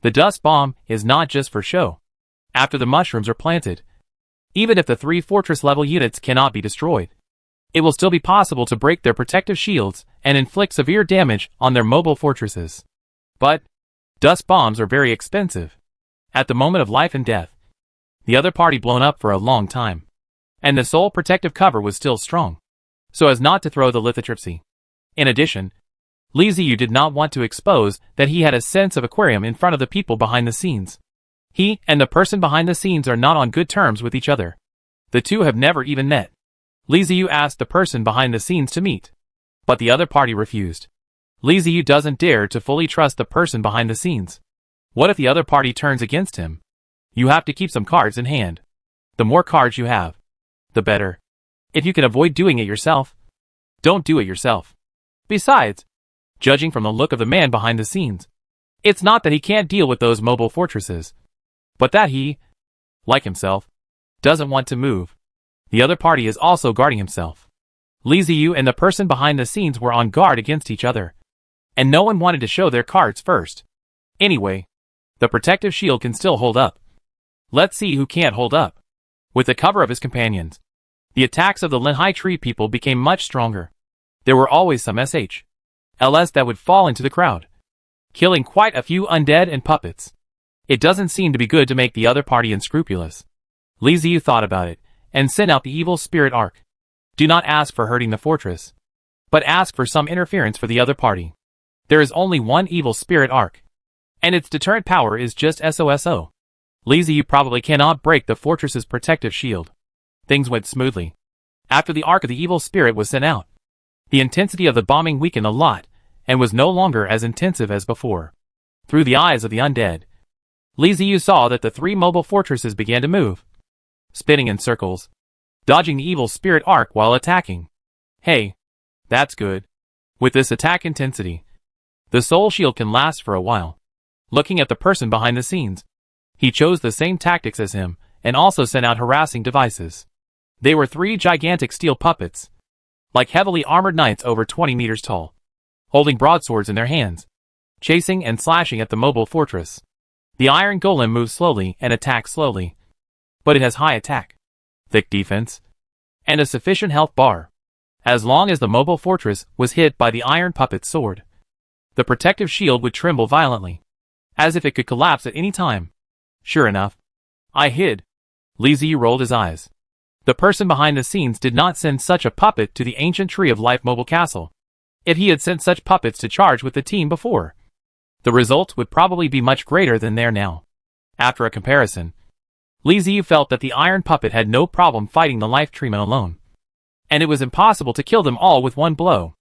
The dust bomb is not just for show. After the mushrooms are planted, even if the 3 fortress-level units cannot be destroyed, it will still be possible to break their protective shields and inflict severe damage on their mobile fortresses. But dust bombs are very expensive. At the moment of life and death, the other party blown up for a long time, and the sole protective cover was still strong, so as not to throw the lithotripsy. In addition, Li Ziyu did not want to expose that he had a sense of aquarium in front of the people behind the scenes. He and the person behind the scenes are not on good terms with each other. The two have never even met. Li Ziyu asked the person behind the scenes to meet, but the other party refused. Li Ziyu doesn't dare to fully trust the person behind the scenes. What if the other party turns against him? You have to keep some cards in hand. The more cards you have, the better. If you can avoid doing it yourself, don't do it yourself. Besides, judging from the look of the man behind the scenes, it's not that he can't deal with those mobile fortresses, but that he, like himself, doesn't want to move. The other party is also guarding himself. Li Ziyu and the person behind the scenes were on guard against each other, and no one wanted to show their cards first. Anyway, the protective shield can still hold up. Let's see who can't hold up. With the cover of his companions, the attacks of the Linhai tree people became much stronger. There were always some LS that would fall into the crowd, killing quite a few undead and puppets. It doesn't seem to be good to make the other party unscrupulous. Li Ziyu thought about it, and sent out the evil spirit arc. Do not ask for hurting the fortress, but ask for some interference for the other party. There is only one evil spirit arc, and its deterrent power is just SOSO. Li Ziyu probably cannot break the fortress's protective shield. Things went smoothly. After the arc of the evil spirit was sent out, the intensity of the bombing weakened a lot, and was no longer as intensive as before. Through the eyes of the undead, Li Ziyu saw that the 3 mobile fortresses began to move, spinning in circles, dodging the evil spirit arc while attacking. Hey, that's good. With this attack intensity, the soul shield can last for a while. Looking at the person behind the scenes, he chose the same tactics as him, and also sent out harassing devices. They were 3 gigantic steel puppets, like heavily armored knights over 20 meters tall, holding broadswords in their hands, chasing and slashing at the mobile fortress. The iron golem moves slowly and attacks slowly, but it has high attack, thick defense, and a sufficient health bar. As long as the mobile fortress was hit by the iron puppet's sword, the protective shield would tremble violently, as if it could collapse at any time. Sure enough, I hid. Li Ziyu rolled his eyes. The person behind the scenes did not send such a puppet to the ancient Tree of Life mobile castle. If he had sent such puppets to charge with the team before, the result would probably be much greater than there now. After a comparison, Li Ziyu felt that the iron puppet had no problem fighting the life treeman alone, and it was impossible to kill them all with one blow.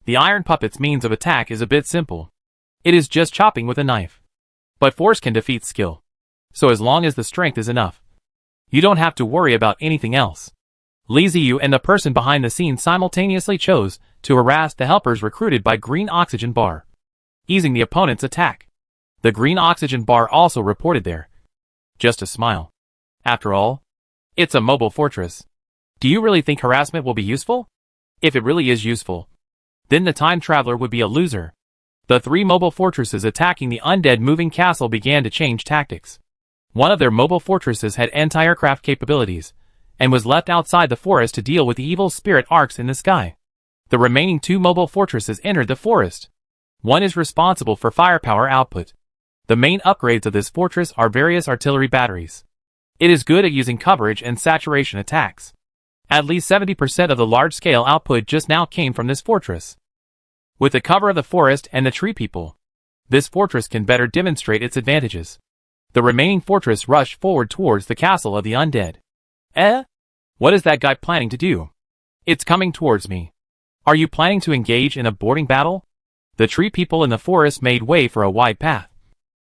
The iron puppet's means of attack is a bit simple. It is just chopping with a knife. But force can defeat skill. So as long as the strength is enough, you don't have to worry about anything else. Li Ziyu and the person behind the scenes simultaneously chose to harass the helpers recruited by Green Oxygen Bar, easing the opponent's attack. The Green Oxygen Bar also reported there. Just a smile. After all, it's a mobile fortress. Do you really think harassment will be useful? If it really is useful, then the time traveler would be a loser. The 3 mobile fortresses attacking the undead moving castle began to change tactics. One of their mobile fortresses had anti-aircraft capabilities, and was left outside the forest to deal with the evil spirit arcs in the sky. The remaining 2 mobile fortresses entered the forest. One is responsible for firepower output. The main upgrades of this fortress are various artillery batteries. It is good at using coverage and saturation attacks. At least 70% of the large-scale output just now came from this fortress. With the cover of the forest and the tree people, this fortress can better demonstrate its advantages. The remaining fortress rushed forward towards the castle of the undead. What is that guy planning to do? It's coming towards me. Are you planning to engage in a boarding battle? The tree people in the forest made way for a wide path,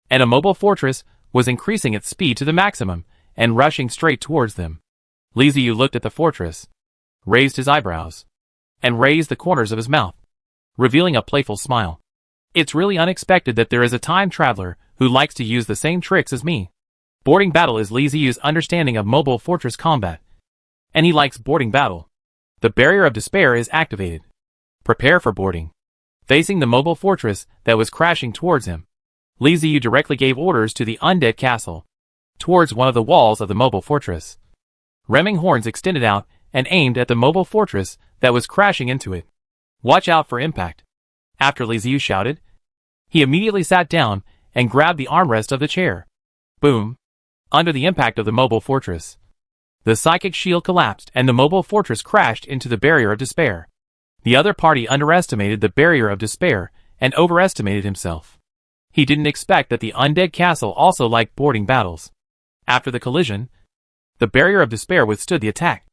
and a mobile fortress was increasing its speed to the maximum and rushing straight towards them. Li Ziyu looked at the fortress, raised his eyebrows, and raised the corners of his mouth, revealing a playful smile. It's really unexpected that there is a time traveler who likes to use the same tricks as me. Boarding battle is Li Ziyu's understanding of mobile fortress combat, and he likes boarding battle. The barrier of despair is activated. Prepare for boarding. Facing the mobile fortress that was crashing towards him, Li Ziyu directly gave orders to the Undead castle, towards one of the walls of the mobile fortress. Ramming horns extended out and aimed at the mobile fortress that was crashing into it. Watch out for impact. After Li Ziyu shouted, he immediately sat down and grabbed the armrest of the chair. Boom! Under the impact of the mobile fortress, the psychic shield collapsed and the mobile fortress crashed into the barrier of despair. The other party underestimated the barrier of despair and overestimated himself. He didn't expect that the Undead castle also liked boarding battles. After the collision, the barrier of despair withstood the attack.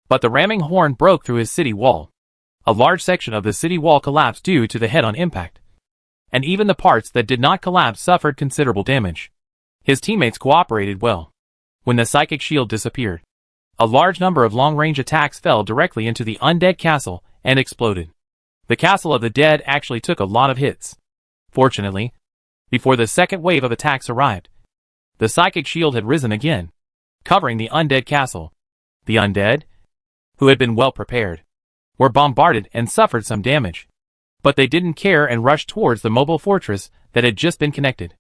But the ramming horn broke through his city wall. A large section of the city wall collapsed due to the head-on impact. And even the parts that did not collapse suffered considerable damage. His teammates cooperated well. When the psychic shield disappeared, a large number of long-range attacks fell directly into the Undead castle and exploded. The castle of the dead actually took a lot of hits. Fortunately, before the second wave of attacks arrived, the psychic shield had risen again, covering the Undead castle. The Undead, who had been well prepared, were bombarded and suffered some damage. But they didn't care and rushed towards the mobile fortress that had just been connected.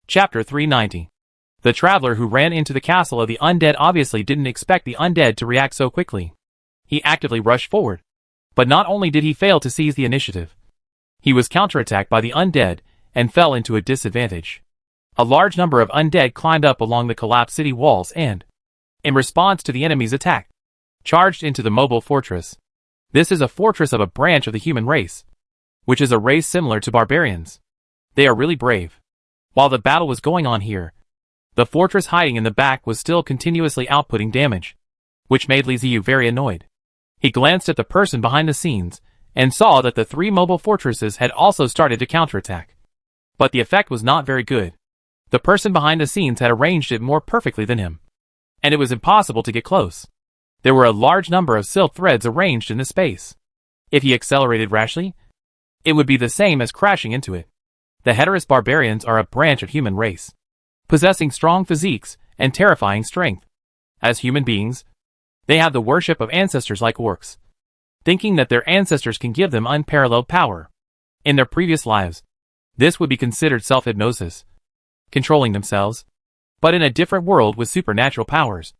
Chapter 390. The traveler who ran into the castle of the Undead obviously didn't expect the Undead to react so quickly. He actively rushed forward. But not only did he fail to seize the initiative, he was counterattacked by the Undead and fell into a disadvantage. A large number of Undead climbed up along the collapsed city walls and, in response to the enemy's attack, charged into the mobile fortress. This is a fortress of a branch of the human race, which is a race similar to barbarians. They are really brave. While the battle was going on here, the fortress hiding in the back was still continuously outputting damage, which made Li Ziyu very annoyed. He glanced at the person behind the scenes and saw that the three mobile fortresses had also started to counterattack. But the effect was not very good. The person behind the scenes had arranged it more perfectly than him, and it was impossible to get close. There were a large number of silk threads arranged in the space. If he accelerated rashly, it would be the same as crashing into it. The Heterous barbarians are a branch of human race, possessing strong physiques and terrifying strength. As human beings, they have the worship of ancestors like orcs, thinking that their ancestors can give them unparalleled power. In their previous lives, this would be considered self-hypnosis, controlling themselves, but in a different world with supernatural powers.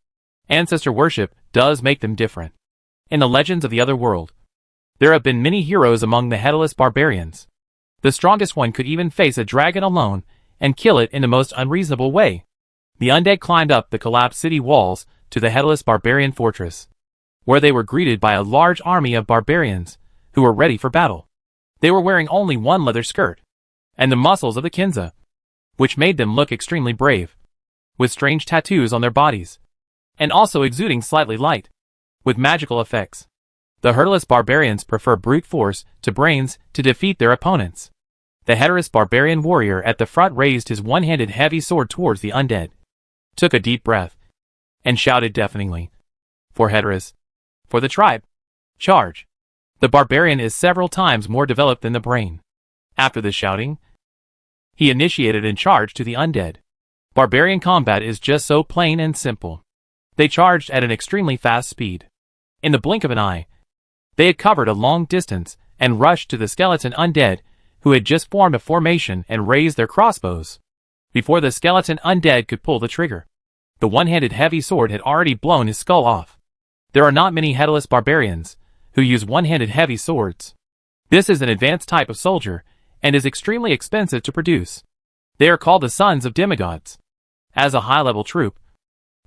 Ancestor worship does make them different. In the legends of the other world, there have been many heroes among the Headless barbarians. The strongest one could even face a dragon alone and kill it in the most unreasonable way. The Undead climbed up the collapsed city walls to the Headless barbarian fortress, where they were greeted by a large army of barbarians who were ready for battle. They were wearing only one leather skirt, and the muscles of the Kinza, which made them look extremely brave, with strange tattoos on their bodies, and also exuding slightly light, with magical effects. The Headless barbarians prefer brute force to brains to defeat their opponents. The Heterous barbarian warrior at the front raised his one-handed heavy sword towards the Undead, took a deep breath, and shouted deafeningly, "For Heterous, for the tribe, charge!" The barbarian is several times more developed than the brain. After the shouting, he initiated and charged to the Undead. Barbarian combat is just so plain and simple. They charged at an extremely fast speed. In the blink of an eye, they had covered a long distance and rushed to the skeleton Undead, who had just formed a formation and raised their crossbows. Before the skeleton Undead could pull the trigger, the one-handed heavy sword had already blown his skull off. There are not many Headless barbarians who use one-handed heavy swords. This is an advanced type of soldier and is extremely expensive to produce. They are called the Sons of Demigods. As a high-level troop,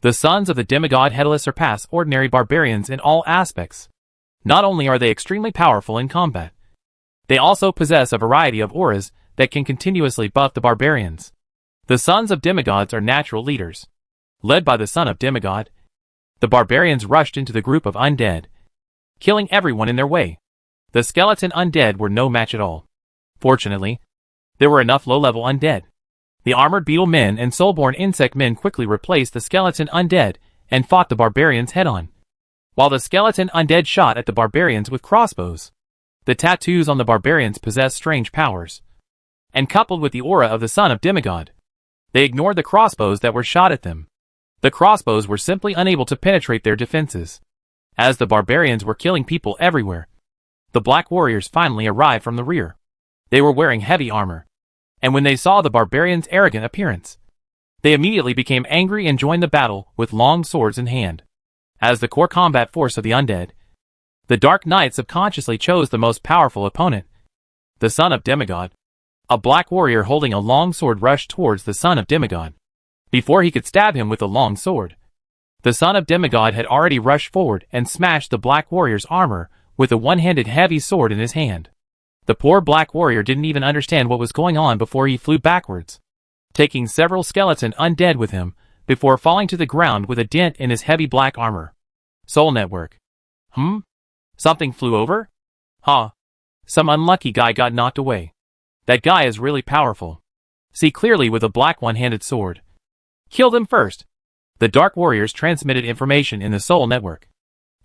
the Sons of the Demigod Headless surpass ordinary barbarians in all aspects. Not only are they extremely powerful in combat, they also possess a variety of auras that can continuously buff the barbarians. The Sons of Demigods are natural leaders. Led by the Son of Demigod, the barbarians rushed into the group of Undead, killing everyone in their way. The skeleton Undead were no match at all. Fortunately, there were enough low-level Undead. The armored beetle men and soulborn insect men quickly replaced the skeleton Undead and fought the barbarians head-on. while the skeleton undead shot at the barbarians with crossbows. The tattoos on the barbarians possessed strange powers, and coupled with the aura of the son of demigod, they ignored the crossbows that were shot at them. The crossbows were simply unable to penetrate their defenses. As the barbarians were killing people everywhere, the black warriors finally arrived from the rear. They were wearing heavy armor, and when they saw the barbarians' arrogant appearance, they immediately became angry and joined the battle with long swords in hand. As the core combat force of the undead, the Dark Knight subconsciously chose the most powerful opponent, the son of demigod. A black warrior holding a long sword rushed towards the son of demigod. Before he could stab him with a long sword, the son of demigod had already rushed forward and smashed the black warrior's armor with a one-handed heavy sword in his hand. The poor black warrior didn't even understand what was going on before he flew backwards, taking several skeleton undead with him before falling to the ground with a dent in his heavy black armor. Soul network. Something flew over? Huh. Some unlucky guy got knocked away. That guy is really powerful. See clearly with a black one-handed sword. Kill them first. The Dark Warriors transmitted information in the Soul Network,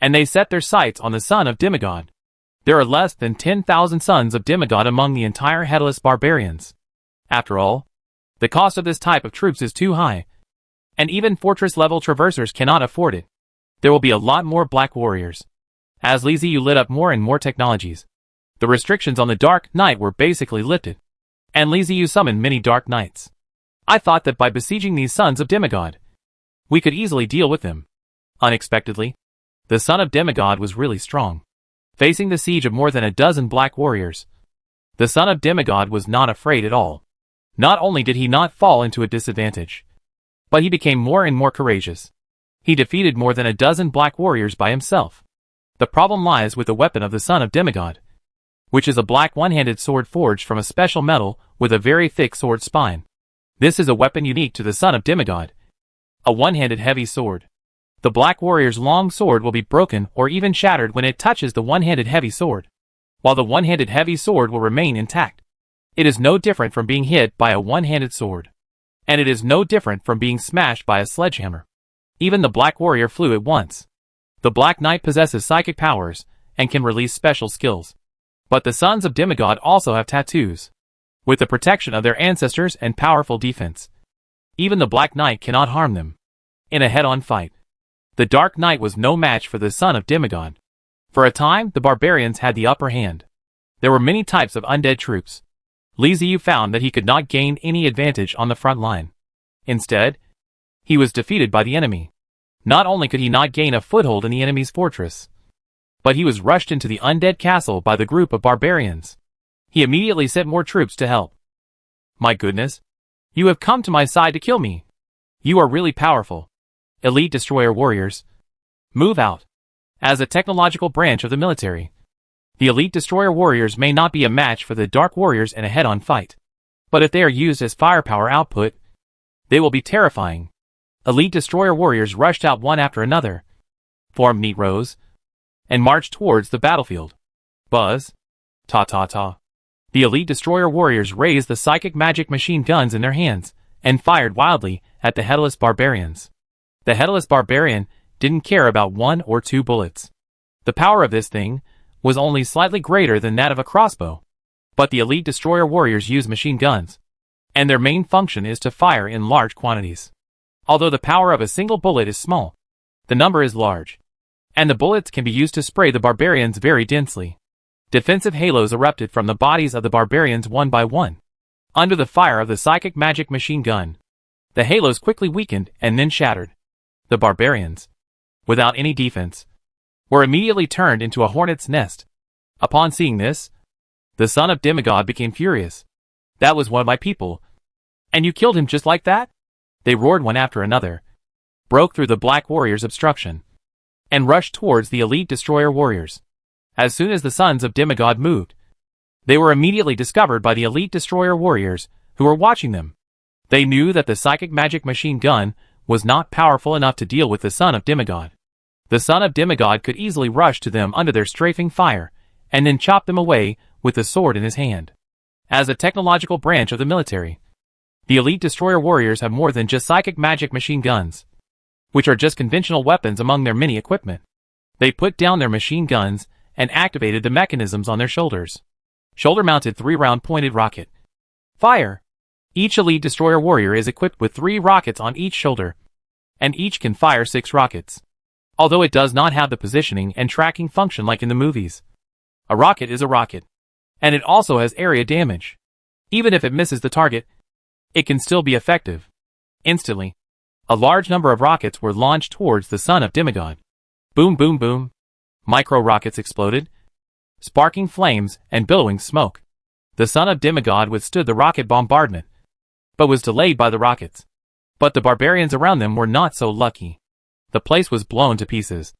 and they set their sights on the son of demigod. There are less than 10,000 sons of demigod among the entire headless barbarians. After all, the cost of this type of troops is too high, and even fortress-level traversers cannot afford it. There will be a lot more black warriors. As Li Ziyu lit up more and more technologies, the restrictions on the Dark Knight were basically lifted, and Li Ziyu summoned many Dark Knights. I thought that by besieging these sons of demigod, we could easily deal with them. Unexpectedly, the son of demigod was really strong. Facing the siege of more than a dozen black warriors, the son of demigod was not afraid at all. Not only did he not fall into a disadvantage, but he became more and more courageous. He defeated more than a dozen black warriors by himself. The problem lies with the weapon of the son of demigod, which is a black one-handed sword forged from a special metal with a very thick sword spine. This is a weapon unique to the son of demigod, a one-handed heavy sword. The black warrior's long sword will be broken or even shattered when it touches the one-handed heavy sword, while the one-handed heavy sword will remain intact. It is no different from being hit by a one-handed sword, and it is no different from being smashed by a sledgehammer. Even the black warrior flew at once. The Black Knight possesses psychic powers and can release special skills. But the sons of demigod also have tattoos, with the protection of their ancestors and powerful defense. Even the Black Knight cannot harm them. In a head-on fight, the Dark Knight was no match for the son of demigod. For a time, the barbarians had the upper hand. There were many types of undead troops. Li Ziyu found that he could not gain any advantage on the front line. Instead, he was defeated by the enemy. Not only could he not gain a foothold in the enemy's fortress, but he was rushed into the undead castle by the group of barbarians. He immediately sent more troops to help. My goodness, you have come to my side to kill me. You are really powerful. Elite Destroyer Warriors, move out. As a technological branch of the military, the Elite Destroyer Warriors may not be a match for the Dark Warriors in a head-on fight, but if they are used as firepower output, they will be terrifying. Elite Destroyer Warriors rushed out one after another, formed neat rows, and marched towards the battlefield. Buzz. Ta-ta-ta. The Elite Destroyer Warriors raised the psychic magic machine guns in their hands and fired wildly at the Headless Barbarians. The Headless Barbarian didn't care about 1 or 2 bullets. The power of this thing was only slightly greater than that of a crossbow. But the Elite Destroyer Warriors use machine guns, and their main function is to fire in large quantities. Although the power of a single bullet is small, the number is large, and the bullets can be used to spray the barbarians very densely. Defensive halos erupted from the bodies of the barbarians one by one. Under the fire of the psychic magic machine gun, the halos quickly weakened and then shattered. The barbarians, without any defense, were immediately turned into a hornet's nest. Upon seeing this, the son of demigod became furious. That was one of my people, and you killed him just like that? They roared one after another, broke through the Black Warriors' obstruction, and rushed towards the Elite Destroyer Warriors. As soon as the sons of demigod moved, they were immediately discovered by the Elite Destroyer Warriors, who were watching them. They knew that the psychic magic machine gun was not powerful enough to deal with the son of demigod. The son of demigod could easily rush to them under their strafing fire, and then chop them away with the sword in his hand. As a technological branch of the military, the Elite Destroyer Warriors have more than just psychic magic machine guns, which are just conventional weapons among their many equipment. They put down their machine guns and activated the mechanisms on their shoulders. Shoulder-mounted 3-round pointed rocket. Fire! Each elite destroyer warrior is equipped with 3 rockets on each shoulder, and each can fire 6 rockets. Although it does not have the positioning and tracking function like in the movies. A rocket is a rocket. And it also has area damage. Even if it misses the target, it can still be effective. Instantly, a large number of rockets were launched towards the son of Demigod. Boom boom boom. Micro-rockets exploded, sparking flames and billowing smoke. The son of Demigod withstood the rocket bombardment, but was delayed by the rockets. But the barbarians around them were not so lucky. The place was blown to pieces.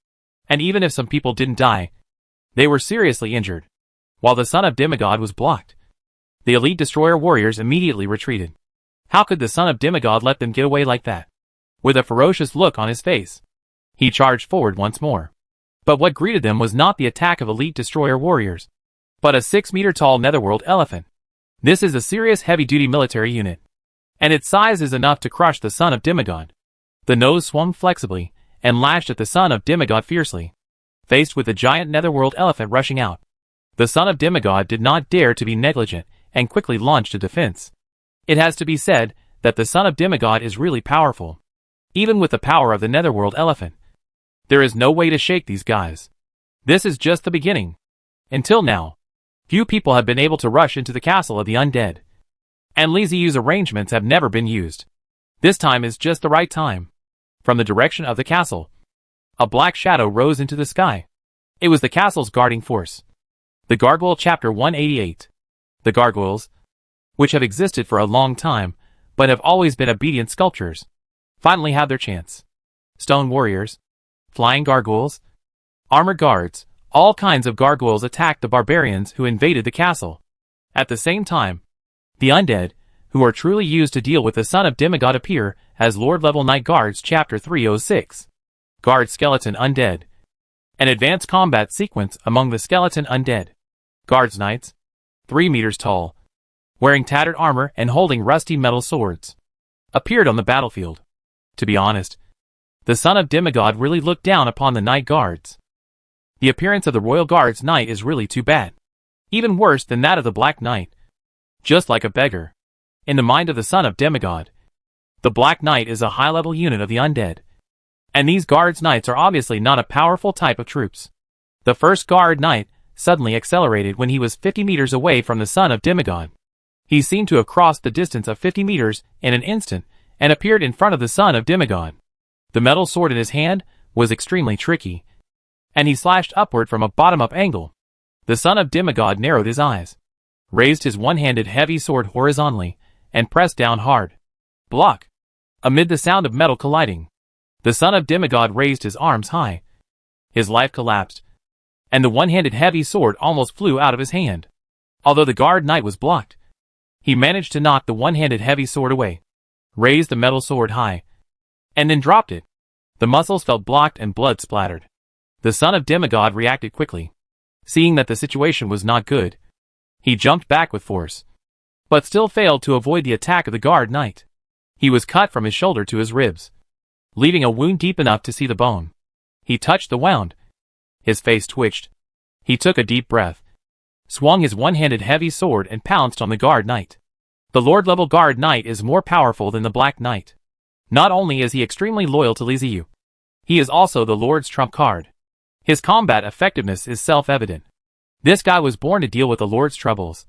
And even if some people didn't die, they were seriously injured. While the son of Demigod was blocked, the elite destroyer warriors immediately retreated. How could the son of Demigod let them get away like that? With a ferocious look on his face, he charged forward once more. But what greeted them was not the attack of elite destroyer warriors, but a 6-meter-tall netherworld elephant. This is a serious heavy-duty military unit, and its size is enough to crush the son of Demigod. The nose swung flexibly and lashed at the son of Demigod fiercely. Faced with the giant netherworld elephant rushing out, the son of Demigod did not dare to be negligent and quickly launched a defense. It has to be said that the son of Demigod is really powerful. Even with the power of the netherworld elephant, there is no way to shake these guys. This is just the beginning. Until now, few people have been able to rush into the castle of the undead. And Li Ziyu's arrangements have never been used. This time is just the right time. From the direction of the castle, a black shadow rose into the sky. It was the castle's guarding force. The Gargoyle Chapter 188. The gargoyles, which have existed for a long time, but have always been obedient sculptures, finally had their chance. Stone warriors, flying gargoyles, armored guards, all kinds of gargoyles attacked the barbarians who invaded the castle. At the same time, the undead, who are truly used to deal with the son of Demigod, appear as Lord-level Knight Guards Chapter 306. Guard Skeleton Undead. An advanced combat sequence among the skeleton undead. Guards Knights, 3 meters tall, wearing tattered armor and holding rusty metal swords, appeared on the battlefield. To be honest, the son of Demigod really looked down upon the Knight Guards. The appearance of the Royal Guards Knight is really too bad. Even worse than that of the Black Knight. Just like a beggar. In the mind of the son of Demigod, the Black Knight is a high-level unit of the undead. And these Guards Knights are obviously not a powerful type of troops. The first Guard Knight suddenly accelerated when he was 50 meters away from the son of Demigod. He seemed to have crossed the distance of 50 meters in an instant and appeared in front of the son of Demigod. The metal sword in his hand was extremely tricky, and he slashed upward from a bottom-up angle. The son of Demigod narrowed his eyes, raised his one-handed heavy sword horizontally, and pressed down hard. Block! Amid the sound of metal colliding, the son of Demigod raised his arms high. His life collapsed, and the one-handed heavy sword almost flew out of his hand. Although the Guard Knight was blocked, he managed to knock the one-handed heavy sword away, raised the metal sword high, and then dropped it. The muscles felt blocked and blood splattered. The son of Demigod reacted quickly. Seeing that the situation was not good, he jumped back with force, but still failed to avoid the attack of the Guard Knight. He was cut from his shoulder to his ribs, leaving a wound deep enough to see the bone. He touched the wound. His face twitched. He took a deep breath, swung his one-handed heavy sword and pounced on the Guard Knight. The Lord-level Guard Knight is more powerful than the Black Knight. Not only is he extremely loyal to Li Ziyu, he is also the Lord's trump card. His combat effectiveness is self-evident. This guy was born to deal with the Lord's troubles.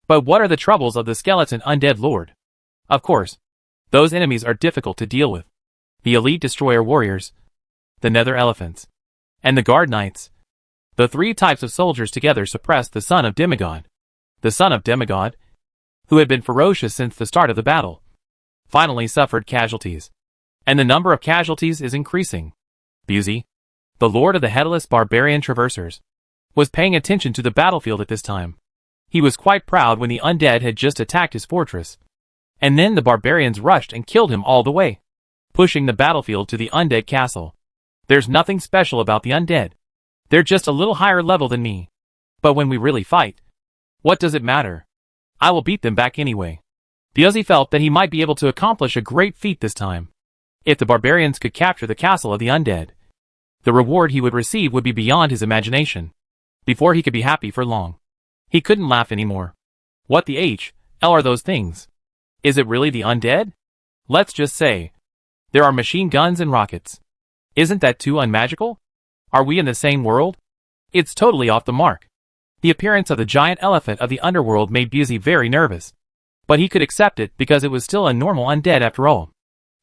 But what are the troubles of the skeleton undead lord? Of course, those enemies are difficult to deal with. The elite destroyer warriors, the nether elephants, and the Guard Knights. The 3 types of soldiers together suppressed the son of Demigod. The son of Demigod, who had been ferocious since the start of the battle, finally suffered casualties. And the number of casualties is increasing. Busey, the lord of the headless barbarian traversers, was paying attention to the battlefield at this time. He was quite proud when the undead had just attacked his fortress. And then the barbarians rushed and killed him all the way, pushing the battlefield to the undead castle. There's nothing special about the undead. They're just a little higher level than me. But when we really fight, what does it matter? I will beat them back anyway. Busey felt that he might be able to accomplish a great feat this time. If the barbarians could capture the castle of the undead, The reward he would receive would be beyond his imagination. Before he could be happy for long. He couldn't laugh anymore. What the hell are those things? Is it really the undead? Let's just say. There are machine guns and rockets. Isn't that too unmagical? Are we in the same world? It's totally off the mark. The appearance of the giant elephant of the underworld made Busey very nervous. But he could accept it because it was still a normal undead after all.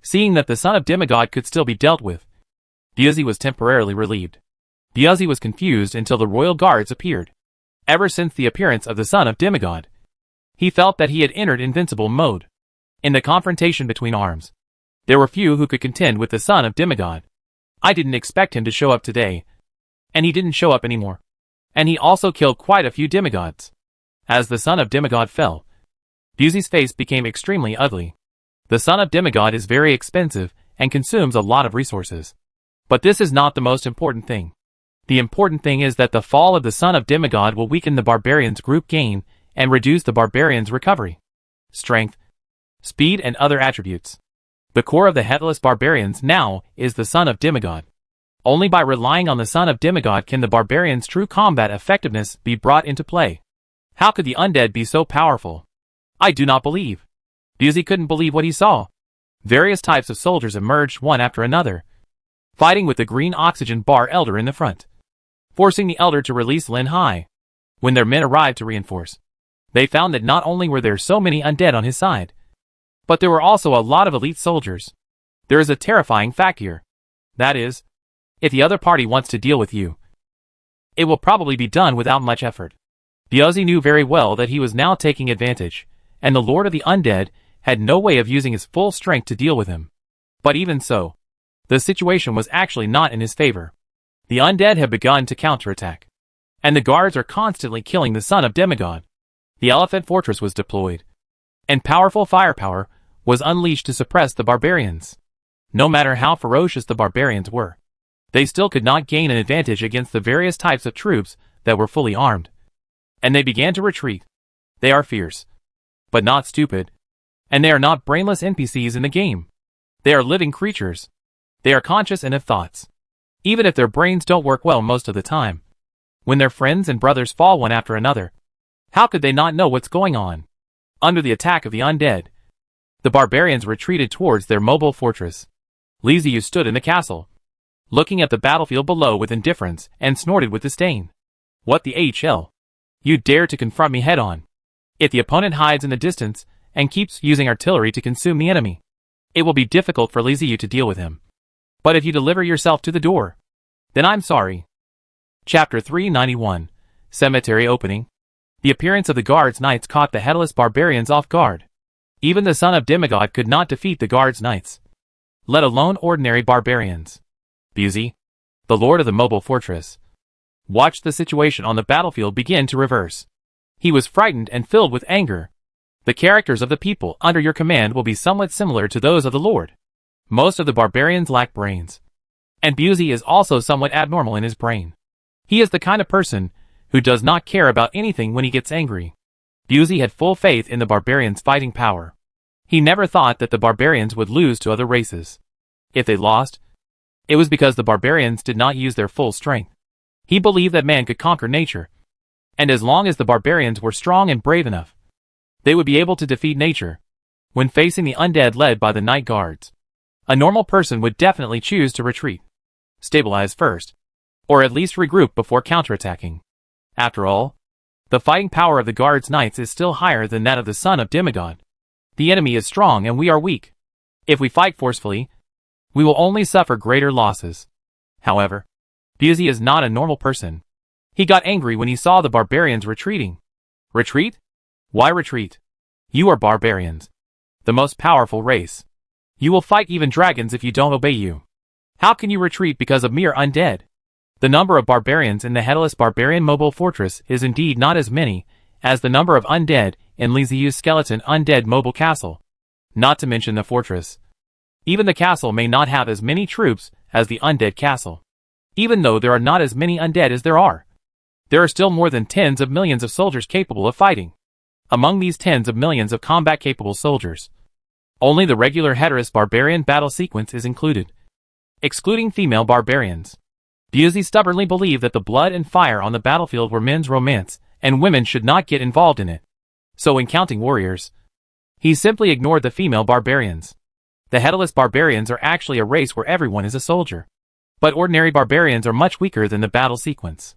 Seeing that the son of Demigod could still be dealt with, Busey was temporarily relieved. Busey was confused until the royal guards appeared. Ever since the appearance of the son of Demigod, he felt that he had entered invincible mode. In the confrontation between arms, there were few who could contend with the son of Demigod. I didn't expect him to show up today. And he didn't show up anymore. And he also killed quite a few demigods. As the son of Demigod fell, Busey's face became extremely ugly. The son of Demigod is very expensive and consumes a lot of resources. But this is not the most important thing. The important thing is that the fall of the son of Demigod will weaken the barbarians' group gain and reduce the barbarians' recovery, strength, speed and other attributes. The core of the headless barbarians now is the son of Demigod. Only by relying on the son of Demigod can the barbarians' true combat effectiveness be brought into play. How could the undead be so powerful? I do not believe. Busey couldn't believe what he saw. Various types of soldiers emerged one after another, fighting with the green oxygen bar elder in the front, forcing the elder to release Lin Hai. When their men arrived to reinforce, they found that not only were there so many undead on his side, but there were also a lot of elite soldiers. There is a terrifying fact here. That is, if the other party wants to deal with you, it will probably be done without much effort. Busey knew very well that he was now taking advantage, and the Lord of the Undead had no way of using his full strength to deal with him. But even so, the situation was actually not in his favor. The undead had begun to counterattack, and the guards are constantly killing the son of Demigod. The elephant fortress was deployed, and powerful firepower was unleashed to suppress the barbarians. No matter how ferocious the barbarians were, they still could not gain an advantage against the various types of troops that were fully armed. And they began to retreat. They are fierce, but not stupid. And they are not brainless NPCs in the game. They are living creatures. They are conscious and have thoughts, even if their brains don't work well most of the time. When their friends and brothers fall one after another, how could they not know what's going on? Under the attack of the undead, the barbarians retreated towards their mobile fortress. Li Ziyu stood in the castle, looking at the battlefield below with indifference and snorted with disdain. What the hell? You dare to confront me head-on? If the opponent hides in the distance and keeps using artillery to consume the enemy, it will be difficult for Li Ziyu to deal with him. But if you deliver yourself to the door, then I'm sorry. Chapter 391, Cemetery Opening. The appearance of the guards' knights caught the headless barbarians off guard. Even the son of Demigod could not defeat the guards' knights, let alone ordinary barbarians. Busey, the lord of the mobile fortress, watched the situation on the battlefield begin to reverse. He was frightened and filled with anger. The characters of the people under your command will be somewhat similar to those of the lord. Most of the barbarians lack brains, and Busey is also somewhat abnormal in his brain. He is the kind of person who does not care about anything when he gets angry. Busey had full faith in the barbarians' fighting power. He never thought that the barbarians would lose to other races. If they lost, it was because the barbarians did not use their full strength. He believed that man could conquer nature, and as long as the barbarians were strong and brave enough, they would be able to defeat nature. When facing the undead led by the night guards, a normal person would definitely choose to retreat, stabilize first, or at least regroup before counterattacking. After all, the fighting power of the guards' knights is still higher than that of the son of Demigod. The enemy is strong and we are weak. If we fight forcefully, we will only suffer greater losses. However, Busey is not a normal person. He got angry when he saw the barbarians retreating. Retreat? Why retreat? You are barbarians, the most powerful race. You will fight even dragons if you don't obey you. How can you retreat because of mere undead? The number of barbarians in the headless barbarian mobile fortress is indeed not as many as the number of undead in Li Ziyu's skeleton undead mobile castle. Not to mention the fortress. Even the castle may not have as many troops as the undead castle. Even though there are not as many undead as there are still more than tens of millions of soldiers capable of fighting. Among these tens of millions of combat-capable soldiers, only the regular heteros barbarian battle sequence is included, excluding female barbarians. Busey stubbornly believed that the blood and fire on the battlefield were men's romance, and women should not get involved in it. So when counting warriors, he simply ignored the female barbarians. The headless barbarians are actually a race where everyone is a soldier. But ordinary barbarians are much weaker than the battle sequence.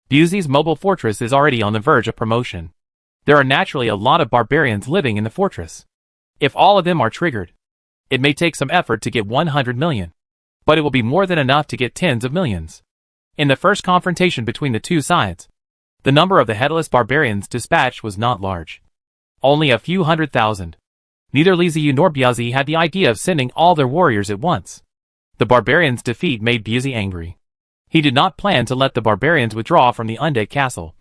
Busey's mobile fortress is already on the verge of promotion. There are naturally a lot of barbarians living in the fortress. If all of them are triggered, it may take some effort to get 100 million. But it will be more than enough to get tens of millions. In the first confrontation between the two sides, the number of the headless barbarians dispatched was not large. Only a few 100,000. Neither Liziu nor Busey had the idea of sending all their warriors at once. The barbarians' defeat made Busey angry. He did not plan to let the barbarians withdraw from the Undead castle,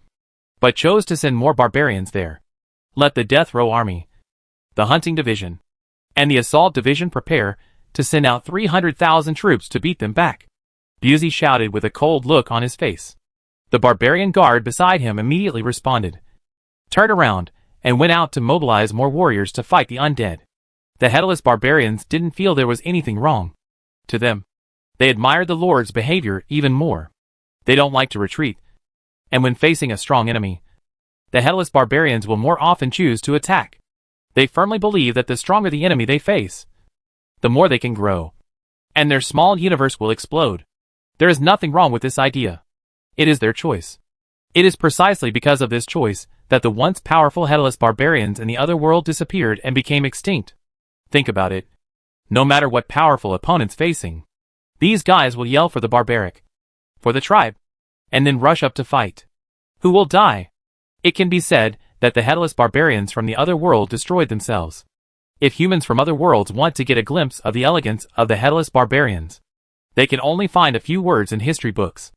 but chose to send more barbarians there. Let the Death Row Army, the Hunting Division, and the Assault Division prepare to send out 300,000 troops to beat them back. Busey shouted with a cold look on his face. The barbarian guard beside him immediately responded, turned around, and went out to mobilize more warriors to fight the undead. The headless barbarians didn't feel there was anything wrong. To them, they admired the Lord's behavior even more. They don't like to retreat, and when facing a strong enemy, the headless barbarians will more often choose to attack. They firmly believe that the stronger the enemy they face, the more they can grow, and their small universe will explode. There is nothing wrong with this idea. It is their choice. It is precisely because of this choice that the once powerful headless barbarians in the other world disappeared and became extinct. Think about it. No matter what powerful opponents facing, these guys will yell for the barbaric, for the tribe, and then rush up to fight. Who will die? It can be said that the headless barbarians from the other world destroyed themselves. If humans from other worlds want to get a glimpse of the elegance of the headless barbarians, they can only find a few words in history books.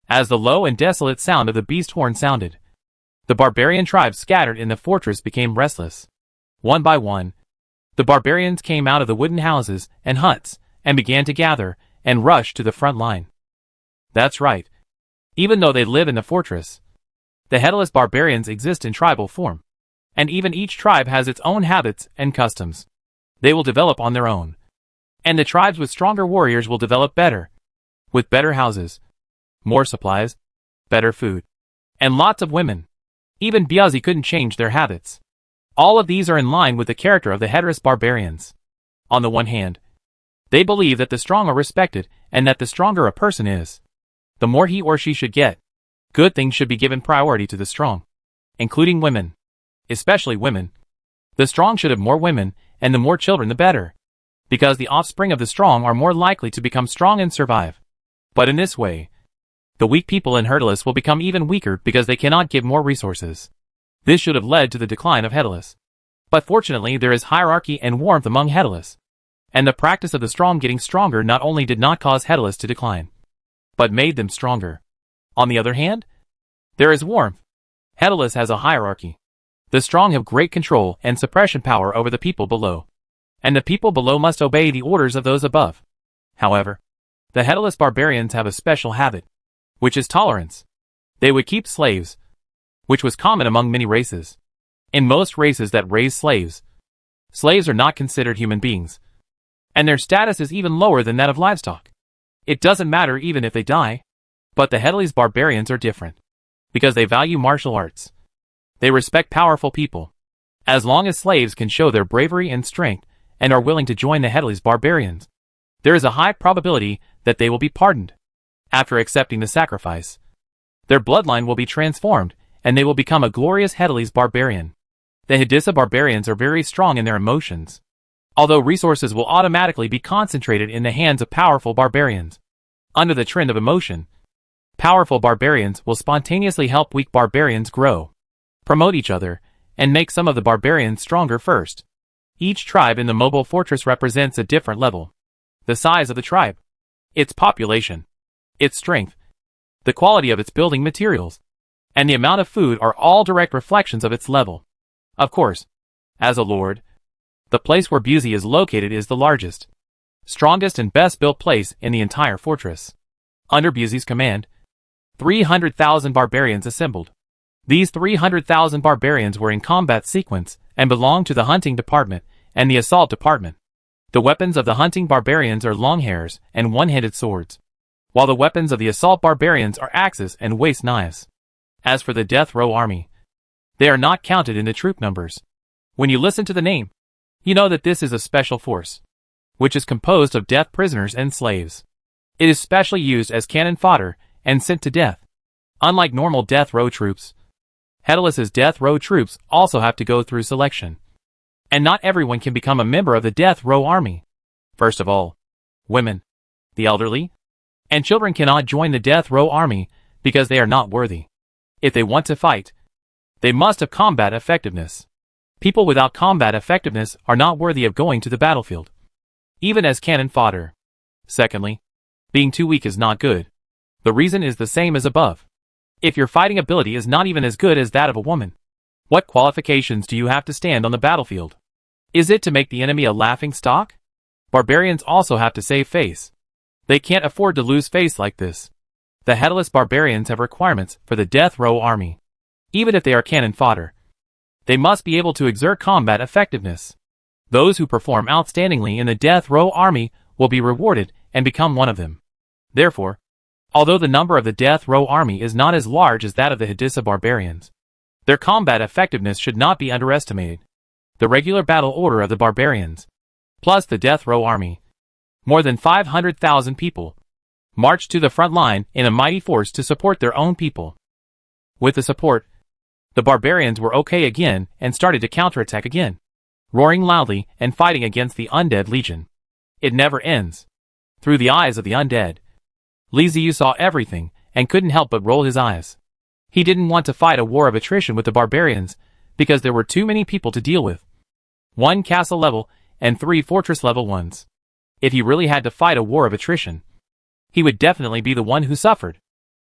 As the low and desolate sound of the beast horn sounded, the barbarian tribes scattered in the fortress became restless. One by one, the barbarians came out of the wooden houses and huts and began to gather and rush to the front line. That's right. Even though they live in the fortress, the headless barbarians exist in tribal form, and even each tribe has its own habits and customs. They will develop on their own, and the tribes with stronger warriors will develop better, with better houses, more supplies, better food, and lots of women. Even Busey couldn't change their habits. All of these are in line with the character of the headless barbarians. On the one hand, they believe that the strong are respected and that the stronger a person is, the more he or she should get. Good things should be given priority to the strong, including women. Especially women. The strong should have more women, and the more children the better, because the offspring of the strong are more likely to become strong and survive. But in this way, the weak people in Headless will become even weaker because they cannot give more resources. This should have led to the decline of Headless. But fortunately there is hierarchy and warmth among Headless, and the practice of the strong getting stronger not only did not cause Headless to decline, but made them stronger. On the other hand, there is warmth. Headless has a hierarchy. The strong have great control and suppression power over the people below, and the people below must obey the orders of those above. However, the headless barbarians have a special habit, which is tolerance. They would keep slaves, which was common among many races. In most races that raise slaves, slaves are not considered human beings, and their status is even lower than that of livestock. It doesn't matter even if they die. But the headless barbarians are different, because they value martial arts. They respect powerful people. As long as slaves can show their bravery and strength and are willing to join the headless barbarians, there is a high probability that they will be pardoned. After accepting the sacrifice, their bloodline will be transformed and they will become a glorious headless barbarian. The Hadissa barbarians are very strong in their emotions, although resources will automatically be concentrated in the hands of powerful barbarians. Under the trend of emotion, powerful barbarians will spontaneously help weak barbarians grow, promote each other, and make some of the barbarians stronger first. Each tribe in the mobile fortress represents a different level. The size of the tribe, its population, its strength, the quality of its building materials, and the amount of food are all direct reflections of its level. Of course, as a lord, the place where Busey is located is the largest, strongest and best built place in the entire fortress. Under Busey's command, 300,000 barbarians assembled. These 300,000 barbarians were in combat sequence and belonged to the hunting department and the assault department. The weapons of the hunting barbarians are long hairs and one-handed swords. while the weapons of the assault barbarians are axes and waist knives. As for the death row army, they are not counted in the troop numbers. When you listen to the name, you know that this is a special force, which is composed of death prisoners and slaves. It is specially used as cannon fodder and sent to death. Unlike normal death row troops, Headless's death row troops also have to go through selection. And not everyone can become a member of the death row army. First of all, women, the elderly, and children cannot join the death row army because they are not worthy. If they want to fight, they must have combat effectiveness. People without combat effectiveness are not worthy of going to the battlefield, even as cannon fodder. Secondly, being too weak is not good. The reason is the same as above. If your fighting ability is not even as good as that of a woman, what qualifications do you have to stand on the battlefield? Is it to make the enemy a laughing stock? Barbarians also have to save face. They can't afford to lose face like this. The Headless barbarians have requirements for the death row army. Even if they are cannon fodder, they must be able to exert combat effectiveness. Those who perform outstandingly in the death row army will be rewarded and become one of them. Therefore, although the number of the death row army is not as large as that of the Hadissa barbarians, their combat effectiveness should not be underestimated. The regular battle order of the barbarians, plus the death row army, more than 500,000 people, marched to the front line in a mighty force to support their own people. With the support, the barbarians were okay again and started to counterattack again, roaring loudly and fighting against the Undead Legion. It never ends. Through the eyes of the Undead, Li Ziyu saw everything and couldn't help but roll his eyes. He didn't want to fight a war of attrition with the barbarians because there were too many people to deal with. 1 castle level and 3 fortress level ones. If he really had to fight a war of attrition, he would definitely be the one who suffered.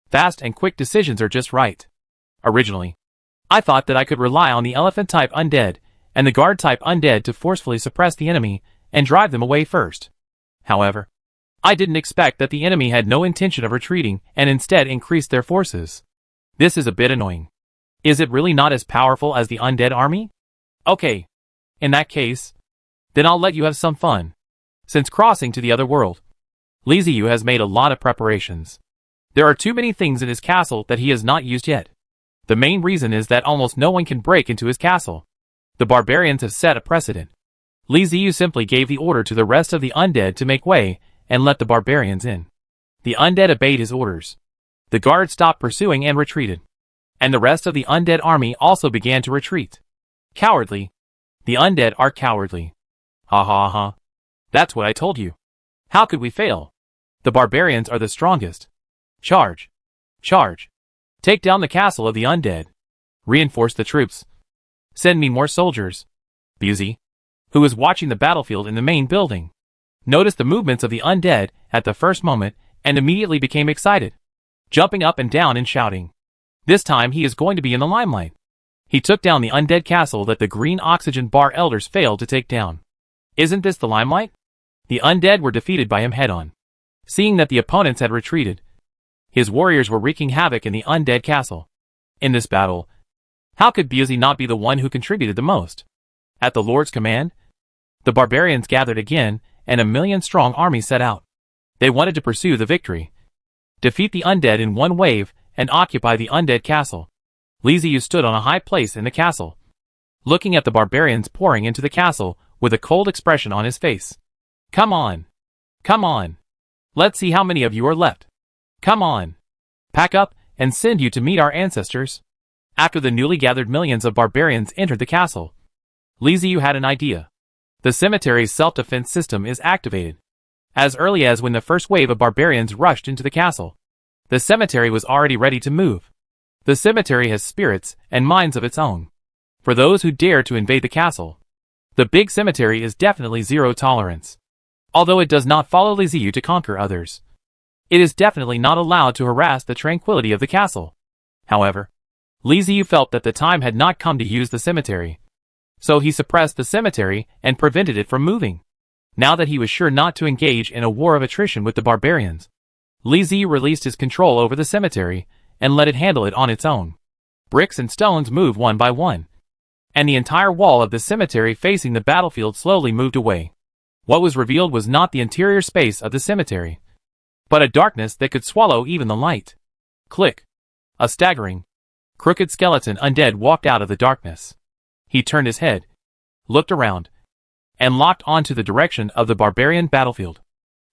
Fast and quick decisions are just right. Originally, I thought that I could rely on the elephant-type undead and the guard-type undead to forcefully suppress the enemy and drive them away first. However, I didn't expect that the enemy had no intention of retreating and instead increased their forces. This is a bit annoying. Is it really not as powerful as the undead army? Okay. In that case, then I'll let you have some fun. Since crossing to the other world, Li Ziyu has made a lot of preparations. There are too many things in his castle that he has not used yet. The main reason is that almost no one can break into his castle. The barbarians have set a precedent. Li Ziyu simply gave the order to the rest of the undead to make way and let the barbarians in. The undead obeyed his orders. The guard stopped pursuing and retreated. And the rest of the undead army also began to retreat. Cowardly. The undead are cowardly. Ha ha ha. That's what I told you. How could we fail? The barbarians are the strongest. Charge. Charge. Take down the castle of the undead. Reinforce the troops. Send me more soldiers. Busy, who was watching the battlefield in the main building, noticed the movements of the undead at the first moment and immediately became excited, jumping up and down and shouting. This time he is going to be in the limelight. He took down the undead castle that the green oxygen bar elders failed to take down. Isn't this the limelight? The undead were defeated by him head-on. Seeing that the opponents had retreated, his warriors were wreaking havoc in the undead castle. In this battle, how could Busy not be the one who contributed the most? At the Lord's command, the barbarians gathered again and a 1,000,000-strong army set out. They wanted to pursue the victory, defeat the undead in one wave, and occupy the undead castle. Li Ziyu stood on a high place in the castle, looking at the barbarians pouring into the castle with a cold expression on his face. Come on. Come on. Let's see how many of you are left. Come on. Pack up and send you to meet our ancestors. After the newly gathered millions of barbarians entered the castle, Li Ziyu had an idea. The cemetery's self-defense system is activated. As early as when the first wave of barbarians rushed into the castle, the cemetery was already ready to move. The cemetery has spirits and minds of its own. For those who dare to invade the castle, the big cemetery is definitely zero tolerance. Although it does not follow Li Ziyu to conquer others, it is definitely not allowed to harass the tranquility of the castle. However, Li Ziyu felt that the time had not come to use the cemetery, so he suppressed the cemetery and prevented it from moving. Now that he was sure not to engage in a war of attrition with the barbarians, Li Ziyu released his control over the cemetery and let it handle it on its own. Bricks and stones moved one by one, and the entire wall of the cemetery facing the battlefield slowly moved away. What was revealed was not the interior space of the cemetery, but a darkness that could swallow even the light. Click. A staggering, crooked skeleton undead walked out of the darkness. He turned his head, looked around, and locked onto the direction of the barbarian battlefield.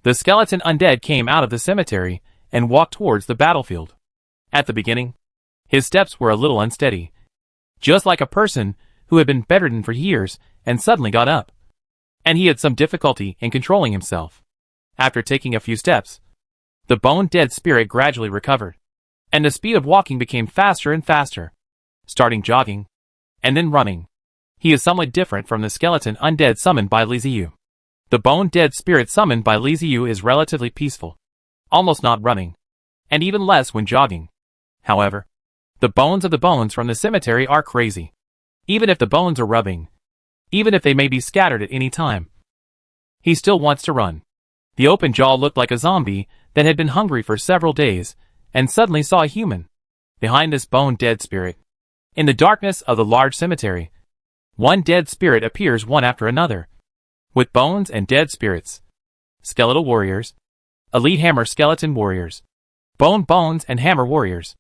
The skeleton undead came out of the cemetery and walked towards the battlefield. At the beginning, his steps were a little unsteady, just like a person who had been bedridden for years and suddenly got up. And he had some difficulty in controlling himself. After taking a few steps, the bone-dead spirit gradually recovered, and the speed of walking became faster and faster, starting jogging, and then running. He is somewhat different from the skeleton undead summoned by Liziu. The bone-dead spirit summoned by Liziu is relatively peaceful, almost not running, and even less when jogging. However, the bones of the bones from the cemetery are crazy. Even if the bones are rubbing, even if they may be scattered at any time, he still wants to run. The open jaw looked like a zombie that had been hungry for several days and suddenly saw a human. Behind this bone-dead spirit, in the darkness of the large cemetery, one dead spirit appears one after another. With bones and dead spirits, skeletal warriors, elite hammer skeleton warriors, bones and hammer warriors.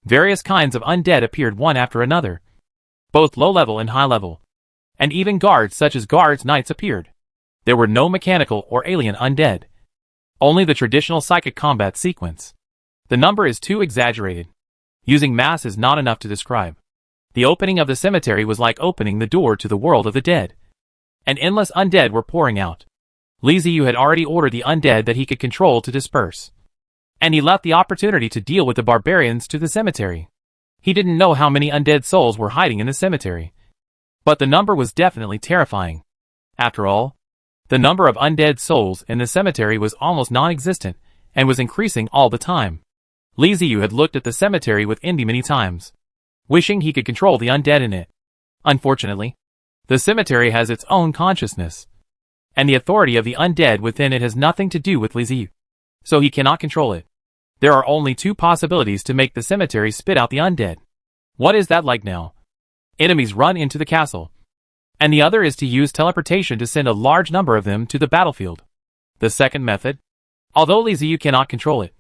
Various kinds of undead appeared one after another, both low-level and high-level, and even guards such as guards knights appeared. There were no mechanical or alien undead, only the traditional psychic combat sequence. The number is too exaggerated. Using mass is not enough to describe. The opening of the cemetery was like opening the door to the world of the dead. And endless undead were pouring out. Liziu had already ordered the undead that he could control to disperse, and he left the opportunity to deal with the barbarians to the cemetery. He didn't know how many undead souls were hiding in the cemetery, but the number was definitely terrifying. After all, the number of undead souls in the cemetery was almost non-existent and was increasing all the time. Liziu had looked at the cemetery with envy many times, wishing he could control the undead in it. Unfortunately, the cemetery has its own consciousness, and the authority of the undead within it has nothing to do with Liziu, so he cannot control it. There are only two possibilities to make the cemetery spit out the undead. What is that like now? Enemies run into the castle, and the other is to use teleportation to send a large number of them to the battlefield. The second method, although Liziu cannot control it,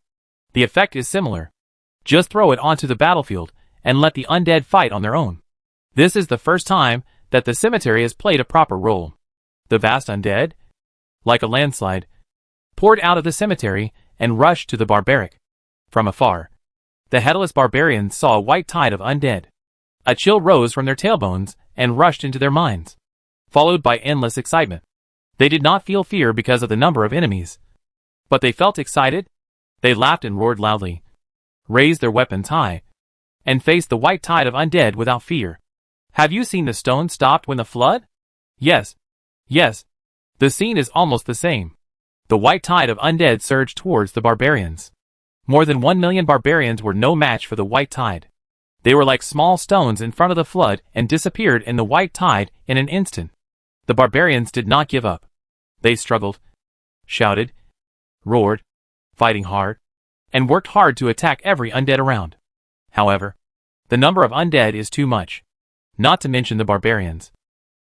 the effect is similar. Just throw it onto the battlefield and let the undead fight on their own. This is the first time that the cemetery has played a proper role. The vast undead, like a landslide, poured out of the cemetery and rushed to the barbaric. From afar, the headless barbarians saw a white tide of undead. A chill rose from their tailbones and rushed into their minds, followed by endless excitement. They did not feel fear because of the number of enemies, but they felt excited. They laughed and roared loudly, raised their weapons high, and faced the white tide of undead without fear. Have you seen the stone stopped when the flood? Yes. Yes. The scene is almost the same. The white tide of undead surged towards the barbarians. More than 1 million barbarians were no match for the white tide. They were like small stones in front of the flood and disappeared in the white tide in an instant. The barbarians did not give up. They struggled, shouted, roared, fighting hard, and worked hard to attack every undead around. However, the number of undead is too much, not to mention the barbarians.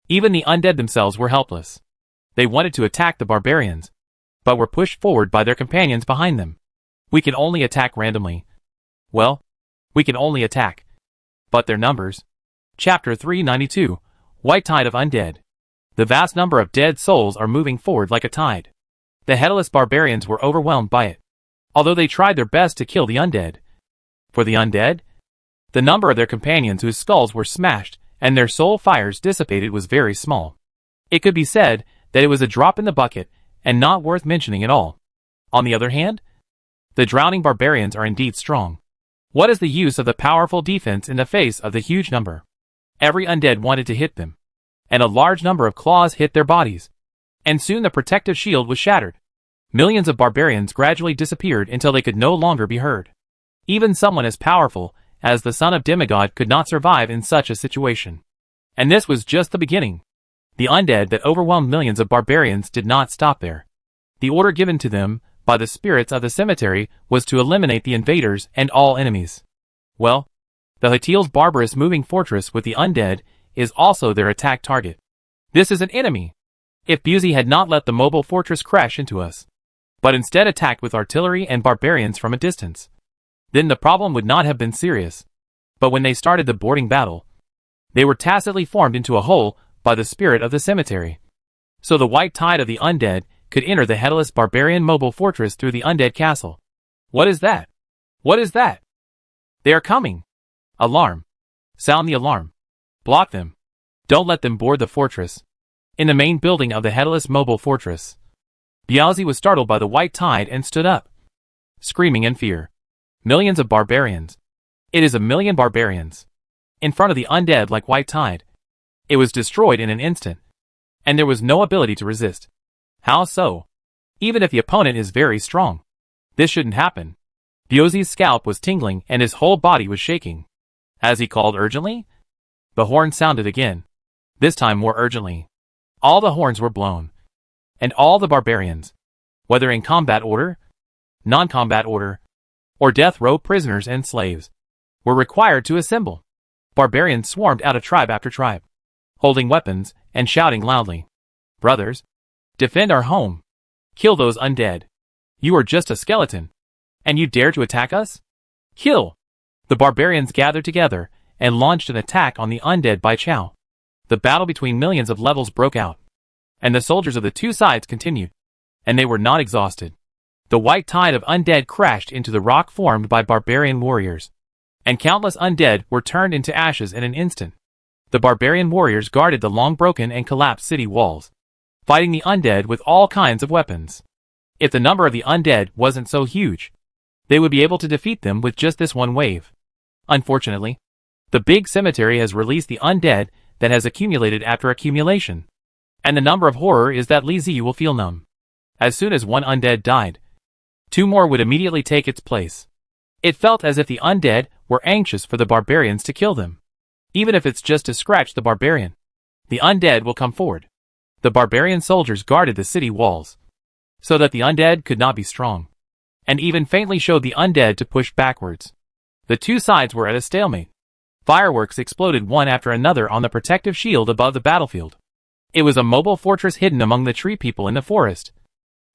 Even the undead themselves were helpless. They wanted to attack the barbarians, but were pushed forward by their companions behind them. We can only attack randomly. Well, we can only attack. But their numbers. Chapter 392, White Tide of Undead. The vast number of dead souls are moving forward like a tide. The headless barbarians were overwhelmed by it, although they tried their best to kill the undead. For the undead, the number of their companions whose skulls were smashed and their soul fires dissipated was very small. It could be said that it was a drop in the bucket and not worth mentioning at all. On the other hand, the drowning barbarians are indeed strong. What is the use of the powerful defense in the face of the huge number? Every undead wanted to hit them, and a large number of claws hit their bodies, and soon the protective shield was shattered. Millions of barbarians gradually disappeared until they could no longer be heard. Even someone as powerful as the son of demigod could not survive in such a situation. And this was just the beginning. The undead that overwhelmed millions of barbarians did not stop there. The order given to them by the spirits of the cemetery was to eliminate the invaders and all enemies. Well, the Hatil's barbarous moving fortress with the undead is also their attack target. This is an enemy. If Busey had not let the mobile fortress crash into us, but instead attacked with artillery and barbarians from a distance. Then the problem would not have been serious. But when they started the boarding battle, they were tacitly formed into a whole by the spirit of the cemetery. So the white tide of the undead could enter the headless barbarian mobile fortress through the undead castle. What is that? What is that? They are coming! Alarm! Sound the alarm! Block them! Don't let them board the fortress. In the main building of the headless mobile fortress, Bialzi was startled by the white tide and stood up, screaming in fear. Millions of barbarians. It is a million barbarians. In front of the undead like white tide. It was destroyed in an instant. And there was no ability to resist. How so? Even if the opponent is very strong. This shouldn't happen. Bialzi's scalp was tingling and his whole body was shaking. As he called urgently, the horn sounded again. This time more urgently. All the horns were blown. And all the barbarians, whether in combat order, non-combat order, or death row prisoners and slaves, were required to assemble. Barbarians swarmed out of tribe after tribe, holding weapons and shouting loudly. Brothers, defend our home. Kill those undead. You are just a skeleton. And you dare to attack us? Kill! The barbarians gathered together and launched an attack on the undead by Chow. The battle between millions of levels broke out. And the soldiers of the two sides continued. And they were not exhausted. The white tide of undead crashed into the rock formed by barbarian warriors. And countless undead were turned into ashes in an instant. The barbarian warriors guarded the long broken and collapsed city walls, fighting the undead with all kinds of weapons. If the number of the undead wasn't so huge, they would be able to defeat them with just this one wave. Unfortunately, the big cemetery has released the undead that has accumulated after accumulation. And the number of horror is that Li Ziyu will feel numb. As soon as one undead died, two more would immediately take its place. It felt as if the undead were anxious for the barbarians to kill them. Even if it's just to scratch the barbarian, the undead will come forward. The barbarian soldiers guarded the city walls, so that the undead could not be strong, and even faintly showed the undead to push backwards. The two sides were at a stalemate. Fireworks exploded one after another on the protective shield above the battlefield. It was a mobile fortress hidden among the tree people in the forest,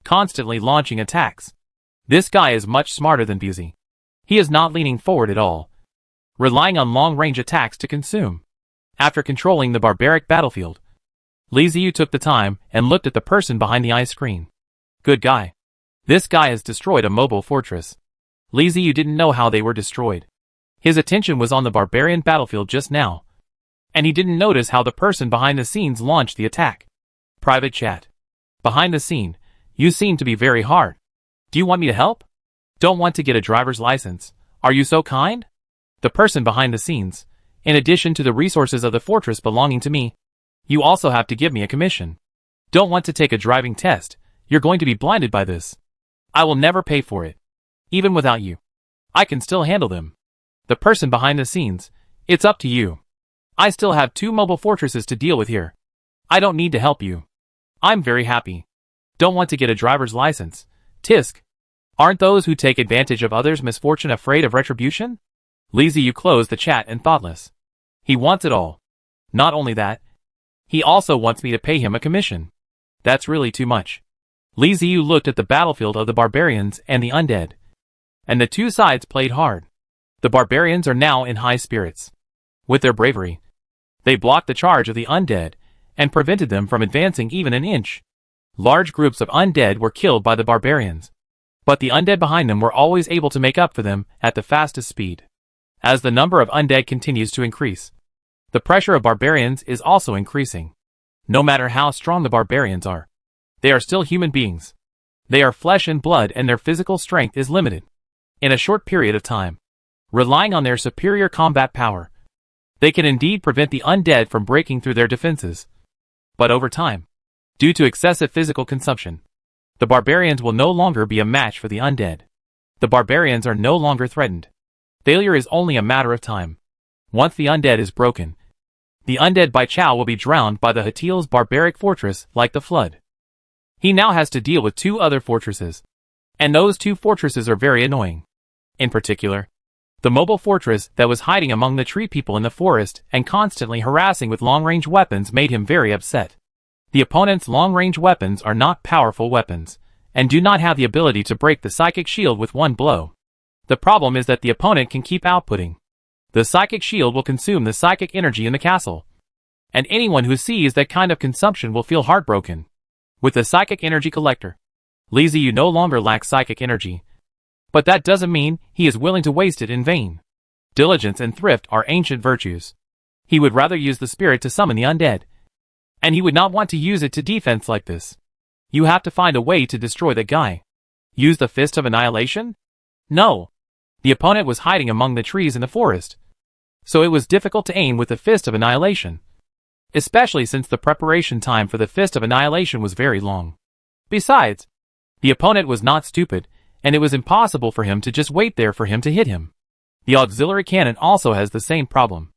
constantly launching attacks. This guy is much smarter than Bialzi. He is not leaning forward at all, relying on long-range attacks to consume. After controlling the barbaric battlefield, Li Ziyu took the time and looked at the person behind the eye screen. Good guy. This guy has destroyed a mobile fortress. Li Ziyu didn't know how they were destroyed. His attention was on the barbarian battlefield just now, and he didn't notice how the person behind the scenes launched the attack. Private chat. Behind the scene, you seem to be very hard. Do you want me to help? Don't want to get a driver's license. Are you so kind? The person behind the scenes. In addition to the resources of the fortress belonging to me, you also have to give me a commission. Don't want to take a driving test. You're going to be blinded by this. I will never pay for it. Even without you, I can still handle them. The person behind the scenes. It's up to you. I still have 2 mobile fortresses to deal with here. I don't need to help you. I'm very happy. Don't want to get a driver's license. Tisk. Aren't those who take advantage of others' misfortune afraid of retribution? Li Ziyu closed the chat and thoughtless. He wants it all. Not only that, he also wants me to pay him a commission. That's really too much. Li Ziyu looked at the battlefield of the barbarians and the undead. And the two sides played hard. The barbarians are now in high spirits. With their bravery, they blocked the charge of the undead and prevented them from advancing even an inch. Large groups of undead were killed by the barbarians, but the undead behind them were always able to make up for them at the fastest speed. As the number of undead continues to increase, the pressure of barbarians is also increasing. No matter how strong the barbarians are, they are still human beings. They are flesh and blood and their physical strength is limited. In a short period of time, relying on their superior combat power, they can indeed prevent the undead from breaking through their defenses. But over time, due to excessive physical consumption, the barbarians will no longer be a match for the undead. The barbarians are no longer threatened. Failure is only a matter of time. Once the undead is broken, the undead by Chow will be drowned by the Hatil's barbaric fortress like the flood. He now has to deal with 2 other fortresses, and those 2 fortresses are very annoying. In particular, the mobile fortress that was hiding among the tree people in the forest and constantly harassing with long-range weapons made him very upset. The opponent's long-range weapons are not powerful weapons, and do not have the ability to break the psychic shield with one blow. The problem is that the opponent can keep outputting. The psychic shield will consume the psychic energy in the castle, and anyone who sees that kind of consumption will feel heartbroken. With the psychic energy collector, Li Ziyu no longer lacks psychic energy, but that doesn't mean he is willing to waste it in vain. Diligence and thrift are ancient virtues. He would rather use the spirit to summon the undead, and he would not want to use it to defense like this. You have to find a way to destroy that guy. Use the Fist of Annihilation? No. The opponent was hiding among the trees in the forest, so it was difficult to aim with the Fist of Annihilation, especially since the preparation time for the Fist of Annihilation was very long. Besides, the opponent was not stupid, and it was impossible for him to just wait there for him to hit him. The auxiliary cannon also has the same problem.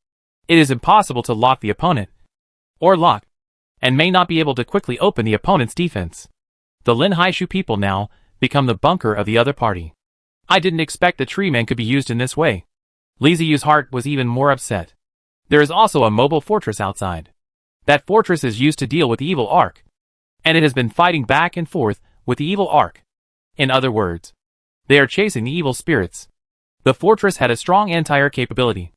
It is impossible to lock the opponent, or lock, and may not be able to quickly open the opponent's defense. The Lin Haishu people now become the bunker of the other party. I didn't expect the tree man could be used in this way. Li Ziyu's heart was even more upset. There is also a mobile fortress outside. That fortress is used to deal with the evil arc, and it has been fighting back and forth with the evil arc. In other words, they are chasing the evil spirits. The fortress had a strong anti-air capability,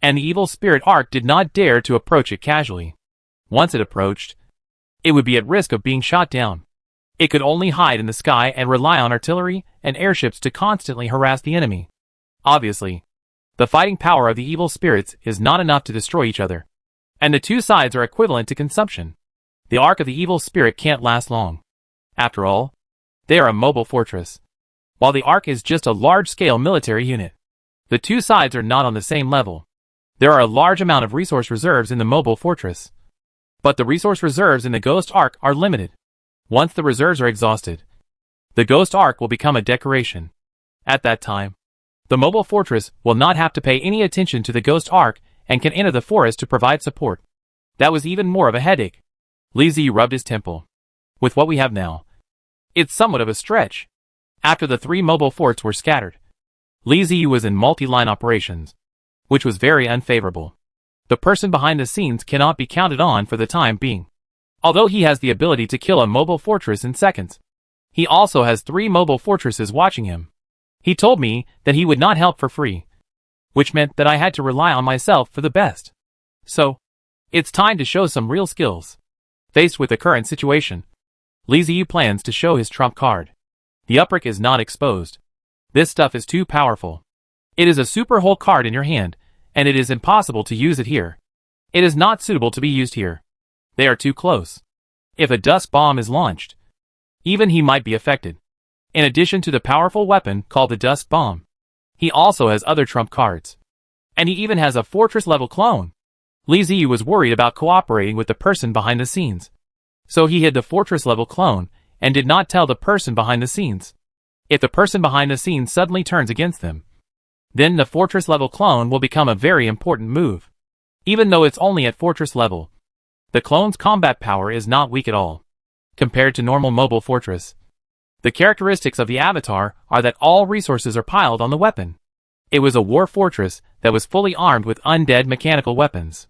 and the evil spirit arc did not dare to approach it casually. Once it approached, it would be at risk of being shot down. It could only hide in the sky and rely on artillery and airships to constantly harass the enemy. Obviously, the fighting power of the evil spirits is not enough to destroy each other, and the two sides are equivalent to consumption. The arc of the evil spirit can't last long. After all, they are a mobile fortress, while the arc is just a large-scale military unit. The two sides are not on the same level. There are a large amount of resource reserves in the mobile fortress, but the resource reserves in the ghost arc are limited. Once the reserves are exhausted, the ghost arc will become a decoration. At that time, the mobile fortress will not have to pay any attention to the ghost arc and can enter the forest to provide support. That was even more of a headache. Li Ziyu rubbed his temple. With what we have now, it's somewhat of a stretch. After the 3 mobile forts were scattered, Li Ziyu was in multi-line operations, which was very unfavorable. The person behind the scenes cannot be counted on for the time being. Although he has the ability to kill a mobile fortress in seconds, he also has 3 mobile fortresses watching him. He told me that he would not help for free, which meant that I had to rely on myself for the best. So, it's time to show some real skills. Faced with the current situation, Li Ziyu plans to show his trump card. The uprick is not exposed. This stuff is too powerful. It is a super whole card in your hand, and it is impossible to use it here. It is not suitable to be used here. They are too close. If a dust bomb is launched, even he might be affected. In addition to the powerful weapon called the dust bomb, he also has other trump cards. And he even has a fortress-level clone. Li Ziyu was worried about cooperating with the person behind the scenes, so he hid the fortress-level clone and did not tell the person behind the scenes. If the person behind the scenes suddenly turns against them, then the fortress-level clone will become a very important move. Even though it's only at fortress level, the clone's combat power is not weak at all, compared to normal mobile fortress. The characteristics of the avatar are that all resources are piled on the weapon. It was a war fortress that was fully armed with undead mechanical weapons.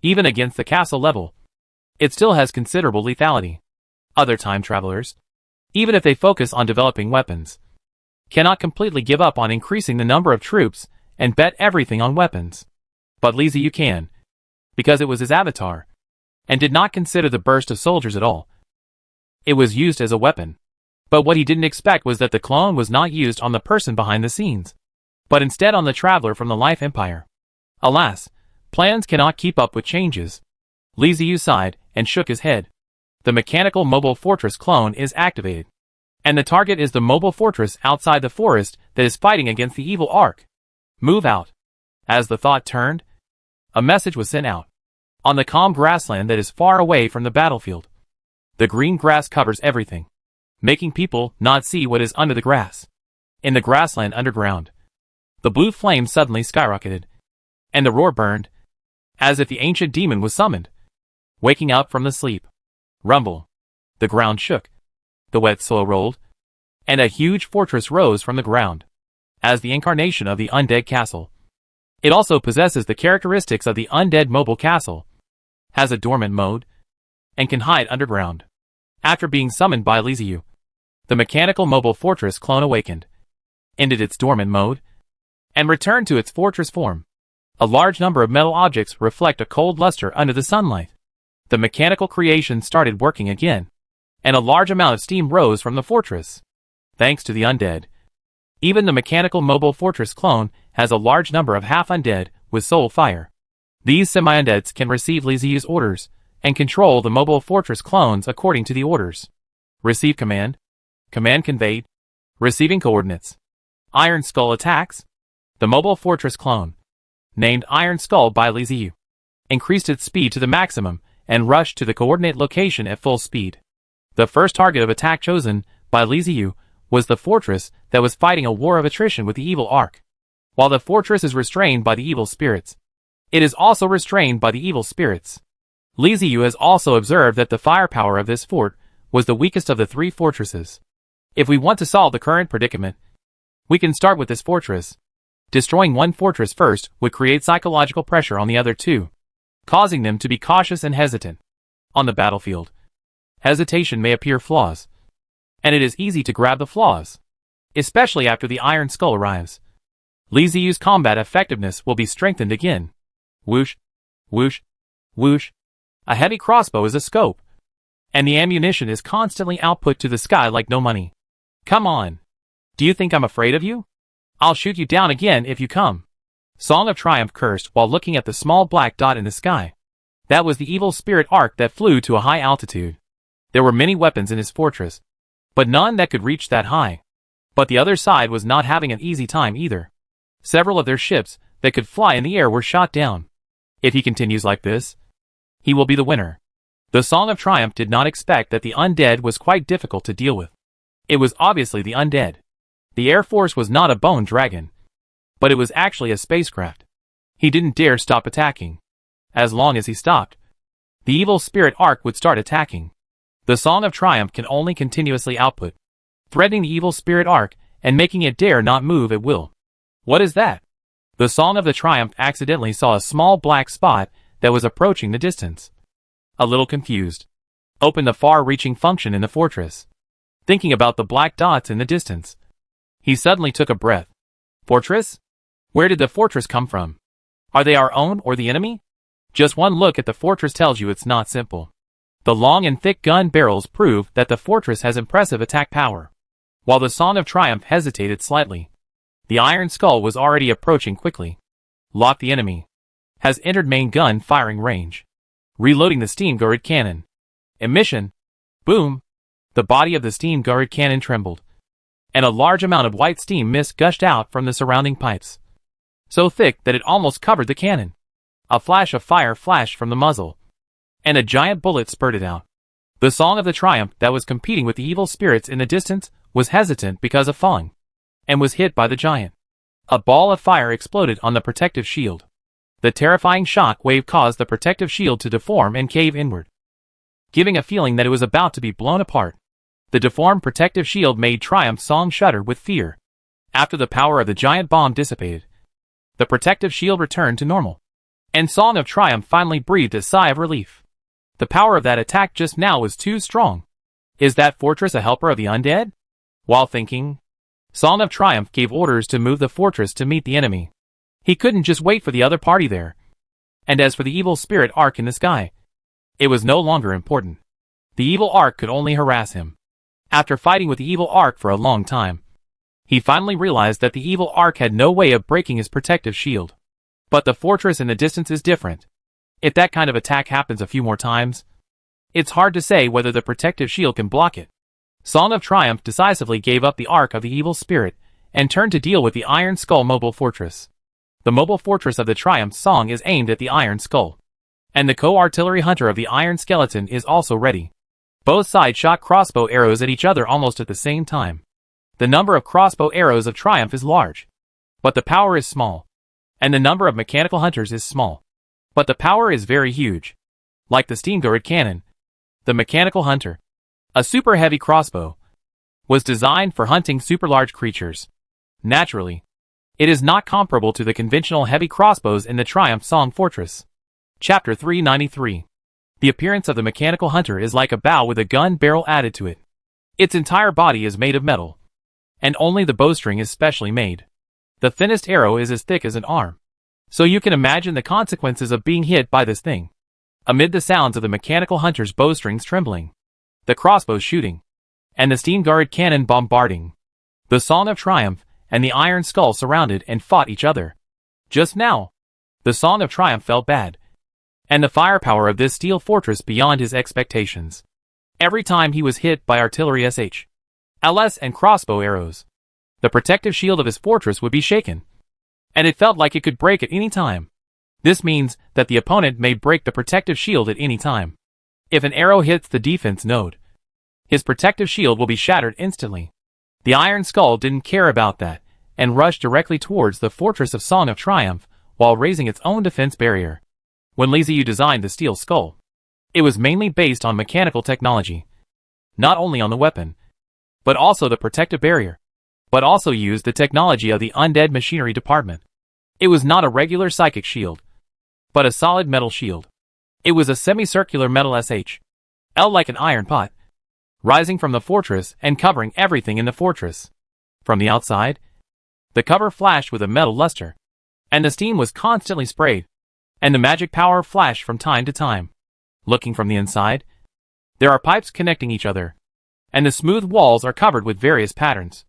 Even against the castle level, it still has considerable lethality. Other time travelers, even if they focus on developing weapons, cannot completely give up on increasing the number of troops and bet everything on weapons. But Li Ziyu can, because it was his avatar, and did not consider the burst of soldiers at all. It was used as a weapon. But what he didn't expect was that the clone was not used on the person behind the scenes, but instead on the traveler from the Life Empire. Alas, plans cannot keep up with changes. Li Ziyu sighed and shook his head. The mechanical mobile fortress clone is activated, and the target is the mobile fortress outside the forest that is fighting against the evil arc. Move out. As the thought turned, a message was sent out. On the calm grassland that is far away from the battlefield, the green grass covers everything, making people not see what is under the grass. In the grassland underground, the blue flame suddenly skyrocketed, and the roar burned, as if the ancient demon was summoned. Waking up from the sleep. Rumble. The ground shook. The wet soil rolled, and a huge fortress rose from the ground, as the incarnation of the undead castle. It also possesses the characteristics of the undead mobile castle, has a dormant mode, and can hide underground. After being summoned by Li Ziyu, The mechanical mobile fortress clone awakened, ended its dormant mode, and returned to its fortress form. A large number of metal objects reflect a cold luster under the sunlight. The mechanical creation started working again, and a large amount of steam rose from the fortress. Thanks to the undead. Even the mechanical mobile fortress clone has a large number of half-undead with soul fire. These semi-undeads can receive Liziu's orders and control the mobile fortress clones according to the orders. Receive command. Command conveyed. Receiving coordinates. Iron Skull attacks. The mobile fortress clone, named Iron Skull by Liziu, increased its speed to the maximum and rushed to the coordinate location at full speed. The first target of attack chosen by Liziu was the fortress that was fighting a war of attrition with the evil Ark. While the fortress is restrained by the evil spirits, it is also restrained by the evil spirits. Liziu has also observed that the firepower of this fort was the weakest of the three fortresses. If we want to solve the current predicament, we can start with this fortress. Destroying one fortress first would create psychological pressure on the other two, causing them to be cautious and hesitant. On the battlefield, hesitation may appear flaws, and it is easy to grab the flaws, especially after the Iron Skull arrives. Liziu's combat effectiveness will be strengthened again. Whoosh, whoosh, whoosh. A heavy crossbow is a scope, and the ammunition is constantly output to the sky like no money. Come on. Do you think I'm afraid of you? I'll shoot you down again if you come. Song of Triumph cursed while looking at the small black dot in the sky. That was the evil spirit Ark that flew to a high altitude. There were many weapons in his fortress, but none that could reach that high. But the other side was not having an easy time either. Several of their ships that could fly in the air were shot down. If he continues like this, he will be the winner. The Song of Triumph did not expect that the undead was quite difficult to deal with. It was obviously the undead. The Air Force was not a bone dragon, but it was actually a spacecraft. He didn't dare stop attacking. As long as he stopped, the evil spirit Ark would start attacking. The Song of Triumph can only continuously output, threatening the evil spirit Ark and making it dare not move at will. What is that? The Song of the Triumph accidentally saw a small black spot that was approaching the distance. A little confused, opened the far-reaching function in the fortress. Thinking about the black dots in the distance, he suddenly took a breath. Fortress? Where did the fortress come from? Are they our own or the enemy? Just one look at the fortress tells you it's not simple. The long and thick gun barrels prove that the fortress has impressive attack power. While the Song of Triumph hesitated slightly, the Iron Skull was already approaching quickly. Lock the enemy. Has entered main gun firing range. Reloading the steam turret cannon. Emission. Boom. The body of the steam turret cannon trembled, and a large amount of white steam mist gushed out from the surrounding pipes, so thick that it almost covered the cannon. A flash of fire flashed from the muzzle, and a giant bullet spurted out. The Song of the Triumph that was competing with the evil spirits in the distance was hesitant because of falling, and was hit by the giant. A ball of fire exploded on the protective shield. The terrifying shock wave caused the protective shield to deform and cave inward, giving a feeling that it was about to be blown apart. The deformed protective shield made Triumph's Song shudder with fear. After the power of the giant bomb dissipated, the protective shield returned to normal, and Song of Triumph finally breathed a sigh of relief. The power of that attack just now was too strong. Is that fortress a helper of the undead? While thinking, Song of Triumph gave orders to move the fortress to meet the enemy. He couldn't just wait for the other party there. And as for the evil spirit Ark in the sky, it was no longer important. The evil Ark could only harass him. After fighting with the evil Ark for a long time, he finally realized that the evil Ark had no way of breaking his protective shield. But the fortress in the distance is different. If that kind of attack happens a few more times, it's hard to say whether the protective shield can block it. Song of Triumph decisively gave up the Ark of the evil spirit and turned to deal with the Iron Skull mobile fortress. The mobile fortress of the Triumph Song is aimed at the Iron Skull, and the co-artillery hunter of the Iron Skeleton is also ready. Both sides shot crossbow arrows at each other almost at the same time. The number of crossbow arrows of Triumph is large, but the power is small, and the number of mechanical hunters is small, but the power is very huge. Like the steam turret cannon, the mechanical hunter, a super heavy crossbow, was designed for hunting super large creatures. Naturally, it is not comparable to the conventional heavy crossbows in the Triumph Song Fortress. Chapter 393. The appearance of the mechanical hunter is like a bow with a gun barrel added to it. Its entire body is made of metal, and only the bowstring is specially made. The thinnest arrow is as thick as an arm. So you can imagine the consequences of being hit by this thing. Amid the sounds of the mechanical hunter's bowstrings trembling, the crossbow shooting, and the steam-guarded cannon bombarding, the Song of Triumph and the Iron Skull surrounded and fought each other. Just now, the Song of Triumph felt bad, and the firepower of this steel fortress beyond his expectations. Every time he was hit by artillery SH, LS and crossbow arrows, the protective shield of his fortress would be shaken, and it felt like it could break at any time. This means that the opponent may break the protective shield at any time. If an arrow hits the defense node, his protective shield will be shattered instantly. The Iron Skull didn't care about that, and rushed directly towards the fortress of Song of Triumph while raising its own defense barrier. When Li Ziyu designed the steel skull, it was mainly based on mechanical technology. Not only on the weapon, but also the protective barrier, but also used the technology of the Undead machinery department. It was not a regular psychic shield, but a solid metal shield. It was a semicircular metal SH-L like an iron pot, rising from the fortress and covering everything in the fortress. From the outside, the cover flashed with a metal luster, and the steam was constantly sprayed, and the magic power flashed from time to time. Looking from the inside, there are pipes connecting each other, and the smooth walls are covered with various patterns.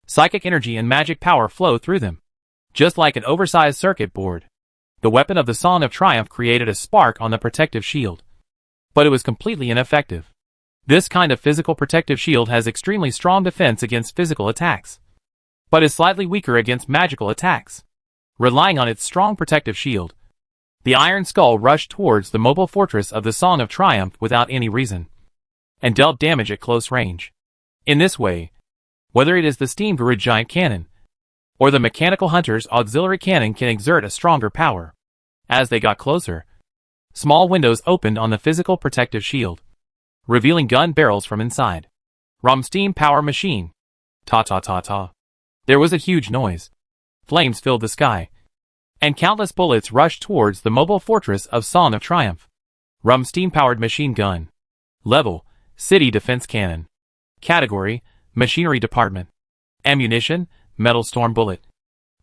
Psychic energy and magic power flow through them, just like an oversized circuit board. The weapon of the Song of Triumph created a spark on the protective shield, but it was completely ineffective. This kind of physical protective shield has extremely strong defense against physical attacks, but is slightly weaker against magical attacks. Relying on its strong protective shield, the Iron Skull rushed towards the mobile fortress of the Song of Triumph without any reason, and dealt damage at close range. In this way, whether it is the steam-guarded giant cannon, or the mechanical hunter's auxiliary cannon can exert a stronger power. As they got closer, small windows opened on the physical protective shield, revealing gun barrels from inside. Rum steam power machine. Ta-ta-ta-ta. There was a huge noise. Flames filled the sky, and countless bullets rushed towards the mobile fortress of Song of Triumph. Rum steam-powered machine gun. Level, city defense cannon. Category, machinery department. Ammunition, metal storm bullet,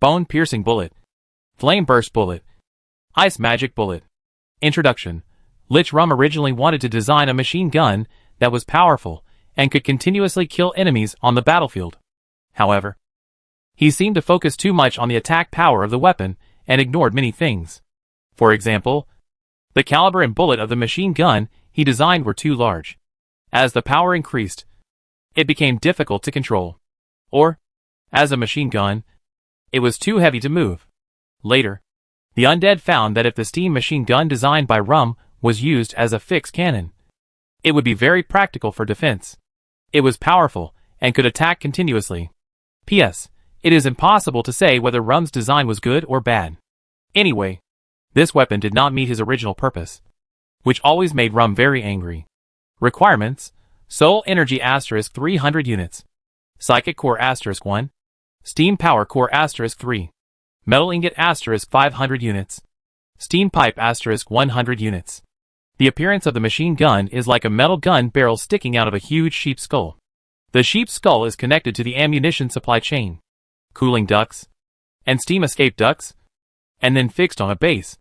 bone piercing bullet, flame burst bullet, ice magic bullet. Introduction. Lich Rum originally wanted to design a machine gun that was powerful and could continuously kill enemies on the battlefield. However, he seemed to focus too much on the attack power of the weapon and ignored many things. For example, the caliber and bullet of the machine gun he designed were too large. As the power increased, it became difficult to control. Or, as a machine gun, it was too heavy to move. Later, the Undead found that if the steam machine gun designed by Rum was used as a fixed cannon, it would be very practical for defense. It was powerful and could attack continuously. P.S. It is impossible to say whether Rum's design was good or bad. Anyway, this weapon did not meet his original purpose, which always made Rum very angry. Requirements: Soul Energy * 300 units, Psychic Core * 1, Steam Power Core * 3, Metal Ingot * 500 units, Steam Pipe * 100 units. The appearance of the machine gun is like a metal gun barrel sticking out of a huge sheep skull. The sheep skull is connected to the ammunition supply chain, cooling ducts, and steam escape ducts, and then fixed on a base,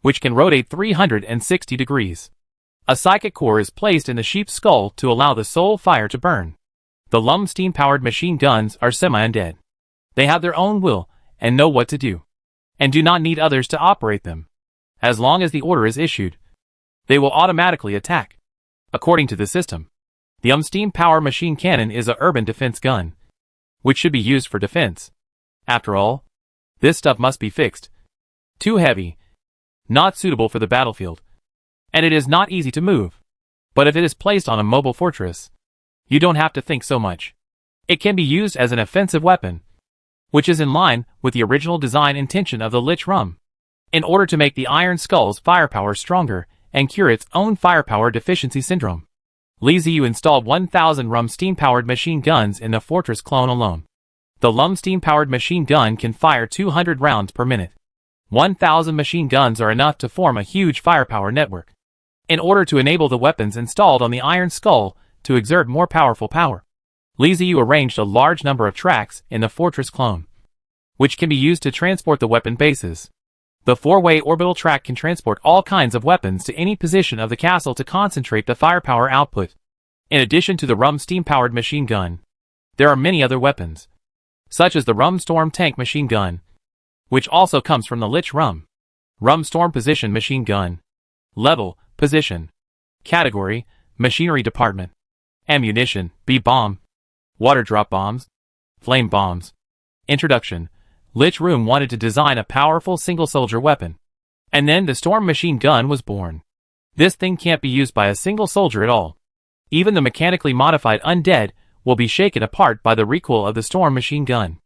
which can rotate 360 degrees. A psychic core is placed in the sheep's skull to allow the soul fire to burn. The Lum steam-powered machine guns are semi-undead. They have their own will and know what to do, and do not need others to operate them. As long as the order is issued, they will automatically attack. According to the system, the steam power machine cannon is a urban defense gun, which should be used for defense. After all, this stuff must be fixed. Too heavy, not suitable for the battlefield, and it is not easy to move. But if it is placed on a mobile fortress, you don't have to think so much. It can be used as an offensive weapon, which is in line with the original design intention of the Lich Rum. In order to make the Iron Skull's firepower stronger and cure its own firepower deficiency syndrome, Li Ziyu installed 1,000 Rum steam-powered machine guns in the fortress clone alone. The Lum steam-powered machine gun can fire 200 rounds per minute. 1,000 machine guns are enough to form a huge firepower network. In order to enable the weapons installed on the Iron Skull to exert more powerful power, Li Ziyu arranged a large number of tracks in the fortress clone, which can be used to transport the weapon bases. The 4-way orbital track can transport all kinds of weapons to any position of the castle to concentrate the firepower output. In addition to the Rum steam-powered machine gun, there are many other weapons, such as the Rum Storm tank machine gun, which also comes from the Lich Rum. Rum Storm position machine gun. Level, position. Category, machinery department. Ammunition, B-bomb. Water drop bombs. Flame bombs. Introduction. Lich Rum wanted to design a powerful single-soldier weapon. And then the Storm machine gun was born. This thing can't be used by a single soldier at all. Even the mechanically modified Undead will be shaken apart by the recoil of the Storm machine gun.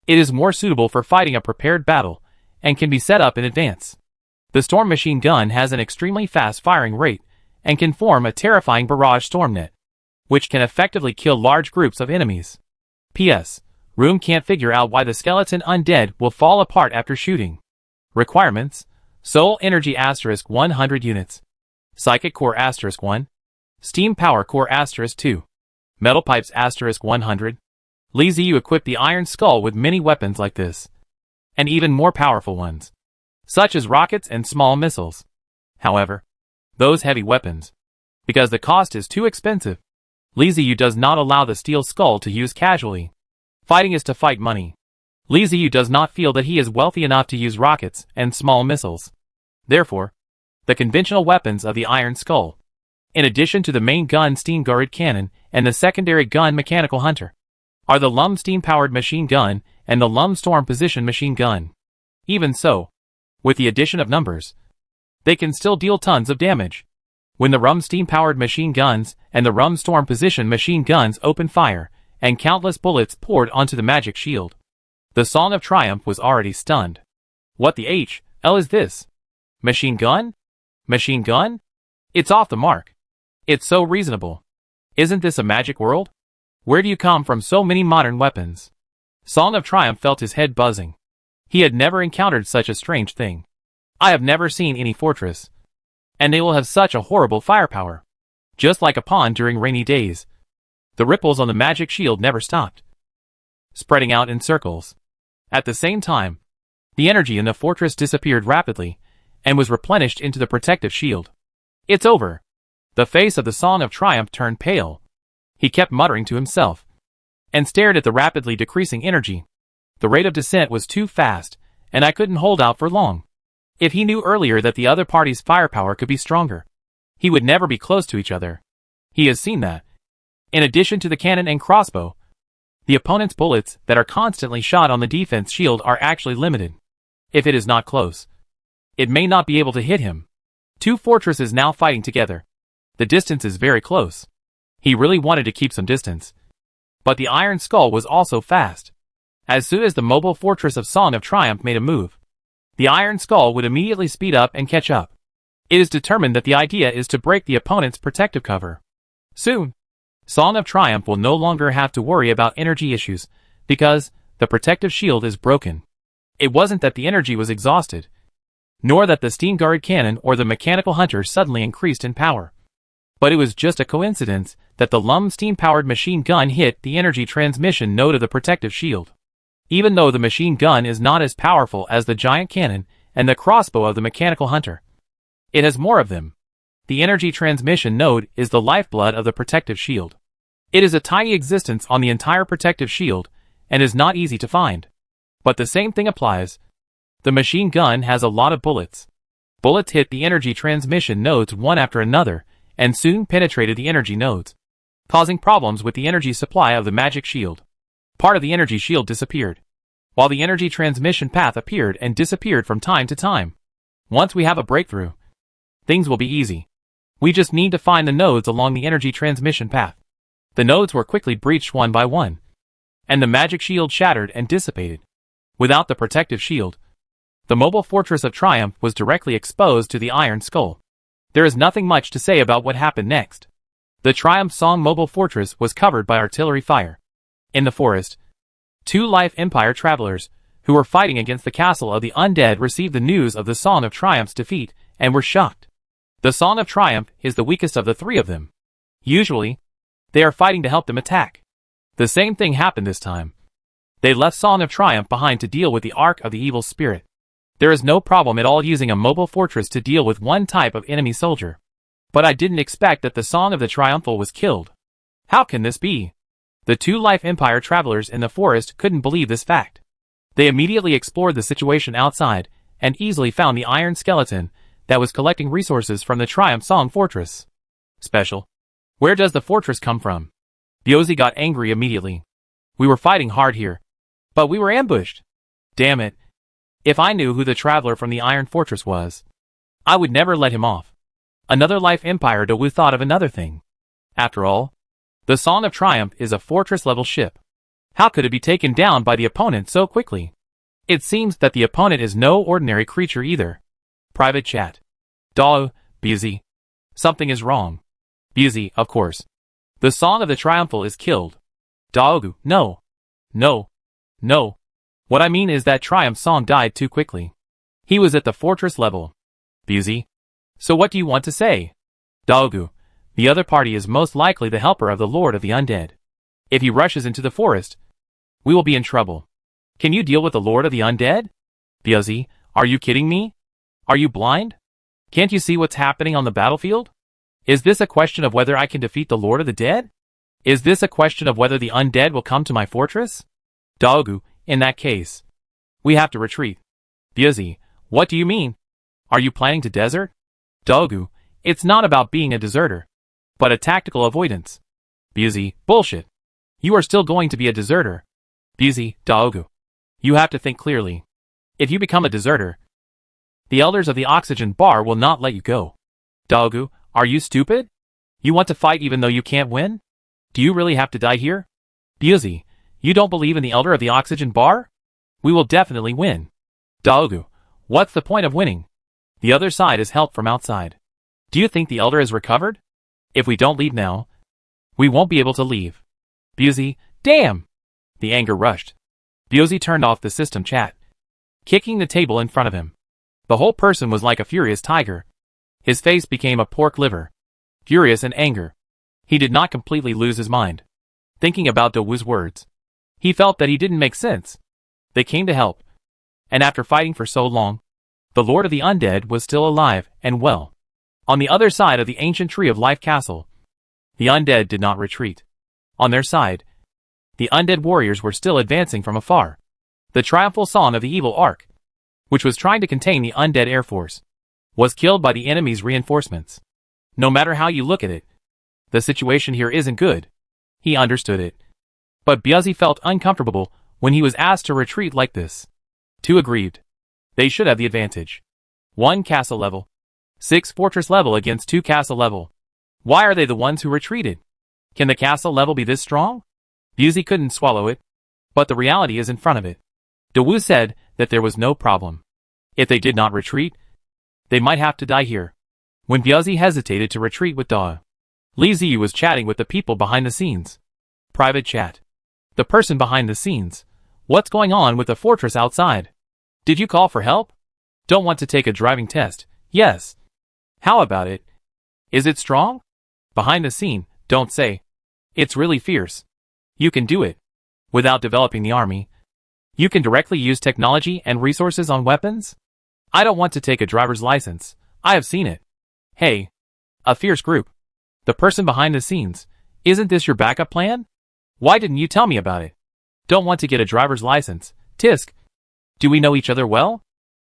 It is more suitable for fighting a prepared battle, and can be set up in advance. The Storm machine gun has an extremely fast firing rate, and can form a terrifying barrage storm net, which can effectively kill large groups of enemies. P.S. Rum can't figure out why the skeleton Undead will fall apart after shooting. Requirements: Soul Energy * 100 units. Psychic Core * 1. Steam Power Core * 2. Metal Pipes * 100. Li Ziyu equipped the Iron Skull with many weapons like this, and even more powerful ones, such as rockets and small missiles. However, those heavy weapons, because the cost is too expensive, Li Ziyu does not allow the Steel Skull to use casually. Fighting is to fight money. Li Ziyu does not feel that he is wealthy enough to use rockets and small missiles. Therefore, the conventional weapons of the Iron Skull, in addition to the main gun steam-guarded cannon and the secondary gun mechanical hunter, are the Lum steam-powered machine gun and the Lum Storm position machine gun. Even so, with the addition of numbers, they can still deal tons of damage. When the Rum steam-powered machine guns and the Rum Storm position machine guns opened fire, and countless bullets poured onto the magic shield, the Song of Triumph was already stunned. What the hell is this? Machine gun? Machine gun? It's off the mark. It's so reasonable. Isn't this a magic world? Where do you come from so many modern weapons? Song of Triumph felt his head buzzing. He had never encountered such a strange thing. I have never seen any fortress, and they will have such a horrible firepower. Just like a pond during rainy days, the ripples on the magic shield never stopped, spreading out in circles. At the same time, the energy in the fortress disappeared rapidly, and was replenished into the protective shield. It's over. The face of the Song of Triumph turned pale. He kept muttering to himself, and stared at the rapidly decreasing energy. The rate of descent was too fast, and I couldn't hold out for long. If he knew earlier that the other party's firepower could be stronger, he would never be close to each other. He has seen that. In addition to the cannon and crossbow, the opponent's bullets that are constantly shot on the defense shield are actually limited. If it is not close, it may not be able to hit him. Two fortresses now fighting together. The distance is very close. He really wanted to keep some distance. But the Iron Skull was also fast. As soon as the mobile fortress of Song of Triumph made a move, the Iron Skull would immediately speed up and catch up. It is determined that the idea is to break the opponent's protective cover. Soon, Song of Triumph will no longer have to worry about energy issues, because the protective shield is broken. It wasn't that the energy was exhausted, nor that the steam-guarded cannon or the mechanical hunter suddenly increased in power. But it was just a coincidence that the Lum steam-powered machine gun hit the energy transmission node of the protective shield. Even though the machine gun is not as powerful as the giant cannon and the crossbow of the mechanical hunter, it has more of them. The energy transmission node is the lifeblood of the protective shield. It is a tiny existence on the entire protective shield, and is not easy to find. But the same thing applies. The machine gun has a lot of bullets. Bullets hit the energy transmission nodes one after another, and soon penetrated the energy nodes, causing problems with the energy supply of the magic shield. Part of the energy shield disappeared, while the energy transmission path appeared and disappeared from time to time. Once we have a breakthrough, things will be easy. We just need to find the nodes along the energy transmission path. The nodes were quickly breached one by one, and the magic shield shattered and dissipated. Without the protective shield, the mobile fortress of Triumph was directly exposed to the Iron Skull. There is nothing much to say about what happened next. The Triumph Song mobile fortress was covered by artillery fire. In the forest, two Life Empire travelers, who were fighting against the castle of the Undead, received the news of the Song of Triumph's defeat, and were shocked. The Song of Triumph is the weakest of the three of them. Usually, they are fighting to help them attack. The same thing happened this time. They left Song of Triumph behind to deal with the Ark of the Evil Spirit. There is no problem at all using a mobile fortress to deal with one type of enemy soldier. But I didn't expect that the Song of the Triumphal was killed. How can this be? The two Life Empire travelers in the forest couldn't believe this fact. They immediately explored the situation outside, and easily found the iron skeleton that was collecting resources from the Triumph Song Fortress. Special. Where does the fortress come from? Byozi got angry immediately. We were fighting hard here. But we were ambushed. Damn it. If I knew who the traveler from the Iron Fortress was, I would never let him off. Another Life Empire Dawu thought of another thing. After all, the Song of Triumph is a fortress-level ship. How could it be taken down by the opponent so quickly? It seems that the opponent is no ordinary creature either. Private chat. Dawu, Byozi. Something is wrong. Byozi, of course. The Song of the Triumphal is killed. Dawu, no. No. No. What I mean is that Triumph Song died too quickly. He was at the fortress level. Byozi. So what do you want to say? Dawu. The other party is most likely the helper of the Lord of the Undead. If he rushes into the forest, we will be in trouble. Can you deal with the Lord of the Undead? Byozi, are you kidding me? Are you blind? Can't you see what's happening on the battlefield? Is this a question of whether I can defeat the Lord of the Dead? Is this a question of whether the Undead will come to my fortress? Dawu, in that case, we have to retreat. Byozi, what do you mean? Are you planning to desert? Dawu, it's not about being a deserter, but a tactical avoidance. Byozi, bullshit. You are still going to be a deserter. Byozi, Dawu. You have to think clearly. If you become a deserter, the elders of the oxygen bar will not let you go. Dawu, are you stupid? You want to fight even though you can't win? Do you really have to die here? Byozi, you don't believe in the elder of the oxygen bar? We will definitely win. Dawu, what's the point of winning? The other side is help from outside. Do you think the elder is recovered? If we don't leave now, we won't be able to leave. Byozi, damn! The anger rushed. Byozi turned off the system chat, kicking the table in front of him. The whole person was like a furious tiger. His face became a pork liver. Furious in anger. He did not completely lose his mind. Thinking about Dawu's words, he felt that he didn't make sense. They came to help. And after fighting for so long, the Lord of the Undead was still alive and well. On the other side of the ancient Tree of Life castle, the Undead did not retreat. On their side, the Undead warriors were still advancing from afar. The triumphal song of the evil Ark, which was trying to contain the Undead Air Force, was killed by the enemy's reinforcements. No matter how you look at it, the situation here isn't good. He understood it. But Byozi felt uncomfortable when he was asked to retreat like this. Two aggrieved. They should have the advantage. 1 castle level. 6 fortress level against 2 castle level. Why are they the ones who retreated? Can the castle level be this strong? Byozi couldn't swallow it. But the reality is in front of it. Dawu said that there was no problem. If they did not retreat, they might have to die here. When Byozi hesitated to retreat with Dawu, Li Ziyu was chatting with the people behind the scenes. Private chat. The person behind the scenes. What's going on with the fortress outside? Did you call for help? Don't want to take a driving test. Yes. How about it? Is it strong? Behind the scene, don't say. It's really fierce. You can do it. Without developing the army, you can directly use technology and resources on weapons? I don't want to take a driver's license. I have seen it. Hey. A fierce group. The person behind the scenes. Isn't this your backup plan? Why didn't you tell me about it? Don't want to get a driver's license. Tisk. Do we know each other well?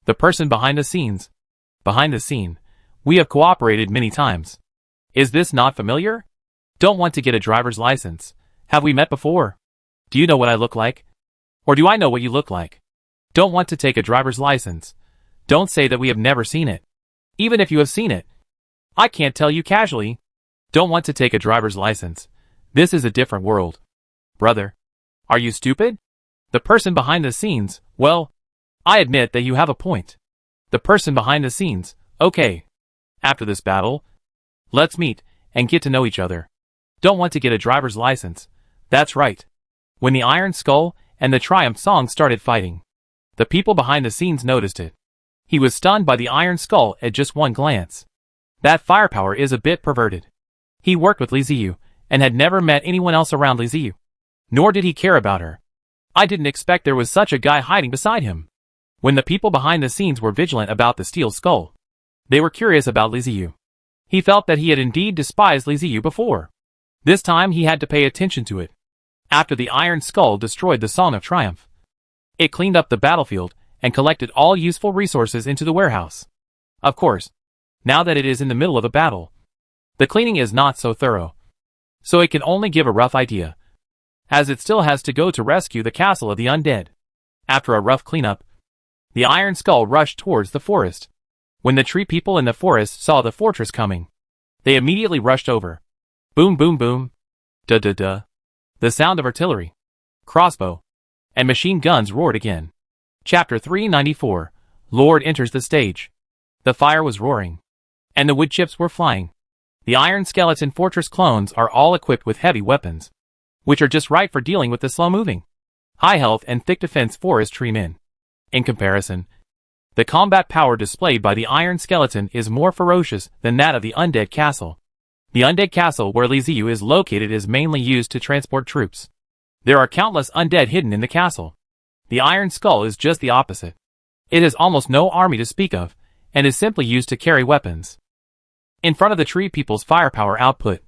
The person behind the scenes. Behind the scene. We have cooperated many times. Is this not familiar? Don't want to get a driver's license. Have we met before? Do you know what I look like? Or do I know what you look like? Don't want to take a driver's license. Don't say that we have never seen it. Even if you have seen it, I can't tell you casually. Don't want to take a driver's license. This is a different world. Brother. Are you stupid? The person behind the scenes, well, I admit that you have a point. The person behind the scenes, okay. After this battle, let's meet and get to know each other. Don't want to get a driver's license. That's right. When the Iron Skull and the Triumph Song started fighting, the people behind the scenes noticed it. He was stunned by the Iron Skull at just one glance. That firepower is a bit perverted. He worked with Li Ziyu and had never met anyone else around Li Ziyu. Nor did he care about her. I didn't expect there was such a guy hiding beside him. When the people behind the scenes were vigilant about the steel skull, they were curious about Li Ziyu. He felt that he had indeed despised Li Ziyu before. This time he had to pay attention to it. After the iron skull destroyed the Song of Triumph, it cleaned up the battlefield and collected all useful resources into the warehouse. Of course, now that it is in the middle of a battle, the cleaning is not so thorough, so it can only give a rough idea, as it still has to go to rescue the castle of the undead. After a rough cleanup, the iron skull rushed towards the forest. When the tree people in the forest saw the fortress coming, they immediately rushed over. Boom boom boom. Duh duh duh. The sound of artillery, crossbow, and machine guns roared again. Chapter 394. Lord enters the stage. The fire was roaring, and the wood chips were flying. The iron skeleton fortress clones are all equipped with heavy weapons, which are just right for dealing with the slow-moving, high-health and thick-defense forest tree men. In comparison, the combat power displayed by the iron skeleton is more ferocious than that of the Undead Castle. The Undead Castle where Li Ziyu is located is mainly used to transport troops. There are countless undead hidden in the castle. The Iron Skull is just the opposite. It has almost no army to speak of, and is simply used to carry weapons. In front of the tree people's firepower output,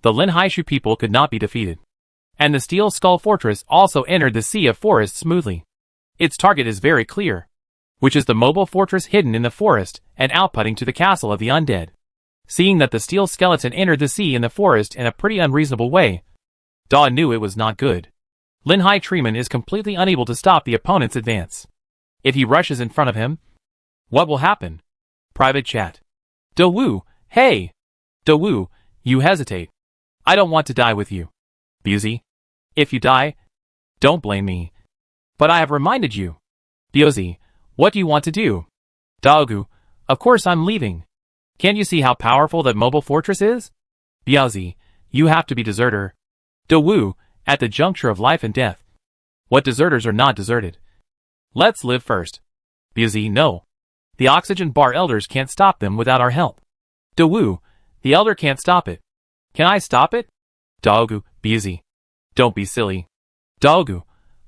the Lin Haishu people could not be defeated. And the Steel Skull Fortress also entered the Sea of Forest smoothly. Its target is very clear, which is the mobile fortress hidden in the forest and outputting to the castle of the undead. Seeing that the steel skeleton entered the sea in the forest in a pretty unreasonable way, Da knew it was not good. Lin Hai Treeman is completely unable to stop the opponent's advance. If he rushes in front of him, what will happen? Private chat. Da Wu, hey! Da Wu, you hesitate. I don't want to die with you. Buzi, if you die, don't blame me. But I have reminded you. Biozi, what do you want to do? Daogu, of course I'm leaving. Can't you see how powerful that mobile fortress is? Biaozi, you have to be deserter. Da Wu, at the juncture of life and death. What deserters are not deserted? Let's live first. Biaozi, no. The oxygen bar elders can't stop them without our help. Da Wu, the elder can't stop it. Can I stop it? Daogu, Biaozi, don't be silly. Daogu,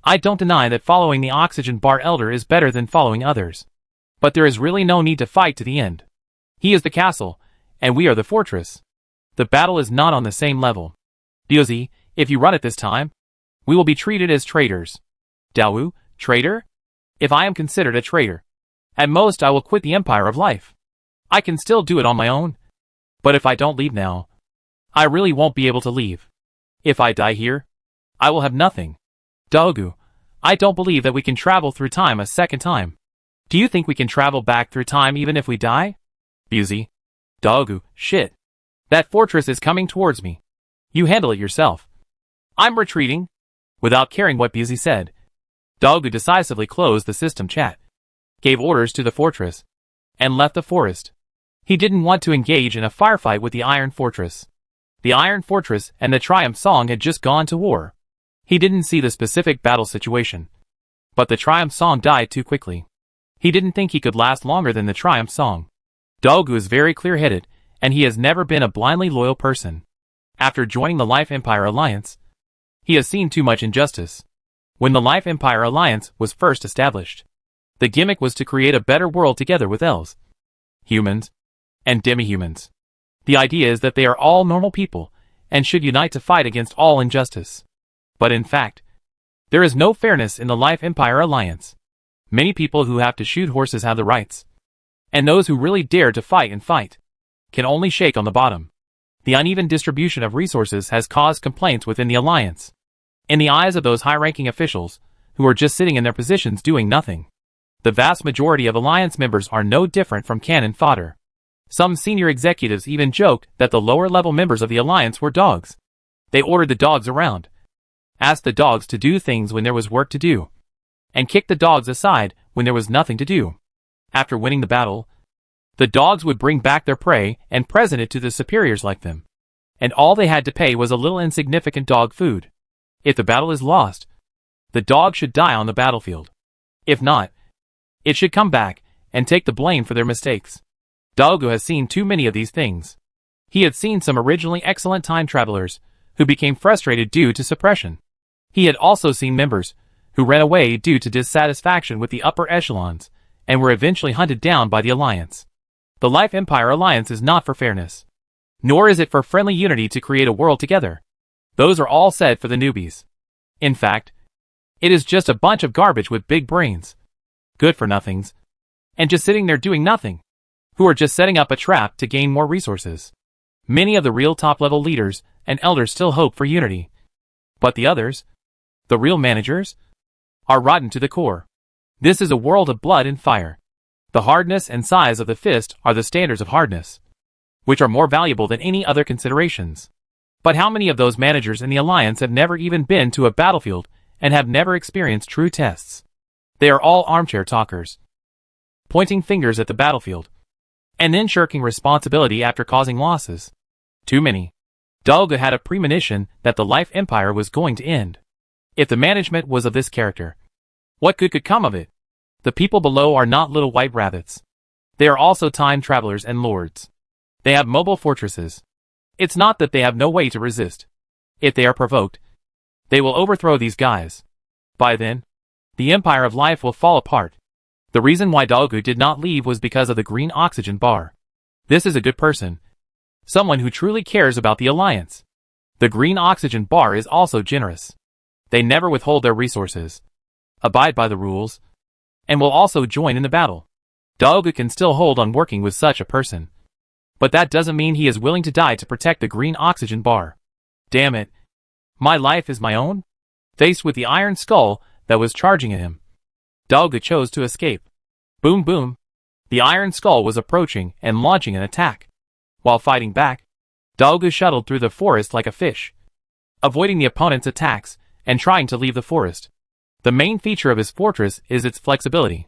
I don't deny that following the oxygen bar elder is better than following others. But there is really no need to fight to the end. He is the castle, and we are the fortress. The battle is not on the same level. Biaozi, if you run it this time, we will be treated as traitors. Daowu, traitor? If I am considered a traitor, at most I will quit the Empire of Life. I can still do it on my own. But if I don't leave now, I really won't be able to leave. If I die here, I will have nothing. Daogu, I don't believe that we can travel through time a second time. Do you think we can travel back through time even if we die? Biaozi. Daogu, shit. That fortress is coming towards me. You handle it yourself. I'm retreating. Without caring what Biaozi said, Daogu decisively closed the system chat, gave orders to the fortress, and left the forest. He didn't want to engage in a firefight with the Iron Fortress. The Iron Fortress and the Triumph Song had just gone to war. He didn't see the specific battle situation. But the Triumph Song died too quickly. He didn't think he could last longer than the Triumph Song. Daogu is very clear-headed, and he has never been a blindly loyal person. After joining the Life Empire Alliance, he has seen too much injustice. When the Life Empire Alliance was first established, the gimmick was to create a better world together with elves, humans, and demi-humans. The idea is that they are all normal people, and should unite to fight against all injustice. But in fact, there is no fairness in the Life Empire Alliance. Many people who have to shoot horses have the rights, and those who really dare to fight and fight can only shake on the bottom. The uneven distribution of resources has caused complaints within the Alliance. In the eyes of those high-ranking officials, who are just sitting in their positions doing nothing, the vast majority of Alliance members are no different from cannon fodder. Some senior executives even joked that the lower-level members of the Alliance were dogs. They ordered the dogs around, asked the dogs to do things when there was work to do, and kicked the dogs aside when there was nothing to do. After winning the battle, the dogs would bring back their prey and present it to the superiors like them. And all they had to pay was a little insignificant dog food. If the battle is lost, the dog should die on the battlefield. If not, it should come back and take the blame for their mistakes. Daogu has seen too many of these things. He had seen some originally excellent time travelers who became frustrated due to suppression. He had also seen members who ran away due to dissatisfaction with the upper echelons and were eventually hunted down by the Alliance. The Life Empire Alliance is not for fairness, nor is it for friendly unity to create a world together. Those are all set for the newbies. In fact, it is just a bunch of garbage with big brains, good for nothings, and just sitting there doing nothing, who are just setting up a trap to gain more resources. Many of the real top-level leaders and elders still hope for unity. But the others, the real managers, are rotten to the core. This is a world of blood and fire. The hardness and size of the fist are the standards of hardness, which are more valuable than any other considerations. But how many of those managers in the Alliance have never even been to a battlefield and have never experienced true tests? They are all armchair talkers, pointing fingers at the battlefield, and then shirking responsibility after causing losses. Too many. Dalga had a premonition that the Life Empire was going to end. If the management was of this character, what good could come of it? The people below are not little white rabbits. They are also time travelers and lords. They have mobile fortresses. It's not that they have no way to resist. If they are provoked, they will overthrow these guys. By then, the Empire of Life will fall apart. The reason why Dalgu did not leave was because of the green oxygen bar. This is a good person. Someone who truly cares about the Alliance. The green oxygen bar is also generous. They never withhold their resources, abide by the rules, and will also join in the battle. Dalgu can still hold on working with such a person. But that doesn't mean he is willing to die to protect the green oxygen bar. Damn it. My life is my own? Faced with the iron skull that was charging at him, Dalgu chose to escape. Boom boom. The iron skull was approaching and launching an attack. While fighting back, Dalgu shuttled through the forest like a fish, avoiding the opponent's attacks and trying to leave the forest. The main feature of his fortress is its flexibility.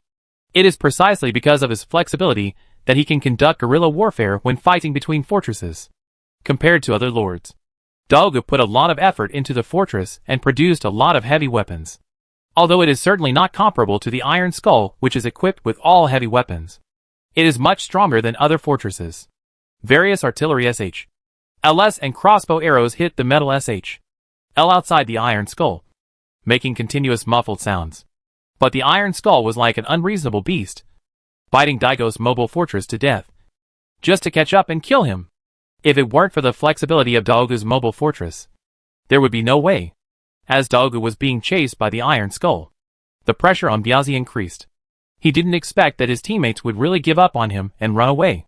It is precisely because of his flexibility that he can conduct guerrilla warfare when fighting between fortresses. Compared to other lords, Dalgu put a lot of effort into the fortress and produced a lot of heavy weapons. Although it is certainly not comparable to the Iron Skull, which is equipped with all heavy weapons. It is much stronger than other fortresses. Various artillery SH, LS and crossbow arrows hit the metal SH, L outside the Iron Skull, making continuous muffled sounds. But the Iron Skull was like an unreasonable beast, biting Daigo's mobile fortress to death, just to catch up and kill him. If it weren't for the flexibility of Dalgu's mobile fortress, there would be no way. As Dalgu was being chased by the Iron Skull, the pressure on Biazi increased. He didn't expect that his teammates would really give up on him and run away.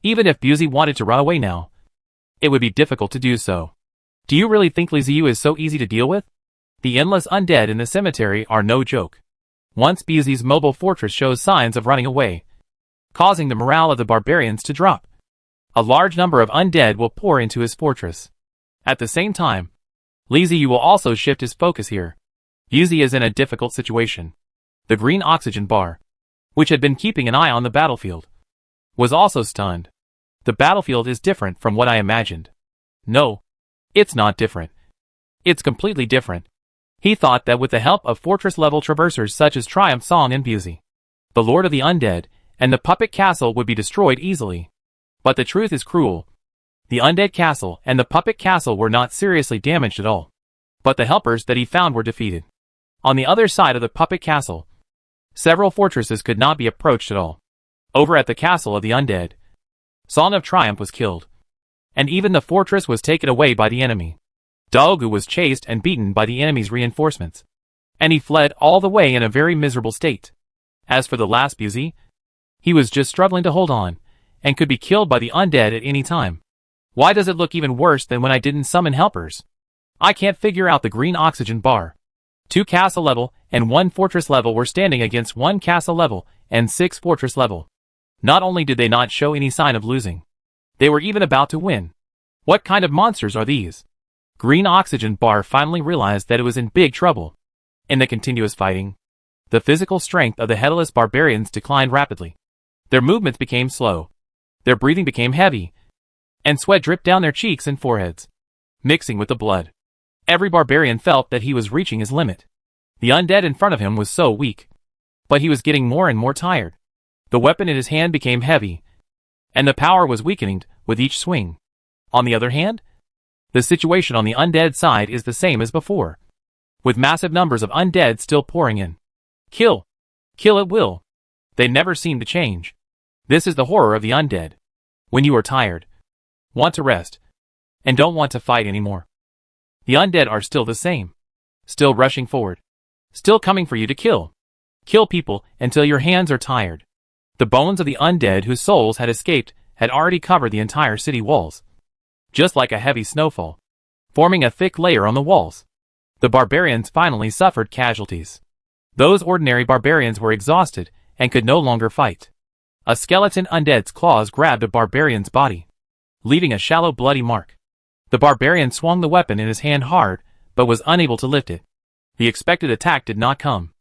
Even if Biazi wanted to run away now, it would be difficult to do so. Do you really think Li Ziyu is so easy to deal with? The endless undead in the cemetery are no joke. Once Biazi's mobile fortress shows signs of running away, causing the morale of the barbarians to drop, a large number of undead will pour into his fortress. At the same time, Li Ziyu will also shift his focus here. Biazi is in a difficult situation. The green oxygen bar, which had been keeping an eye on the battlefield, was also stunned. The battlefield is different from what I imagined. No, it's not different. It's completely different. He thought that with the help of fortress-level traversers such as Triumph Song and Biazi, the Lord of the Undead, and the Puppet Castle would be destroyed easily. But the truth is cruel. The Undead Castle and the Puppet Castle were not seriously damaged at all. But the helpers that he found were defeated. On the other side of the Puppet Castle, several fortresses could not be approached at all. Over at the Castle of the Undead, Song of Triumph was killed, and even the fortress was taken away by the enemy. Dalgu was chased and beaten by the enemy's reinforcements, and he fled all the way in a very miserable state. As for the last Biazi, he was just struggling to hold on, and could be killed by the undead at any time. Why does it look even worse than when I didn't summon helpers? I can't figure out the green oxygen bar. 2 castle level and 1 fortress level were standing against 1 castle level and 6 fortress level. Not only did they not show any sign of losing, they were even about to win. What kind of monsters are these? Green oxygen bar finally realized that it was in big trouble. In the continuous fighting, the physical strength of the headless barbarians declined rapidly. Their movements became slow. Their breathing became heavy, and sweat dripped down their cheeks and foreheads, mixing with the blood. Every barbarian felt that he was reaching his limit. The undead in front of him was so weak, but he was getting more and more tired. The weapon in his hand became heavy, and the power was weakening with each swing. On the other hand, the situation on the undead side is the same as before. with massive numbers of undead still pouring in. Kill! Kill at will! They never seem to change. This is the horror of the undead. When you are tired, want to rest, and don't want to fight anymore, the undead are still the same. Still rushing forward. Still coming for you to kill. Kill people until your hands are tired. The bones of the undead whose souls had escaped had already covered the entire city walls, just like a heavy snowfall, forming a thick layer on the walls. The barbarians finally suffered casualties. Those ordinary barbarians were exhausted and could no longer fight. A skeleton undead's claws grabbed a barbarian's body, leaving a shallow bloody mark. The barbarian swung the weapon in his hand hard, but was unable to lift it. The expected attack did not come.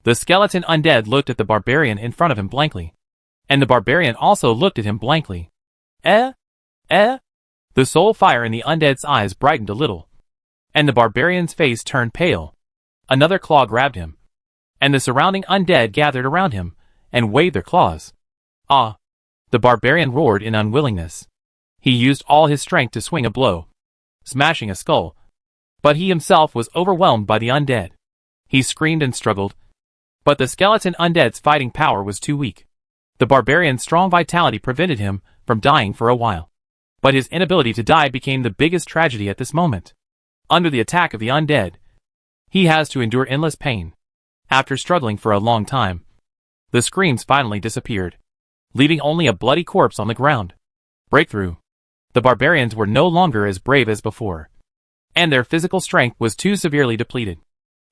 The skeleton undead looked at the barbarian in front of him blankly, and the barbarian also looked at him blankly. The soul fire in the undead's eyes brightened a little, and the barbarian's face turned pale. Another claw grabbed him, and the surrounding undead gathered around him and waved their claws. Ah! The barbarian roared in unwillingness. He used all his strength to swing a blow, smashing a skull, but he himself was overwhelmed by the undead. He screamed and struggled, but the skeleton undead's fighting power was too weak. The barbarian's strong vitality prevented him from dying for a while, but his inability to die became the biggest tragedy at this moment. Under the attack of the undead, he has to endure endless pain. After struggling for a long time, the screams finally disappeared, leaving only a bloody corpse on the ground. Breakthrough. The barbarians were no longer as brave as before, and their physical strength was too severely depleted,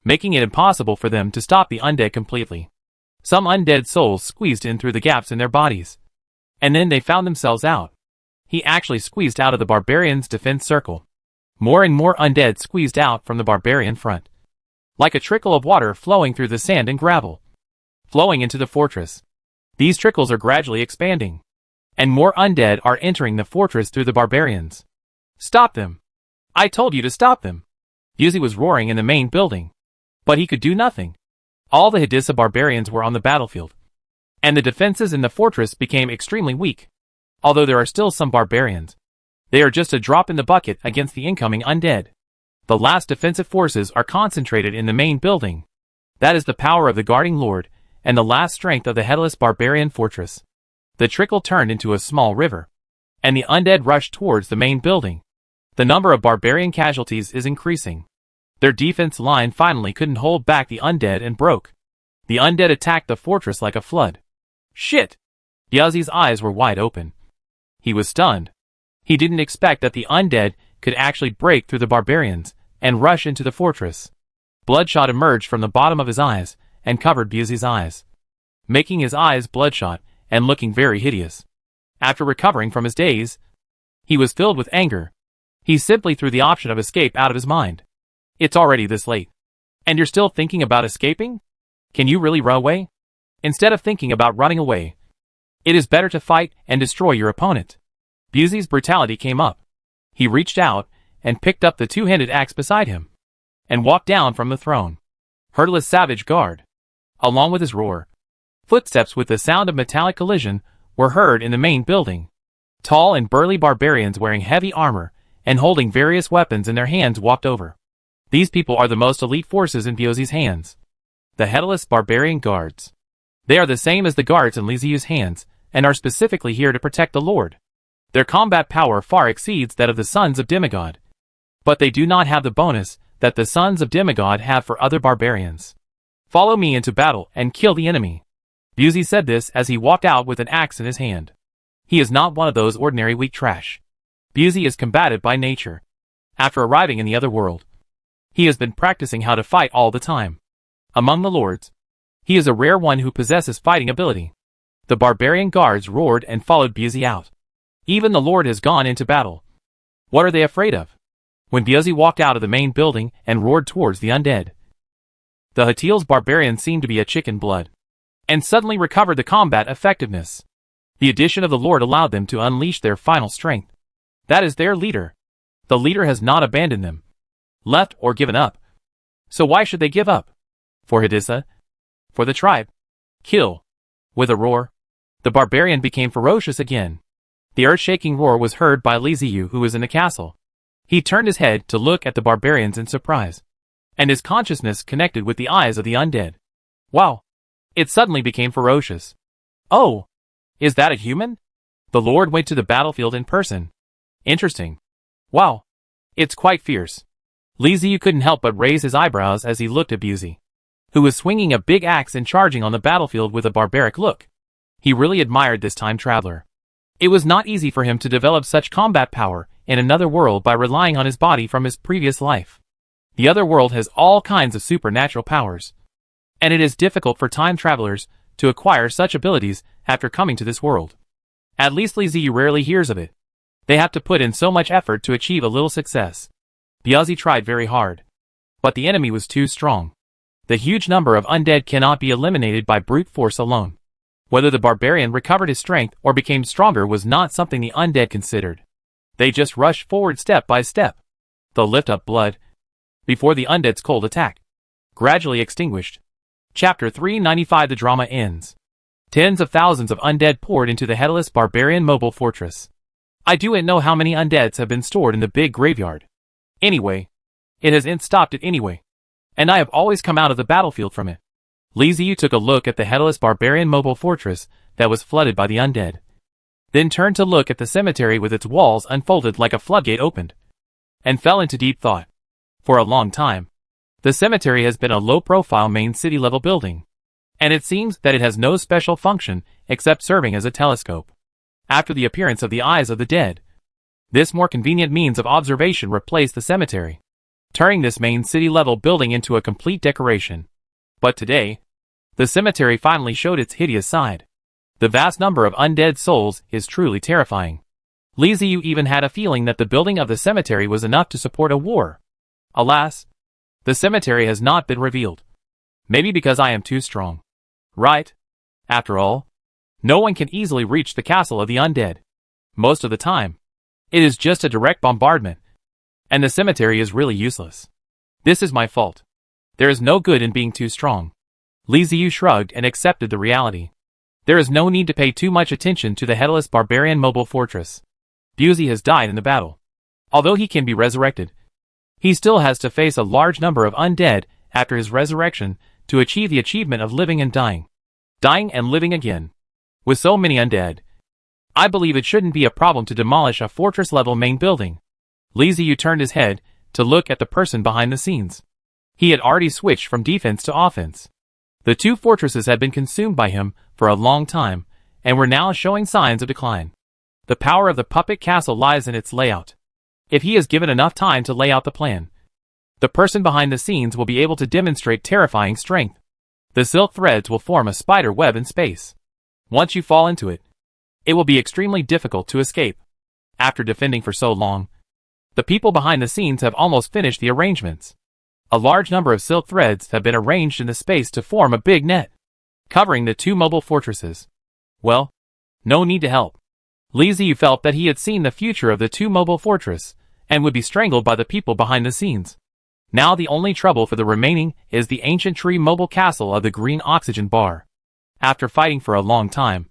making it impossible for them to stop the undead completely. Some undead souls squeezed in through the gaps in their bodies, and then they found themselves out. He actually squeezed out of the barbarian's defense circle. More and more undead squeezed out from the barbarian front, like a trickle of water flowing through the sand and gravel, flowing into the fortress. These trickles are gradually expanding, and more undead are entering the fortress through the barbarians. Stop them! I told you to stop them! Yuzi was roaring in the main building, but he could do nothing. All the Hidissa barbarians were on the battlefield, and the defenses in the fortress became extremely weak. Although there are still some barbarians, they are just a drop in the bucket against the incoming undead. The last defensive forces are concentrated in the main building. That is the power of the guarding lord, and the last strength of the headless barbarian fortress. The trickle turned into a small river, and the undead rushed towards the main building. The number of barbarian casualties is increasing. Their defense line finally couldn't hold back the undead and broke. The undead attacked the fortress like a flood. Shit! Yazi's eyes were wide open. He was stunned. He didn't expect that the undead could actually break through the barbarians and rush into the fortress. Bloodshot emerged from the bottom of his eyes and covered Yazi's eyes, making his eyes bloodshot and looking very hideous. After recovering from his daze, he was filled with anger. He simply threw the option of escape out of his mind. It's already this late, and you're still thinking about escaping? Can you really run away? Instead of thinking about running away, it is better to fight and destroy your opponent. Yuzi's brutality came up. He reached out and picked up the two-handed axe beside him, and walked down from the throne. Hurtless savage guard. Along with his roar, footsteps with the sound of metallic collision were heard in the main building. Tall and burly barbarians wearing heavy armor and holding various weapons in their hands walked over. These people are the most elite forces in Biozi's hands. The headless barbarian guards. They are the same as the guards in Liziu's hands, and are specifically here to protect the Lord. Their combat power far exceeds that of the Sons of Demigod. But they do not have the bonus that the Sons of Demigod have for other barbarians. Follow me into battle and kill the enemy. Biozi said this as he walked out with an axe in his hand. He is not one of those ordinary weak trash. Biozi is combative by nature. After arriving in the other world, he has been practicing how to fight all the time. Among the lords, he is a rare one who possesses fighting ability. The barbarian guards roared and followed Biozi out. Even the lord has gone into battle. What are they afraid of? When Biozi walked out of the main building and roared towards the undead, the Hatil's barbarians seemed to be a chicken blood, and suddenly recovered the combat effectiveness. The addition of the lord allowed them to unleash their final strength. That is their leader. The leader has not abandoned them, left or given up. So why should they give up? For Hidissa? For the tribe? Kill! With a roar, the barbarian became ferocious again. The earth-shaking roar was heard by Liziu, who was in the castle. He turned his head to look at the barbarians in surprise, and his consciousness connected with the eyes of the undead. Wow! It suddenly became ferocious. Oh! Is that a human? The Lord went to the battlefield in person. Interesting. Wow! It's quite fierce. Li Ziyu couldn't help but raise his eyebrows as he looked at Buzi, who was swinging a big axe and charging on the battlefield with a barbaric look. He really admired this time traveler. It was not easy for him to develop such combat power in another world by relying on his body from his previous life. The other world has all kinds of supernatural powers, and it is difficult for time travelers to acquire such abilities after coming to this world. At least Li Ziyu rarely hears of it. They have to put in so much effort to achieve a little success. Biazi tried very hard, but the enemy was too strong. The huge number of undead cannot be eliminated by brute force alone. Whether the barbarian recovered his strength or became stronger was not something the undead considered. They just rushed forward step by step. They'll lift up blood before the undead's cold attack gradually extinguished. Chapter 395. The drama ends. Tens of thousands of undead poured into the headless barbarian mobile fortress. I don't know how many undeads have been stored in the big graveyard. Anyway, it hasn't stopped it anyway, and I have always come out of the battlefield from it. Li Ziyu took a look at the headless barbarian mobile fortress that was flooded by the undead, then turned to look at the cemetery with its walls unfolded like a floodgate opened, and fell into deep thought. For a long time, the cemetery has been a low-profile main city-level building, and it seems that it has no special function except serving as a telescope. After the appearance of the eyes of the dead, this more convenient means of observation replaced the cemetery, turning this main city-level building into a complete decoration. But today, the cemetery finally showed its hideous side. The vast number of undead souls is truly terrifying. Li Ziyu even had a feeling that the building of the cemetery was enough to support a war. Alas, the cemetery has not been revealed. Maybe because I am too strong. Right? After all, no one can easily reach the castle of the undead. Most of the time, it is just a direct bombardment, and the cemetery is really useless. This is my fault. There is no good in being too strong. Li Ziyu shrugged and accepted the reality. There is no need to pay too much attention to the headless barbarian mobile fortress. Buzi has died in the battle. Although he can be resurrected, he still has to face a large number of undead after his resurrection to achieve the achievement of living and dying. Dying and living again. With so many undead, I believe it shouldn't be a problem to demolish a fortress-level main building. Li Ziyu turned his head to look at the person behind the scenes. He had already switched from defense to offense. The two fortresses had been consumed by him for a long time, and were now showing signs of decline. The power of the puppet castle lies in its layout. If he is given enough time to lay out the plan, the person behind the scenes will be able to demonstrate terrifying strength. The silk threads will form a spider web in space. Once you fall into it, it will be extremely difficult to escape. After defending for so long, the people behind the scenes have almost finished the arrangements. A large number of silk threads have been arranged in the space to form a big net, covering the two mobile fortresses. Well, no need to help. Li Ziyu felt that he had seen the future of the two mobile fortress, and would be strangled by the people behind the scenes. Now the only trouble for the remaining is the ancient tree mobile castle of the green oxygen bar. After fighting for a long time,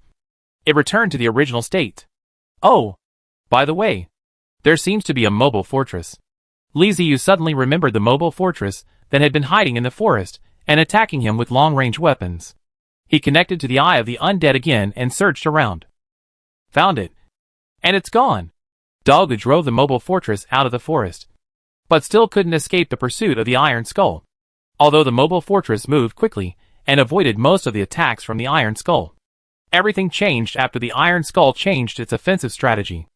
it returned to the original state. Oh, by the way, there seems to be a mobile fortress. Li Ziyu suddenly remembered the mobile fortress that had been hiding in the forest and attacking him with long-range weapons. He connected to the eye of the undead again and searched around. Found it. And it's gone. Doggu drove the mobile fortress out of the forest, but still couldn't escape the pursuit of the Iron Skull. Although the mobile fortress moved quickly and avoided most of the attacks from the Iron Skull, everything changed after the Iron Skull changed its offensive strategy.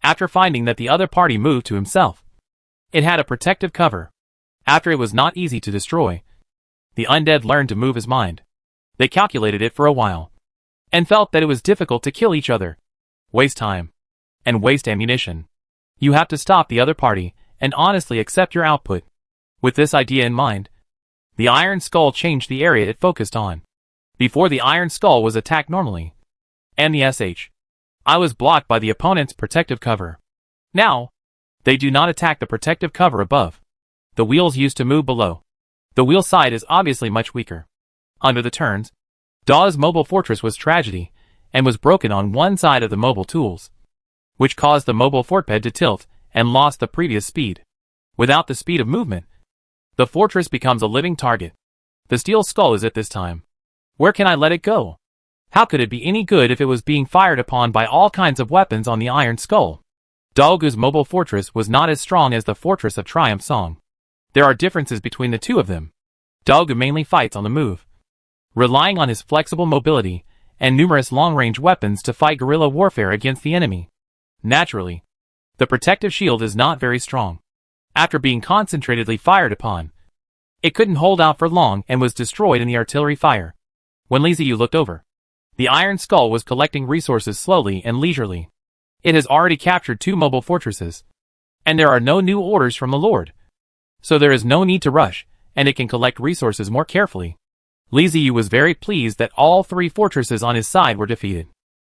After finding that the other party moved to himself, it had a protective cover. After it was not easy to destroy, the undead learned to move his mind. They calculated it for a while, and felt that it was difficult to kill each other, waste time, and waste ammunition. You have to stop the other party and honestly accept your output. With this idea in mind, the Iron Skull changed the area it focused on. Before, the Iron Skull was attacked normally, and the I was blocked by the opponent's protective cover. Now, they do not attack the protective cover above. The wheels used to move below. The wheel side is obviously much weaker. Under the turns, Daw's mobile fortress was tragedy, and was broken on one side of the mobile tools, which caused the mobile fortbed to tilt and lost the previous speed. Without the speed of movement, The fortress becomes a living target. The steel skull is it this time. Where can I let it go? How could it be any good if it was being fired upon by all kinds of weapons on the iron skull? Dalgu's mobile fortress was not as strong as the Fortress of Triumph Song. There are differences between the two of them. Dalgu mainly fights on the move, relying on his flexible mobility and numerous long-range weapons to fight guerrilla warfare against the enemy. Naturally, the protective shield is not very strong. After being concentratedly fired upon, it couldn't hold out for long and was destroyed in the artillery fire. When Li Ziyu looked over, the iron skull was collecting resources slowly and leisurely. It has already captured 2 mobile fortresses, and there are no new orders from the Lord. So there is no need to rush, and it can collect resources more carefully. Li Ziyu was very pleased that all 3 fortresses on his side were defeated.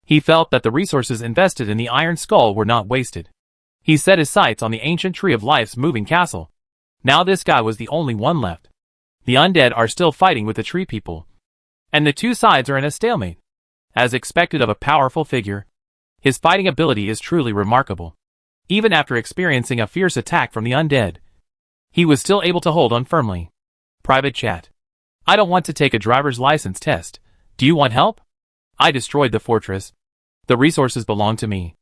He felt that the resources invested in the iron skull were not wasted. He set his sights on the ancient tree of life's moving castle. Now this guy was the only one left. The undead are still fighting with the tree people, and the 2 sides are in a stalemate. As expected of a powerful figure, his fighting ability is truly remarkable. Even after experiencing a fierce attack from the undead, he was still able to hold on firmly. Private chat. I don't want to take a driver's license test. Do you want help? I destroyed the fortress. The resources belong to me,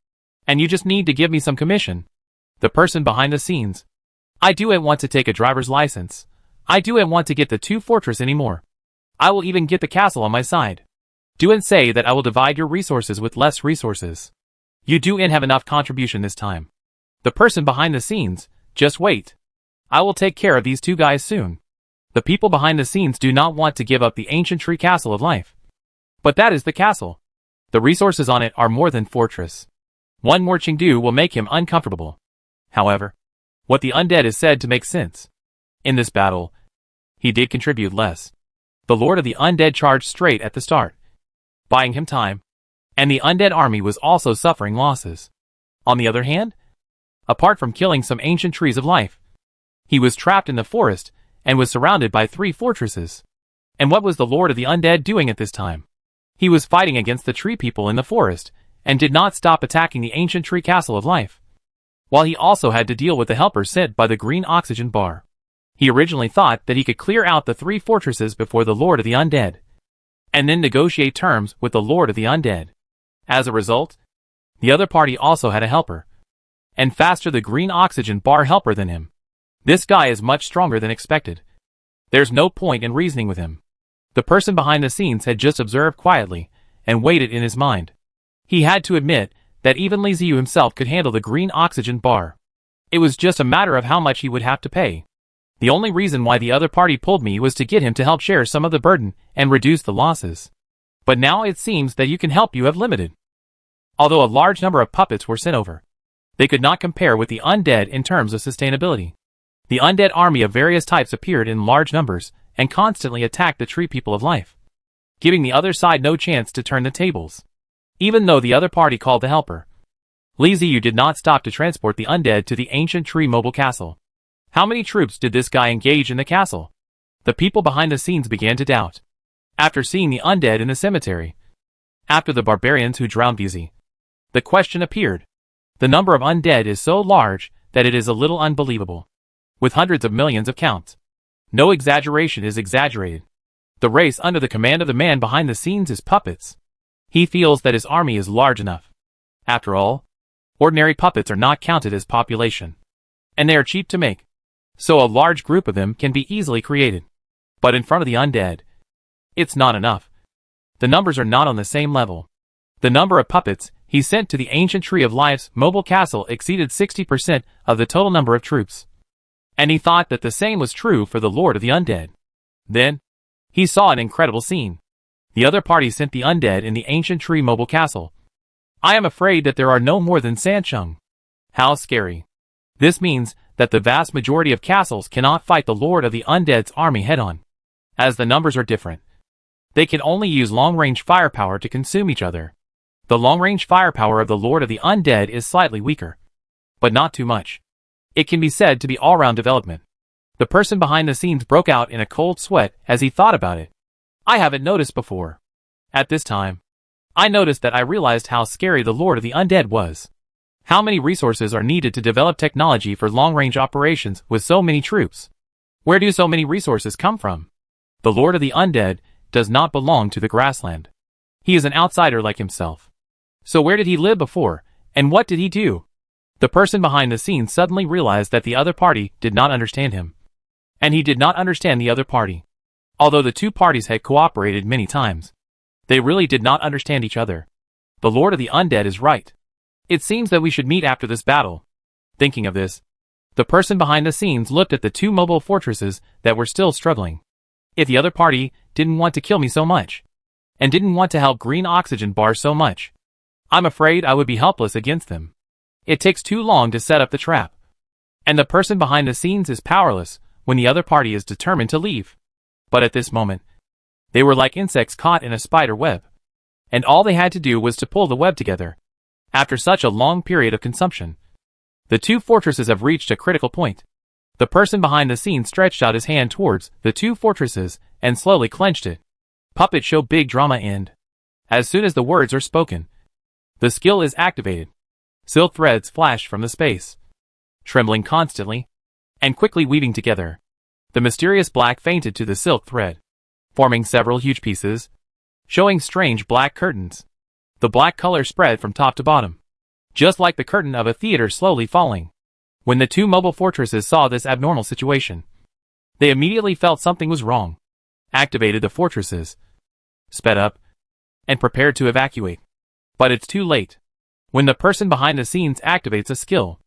and you just need to give me some commission. The person behind the scenes. I do want to take a driver's license. I do want to get the 2 fortress anymore. I will even get the castle on my side. Do and say that I will divide your resources with less resources. You do and have enough contribution this time. The person behind the scenes, just wait. I will take care of these 2 guys soon. The people behind the scenes do not want to give up the ancient tree castle of life. But that is the castle. The resources on it are more than fortress. One more Chengdu will make him uncomfortable. However, what the undead is said to make sense. In this battle, he did contribute less. The Lord of the Undead charged straight at the start, buying him time, and the undead army was also suffering losses. On the other hand, apart from killing some ancient trees of life, he was trapped in the forest and was surrounded by 3 fortresses. And what was the Lord of the Undead doing at this time? He was fighting against the tree people in the forest, and did not stop attacking the ancient tree castle of life, while he also had to deal with the helpers sent by the green oxygen bar. He originally thought that he could clear out the 3 fortresses before the Lord of the Undead, and then negotiate terms with the Lord of the Undead. As a result, the other party also had a helper, and faster the green oxygen bar helper than him. This guy is much stronger than expected. There's no point in reasoning with him. The person behind the scenes had just observed quietly, and waited in his mind. He had to admit that even Li Ziyu himself could handle the green oxygen bar. It was just a matter of how much he would have to pay. The only reason why the other party pulled me was to get him to help share some of the burden and reduce the losses. But now it seems that you can help you have limited. Although a large number of puppets were sent over, they could not compare with the undead in terms of sustainability. The undead army of various types appeared in large numbers and constantly attacked the tree people of life, giving the other side no chance to turn the tables. Even though the other party called the helper, Li Ziyu did not stop to transport the undead to the ancient tree mobile castle. How many troops did this guy engage in the castle? The people behind the scenes began to doubt. After seeing the undead in the cemetery, after the barbarians who drowned Vizi, the question appeared. The number of undead is so large that it is a little unbelievable. With hundreds of millions of counts. No exaggeration is exaggerated. The race under the command of the man behind the scenes is puppets. He feels that his army is large enough. After all, ordinary puppets are not counted as population, and they are cheap to make. So a large group of them can be easily created. But in front of the undead, it's not enough. The numbers are not on the same level. The number of puppets he sent to the ancient tree of life's mobile castle exceeded 60% of the total number of troops. And he thought that the same was true for the Lord of the Undead. Then, he saw an incredible scene. The other party sent the undead in the ancient tree mobile castle. I am afraid that there are no more than Sancheng. How scary. This means that the vast majority of castles cannot fight the Lord of the Undead's army head-on. As the numbers are different, they can only use long-range firepower to consume each other. The long-range firepower of the Lord of the Undead is slightly weaker, but not too much. It can be said to be all-round development. The person behind the scenes broke out in a cold sweat as he thought about it. I haven't noticed before. At this time, I noticed that I realized how scary the Lord of the Undead was. How many resources are needed to develop technology for long-range operations with so many troops? Where do so many resources come from? The Lord of the Undead does not belong to the grassland. He is an outsider like himself. So where did he live before, and what did he do? The person behind the scenes suddenly realized that the other party did not understand him. And he did not understand the other party. Although the two parties had cooperated many times, they really did not understand each other. The Lord of the Undead is right. It seems that we should meet after this battle. Thinking of this, the person behind the scenes looked at the two mobile fortresses that were still struggling. If the other party didn't want to kill me so much, and didn't want to help green oxygen bars so much, I'm afraid I would be helpless against them. It takes too long to set up the trap. And the person behind the scenes is powerless when the other party is determined to leave. But at this moment, they were like insects caught in a spider web. And all they had to do was to pull the web together. After such a long period of consumption, the two fortresses have reached a critical point. The person behind the scenes stretched out his hand towards the two fortresses and slowly clenched it. Puppet show big drama end. As soon as the words are spoken, the skill is activated. Silk threads flash from the space, trembling constantly, and quickly weaving together. The mysterious black fainted to the silk thread, forming several huge pieces, showing strange black curtains. The black color spread from top to bottom, just like the curtain of a theater slowly falling. When the two mobile fortresses saw this abnormal situation, they immediately felt something was wrong, activated the fortresses, sped up, and prepared to evacuate. But it's too late. When the person behind the scenes activates a skill,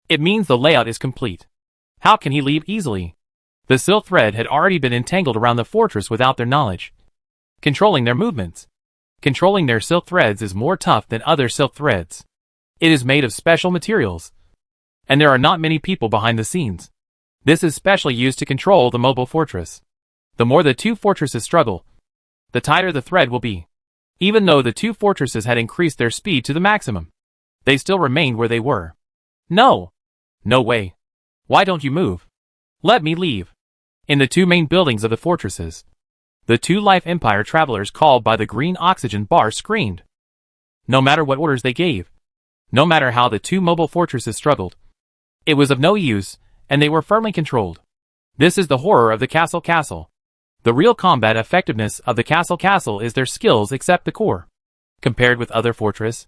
it means the layout is complete. How can he leave easily? The silk thread had already been entangled around the fortress without their knowledge. Controlling their movements. Controlling their silk threads is more tough than other silk threads. It is made of special materials. And there are not many people behind the scenes. This is specially used to control the mobile fortress. The more the two fortresses struggle, the tighter the thread will be. Even though the two fortresses had increased their speed to the maximum, they still remained where they were. No! No way. Why don't you move? Let me leave. In the two main buildings of the fortresses, the two Life Empire travelers called by the green oxygen bar screamed. No matter what orders they gave, no matter how the two mobile fortresses struggled, it was of no use, and they were firmly controlled. This is the horror of the castle. The real combat effectiveness of the castle is their skills except the core. Compared with other fortress,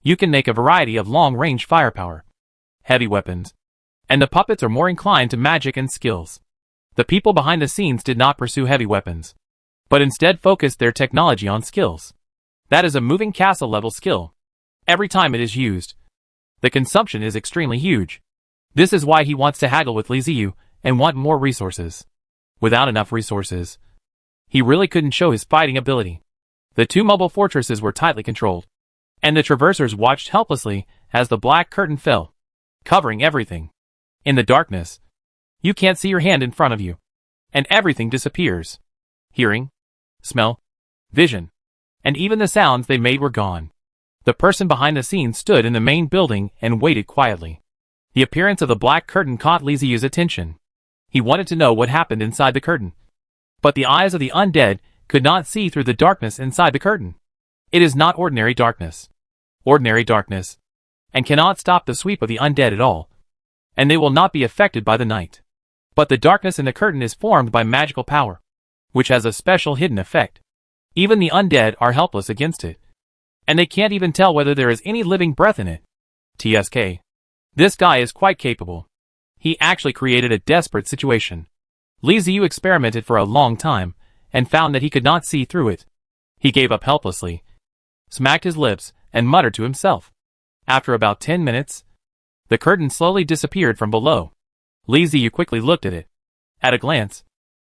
you can make a variety of long-range firepower, heavy weapons, and the puppets are more inclined to magic and skills. The people behind the scenes did not pursue heavy weapons, but instead focused their technology on skills. That is a moving castle-level skill. Every time it is used, the consumption is extremely huge. This is why he wants to haggle with Li Ziyu and want more resources. Without enough resources, he really couldn't show his fighting ability. The two mobile fortresses were tightly controlled, and the traversers watched helplessly as the black curtain fell, covering everything. In the darkness, you can't see your hand in front of you, and everything disappears. Hearing, smell, vision, and even the sounds they made were gone. The person behind the scenes stood in the main building and waited quietly. The appearance of the black curtain caught Li Ziyu's attention. He wanted to know what happened inside the curtain. But the eyes of the undead could not see through the darkness inside the curtain. It is not ordinary darkness. Ordinary darkness. And cannot stop the sweep of the undead at all. And they will not be affected by the night. But the darkness in the curtain is formed by magical power, which has a special hidden effect. Even the undead are helpless against it. And they can't even tell whether there is any living breath in it. TSK. This guy is quite capable. He actually created a desperate situation. Li Ziyu experimented for a long time, and found that he could not see through it. He gave up helplessly, smacked his lips, and muttered to himself. After about 10 minutes, the curtain slowly disappeared from below. Li Ziyu quickly looked at it. At a glance,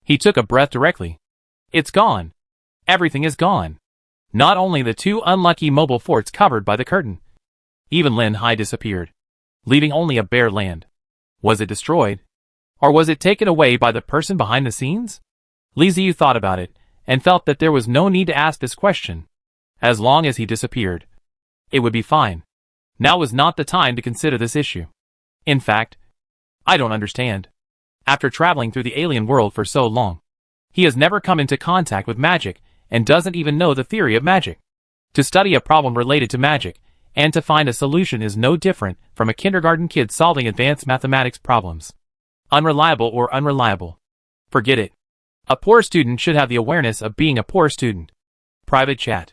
he took a breath directly. It's gone. Everything is gone. Not only the two unlucky mobile forts covered by the curtain, even Lin Hai disappeared, leaving only a bare land. Was it destroyed? Or was it taken away by the person behind the scenes? Li Ziyu thought about it, and felt that there was no need to ask this question. As long as he disappeared, it would be fine. Now was not the time to consider this issue. In fact, I don't understand. After traveling through the alien world for so long, he has never come into contact with magic, and doesn't even know the theory of magic. To study a problem related to magic, and to find a solution is no different from a kindergarten kid solving advanced mathematics problems. Unreliable or unreliable. Forget it. A poor student should have the awareness of being a poor student. Private chat.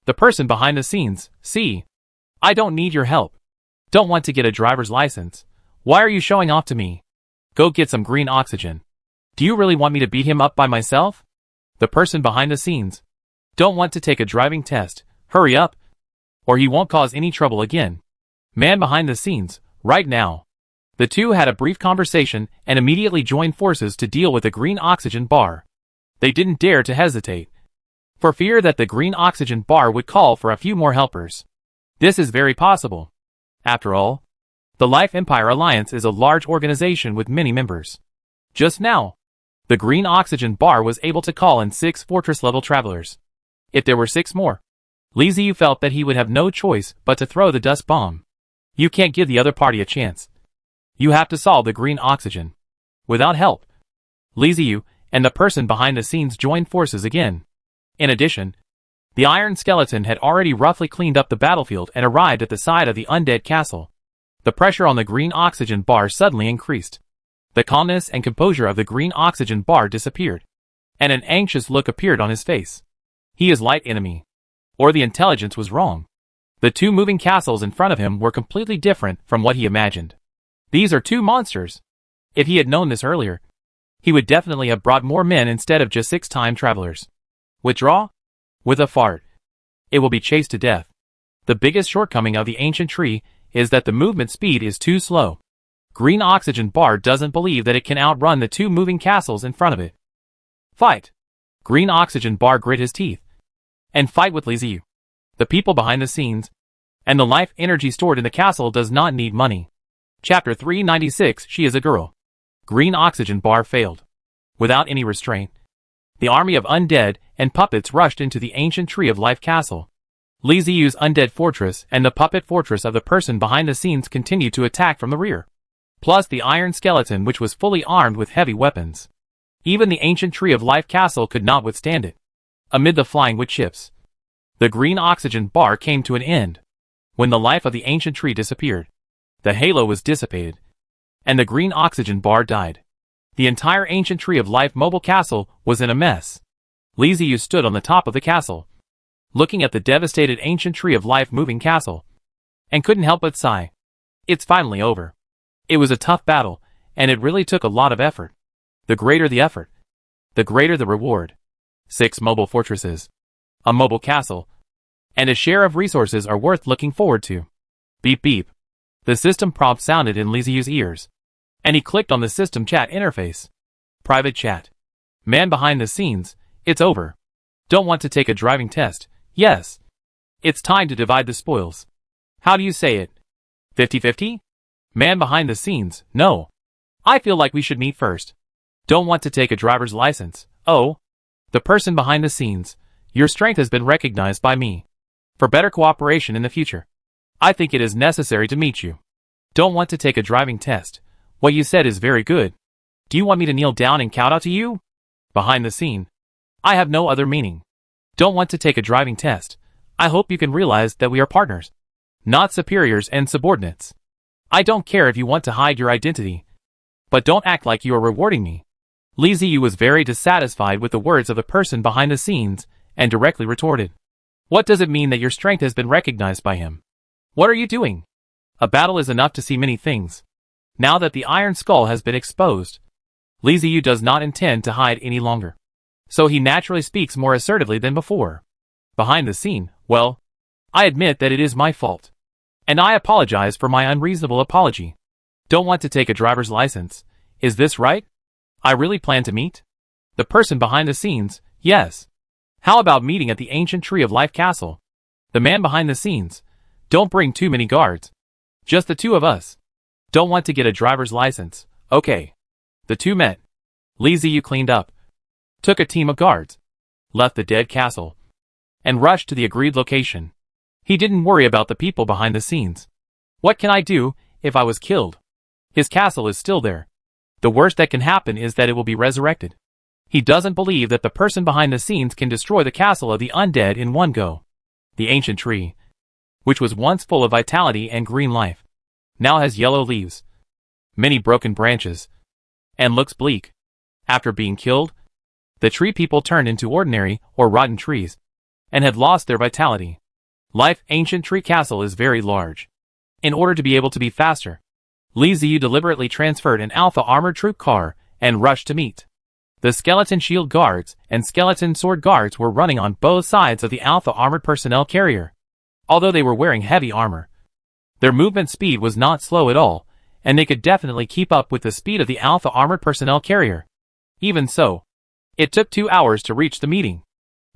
The person behind the scenes, see. I don't need your help. Don't want to get a driver's license. Why are you showing off to me? Go get some green oxygen. Do you really want me to beat him up by myself? The person behind the scenes. Don't want to take a driving test. Hurry up. Or he won't cause any trouble again. Man behind the scenes, right now. The two had a brief conversation and immediately joined forces to deal with the green oxygen bar. They didn't dare to hesitate, for fear that the green oxygen bar would call for a few more helpers. This is very possible. After all, the Life Empire Alliance is a large organization with many members. Just now, the green oxygen bar was able to call in 6 fortress-level travelers. If there were 6 more, Li Ziyu felt that he would have no choice but to throw the dust bomb. You can't give the other party a chance. You have to solve the green oxygen. Without help, Li Ziyu and the person behind the scenes joined forces again. In addition, the Iron Skeleton had already roughly cleaned up the battlefield and arrived at the side of the Undead castle. The pressure on the green oxygen bar suddenly increased. The calmness and composure of the green oxygen bar disappeared, and an anxious look appeared on his face. He is light enemy. Or the intelligence was wrong. The 2 moving castles in front of him were completely different from what he imagined. These are 2 monsters. If he had known this earlier, he would definitely have brought more men instead of just 6 time travelers. Withdraw? With a fart. It will be chased to death. The biggest shortcoming of the ancient tree is that the movement speed is too slow. Green oxygen bar doesn't believe that it can outrun the 2 moving castles in front of it. Fight! Green oxygen bar grit his teeth and fight with Li Ziyu. The people behind the scenes and the life energy stored in the castle does not need money. Chapter 396. She is a girl. Green oxygen bar failed. Without any restraint, the army of undead and puppets rushed into the ancient Tree of Life castle. Li Ziyu's undead fortress and the puppet fortress of the person behind the scenes continued to attack from the rear. Plus the iron skeleton, which was fully armed with heavy weapons. Even the ancient Tree of Life castle could not withstand it. Amid the flying wood chips, the green oxygen bar came to an end. When the life of the ancient tree disappeared, the halo was dissipated, and the green oxygen bar died. The entire ancient Tree of Life mobile castle was in a mess. Li Ziyu stood on the top of the castle, looking at the devastated ancient Tree of Life moving castle, and couldn't help but sigh. It's finally over. It was a tough battle, and it really took a lot of effort. The greater the effort, the greater the reward. 6 mobile fortresses, a mobile castle, and a share of resources are worth looking forward to. Beep beep. The system prompt sounded in Li Ziyu's ears, and he clicked on the system chat interface. Private chat. Man behind the scenes, it's over. Don't want to take a driving test? Yes. It's time to divide the spoils. How do you say it? 50-50? Man behind the scenes, no. I feel like we should meet first. Don't want to take a driver's license? Oh. The person behind the scenes, your strength has been recognized by me. For better cooperation in the future, I think it is necessary to meet you. Don't want to take a driving test. What you said is very good. Do you want me to kneel down and kowtow to you? Behind the scene. I have no other meaning. Don't want to take a driving test. I hope you can realize that we are partners, not superiors and subordinates. I don't care if you want to hide your identity, but don't act like you are rewarding me. Li Ziyu was very dissatisfied with the words of the person behind the scenes and directly retorted. What does it mean that your strength has been recognized by him? What are you doing? A battle is enough to see many things. Now that the iron skull has been exposed, Li Ziyu does not intend to hide any longer. So he naturally speaks more assertively than before. Behind the scene, well, I admit that it is my fault. And I apologize for my unreasonable apology. Don't want to take a driver's license. Is this right? I really plan to meet? The person behind the scenes, yes. How about meeting at the ancient Tree of Life castle? The man behind the scenes, don't bring too many guards. Just the 2 of us. Don't want to get a driver's license. Okay. The 2 met. Li Ziyu cleaned up, took a team of guards, left the dead castle, and rushed to the agreed location. He didn't worry about the people behind the scenes. What can I do if I was killed? His castle is still there. The worst that can happen is that it will be resurrected. He doesn't believe that the person behind the scenes can destroy the castle of the undead in one go. The ancient tree, which was once full of vitality and green life, now has yellow leaves, many broken branches, and looks bleak. After being killed, the tree people turned into ordinary or rotten trees and had lost their vitality. Life Ancient Tree Castle is very large. In order to be able to be faster, Li Ziyu deliberately transferred an Alpha armored troop car and rushed to meet. The skeleton shield guards and skeleton sword guards were running on both sides of the Alpha armored personnel carrier. Although they were wearing heavy armor, their movement speed was not slow at all, and they could definitely keep up with the speed of the Alpha armored personnel carrier. Even so, it took 2 hours to reach the meeting.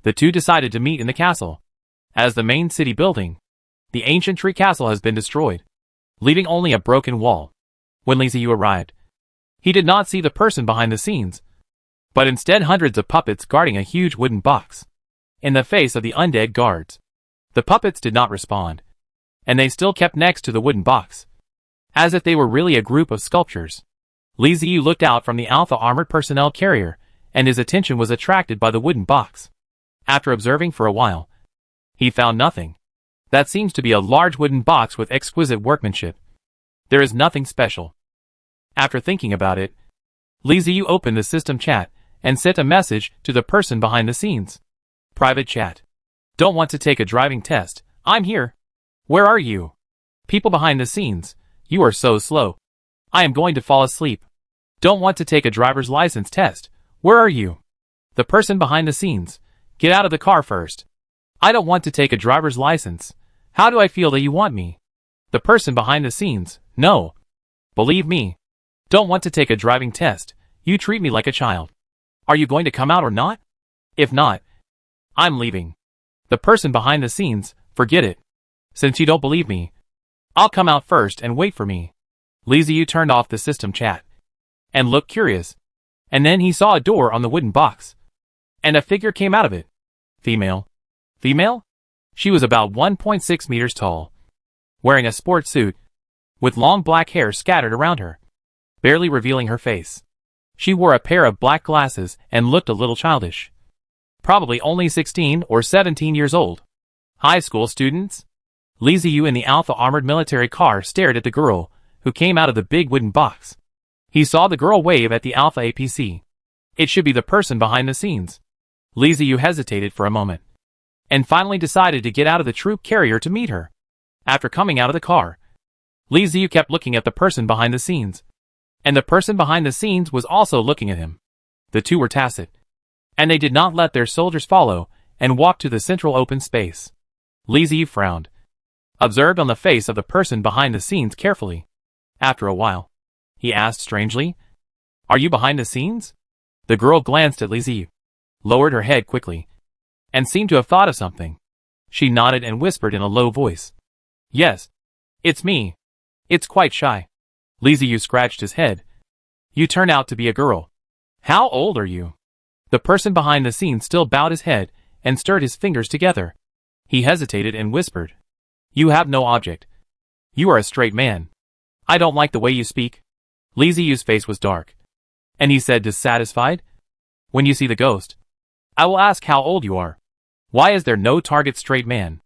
The two decided to meet in the castle. As the main city building, the ancient tree castle has been destroyed, leaving only a broken wall. When Li Ziyu arrived, he did not see the person behind the scenes, but instead hundreds of puppets guarding a huge wooden box. In the face of the undead guards, the puppets did not respond, and they still kept next to the wooden box, as if they were really a group of sculptures. Li Ziyu looked out from the Alpha armored personnel carrier, and his attention was attracted by the wooden box. After observing for a while, he found nothing. That seems to be a large wooden box with exquisite workmanship. There is nothing special. After thinking about it, Li Ziyu opened the system chat and sent a message to the person behind the scenes. Private chat. Don't want to take a driving test. I'm here. Where are you? People behind the scenes. You are so slow. I am going to fall asleep. Don't want to take a driver's license test. Where are you? The person behind the scenes. Get out of the car first. I don't want to take a driver's license. How do I feel that you want me? The person behind the scenes. No. Believe me. Don't want to take a driving test. You treat me like a child. Are you going to come out or not? If not, I'm leaving. The person behind the scenes. Forget it. Since you don't believe me, I'll come out first and wait for me. Li Ziyu turned off the system chat and looked curious. And then he saw a door on the wooden box, and a figure came out of it. Female. Female? She was about 1.6 meters tall, wearing a sports suit, with long black hair scattered around her, barely revealing her face. She wore a pair of black glasses and looked a little childish. Probably only 16 or 17 years old. High school students? Li Ziyu in the Alpha armored military car stared at the girl, who came out of the big wooden box. He saw the girl wave at the Alpha APC. It should be the person behind the scenes. Li Ziyu hesitated for a moment, and finally decided to get out of the troop carrier to meet her. After coming out of the car, Li Ziyu kept looking at the person behind the scenes, and the person behind the scenes was also looking at him. The two were tacit, and they did not let their soldiers follow, and walked to the central open space. Li Ziyu frowned, observed on the face of the person behind the scenes carefully. After a while, he asked strangely, "Are you behind the scenes?" The girl glanced at Li Ziyu, lowered her head quickly, and seemed to have thought of something. She nodded and whispered in a low voice, "Yes, it's me. It's quite shy." Li Ziyu scratched his head. "You turn out to be a girl. How old are you?" The person behind the scenes still bowed his head and stirred his fingers together. He hesitated and whispered, "You have no object. You are a straight man. I don't like the way you speak." Li Ziyu's face was dark, and he said dissatisfied, "When you see the ghost, I will ask how old you are. Why is there no target straight man?"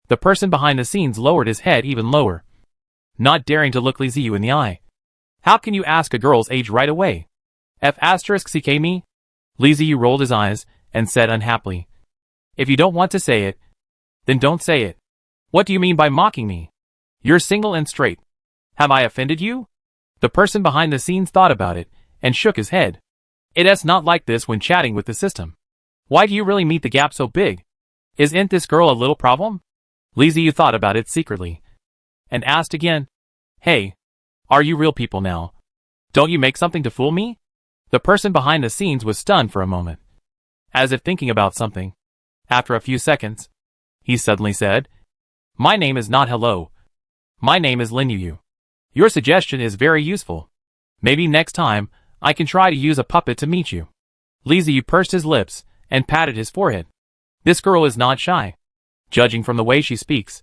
The person behind the scenes lowered his head even lower, not daring to look Li Ziyu in the eye. "How can you ask a girl's age right away? F***ck me?" Li Ziyu rolled his eyes and said unhappily, "If you don't want to say it, then don't say it. What do you mean by mocking me? You're single and straight. Have I offended you?" The person behind the scenes thought about it and shook his head. "It's not like this when chatting with the system. Why do you really meet the gap so big? Isn't this girl a little problem?" Li Ziyu thought about it secretly, and asked again, "Hey, are you real people now? Don't you make something to fool me?" The person behind the scenes was stunned for a moment, as if thinking about something. After a few seconds, he suddenly said, "My name is not Hello. My name is Lin Yu. Your suggestion is very useful. Maybe next time, I can try to use a puppet to meet you." Li Ziyu pursed his lips and patted his forehead. This girl is not shy. Judging from the way she speaks,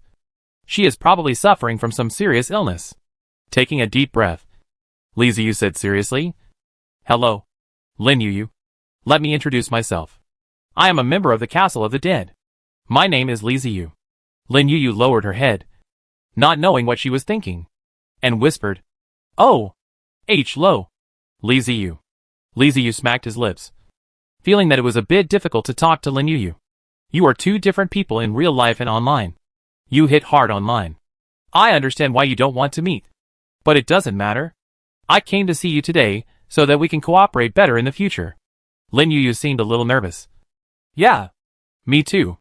she is probably suffering from some serious illness. Taking a deep breath, Li Ziyu said seriously, "Hello, Lin Yu. Let me introduce myself. I am a member of the Castle of the Dead. My name is Li Ziyu." Lin Yu lowered her head, not knowing what she was thinking, and whispered, "Oh, H. Lo. Li Ziyu. Li Ziyu smacked his lips, feeling that it was a bit difficult to talk to Lin Yuyu. You are two different people in real life and online. You hit hard online. I understand why you don't want to meet. But it doesn't matter. I came to see you today, so that we can cooperate better in the future. Lin Yuyu seemed a little nervous. Yeah. Me too.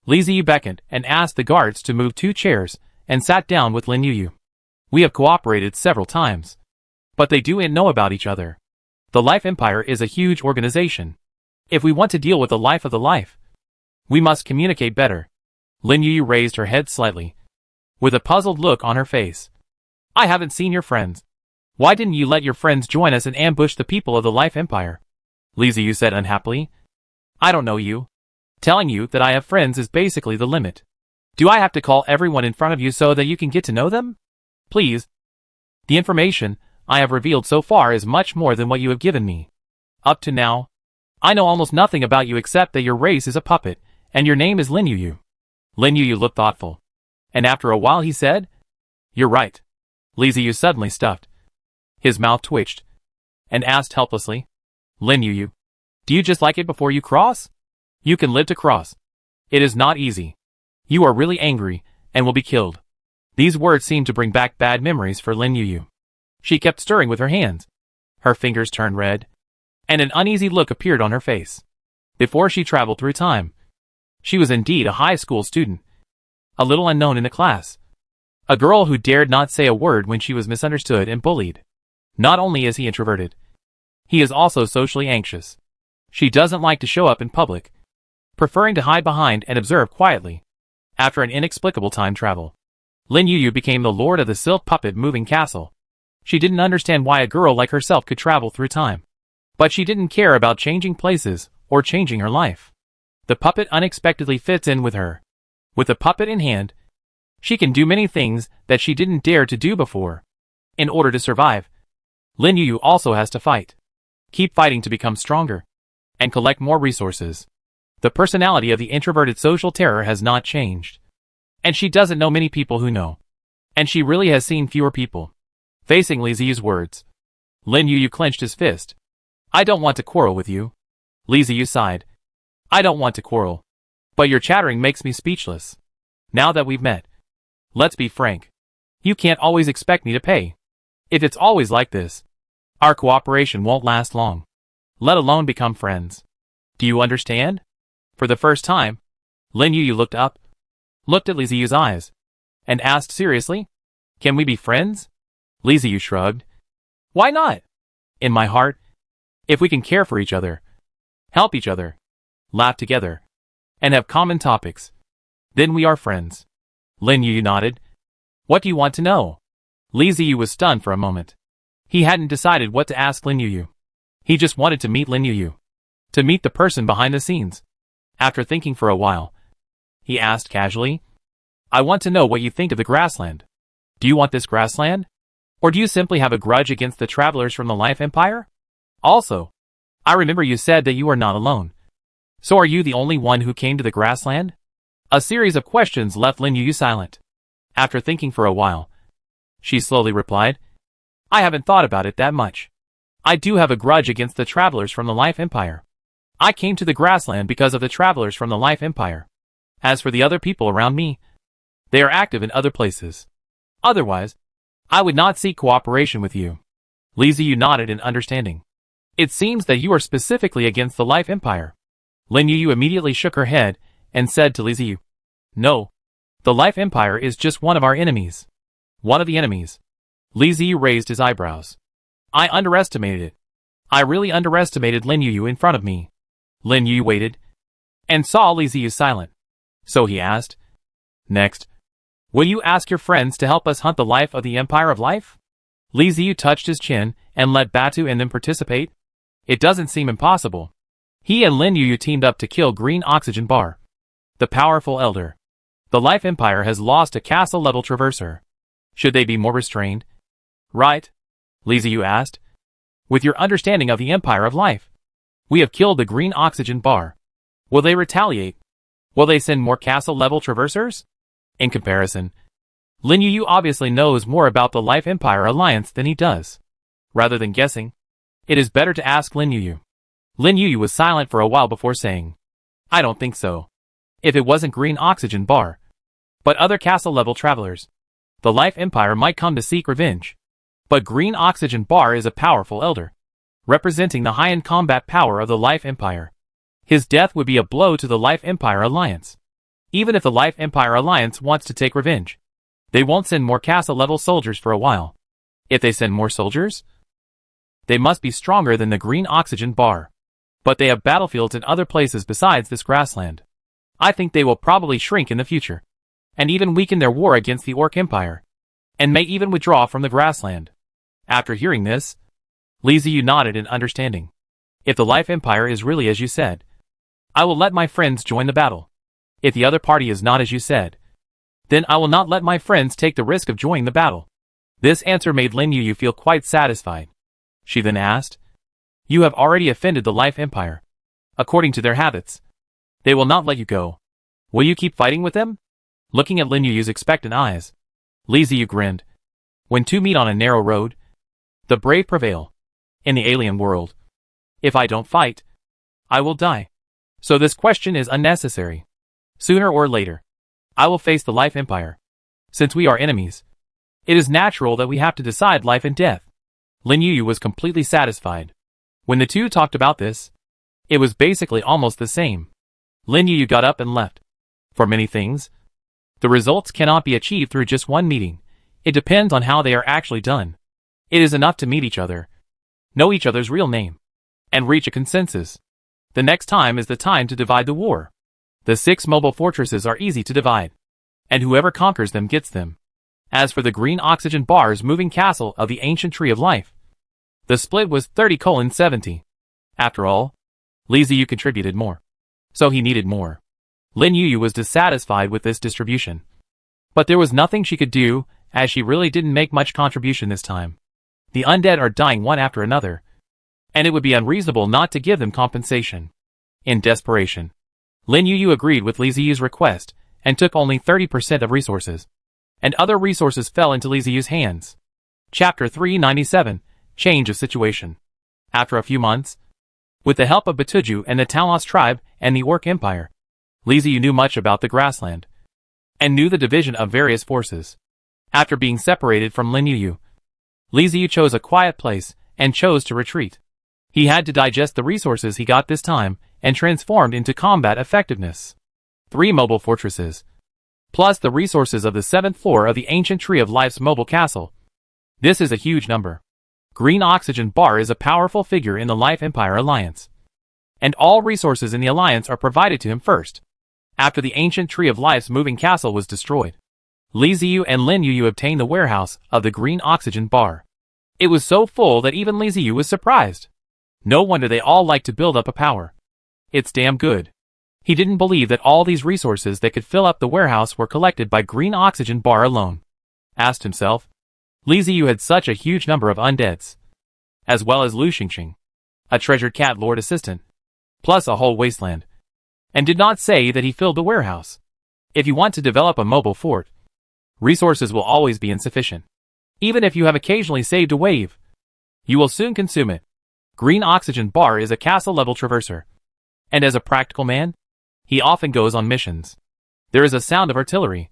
Li Ziyu beckoned and asked the guards to move 2 chairs and sat down with Lin Yuyu. We have cooperated several times. But they do know about each other. The Life Empire is a huge organization. If we want to deal with the life of the life, we must communicate better. Lin Yuyu raised her head slightly, with a puzzled look on her face. I haven't seen your friends. Why didn't you let your friends join us and ambush the people of the Life Empire? Li Ziyu said unhappily. I don't know you. Telling you that I have friends is basically the limit. Do I have to call everyone in front of you so that you can get to know them? Please. The information I have revealed so far is much more than what you have given me. Up to now, I know almost nothing about you except that your race is a puppet, and your name is Lin Yuyu. Lin Yuyu looked thoughtful. And after a while he said, You're right. Li Ziyu suddenly stopped. His mouth twitched, and asked helplessly, Lin Yuyu, do you just like it before you cross? You can live to cross. It is not easy. You are really angry, and will be killed. These words seemed to bring back bad memories for Lin Yuyu. She kept stirring with her hands. Her fingers turned red, and an uneasy look appeared on her face. Before she traveled through time, she was indeed a high school student, a little unknown in the class. A girl who dared not say a word when she was misunderstood and bullied. Not only is he introverted, he is also socially anxious. She doesn't like to show up in public, preferring to hide behind and observe quietly. After an inexplicable time travel, Lin Yuyu became the lord of the silk puppet moving castle. She didn't understand why a girl like herself could travel through time. But she didn't care about changing places or changing her life. The puppet unexpectedly fits in with her. With the puppet in hand, she can do many things that she didn't dare to do before. In order to survive, Lin Yuyu also has to fight. Keep fighting to become stronger, and collect more resources. The personality of the introverted social terror has not changed. And she doesn't know many people who know. And she really has seen fewer people. Facing Li Ziyu's words, Lin Yuyu clenched his fist. I don't want to quarrel with you. Li Ziyu sighed. I don't want to quarrel. But your chattering makes me speechless. Now that we've met, let's be frank. You can't always expect me to pay. If it's always like this, our cooperation won't last long, let alone become friends. Do you understand? For the first time, Lin Yuyu looked up, looked at Li Ziyu's eyes, and asked seriously, Can we be friends? Li Ziyu shrugged. Why not? In my heart, if we can care for each other, help each other, laugh together, and have common topics, then we are friends. Lin Yuyu nodded. What do you want to know? Li Ziyu was stunned for a moment. He hadn't decided what to ask Lin Yuyu. He just wanted to meet Lin Yuyu. To meet the person behind the scenes. After thinking for a while, he asked casually, I want to know what you think of the grassland. Do you want this grassland? Or do you simply have a grudge against the travelers from the Life Empire? Also, I remember you said that you are not alone. So are you the only one who came to the grassland? A series of questions left Lin Yuyu silent. After thinking for a while, she slowly replied, I haven't thought about it that much. I do have a grudge against the travelers from the Life Empire. I came to the grassland because of the travelers from the Life Empire. As for the other people around me, they are active in other places. Otherwise, I would not seek cooperation with you. Li Ziyu nodded in understanding. It seems that you are specifically against the Life Empire. Lin Yuyu immediately shook her head and said to Li Ziyu, No, the Life Empire is just one of our enemies. One of the enemies. Li Ziyu raised his eyebrows. I underestimated it. I really underestimated Lin Yuyu in front of me. Lin Yuyu waited, and saw Li Ziyu silent. So he asked, Next, will you ask your friends to help us hunt the life of the Empire of Life? Li Ziyu touched his chin and let Batu and them participate. It doesn't seem impossible. He and Lin Yuyu teamed up to kill Green Oxygen Bar, the powerful elder. The Life Empire has lost a castle-level traverser. Should they be more restrained? Right? Li Ziyu asked. With your understanding of the Empire of Life, we have killed the Green Oxygen Bar. Will they retaliate? Will they send more castle-level traversers? In comparison, Lin Yuyu obviously knows more about the Life Empire Alliance than he does. Rather than guessing, It is better to ask Lin Yuyu. Lin Yuyu was silent for a while before saying, I don't think so. If it wasn't Green Oxygen Bar, but other castle-level travelers, the Life Empire might come to seek revenge. But Green Oxygen Bar is a powerful elder, representing the high-end combat power of the Life Empire. His death would be a blow to the Life Empire Alliance. Even if the Life Empire Alliance wants to take revenge, they won't send more castle-level soldiers for a while. If they send more soldiers, they must be stronger than the Green Oxygen Bar. But they have battlefields in other places besides this grassland. I think they will probably shrink in the future, and even weaken their war against the Orc Empire, and may even withdraw from the grassland. After hearing this, Li Ziyu nodded in understanding. If the Life Empire is really as you said, I will let my friends join the battle. If the other party is not as you said, then I will not let my friends take the risk of joining the battle. This answer made Lin Yuyu feel quite satisfied. She then asked, You have already offended the Life Empire. According to their habits, they will not let you go. Will you keep fighting with them? Looking at Lin Yuyu's expectant eyes, Li Ziyu grinned. When two meet on a narrow road, the brave prevail. In the alien world, if I don't fight, I will die. So this question is unnecessary. Sooner or later, I will face the Life Empire. Since we are enemies, it is natural that we have to decide life and death. Lin Yuyu was completely satisfied. When the two talked about this, it was basically almost the same. Lin Yuyu got up and left. For many things, the results cannot be achieved through just one meeting. It depends on how they are actually done. It is enough to meet each other, know each other's real name, and reach a consensus. The next time is the time to divide the war. The 6 mobile fortresses are easy to divide, and whoever conquers them gets them. As for the Green Oxygen Bar's moving castle of the ancient Tree of Life, the split was 30:70. After all, Li Ziyu contributed more, so he needed more. Lin Yuyu was dissatisfied with this distribution, but there was nothing she could do, as she really didn't make much contribution this time. The undead are dying one after another, and it would be unreasonable not to give them compensation. In desperation, Lin Yuyu agreed with Li Ziyu's request and took only 30% of resources, and other resources fell into Li Ziyu's hands. Chapter 397, Change of Situation. After a few months, with the help of Batuju and the Talos tribe and the Orc Empire, Li Ziyu knew much about the grassland, and knew the division of various forces. After being separated from Lin Yuyu, Li Ziyu chose a quiet place and chose to retreat. He had to digest the resources he got this time and transformed into combat effectiveness. 3 mobile fortresses, plus the resources of the 7th floor of the ancient Tree of Life's mobile castle. This is a huge number. Green Oxygen Bar is a powerful figure in the Life Empire Alliance, and all resources in the Alliance are provided to him first, after the ancient Tree of Life's moving castle was destroyed. Li Ziyu and Lin Yuyu obtained the warehouse of the Green Oxygen Bar. It was so full that even Li Ziyu was surprised. No wonder they all like to build up a power. It's damn good. He didn't believe that all these resources that could fill up the warehouse were collected by Green Oxygen Bar alone. Asked himself, Li Ziyu had such a huge number of undeads, as well as Lu Xingxing, a treasured cat lord assistant, plus a whole wasteland, and did not say that he filled the warehouse. If you want to develop a mobile fort, resources will always be insufficient. Even if you have occasionally saved a wave, you will soon consume it. Green Oxygen Bar is a castle-level traverser, and as a practical man, he often goes on missions. There is a sound of artillery,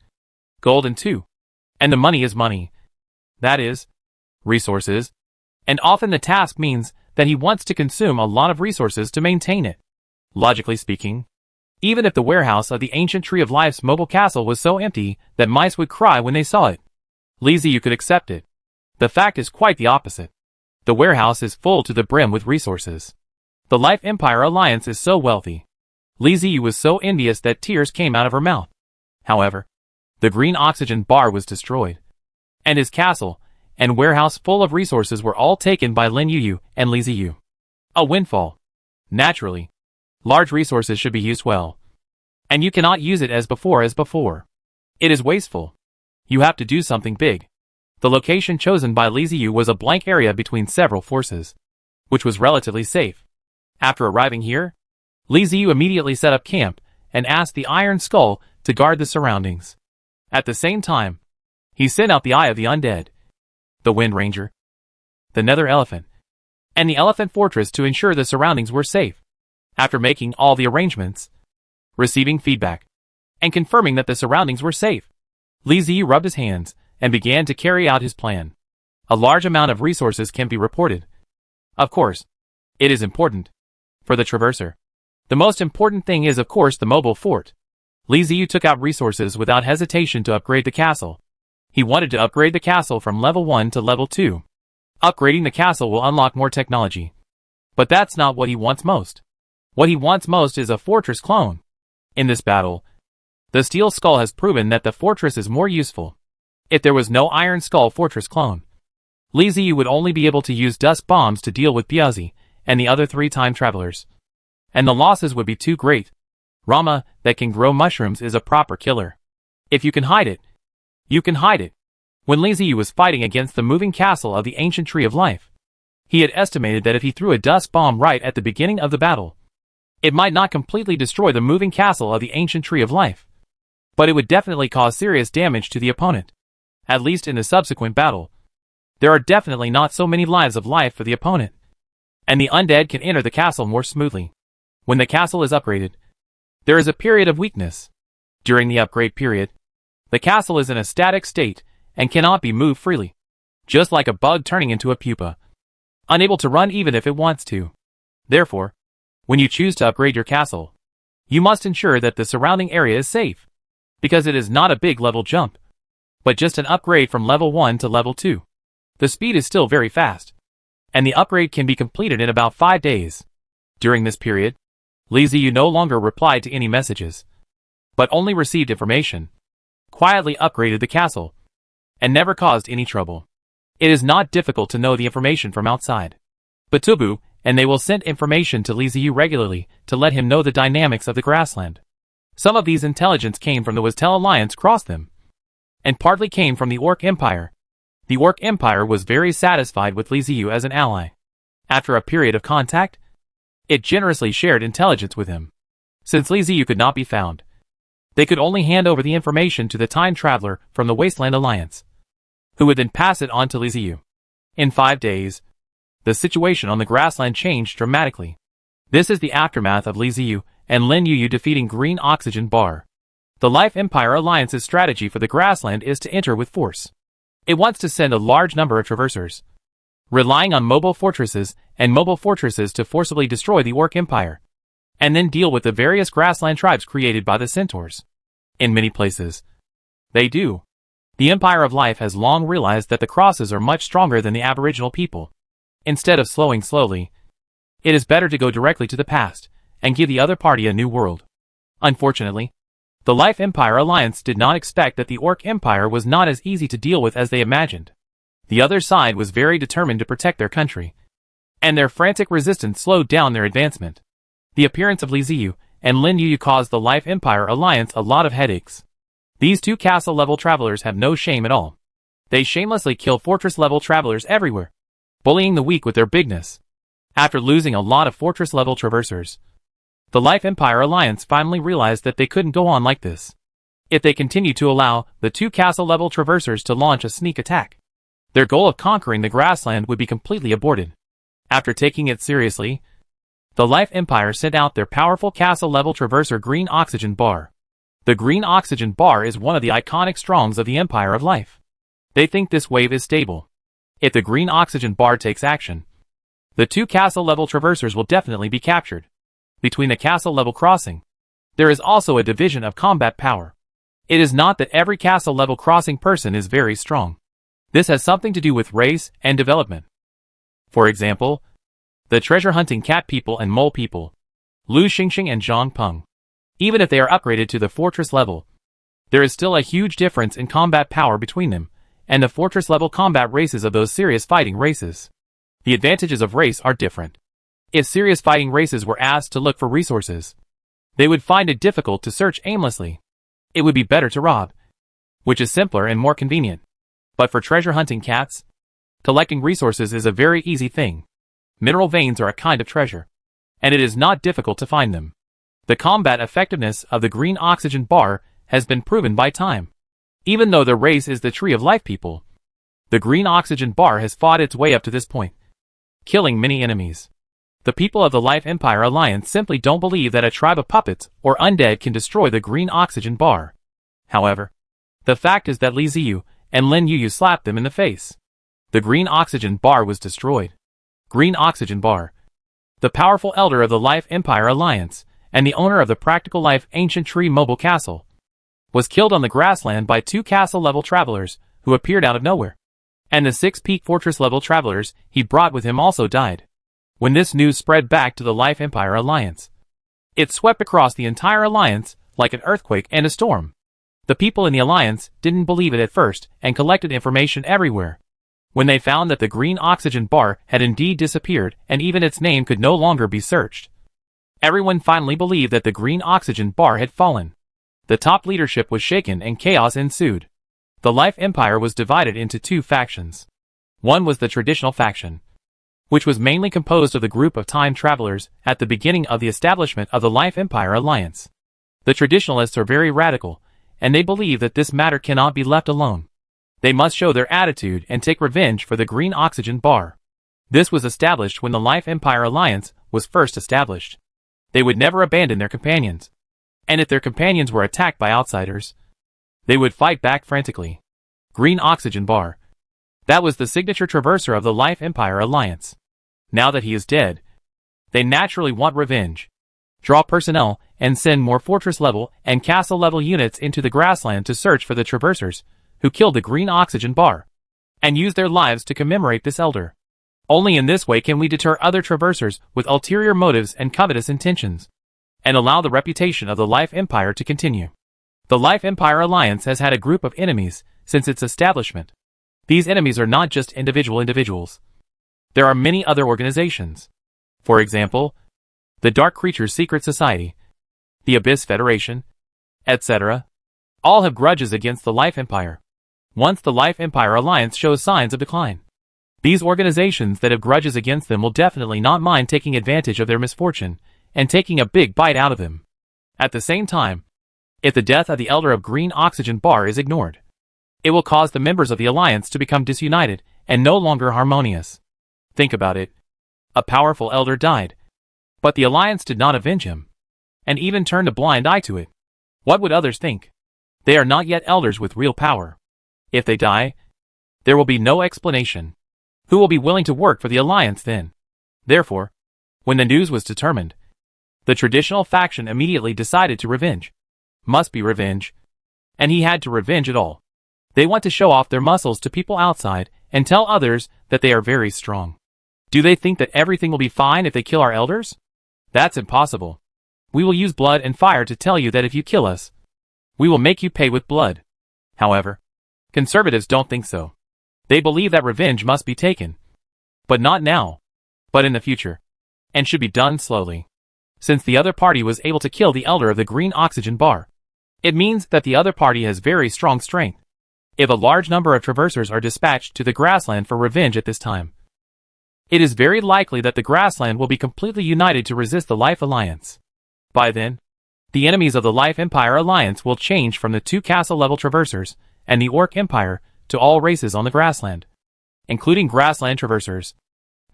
golden too, and the money is money. That is, resources, and often the task means that he wants to consume a lot of resources to maintain it. Logically speaking, even if the warehouse of the ancient Tree of Life's mobile castle was so empty that mice would cry when they saw it, Li Ziyu could accept it. The fact is quite the opposite. The warehouse is full to the brim with resources. The Life Empire Alliance is so wealthy. Li Ziyu was so envious that tears came out of her mouth. However, the Green Oxygen Bar was destroyed, and his castle and warehouse full of resources were all taken by Lin Yuyu and Li Ziyu. A windfall. Naturally, large resources should be used well, and you cannot use it as before. It is wasteful. You have to do something big. The location chosen by Li Ziyu was a blank area between several forces, which was relatively safe. After arriving here, Li Ziyu immediately set up camp and asked the Iron Skull to guard the surroundings. At the same time, he sent out the Eye of the Undead, the Wind Ranger, the Nether Elephant, and the elephant fortress to ensure the surroundings were safe. After making all the arrangements, receiving feedback, and confirming that the surroundings were safe, Li Ziyu rubbed his hands and began to carry out his plan. A large amount of resources can be reported. Of course, it is important for the traverser. The most important thing is, of course, the mobile fort. Li Ziyu took out resources without hesitation to upgrade the castle. He wanted to upgrade the castle from level 1 to level 2. Upgrading the castle will unlock more technology. But that's not what he wants most. What he wants most is a fortress clone. In this battle, the Steel Skull has proven that the fortress is more useful. If there was no Iron Skull fortress clone, Li Ziyu would only be able to use dust bombs to deal with Biazi and the other 3 time travelers. And the losses would be too great. Rama, that can grow mushrooms, is a proper killer. If you can hide it, you can hide it. When Li Ziyu was fighting against the moving castle of the ancient tree of life, he had estimated that if he threw a dust bomb right at the beginning of the battle, it might not completely destroy the moving castle of the ancient tree of life, but it would definitely cause serious damage to the opponent. At least in the subsequent battle, there are definitely not so many lives of life for the opponent, and the undead can enter the castle more smoothly. When the castle is upgraded, there is a period of weakness. During the upgrade period, the castle is in a static state and cannot be moved freely, just like a bug turning into a pupa, unable to run even if it wants to. Therefore, when you choose to upgrade your castle, you must ensure that the surrounding area is safe, because it is not a big level jump, but just an upgrade from level 1 to level 2. The speed is still very fast, and the upgrade can be completed in about 5 days. During this period, Li Ziyu no longer replied to any messages, but only received information, quietly upgraded the castle, and never caused any trouble. It is not difficult to know the information from outside. Batubu, and they will send information to Li Ziyu regularly to let him know the dynamics of the grassland. Some of these intelligence came from the Wastel Alliance across them, and partly came from the Orc Empire. The Orc Empire was very satisfied with Li Ziyu as an ally. After a period of contact, it generously shared intelligence with him. Since Li Ziyu could not be found, they could only hand over the information to the time traveler from the Wasteland Alliance, who would then pass it on to Li Ziyu. In 5 days, the situation on the grassland changed dramatically. This is the aftermath of Li Ziyu and Lin Yuyu defeating Green Oxygen Bar. The Life Empire Alliance's strategy for the grassland is to enter with force. It wants to send a large number of traversers, relying on mobile fortresses to forcibly destroy the Orc Empire, and then deal with the various grassland tribes created by the centaurs. In many places, they do. The Empire of Life has long realized that the crosses are much stronger than the Aboriginal people. Instead of slowing slowly, it is better to go directly to the past and give the other party a new world. Unfortunately, the Life Empire Alliance did not expect that the Orc Empire was not as easy to deal with as they imagined. The other side was very determined to protect their country, and their frantic resistance slowed down their advancement. The appearance of Li Ziyu and Lin Yuyu caused the Life Empire Alliance a lot of headaches. These 2 castle-level travelers have no shame at all. They shamelessly kill fortress-level travelers everywhere, bullying the weak with their bigness. After losing a lot of fortress-level traversers, the Life Empire Alliance finally realized that they couldn't go on like this. If they continued to allow the 2 castle-level traversers to launch a sneak attack, their goal of conquering the grassland would be completely aborted. After taking it seriously, the Life Empire sent out their powerful castle-level traverser Green Oxygen Bar. The Green Oxygen Bar is one of the iconic strongs of the Empire of Life. They think this wave is stable. If the Green Oxygen Bar takes action, the 2 castle-level traversers will definitely be captured. Between the castle-level crossing, there is also a division of combat power. It is not that every castle-level crossing person is very strong. This has something to do with race and development. For example, the treasure-hunting cat people and mole people, Lu Xingxing and Zhang Peng. Even if they are upgraded to the fortress level, there is still a huge difference in combat power between them and the fortress-level combat races of those serious fighting races. The advantages of race are different. If serious fighting races were asked to look for resources, they would find it difficult to search aimlessly. It would be better to rob, which is simpler and more convenient. But for treasure-hunting cats, collecting resources is a very easy thing. Mineral veins are a kind of treasure, and it is not difficult to find them. The combat effectiveness of the Green Oxygen Bar has been proven by time. Even though the race is the Tree of Life people, the Green Oxygen Bar has fought its way up to this point. killing many enemies. The people of the Life Empire Alliance simply don't believe that a tribe of puppets or undead can destroy the green oxygen bar. However, the fact is that Li Ziyu and Lin Yuyu slapped them in the face. The green oxygen bar was destroyed. Green oxygen bar. The powerful elder of the Life Empire Alliance, and the owner of the Practical Life Ancient Tree Mobile Castle, was killed on the grassland by 2 castle-level travelers who appeared out of nowhere. And the 6 Peak Fortress-level travelers he brought with him also died. When this news spread back to the Life Empire Alliance, it swept across the entire alliance like an earthquake and a storm. The people in the alliance didn't believe it at first and collected information everywhere. When they found that the green oxygen bar had indeed disappeared and even its name could no longer be searched, everyone finally believed that the green oxygen bar had fallen. The top leadership was shaken and chaos ensued. The Life Empire was divided into 2 factions. One was the traditional faction, which was mainly composed of the group of time travelers at the beginning of the establishment of the Life Empire Alliance. The traditionalists are very radical, and they believe that this matter cannot be left alone. They must show their attitude and take revenge for the green oxygen bar. This was established when the Life Empire Alliance was first established. They would never abandon their companions. And if their companions were attacked by outsiders, they would fight back frantically. Green oxygen bar. That was the signature traverser of the Life Empire Alliance. Now that he is dead, they naturally want revenge. Draw personnel and send more fortress-level and castle-level units into the grassland to search for the traversers who killed the green oxygen bar, and use their lives to commemorate this elder. Only in this way can we deter other traversers with ulterior motives and covetous intentions, and allow the reputation of the Life Empire to continue. The Life Empire Alliance has had a group of enemies since its establishment. These enemies are not just individuals. There are many other organizations. For example, the Dark Creatures Secret Society, the Abyss Federation, etc. All have grudges against the Life Empire. Once the Life Empire Alliance shows signs of decline, these organizations that have grudges against them will definitely not mind taking advantage of their misfortune and taking a big bite out of them. At the same time, if the death of the Elder of Green Oxygen Bar is ignored, it will cause the members of the Alliance to become disunited and no longer harmonious. Think about it. A powerful Elder died, but the Alliance did not avenge him, and even turned a blind eye to it. What would others think? They are not yet Elders with real power. If they die, there will be no explanation. Who will be willing to work for the Alliance then? Therefore, when the news was determined, the traditional faction immediately decided to revenge. Must be revenge. And he had to revenge it all. They want to show off their muscles to people outside and tell others that they are very strong. Do they think that everything will be fine if they kill our elders? That's impossible. We will use blood and fire to tell you that if you kill us, we will make you pay with blood. However, conservatives don't think so. They believe that revenge must be taken. But not now. But in the future. And should be done slowly. Since the other party was able to kill the Elder of the Green Oxygen Bar, it means that the other party has very strong strength. If a large number of traversers are dispatched to the grassland for revenge at this time, it is very likely that the grassland will be completely united to resist the Life Alliance. By then, the enemies of the Life Empire Alliance will change from the 2 castle-level traversers and the Orc Empire to all races on the grassland, including grassland traversers,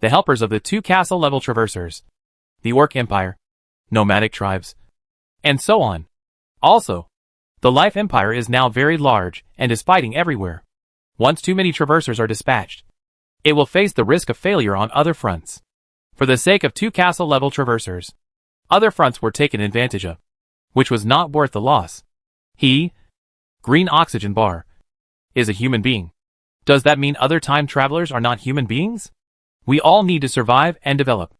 the helpers of the 2 castle-level traversers, the Orc Empire, nomadic tribes, and so on. Also, the Life Empire is now very large and is fighting everywhere. Once too many traversers are dispatched, it will face the risk of failure on other fronts. For the sake of 2 castle-level traversers, other fronts were taken advantage of, which was not worth the loss. He, Green Oxygen Bar, is a human being. Does that mean other time travelers are not human beings? We all need to survive and develop.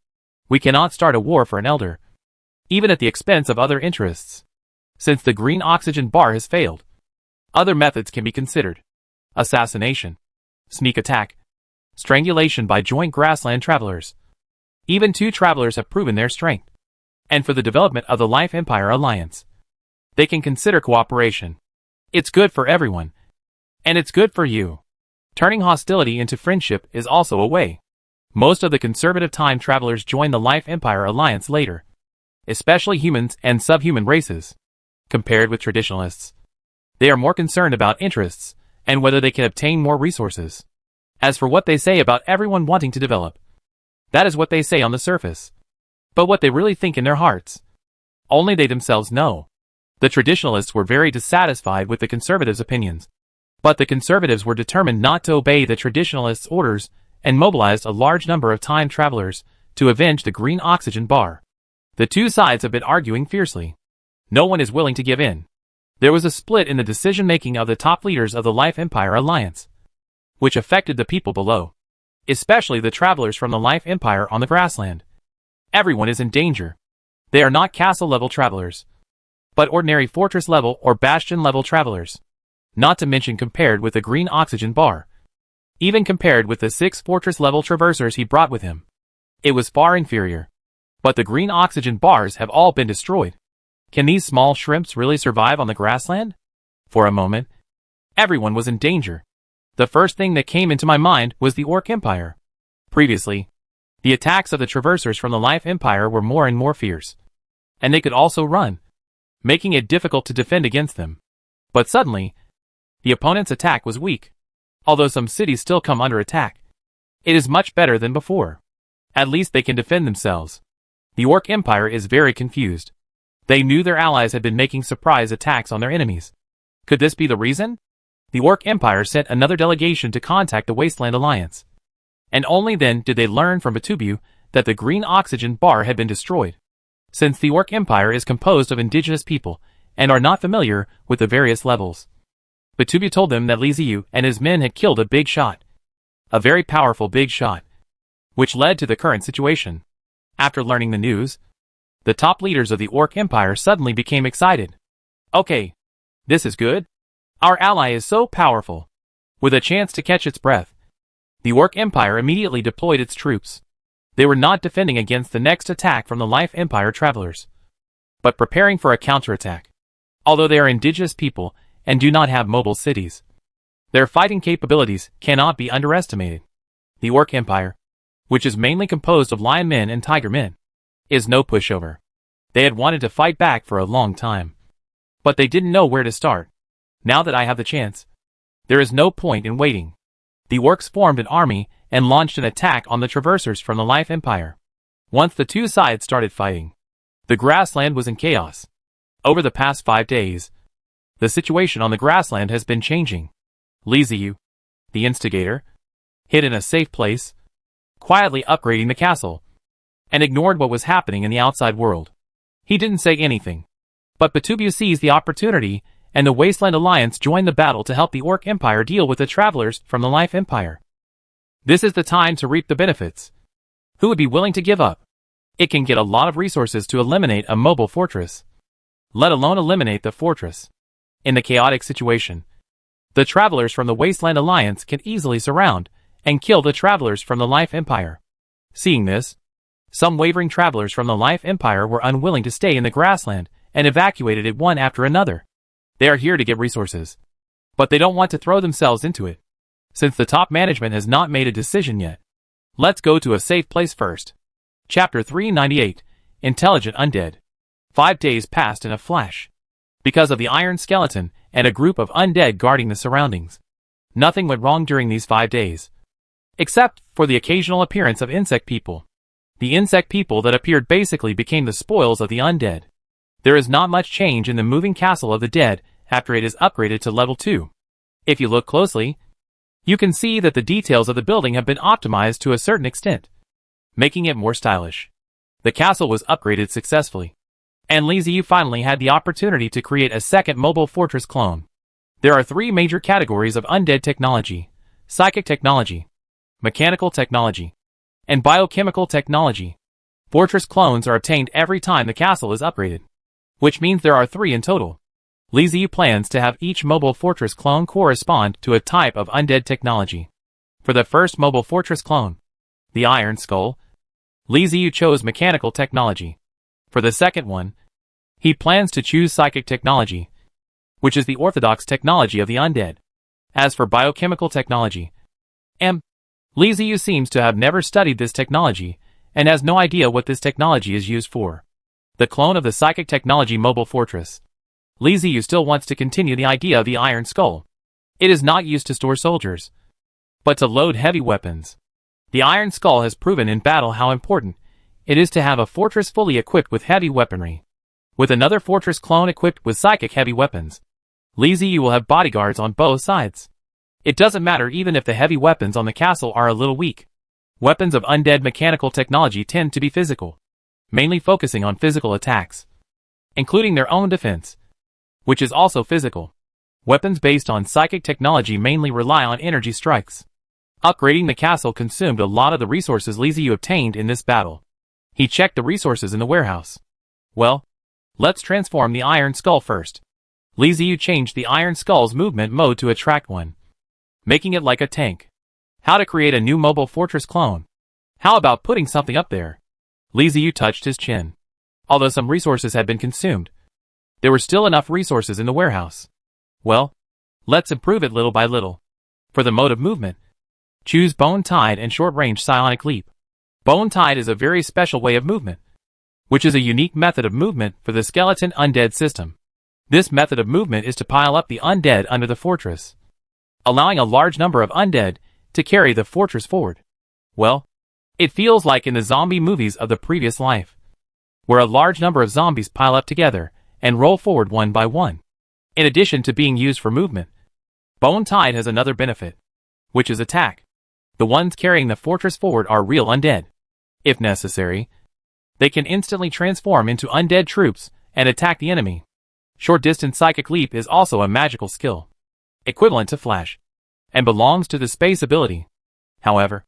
We cannot start a war for an elder, even at the expense of other interests. Since the Green Oxygen Bar has failed, other methods can be considered. Assassination, sneak attack, strangulation by joint grassland travelers. Even 2 travelers have proven their strength. And for the development of the Life Empire Alliance, they can consider cooperation. It's good for everyone. And it's good for you. Turning hostility into friendship is also a way. Most of the conservative time travelers join the Life Empire Alliance later, especially humans and subhuman races. Compared with traditionalists, they are more concerned about interests and whether they can obtain more resources. As for what they say about everyone wanting to develop, That is what they say on the surface. But what they really think in their hearts, only they themselves know. The traditionalists were very dissatisfied with the conservatives' opinions. But the conservatives were determined not to obey the traditionalists' orders and mobilized a large number of time travelers to avenge the green oxygen bar. The two sides have been arguing fiercely. No one is willing to give in. There was a split in the decision-making of the top leaders of the Life Empire Alliance, which affected the people below, especially the travelers from the Life Empire on the grassland. Everyone is in danger. They are not castle-level travelers, but ordinary fortress-level or bastion-level travelers. Not to mention compared with the green oxygen bar. Even compared with the 6 fortress-level traversers he brought with him, it was far inferior. But the green oxygen bars have all been destroyed. Can these small shrimps really survive on the grassland? For a moment, everyone was in danger. The first thing that came into my mind was the Orc Empire. Previously, the attacks of the traversers from the Life Empire were more and more fierce. And they could also run, making it difficult to defend against them. But suddenly, the opponent's attack was weak. Although some cities still come under attack, it is much better than before. At least they can defend themselves. The Orc Empire is very confused. They knew their allies had been making surprise attacks on their enemies. Could this be the reason? The Orc Empire sent another delegation to contact the Wasteland Alliance. And only then did they learn from Batubu that the green oxygen bar had been destroyed. Since the Orc Empire is composed of indigenous people and are not familiar with the various levels, Batubu told them that Li Ziyu and his men had killed a big shot. A very powerful big shot, which led to the current situation. After learning the news, the top leaders of the Orc Empire suddenly became excited. Okay, this is good. Our ally is so powerful. With a chance to catch its breath, the Orc Empire immediately deployed its troops. They were not defending against the next attack from the Life Empire travelers, but preparing for a counterattack. Although they are indigenous people and do not have mobile cities, their fighting capabilities cannot be underestimated. The Orc Empire, which is mainly composed of lion men and tiger men, is no pushover. They had wanted to fight back for a long time, but they didn't know where to start. Now that I have the chance, there is no point in waiting. The orcs formed an army and launched an attack on the traversers from the Life Empire. Once the two sides started fighting, the grassland was in chaos. Over the past 5 days, the situation on the grassland has been changing. Li Ziyu, the instigator, hid in a safe place, quietly upgrading the castle, and ignored what was happening in the outside world. He didn't say anything. But Batubu seized the opportunity, and the Wasteland Alliance joined the battle to help the Orc Empire deal with the travelers from the Life Empire. This is the time to reap the benefits. Who would be willing to give up? It can get a lot of resources to eliminate a mobile fortress, let alone eliminate the fortress. In the chaotic situation, the travelers from the Wasteland Alliance can easily surround and kill the travelers from the Life Empire. Seeing this, some wavering travelers from the Life Empire were unwilling to stay in the grassland and evacuated it one after another. They are here to get resources, but they don't want to throw themselves into it, since the top management has not made a decision yet. Let's go to a safe place first. Chapter 398, Intelligent Undead. 5 days passed in a flash. Because of the iron skeleton and a group of undead guarding the surroundings, nothing went wrong during these 5 days, except for the occasional appearance of insect people. The insect people that appeared basically became the spoils of the undead. There is not much change in the moving castle of the dead after it is upgraded to level 2. If you look closely, you can see that the details of the building have been optimized to a certain extent, making it more stylish. The castle was upgraded successfully, and Li Ziyu finally had the opportunity to create a second mobile fortress clone. There are 3 major categories of undead technology: psychic technology, mechanical technology, and biochemical technology. Fortress clones are obtained every time the castle is upgraded, which means there are 3 in total. Li Ziyu plans to have each mobile fortress clone correspond to a type of undead technology. For the first mobile fortress clone, the Iron Skull, Li Ziyu chose mechanical technology. For the second one, he plans to choose psychic technology, which is the orthodox technology of the undead. As for biochemical technology, Li Ziyu seems to have never studied this technology and has no idea what this technology is used for. The clone of the psychic technology mobile fortress, Li Ziyu still wants to continue the idea of the Iron Skull. It is not used to store soldiers, but to load heavy weapons. The Iron Skull has proven in battle how important it is to have a fortress fully equipped with heavy weaponry. With another fortress clone equipped with psychic heavy weapons, Li Ziyu will have bodyguards on both sides. It doesn't matter even if the heavy weapons on the castle are a little weak. Weapons of undead mechanical technology tend to be physical, mainly focusing on physical attacks, including their own defense, which is also physical. Weapons based on psychic technology mainly rely on energy strikes. Upgrading the castle consumed a lot of the resources Li Ziyu obtained in this battle. He checked the resources in the warehouse. Well, let's transform the Iron Skull first. Li Ziyu changed the Iron Skull's movement mode to attract one, making it like a tank. How to create a new mobile fortress clone? How about putting something up there? Li Ziyu touched his chin. Although some resources had been consumed, there were still enough resources in the warehouse. Well, let's improve it little by little. For the mode of movement, choose Bone Tide and Short Range Psionic Leap. Bone Tide is a very special way of movement, which is a unique method of movement for the skeleton undead system. This method of movement is to pile up the undead under the fortress, allowing a large number of undead to carry the fortress forward. Well, it feels like in the zombie movies of the previous life, where a large number of zombies pile up together and roll forward one by one. In addition to being used for movement, Bone Tide has another benefit, which is attack. The ones carrying the fortress forward are real undead. If necessary, they can instantly transform into undead troops and attack the enemy. Short Distance Psychic Leap is also a magical skill, equivalent to Flash, and belongs to the space ability. However,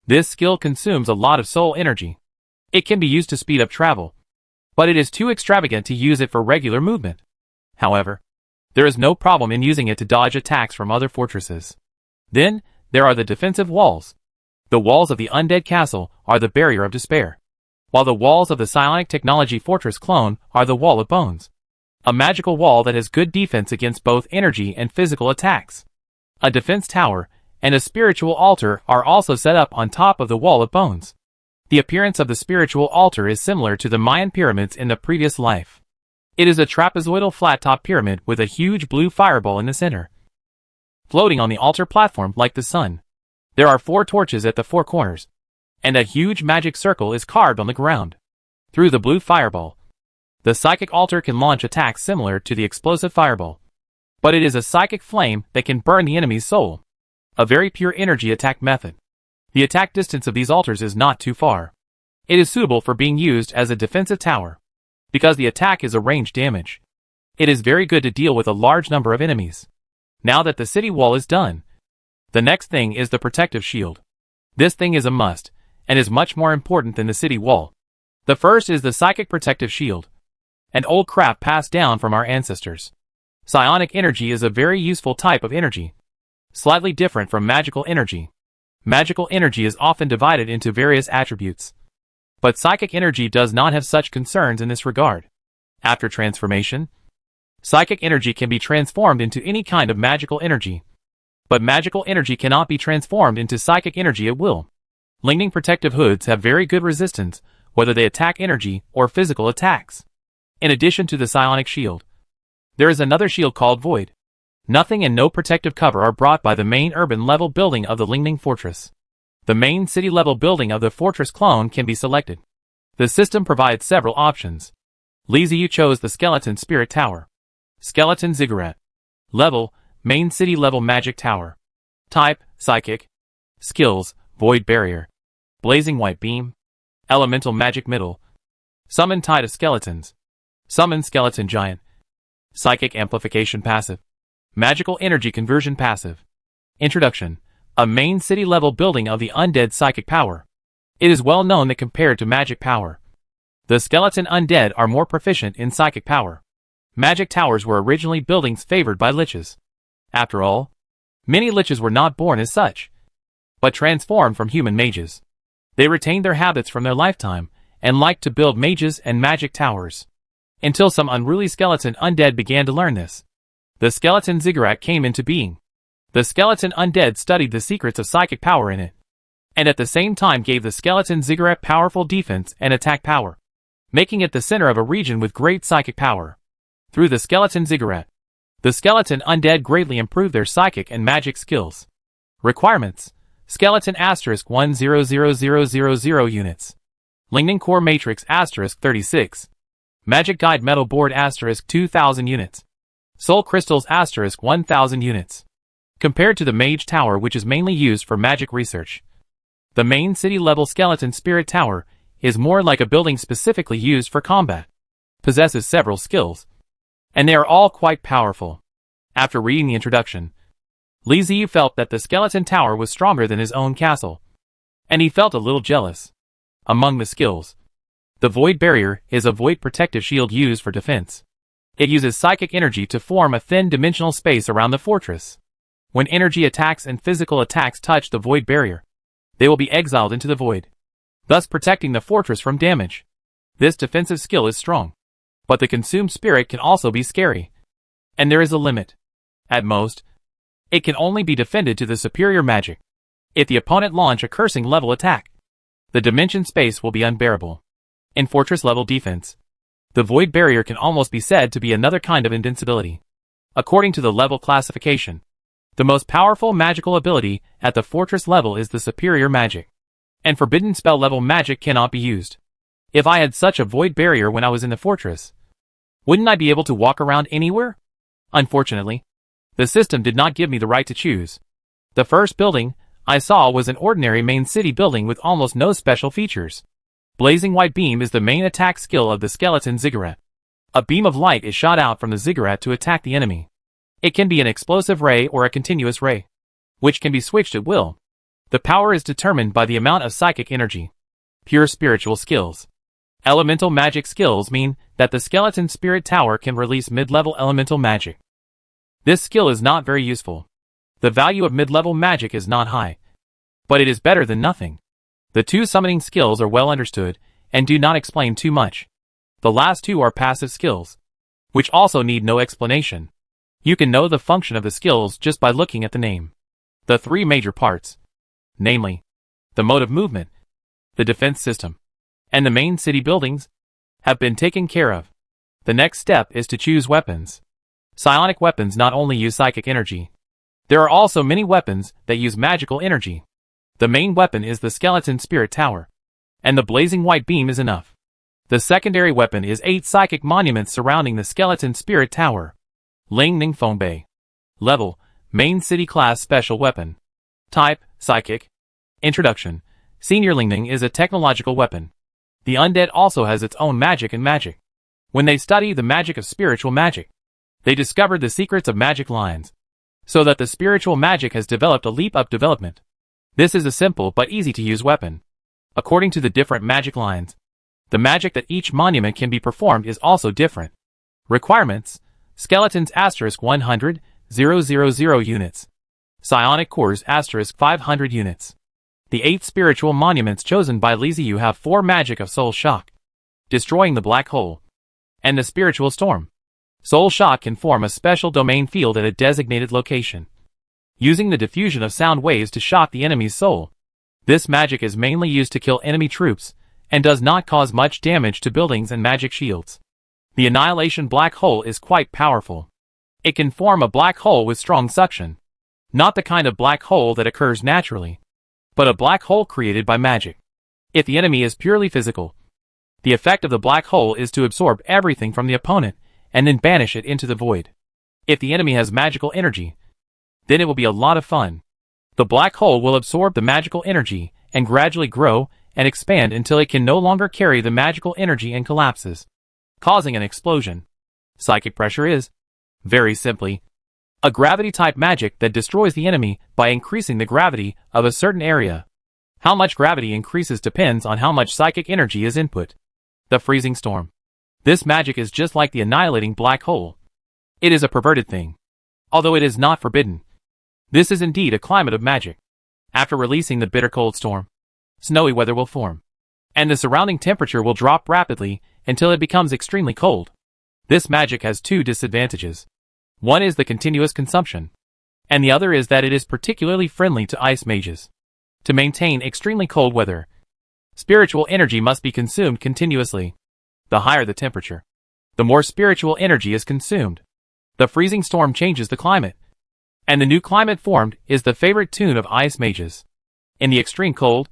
this skill consumes a lot of soul energy. It can be used to speed up travel, but it is too extravagant to use it for regular movement. However, there is no problem in using it to dodge attacks from other fortresses. Then, there are the defensive walls. The walls of the undead castle are the barrier of despair, while the walls of the psionic technology fortress clone are the wall of bones. A magical wall that has good defense against both energy and physical attacks. A defense tower and a spiritual altar are also set up on top of the wall of bones. The appearance of the spiritual altar is similar to the Mayan pyramids in the previous life. It is a trapezoidal flat-top pyramid with a huge blue fireball in the center, floating on the altar platform like the sun. There are 4 torches at the 4 corners, and a huge magic circle is carved on the ground. Through the blue fireball, the psychic altar can launch attacks similar to the explosive fireball, but it is a psychic flame that can burn the enemy's soul. A very pure energy attack method. The attack distance of these altars is not too far. It is suitable for being used as a defensive tower, because the attack is a ranged damage. It is very good to deal with a large number of enemies. Now that the city wall is done, the next thing is the protective shield. This thing is a must, and is much more important than the city wall. The first is the psychic protective shield, an old craft passed down from our ancestors. Psionic energy is a very useful type of energy, slightly different from magical energy. Magical energy is often divided into various attributes, but psychic energy does not have such concerns in this regard. After transformation, psychic energy can be transformed into any kind of magical energy, but magical energy cannot be transformed into psychic energy at will. Lightning protective hoods have very good resistance, whether they attack energy or physical attacks. In addition to the psionic shield, there is another shield called Void. Nothing and no protective cover are brought by the main urban level building of the Lingning Fortress. The main city level building of the fortress clone can be selected. The system provides several options. Li Ziyu chose the Skeleton Spirit Tower. Skeleton Ziggurat. Level, main city level magic tower. Type, psychic. Skills, Void Barrier. Blazing White Beam. Elemental Magic Middle. Summon Tide of Skeletons. Summon Skeleton Giant. Psychic Amplification Passive. Magical Energy Conversion Passive. Introduction. A main city level building of the undead psychic power. It is well known that compared to magic power, the skeleton undead are more proficient in psychic power. Magic towers were originally buildings favored by liches. After all, many liches were not born as such, but transformed from human mages. They retained their habits from their lifetime and liked to build mages and magic towers. Until some unruly skeleton undead began to learn this, the skeleton ziggurat came into being. The skeleton undead studied the secrets of psychic power in it, and at the same time gave the skeleton ziggurat powerful defense and attack power, making it the center of a region with great psychic power. Through the skeleton ziggurat, the skeleton undead greatly improved their psychic and magic skills. Requirements. Skeleton * 100000 units. Lightning Core Matrix * 36. Magic Guide Metal Board * 2000 units. Soul Crystals * 1000 units. Compared to the Mage Tower, which is mainly used for magic research, the main city-level Skeleton Spirit Tower is more like a building specifically used for combat. Possesses several skills, and they are all quite powerful. After reading the introduction, Li Ziyu felt that the Skeleton Tower was stronger than his own castle, and he felt a little jealous. Among the skills, the Void Barrier is a void protective shield used for defense. It uses psychic energy to form a thin dimensional space around the fortress. When energy attacks and physical attacks touch the Void Barrier, they will be exiled into the void, thus protecting the fortress from damage. This defensive skill is strong, but the consumed spirit can also be scary, and there is a limit. At most, it can only be defended to the superior magic. If the opponent launch a cursing level attack, the dimension space will be unbearable. In fortress level defense, the Void Barrier can almost be said to be another kind of invincibility. According to the level classification, the most powerful magical ability at the fortress level is the superior magic, and forbidden spell level magic cannot be used. If I had such a Void Barrier when I was in the fortress, wouldn't I be able to walk around anywhere? Unfortunately, the system did not give me the right to choose. The first building I saw was an ordinary main city building with almost no special features. Blazing White Beam is the main attack skill of the Skeleton Ziggurat. A beam of light is shot out from the ziggurat to attack the enemy. It can be an explosive ray or a continuous ray, which can be switched at will. The power is determined by the amount of psychic energy. Pure spiritual skills. Elemental magic skills mean that the Skeleton Spirit Tower can release mid-level elemental magic. This skill is not very useful. The value of mid-level magic is not high, but it is better than nothing. The two summoning skills are well understood and do not explain too much. The last two are passive skills, which also need no explanation. You can know the function of the skills just by looking at the name. The three major parts, namely, the mode of movement, the defense system, and the main city buildings, have been taken care of. The next step is to choose weapons. Psionic weapons not only use psychic energy. There are also many weapons that use magical energy. The main weapon is the Skeleton Spirit Tower, and the Blazing White Beam is enough. The secondary weapon is 8 psychic monuments surrounding the Skeleton Spirit Tower. Ling Ning Fengbei. Level, Main City Class Special Weapon. Type, Psychic. Introduction. Senior Ling Ning is a technological weapon. The Undead also has its own magic and magic. When they study the magic of spiritual magic, they discovered the secrets of magic lines, so that the spiritual magic has developed a leap-up development. This is a simple but easy-to-use weapon. According to the different magic lines, the magic that each monument can be performed is also different. Requirements: Skeletons * 100, 000 units. Psionic Cores * 500 units. The 8 spiritual monuments chosen by Li Ziyu have 4 magic of Soul Shock, destroying the Black Hole, and the Spiritual Storm. Soul Shock can form a special domain field at a designated location, using the diffusion of sound waves to shock the enemy's soul. This magic is mainly used to kill enemy troops, and does not cause much damage to buildings and magic shields. The Annihilation Black Hole is quite powerful. It can form a black hole with strong suction. Not the kind of black hole that occurs naturally, but a black hole created by magic. If the enemy is purely physical, the effect of the black hole is to absorb everything from the opponent, and then banish it into the void. If the enemy has magical energy, then it will be a lot of fun. The black hole will absorb the magical energy, and gradually grow and expand until it can no longer carry the magical energy and collapses, causing an explosion. Psychic pressure is, very simply, a gravity-type magic that destroys the enemy by increasing the gravity of a certain area. How much gravity increases depends on how much psychic energy is input. The Freezing Storm. This magic is just like the annihilating black hole. It is a perverted thing, although it is not forbidden. This is indeed a climate of magic. After releasing the bitter cold storm, snowy weather will form, and the surrounding temperature will drop rapidly until it becomes extremely cold. This magic has 2 disadvantages. One is the continuous consumption, and the other is that it is particularly friendly to ice mages. To maintain extremely cold weather, spiritual energy must be consumed continuously. The higher the temperature, the more spiritual energy is consumed. The freezing storm changes the climate, and the new climate formed is the favorite tune of ice mages. In the extreme cold,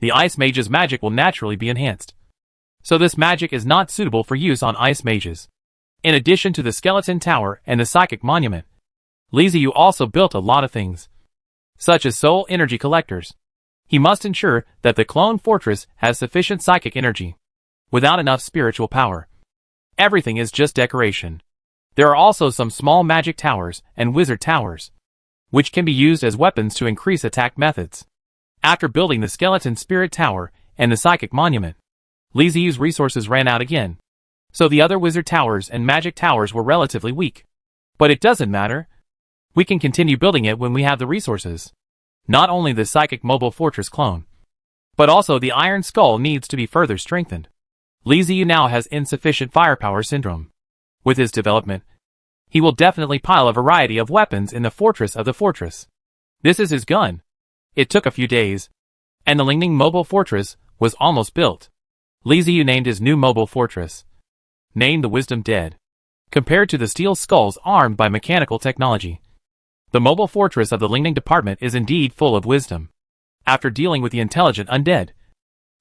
the ice mage's magic will naturally be enhanced. So this magic is not suitable for use on ice mages. In addition to the skeleton tower and the psychic monument, Li Ziyu also built a lot of things, such as soul energy collectors. He must ensure that the clone fortress has sufficient psychic energy, without enough spiritual power. Everything is just decoration. There are also some small magic towers and wizard towers, which can be used as weapons to increase attack methods. After building the skeleton spirit tower and the psychic monument, Li Ziyu's resources ran out again, so the other wizard towers and magic towers were relatively weak. But it doesn't matter. We can continue building it when we have the resources. Not only the psychic mobile fortress clone, but also the iron skull needs to be further strengthened. Li Ziyu now has insufficient firepower syndrome. With his development, he will definitely pile a variety of weapons in the fortress of the fortress. This is his gun. It took a few days, and the Lingning mobile fortress was almost built. Li Ziyu named his new mobile fortress, named the Wisdom Dead, compared to the steel skulls armed by mechanical technology. The mobile fortress of the Lingning department is indeed full of wisdom. After dealing with the intelligent undead,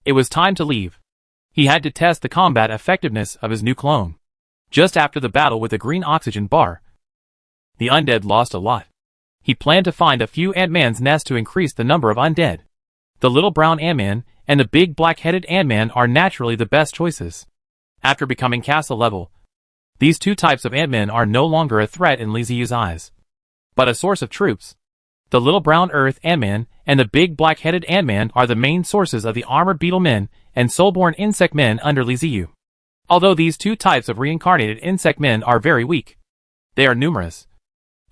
it was time to leave. He had to test the combat effectiveness of his new clone. Just after the battle with the green oxygen bar, the undead lost a lot. He planned to find a few Ant-Man's nests to increase the number of undead. The little brown Ant-Man and the big black-headed Ant-Man are naturally the best choices. After becoming castle level, these two types of Ant-Men are no longer a threat in Li Ziyu's eyes, but a source of troops. The little brown earth Ant-Man and the big black-headed Ant-Man are the main sources of the armored beetle men and soulborn insect men under Li Ziyu. Although these two types of reincarnated insect men are very weak, they are numerous,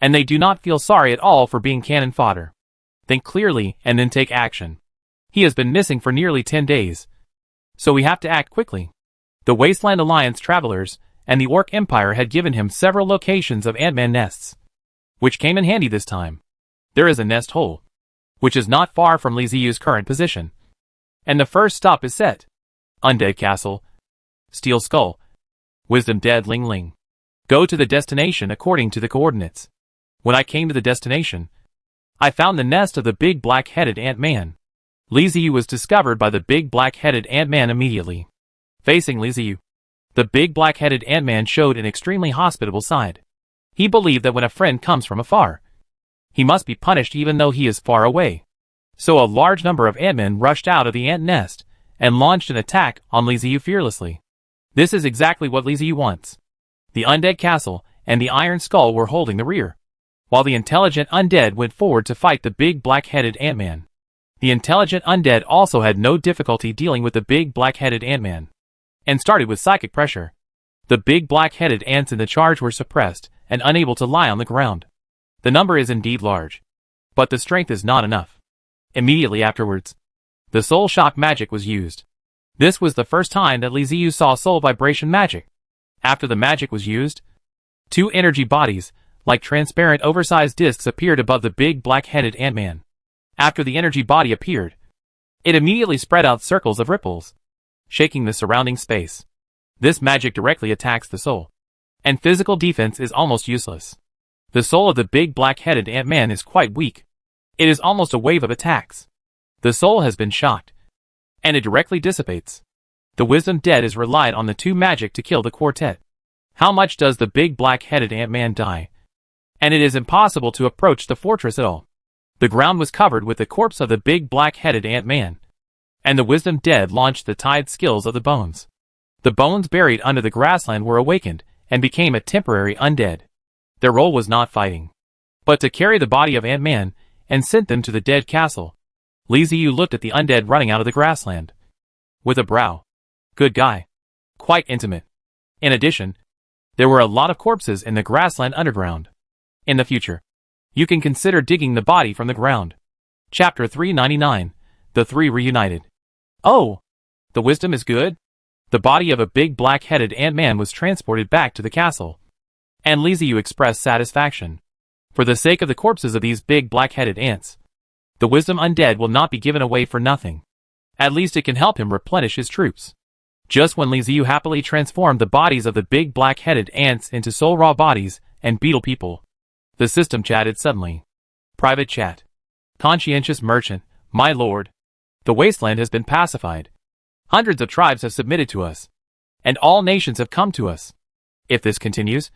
and they do not feel sorry at all for being cannon fodder. Think clearly and then take action. He has been missing for nearly 10 days, so we have to act quickly. The Wasteland Alliance travelers and the Orc Empire had given him several locations of Ant-Man nests, which came in handy this time. There is a nest hole, which is not far from Li Ziyu's current position, and the first stop is set. Undead Castle, Steel Skull, Wisdom Dead Ling Ling. Go to the destination according to the coordinates. When I came to the destination, I found the nest of the big black-headed Ant-Man. Li Ziyu was discovered by the big black-headed Ant-Man immediately. Facing Li Ziyu, the big black-headed Ant-Man showed an extremely hospitable side. He believed that when a friend comes from afar, he must be punished even though he is far away. So a large number of Ant-Men rushed out of the ant nest and launched an attack on Li Ziyu fearlessly. This is exactly what Li Ziyu wants. The Undead Castle and the Iron Skull were holding the rear, while the intelligent Undead went forward to fight the big black-headed Ant-Man. The intelligent Undead also had no difficulty dealing with the big black-headed Ant-Man, and started with psychic pressure. The big black-headed ants in the charge were suppressed and unable to lie on the ground. The number is indeed large, but the strength is not enough. Immediately afterwards, the soul shock magic was used. This was the first time that Li Ziyu saw soul vibration magic. After the magic was used, two energy bodies, like transparent oversized discs, appeared above the big black-headed Ant-Man. After the energy body appeared, it immediately spread out circles of ripples, shaking the surrounding space. This magic directly attacks the soul, and physical defense is almost useless. The soul of the big black-headed Ant-Man is quite weak. It is almost a wave of attacks. The soul has been shocked, and it directly dissipates. The Wisdom Dead is relied on the two magic to kill the quartet. How much does the big black-headed Ant-Man die? And it is impossible to approach the fortress at all. The ground was covered with the corpse of the big black-headed Ant-Man, and the Wisdom Dead launched the tied skills of the bones. The bones buried under the grassland were awakened and became a temporary undead. Their role was not fighting, but to carry the body of Ant-Man and sent them to the dead castle. Li Ziyu looked at the undead running out of the grassland with a brow. Good guy. Quite intimate. In addition, there were a lot of corpses in the grassland underground. In the future, you can consider digging the body from the ground. Chapter 399. The Three Reunited. Oh! The wisdom is good? The body of a big black-headed Ant-Man was transported back to the castle, and Li Ziyu expressed satisfaction. For the sake of the corpses of these big black-headed ants, the Wisdom Undead will not be given away for nothing. At least it can help him replenish his troops. Just when Li Ziyu happily transformed the bodies of the big black-headed ants into soul raw bodies and beetle people, the system chatted suddenly. Private chat. Conscientious merchant, My lord, the wasteland has been pacified. Hundreds of tribes have submitted to us, and all nations have come to us. If this continues,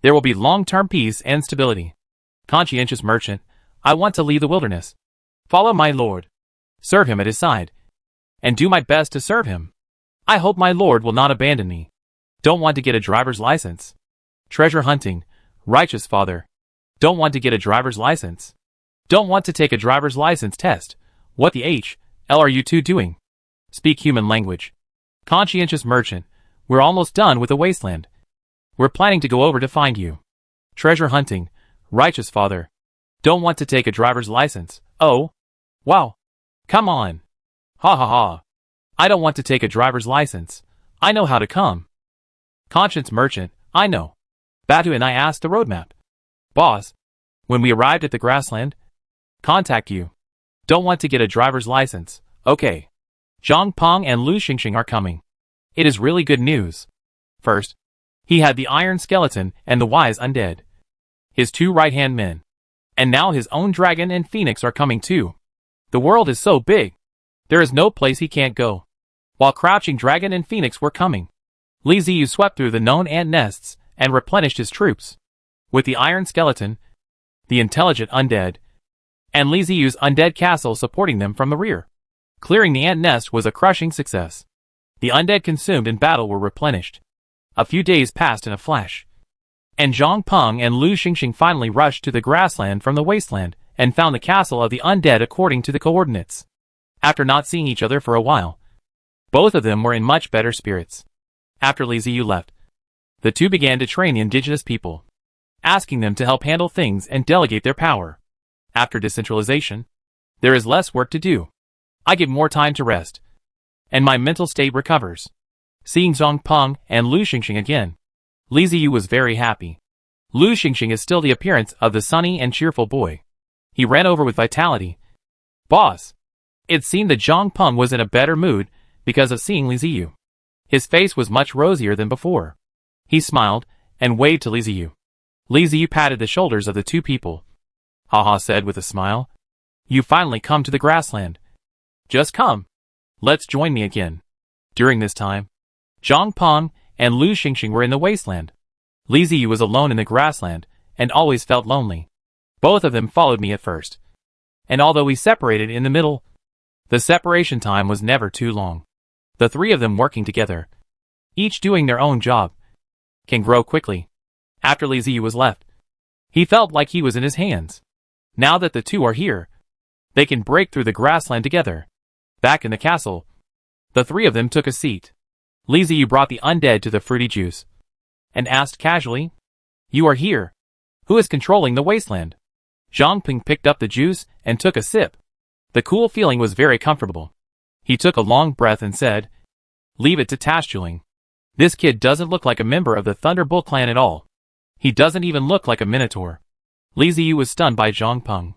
there will be long-term peace and stability. Conscientious merchant, I want to leave the wilderness. Follow my lord. Serve him at his side. And do my best to serve him. I hope my lord will not abandon me. Don't want to get a driver's license. Treasure hunting, righteous father. Don't want to get a driver's license. Don't want to take a driver's license test. What the hell are you two doing? Speak human language. Conscientious merchant, we're almost done with the wasteland. We're planning to go over to find you. Treasure hunting, righteous father. Don't want to take a driver's license. Oh. Wow. Come on. Ha ha ha. I don't want to take a driver's license. I know how to come. Conscience merchant, I know. Batu and I asked the roadmap. Boss. When we arrived at the grassland. Contact you. Don't want to get a driver's license. Okay. Zhang Peng and Lu Xingxing are coming. It is really good news. First, he had the iron skeleton and the wise undead. His two right-hand men. And now his own dragon and phoenix are coming too. The world is so big. There is no place he can't go. While crouching dragon and phoenix were coming, Li Ziyu swept through the known ant nests and replenished his troops. With the iron skeleton, the intelligent undead, and Li Ziyu's undead castle supporting them from the rear. Clearing the ant nest was a crushing success. The undead consumed in battle were replenished. A few days passed in a flash. And Zhang Peng and Lu Xingxing finally rushed to the grassland from the wasteland and found the castle of the undead according to the coordinates. After not seeing each other for a while, both of them were in much better spirits. After Li Ziyu left, the two began to train the indigenous people, asking them to help handle things and delegate their power. After decentralization, there is less work to do. I give more time to rest, and my mental state recovers. Seeing Zhang Peng and Lu Xingxing again, Li Ziyu was very happy. Lu Xingxing is still the appearance of the sunny and cheerful boy. He ran over with vitality. Boss! It seemed that Zhang Peng was in a better mood because of seeing Li Ziyu. His face was much rosier than before. He smiled and waved to Li Ziyu. Li Ziyu patted the shoulders of the two people. Haha said with a smile. You finally come to the grassland. Just come. Let's join me again. During this time, Zhang Peng and Lu Xingxing were in the wasteland. Li Ziyu was alone in the grassland and always felt lonely. Both of them followed me at first. And although we separated in the middle, the separation time was never too long. The three of them working together, each doing their own job, can grow quickly. After Li Ziyu was left, he felt like he was in his hands. Now that the two are here, they can break through the grassland together. Back in the castle, the three of them took a seat. Li Ziyu brought the undead to the fruity juice, and asked casually, You are here. Who is controlling the wasteland? Zhang Peng picked up the juice and took a sip. The cool feeling was very comfortable. He took a long breath and said, Leave it to Tashjuling. This kid doesn't look like a member of the Thunderbolt clan at all. He doesn't even look like a minotaur. Li Ziyu was stunned by Zhang Peng,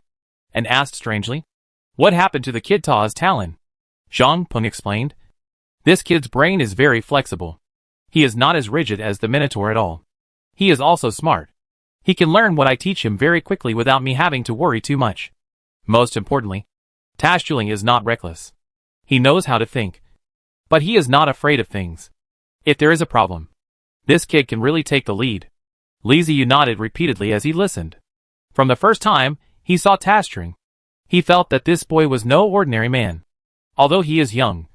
and asked strangely, What happened to the kid Ta's talon? Zhang Peng explained, This kid's brain is very flexible. He is not as rigid as the minotaur at all. He is also smart. He can learn what I teach him very quickly without me having to worry too much. Most importantly, Tashjuling is not reckless. He knows how to think. But he is not afraid of things. If there is a problem, this kid can really take the lead. Li Ziyu nodded repeatedly as he listened. From the first time he saw Tashjuling, he felt that this boy was no ordinary man. Although he is young,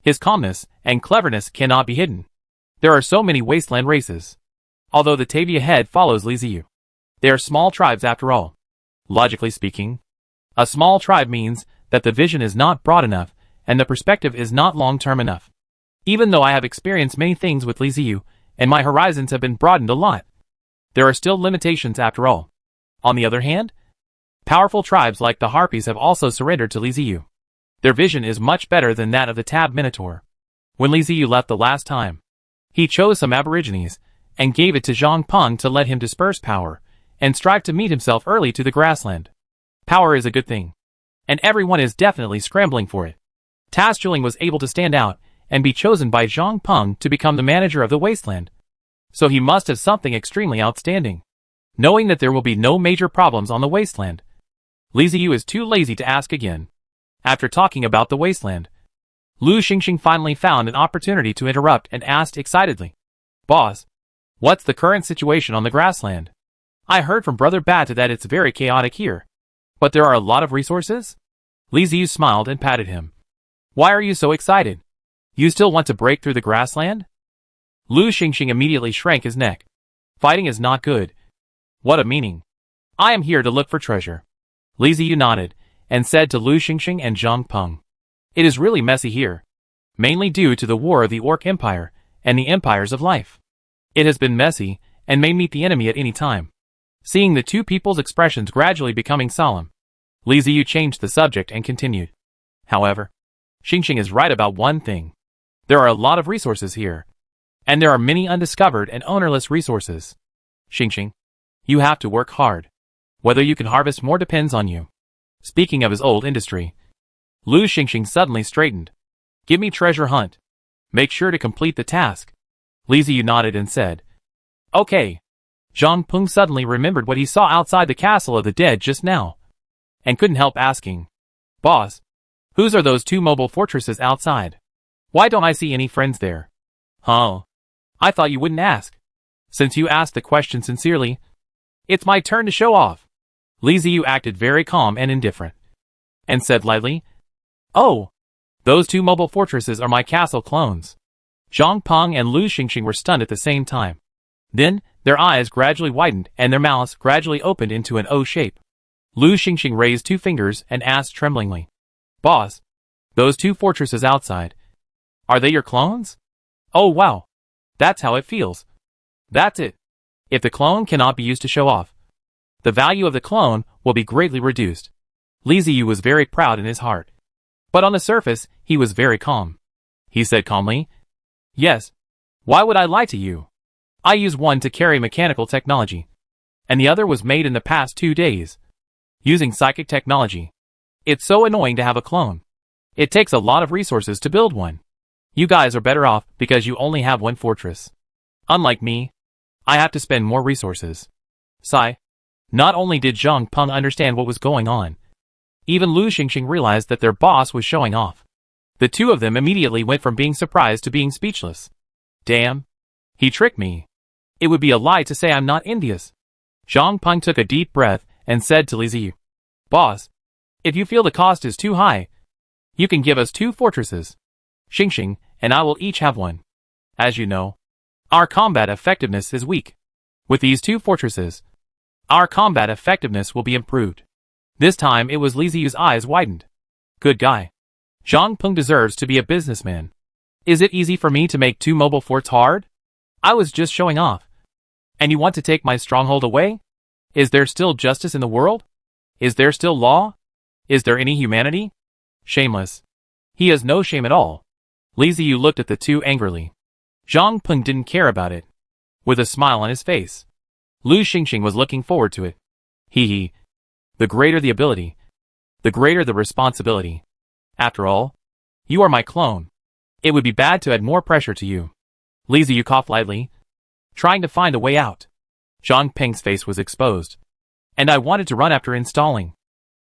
his calmness and cleverness cannot be hidden. There are so many wasteland races. Although the Tavia head follows Li Ziyu, they are small tribes after all. Logically speaking, a small tribe means that the vision is not broad enough and the perspective is not long-term enough. Even though I have experienced many things with Li Ziyu, and my horizons have been broadened a lot, there are still limitations after all. On the other hand, powerful tribes like the Harpies have also surrendered to Li Ziyu. Their vision is much better than that of the Tab Minotaur. When Li Ziyu left the last time, he chose some aborigines and gave it to Zhang Peng to let him disperse power and strive to meet himself early to the grassland. Power is a good thing, and everyone is definitely scrambling for it. Tashjuling was able to stand out and be chosen by Zhang Peng to become the manager of the wasteland. So he must have something extremely outstanding. Knowing that there will be no major problems on the wasteland, Li Ziyu is too lazy to ask again. After talking about the wasteland, Lu Xingxing finally found an opportunity to interrupt and asked excitedly, "Boss, what's the current situation on the grassland? I heard from Brother Bata that it's very chaotic here. But there are a lot of resources?" Li Ziyu smiled and patted him. "Why are you so excited? You still want to break through the grassland?" Lu Xingxing immediately shrank his neck. "Fighting is not good. What a meaning. I am here to look for treasure." Li Ziyu nodded and said to Lu Xingxing and Zhang Peng, "It is really messy here, mainly due to the war of the Orc Empire and the empires of life. It has been messy and may meet the enemy at any time." Seeing the two people's expressions gradually becoming solemn, Li Ziyu changed the subject and continued. "However, Xingxing is right about one thing. There are a lot of resources here, and there are many undiscovered and ownerless resources. Xingxing, you have to work hard. Whether you can harvest more depends on you." Speaking of his old industry, Lu Xingxing suddenly straightened. "Give me treasure hunt. Make sure to complete the task." Li Ziyu nodded and said, "Okay." Zhang Peng suddenly remembered what he saw outside the castle of the dead just now, and couldn't help asking, "Boss, whose are those two mobile fortresses outside? Why don't I see any friends there?" "Huh? I thought you wouldn't ask. Since you asked the question sincerely, it's my turn to show off." Li Ziyu acted very calm and indifferent, and said lightly, "Oh, those two mobile fortresses are my castle clones." Zhang Peng and Lu Xingxing were stunned at the same time. Then, their eyes gradually widened and their mouths gradually opened into an O shape. Lu Xingxing raised two fingers and asked tremblingly, "Boss, those two fortresses outside, are they your clones?" "Oh wow. That's how it feels. That's it. If the clone cannot be used to show off, the value of the clone will be greatly reduced." Li Ziyu was very proud in his heart, but on the surface, he was very calm. He said calmly, "Yes. Why would I lie to you? I use one to carry mechanical technology, and the other was made in the past 2 days, using psychic technology. It's so annoying to have a clone. It takes a lot of resources to build one. You guys are better off because you only have one fortress. Unlike me, I have to spend more resources." Sigh. Not only did Zhang Peng understand what was going on, even Lu Xingxing realized that their boss was showing off. The two of them immediately went from being surprised to being speechless. "Damn. He tricked me. It would be a lie to say I'm not envious." Zhang Peng took a deep breath and said to Li Ziyu, "Boss, if you feel the cost is too high, you can give us 2 fortresses. Xingxing and I will each have one. As you know, our combat effectiveness is weak. With these 2 fortresses, our combat effectiveness will be improved." This time it was Li Ziyu's eyes widened. Good guy. Zhang Peng deserves to be a businessman. Is it easy for me to make 2 mobile forts hard? I was just showing off. And you want to take my stronghold away? Is there still justice in the world? Is there still law? Is there any humanity? Shameless. He has no shame at all. Li Ziyu looked at the two angrily. Zhang Peng didn't care about it. With a smile on his face, Lu Xingxing was looking forward to it. Hee. The greater the ability, the greater the responsibility. After all, you are my clone. It would be bad to add more pressure to you. Li Ziyu coughed lightly, trying to find a way out. Zhang Peng's face was exposed, and I wanted to run after installing.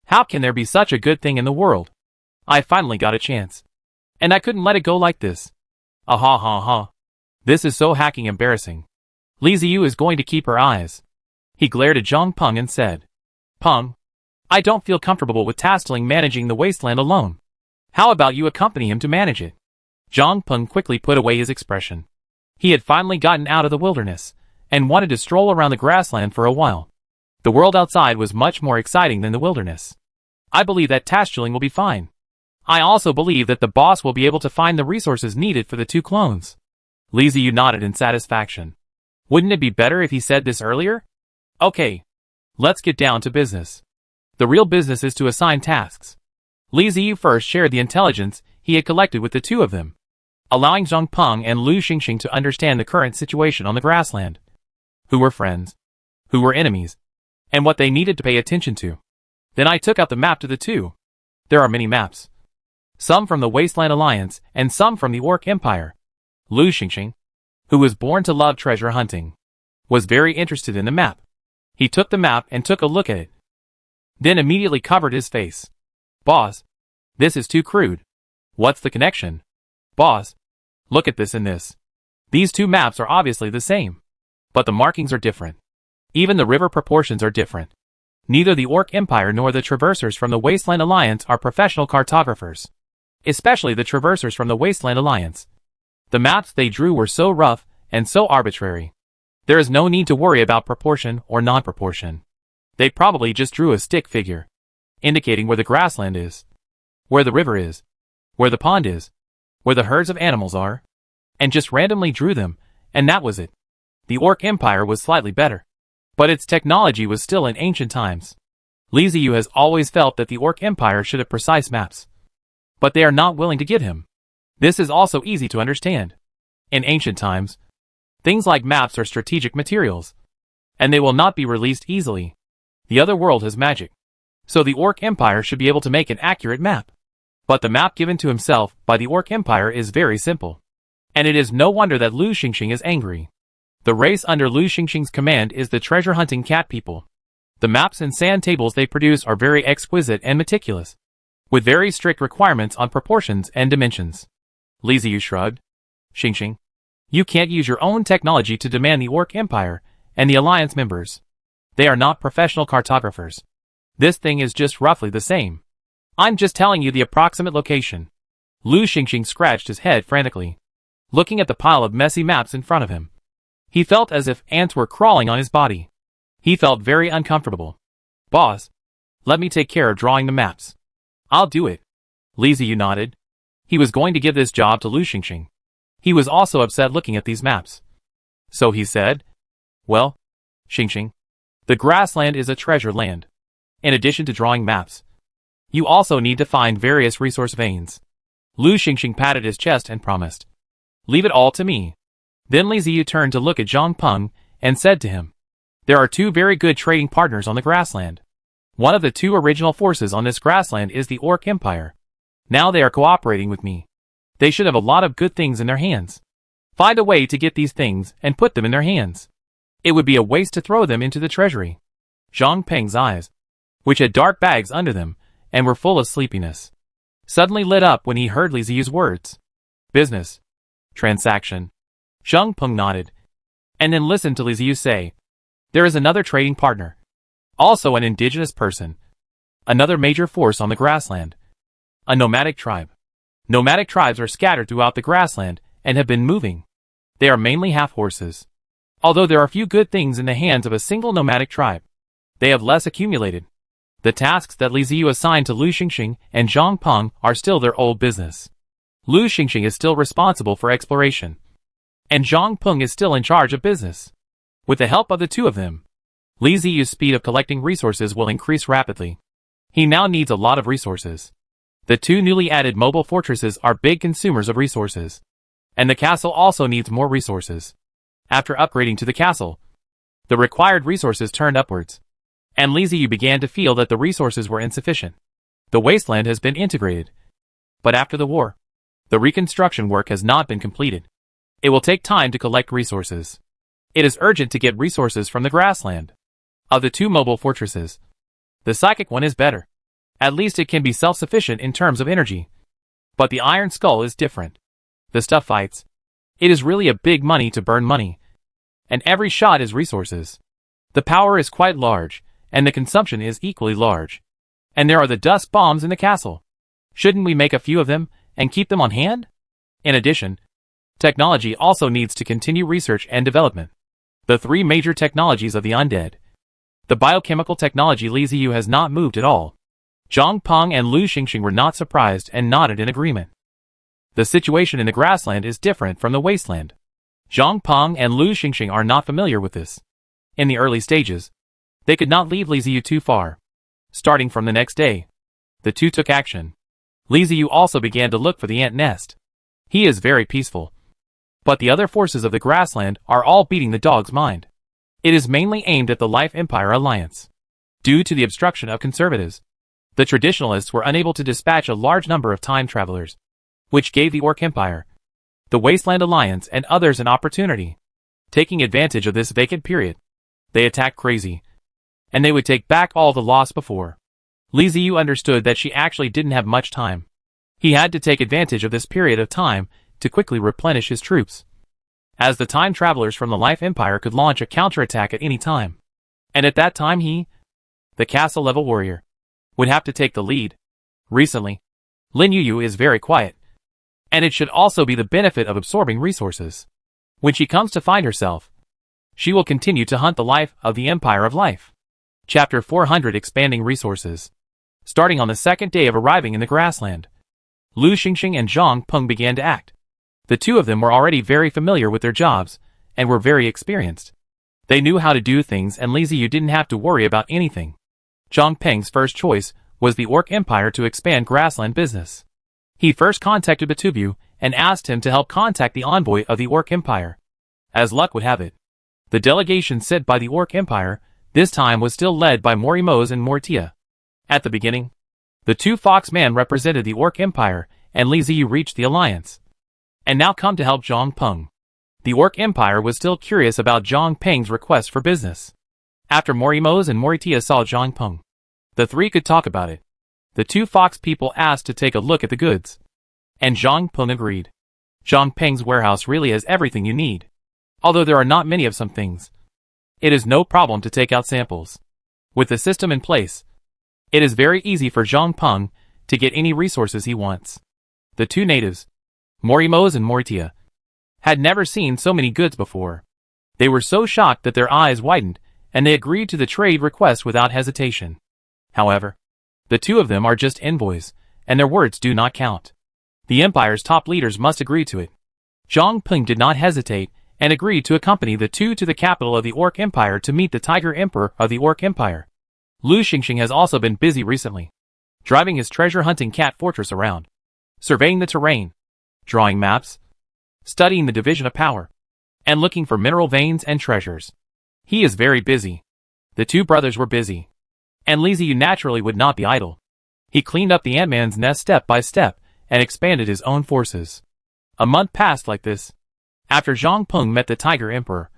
How can there be such a good thing in the world? I finally got a chance, and I couldn't let it go like this. Ha. This is so hacking embarrassing. Li Ziyu is going to keep her eyes. He glared at Zhang Peng and said, "Peng, I don't feel comfortable with Tastling managing the wasteland alone. How about you accompany him to manage it?" Zhang Peng quickly put away his expression. He had finally gotten out of the wilderness, and wanted to stroll around the grassland for a while. The world outside was much more exciting than the wilderness. I believe that Tastling will be fine. I also believe that the boss will be able to find the resources needed for the 2 clones. Li Ziyu nodded in satisfaction. Wouldn't it be better if he said this earlier? Okay. Let's get down to business. The real business is to assign tasks. Li Ziyu first shared the intelligence he had collected with the 2 of them, allowing Zhang Peng and Lu Xingxing to understand the current situation on the grassland. Who were friends, who were enemies, and what they needed to pay attention to. Then I took out the map to the 2. There are many maps. Some from the Wasteland Alliance and some from the Orc Empire. Lu Xingxing, who was born to love treasure hunting, was very interested in the map. He took the map and took a look at it. Then immediately covered his face. "Boss, This is too crude. What's the connection? Boss, look at this and this. These two maps are obviously the same. But the markings are different. Even the river proportions are different. Neither the Orc Empire nor the Traversers from the Wasteland Alliance are professional cartographers. Especially the Traversers from the Wasteland Alliance. The maps they drew were so rough and so arbitrary. There is no need to worry about proportion or non-proportion. They probably just drew a stick figure, indicating where the grassland is, where the river is, where the pond is, where the herds of animals are, and just randomly drew them, and that was it. The Orc Empire was slightly better, but its technology was still in ancient times. Li Ziyu has always felt that the Orc Empire should have precise maps, but they are not willing to give him. This is also easy to understand. In ancient times, things like maps are strategic materials, and they will not be released easily. The other world has magic, so the Orc Empire should be able to make an accurate map. But the map given to himself by the Orc Empire is very simple, and it is no wonder that Lu Xingxing is angry. The race under Lu Xingxing's command is the treasure-hunting cat people. The maps and sand tables they produce are very exquisite and meticulous, with very strict requirements on proportions and dimensions. Li Ziyu shrugged. Xingxing, you can't use your own technology to demand the Orc Empire and the Alliance members. They are not professional cartographers. This thing is just roughly the same. I'm just telling you the approximate location. Lu Xingxing scratched his head frantically, looking at the pile of messy maps in front of him. He felt as if ants were crawling on his body. He felt very uncomfortable. Boss, let me take care of drawing the maps. I'll do it. Li Ziyu nodded. He was going to give this job to Lu Xingxing. He was also upset looking at these maps. So he said, well, Xingxing, the grassland is a treasure land. In addition to drawing maps, you also need to find various resource veins. Lu Xingxing patted his chest and promised, leave it all to me. Then Li Ziyu turned to look at Zhang Peng and said to him, there are two very good trading partners on the grassland. One of the two original forces on this grassland is the Orc Empire. Now they are cooperating with me. They should have a lot of good things in their hands. Find a way to get these things and put them in their hands. It would be a waste to throw them into the treasury. Zhang Peng's eyes, which had dark bags under them and were full of sleepiness, suddenly lit up when he heard Li Ziyu's words. Business. Transaction. Zhang Peng nodded, and then listened to Li Ziyu say, there is another trading partner. Also an indigenous person. Another major force on the grassland. A nomadic tribe. Nomadic tribes are scattered throughout the grassland and have been moving. They are mainly half-horses. Although there are few good things in the hands of a single nomadic tribe, they have less accumulated. The tasks that Li Ziyu assigned to Lu Xingxing and Zhang Peng are still their old business. Lu Xingxing is still responsible for exploration, and Zhang Peng is still in charge of business. With the help of the two of them, Li Ziyu's speed of collecting resources will increase rapidly. He now needs a lot of resources. The two newly added mobile fortresses are big consumers of resources, and the castle also needs more resources. After upgrading to the castle, the required resources turned upwards, and Li Ziyu began to feel that the resources were insufficient. The wasteland has been integrated, but after the war, the reconstruction work has not been completed. It will take time to collect resources. It is urgent to get resources from the grassland. Of the two mobile fortresses, the psychic one is better. At least it can be self-sufficient in terms of energy. But the Iron Skull is different. The stuff fights. It is really a big money to burn money. And every shot is resources. The power is quite large, and the consumption is equally large. And there are the dust bombs in the castle. Shouldn't we make a few of them, and keep them on hand? In addition, technology also needs to continue research and development. The three major technologies of the Undead. The biochemical technology Li Ziyu has not moved at all. Zhang Peng and Lu Xingxing were not surprised and nodded in agreement. The situation in the grassland is different from the wasteland. Zhang Peng and Lu Xingxing are not familiar with this. In the early stages, they could not leave Li Ziyu too far. Starting from the next day, the two took action. Li Ziyu also began to look for the ant nest. He is very peaceful. But the other forces of the grassland are all beating the dog's mind. It is mainly aimed at the Life Empire Alliance. Due to the obstruction of conservatives, the traditionalists were unable to dispatch a large number of time travelers, which gave the Orc Empire, the Wasteland Alliance and others an opportunity. Taking advantage of this vacant period, they attacked crazy, and they would take back all the loss before. Li Ziyu understood that she actually didn't have much time. He had to take advantage of this period of time to quickly replenish his troops, as the time travelers from the Life Empire could launch a counterattack at any time. And at that time he, the castle-level warrior, would have to take the lead. Recently, Lin Yuyu is very quiet, and it should also be the benefit of absorbing resources. When she comes to find herself, she will continue to hunt the life of the Empire of Life. Chapter 400 Expanding Resources. Starting on the second day of arriving in the grassland, Lu Xingxing and Zhang Peng began to act. The two of them were already very familiar with their jobs, and were very experienced. They knew how to do things, and Li Ziyu didn't have to worry about anything. Zhang Peng's first choice was the Orc Empire to expand grassland business. He first contacted Batubu and asked him to help contact the envoy of the Orc Empire. As luck would have it, the delegation sent by the Orc Empire this time was still led by Morimoz and Mortia. At the beginning, the two Foxmen represented the Orc Empire, and Li Ziyu reached the alliance, and now come to help Zhang Peng. The Orc Empire was still curious about Zhang Peng's request for business. After Morimoz and Mortia saw Zhang Peng, the three could talk about it. The two Fox people asked to take a look at the goods, and Zhang Peng agreed. Zhang Peng's warehouse really has everything you need. Although there are not many of some things, it is no problem to take out samples. With the system in place, it is very easy for Zhang Peng to get any resources he wants. The two natives, Morimoz and Mortia, had never seen so many goods before. They were so shocked that their eyes widened, and they agreed to the trade request without hesitation. However, the two of them are just envoys, and their words do not count. The Empire's top leaders must agree to it. Zhang Peng did not hesitate, and agreed to accompany the two to the capital of the Orc Empire to meet the Tiger Emperor of the Orc Empire. Lu Xingxing has also been busy recently, driving his treasure-hunting cat fortress around, surveying the terrain, drawing maps, studying the division of power, and looking for mineral veins and treasures. He is very busy. The two brothers were busy, and Li Ziyu naturally would not be idle. He cleaned up the Ant-Man's nest step by step, and expanded his own forces. A month passed like this. After Zhang Peng met the Tiger Emperor,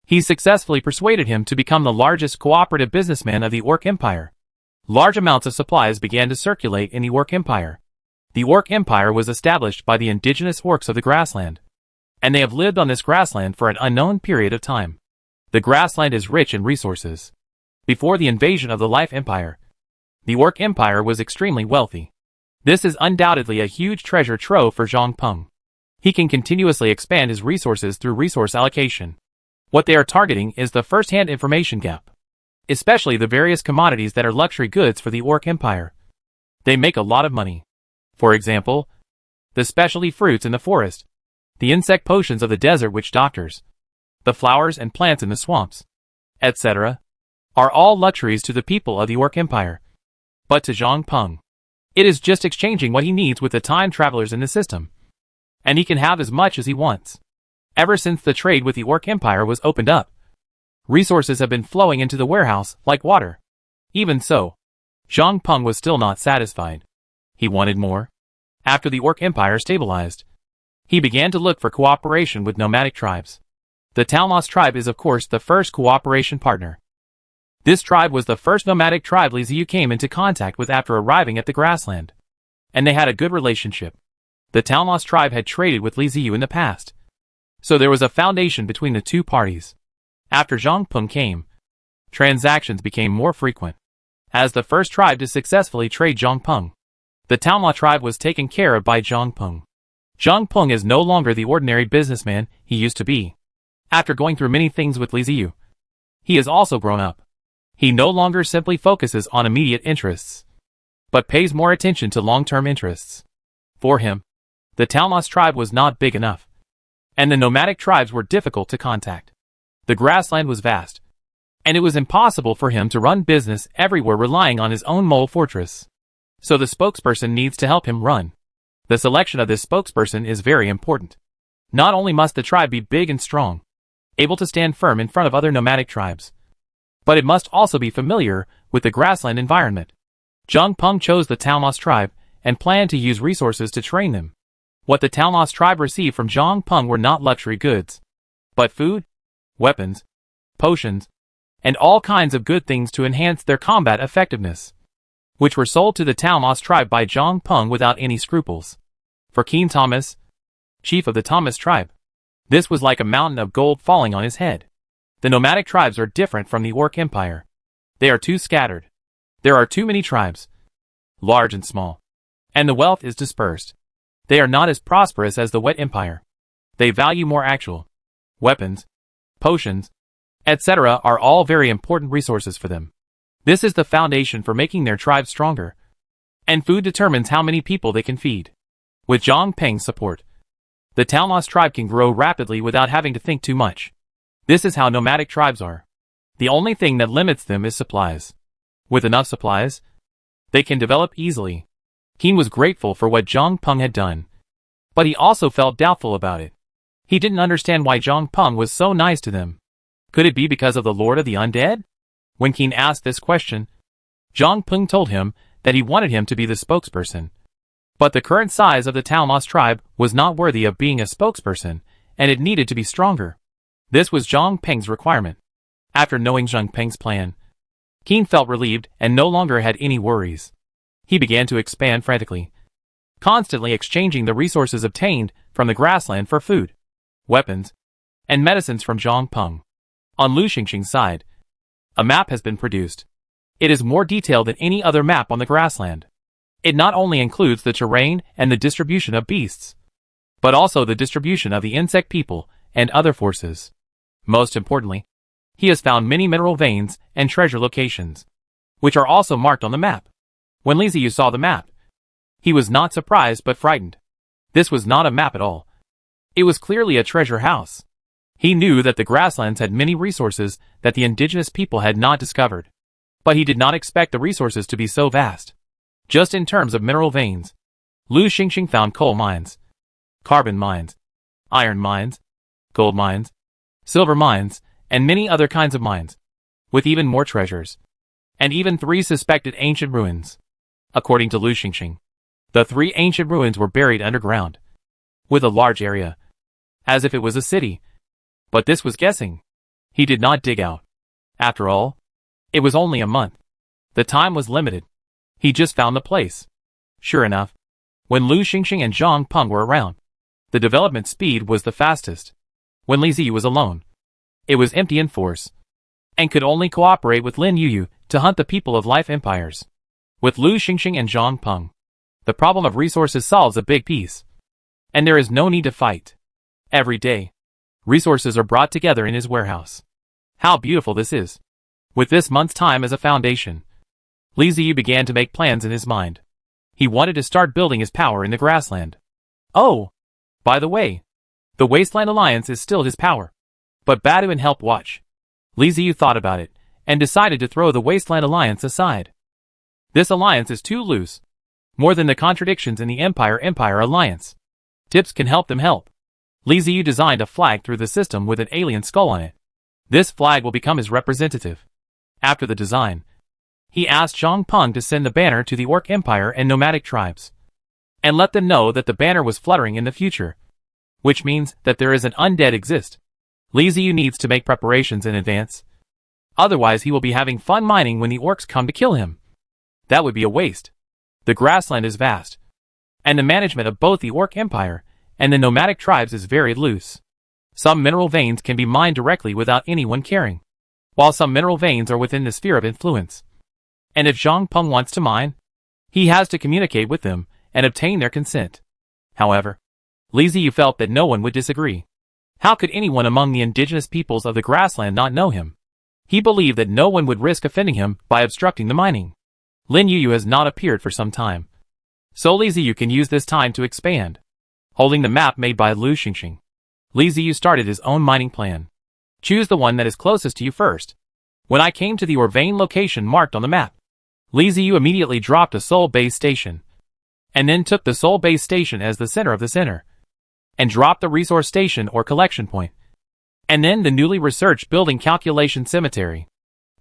he successfully persuaded him to become the largest cooperative businessman of the Orc Empire. Large amounts of supplies began to circulate in the Orc Empire. The Orc Empire was established by the indigenous orcs of the grassland, and they have lived on this grassland for an unknown period of time. The grassland is rich in resources. Before the invasion of the Life Empire, the Orc Empire was extremely wealthy. This is undoubtedly a huge treasure trove for Zhang Peng. He can continuously expand his resources through resource allocation. What they are targeting is the first-hand information gap, especially the various commodities that are luxury goods for the Orc Empire. They make a lot of money. For example, the specialty fruits in the forest, the insect potions of the desert witch doctors, the flowers and plants in the swamps, etc., are all luxuries to the people of the Orc Empire. But to Zhang Peng, it is just exchanging what he needs with the time travelers in the system, and he can have as much as he wants. Ever since the trade with the Orc Empire was opened up, resources have been flowing into the warehouse like water. Even so, Zhang Peng was still not satisfied. He wanted more. After the Orc Empire stabilized, he began to look for cooperation with nomadic tribes. The Talmos tribe is of course the first cooperation partner. This tribe was the first nomadic tribe Li Ziyu came into contact with after arriving at the grassland, and they had a good relationship. The Talmos tribe had traded with Li Ziyu in the past, so there was a foundation between the two parties. After Zhang Peng came, transactions became more frequent. As the first tribe to successfully trade Zhang Peng, the Talma tribe was taken care of by Zhang Peng. Zhang Peng is no longer the ordinary businessman he used to be. After going through many things with Li Ziyu, he has also grown up. He no longer simply focuses on immediate interests, but pays more attention to long-term interests. For him, the Talmos tribe was not big enough, and the nomadic tribes were difficult to contact. The grassland was vast, and it was impossible for him to run business everywhere relying on his own mole fortress. So the spokesperson needs to help him run. The selection of this spokesperson is very important. Not only must the tribe be big and strong, able to stand firm in front of other nomadic tribes, but it must also be familiar with the grassland environment. Zhang Peng chose the Talmos tribe and planned to use resources to train them. What the Talmos tribe received from Zhang Peng were not luxury goods, but food, weapons, potions, and all kinds of good things to enhance their combat effectiveness. which were sold to the Talmos tribe by Zhang Peng without any scruples. For King Thomas, chief of the Thomas tribe, this was like a mountain of gold falling on his head. The nomadic tribes are different from the Orc Empire. They are too scattered. There are too many tribes, large and small, and the wealth is dispersed. They are not as prosperous as the Wet Empire. They value more actual weapons, potions, etc. are all very important resources for them. This is the foundation for making their tribes stronger. And food determines how many people they can feed. With Zhang Peng's support, the Talmos tribe can grow rapidly without having to think too much. This is how nomadic tribes are. The only thing that limits them is supplies. With enough supplies, they can develop easily. Keen was grateful for what Zhang Peng had done, but he also felt doubtful about it. He didn't understand why Zhang Peng was so nice to them. Could it be because of the Lord of the Undead? When Keen asked this question, Zhang Peng told him that he wanted him to be the spokesperson. But the current size of the Talmos tribe was not worthy of being a spokesperson, and it needed to be stronger. This was Zhang Peng's requirement. After knowing Zhang Peng's plan, Keen felt relieved and no longer had any worries. He began to expand frantically, constantly exchanging the resources obtained from the grassland for food, weapons, and medicines from Zhang Peng. On Lu Xingxing's side, a map has been produced. It is more detailed than any other map on the grassland. It not only includes the terrain and the distribution of beasts, but also the distribution of the insect people and other forces. Most importantly, he has found many mineral veins and treasure locations, which are also marked on the map. When Li Ziyu saw the map, he was not surprised but frightened. This was not a map at all. It was clearly a treasure house. He knew that the grasslands had many resources that the indigenous people had not discovered. But he did not expect the resources to be so vast. Just in terms of mineral veins, Lu Xingxing found coal mines, carbon mines, iron mines, gold mines, silver mines, and many other kinds of mines, with even more treasures, and even 3 suspected ancient ruins. According to Lu Xingxing, the 3 ancient ruins were buried underground, with a large area, as if it was a city. But this was guessing. He did not dig out. After all, it was only a month. The time was limited. He just found the place. Sure enough, when Lu Xingxing and Zhang Peng were around, the development speed was the fastest. When Li Ziyu was alone, it was empty in force, and could only cooperate with Lin Yuyu to hunt the people of Life Empires. With Lu Xingxing and Zhang Peng, the problem of resources solves a big piece, and there is no need to fight. Every day, resources are brought together in his warehouse. How beautiful this is! With this month's time as a foundation, Li Ziyu began to make plans in his mind. He wanted to start building his power in the grassland. Oh! By the way, the Wasteland Alliance is still his power. But Baduin helped watch. Li Ziyu thought about it, and decided to throw the Wasteland Alliance aside. This alliance is too loose. More than the contradictions in the Empire Alliance. Tips can help them help. Li Ziyu designed a flag through the system with an alien skull on it. This flag will become his representative. After the design, he asked Zhang Peng to send the banner to the Orc Empire and nomadic tribes, and let them know that the banner was fluttering in the future, which means that there is an undead exist. Li Ziyu needs to make preparations in advance. Otherwise he will be having fun mining when the orcs come to kill him. That would be a waste. The grassland is vast, and the management of both the Orc Empire and the nomadic tribes is very loose. Some mineral veins can be mined directly without anyone caring, while some mineral veins are within the sphere of influence. And if Zhang Peng wants to mine, he has to communicate with them and obtain their consent. However, Li Ziyu felt that no one would disagree. How could anyone among the indigenous peoples of the grassland not know him? He believed that no one would risk offending him by obstructing the mining. Lin Yuyu has not appeared for some time, so Li Ziyu can use this time to expand. Holding the map made by Lu Xingxing, Li Ziyu started his own mining plan. Choose the one that is closest to you first. When I came to the Orvain location marked on the map, Li Ziyu immediately dropped a Soul Base Station, and then took the Soul Base Station as the center of the center, and dropped the Resource Station or Collection Point, and then the newly researched Building Calculation Cemetery.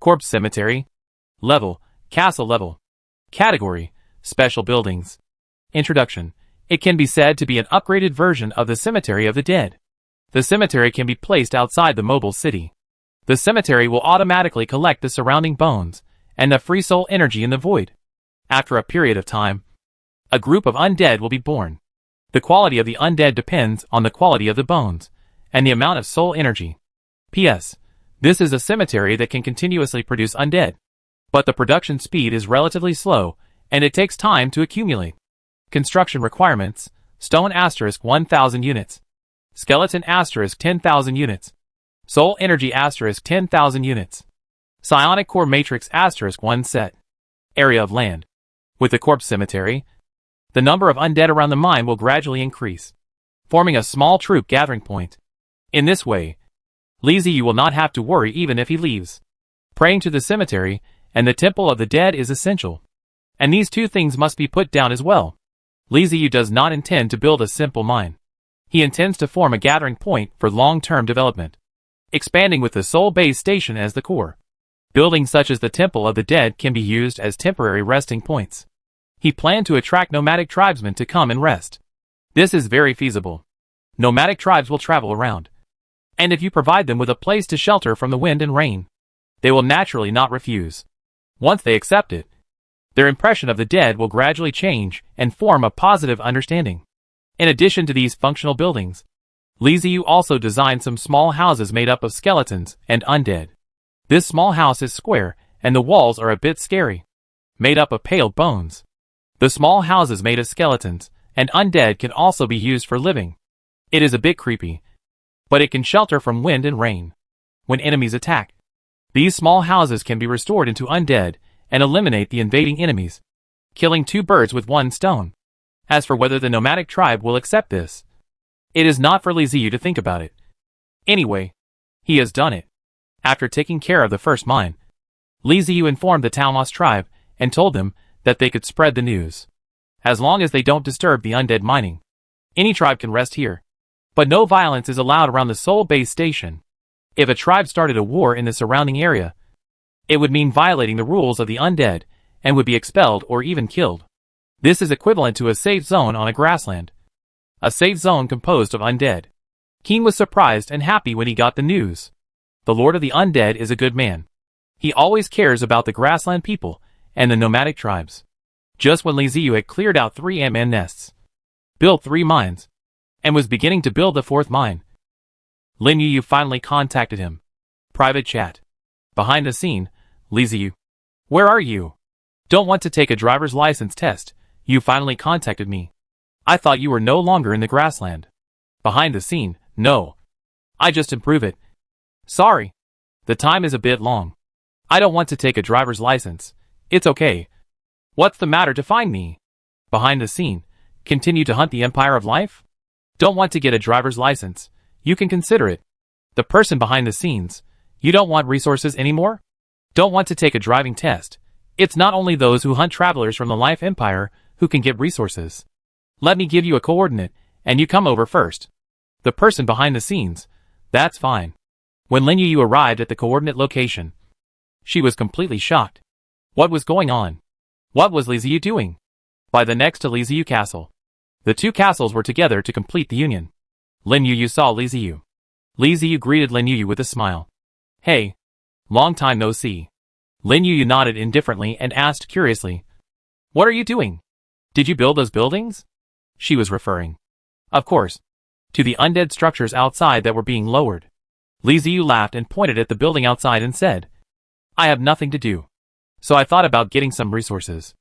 Corpse Cemetery. Level, Castle Level. Category, Special Buildings. Introduction. It can be said to be an upgraded version of the Cemetery of the Dead. The cemetery can be placed outside the mobile city. The cemetery will automatically collect the surrounding bones and the free soul energy in the void. After a period of time, a group of undead will be born. The quality of the undead depends on the quality of the bones and the amount of soul energy. P.S. This is a cemetery that can continuously produce undead, but the production speed is relatively slow and it takes time to accumulate. Construction requirements: stone * 1,000 units, skeleton * 10,000 units, soul energy * 10,000 units, psionic core matrix * 1 set. Area of land. With the corpse cemetery, the number of undead around the mine will gradually increase, forming a small troop gathering point. In this way, Li Ziyu will not have to worry even if he leaves. Praying to the cemetery and the temple of the dead is essential, and these two things must be put down as well. Li Ziyu does not intend to build a simple mine. He intends to form a gathering point for long-term development, expanding with the Soul Base Station as the core. Buildings such as the Temple of the Dead can be used as temporary resting points. He planned to attract nomadic tribesmen to come and rest. This is very feasible. Nomadic tribes will travel around, and if you provide them with a place to shelter from the wind and rain, they will naturally not refuse. Once they accept it, their impression of the dead will gradually change and form a positive understanding. In addition to these functional buildings, Li Ziyu also designed some small houses made up of skeletons and undead. This small house is square and the walls are a bit scary, made up of pale bones. The small houses made of skeletons and undead can also be used for living. It is a bit creepy, but it can shelter from wind and rain. When enemies attack, these small houses can be restored into undead and eliminate the invading enemies, killing two birds with one stone. As for whether the nomadic tribe will accept this, it is not for Li Ziyu to think about it. Anyway, he has done it. After taking care of the first mine, Li Ziyu informed the Talmos tribe and told them that they could spread the news. As long as they don't disturb the undead mining, any tribe can rest here. But no violence is allowed around the Soul Base Station. If a tribe started a war in the surrounding area, it would mean violating the rules of the undead and would be expelled or even killed. This is equivalent to a safe zone on a grassland. A safe zone composed of undead. Keen was surprised and happy when he got the news. The Lord of the Undead is a good man. He always cares about the grassland people and the nomadic tribes. Just when Li Ziyu had cleared out 3 MN nests, built 3 mines, and was beginning to build the 4th mine, Lin Yu finally contacted him. Private chat. Behind the scene, Li Ziyu. Where are you? Don't want to take a driver's license test. You finally contacted me. I thought you were no longer in the grassland. Behind the scene, no. I just improve it. Sorry. The time is a bit long. I don't want to take a driver's license. It's okay. What's the matter to find me? Behind the scene, continue to hunt the Empire of Life? Don't want to get a driver's license. You can consider it. The person behind the scenes. You don't want resources anymore? Don't want to take a driving test. It's not only those who hunt travelers from the Life Empire who can get resources. Let me give you a coordinate, and you come over first. The person behind the scenes. That's fine. When Lin Yu arrived at the coordinate location, she was completely shocked. What was going on? What was Li Ziyu doing? By the next to Li Ziyu Castle. The 2 castles were together to complete the union. Lin Yu saw Li Ziyu. Li Ziyu greeted Lin Yu with a smile. Hey. Long time no see. Lin Yu nodded indifferently and asked curiously. What are you doing? Did you build those buildings? She was referring, of course, to the undead structures outside that were being lowered. Li Ziyu laughed and pointed at the building outside and said, I have nothing to do, so I thought about getting some resources.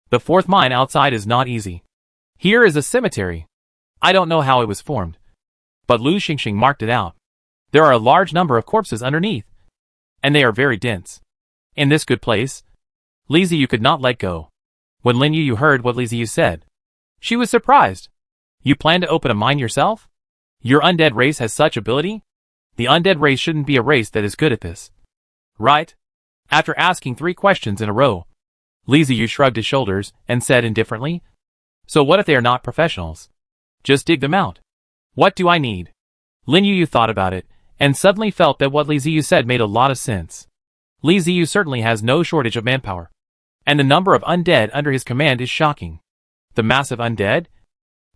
The 4th mine outside is not easy. Here is a cemetery. I don't know how it was formed, but Lu Xingxing marked it out. There are a large number of corpses underneath, and they are very dense. In this good place, Li Ziyu could not let go. When Lin Yu heard what Li Ziyu said, she was surprised. You plan to open a mine yourself? Your undead race has such ability? The undead race shouldn't be a race that is good at this. Right? After asking 3 questions in a row, Li Ziyu shrugged his shoulders and said indifferently, So what if they are not professionals? Just dig them out. What do I need? Lin Yu thought about it, and suddenly felt that what Li Ziyu said made a lot of sense. Li Ziyu certainly has no shortage of manpower, and the number of undead under his command is shocking. The massive undead,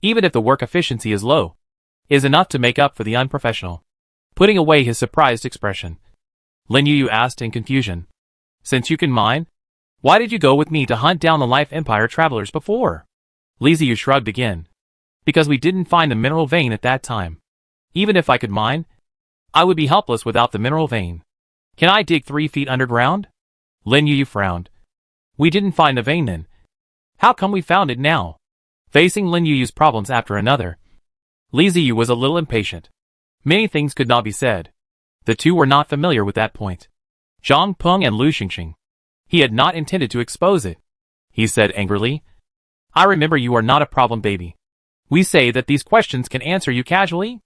even if the work efficiency is low, is enough to make up for the unprofessional. Putting away his surprised expression, Lin Yu asked in confusion, Since you can mine, Why did you go with me to hunt down the Life Empire travelers before? Li Ziyu shrugged again. Because we didn't find the mineral vein at that time. Even if I could mine, I would be helpless without the mineral vein. Can I dig 3 feet underground? Lin Yu frowned. We didn't find the vein then. How come we found it now? Facing Lin Yu's problems after another, Li Ziyu was a little impatient. Many things could not be said. The two were not familiar with that point. Zhang Peng and Lu Xingxing. He had not intended to expose it. He said angrily. I remember you are not a problem baby. We say that these questions can answer you casually?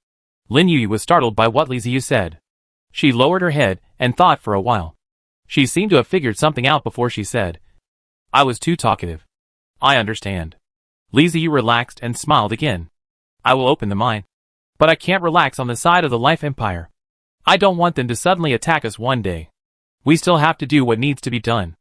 Lin Yu was startled by what Li Ziyu said. She lowered her head and thought for a while. She seemed to have figured something out before she said. I was too talkative. I understand. Li Ziyu relaxed and smiled again. I will open the mine. But I can't relax on the side of the Life Empire. I don't want them to suddenly attack us one day. We still have to do what needs to be done.